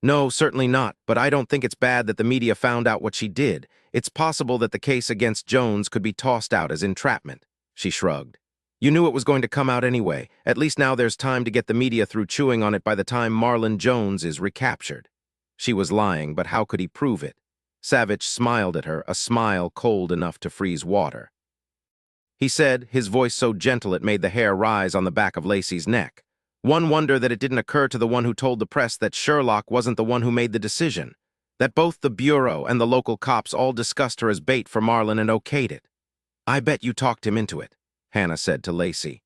No, certainly not, but I don't think it's bad that the media found out what she did. It's possible that the case against Jones could be tossed out as entrapment. She shrugged. You knew it was going to come out anyway. At least now there's time to get the media through chewing on it by the time Marlon Jones is recaptured. She was lying, but how could he prove it? Savich smiled at her, a smile cold enough to freeze water. He said, his voice so gentle it made the hair rise on the back of Lacey's neck. One wonder that it didn't occur to the one who told the press that Sherlock wasn't the one who made the decision, that both the Bureau and the local cops all discussed her as bait for Marlon and okayed it. I bet you talked him into it, Hannah said to Lacey.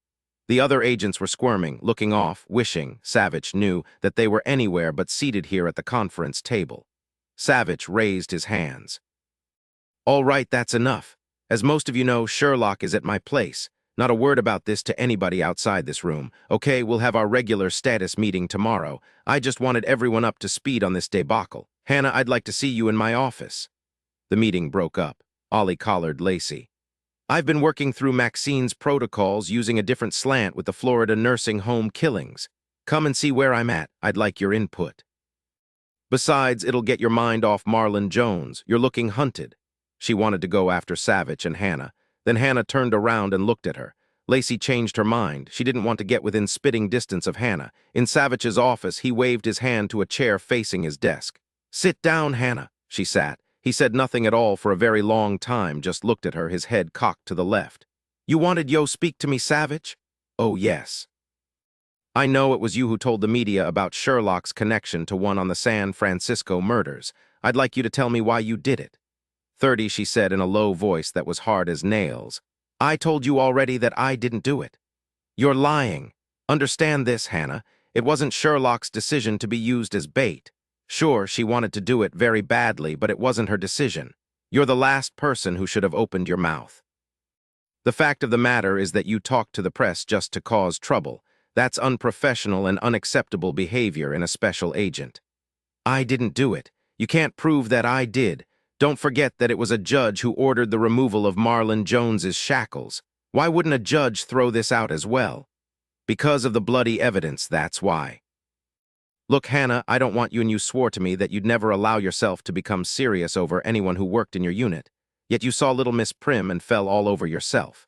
The other agents were squirming, looking off, wishing, Savich knew, that they were anywhere but seated here at the conference table. Savich raised his hands. All right, that's enough. As most of you know, Sherlock is at my place. Not a word about this to anybody outside this room. Okay, we'll have our regular status meeting tomorrow. I just wanted everyone up to speed on this debacle. Hannah, I'd like to see you in my office. The meeting broke up. Ollie collared Lacey. I've been working through Maxine's protocols using a different slant with the Florida nursing home killings. Come and see where I'm at. I'd like your input. Besides, it'll get your mind off Marlon Jones. You're looking hunted. She wanted to go after Savich and Hannah. Then Hannah turned around and looked at her. Lacey changed her mind. She didn't want to get within spitting distance of Hannah. In Savich's office, he waved his hand to a chair facing his desk. "Sit down, Hannah." She sat. He said nothing at all for a very long time, just looked at her, his head cocked to the left. "You wanted yo speak to me, Savich?" "Oh, yes. I know it was you who told the media about Sherlock's connection to one on the San Francisco murders. I'd like you to tell me why you did it." 30, she said in a low voice that was hard as nails. "I told you already that I didn't do it." "You're lying. Understand this, Hannah. It wasn't Sherlock's decision to be used as bait. Sure, she wanted to do it very badly, but it wasn't her decision. You're the last person who should have opened your mouth. The fact of the matter is that you talked to the press just to cause trouble. That's unprofessional and unacceptable behavior in a special agent." "I didn't do it. You can't prove that I did. Don't forget that it was a judge who ordered the removal of Marlon Jones's shackles. Why wouldn't a judge throw this out as well? Because of the bloody evidence, that's why." "Look, Hannah, I don't want you, and you swore to me that you'd never allow yourself to become serious over anyone who worked in your unit. Yet you saw little Miss Prim and fell all over yourself."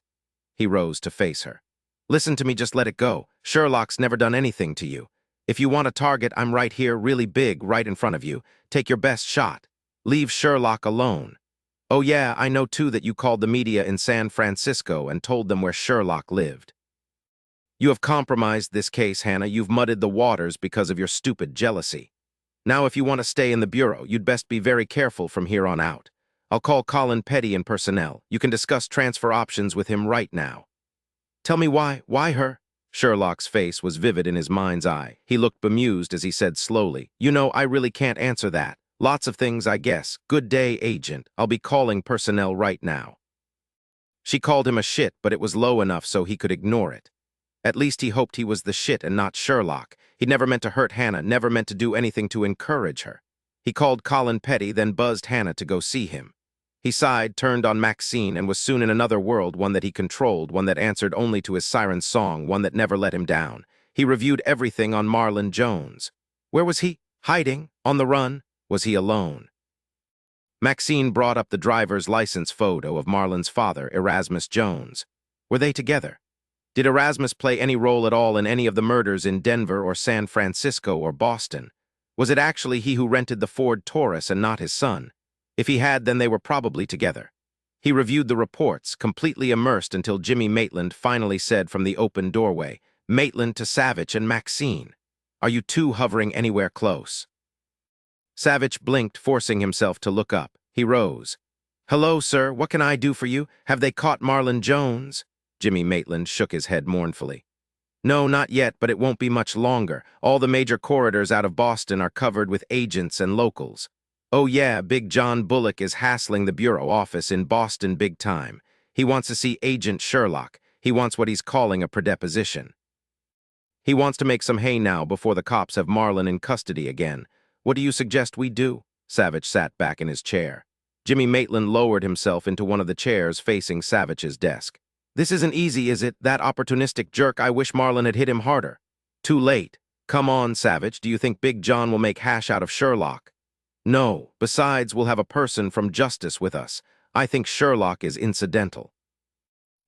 He rose to face her. "Listen to me, just let it go. Sherlock's never done anything to you. If you want a target, I'm right here, really big, right in front of you. Take your best shot. Leave Sherlock alone. Oh yeah, I know too that you called the media in San Francisco and told them where Sherlock lived. You have compromised this case, Hannah. You've muddied the waters because of your stupid jealousy. Now if you want to stay in the Bureau, you'd best be very careful from here on out. I'll call Colin Petty in personnel. You can discuss transfer options with him right now." "Tell me why her?" Sherlock's face was vivid in his mind's eye. He looked bemused as he said slowly, "You know, I really can't answer that. Lots of things, I guess. Good day, Agent. I'll be calling personnel right now." She called him a shit, but it was low enough so he could ignore it. At least he hoped he was the shit and not Sherlock. He'd never meant to hurt Hannah, never meant to do anything to encourage her. He called Colin Petty, then buzzed Hannah to go see him. He sighed, turned on Maxine, and was soon in another world, one that he controlled, one that answered only to his siren's song, one that never let him down. He reviewed everything on Marlon Jones. Where was he? Hiding? On the run? Was he alone? Maxine brought up the driver's license photo of Marlon's father, Erasmus Jones. Were they together? Did Erasmus play any role at all in any of the murders in Denver or San Francisco or Boston? Was it actually he who rented the Ford Taurus and not his son? If he had, then they were probably together. He reviewed the reports, completely immersed until Jimmy Maitland finally said from the open doorway, "Maitland to Savich and Maxine. Are you two hovering anywhere close?" Savich blinked, forcing himself to look up. He rose. "Hello, sir. What can I do for you? Have they caught Marlon Jones?" Jimmy Maitland shook his head mournfully. "No, not yet, but it won't be much longer. All the major corridors out of Boston are covered with agents and locals. Oh yeah, Big John Bullock is hassling the Bureau office in Boston big time. He wants to see Agent Sherlock. He wants what he's calling a predeposition. He wants to make some hay now before the cops have Marlon in custody again. What do you suggest we do?" Savich sat back in his chair. Jimmy Maitland lowered himself into one of the chairs facing Savich's desk. "This isn't easy, is it? That opportunistic jerk, I wish Marlon had hit him harder." "Too late. Come on, Savich. Do you think Big John will make hash out of Sherlock?" "No. Besides, we'll have a person from Justice with us. I think Sherlock is incidental.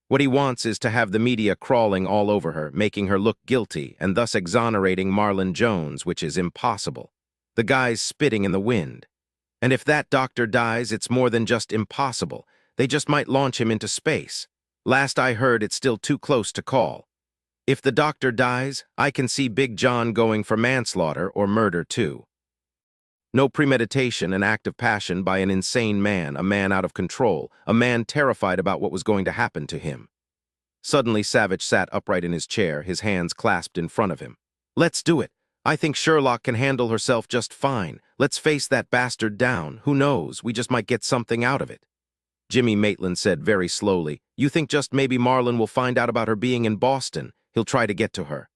What he wants is to have the media crawling all over her, making her look guilty, and thus exonerating Marlon Jones, which is impossible. The guy's spitting in the wind. And if that doctor dies, it's more than just impossible. They just might launch him into space. Last I heard, it's still too close to call. If the doctor dies, I can see Big John going for manslaughter or murder too. No premeditation, an act of passion by an insane man, a man out of control, a man terrified about what was going to happen to him." Suddenly, Savich sat upright in his chair, his hands clasped in front of him. "Let's do it. I think Sherlock can handle herself just fine. Let's face that bastard down. Who knows? We just might get something out of it." Jimmy Maitland said very slowly, "You think just maybe Marlon will find out about her being in Boston? He'll try to get to her."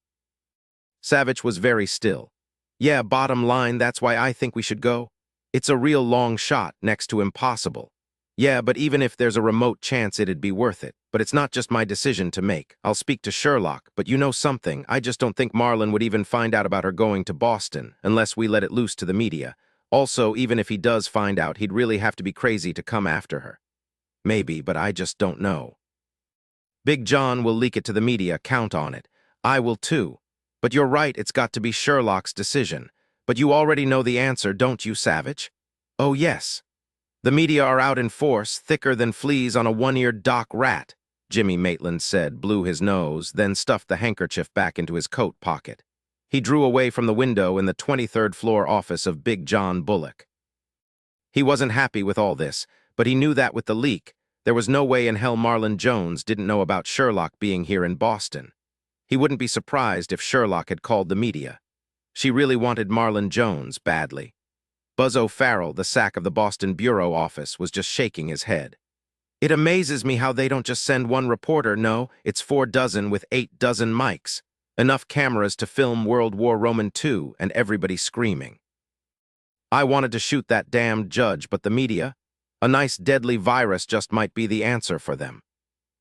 Savich was very still. "Yeah, bottom line, that's why I think we should go. It's a real long shot, next to impossible. Yeah, but even if there's a remote chance it'd be worth it. But it's not just my decision to make. I'll speak to Sherlock, but you know something, I just don't think Marlon would even find out about her going to Boston, unless we let it loose to the media. Also, even if he does find out, he'd really have to be crazy to come after her. Maybe, but I just don't know." Big John will leak it to the media, count on it. I will too. But you're right, it's got to be Sherlock's decision. But you already know the answer, don't you, Savich? Oh, yes. The media are out in force, thicker than fleas on a one-eared dock rat, Jimmy Maitland said, blew his nose, then stuffed the handkerchief back into his coat pocket. He drew away from the window in the 23rd floor office of Big John Bullock. He wasn't happy with all this, but he knew that with the leak, there was no way in hell Marlon Jones didn't know about Sherlock being here in Boston. He wouldn't be surprised if Sherlock had called the media. She really wanted Marlon Jones badly. Buzz O'Farrell, the sack of the Boston bureau office, was just shaking his head. It amazes me how they don't just send one reporter. No, it's 4 dozen with 8 dozen mics. Enough cameras to film World War II and everybody screaming. I wanted to shoot that damned judge, but the media? A nice deadly virus just might be the answer for them.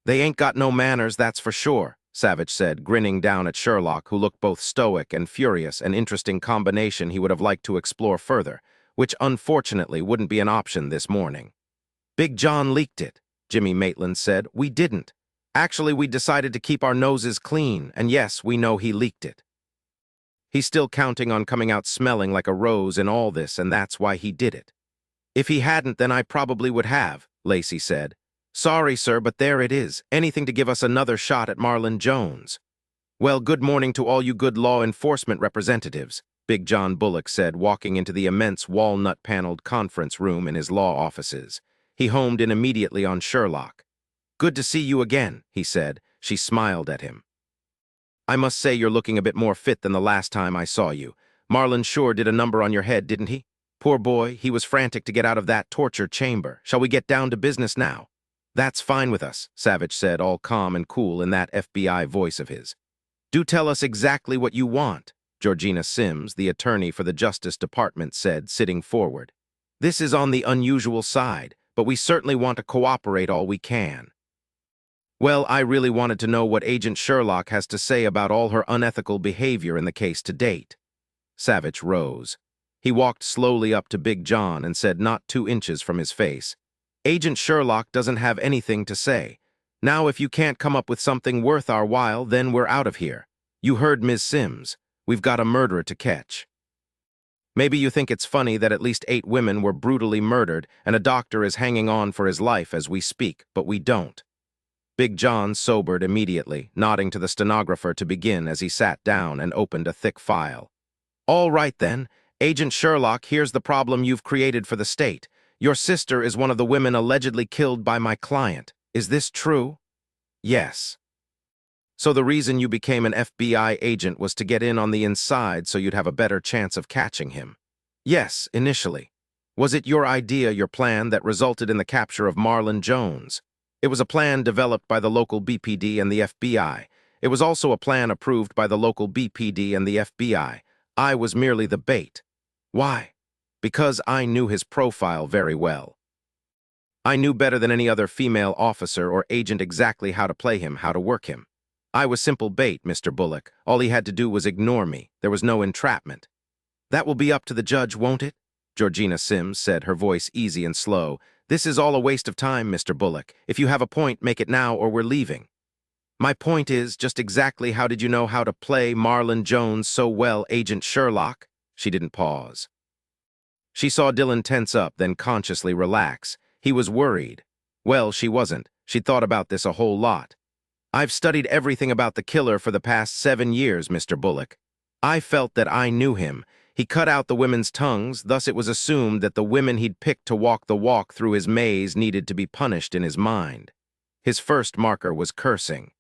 They ain't got no manners, that's for sure, Savich said, grinning down at Sherlock, who looked both stoic and furious, an interesting combination he would have liked to explore further, which unfortunately wouldn't be an option this morning. Big John leaked it, Jimmy Maitland said. We didn't. Actually, we decided to keep our noses clean, and yes, we know he leaked it. He's still counting on coming out smelling like a rose in all this, and that's why he did it. If he hadn't, then I probably would have, Lacey said. Sorry, sir, but there it is. Anything to give us another shot at Marlon Jones. Well, good morning to all you good law enforcement representatives, Big John Bullock said, walking into the immense walnut-paneled conference room in his law offices. He homed in immediately on Sherlock. Good to see you again, he said. She smiled at him. I must say you're looking a bit more fit than the last time I saw you. Marlon sure did a number on your head, didn't he? Poor boy, he was frantic to get out of that torture chamber. Shall we get down to business now? That's fine with us, Savich said, all calm and cool in that FBI voice of his. Do tell us exactly what you want, Georgina Sims, the attorney for the Justice Department, said, sitting forward. This is on the unusual side, but we certainly want to cooperate all we can. Well, I really wanted to know what Agent Sherlock has to say about all her unethical behavior in the case to date. Savich rose. He walked slowly up to Big John and said, not 2 inches from his face, Agent Sherlock doesn't have anything to say. Now, if you can't come up with something worth our while, then we're out of here. You heard Ms. Sims. We've got a murderer to catch. Maybe you think it's funny that at least 8 women were brutally murdered and a doctor is hanging on for his life as we speak, but we don't. Big John sobered immediately, nodding to the stenographer to begin as he sat down and opened a thick file. All right then, Agent Sherlock, here's the problem you've created for the state. Your sister is one of the women allegedly killed by my client. Is this true? Yes. So the reason you became an FBI agent was to get in on the inside so you'd have a better chance of catching him? Yes, initially. Was it your idea, your plan, that resulted in the capture of Marlon Jones? It was a plan developed by the local BPD and the FBI. It was also a plan approved by the local BPD and the FBI. I was merely the bait. Why? Because I knew his profile very well. I knew better than any other female officer or agent exactly how to play him, how to work him. I was simple bait, Mr. Bullock. All he had to do was ignore me. There was no entrapment. That will be up to the judge, won't it? Georgina Sims said, her voice easy and slow. This is all a waste of time, Mr. Bullock. If you have a point, make it now or we're leaving. My point is, just exactly how did you know how to play Marlon Jones so well, Agent Sherlock? She didn't pause. She saw Dillon tense up, then consciously relax. He was worried. Well, she wasn't. She'd thought about this a whole lot. I've studied everything about the killer for the past 7 years, Mr. Bullock. I felt that I knew him. He cut out the women's tongues, thus it was assumed that the women he'd picked to walk the walk through his maze needed to be punished in his mind. His first marker was cursing.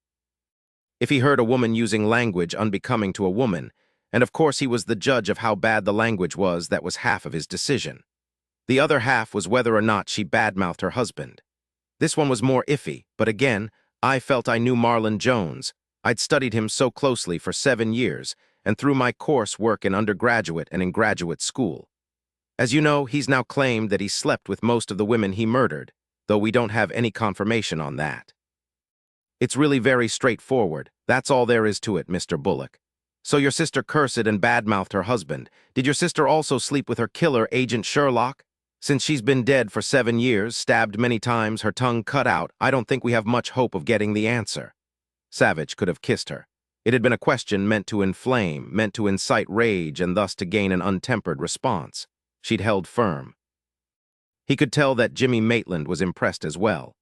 If he heard a woman using language unbecoming to a woman, and of course he was the judge of how bad the language was, that was half of his decision. The other half was whether or not she badmouthed her husband. This one was more iffy, but again, I felt I knew Marlon Jones. I'd studied him so closely for 7 years, and through my course work in undergraduate and in graduate school. As you know, he's now claimed that he slept with most of the women he murdered, though we don't have any confirmation on that. It's really very straightforward. That's all there is to it, Mr. Bullock. So your sister cursed and badmouthed her husband. Did your sister also sleep with her killer, Agent Sherlock? Since she's been dead for 7 years, stabbed many times, her tongue cut out, I don't think we have much hope of getting the answer. Savich could have kissed her. It had been a question meant to inflame, meant to incite rage, and thus to gain an untempered response. She'd held firm. He could tell that Jimmy Maitland was impressed as well.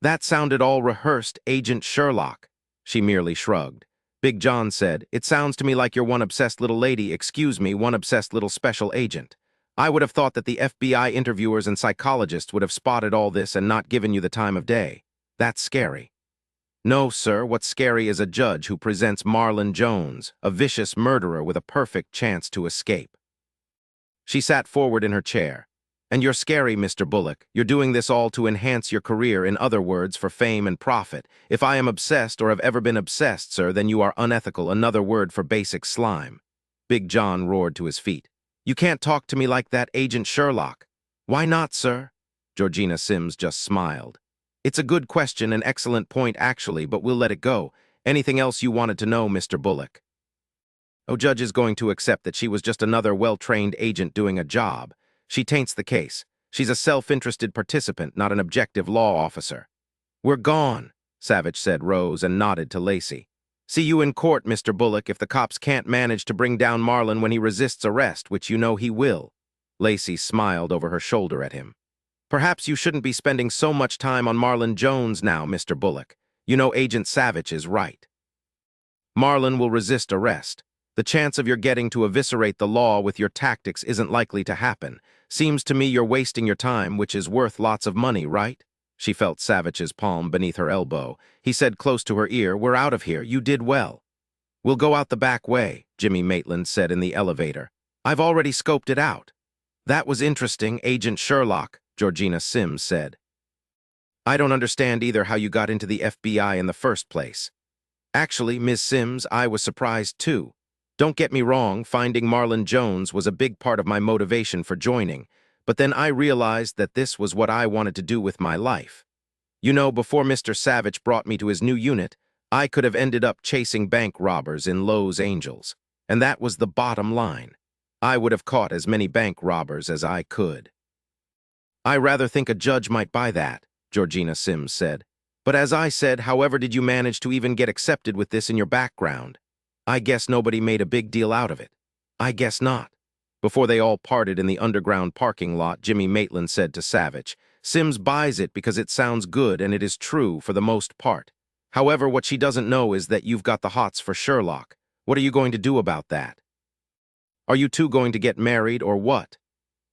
That sounded all rehearsed, Agent Sherlock. She merely shrugged. Big John said, "It sounds to me like you're one obsessed little lady, excuse me, one obsessed little special agent. I would have thought that the FBI interviewers and psychologists would have spotted all this and not given you the time of day. That's scary." "No, sir, what's scary is a judge who presents Marlon Jones, a vicious murderer with a perfect chance to escape." She sat forward in her chair. "And you're scary, Mr. Bullock. You're doing this all to enhance your career, in other words, for fame and profit. If I am obsessed or have ever been obsessed, sir, then you are unethical, another word for basic slime." Big John roared to his feet. "You can't talk to me like that, Agent Sherlock." "Why not, sir?" Georgina Sims just smiled. "It's a good question, an excellent point, actually, but we'll let it go. Anything else you wanted to know, Mr. Bullock?" "Oh, judge is going to accept that she was just another well-trained agent doing a job. She taints the case. She's a self-interested participant, not an objective law officer." "We're gone," Savich said, rose, and nodded to Lacey. "See you in court, Mr. Bullock, if the cops can't manage to bring down Marlon when he resists arrest, which you know he will." Lacey smiled over her shoulder at him. "Perhaps you shouldn't be spending so much time on Marlon Jones now, Mr. Bullock. You know Agent Savich is right. Marlon will resist arrest. The chance of your getting to eviscerate the law with your tactics isn't likely to happen. Seems to me you're wasting your time, which is worth lots of money, right?" She felt Savich's palm beneath her elbow. He said close to her ear, "We're out of here. You did well." "We'll go out the back way," Jimmy Maitland said in the elevator. "I've already scoped it out." "That was interesting, Agent Sherlock," Georgina Sims said. "I don't understand either how you got into the FBI in the first place." "Actually, Ms. Sims, I was surprised too. Don't get me wrong, finding Marlon Jones was a big part of my motivation for joining, but then I realized that this was what I wanted to do with my life. You know, before Mr. Savich brought me to his new unit, I could have ended up chasing bank robbers in Los Angeles, and that was the bottom line. I would have caught as many bank robbers as I could." "I rather think a judge might buy that," Georgina Sims said. "But as I said, however did you manage to even get accepted with this in your background? I guess nobody made a big deal out of it." "I guess not." Before they all parted in the underground parking lot, Jimmy Maitland said to Savich, "Sims buys it because it sounds good, and it is true for the most part. However, what she doesn't know is that you've got the hots for Sherlock. What are you going to do about that? Are you two going to get married or what?"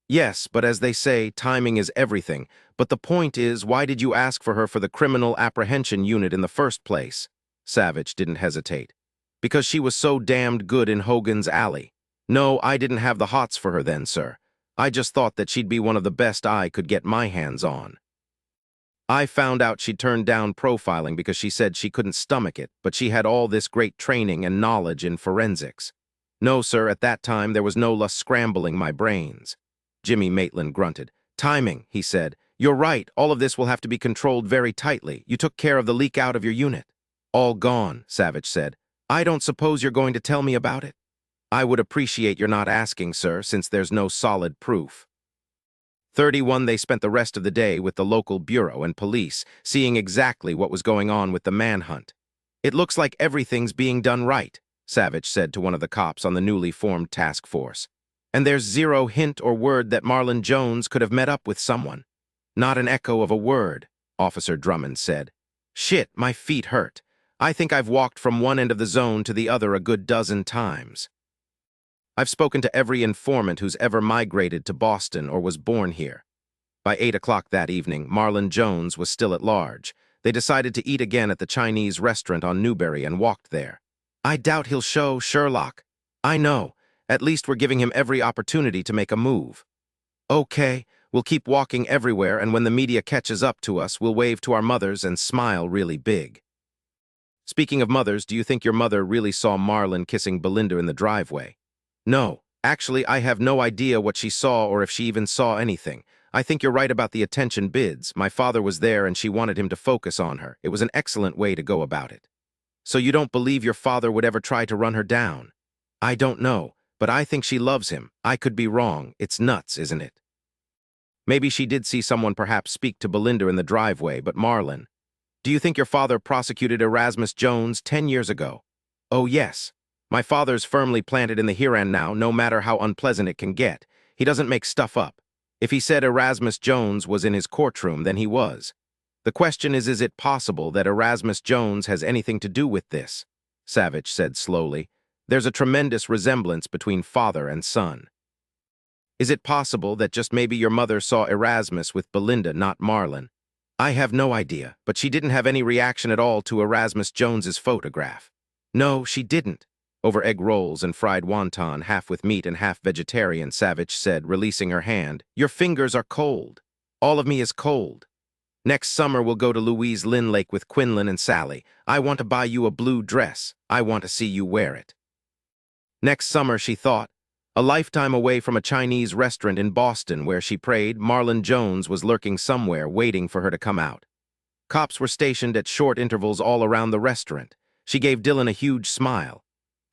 "Yes, but as they say, timing is everything. But the point is, why did you ask for her for the criminal apprehension unit in the first place?" Savich didn't hesitate. "Because she was so damned good in Hogan's Alley. No, I didn't have the hots for her then, sir. I just thought that she'd be one of the best I could get my hands on. I found out she'd turned down profiling because she said she couldn't stomach it, but she had all this great training and knowledge in forensics. No, sir, at that time there was no less scrambling my brains." Jimmy Maitland grunted. "Timing," he said. "You're right, all of this will have to be controlled very tightly. You took care of the leak out of your unit." "All gone," Savich said. "I don't suppose you're going to tell me about it?" "I would appreciate your not asking, sir, since there's no solid proof." 31 They spent the rest of the day with the local bureau and police, seeing exactly what was going on with the manhunt. "It looks like everything's being done right," Savich said to one of the cops on the newly formed task force. "And there's zero hint or word that Marlon Jones could have met up with someone." "Not an echo of a word," Officer Drummond said. "Shit, my feet hurt. I think I've walked from one end of the zone to the other a good dozen times. I've spoken to every informant who's ever migrated to Boston or was born here." By 8 o'clock that evening, Marlon Jones was still at large. They decided to eat again at the Chinese restaurant on Newbury and walked there. "I doubt he'll show Sherlock." "I know. At least we're giving him every opportunity to make a move." "Okay, we'll keep walking everywhere, and when the media catches up to us, we'll wave to our mothers and smile really big." "Speaking of mothers, do you think your mother really saw Marlon kissing Belinda in the driveway?" "No. Actually, I have no idea what she saw or if she even saw anything. I think you're right about the attention bids. My father was there and she wanted him to focus on her. It was an excellent way to go about it." "So you don't believe your father would ever try to run her down?" "I don't know, but I think she loves him. I could be wrong. It's nuts, isn't it?" "Maybe she did see someone perhaps speak to Belinda in the driveway, but Marlon—" Do you think your father prosecuted Erasmus Jones 10 years ago? Oh, yes. My father's firmly planted in the here and now, no matter how unpleasant it can get. He doesn't make stuff up. If he said Erasmus Jones was in his courtroom, then he was. The question is it possible that Erasmus Jones has anything to do with this? Savich said slowly. There's a tremendous resemblance between father and son. Is it possible that just maybe your mother saw Erasmus with Belinda, not Marlon? I have no idea, but she didn't have any reaction at all to Erasmus Jones's photograph. No, she didn't. Over egg rolls and fried wonton, half with meat and half vegetarian, Savich said, releasing her hand. Your fingers are cold. All of me is cold. Next summer we'll go to Louise Lynn Lake with Quinlan and Sally. I want to buy you a blue dress. I want to see you wear it. Next summer, she thought. A lifetime away from a Chinese restaurant in Boston where she prayed Marlon Jones was lurking somewhere waiting for her to come out. Cops were stationed at short intervals all around the restaurant. She gave Dillon a huge smile.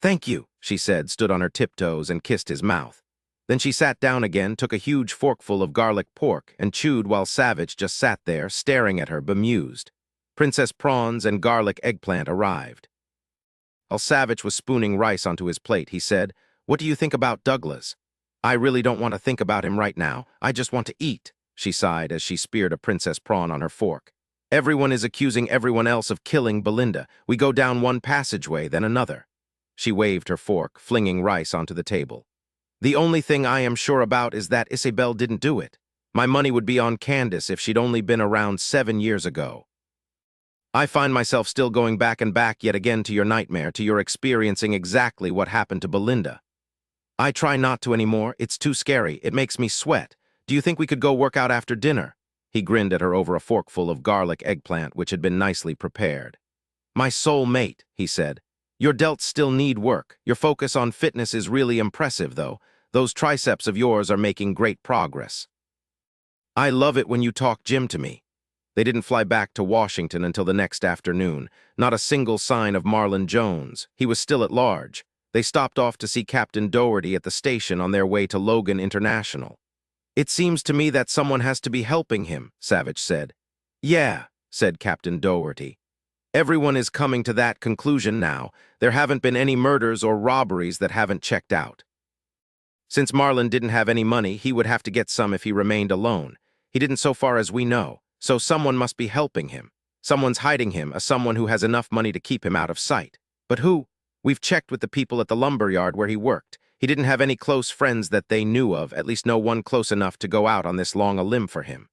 Thank you, she said, stood on her tiptoes and kissed his mouth. Then she sat down again, took a huge forkful of garlic pork, and chewed while Savich just sat there, staring at her, bemused. Princess prawns and garlic eggplant arrived. While Savich was spooning rice onto his plate, he said, What do you think about Douglas? I really don't want to think about him right now. I just want to eat, she sighed as she speared a princess prawn on her fork. Everyone is accusing everyone else of killing Belinda. We go down one passageway, then another. She waved her fork, flinging rice onto the table. The only thing I am sure about is that Isabel didn't do it. My money would be on Candace if she'd only been around 7 years ago. I find myself still going back and back yet again to your nightmare, to your experiencing exactly what happened to Belinda. I try not to anymore. It's too scary. It makes me sweat. Do you think we could go work out after dinner? He grinned at her over a forkful of garlic eggplant, which had been nicely prepared. My soul mate, he said. Your delts still need work. Your focus on fitness is really impressive, though. Those triceps of yours are making great progress. I love it when you talk gym to me. They didn't fly back to Washington until the next afternoon. Not a single sign of Marlon Jones. He was still at large. They stopped off to see Captain Doherty at the station on their way to Logan International. It seems to me that someone has to be helping him, Savich said. Yeah, said Captain Doherty. Everyone is coming to that conclusion now. There haven't been any murders or robberies that haven't checked out. Since Marlon didn't have any money, he would have to get some if he remained alone. He didn't so far as we know, so someone must be helping him. Someone's hiding him, someone who has enough money to keep him out of sight. But who? We've checked with the people at the lumberyard where he worked. He didn't have any close friends that they knew of, at least no one close enough to go out on this long a limb for him.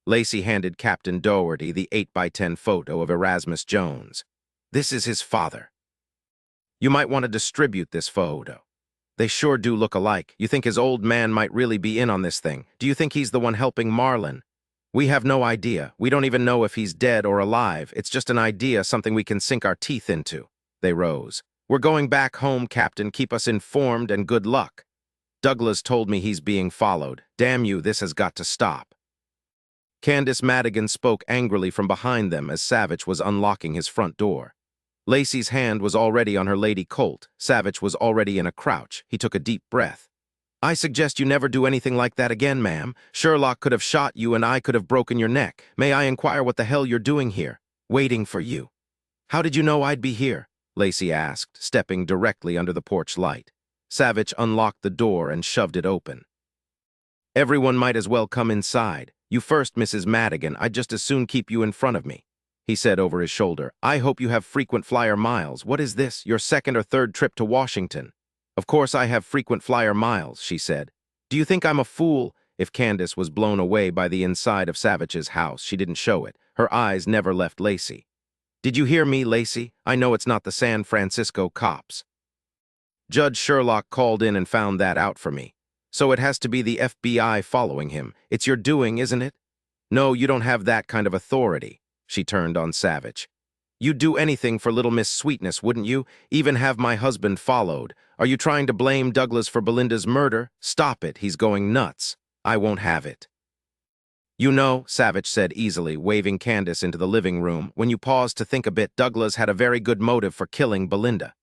Lacey handed Captain Doherty the 8x10 photo of Erasmus Jones. This is his father. You might want to distribute this photo. They sure do look alike. You think his old man might really be in on this thing? Do you think he's the one helping Marlon? We have no idea. We don't even know if he's dead or alive. It's just an idea, something we can sink our teeth into. They rose. We're going back home, Captain. Keep us informed and good luck. Douglas told me he's being followed. Damn you, this has got to stop. Candace Madigan spoke angrily from behind them as Savich was unlocking his front door. Lacey's hand was already on her Lady Coulte. Savich was already in a crouch. He took a deep breath. I suggest you never do anything like that again, ma'am. Sherlock could have shot you and I could have broken your neck. May I inquire what the hell you're doing here? Waiting for you. How did you know I'd be here? Lacey asked, stepping directly under the porch light. Savich unlocked the door and shoved it open. Everyone might as well come inside. You first, Mrs. Madigan. I'd just as soon keep you in front of me, he said over his shoulder. I hope you have frequent flyer miles. What is this, your second or third trip to Washington? Of course I have frequent flyer miles, she said. Do you think I'm a fool? If Candace was blown away by the inside of Savich's house, she didn't show it. Her eyes never left Lacey. Did you hear me, Lacey? I know it's not the San Francisco cops. Judge Sherlock called in and found that out for me. So it has to be the FBI following him. It's your doing, isn't it? No, you don't have that kind of authority. She turned on Savich. You'd do anything for little Miss Sweetness, wouldn't you? Even have my husband followed. Are you trying to blame Douglas for Belinda's murder? Stop it, he's going nuts. I won't have it. You know, Savich said easily, waving Candace into the living room, when you pause to think a bit, Douglas had a very good motive for killing Belinda.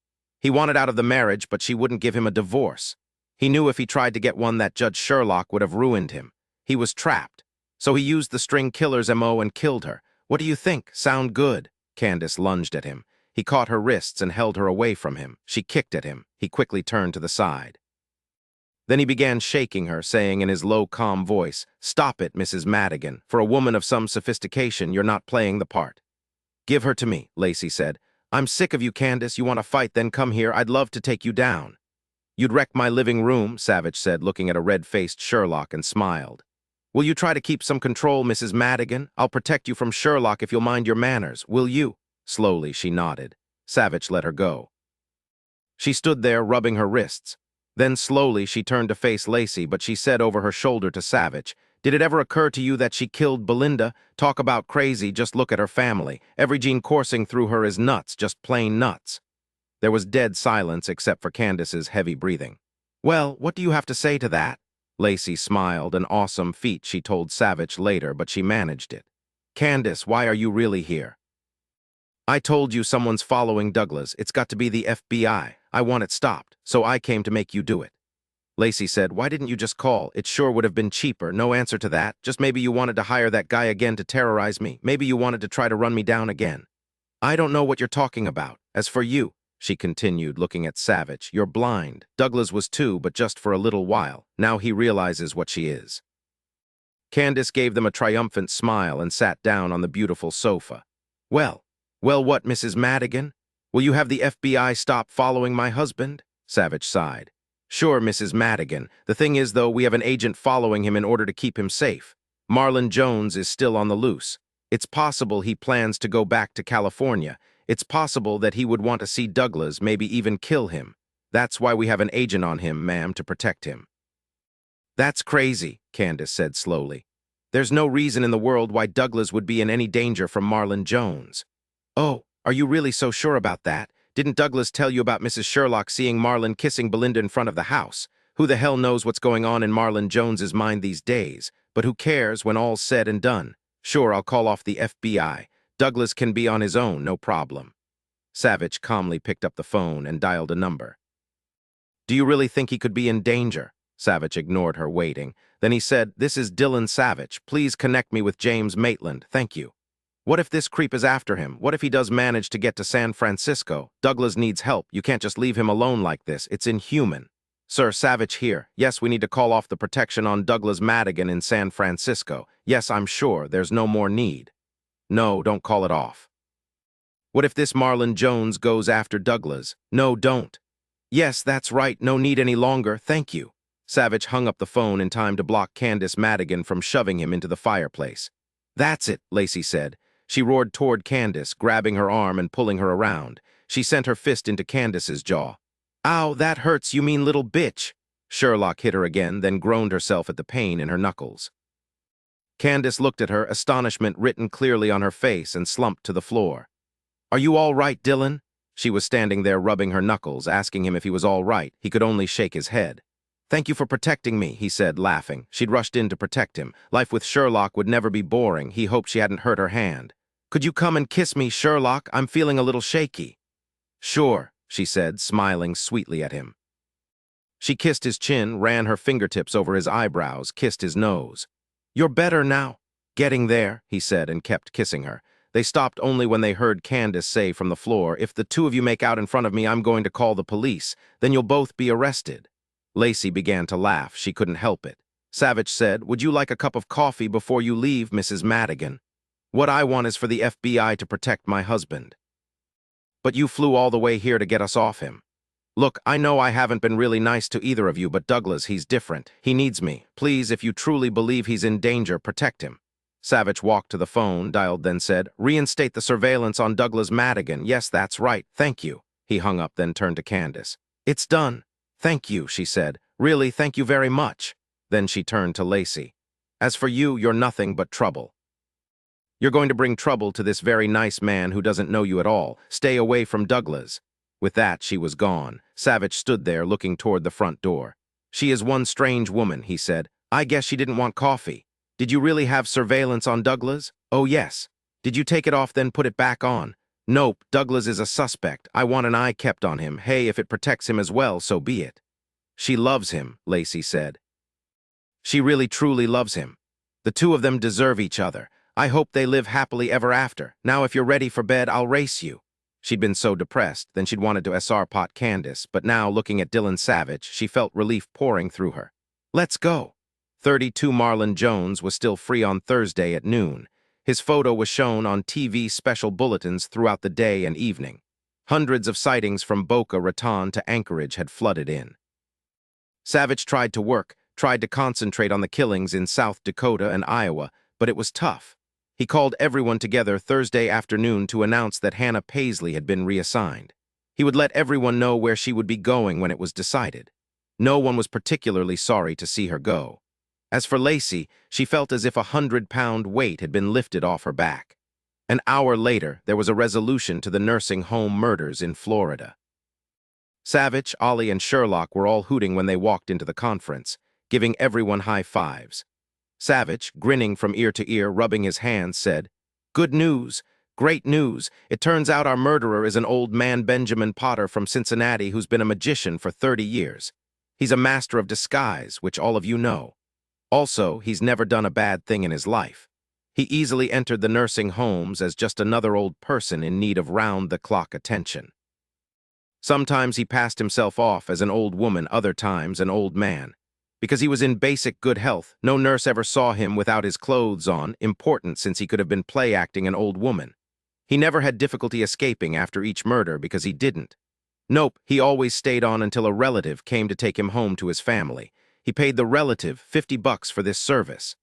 He wanted out of the marriage, but she wouldn't give him a divorce. He knew if he tried to get one that Judge Sherlock would have ruined him. He was trapped. So he used the string killer's MO and killed her. What do you think? Sound good? Candace lunged at him. He caught her wrists and held her away from him. She kicked at him. He quickly turned to the side. Then he began shaking her, saying in his low, calm voice, "Stop it, Mrs. Madigan. For a woman of some sophistication, you're not playing the part." "Give her to me," Lacey said. "I'm sick of you, Candace. You want to fight, then come here. I'd love to take you down." "You'd wreck my living room," Savich said, looking at a red-faced Sherlock, and smiled. "Will you try to keep some control, Mrs. Madigan? I'll protect you from Sherlock if you'll mind your manners. Will you?" Slowly, she nodded. Savich let her go. She stood there, rubbing her wrists. Then slowly she turned to face Lacey, but she said over her shoulder to Savich, "Did it ever occur to you that she killed Belinda? Talk about crazy, just look at her family. Every gene coursing through her is nuts, just plain nuts." There was dead silence except for Candace's heavy breathing. "Well, what do you have to say to that?" Lacey smiled, an awesome feat, she told Savich later, but she managed it. "Candace, why are you really here?" "I told you someone's following Douglas. It's got to be the FBI. I want it stopped, so I came to make you do it." Lacey said, "Why didn't you just call? It sure would have been cheaper. No answer to that. Just maybe you wanted to hire that guy again to terrorize me. Maybe you wanted to try to run me down again." "I don't know what you're talking about. As for you," she continued, looking at Savich, "you're blind. Douglas was too, but just for a little while. Now he realizes what she is." Candace gave them a triumphant smile and sat down on the beautiful sofa. Well, what, Mrs. Madigan? Will you have the FBI stop following my husband?" Savich sighed. "Sure, Mrs. Madigan. The thing is, though, we have an agent following him in order to keep him safe. Marlon Jones is still on the loose. It's possible he plans to go back to California. It's possible that he would want to see Douglas, maybe even kill him. That's why we have an agent on him, ma'am, to protect him." "That's crazy," Candace said slowly. "There's no reason in the world why Douglas would be in any danger from Marlon Jones." "Oh, are you really so sure about that? Didn't Douglas tell you about Mrs. Sherlock seeing Marlon kissing Belinda in front of the house? Who the hell knows what's going on in Marlon Jones's mind these days? But who cares when all's said and done? Sure, I'll call off the FBI. Douglas can be on his own, no problem." Savich calmly picked up the phone and dialed a number. "Do you really think he could be in danger?" Savich ignored her, waiting. Then he said, "This is Dillon Savich. Please connect me with James Maitland. Thank you." "What if this creep is after him? What if he does manage to get to San Francisco? Douglas needs help. You can't just leave him alone like this. It's inhuman." "Sir, Savich here. Yes, we need to call off the protection on Douglas Madigan in San Francisco. Yes, I'm sure. There's no more need." "No, don't call it off." "What if this Marlon Jones goes after Douglas?" "No, don't." "Yes, that's right. No need any longer. Thank you." Savich hung up the phone in time to block Candace Madigan from shoving him into the fireplace. "That's it," Lacey said. She roared toward Candace, grabbing her arm and pulling her around. She sent her fist into Candace's jaw. "Ow, that hurts, you mean little bitch." Sherlock hit her again, then groaned herself at the pain in her knuckles. Candace looked at her, astonishment written clearly on her face, and slumped to the floor. "Are you all right, Dillon?" She was standing there rubbing her knuckles, asking him if he was all right. He could only shake his head. "Thank you for protecting me," he said, laughing. She'd rushed in to protect him. Life with Sherlock would never be boring. He hoped she hadn't hurt her hand. "Could you come and kiss me, Sherlock? I'm feeling a little shaky." "Sure," she said, smiling sweetly at him. She kissed his chin, ran her fingertips over his eyebrows, kissed his nose. "You're better now." "Getting there," he said, and kept kissing her. They stopped only when they heard Candace say from the floor, "If the two of you make out in front of me, I'm going to call the police. Then you'll both be arrested." Lacey began to laugh. She couldn't help it. Savich said, "Would you like a cup of coffee before you leave, Mrs. Madigan? What I want is for the FBI to protect my husband. But you flew all the way here to get us off him. Look, I know I haven't been really nice to either of you, but Douglas, he's different. He needs me. Please, if you truly believe he's in danger, protect him." Savich walked to the phone, dialed, then said, "Reinstate the surveillance on Douglas Madigan. Yes, that's right. Thank you." He hung up, then turned to Candace. "It's done." "Thank you," she said. "Really, thank you very much." Then she turned to Lacey. "As for you, you're nothing but trouble. You're going to bring trouble to this very nice man who doesn't know you at all. Stay away from Douglas." With that, she was gone. Savich stood there, looking toward the front door. "She is one strange woman," he said. "I guess she didn't want coffee. Did you really have surveillance on Douglas?" "Oh, yes." "Did you take it off, then put it back on?" "Nope, Douglas is a suspect. I want an eye kept on him. Hey, if it protects him as well, so be it." "She loves him," Lacey said. "She really truly loves him. The two of them deserve each other. I hope they live happily ever after. Now if you're ready for bed, I'll race you. She'd been so depressed, then she'd wanted to SR pot Candace, but now, looking at Dillon Savich, she felt relief pouring through her. Let's go. 32 Marlon Jones was still free on Thursday at noon. His photo was shown on TV special bulletins throughout the day and evening. Hundreds of sightings from Boca Raton to Anchorage had flooded in. Savich tried to work, tried to concentrate on the killings in South Dakota and Iowa, but it was tough. He called everyone together Thursday afternoon to announce that Hannah Paisley had been reassigned. He would let everyone know where she would be going when it was decided. No one was particularly sorry to see her go. As for Lacey, she felt as if a 100-pound weight had been lifted off her back. An hour later, there was a resolution to the nursing home murders in Florida. Savich, Ollie, and Sherlock were all hooting when they walked into the conference, giving everyone high fives. Savich, grinning from ear to ear, rubbing his hands, said, "Good news, great news. It turns out our murderer is an old man, Benjamin Potter from Cincinnati, who's been a magician for 30 years. He's a master of disguise, which all of you know. Also, he's never done a bad thing in his life. He easily entered the nursing homes as just another old person in need of round-the-clock attention. Sometimes he passed himself off as an old woman, other times an old man. Because he was in basic good health, no nurse ever saw him without his clothes on, important since he could have been play-acting an old woman. He never had difficulty escaping after each murder because he didn't. Nope, he always stayed on until a relative came to take him home to his family. He paid the relative $50 for this service."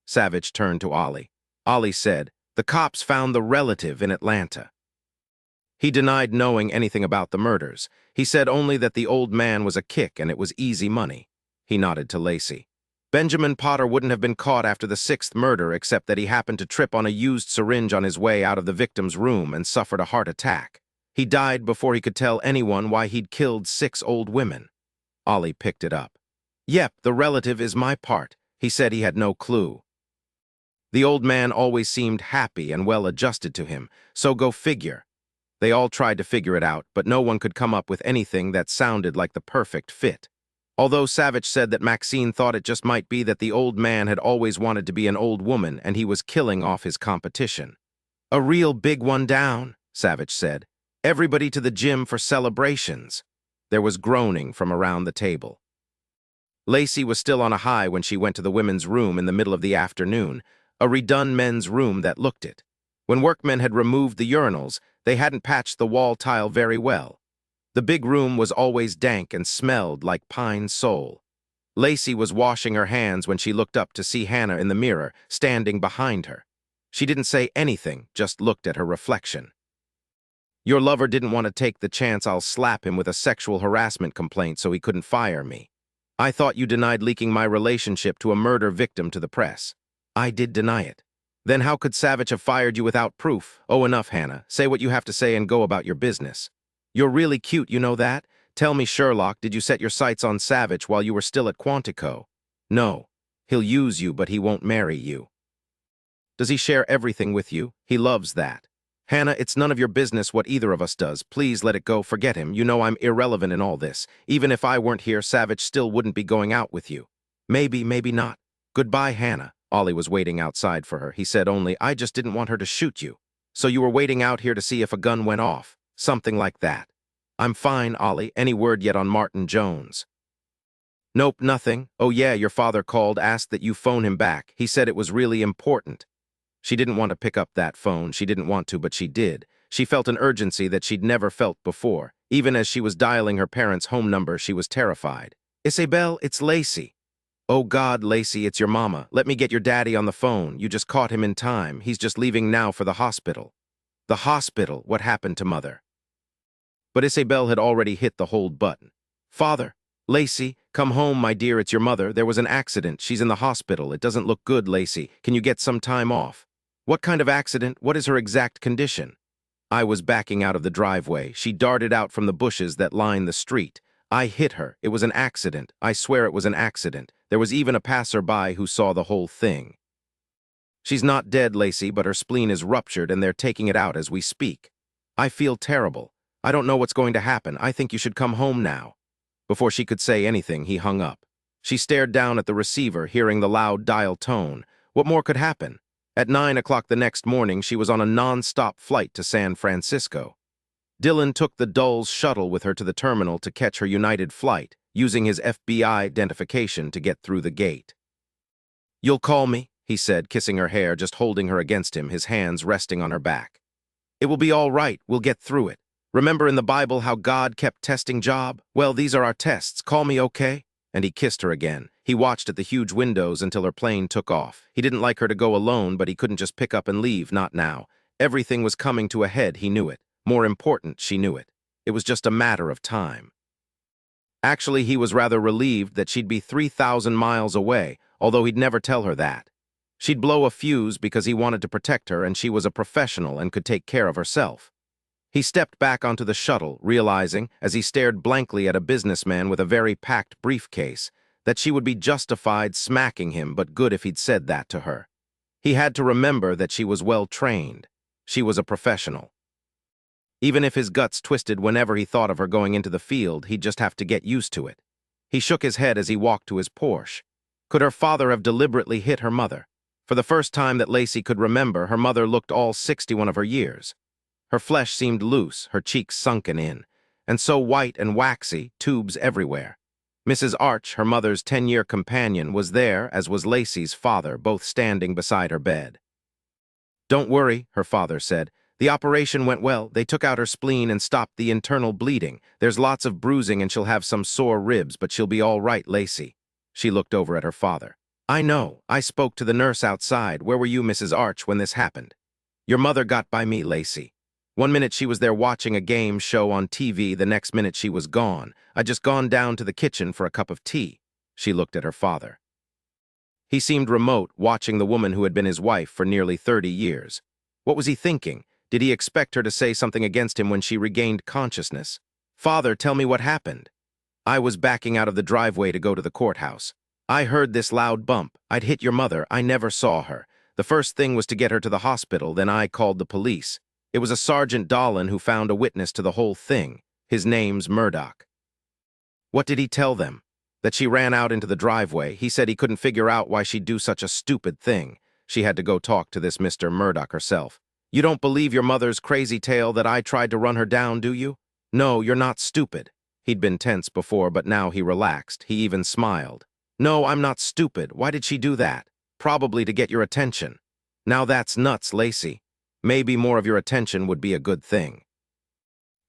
Savich turned to Ollie. Ollie said, "The cops found the relative in Atlanta." He denied knowing anything about the murders. He said only that the old man was a kick and it was easy money. He nodded to Lacey. "Benjamin Potter wouldn't have been caught after the 6th murder except that he happened to trip on a used syringe on his way out of the victim's room and suffered a heart attack. He died before he could tell anyone why he'd killed 6 old women." Ollie picked it up. "Yep, the relative is my part." He said he had no clue. "The old man always seemed happy and well-adjusted to him, so go figure." They all tried to figure it out, but no one could come up with anything that sounded like the perfect fit. Although Savich said that Maxine thought it just might be that the old man had always wanted to be an old woman and he was killing off his competition. "A real big one down," Savich said. "Everybody to the gym for celebrations." There was groaning from around the table. Lacey was still on a high when she went to the women's room in the middle of the afternoon, a redone men's room that looked it. When workmen had removed the urinals, they hadn't patched the wall tile very well. The big room was always dank and smelled like pine sol. Lacey was washing her hands when she looked up to see Hannah in the mirror, standing behind her. She didn't say anything, just looked at her reflection. "Your lover didn't want to take the chance I'll slap him with a sexual harassment complaint so he couldn't fire me. I thought you denied leaking my relationship to a murder victim to the press." "I did deny it." "Then how could Savich have fired you without proof?" "Oh, enough, Hannah. Say what you have to say and go about your business. You're really cute, you know that? Tell me, Sherlock, did you set your sights on Savich while you were still at Quantico?" "No. He'll use you, but he won't marry you." "Does he share everything with you? He loves that." "Hannah, it's none of your business what either of us does. Please let it go. Forget him. You know I'm irrelevant in all this. Even if I weren't here, Savich still wouldn't be going out with you." "Maybe, maybe not." "Goodbye, Hannah." Ollie was waiting outside for her. He said only, "I just didn't want her to shoot you." "So you were waiting out here to see if a gun went off?" "Something like that." "I'm fine, Ollie. Any word yet on Martin Jones?" "Nope, nothing. Oh yeah, your father called, asked that you phone him back. He said it was really important." She didn't want to pick up that phone. She didn't want to, but she did. She felt an urgency that she'd never felt before. Even as she was dialing her parents' home number, she was terrified. "Isabel, it's Lacey." "Oh God, Lacey, it's your mama. Let me get your daddy on the phone. You just caught him in time. He's just leaving now for the hospital." "The hospital? What happened to Mother?" But Isabel had already hit the hold button. "Father, Lacey, come home, my dear, it's your mother. There was an accident. She's in the hospital. It doesn't look good, Lacey. Can you get some time off?" "What kind of accident? What is her exact condition?" I was backing out of the driveway. She darted out from the bushes that line the street. I hit her. It was an accident. I swear it was an accident. There was even a passerby who saw the whole thing. "She's not dead, Lacey, but her spleen is ruptured and they're taking it out as we speak. I feel terrible. I don't know what's going to happen. I think you should come home now." Before she could say anything, he hung up. She stared down at the receiver, hearing the loud dial tone. What more could happen? At 9 o'clock the next morning, she was on a non-stop flight to San Francisco. Dillon took the Dulles shuttle with her to the terminal to catch her United flight, using his FBI identification to get through the gate. "You'll call me," he said, kissing her hair, just holding her against him, his hands resting on her back. "It will be all right. We'll get through it. Remember in the Bible how God kept testing Job? Well, these are our tests. Call me, okay?" And he kissed her again. He watched at the huge windows until her plane took off. He didn't like her to go alone, but he couldn't just pick up and leave, not now. Everything was coming to a head, he knew it. More important, she knew it. It was just a matter of time. Actually, he was rather relieved that she'd be 3,000 miles away, although he'd never tell her that. She'd blow a fuse because he wanted to protect her, and she was a professional and could take care of herself. He stepped back onto the shuttle, realizing, as he stared blankly at a businessman with a very packed briefcase, that she would be justified smacking him, but good if he'd said that to her. He had to remember that she was well trained. She was a professional. Even if his guts twisted whenever he thought of her going into the field, he'd just have to get used to it. He shook his head as he walked to his Porsche. Could her father have deliberately hit her mother? For the first time that Lacey could remember, her mother looked all 61 of her years. Her flesh seemed loose, her cheeks sunken in, and so white and waxy, tubes everywhere. Mrs. Arch, her mother's 10-year companion, was there, as was Lacey's father, both standing beside her bed. "Don't worry," her father said. "The operation went well. They took out her spleen and stopped the internal bleeding. There's lots of bruising and she'll have some sore ribs, but she'll be all right, Lacey." She looked over at her father. "I know. I spoke to the nurse outside. Where were you, Mrs. Arch, when this happened?" "Your mother got by me, Lacey. One minute she was there watching a game show on TV, the next minute she was gone. I'd just gone down to the kitchen for a cup of tea." She looked at her father. He seemed remote, watching the woman who had been his wife for nearly 30 years. What was he thinking? Did he expect her to say something against him when she regained consciousness? "Father, tell me what happened." "I was backing out of the driveway to go to the courthouse. I heard this loud bump. I'd hit your mother. I never saw her. The first thing was to get her to the hospital, then I called the police. It was a Sergeant Dolan who found a witness to the whole thing. His name's Murdoch." "What did he tell them?" "That she ran out into the driveway. He said he couldn't figure out why she'd do such a stupid thing. She had to go talk to this Mr. Murdoch herself. You don't believe your mother's crazy tale that I tried to run her down, do you? No, you're not stupid." He'd been tense before, but now he relaxed. He even smiled. "No, I'm not stupid. Why did she do that? Probably to get your attention." "Now that's nuts, Lacey. Maybe more of your attention would be a good thing."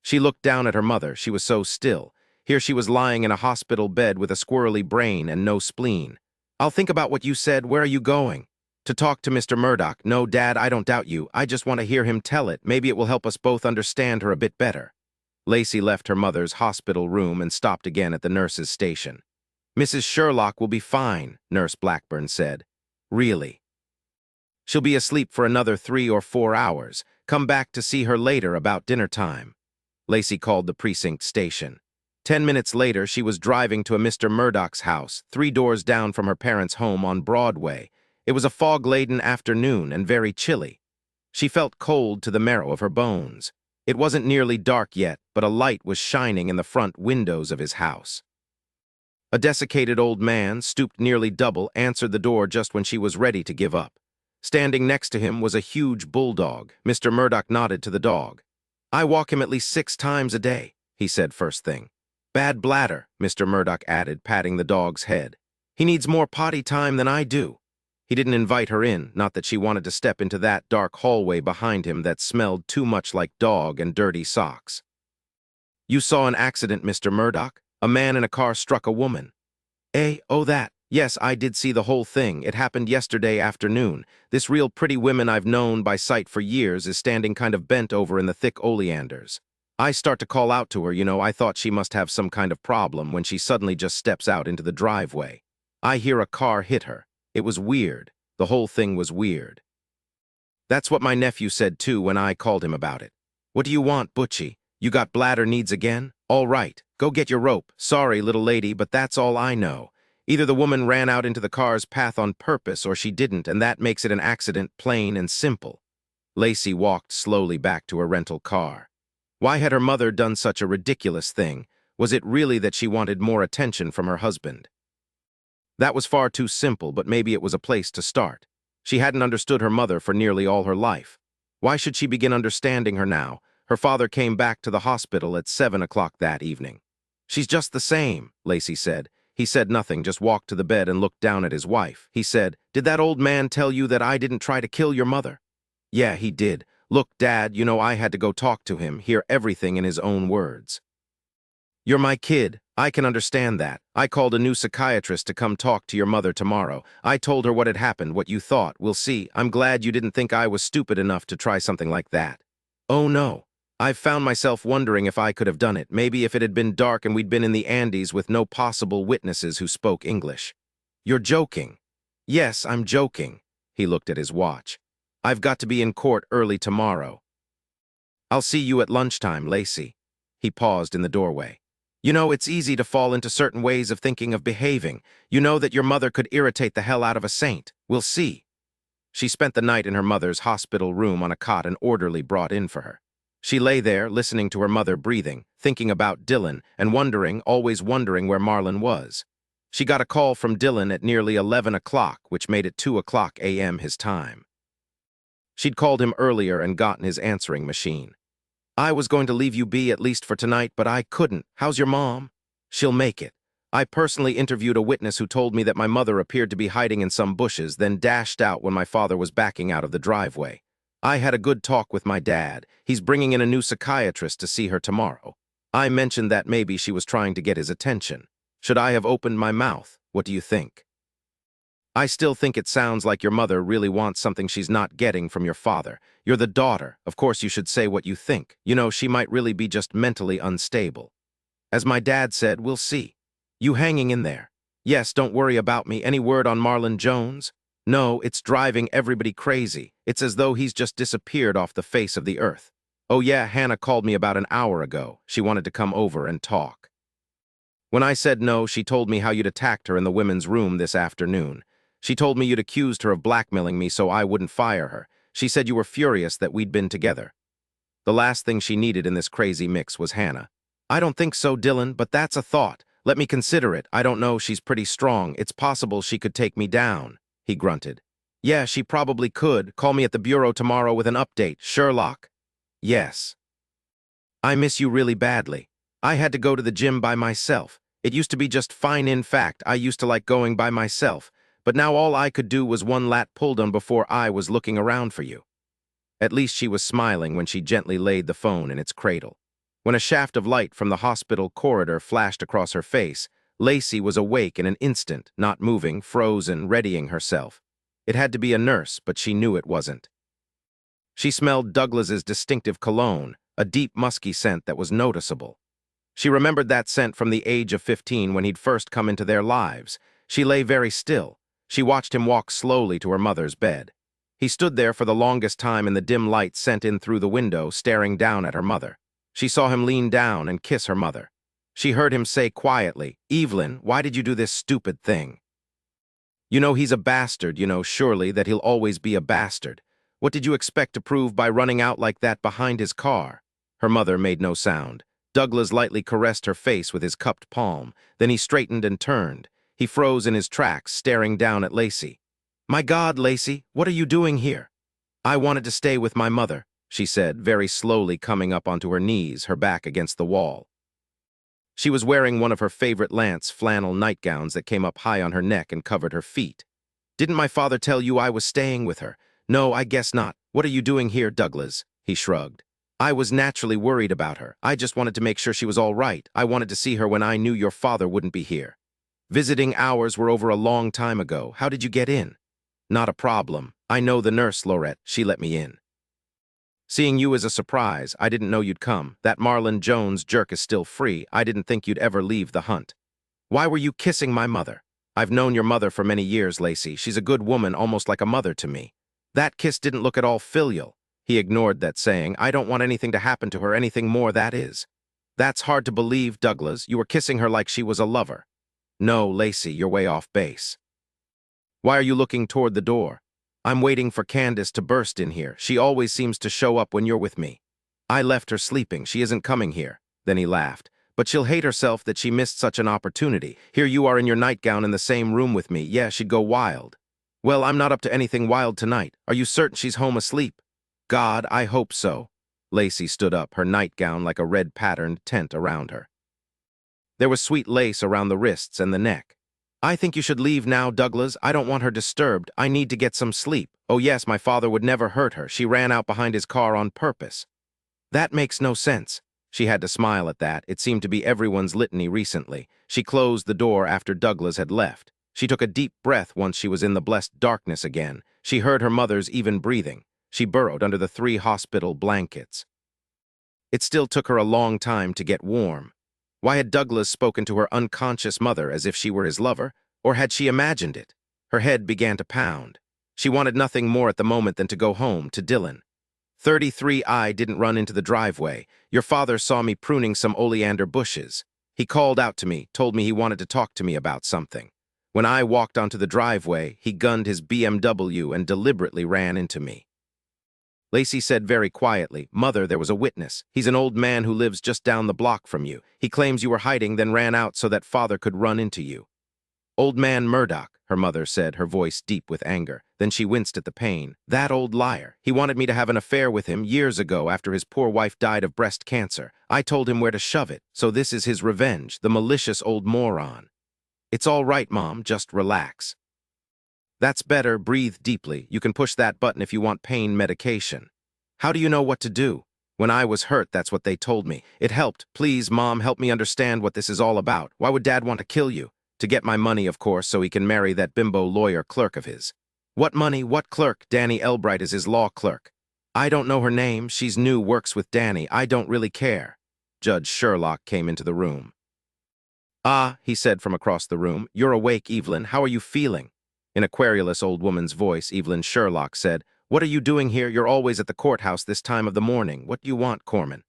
She looked down at her mother. She was so still. Here she was lying in a hospital bed with a squirrely brain and no spleen. "I'll think about what you said. Where are you going?" "To talk to Mr. Murdoch." "No, Dad, I don't doubt you. I just want to hear him tell it. Maybe it will help us both understand her a bit better." Lacey left her mother's hospital room and stopped again at the nurse's station. "Mrs. Sherlock will be fine," Nurse Blackburn said. "Really? She'll be asleep for another 3 or 4 hours. Come back to see her later about dinner time." Lacey called the precinct station. 10 minutes later, she was driving to a Mr. Murdoch's house, 3 doors down from her parents' home on Broadway. It was a fog-laden afternoon and very chilly. She felt cold to the marrow of her bones. It wasn't nearly dark yet, but a light was shining in the front windows of his house. A desiccated old man, stooped nearly double, answered the door just when she was ready to give up. Standing next to him was a huge bulldog. Mr. Murdoch nodded to the dog. "I walk him at least 6 times a day," he said first thing. "Bad bladder," Mr. Murdoch added, patting the dog's head. "He needs more potty time than I do." He didn't invite her in, not that she wanted to step into that dark hallway behind him that smelled too much like dog and dirty socks. "You saw an accident, Mr. Murdoch? A man in a car struck a woman." Oh, that. Yes, I did see the whole thing. It happened yesterday afternoon. This real pretty woman I've known by sight for years is standing kind of bent over in the thick oleanders. I start to call out to her, I thought she must have some kind of problem when she suddenly just steps out into the driveway. I hear a car hit her. It was weird. The whole thing was weird. That's what my nephew said too when I called him about it. What do you want, Butchie? You got bladder needs again? All right, go get your rope. Sorry, little lady, but that's all I know. Either the woman ran out into the car's path on purpose or she didn't, and that makes it an accident, plain and simple. Lacey walked slowly back to her rental car. Why had her mother done such a ridiculous thing? Was it really that she wanted more attention from her husband? That was far too simple, but maybe it was a place to start. She hadn't understood her mother for nearly all her life. Why should she begin understanding her now? Her father came back to the hospital at 7 o'clock that evening. "She's just the same," Lacey said. He said nothing, just walked to the bed and looked down at his wife. He said, "Did that old man tell you that I didn't try to kill your mother?" "Yeah, he did. Look, Dad, I had to go talk to him, hear everything in his own words." "You're my kid. I can understand that. I called a new psychiatrist to come talk to your mother tomorrow. I told her what had happened, what you thought. We'll see. I'm glad you didn't think I was stupid enough to try something like that." "Oh, no. I've found myself wondering if I could have done it, maybe if it had been dark and we'd been in the Andes with no possible witnesses who spoke English." "You're joking." "Yes, I'm joking." He looked at his watch. "I've got to be in court early tomorrow." "I'll see you at lunchtime, Lacey." He paused in the doorway. It's easy to fall into certain ways of thinking, of behaving. You know that your mother could irritate the hell out of a saint. We'll see." She spent the night in her mother's hospital room on a cot an orderly brought in for her. She lay there, listening to her mother breathing, thinking about Dillon, and wondering, always wondering where Marlon was. She got a call from Dillon at nearly 11 o'clock, which made it 2 o'clock a.m. his time. She'd called him earlier and gotten his answering machine. "I was going to leave you be at least for tonight, but I couldn't. How's your mom?" "She'll make it. I personally interviewed a witness who told me that my mother appeared to be hiding in some bushes, then dashed out when my father was backing out of the driveway. I had a good talk with my dad. He's bringing in a new psychiatrist to see her tomorrow. I mentioned that maybe she was trying to get his attention. Should I have opened my mouth? What do you think?" "I still think it sounds like your mother really wants something she's not getting from your father. You're the daughter. Of course you should say what you think. She might really be just mentally unstable. As my dad said, we'll see. You hanging in there?" "Yes, don't worry about me. Any word on Marlon Jones?" "No, it's driving everybody crazy. It's as though he's just disappeared off the face of the earth." "Oh yeah, Hannah called me about an hour ago. She wanted to come over and talk. When I said no, she told me how you'd attacked her in the women's room this afternoon. She told me you'd accused her of blackmailing me so I wouldn't fire her. She said you were furious that we'd been together." The last thing she needed in this crazy mix was Hannah. "I don't think so, Dillon, but that's a thought. Let me consider it. I don't know, she's pretty strong. It's possible she could take me down." He grunted. "Yeah, she probably could. Call me at the bureau tomorrow with an update. Sherlock." "Yes." "I miss you really badly. I had to go to the gym by myself. It used to be just fine. In fact, I used to like going by myself. But now all I could do was one lat pull down before I was looking around for you." At least she was smiling when she gently laid the phone in its cradle. When a shaft of light from the hospital corridor flashed across her face, Lacey was awake in an instant, not moving, frozen, readying herself. It had to be a nurse, but she knew it wasn't. She smelled Douglas's distinctive cologne, a deep, musky scent that was noticeable. She remembered that scent from the age of 15 when he'd first come into their lives. She lay very still. She watched him walk slowly to her mother's bed. He stood there for the longest time in the dim light sent in through the window, staring down at her mother. She saw him lean down and kiss her mother. She heard him say quietly, "Evelyn, why did you do this stupid thing? He's a bastard, surely that he'll always be a bastard. What did you expect to prove by running out like that behind his car?" Her mother made no sound. Douglas lightly caressed her face with his cupped palm. Then he straightened and turned. He froze in his tracks, staring down at Lacey. "My God, Lacey, what are you doing here?" "I wanted to stay with my mother," she said, very slowly coming up onto her knees, her back against the wall. She was wearing one of her favorite Lance flannel nightgowns that came up high on her neck and covered her feet. "Didn't my father tell you I was staying with her?" "No, I guess not. What are you doing here, Douglas?" He shrugged. "I was naturally worried about her. I just wanted to make sure she was all right. I wanted to see her when I knew your father wouldn't be here. Visiting hours were over a long time ago. How did you get in?" "Not a problem. I know the nurse, Laurette. She let me in." "Seeing you is a surprise. I didn't know you'd come. That Marlon Jones jerk is still free. I didn't think you'd ever leave the hunt." "Why were you kissing my mother?" "I've known your mother for many years, Lacey. She's a good woman, almost like a mother to me." "That kiss didn't look at all filial." He ignored that, saying, "I don't want anything to happen to her, anything more, that is." "That's hard to believe, Douglas. You were kissing her like she was a lover." "No, Lacey, you're way off base." "Why are you looking toward the door?" "I'm waiting for Candace to burst in here. She always seems to show up when you're with me." "I left her sleeping. She isn't coming here." Then he laughed. "But she'll hate herself that she missed such an opportunity. Here you are in your nightgown in the same room with me. Yeah, she'd go wild." Well, I'm not up to anything wild tonight. Are you certain she's home asleep? God, I hope so. Lacey stood up, her nightgown like a red-patterned tent around her. There was sweet lace around the wrists and the neck. I think you should leave now, Douglas. I don't want her disturbed. I need to get some sleep. Oh yes, my father would never hurt her. She ran out behind his car on purpose. That makes no sense. She had to smile at that. It seemed to be everyone's litany recently. She closed the door after Douglas had left. She took a deep breath once she was in the blessed darkness again. She heard her mother's even breathing. She burrowed under the 3 hospital blankets. It still took her a long time to get warm. Why had Douglas spoken to her unconscious mother as if she were his lover? Or had she imagined it? Her head began to pound. She wanted nothing more at the moment than to go home to Dillon. 33I didn't run into the driveway. Your father saw me pruning some oleander bushes. He called out to me, told me he wanted to talk to me about something. When I walked onto the driveway, he gunned his BMW and deliberately ran into me. Lacey said very quietly, Mother, there was a witness. He's an old man who lives just down the block from you. He claims you were hiding, then ran out so that father could run into you. Old man Murdoch, her mother said, her voice deep with anger. Then she winced at the pain. That old liar. He wanted me to have an affair with him years ago after his poor wife died of breast cancer. I told him where to shove it, so this is his revenge, the malicious old moron. It's all right, Mom, just relax. That's better, breathe deeply. You can push that button if you want pain medication. How do you know what to do? When I was hurt, that's what they told me. It helped. Please, Mom, help me understand what this is all about. Why would Dad want to kill you? To get my money, of course, so he can marry that bimbo lawyer clerk of his. What money? What clerk? Danny Elbright is his law clerk. I don't know her name. She's new, works with Danny. I don't really care. Judge Sherlock came into the room. Ah, he said from across the room. You're awake, Evelyn. How are you feeling? In a querulous old woman's voice, Evelyn Sherlock said, What are you doing here? You're always at the courthouse this time of the morning. What do you want, Corman?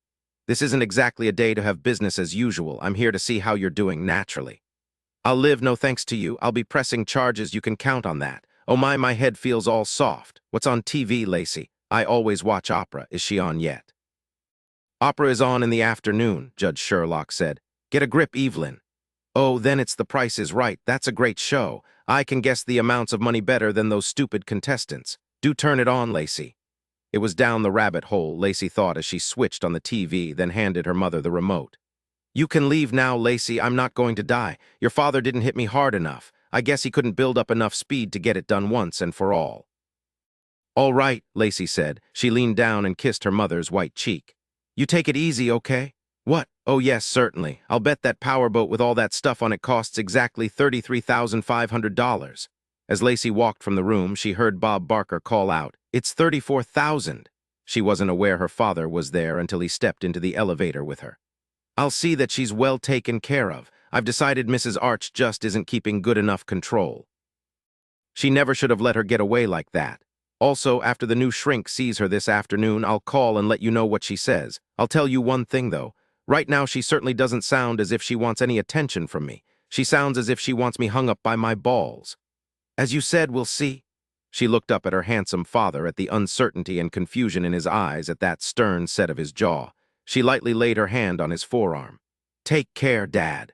This isn't exactly a day to have business as usual. I'm here to see how you're doing naturally. I'll live, no thanks to you. I'll be pressing charges. You can count on that. Oh my head feels all soft. What's on TV, Lacey? I always watch opera. Is she on yet? Opera is on in the afternoon, Judge Sherlock said. Get a grip, Evelyn. Oh, then it's The Price is Right. That's a great show. I can guess the amounts of money better than those stupid contestants. Do turn it on, Lacey. It was down the rabbit hole, Lacey thought as she switched on the TV, then handed her mother the remote. You can leave now, Lacey. I'm not going to die. Your father didn't hit me hard enough. I guess he couldn't build up enough speed to get it done once and for all. All right, Lacey said. She leaned down and kissed her mother's white cheek. You take it easy, okay? What? Oh yes, certainly. I'll bet that powerboat with all that stuff on it costs exactly $33,500. As Lacey walked from the room, she heard Bob Barker call out, It's $34,000. She wasn't aware her father was there until he stepped into the elevator with her. I'll see that she's well taken care of. I've decided Mrs. Arch just isn't keeping good enough control. She never should have let her get away like that. Also, after the new shrink sees her this afternoon, I'll call and let you know what she says. I'll tell you one thing, though. Right now, she certainly doesn't sound as if she wants any attention from me. She sounds as if she wants me hung up by my balls. As you said, we'll see. She looked up at her handsome father, at the uncertainty and confusion in his eyes, at that stern set of his jaw. She lightly laid her hand on his forearm. Take care, Dad.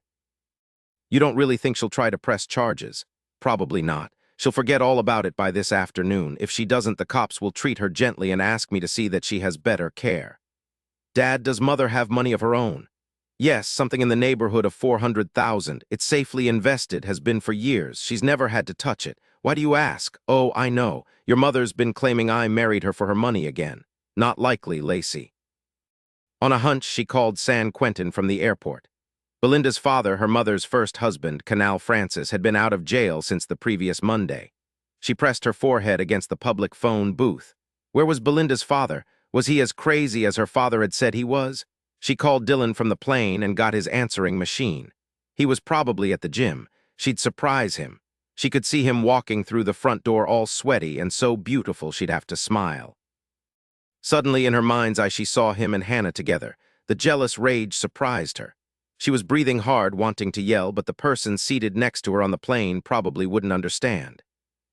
You don't really think she'll try to press charges? Probably not. She'll forget all about it by this afternoon. If she doesn't, the cops will treat her gently and ask me to see that she has better care. Dad, does Mother have money of her own? Yes, something in the neighborhood of $400,000. It's safely invested, has been for years. She's never had to touch it. Why do you ask? Oh, I know. Your mother's been claiming I married her for her money again. Not likely, Lacey. On a hunch, she called San Quentin from the airport. Belinda's father, her mother's first husband, Canal Francis, had been out of jail since the previous Monday. She pressed her forehead against the public phone booth. Where was Belinda's father? Was he as crazy as her father had said he was? She called Dillon from the plane and got his answering machine. He was probably at the gym. She'd surprise him. She could see him walking through the front door all sweaty and so beautiful she'd have to smile. Suddenly, in her mind's eye, she saw him and Hannah together. The jealous rage surprised her. She was breathing hard, wanting to yell, but the person seated next to her on the plane probably wouldn't understand.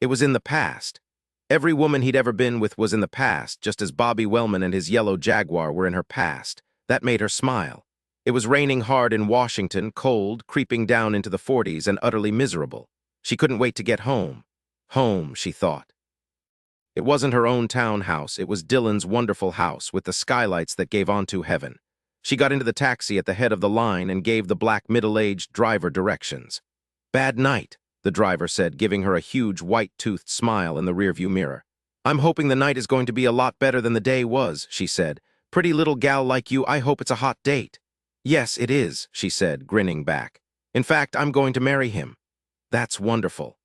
It was in the past. Every woman he'd ever been with was in the past, just as Bobby Wellman and his yellow Jaguar were in her past. That made her smile. It was raining hard in Washington, cold, creeping down into the 40s, and utterly miserable. She couldn't wait to get home. Home, she thought. It wasn't her own townhouse, it was Dillon's wonderful house with the skylights that gave onto heaven. She got into the taxi at the head of the line and gave the black middle-aged driver directions. "Bad night," the driver said, giving her a huge white-toothed smile in the rearview mirror. "I'm hoping the night is going to be a lot better than the day was," she said. "Pretty little gal like you, I hope it's a hot date." "Yes, it is," she said, grinning back. "In fact, I'm going to marry him." "That's wonderful."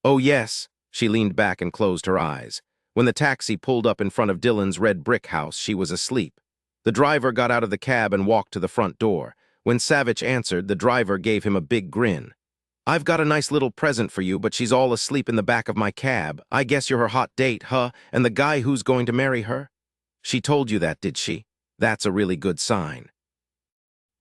"Oh, yes." She leaned back and closed her eyes. When the taxi pulled up in front of Dillon's red brick house, she was asleep. The driver got out of the cab and walked to the front door. When Savich answered, the driver gave him a big grin. "I've got a nice little present for you, but she's all asleep in the back of my cab. I guess you're her hot date, huh? And the guy who's going to marry her?" "She told you that, did she? That's a really good sign."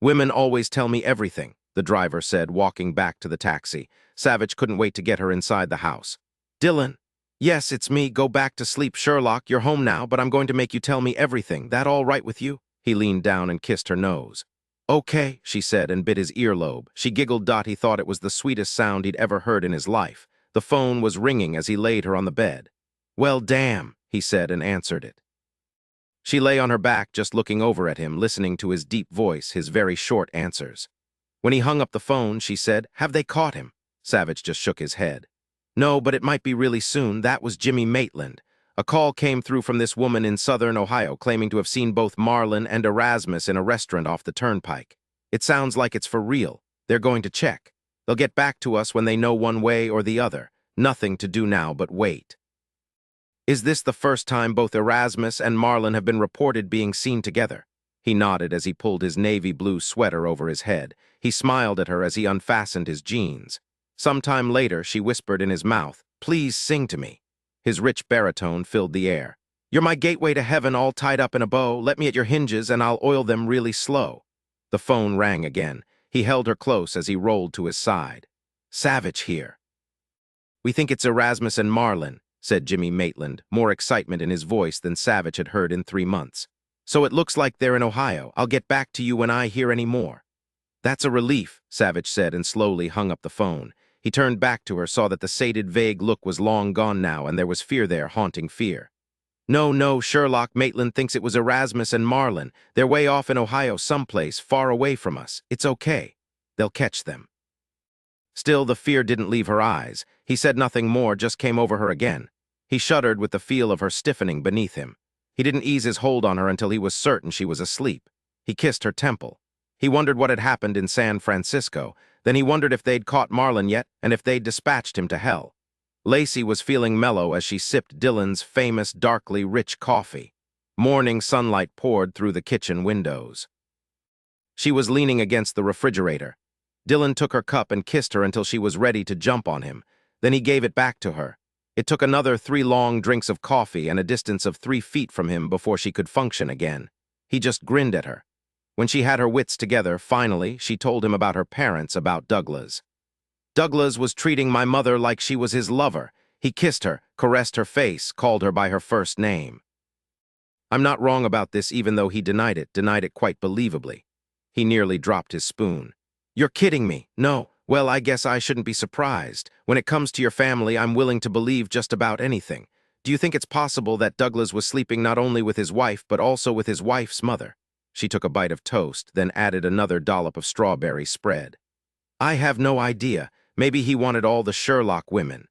"Women always tell me everything," the driver said, walking back to the taxi. Savich couldn't wait to get her inside the house. "Dillon." "Yes, it's me. Go back to sleep, Sherlock. You're home now, but I'm going to make you tell me everything. That all right with you?" He leaned down and kissed her nose. "Okay," she said, and bit his earlobe. She giggled. He thought it was the sweetest sound he'd ever heard in his life. The phone was ringing as he laid her on the bed. "Well, damn," he said, and answered it. She lay on her back, just looking over at him, listening to his deep voice, his very short answers. When he hung up the phone, she said, "Have they caught him?" Savich just shook his head. "No, but it might be really soon. That was Jimmy Maitland. A call came through from this woman in southern Ohio claiming to have seen both Marlon and Erasmus in a restaurant off the turnpike. It sounds like it's for real. They're going to check. They'll get back to us when they know one way or the other. Nothing to do now but wait." "Is this the first time both Erasmus and Marlon have been reported being seen together?" He nodded as he pulled his navy blue sweater over his head. He smiled at her as he unfastened his jeans. Sometime later, she whispered in his mouth, "Please sing to me." His rich baritone filled the air. "You're my gateway to heaven, all tied up in a bow. Let me at your hinges and I'll oil them really slow." The phone rang again. He held her close as he rolled to his side. "Savich here." "We think it's Erasmus and Marlon," said Jimmy Maitland, more excitement in his voice than Savich had heard in 3 months. "So it looks like they're in Ohio. I'll get back to you when I hear any more." "That's a relief," Savich said, and slowly hung up the phone. He turned back to her, saw that the sated, vague look was long gone now, and there was fear there, haunting fear. No, Sherlock, Maitland thinks it was Erasmus and Marlon. They're way off in Ohio someplace, far away from us. It's okay. They'll catch them." Still, the fear didn't leave her eyes. He said nothing more, just came over her again. He shuddered with the feel of her stiffening beneath him. He didn't ease his hold on her until he was certain she was asleep. He kissed her temple. He wondered what had happened in San Francisco. Then he wondered if they'd caught Marlon yet, and if they'd dispatched him to hell. Lacey was feeling mellow as she sipped Dillon's famous, darkly rich coffee. Morning sunlight poured through the kitchen windows. She was leaning against the refrigerator. Dillon took her cup and kissed her until she was ready to jump on him. Then he gave it back to her. It took another 3 long drinks of coffee and a distance of 3 feet from him before she could function again. He just grinned at her. When she had her wits together, finally, she told him about her parents, about Douglas. "Douglas was treating my mother like she was his lover. He kissed her, caressed her face, called her by her first name." I'm not wrong about this, even though he denied it quite believably. He nearly dropped his spoon. "You're kidding me." "No. Well, I guess I shouldn't be surprised. When it comes to your family, I'm willing to believe just about anything. Do you think it's possible that Douglas was sleeping not only with his wife, but also with his wife's mother?" She took a bite of toast, then added another dollop of strawberry spread. "I have no idea. Maybe he wanted all the Sherlock women.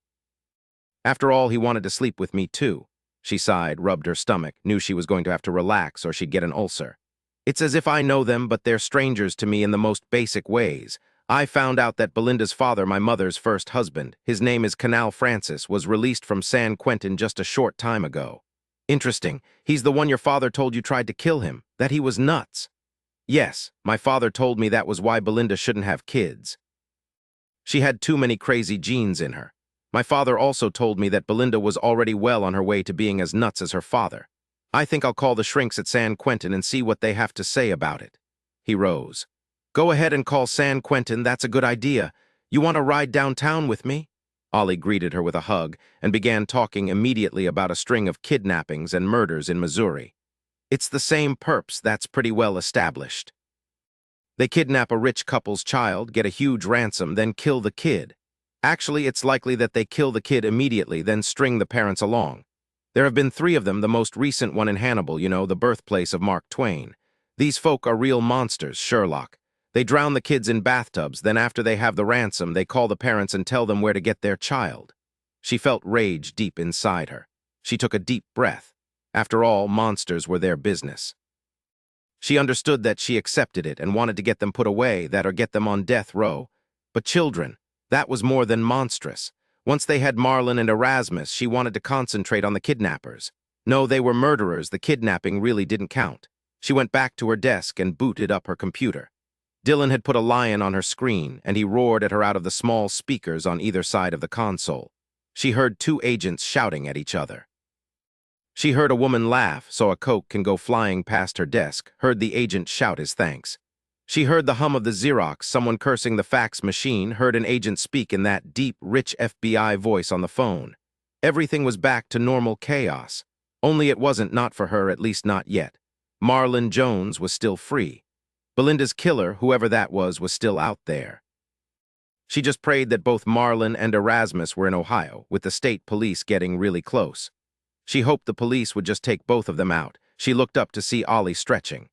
After all, he wanted to sleep with me too." She sighed, rubbed her stomach, knew she was going to have to relax or she'd get an ulcer. "It's as if I know them, but they're strangers to me in the most basic ways. I found out that Belinda's father, my mother's first husband, his name is Canal Francis, was released from San Quentin just a short time ago." "Interesting. He's the one your father told you tried to kill him, that he was nuts." "Yes, my father told me that was why Belinda shouldn't have kids. She had too many crazy genes in her. My father also told me that Belinda was already well on her way to being as nuts as her father. I think I'll call the shrinks at San Quentin and see what they have to say about it." He rose. "Go ahead and call San Quentin, that's a good idea. You want to ride downtown with me?" Ollie greeted her with a hug and began talking immediately about a string of kidnappings and murders in Missouri. "It's the same perps, that's pretty well established. They kidnap a rich couple's child, get a huge ransom, then kill the kid. Actually, it's likely that they kill the kid immediately, then string the parents along. There have been 3 of them, the most recent one in Hannibal, you know, the birthplace of Mark Twain. These folk are real monsters, Sherlock. They drown the kids in bathtubs, then after they have the ransom, they call the parents and tell them where to get their child. She felt rage deep inside her. She took a deep breath. After all, monsters were their business. She understood that she accepted it and wanted to get them put away, that or get them on death row. But children, that was more than monstrous. Once they had Marlon and Erasmus, she wanted to concentrate on the kidnappers. No, they were murderers. The kidnapping really didn't count. She went back to her desk and booted up her computer. Dillon had put a lion on her screen, and he roared at her out of the small speakers on either side of the console. She heard 2 agents shouting at each other. She heard a woman laugh, saw a Coke can go flying past her desk, heard the agent shout his thanks. She heard the hum of the Xerox, someone cursing the fax machine, heard an agent speak in that deep, rich FBI voice on the phone. Everything was back to normal chaos. Only it wasn't, not for her, at least not yet. Marlon Jones was still free. Belinda's killer, whoever that was still out there. She just prayed that both Marlon and Erasmus were in Ohio, with the state police getting really close. She hoped the police would just take both of them out. She looked up to see Ollie stretching.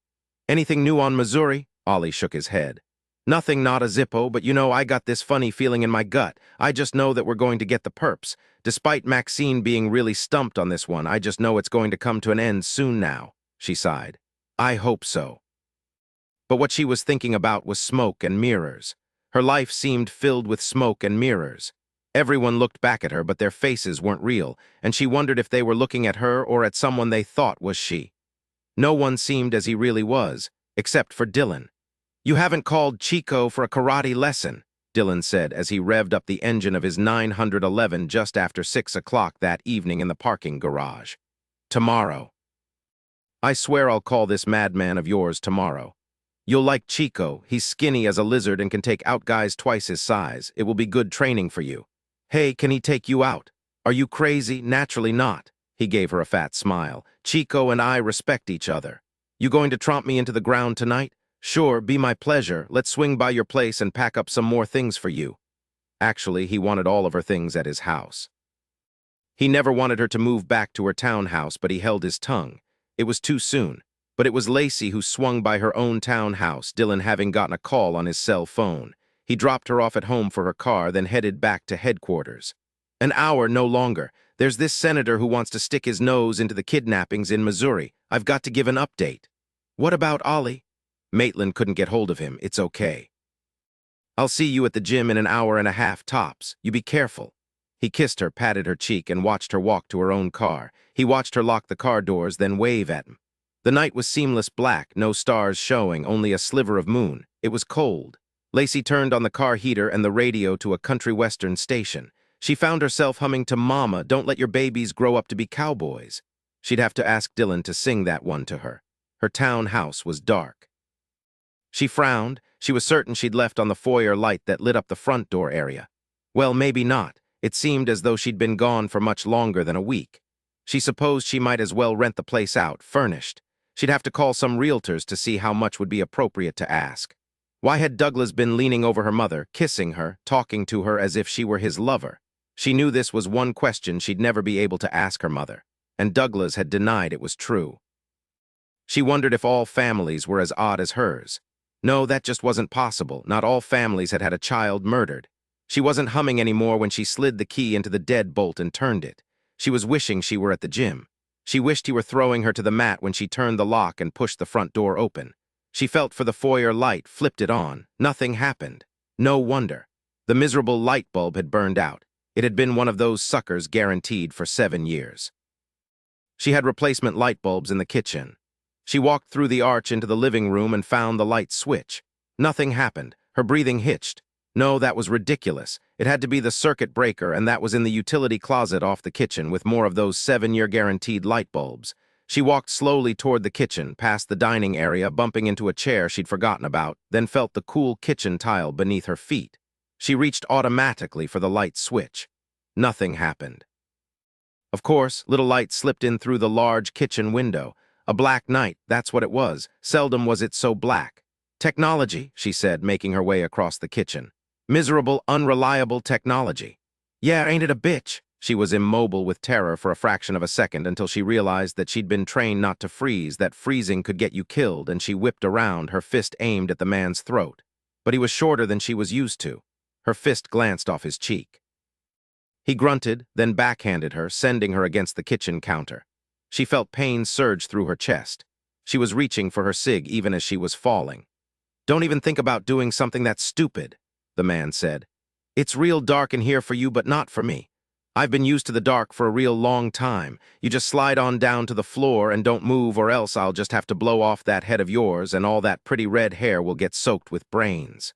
"Anything new on Missouri?" Ollie shook his head. "Nothing, not a zippo, but you know, I got this funny feeling in my gut. I just know that we're going to get the perps. Despite Maxine being really stumped on this one, I just know it's going to come to an end soon now," she sighed. "I hope so." But what she was thinking about was smoke and mirrors. Her life seemed filled with smoke and mirrors. Everyone looked back at her, but their faces weren't real, and she wondered if they were looking at her or at someone they thought was she. No one seemed as he really was, except for Dillon. "You haven't called Chico for a karate lesson," Dillon said as he revved up the engine of his 911 just after 6 o'clock that evening in the parking garage. "Tomorrow. I swear I'll call this madman of yours tomorrow. You'll like Chico. He's skinny as a lizard and can take out guys twice his size. It will be good training for you. Hey, can he take you out? Are you crazy? Naturally not." He gave her a fat smile. "Chico and I respect each other. You going to tromp me into the ground tonight? Sure, be my pleasure. Let's swing by your place and pack up some more things for you." Actually, he wanted all of her things at his house. He never wanted her to move back to her townhouse, but he held his tongue. It was too soon. But it was Lacey who swung by her own townhouse, Dillon having gotten a call on his cell phone. He dropped her off at home for her car, then headed back to headquarters. "An hour, no longer. There's this senator who wants to stick his nose into the kidnappings in Missouri. I've got to give an update." "What about Ollie?" "Maitland couldn't get hold of him. It's okay. I'll see you at the gym in an hour and a half tops. You be careful." He kissed her, patted her cheek, and watched her walk to her own car. He watched her lock the car doors, then wave at him. The night was seamless black, no stars showing, only a sliver of moon. It was cold. Lacey turned on the car heater and the radio to a country western station. She found herself humming to "Mama, don't let your babies grow up to be cowboys." She'd have to ask Dillon to sing that one to her. Her townhouse was dark. She frowned. She was certain she'd left on the foyer light that lit up the front door area. Well, maybe not. It seemed as though she'd been gone for much longer than a week. She supposed she might as well rent the place out, furnished. She'd have to call some realtors to see how much would be appropriate to ask. Why had Douglas been leaning over her mother, kissing her, talking to her as if she were his lover? She knew this was one question she'd never be able to ask her mother, and Douglas had denied it was true. She wondered if all families were as odd as hers. No, that just wasn't possible. Not all families had had a child murdered. She wasn't humming anymore when she slid the key into the deadbolt and turned it. She was wishing she were at the gym. She wished he were throwing her to the mat when she turned the lock and pushed the front door open. She felt for the foyer light, flipped it on. Nothing happened. No wonder. The miserable light bulb had burned out. It had been one of those suckers guaranteed for 7 years. She had replacement light bulbs in the kitchen. She walked through the arch into the living room and found the light switch. Nothing happened. Her breathing hitched. No, that was ridiculous. It had to be the circuit breaker, and that was in the utility closet off the kitchen with more of those 7-year guaranteed light bulbs. She walked slowly toward the kitchen, past the dining area, bumping into a chair she'd forgotten about, then felt the cool kitchen tile beneath her feet. She reached automatically for the light switch. Nothing happened. Of course, little light slipped in through the large kitchen window. A black night, that's what it was. Seldom was it so black. "Technology," she said, making her way across the kitchen. Miserable, unreliable technology. Yeah, ain't it a bitch? She was immobile with terror for a fraction of a second until she realized that she'd been trained not to freeze, that freezing could get you killed, and she whipped around, her fist aimed at the man's throat. But he was shorter than she was used to. Her fist glanced off his cheek. He grunted, then backhanded her, sending her against the kitchen counter. She felt pain surge through her chest. She was reaching for her cig even as she was falling. "Don't even think about doing something that's stupid," the man said. "It's real dark in here for you, but not for me. I've been used to the dark for a real long time. You just slide on down to the floor and don't move, or else I'll just have to blow off that head of yours and all that pretty red hair will get soaked with brains."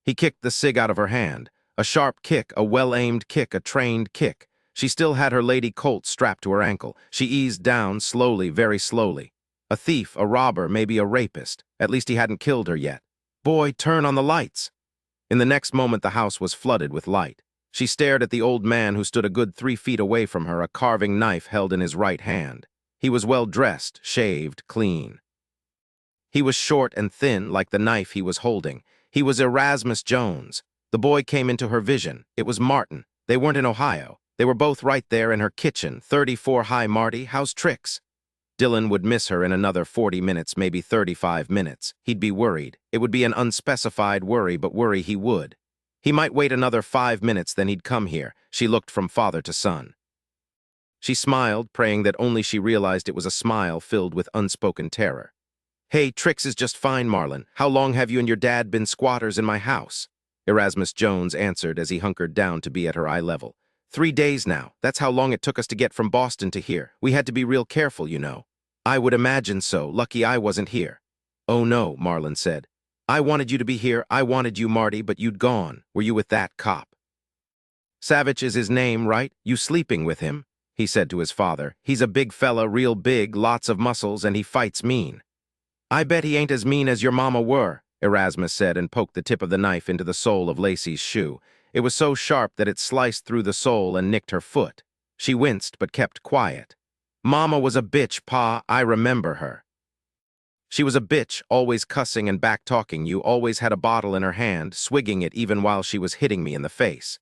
He kicked the cig out of her hand. A sharp kick, a well-aimed kick, a trained kick. She still had her lady Coulte strapped to her ankle. She eased down, slowly, very slowly. A thief, a robber, maybe a rapist. At least he hadn't killed her yet. "Boy, turn on the lights." In the next moment, the house was flooded with light. She stared at the old man who stood a good 3 feet away from her, a carving knife held in his right hand. He was well-dressed, shaved, clean. He was short and thin, like the knife he was holding. He was Erasmus Jones. The boy came into her vision. It was Martin. They weren't in Ohio. They were both right there in her kitchen. 34 Hi, Marty, how's tricks? Dillon would miss her in another 40 minutes, maybe 35 minutes. He'd be worried. It would be an unspecified worry, but worry he would. He might wait another 5 minutes, then he'd come here. She looked from father to son. She smiled, praying that only she realized it was a smile filled with unspoken terror. "Hey, Trix is just fine, Marlon. How long have you and your dad been squatters in my house?" Erasmus Jones answered as he hunkered down to be at her eye level. 3 days now. That's how long it took us to get from Boston to here. We had to be real careful, you know." "I would imagine so. Lucky I wasn't here." "Oh no," Marlon said. "I wanted you to be here. I wanted you, Marty, but you'd gone. Were you with that cop?" "Savich is his name, right? You sleeping with him?" he said to his father. "He's a big fella, real big, lots of muscles, and he fights mean." "I bet he ain't as mean as your mama were," Erasmus said and poked the tip of the knife into the sole of Lacey's shoe. It was so sharp that it sliced through the sole and nicked her foot. She winced but kept quiet. "Mama was a bitch, Pa. I remember her." "She was a bitch, always cussing and back-talking you, always had a bottle in her hand, swigging it even while she was hitting me in the face."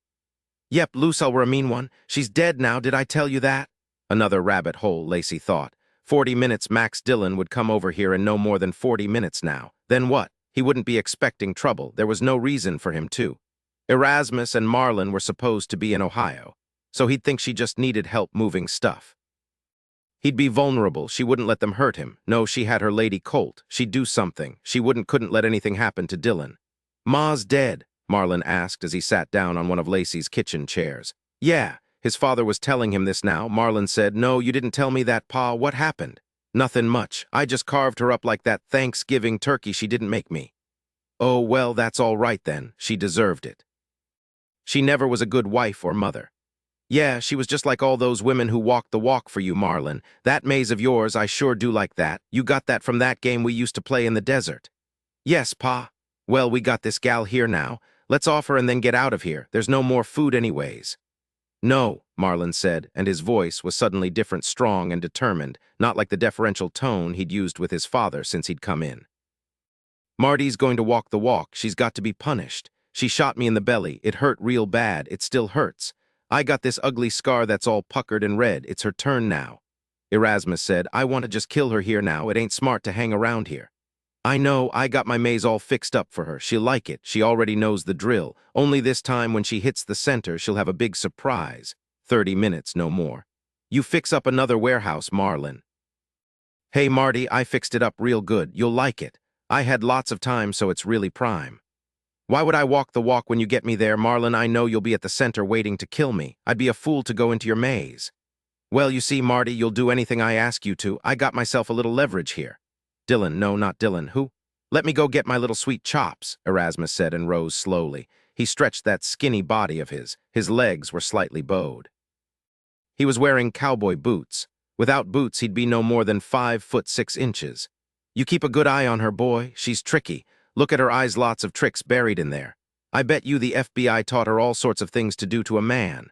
"Yep, Lucille were a mean one. She's dead now, did I tell you that?" Another rabbit hole, Lacey thought. 40 minutes Max Dillon would come over here in no more than 40 minutes now. Then what? He wouldn't be expecting trouble. There was no reason for him to. Erasmus and Marlon were supposed to be in Ohio, so he'd think she just needed help moving stuff. He'd be vulnerable. She wouldn't let them hurt him. No, she had her lady Coulte. She'd do something. She couldn't let anything happen to Dillon. "Ma's dead?" Marlon asked as he sat down on one of Lacey's kitchen chairs. "Yeah." His father was telling him this now. Marlon said, "No, you didn't tell me that, Pa. What happened?" "Nothing much. I just carved her up like that Thanksgiving turkey she didn't make me." "Oh, well, that's all right then. She deserved it." "She never was a good wife or mother." "Yeah, she was just like all those women who walked the walk for you, Marlon. That maze of yours, I sure do like that. You got that from that game we used to play in the desert." "Yes, Pa." "Well, we got this gal here now. Let's off her and then get out of here. There's no more food anyways." "No," Marlon said, and his voice was suddenly different, strong and determined, not like the deferential tone he'd used with his father since he'd come in. "Marty's going to walk the walk. She's got to be punished. She shot me in the belly. It hurt real bad. It still hurts. I got this ugly scar that's all puckered and red. It's her turn now." Erasmus said, "I want to just kill her here now. It ain't smart to hang around here." "I know. I got my maze all fixed up for her. She'll like it. She already knows the drill. Only this time when she hits the center, she'll have a big surprise. 30 minutes, no more. You fix up another warehouse, Marlon." "Hey, Marty, I fixed it up real good. You'll like it. I had lots of time, so it's really prime." "Why would I walk the walk when you get me there, Marlon? I know you'll be at the center waiting to kill me. I'd be a fool to go into your maze." "Well, you see, Marty, you'll do anything I ask you to. I got myself a little leverage here." "Dillon, no, not Dillon. Who?" "Let me go get my little sweet chops," Erasmus said and rose slowly. He stretched that skinny body of his. His legs were slightly bowed. He was wearing cowboy boots. Without boots, he'd be no more than 5'6". "You keep a good eye on her, boy. She's tricky. Look at her eyes, lots of tricks buried in there. I bet you the FBI taught her all sorts of things to do to a man."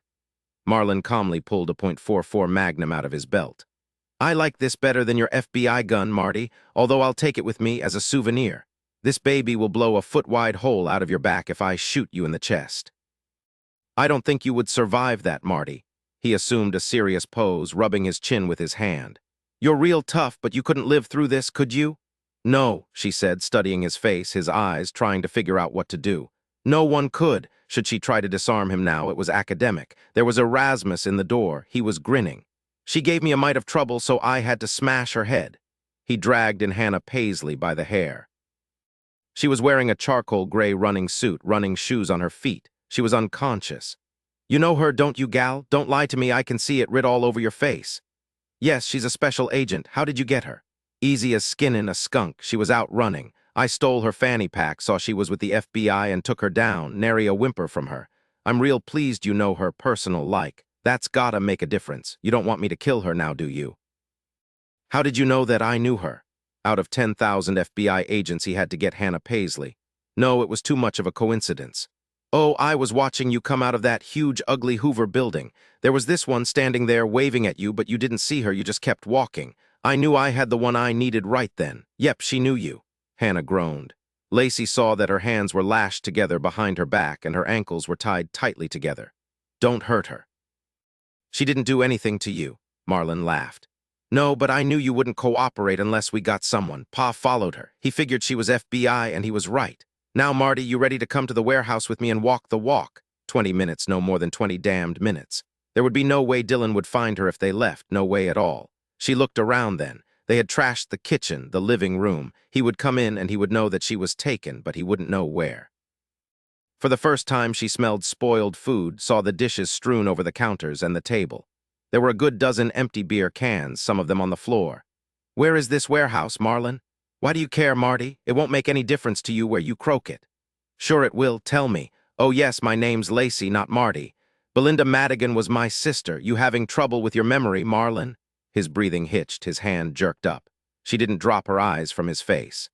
Marlon calmly pulled a .44 Magnum out of his belt. "I like this better than your FBI gun, Marty, although I'll take it with me as a souvenir." This baby will blow a foot-wide hole out of your back if I shoot you in the chest. I don't think you would survive that, Marty. He assumed a serious pose, rubbing his chin with his hand. You're real tough, but you couldn't live through this, could you? No, she said, studying his face, his eyes, trying to figure out what to do. No one could. Should she try to disarm him now, it was academic. There was Erasmus in the door. He was grinning. She gave me a mite of trouble, so I had to smash her head. He dragged in Hannah Paisley by the hair. She was wearing a charcoal gray running suit, running shoes on her feet. She was unconscious. You know her, don't you, gal? Don't lie to me, I can see it writ all over your face. Yes, she's a special agent. How did you get her? Easy as skinning a skunk. She was out running. I stole her fanny pack, saw she was with the FBI and took her down, nary a whimper from her. I'm real pleased you know her personal like. That's gotta make a difference. You don't want me to kill her now, do you? How did you know that I knew her? Out of 10,000 FBI agents, he had to get Hannah Paisley. No, it was too much of a coincidence. Oh, I was watching you come out of that huge, ugly Hoover building. There was this one standing there waving at you, but you didn't see her, you just kept walking. I knew I had the one I needed right then. Yep, she knew you. Hannah groaned. Lacey saw that her hands were lashed together behind her back and her ankles were tied tightly together. Don't hurt her. She didn't do anything to you. Marlon laughed. No, but I knew you wouldn't cooperate unless we got someone. Pa followed her. He figured she was FBI and he was right. Now, Marty, you ready to come to the warehouse with me and walk the walk? 20 minutes, no more than 20 damned minutes. There would be no way Dillon would find her if they left, no way at all. She looked around then. They had trashed the kitchen, the living room. He would come in and he would know that she was taken, but he wouldn't know where. For the first time, she smelled spoiled food, saw the dishes strewn over the counters and the table. There were a good dozen empty beer cans, some of them on the floor. Where is this warehouse, Marlon? Why do you care, Marty? It won't make any difference to you where you croak it. Sure it will, tell me. Oh yes, my name's Lacey, not Marty. Belinda Madigan was my sister. You having trouble with your memory, Marlon? His breathing hitched, his hand jerked up. She didn't drop her eyes from his face.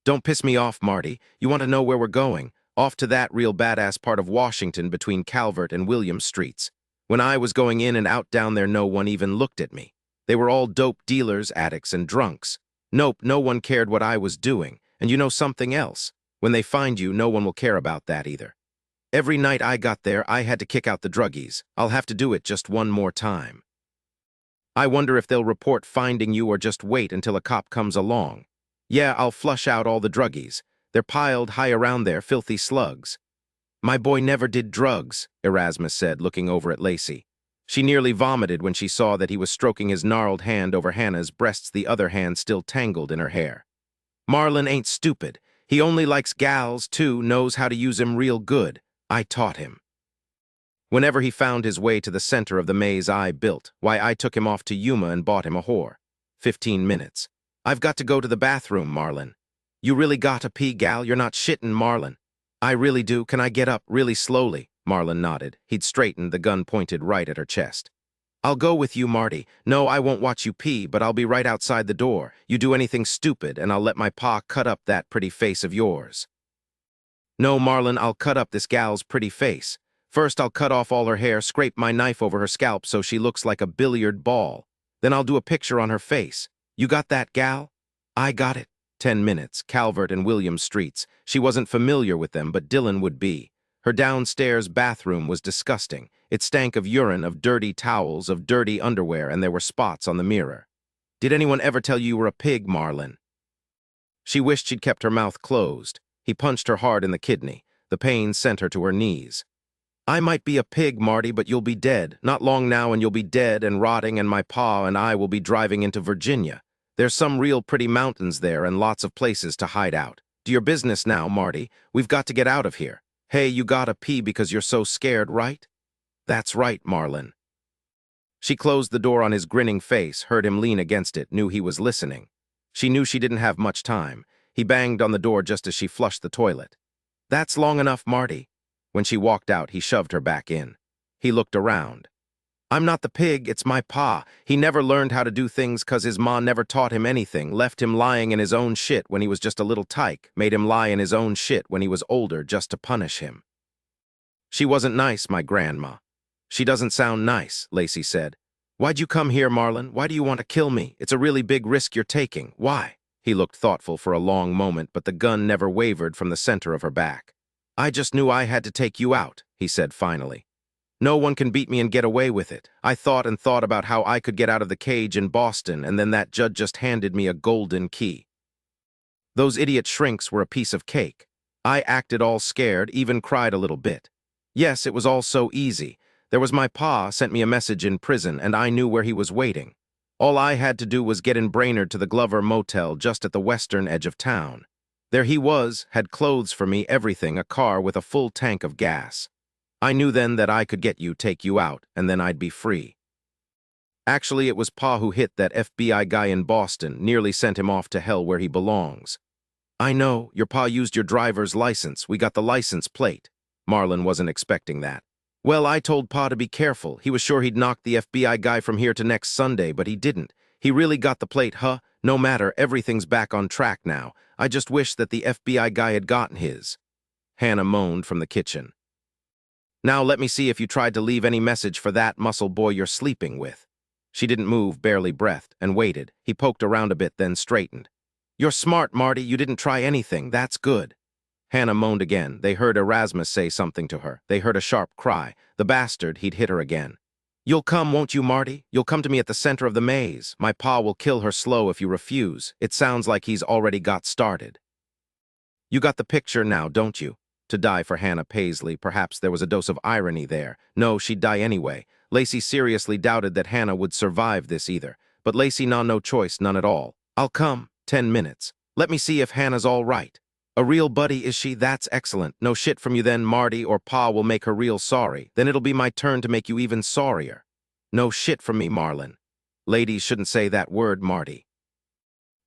Don't piss me off, Marty. You want to know where we're going? Off to that real badass part of Washington between Calvert and William Streets. When I was going in and out down there, no one even looked at me. They were all dope dealers, addicts, and drunks. Nope, no one cared what I was doing. And you know something else? When they find you, no one will care about that either. Every night I got there, I had to kick out the druggies. I'll have to do it just one more time. I wonder if they'll report finding you or just wait until a cop comes along. Yeah, I'll flush out all the druggies. They're piled high around there, filthy slugs. My boy never did drugs, Erasmus said, looking over at Lacey. She nearly vomited when she saw that he was stroking his gnarled hand over Hannah's breasts, the other hand still tangled in her hair. Marlon ain't stupid. He only likes gals, too, knows how to use 'em real good. I taught him. Whenever he found his way to the center of the maze I built, why, I took him off to Yuma and bought him a whore. 15 minutes. I've got to go to the bathroom, Marlon. You really gotta pee, gal? You're not shitting, Marlon. I really do. Can I get up really slowly? Marlon nodded. He'd straightened, the gun pointed right at her chest. I'll go with you, Marty. No, I won't watch you pee, but I'll be right outside the door. You do anything stupid, and I'll let my pa cut up that pretty face of yours. No, Marlon, I'll cut up this gal's pretty face. First, I'll cut off all her hair, scrape my knife over her scalp so she looks like a billiard ball. Then I'll do a picture on her face. You got that, gal? I got it. 10 minutes, Calvert and William Streets. She wasn't familiar with them, but Dillon would be. Her downstairs bathroom was disgusting. It stank of urine, of dirty towels, of dirty underwear, and there were spots on the mirror. Did anyone ever tell you were a pig, Marlon? She wished she'd kept her mouth closed. He punched her hard in the kidney. The pain sent her to her knees. I might be a pig, Marty, but you'll be dead. Not long now and you'll be dead and rotting, and my pa and I will be driving into Virginia. There's some real pretty mountains there and lots of places to hide out. Do your business now, Marty. We've got to get out of here. Hey, you gotta pee because you're so scared, right? That's right, Marlon. She closed the door on his grinning face, heard him lean against it, knew he was listening. She knew she didn't have much time. He banged on the door just as she flushed the toilet. That's long enough, Marty. When she walked out, he shoved her back in. He looked around. I'm not the pig, it's my pa. He never learned how to do things 'cause his ma never taught him anything, left him lying in his own shit when he was just a little tyke, made him lie in his own shit when he was older just to punish him. She wasn't nice, my grandma. She doesn't sound nice, Lacey said. Why'd you come here, Marlon? Why do you want to kill me? It's a really big risk you're taking. Why? He looked thoughtful for a long moment, but the gun never wavered from the center of her back. I just knew I had to take you out, he said finally. No one can beat me and get away with it. I thought and thought about how I could get out of the cage in Boston, and then that judge just handed me a golden key. Those idiot shrinks were a piece of cake. I acted all scared, even cried a little bit. Yes, it was all so easy. There was my pa sent me a message in prison, and I knew where he was waiting. All I had to do was get in Brainerd to the Glover Motel just at the western edge of town. There he was, had clothes for me, everything, a car with a full tank of gas. I knew then that I could get you, take you out, and then I'd be free. Actually, it was Pa who hit that FBI guy in Boston, nearly sent him off to hell where he belongs. I know, your pa used your driver's license. We got the license plate. Marlon wasn't expecting that. Well, I told Pa to be careful. He was sure he'd knock the FBI guy from here to next Sunday, but he didn't. He really got the plate, huh? No matter, everything's back on track now. I just wish that the FBI guy had gotten his. Hannah moaned from the kitchen. Now let me see if you tried to leave any message for that muscle boy you're sleeping with. She didn't move, barely breathed, and waited. He poked around a bit, then straightened. You're smart, Marty. You didn't try anything. That's good. Hannah moaned again. They heard Erasmus say something to her. They heard a sharp cry. The bastard, he'd hit her again. You'll come, won't you, Marty? You'll come to me at the center of the maze. My pa will kill her slow if you refuse. It sounds like he's already got started. You got the picture now, don't you? To die for Hannah Paisley, perhaps there was a dose of irony there. No, she'd die anyway. Lacey seriously doubted that Hannah would survive this either. But Lacey no choice, none at all. I'll come. 10 minutes. Let me see if Hannah's all right. A real buddy, is she? That's excellent. No shit from you then, Marty, or Pa will make her real sorry. Then it'll be my turn to make you even sorrier. No shit from me, Marlon. Ladies shouldn't say that word, Marty.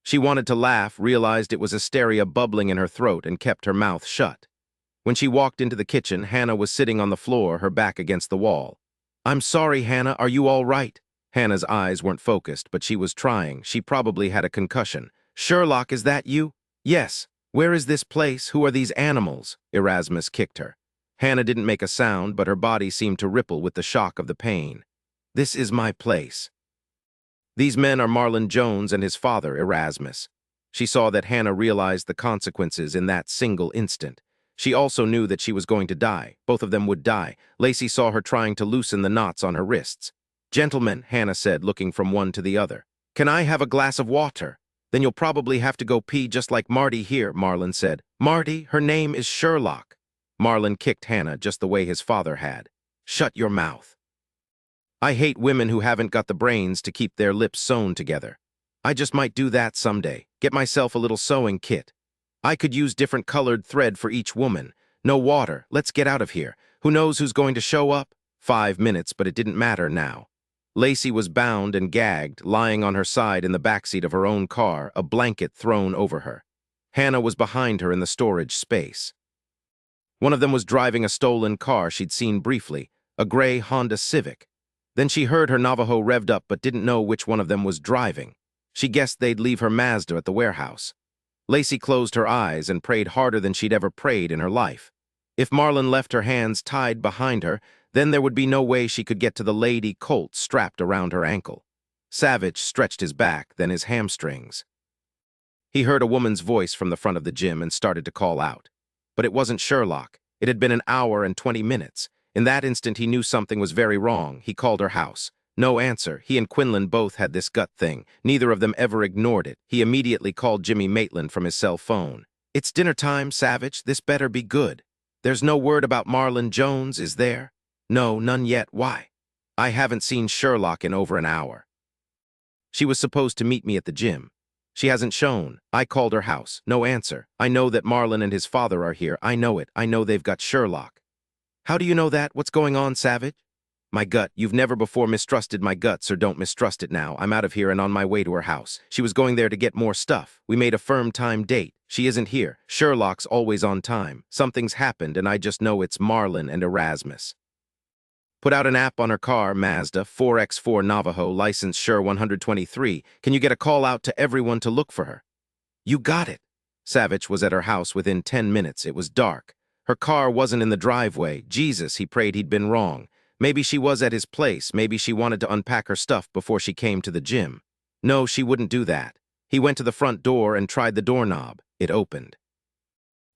She wanted to laugh, realized it was hysteria bubbling in her throat, and kept her mouth shut. When she walked into the kitchen, Hannah was sitting on the floor, her back against the wall. I'm sorry, Hannah, are you all right? Hannah's eyes weren't focused, but she was trying. She probably had a concussion. Sherlock, is that you? Yes. Where is this place? Who are these animals? Erasmus kicked her. Hannah didn't make a sound, but her body seemed to ripple with the shock of the pain. This is my place. These men are Marlon Jones and his father, Erasmus. She saw that Hannah realized the consequences in that single instant. She also knew that she was going to die. Both of them would die. Lacey saw her trying to loosen the knots on her wrists. Gentlemen, Hannah said, looking from one to the other. Can I have a glass of water? Then you'll probably have to go pee just like Marty here, Marlon said. Marty, her name is Sherlock. Marlon kicked Hannah just the way his father had. Shut your mouth. I hate women who haven't got the brains to keep their lips sewn together. I just might do that someday. Get myself a little sewing kit. I could use different colored thread for each woman. No water. Let's get out of here. Who knows who's going to show up? 5 minutes, but it didn't matter now. Lacey was bound and gagged, lying on her side in the backseat of her own car, a blanket thrown over her. Hannah was behind her in the storage space. One of them was driving a stolen car she'd seen briefly, a gray Honda Civic. Then she heard her Navajo revved up but didn't know which one of them was driving. She guessed they'd leave her Mazda at the warehouse. Lacey closed her eyes and prayed harder than she'd ever prayed in her life. If Marlon left her hands tied behind her, then there would be no way she could get to the lady Coulte strapped around her ankle. Savich stretched his back, then his hamstrings. He heard a woman's voice from the front of the gym and started to call out. But it wasn't Sherlock. It had been an hour and 20 minutes. In that instant, he knew something was very wrong. He called her house. No answer. He and Quinlan both had this gut thing. Neither of them ever ignored it. He immediately called Jimmy Maitland from his cell phone. It's dinner time, Savich. This better be good. There's no word about Marlon Jones, is there? No, none yet. Why? I haven't seen Sherlock in over an hour. She was supposed to meet me at the gym. She hasn't shown. I called her house. No answer. I know that Marlon and his father are here. I know it. I know they've got Sherlock. How do you know that? What's going on, Savich? My gut. You've never before mistrusted my gut, so don't mistrust it now. I'm out of here and on my way to her house. She was going there to get more stuff. We made a firm time date. She isn't here. Sherlock's always on time. Something's happened, and I just know it's Marlon and Erasmus. Put out an app on her car, Mazda, 4x4 Navajo, license Sher 123. Can you get a call out to everyone to look for her? You got it. Savich was at her house within 10 minutes. It was dark. Her car wasn't in the driveway. Jesus, he prayed he'd been wrong. Maybe she was at his place. Maybe she wanted to unpack her stuff before she came to the gym. No, she wouldn't do that. He went to the front door and tried the doorknob. It opened.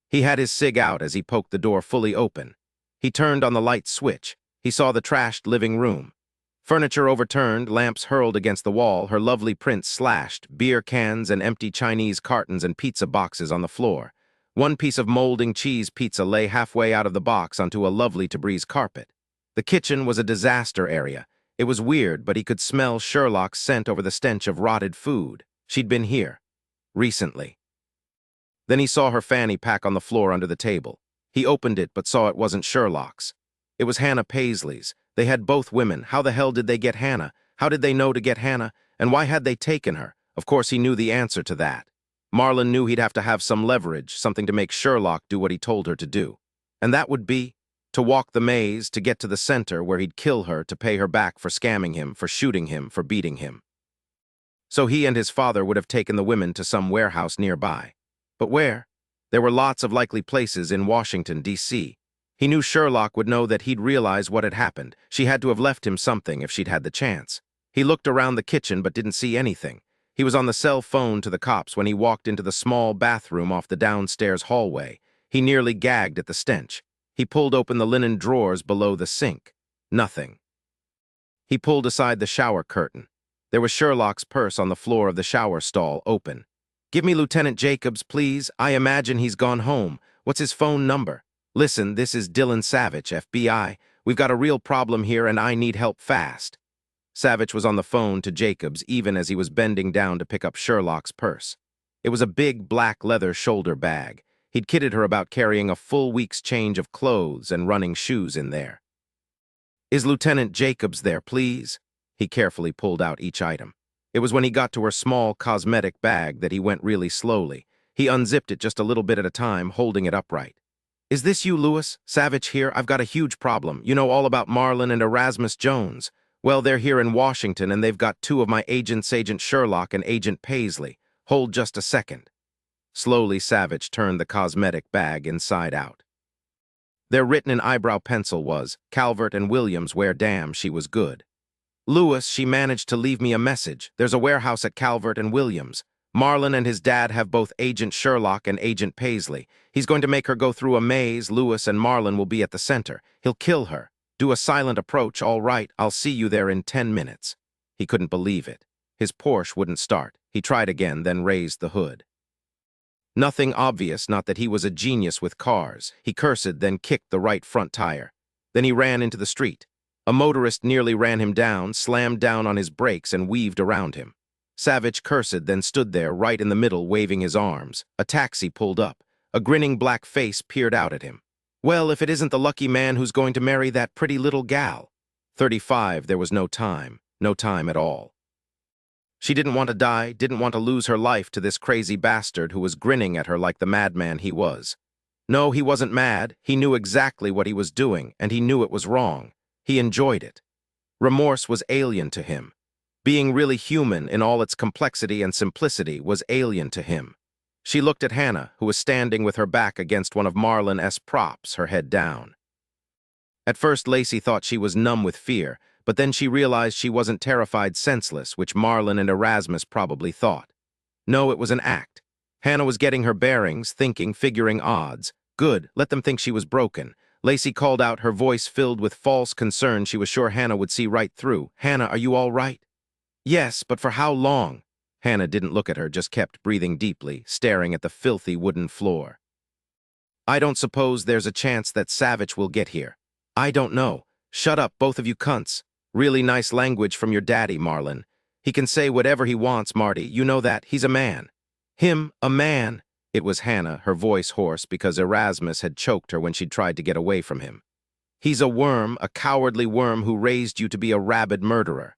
He had his cig out as he poked the door fully open. He turned on the light switch. He saw the trashed living room. Furniture overturned, lamps hurled against the wall, her lovely prints slashed, beer cans and empty Chinese cartons and pizza boxes on the floor. One piece of molding cheese pizza lay halfway out of the box onto a lovely Tabriz carpet. The kitchen was a disaster area. It was weird, but he could smell Sherlock's scent over the stench of rotted food. She'd been here. Recently. Then he saw her fanny pack on the floor under the table. He opened it but saw it wasn't Sherlock's. It was Hannah Paisley's. They had both women. How the hell did they get Hannah? How did they know to get Hannah? And why had they taken her? Of course he knew the answer to that. Marlon knew he'd have to have some leverage, something to make Sherlock do what he told her to do. And that would be to walk the maze, to get to the center where he'd kill her, to pay her back for scamming him, for shooting him, for beating him. So he and his father would have taken the women to some warehouse nearby. But where? There were lots of likely places in Washington, D.C. He knew Sherlock would know that he'd realize what had happened. She had to have left him something if she'd had the chance. He looked around the kitchen but didn't see anything. He was on the cell phone to the cops when he walked into the small bathroom off the downstairs hallway. He nearly gagged at the stench. He pulled open the linen drawers below the sink. Nothing. He pulled aside the shower curtain. There was Sherlock's purse on the floor of the shower stall, open. "Give me Lieutenant Jacobs, please. I imagine he's gone home. What's his phone number?" "Listen, this is Dillon Savich, FBI. We've got a real problem here and I need help fast." Savich was on the phone to Jacobs even as he was bending down to pick up Sherlock's purse. It was a big black leather shoulder bag. He'd kidded her about carrying a full week's change of clothes and running shoes in there. "Is Lieutenant Jacobs there, please?" He carefully pulled out each item. It was when he got to her small cosmetic bag that he went really slowly. He unzipped it just a little bit at a time, holding it upright. "Is this you, Lewis? Savich here. I've got a huge problem. You know all about Marlon and Erasmus Jones. Well, they're here in Washington and they've got two of my agents, Agent Sherlock and Agent Paisley. Hold just a second." Slowly, Savich turned the cosmetic bag inside out. There written in eyebrow pencil was, "Calvert and Williams, where damn she was good." "Lewis, she managed to leave me a message. There's a warehouse at Calvert and Williams. Marlon and his dad have both Agent Sherlock and Agent Paisley. He's going to make her go through a maze. Lewis and Marlon will be at the center. He'll kill her. Do a silent approach. All right, I'll see you there in 10 minutes. He couldn't believe it. His Porsche wouldn't start. He tried again, then raised the hood. Nothing obvious, not that he was a genius with cars. He cursed, then kicked the right front tire. Then he ran into the street. A motorist nearly ran him down, slammed down on his brakes, and weaved around him. Savich cursed, then stood there, right in the middle, waving his arms. A taxi pulled up. A grinning black face peered out at him. "Well, if it isn't the lucky man who's going to marry that pretty little gal." 35, there was no time at all. She didn't want to die, didn't want to lose her life to this crazy bastard who was grinning at her like the madman he was. No, he wasn't mad. He knew exactly what he was doing, and he knew it was wrong. He enjoyed it. Remorse was alien to him. Being really human in all its complexity and simplicity was alien to him. She looked at Hannah, who was standing with her back against one of Marlon's props, her head down. At first, Lacey thought she was numb with fear, but then she realized she wasn't terrified senseless, which Marlon and Erasmus probably thought. No, it was an act. Hannah was getting her bearings, thinking, figuring odds. Good, let them think she was broken. Lacey called out, her voice filled with false concern she was sure Hannah would see right through. "Hannah, are you all right?" "Yes, but for how long?" Hannah didn't look at her, just kept breathing deeply, staring at the filthy wooden floor. "I don't suppose there's a chance that Savich will get here." "I don't know. Shut up, both of you cunts. Really nice language from your daddy, Marlon. He can say whatever he wants, Marty. You know that. He's a man." "Him, a man?" It was Hannah, her voice hoarse because Erasmus had choked her when she'd tried to get away from him. "He's a worm, a cowardly worm who raised you to be a rabid murderer."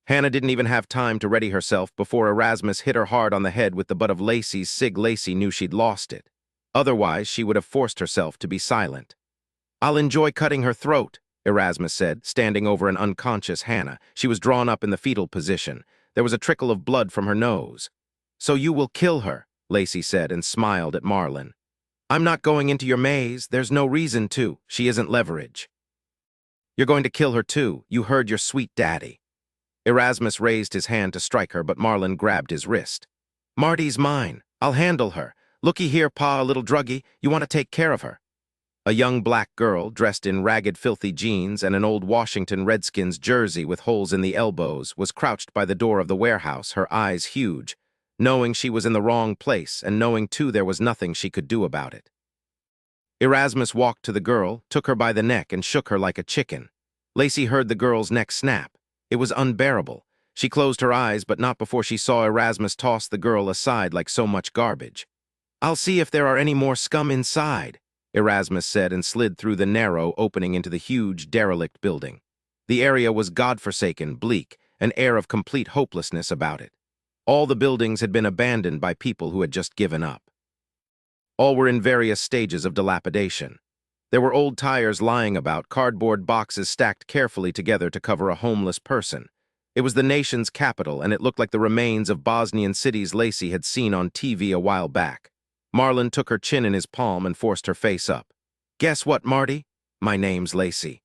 Hannah didn't even have time to ready herself before Erasmus hit her hard on the head with the butt of Lacey's cig. Lacey knew she'd lost it. Otherwise, she would have forced herself to be silent. "I'll enjoy cutting her throat," Erasmus said, standing over an unconscious Hannah. She was drawn up in the fetal position. There was a trickle of blood from her nose. "So you will kill her," Lacey said and smiled at Marlon. "I'm not going into your maze. There's no reason to. She isn't leverage." "You're going to kill her too. You heard your sweet daddy." Erasmus raised his hand to strike her, but Marlon grabbed his wrist. Marty's mine. I'll handle her. Looky here, Pa, a little druggy. You want to take care of her. A young black girl, dressed in ragged, filthy jeans and an old Washington Redskins jersey with holes in the elbows, was crouched by the door of the warehouse, her eyes huge, knowing she was in the wrong place and knowing, too, there was nothing she could do about it. Erasmus walked to the girl, took her by the neck, and shook her like a chicken. Lacey heard the girl's neck snap. It was unbearable. She closed her eyes, but not before she saw Erasmus toss the girl aside like so much garbage. "I'll see if there are any more scum inside," Erasmus said and slid through the narrow opening into the huge, derelict building. The area was godforsaken, bleak, an air of complete hopelessness about it. All the buildings had been abandoned by people who had just given up. All were in various stages of dilapidation. There were old tires lying about, cardboard boxes stacked carefully together to cover a homeless person. It was the nation's capital, and it looked like the remains of Bosnian cities Lacey had seen on TV a while back. Marlon took her chin in his palm and forced her face up. "Guess what, Marty? My name's Lacey."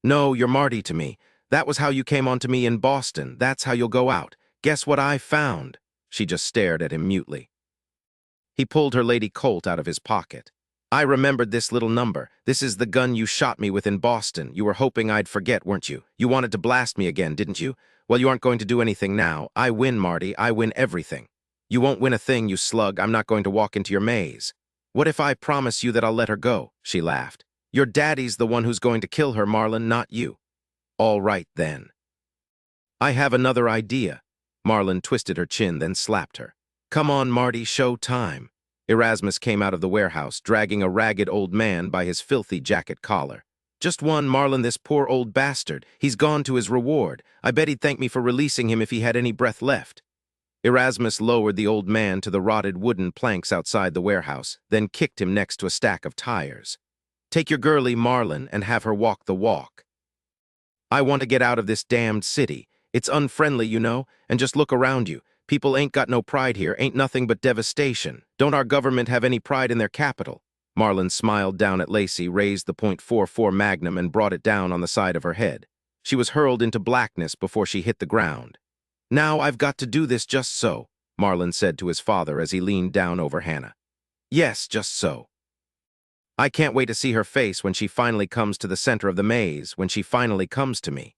"No, you're Marty to me. That was how you came onto me in Boston. That's how you'll go out. Guess what I found?" She just stared at him mutely. He pulled her Lady Coulte out of his pocket. "I remembered this little number. This is the gun you shot me with in Boston. You were hoping I'd forget, weren't you? You wanted to blast me again, didn't you? Well, you aren't going to do anything now. I win, Marty. I win everything. You won't win a thing, you slug. I'm not going to walk into your maze. What if I promise you that I'll let her go?" She laughed. "Your daddy's the one who's going to kill her, Marlon, not you." "All right, then." "I have another idea." Marlon twisted her chin, then slapped her. "Come on, Marty, show time." Erasmus came out of the warehouse, dragging a ragged old man by his filthy jacket collar. "Just one, Marlon, this poor old bastard. He's gone to his reward. I bet he'd thank me for releasing him if he had any breath left." Erasmus lowered the old man to the rotted wooden planks outside the warehouse, then kicked him next to a stack of tires. "Take your girlie, Marlon, and have her walk the walk. I want to get out of this damned city. It's unfriendly, you know, and just look around you. People ain't got no pride here, ain't nothing but devastation. Don't our government have any pride in their capital?" Marlon smiled down at Lacey, raised the .44 Magnum, and brought it down on the side of her head. She was hurled into blackness before she hit the ground. "Now I've got to do this just so," Marlon said to his father as he leaned down over Hannah. "Yes, just so. I can't wait to see her face when she finally comes to the center of the maze, when she finally comes to me."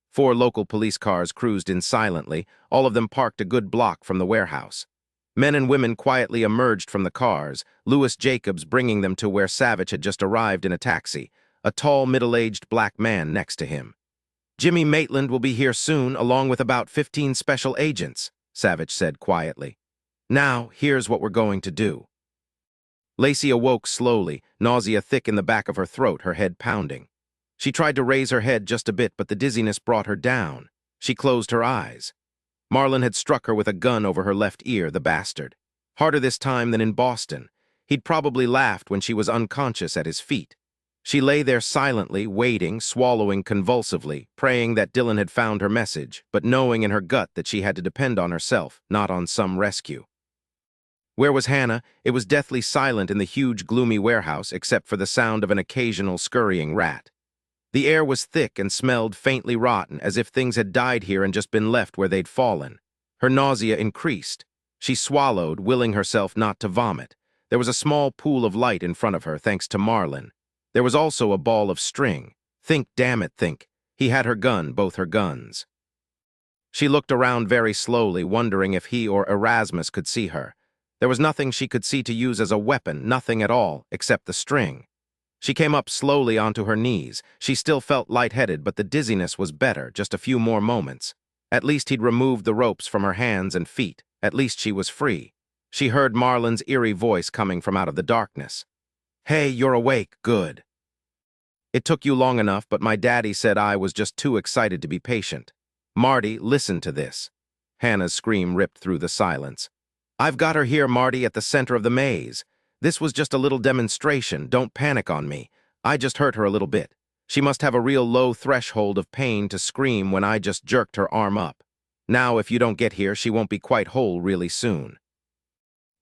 4 local police cars cruised in silently, all of them parked a good block from the warehouse. Men and women quietly emerged from the cars, Louis Jacobs bringing them to where Savich had just arrived in a taxi, a tall, middle-aged black man next to him. "Jimmy Maitland will be here soon, along with about 15 special agents," Savich said quietly. "Now, here's what we're going to do." Lacey awoke slowly, nausea thick in the back of her throat, her head pounding. She tried to raise her head just a bit, but the dizziness brought her down. She closed her eyes. Marlon had struck her with a gun over her left ear, the bastard. Harder this time than in Boston. He'd probably laughed when she was unconscious at his feet. She lay there silently, waiting, swallowing convulsively, praying that Dillon had found her message, but knowing in her gut that she had to depend on herself, not on some rescue. Where was Hannah? It was deathly silent in the huge, gloomy warehouse, except for the sound of an occasional scurrying rat. The air was thick and smelled faintly rotten, as if things had died here and just been left where they'd fallen. Her nausea increased. She swallowed, willing herself not to vomit. There was a small pool of light in front of her, thanks to Marlon. There was also a ball of string. Think, damn it, think. He had her gun, both her guns. She looked around very slowly, wondering if he or Erasmus could see her. There was nothing she could see to use as a weapon, nothing at all, except the string. She came up slowly onto her knees. She still felt lightheaded, but the dizziness was better, just a few more moments. At least he'd removed the ropes from her hands and feet. At least she was free. She heard Marlon's eerie voice coming from out of the darkness. "Hey, you're awake, good. It took you long enough, but my daddy said I was just too excited to be patient. Marty, listen to this." Hannah's scream ripped through the silence. "I've got her here, Marty, at the center of the maze. This was just a little demonstration. Don't panic on me. I just hurt her a little bit. She must have a real low threshold of pain to scream when I just jerked her arm up. Now, if you don't get here, she won't be quite whole really soon.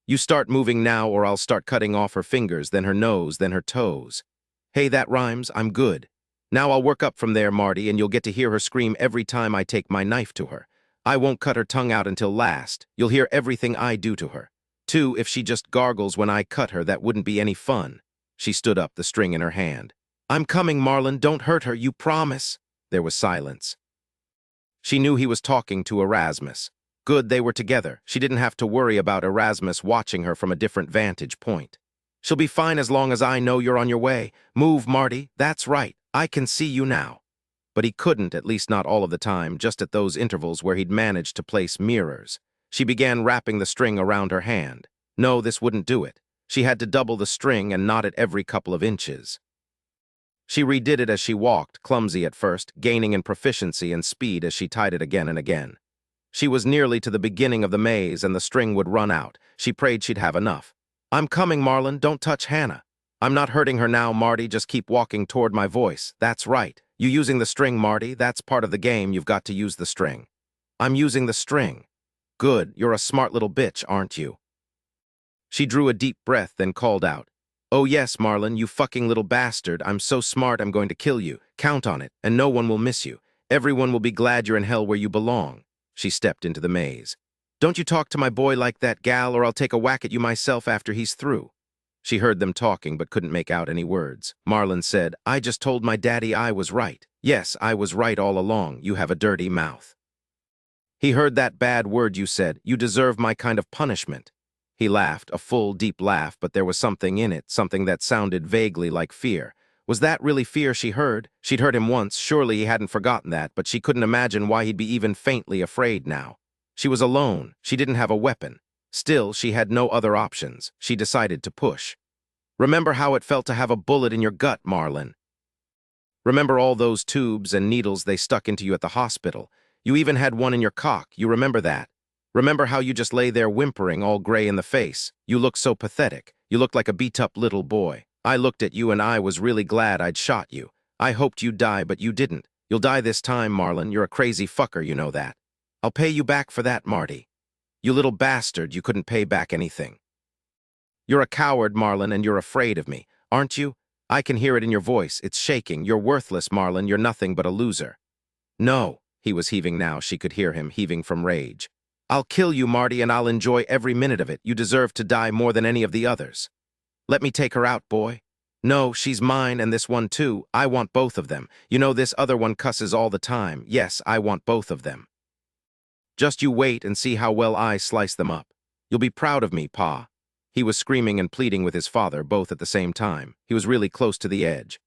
You start moving now or I'll start cutting off her fingers, then her nose, then her toes. Hey, that rhymes. I'm good. Now I'll work up from there, Marty, and you'll get to hear her scream every time I take my knife to her. I won't cut her tongue out until last. You'll hear everything I do to her. 2, if she just gargles when I cut her, that wouldn't be any fun. She stood up, the string in her hand. I'm coming, Marlon. Don't hurt her, you promise. There was silence. She knew he was talking to Erasmus. Good, they were together. She didn't have to worry about Erasmus watching her from a different vantage point. She'll be fine as long as I know you're on your way. Move, Marty. That's right. I can see you now. But he couldn't, at least not all of the time, just at those intervals where he'd managed to place mirrors. She began wrapping the string around her hand. No, this wouldn't do it. She had to double the string and knot it every couple of inches. She redid it as she walked, clumsy at first, gaining in proficiency and speed as she tied it again and again. She was nearly to the beginning of the maze and the string would run out. She prayed she'd have enough. I'm coming, Marlon. Don't touch Hannah. I'm not hurting her now, Marty. Just keep walking toward my voice. That's right. You using the string, Marty. That's part of the game. You've got to use the string. I'm using the string. Good. You're a smart little bitch, aren't you? She drew a deep breath, then called out, Oh yes, Marlon, you fucking little bastard. I'm so smart I'm going to kill you. Count on it, and no one will miss you. Everyone will be glad you're in hell where you belong. She stepped into the maze. Don't you talk to my boy like that, gal, or I'll take a whack at you myself after he's through. She heard them talking but couldn't make out any words. Marlon said, I just told my daddy I was right. Yes, I was right all along. You have a dirty mouth. He heard that bad word you said. You deserve my kind of punishment. He laughed, a full, deep laugh, but there was something in it, something that sounded vaguely like fear. Was that really fear she heard? She'd heard him once, surely he hadn't forgotten that, but she couldn't imagine why he'd be even faintly afraid now. She was alone. She didn't have a weapon. Still, she had no other options. She decided to push. Remember how it felt to have a bullet in your gut, Marlon. Remember all those tubes and needles they stuck into you at the hospital. You even had one in your cock. You remember that? Remember how you just lay there whimpering, all gray in the face? You looked so pathetic. You looked like a beat-up little boy. I looked at you and I was really glad I'd shot you. I hoped you'd die, but you didn't. You'll die this time, Marlon. You're a crazy fucker, you know that. I'll pay you back for that, Marty. You little bastard, you couldn't pay back anything. You're a coward, Marlon, and you're afraid of me, aren't you? I can hear it in your voice. It's shaking. You're worthless, Marlon. You're nothing but a loser. No, he was heaving now. She could hear him heaving from rage. I'll kill you, Marty, and I'll enjoy every minute of it. You deserve to die more than any of the others. Let me take her out, boy. No, she's mine, and this one too. I want both of them. You know this other one cusses all the time. Yes, I want both of them. Just you wait and see how well I slice them up. You'll be proud of me, Pa. He was screaming and pleading with his father, both at the same time. He was really close to the edge.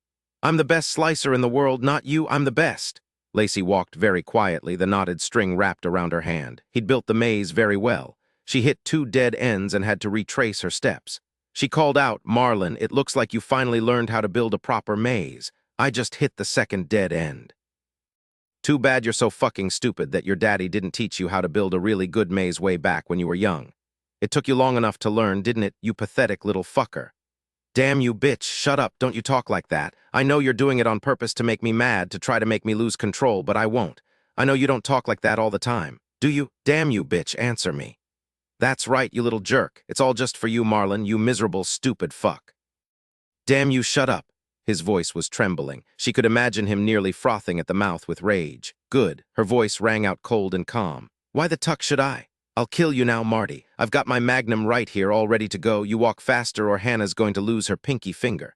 I'm the best slicer in the world, not you. I'm the best. Lacey walked very quietly, the knotted string wrapped around her hand. He'd built the maze very well. She hit 2 dead ends and had to retrace her steps. She called out, Marlon, it looks like you finally learned how to build a proper maze. I just hit the 2nd dead end. Too bad you're so fucking stupid that your daddy didn't teach you how to build a really good maze way back when you were young. It took you long enough to learn, didn't it, you pathetic little fucker? Damn you, bitch, shut up, don't you talk like that. I know you're doing it on purpose to make me mad, to try to make me lose control, but I won't. I know you don't talk like that all the time. Do you? Damn you, bitch, answer me. That's right, you little jerk. It's all just for you, Marlon, you miserable, stupid fuck. Damn you, shut up. His voice was trembling. She could imagine him nearly frothing at the mouth with rage. Good. Her voice rang out cold and calm. Why the tuck should I? I'll kill you now, Marty. I've got my magnum right here, all ready to go. You walk faster or Hannah's going to lose her pinky finger.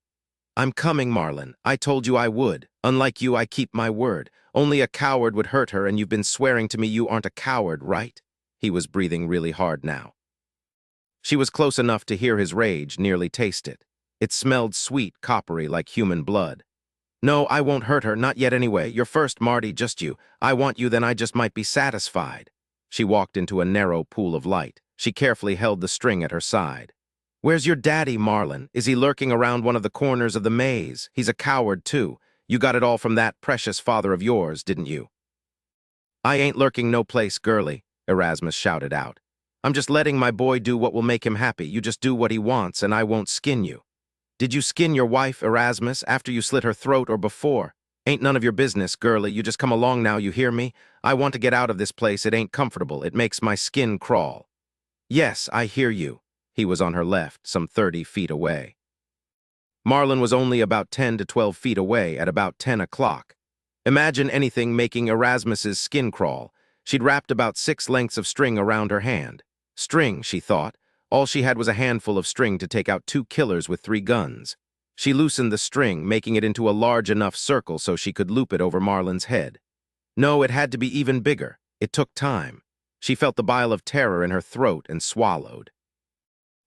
I'm coming, Marlon. I told you I would. Unlike you, I keep my word. Only a coward would hurt her, and you've been swearing to me you aren't a coward, right? He was breathing really hard now. She was close enough to hear his rage, nearly taste it. It smelled sweet, coppery, like human blood. No, I won't hurt her, not yet anyway. You're first, Marty, just you. I want you, then I just might be satisfied. She walked into a narrow pool of light. She carefully held the string at her side. Where's your daddy, Marlon? Is he lurking around one of the corners of the maze? He's a coward, too. You got it all from that precious father of yours, didn't you? I ain't lurking no place, girlie, Erasmus shouted out. I'm just letting my boy do what will make him happy. You just do what he wants, and I won't skin you. Did you skin your wife, Erasmus, after you slit her throat or before? Ain't none of your business, girlie. You just come along now, you hear me? I want to get out of this place. It ain't comfortable. It makes my skin crawl. Yes, I hear you. He was on her left, some 30 feet away. Marlon was only about 10 to 12 feet away at about 10 o'clock. Imagine anything making Erasmus's skin crawl. She'd wrapped about 6 lengths of string around her hand. String, she thought. All she had was a handful of string to take out 2 killers with 3 guns. She loosened the string, making it into a large enough circle so she could loop it over Marlon's head. No, it had to be even bigger. It took time. She felt the bile of terror in her throat and swallowed.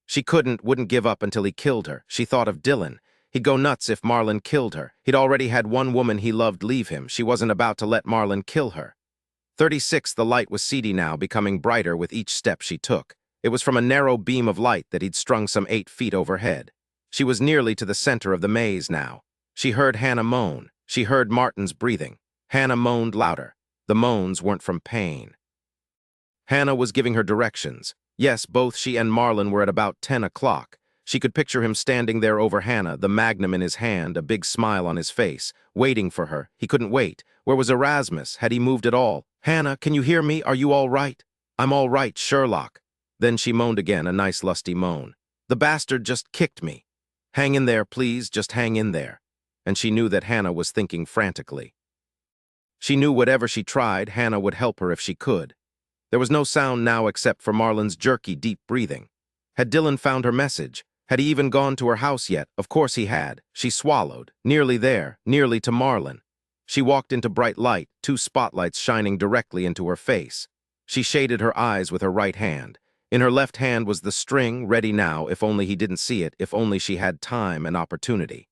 She wouldn't give up until he killed her. She thought of Dillon. He'd go nuts if Marlon killed her. He'd already had one woman he loved leave him. She wasn't about to let Marlon kill her. 36, the light was seedy now, becoming brighter with each step she took. It was from a narrow beam of light that he'd strung some 8 feet overhead. She was nearly to the center of the maze now. She heard Hannah moan. She heard Martin's breathing. Hannah moaned louder. The moans weren't from pain. Hannah was giving her directions. Yes, both she and Marlon were at about 10 o'clock. She could picture him standing there over Hannah, the magnum in his hand, a big smile on his face, waiting for her. He couldn't wait. Where was Erasmus? Had he moved at all? "Hannah, can you hear me? Are you all right?" "I'm all right, Sherlock." Then she moaned again, a nice lusty moan. "The bastard just kicked me." "Hang in there, please, just hang in there." And she knew that Hannah was thinking frantically. She knew whatever she tried, Hannah would help her if she could. There was no sound now except for Marlon's jerky, deep breathing. Had Dillon found her message? Had he even gone to her house yet? Of course he had. She swallowed. Nearly there, nearly to Marlon. She walked into bright light, 2 spotlights shining directly into her face. She shaded her eyes with her right hand. In her left hand was the string, ready now, if only he didn't see it, if only she had time and opportunity.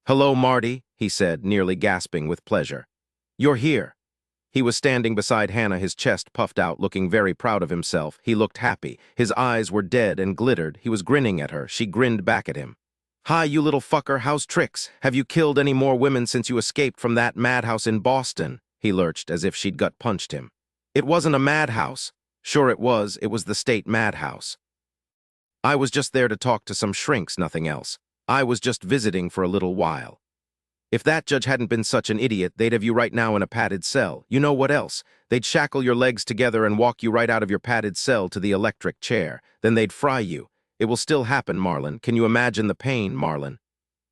"Hello, Marty," he said, nearly gasping with pleasure. "You're here." He was standing beside Hannah, his chest puffed out, looking very proud of himself. He looked happy. His eyes were dead and glittered. He was grinning at her. She grinned back at him. "Hi, you little fucker, how's tricks? Have you killed any more women since you escaped from that madhouse in Boston?" He lurched, as if she'd gut-punched him. "It wasn't a madhouse." "Sure it was the state madhouse." "I was just there to talk to some shrinks, nothing else. I was just visiting for a little while." "If that judge hadn't been such an idiot, they'd have you right now in a padded cell. You know what else? They'd shackle your legs together and walk you right out of your padded cell to the electric chair. Then they'd fry you. It will still happen, Marlon. Can you imagine the pain, Marlon?"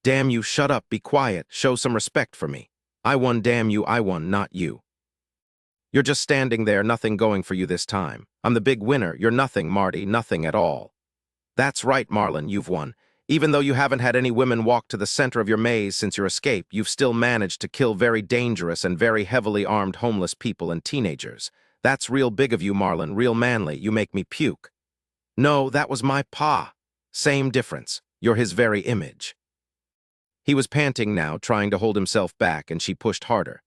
"Damn you, shut up, be quiet, show some respect for me. I won, damn you, I won, not you. You're just standing there, nothing going for you this time. I'm the big winner. You're nothing, Marty, nothing at all." "That's right, Marlon, you've won. Even though you haven't had any women walk to the center of your maze since your escape, you've still managed to kill very dangerous and very heavily armed homeless people and teenagers. That's real big of you, Marlon, real manly. You make me puke." "No, that was my pa." "Same difference. You're his very image." He was panting now, trying to hold himself back, and she pushed harder.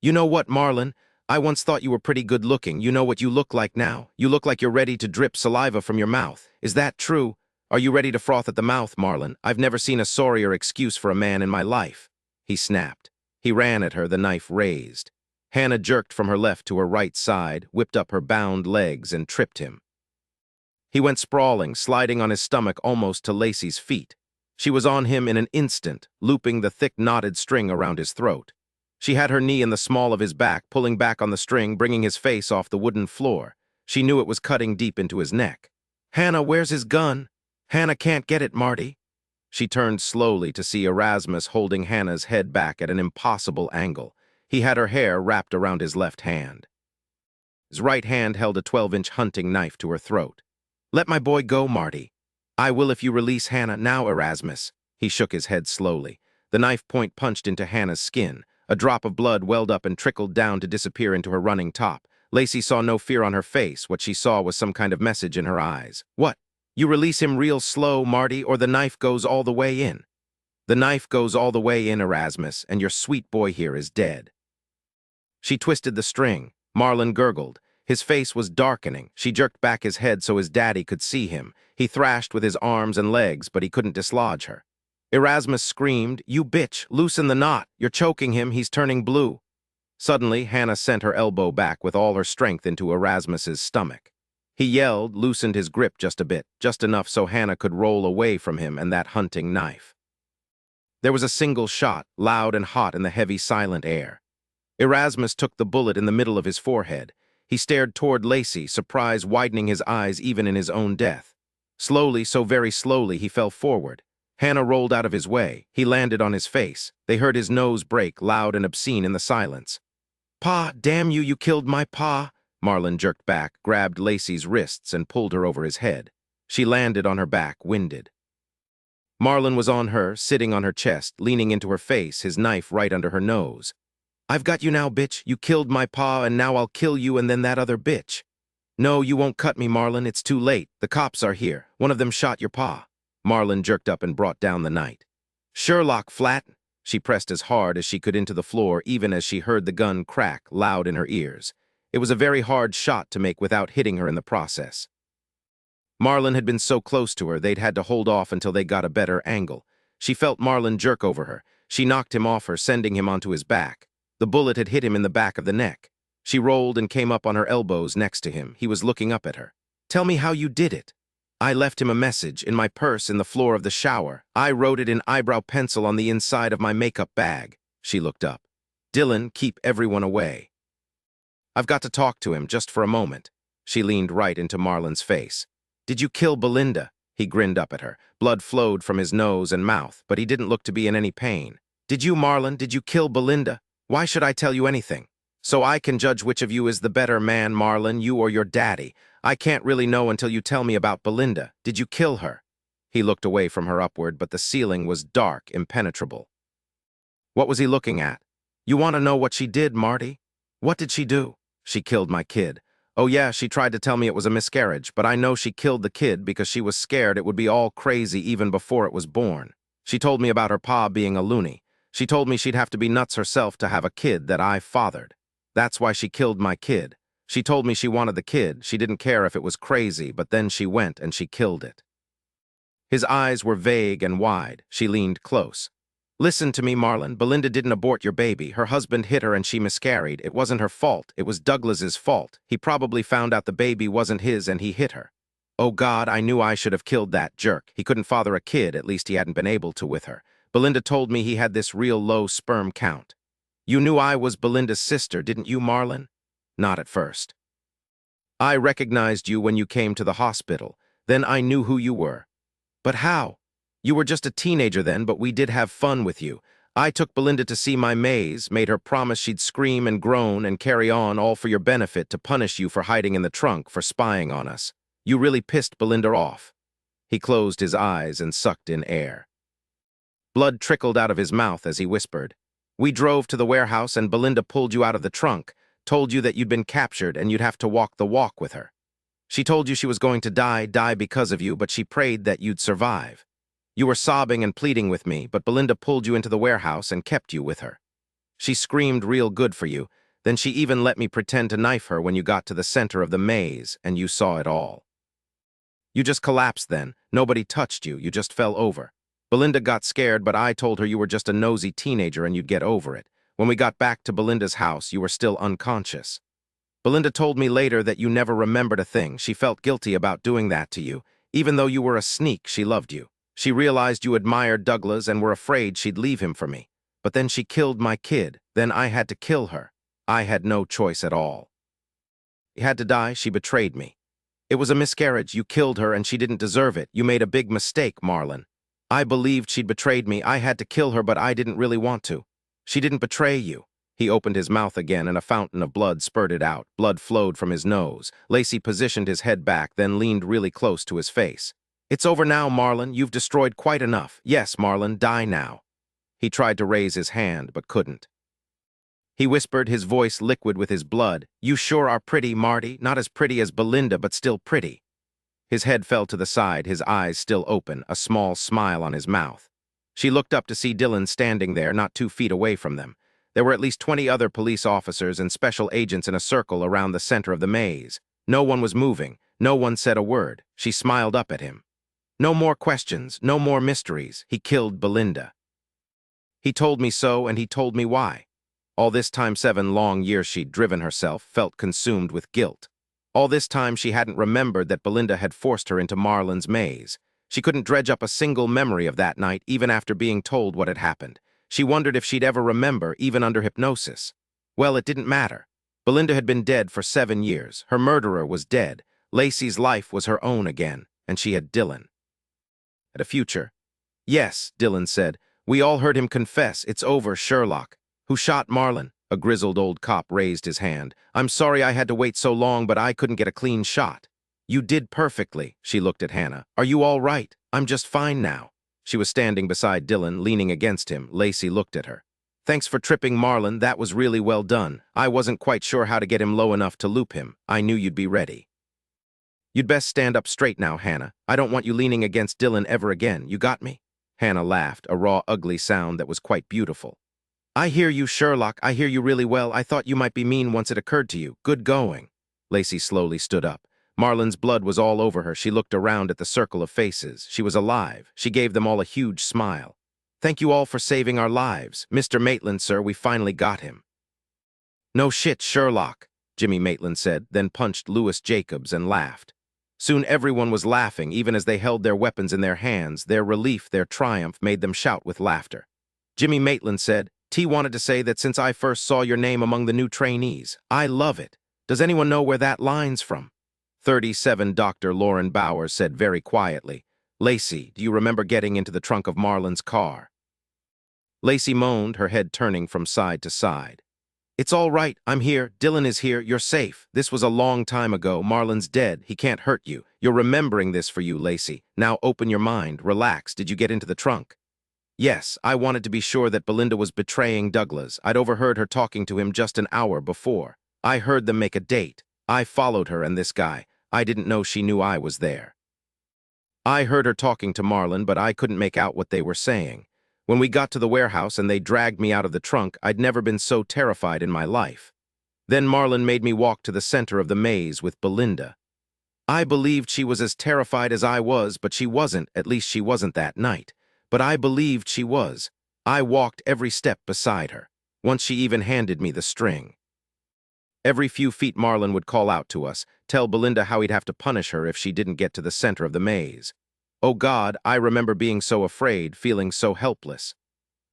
"You know what, Marlon? I once thought you were pretty good looking. You know what you look like now? You look like you're ready to drip saliva from your mouth. Is that true? Are you ready to froth at the mouth, Marlon? I've never seen a sorrier excuse for a man in my life." He snapped. He ran at her, the knife raised. Hannah jerked from her left to her right side, whipped up her bound legs, and tripped him. He went sprawling, sliding on his stomach almost to Lacey's feet. She was on him in an instant, looping the thick knotted string around his throat. She had her knee in the small of his back, pulling back on the string, bringing his face off the wooden floor. She knew it was cutting deep into his neck. "Hannah, where's his gun?" "Hannah can't get it, Marty." She turned slowly to see Erasmus holding Hannah's head back at an impossible angle. He had her hair wrapped around his left hand. His right hand held a 12-inch hunting knife to her throat. "Let my boy go, Marty." "I will if you release Hannah now, Erasmus." He shook his head slowly. The knife point punched into Hannah's skin. A drop of blood welled up and trickled down to disappear into her running top. Lacey saw no fear on her face. What she saw was some kind of message in her eyes. "What? You release him real slow, Marty, or the knife goes all the way in." "The knife goes all the way in, Erasmus, and your sweet boy here is dead." She twisted the string. Marlon gurgled. His face was darkening. She jerked back his head so his daddy could see him. He thrashed with his arms and legs, but he couldn't dislodge her. Erasmus screamed, "You bitch, loosen the knot. You're choking him, he's turning blue." Suddenly, Hannah sent her elbow back with all her strength into Erasmus's stomach. He yelled, loosened his grip just a bit, just enough so Hannah could roll away from him and that hunting knife. There was a single shot, loud and hot in the heavy, silent air. Erasmus took the bullet in the middle of his forehead. He stared toward Lacey, surprise widening his eyes even in his own death. Slowly, so very slowly, he fell forward. Hannah rolled out of his way. He landed on his face. They heard his nose break, loud and obscene in the silence. Pa, damn you, you killed my pa. Marlon jerked back, grabbed Lacey's wrists, and pulled her over his head. She landed on her back, winded. Marlon was on her, sitting on her chest, leaning into her face, his knife right under her nose. I've got you now, bitch. You killed my pa, and now I'll kill you and then that other bitch. No, you won't cut me, Marlon. It's too late. The cops are here. One of them shot your pa. Marlon jerked up and brought down the knight. Sherlock, flat. She pressed as hard as she could into the floor, even as she heard the gun crack loud in her ears. It was a very hard shot to make without hitting her in the process. Marlon had been so close to her, they'd had to hold off until they got a better angle. She felt Marlon jerk over her. She knocked him off her, sending him onto his back. The bullet had hit him in the back of the neck. She rolled and came up on her elbows next to him. He was looking up at her. Tell me how you did it. I left him a message in my purse in the floor of the shower. I wrote it in eyebrow pencil on the inside of my makeup bag. She looked up. Dillon, keep everyone away. I've got to talk to him just for a moment. She leaned right into Marlon's face. Did you kill Belinda? He grinned up at her. Blood flowed from his nose and mouth, but he didn't look to be in any pain. Did you, Marlon? Did you kill Belinda? Why should I tell you anything? So I can judge which of you is the better man, Marlon, you or your daddy. I can't really know until you tell me about Belinda. Did you kill her? He looked away from her upward, but the ceiling was dark, impenetrable. What was he looking at? You want to know what she did, Marty? What did she do? She killed my kid. Oh yeah, she tried to tell me it was a miscarriage, but I know she killed the kid because she was scared it would be all crazy even before it was born. She told me about her pa being a loony. She told me she'd have to be nuts herself to have a kid that I fathered. That's why she killed my kid. She told me she wanted the kid. She didn't care if it was crazy, but then she went and she killed it. His eyes were vague and wide. She leaned close. Listen to me, Marlon. Belinda didn't abort your baby. Her husband hit her and she miscarried. It wasn't her fault. It was Douglas's fault. He probably found out the baby wasn't his and he hit her. Oh God, I knew I should have killed that jerk. He couldn't father a kid, at least he hadn't been able to with her. Belinda told me he had this real low sperm count. You knew I was Belinda's sister, didn't you, Marlon? Not at first. I recognized you when you came to the hospital. Then I knew who you were. But how? You were just a teenager then, but we did have fun with you. I took Belinda to see my maze, made her promise she'd scream and groan and carry on, all for your benefit, to punish you for hiding in the trunk, for spying on us. You really pissed Belinda off. He closed his eyes and sucked in air. Blood trickled out of his mouth as he whispered. We drove to the warehouse and Belinda pulled you out of the trunk, told you that you'd been captured and you'd have to walk the walk with her. She told you she was going to die because of you, but she prayed that you'd survive. You were sobbing and pleading with me, but Belinda pulled you into the warehouse and kept you with her. She screamed real good for you, then she even let me pretend to knife her when you got to the center of the maze, and you saw it all. You just collapsed then. Nobody touched you, you just fell over. Belinda got scared, but I told her you were just a nosy teenager and you'd get over it. When we got back to Belinda's house, you were still unconscious. Belinda told me later that you never remembered a thing. She felt guilty about doing that to you. Even though you were a sneak, she loved you. She realized you admired Douglas and were afraid she'd leave him for me. But then she killed my kid. Then I had to kill her. I had no choice at all. She had to die. She betrayed me. It was a miscarriage. You killed her and she didn't deserve it. You made a big mistake, Marlon. I believed she'd betrayed me. I had to kill her, but I didn't really want to. She didn't betray you. He opened his mouth again and a fountain of blood spurted out. Blood flowed from his nose. Lacey positioned his head back, then leaned really close to his face. It's over now, Marlon. You've destroyed quite enough. Yes, Marlon, die now. He tried to raise his hand, but couldn't. He whispered, his voice liquid with his blood. You sure are pretty, Marty. Not as pretty as Belinda, but still pretty. His head fell to the side, his eyes still open, a small smile on his mouth. She looked up to see Dillon standing there, not 2 feet away from them. There were at least 20 other police officers and special agents in a circle around the center of the maze. No one was moving. No one said a word. She smiled up at him. No more questions, no more mysteries. He killed Belinda. He told me so, and he told me why. All this time, 7 long years she'd driven herself, felt consumed with guilt. All this time she hadn't remembered that Belinda had forced her into Marlon's maze. She couldn't dredge up a single memory of that night, even after being told what had happened. She wondered if she'd ever remember, even under hypnosis. Well, it didn't matter. Belinda had been dead for 7 years. Her murderer was dead. Lacey's life was her own again, and she had Dillon. At a future. Yes, Dillon said. We all heard him confess. It's over, Sherlock. Who shot Marlon? A grizzled old cop raised his hand. I'm sorry I had to wait so long, but I couldn't get a clean shot. You did perfectly, she looked at Hannah. Are you all right? I'm just fine now. She was standing beside Dillon, leaning against him. Lacey looked at her. Thanks for tripping Marlon, that was really well done. I wasn't quite sure how to get him low enough to loop him. I knew you'd be ready. You'd best stand up straight now, Hannah. I don't want you leaning against Dillon ever again. You got me? Hannah laughed, a raw, ugly sound that was quite beautiful. I hear you, Sherlock. I hear you really well. I thought you might be mean once it occurred to you. Good going. Lacey slowly stood up. Marlon's blood was all over her. She looked around at the circle of faces. She was alive. She gave them all a huge smile. Thank you all for saving our lives. Mr. Maitland, sir, we finally got him. No shit, Sherlock, Jimmy Maitland said, then punched Louis Jacobs and laughed. Soon everyone was laughing, even as they held their weapons in their hands. Their relief, their triumph made them shout with laughter. Jimmy Maitland said, T wanted to say that since I first saw your name among the new trainees, I love it. Does anyone know where that line's from? 37 Dr. Lauren Bowers said very quietly, Lacey, do you remember getting into the trunk of Marlon's car? Lacey moaned, her head turning from side to side. It's all right, I'm here, Dillon is here, you're safe. This was a long time ago, Marlon's dead, he can't hurt you. You're remembering this for you, Lacey. Now open your mind, relax, did you get into the trunk? Yes, I wanted to be sure that Belinda was betraying Douglas. I'd overheard her talking to him just an hour before. I heard them make a date. I followed her and this guy. I didn't know she knew I was there. I heard her talking to Marlon, but I couldn't make out what they were saying. When we got to the warehouse and they dragged me out of the trunk, I'd never been so terrified in my life. Then Marlon made me walk to the center of the maze with Belinda. I believed she was as terrified as I was, but she wasn't, at least she wasn't that night. But I believed she was. I walked every step beside her. Once she even handed me the string. Every few feet Marlon would call out to us, tell Belinda how he'd have to punish her if she didn't get to the center of the maze. Oh God, I remember being so afraid, feeling so helpless.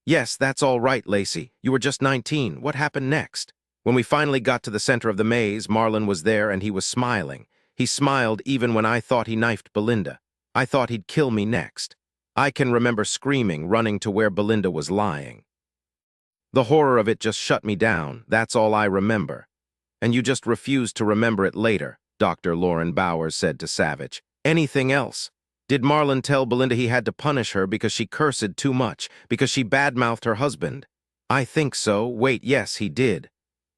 Yes, that's all right, Lacey. You were just 19. What happened next? When we finally got to the center of the maze, Marlon was there and he was smiling. He smiled even when I thought he knifed Belinda. I thought he'd kill me next. I can remember screaming, running to where Belinda was lying. The horror of it just shut me down. That's all I remember. And you just refused to remember it later, Dr. Lauren Bowers said to Savich. Anything else? Did Marlon tell Belinda he had to punish her because she cursed too much, because she badmouthed her husband? I think so. Wait, yes, he did.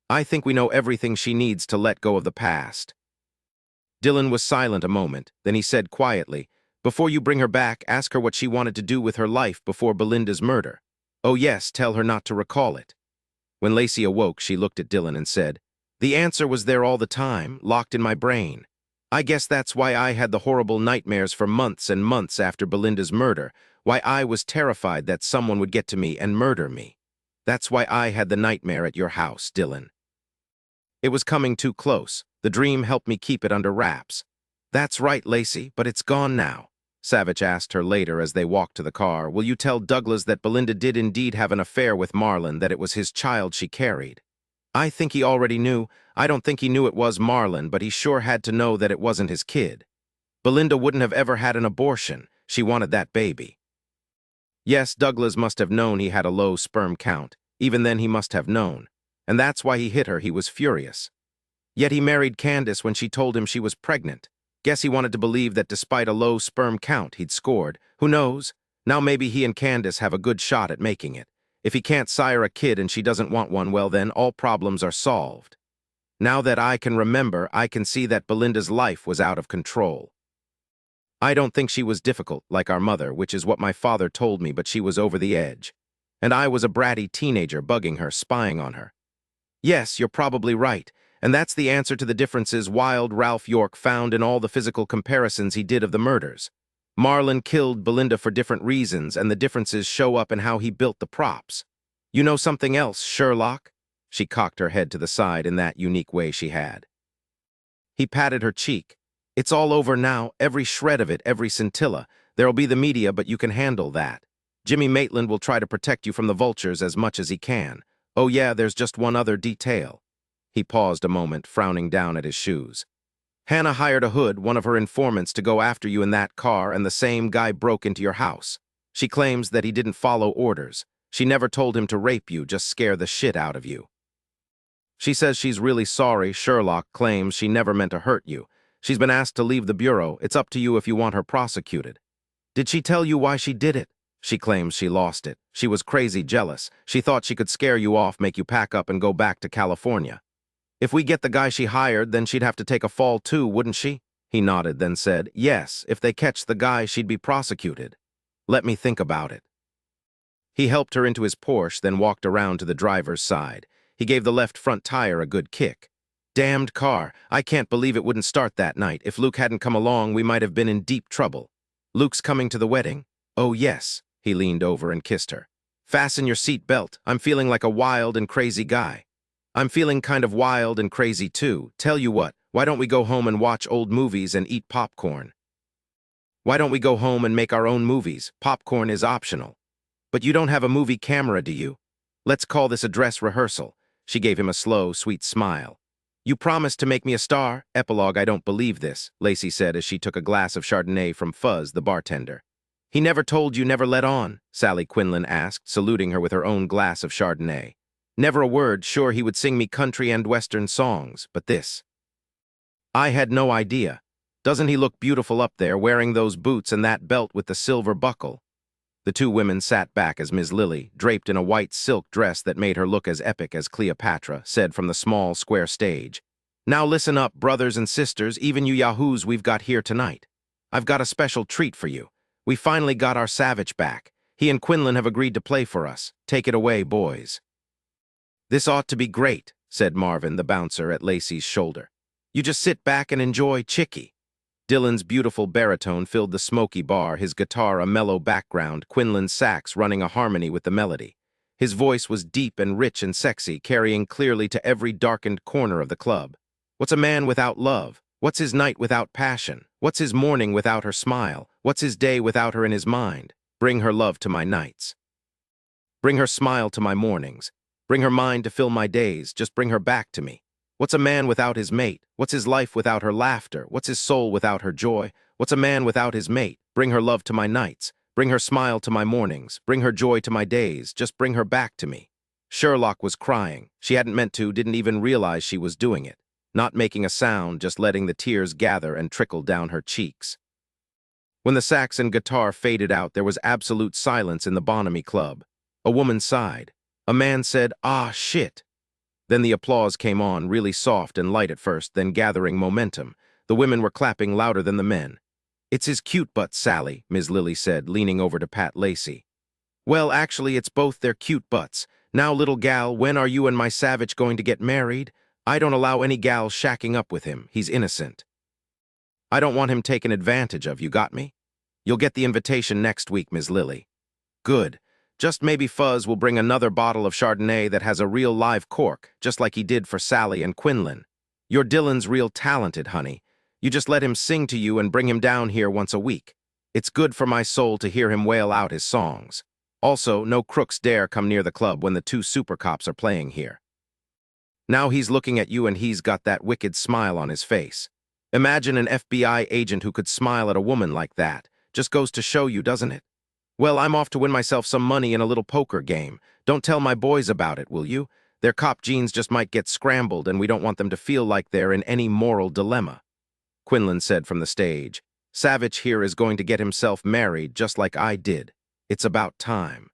I think we know everything she needs to let go of the past. Dillon was silent a moment, then he said quietly, Before you bring her back, ask her what she wanted to do with her life before Belinda's murder. Oh yes, tell her not to recall it. When Lacey awoke, she looked at Dillon and said, The answer was there all the time, locked in my brain. I guess that's why I had the horrible nightmares for months and months after Belinda's murder, why I was terrified that someone would get to me and murder me. That's why I had the nightmare at your house, Dillon. It was coming too close. The dream helped me keep it under wraps. That's right, Lacey, but it's gone now. Savich asked her later as they walked to the car, Will you tell Douglas that Belinda did indeed have an affair with Marlon, that it was his child she carried? I think he already knew. I don't think he knew it was Marlon, but he sure had to know that it wasn't his kid. Belinda wouldn't have ever had an abortion. She wanted that baby. Yes, Douglas must have known he had a low sperm count. Even then he must have known. And that's why he hit her. He was furious. Yet he married Candace when she told him she was pregnant. Guess he wanted to believe that despite a low sperm count, he'd scored. Who knows? Now maybe he and Candace have a good shot at making it. If he can't sire a kid and she doesn't want one, well then, all problems are solved. Now that I can remember, I can see that Belinda's life was out of control. I don't think she was difficult, like our mother, which is what my father told me, but she was over the edge. And I was a bratty teenager bugging her, spying on her. Yes, you're probably right, and that's the answer to the differences Wild Ralph York found in all the physical comparisons he did of the murders. Marlon killed Belinda for different reasons, and the differences show up in how he built the props. You know something else, Sherlock? She cocked her head to the side in that unique way she had. He patted her cheek. It's all over now, every shred of it, every scintilla. There'll be the media, but you can handle that. Jimmy Maitland will try to protect you from the vultures as much as he can. Oh yeah, there's just one other detail. He paused a moment, frowning down at his shoes. Hannah hired a hood, one of her informants, to go after you in that car, and the same guy broke into your house. She claims that he didn't follow orders. She never told him to rape you, just scare the shit out of you. She says she's really sorry. Sherlock claims she never meant to hurt you. She's been asked to leave the bureau. It's up to you if you want her prosecuted. Did she tell you why she did it? She claims she lost it. She was crazy jealous. She thought she could scare you off, make you pack up and go back to California. If we get the guy she hired, then she'd have to take a fall too, wouldn't she? He nodded, then said, yes, if they catch the guy, she'd be prosecuted. Let me think about it. He helped her into his Porsche, then walked around to the driver's side. He gave the left front tire a good kick. Damned car. I can't believe it wouldn't start that night. If Luke hadn't come along, we might have been in deep trouble. Luke's coming to the wedding? Oh, yes. He leaned over and kissed her. Fasten your seat belt. I'm feeling like a wild and crazy guy. I'm feeling kind of wild and crazy too. Tell you what, why don't we go home and watch old movies and eat popcorn? Why don't we go home and make our own movies? Popcorn is optional. But you don't have a movie camera, do you? Let's call this a dress rehearsal. She gave him a slow, sweet smile. You promised to make me a star? Epilogue, I don't believe this, Lacey said as she took a glass of Chardonnay from Fuzz, the bartender. He never told you, never let on, Sally Quinlan asked, saluting her with her own glass of Chardonnay. Never a word. Sure, he would sing me country and western songs, but this. I had no idea. Doesn't he look beautiful up there, wearing those boots and that belt with the silver buckle? The two women sat back as Ms. Lily, draped in a white silk dress that made her look as epic as Cleopatra, said from the small, square stage. Now listen up, brothers and sisters, even you yahoos we've got here tonight. I've got a special treat for you. We finally got our Savich back. He and Quinlan have agreed to play for us. Take it away, boys. This ought to be great, said Marvin, the bouncer, at Lacey's shoulder. You just sit back and enjoy Chicky. Dillon's beautiful baritone filled the smoky bar, his guitar a mellow background, Quinlan's sax running a harmony with the melody. His voice was deep and rich and sexy, carrying clearly to every darkened corner of the club. What's a man without love? What's his night without passion? What's his morning without her smile? What's his day without her in his mind? Bring her love to my nights. Bring her smile to my mornings. Bring her mind to fill my days. Just bring her back to me. What's a man without his mate? What's his life without her laughter? What's his soul without her joy? What's a man without his mate? Bring her love to my nights. Bring her smile to my mornings. Bring her joy to my days. Just bring her back to me. Sherlock was crying. She hadn't meant to, didn't even realize she was doing it. Not making a sound, just letting the tears gather and trickle down her cheeks. When the sax and guitar faded out, there was absolute silence in the Bonhomie Club. A woman sighed. A man said, "Ah, shit." Then the applause came on, really soft and light at first, then gathering momentum. The women were clapping louder than the men. It's his cute butt, Sally, Ms. Lily said, leaning over to pat Lacey. Well, actually, it's both their cute butts. Now, little gal, when are you and my Savich going to get married? I don't allow any gals shacking up with him. He's innocent. I don't want him taken advantage of, you got me? You'll get the invitation next week, Ms. Lily. Good. Just maybe Fuzz will bring another bottle of Chardonnay that has a real live cork, just like he did for Sally and Quinlan. Your Dillon's real talented, honey. You just let him sing to you and bring him down here once a week. It's good for my soul to hear him wail out his songs. Also, no crooks dare come near the club when the two super cops are playing here. Now he's looking at you and he's got that wicked smile on his face. Imagine an FBI agent who could smile at a woman like that. Just goes to show you, doesn't it? Well, I'm off to win myself some money in a little poker game. Don't tell my boys about it, will you? Their cop genes just might get scrambled, and we don't want them to feel like they're in any moral dilemma. Quinlan said from the stage, Savich here is going to get himself married just like I did. It's about time.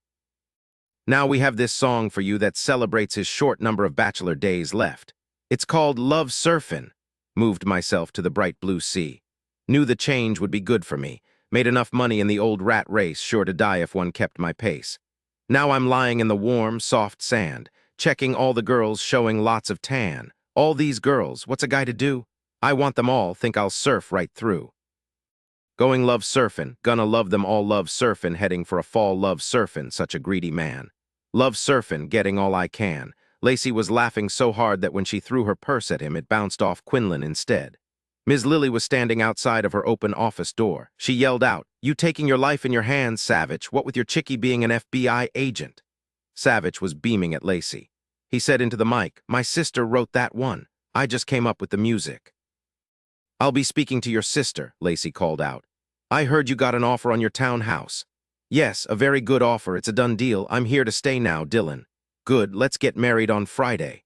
Now we have this song for you that celebrates his short number of bachelor days left. It's called Love Surfin'. Moved myself to the bright blue sea. Knew the change would be good for me. Made enough money in the old rat race, sure to die if one kept my pace. Now I'm lying in the warm, soft sand, checking all the girls showing lots of tan. All these girls, what's a guy to do? I want them all, think I'll surf right through. Going love surfin', gonna love them all love surfin', heading for a fall love surfin', such a greedy man. Love surfin', getting all I can. Lacey was laughing so hard that when she threw her purse at him, it bounced off Quinlan instead. Ms. Lily was standing outside of her open office door. She yelled out, You taking your life in your hands, Savich, what with your chickie being an FBI agent? Savich was beaming at Lacey. He said into the mic, My sister wrote that one. I just came up with the music. I'll be speaking to your sister, Lacey called out. I heard you got an offer on your townhouse. Yes, a very good offer. It's a done deal. I'm here to stay now, Dillon. Good, let's get married on Friday.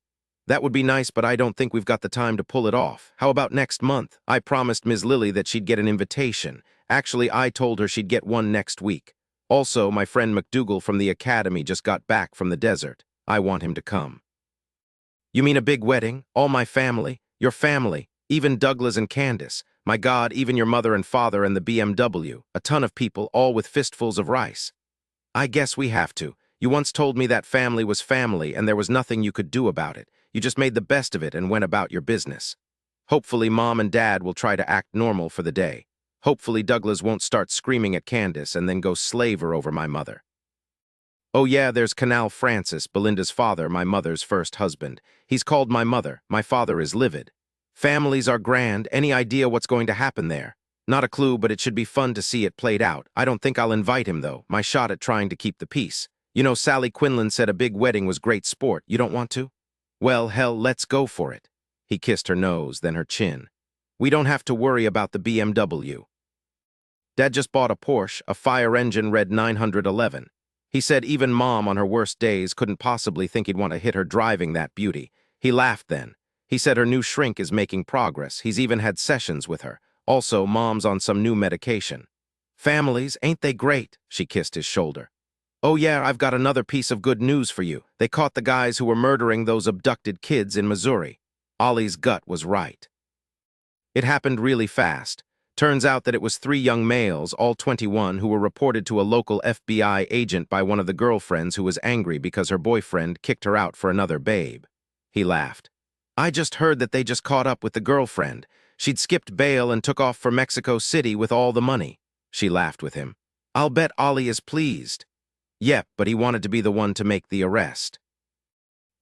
That would be nice, but I don't think we've got the time to pull it off. How about next month? I promised Ms. Lily that she'd get an invitation. Actually, I told her she'd get one next week. Also, my friend McDougal from the academy just got back from the desert. I want him to come. You mean a big wedding? All my family? Your family? Even Douglas and Candace? My God, even your mother and father and the BMW. A ton of people, all with fistfuls of rice. I guess we have to. You once told me that family was family and there was nothing you could do about it. You just made the best of it and went about your business. Hopefully Mom and Dad will try to act normal for the day. Hopefully Douglas won't start screaming at Candace and then go slave her over my mother. Oh yeah, there's Canal Francis, Belinda's father, my mother's first husband. He's called my mother. My father is livid. Families are grand. Any idea what's going to happen there? Not a clue, but it should be fun to see it played out. I don't think I'll invite him, though. My shot at trying to keep the peace. You know, Sally Quinlan said a big wedding was great sport. You don't want to? Well, hell, let's go for it. He kissed her nose, then her chin. We don't have to worry about the BMW. Dad just bought a Porsche, a fire engine red 911. He said even Mom on her worst days couldn't possibly think he'd want to hit her driving that beauty. He laughed then. He said her new shrink is making progress. He's even had sessions with her. Also, Mom's on some new medication. Families, ain't they great? She kissed his shoulder. Oh yeah, I've got another piece of good news for you. They caught the guys who were murdering those abducted kids in Missouri. Ollie's gut was right. It happened really fast. Turns out that it was 3 young males, all 21, who were reported to a local FBI agent by one of the girlfriends who was angry because her boyfriend kicked her out for another babe. He laughed. I just heard that they just caught up with the girlfriend. She'd skipped bail and took off for Mexico City with all the money. She laughed with him. I'll bet Ollie is pleased. Yep, but he wanted to be the one to make the arrest.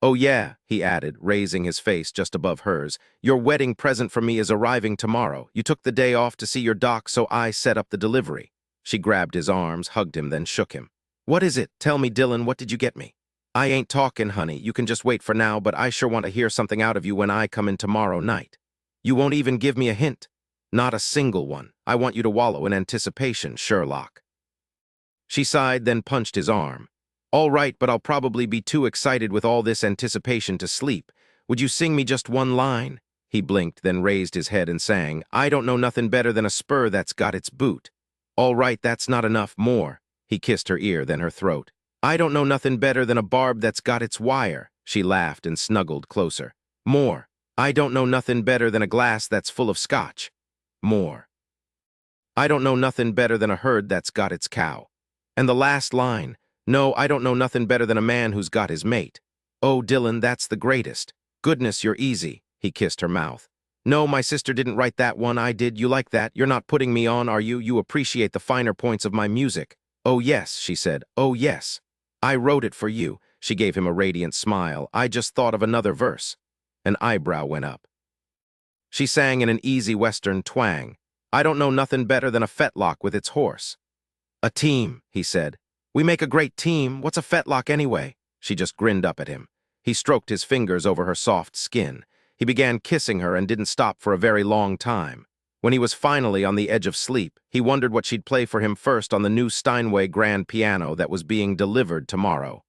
Oh yeah, he added, raising his face just above hers. Your wedding present for me is arriving tomorrow. You took the day off to see your doc, so I set up the delivery. She grabbed his arms, hugged him, then shook him. What is it? Tell me, Dillon, what did you get me? I ain't talking, honey. You can just wait for now, but I sure want to hear something out of you when I come in tomorrow night. You won't even give me a hint. Not a single one. I want you to wallow in anticipation, Sherlock. She sighed, then punched his arm. All right, but I'll probably be too excited with all this anticipation to sleep. Would you sing me just one line? He blinked, then raised his head and sang, I don't know nothing better than a spur that's got its boot. All right, that's not enough. More. He kissed her ear, then her throat. I don't know nothing better than a barb that's got its wire. She laughed and snuggled closer. More. I don't know nothing better than a glass that's full of scotch. More. I don't know nothing better than a herd that's got its cow. And the last line. No, I don't know nothing better than a man who's got his mate. Oh, Dillon, that's the greatest. Goodness, you're easy. He kissed her mouth. No, my sister didn't write that one. I did. You like that? You're not putting me on, are you? You appreciate the finer points of my music. Oh, yes, she said. Oh, yes. I wrote it for you. She gave him a radiant smile. I just thought of another verse. An eyebrow went up. She sang in an easy Western twang. I don't know nothing better than a fetlock with its horse. A team, he said. We make a great team. What's a fetlock anyway? She just grinned up at him. He stroked his fingers over her soft skin. He began kissing her and didn't stop for a very long time. When he was finally on the edge of sleep, he wondered what she'd play for him first on the new Steinway grand piano that was being delivered tomorrow.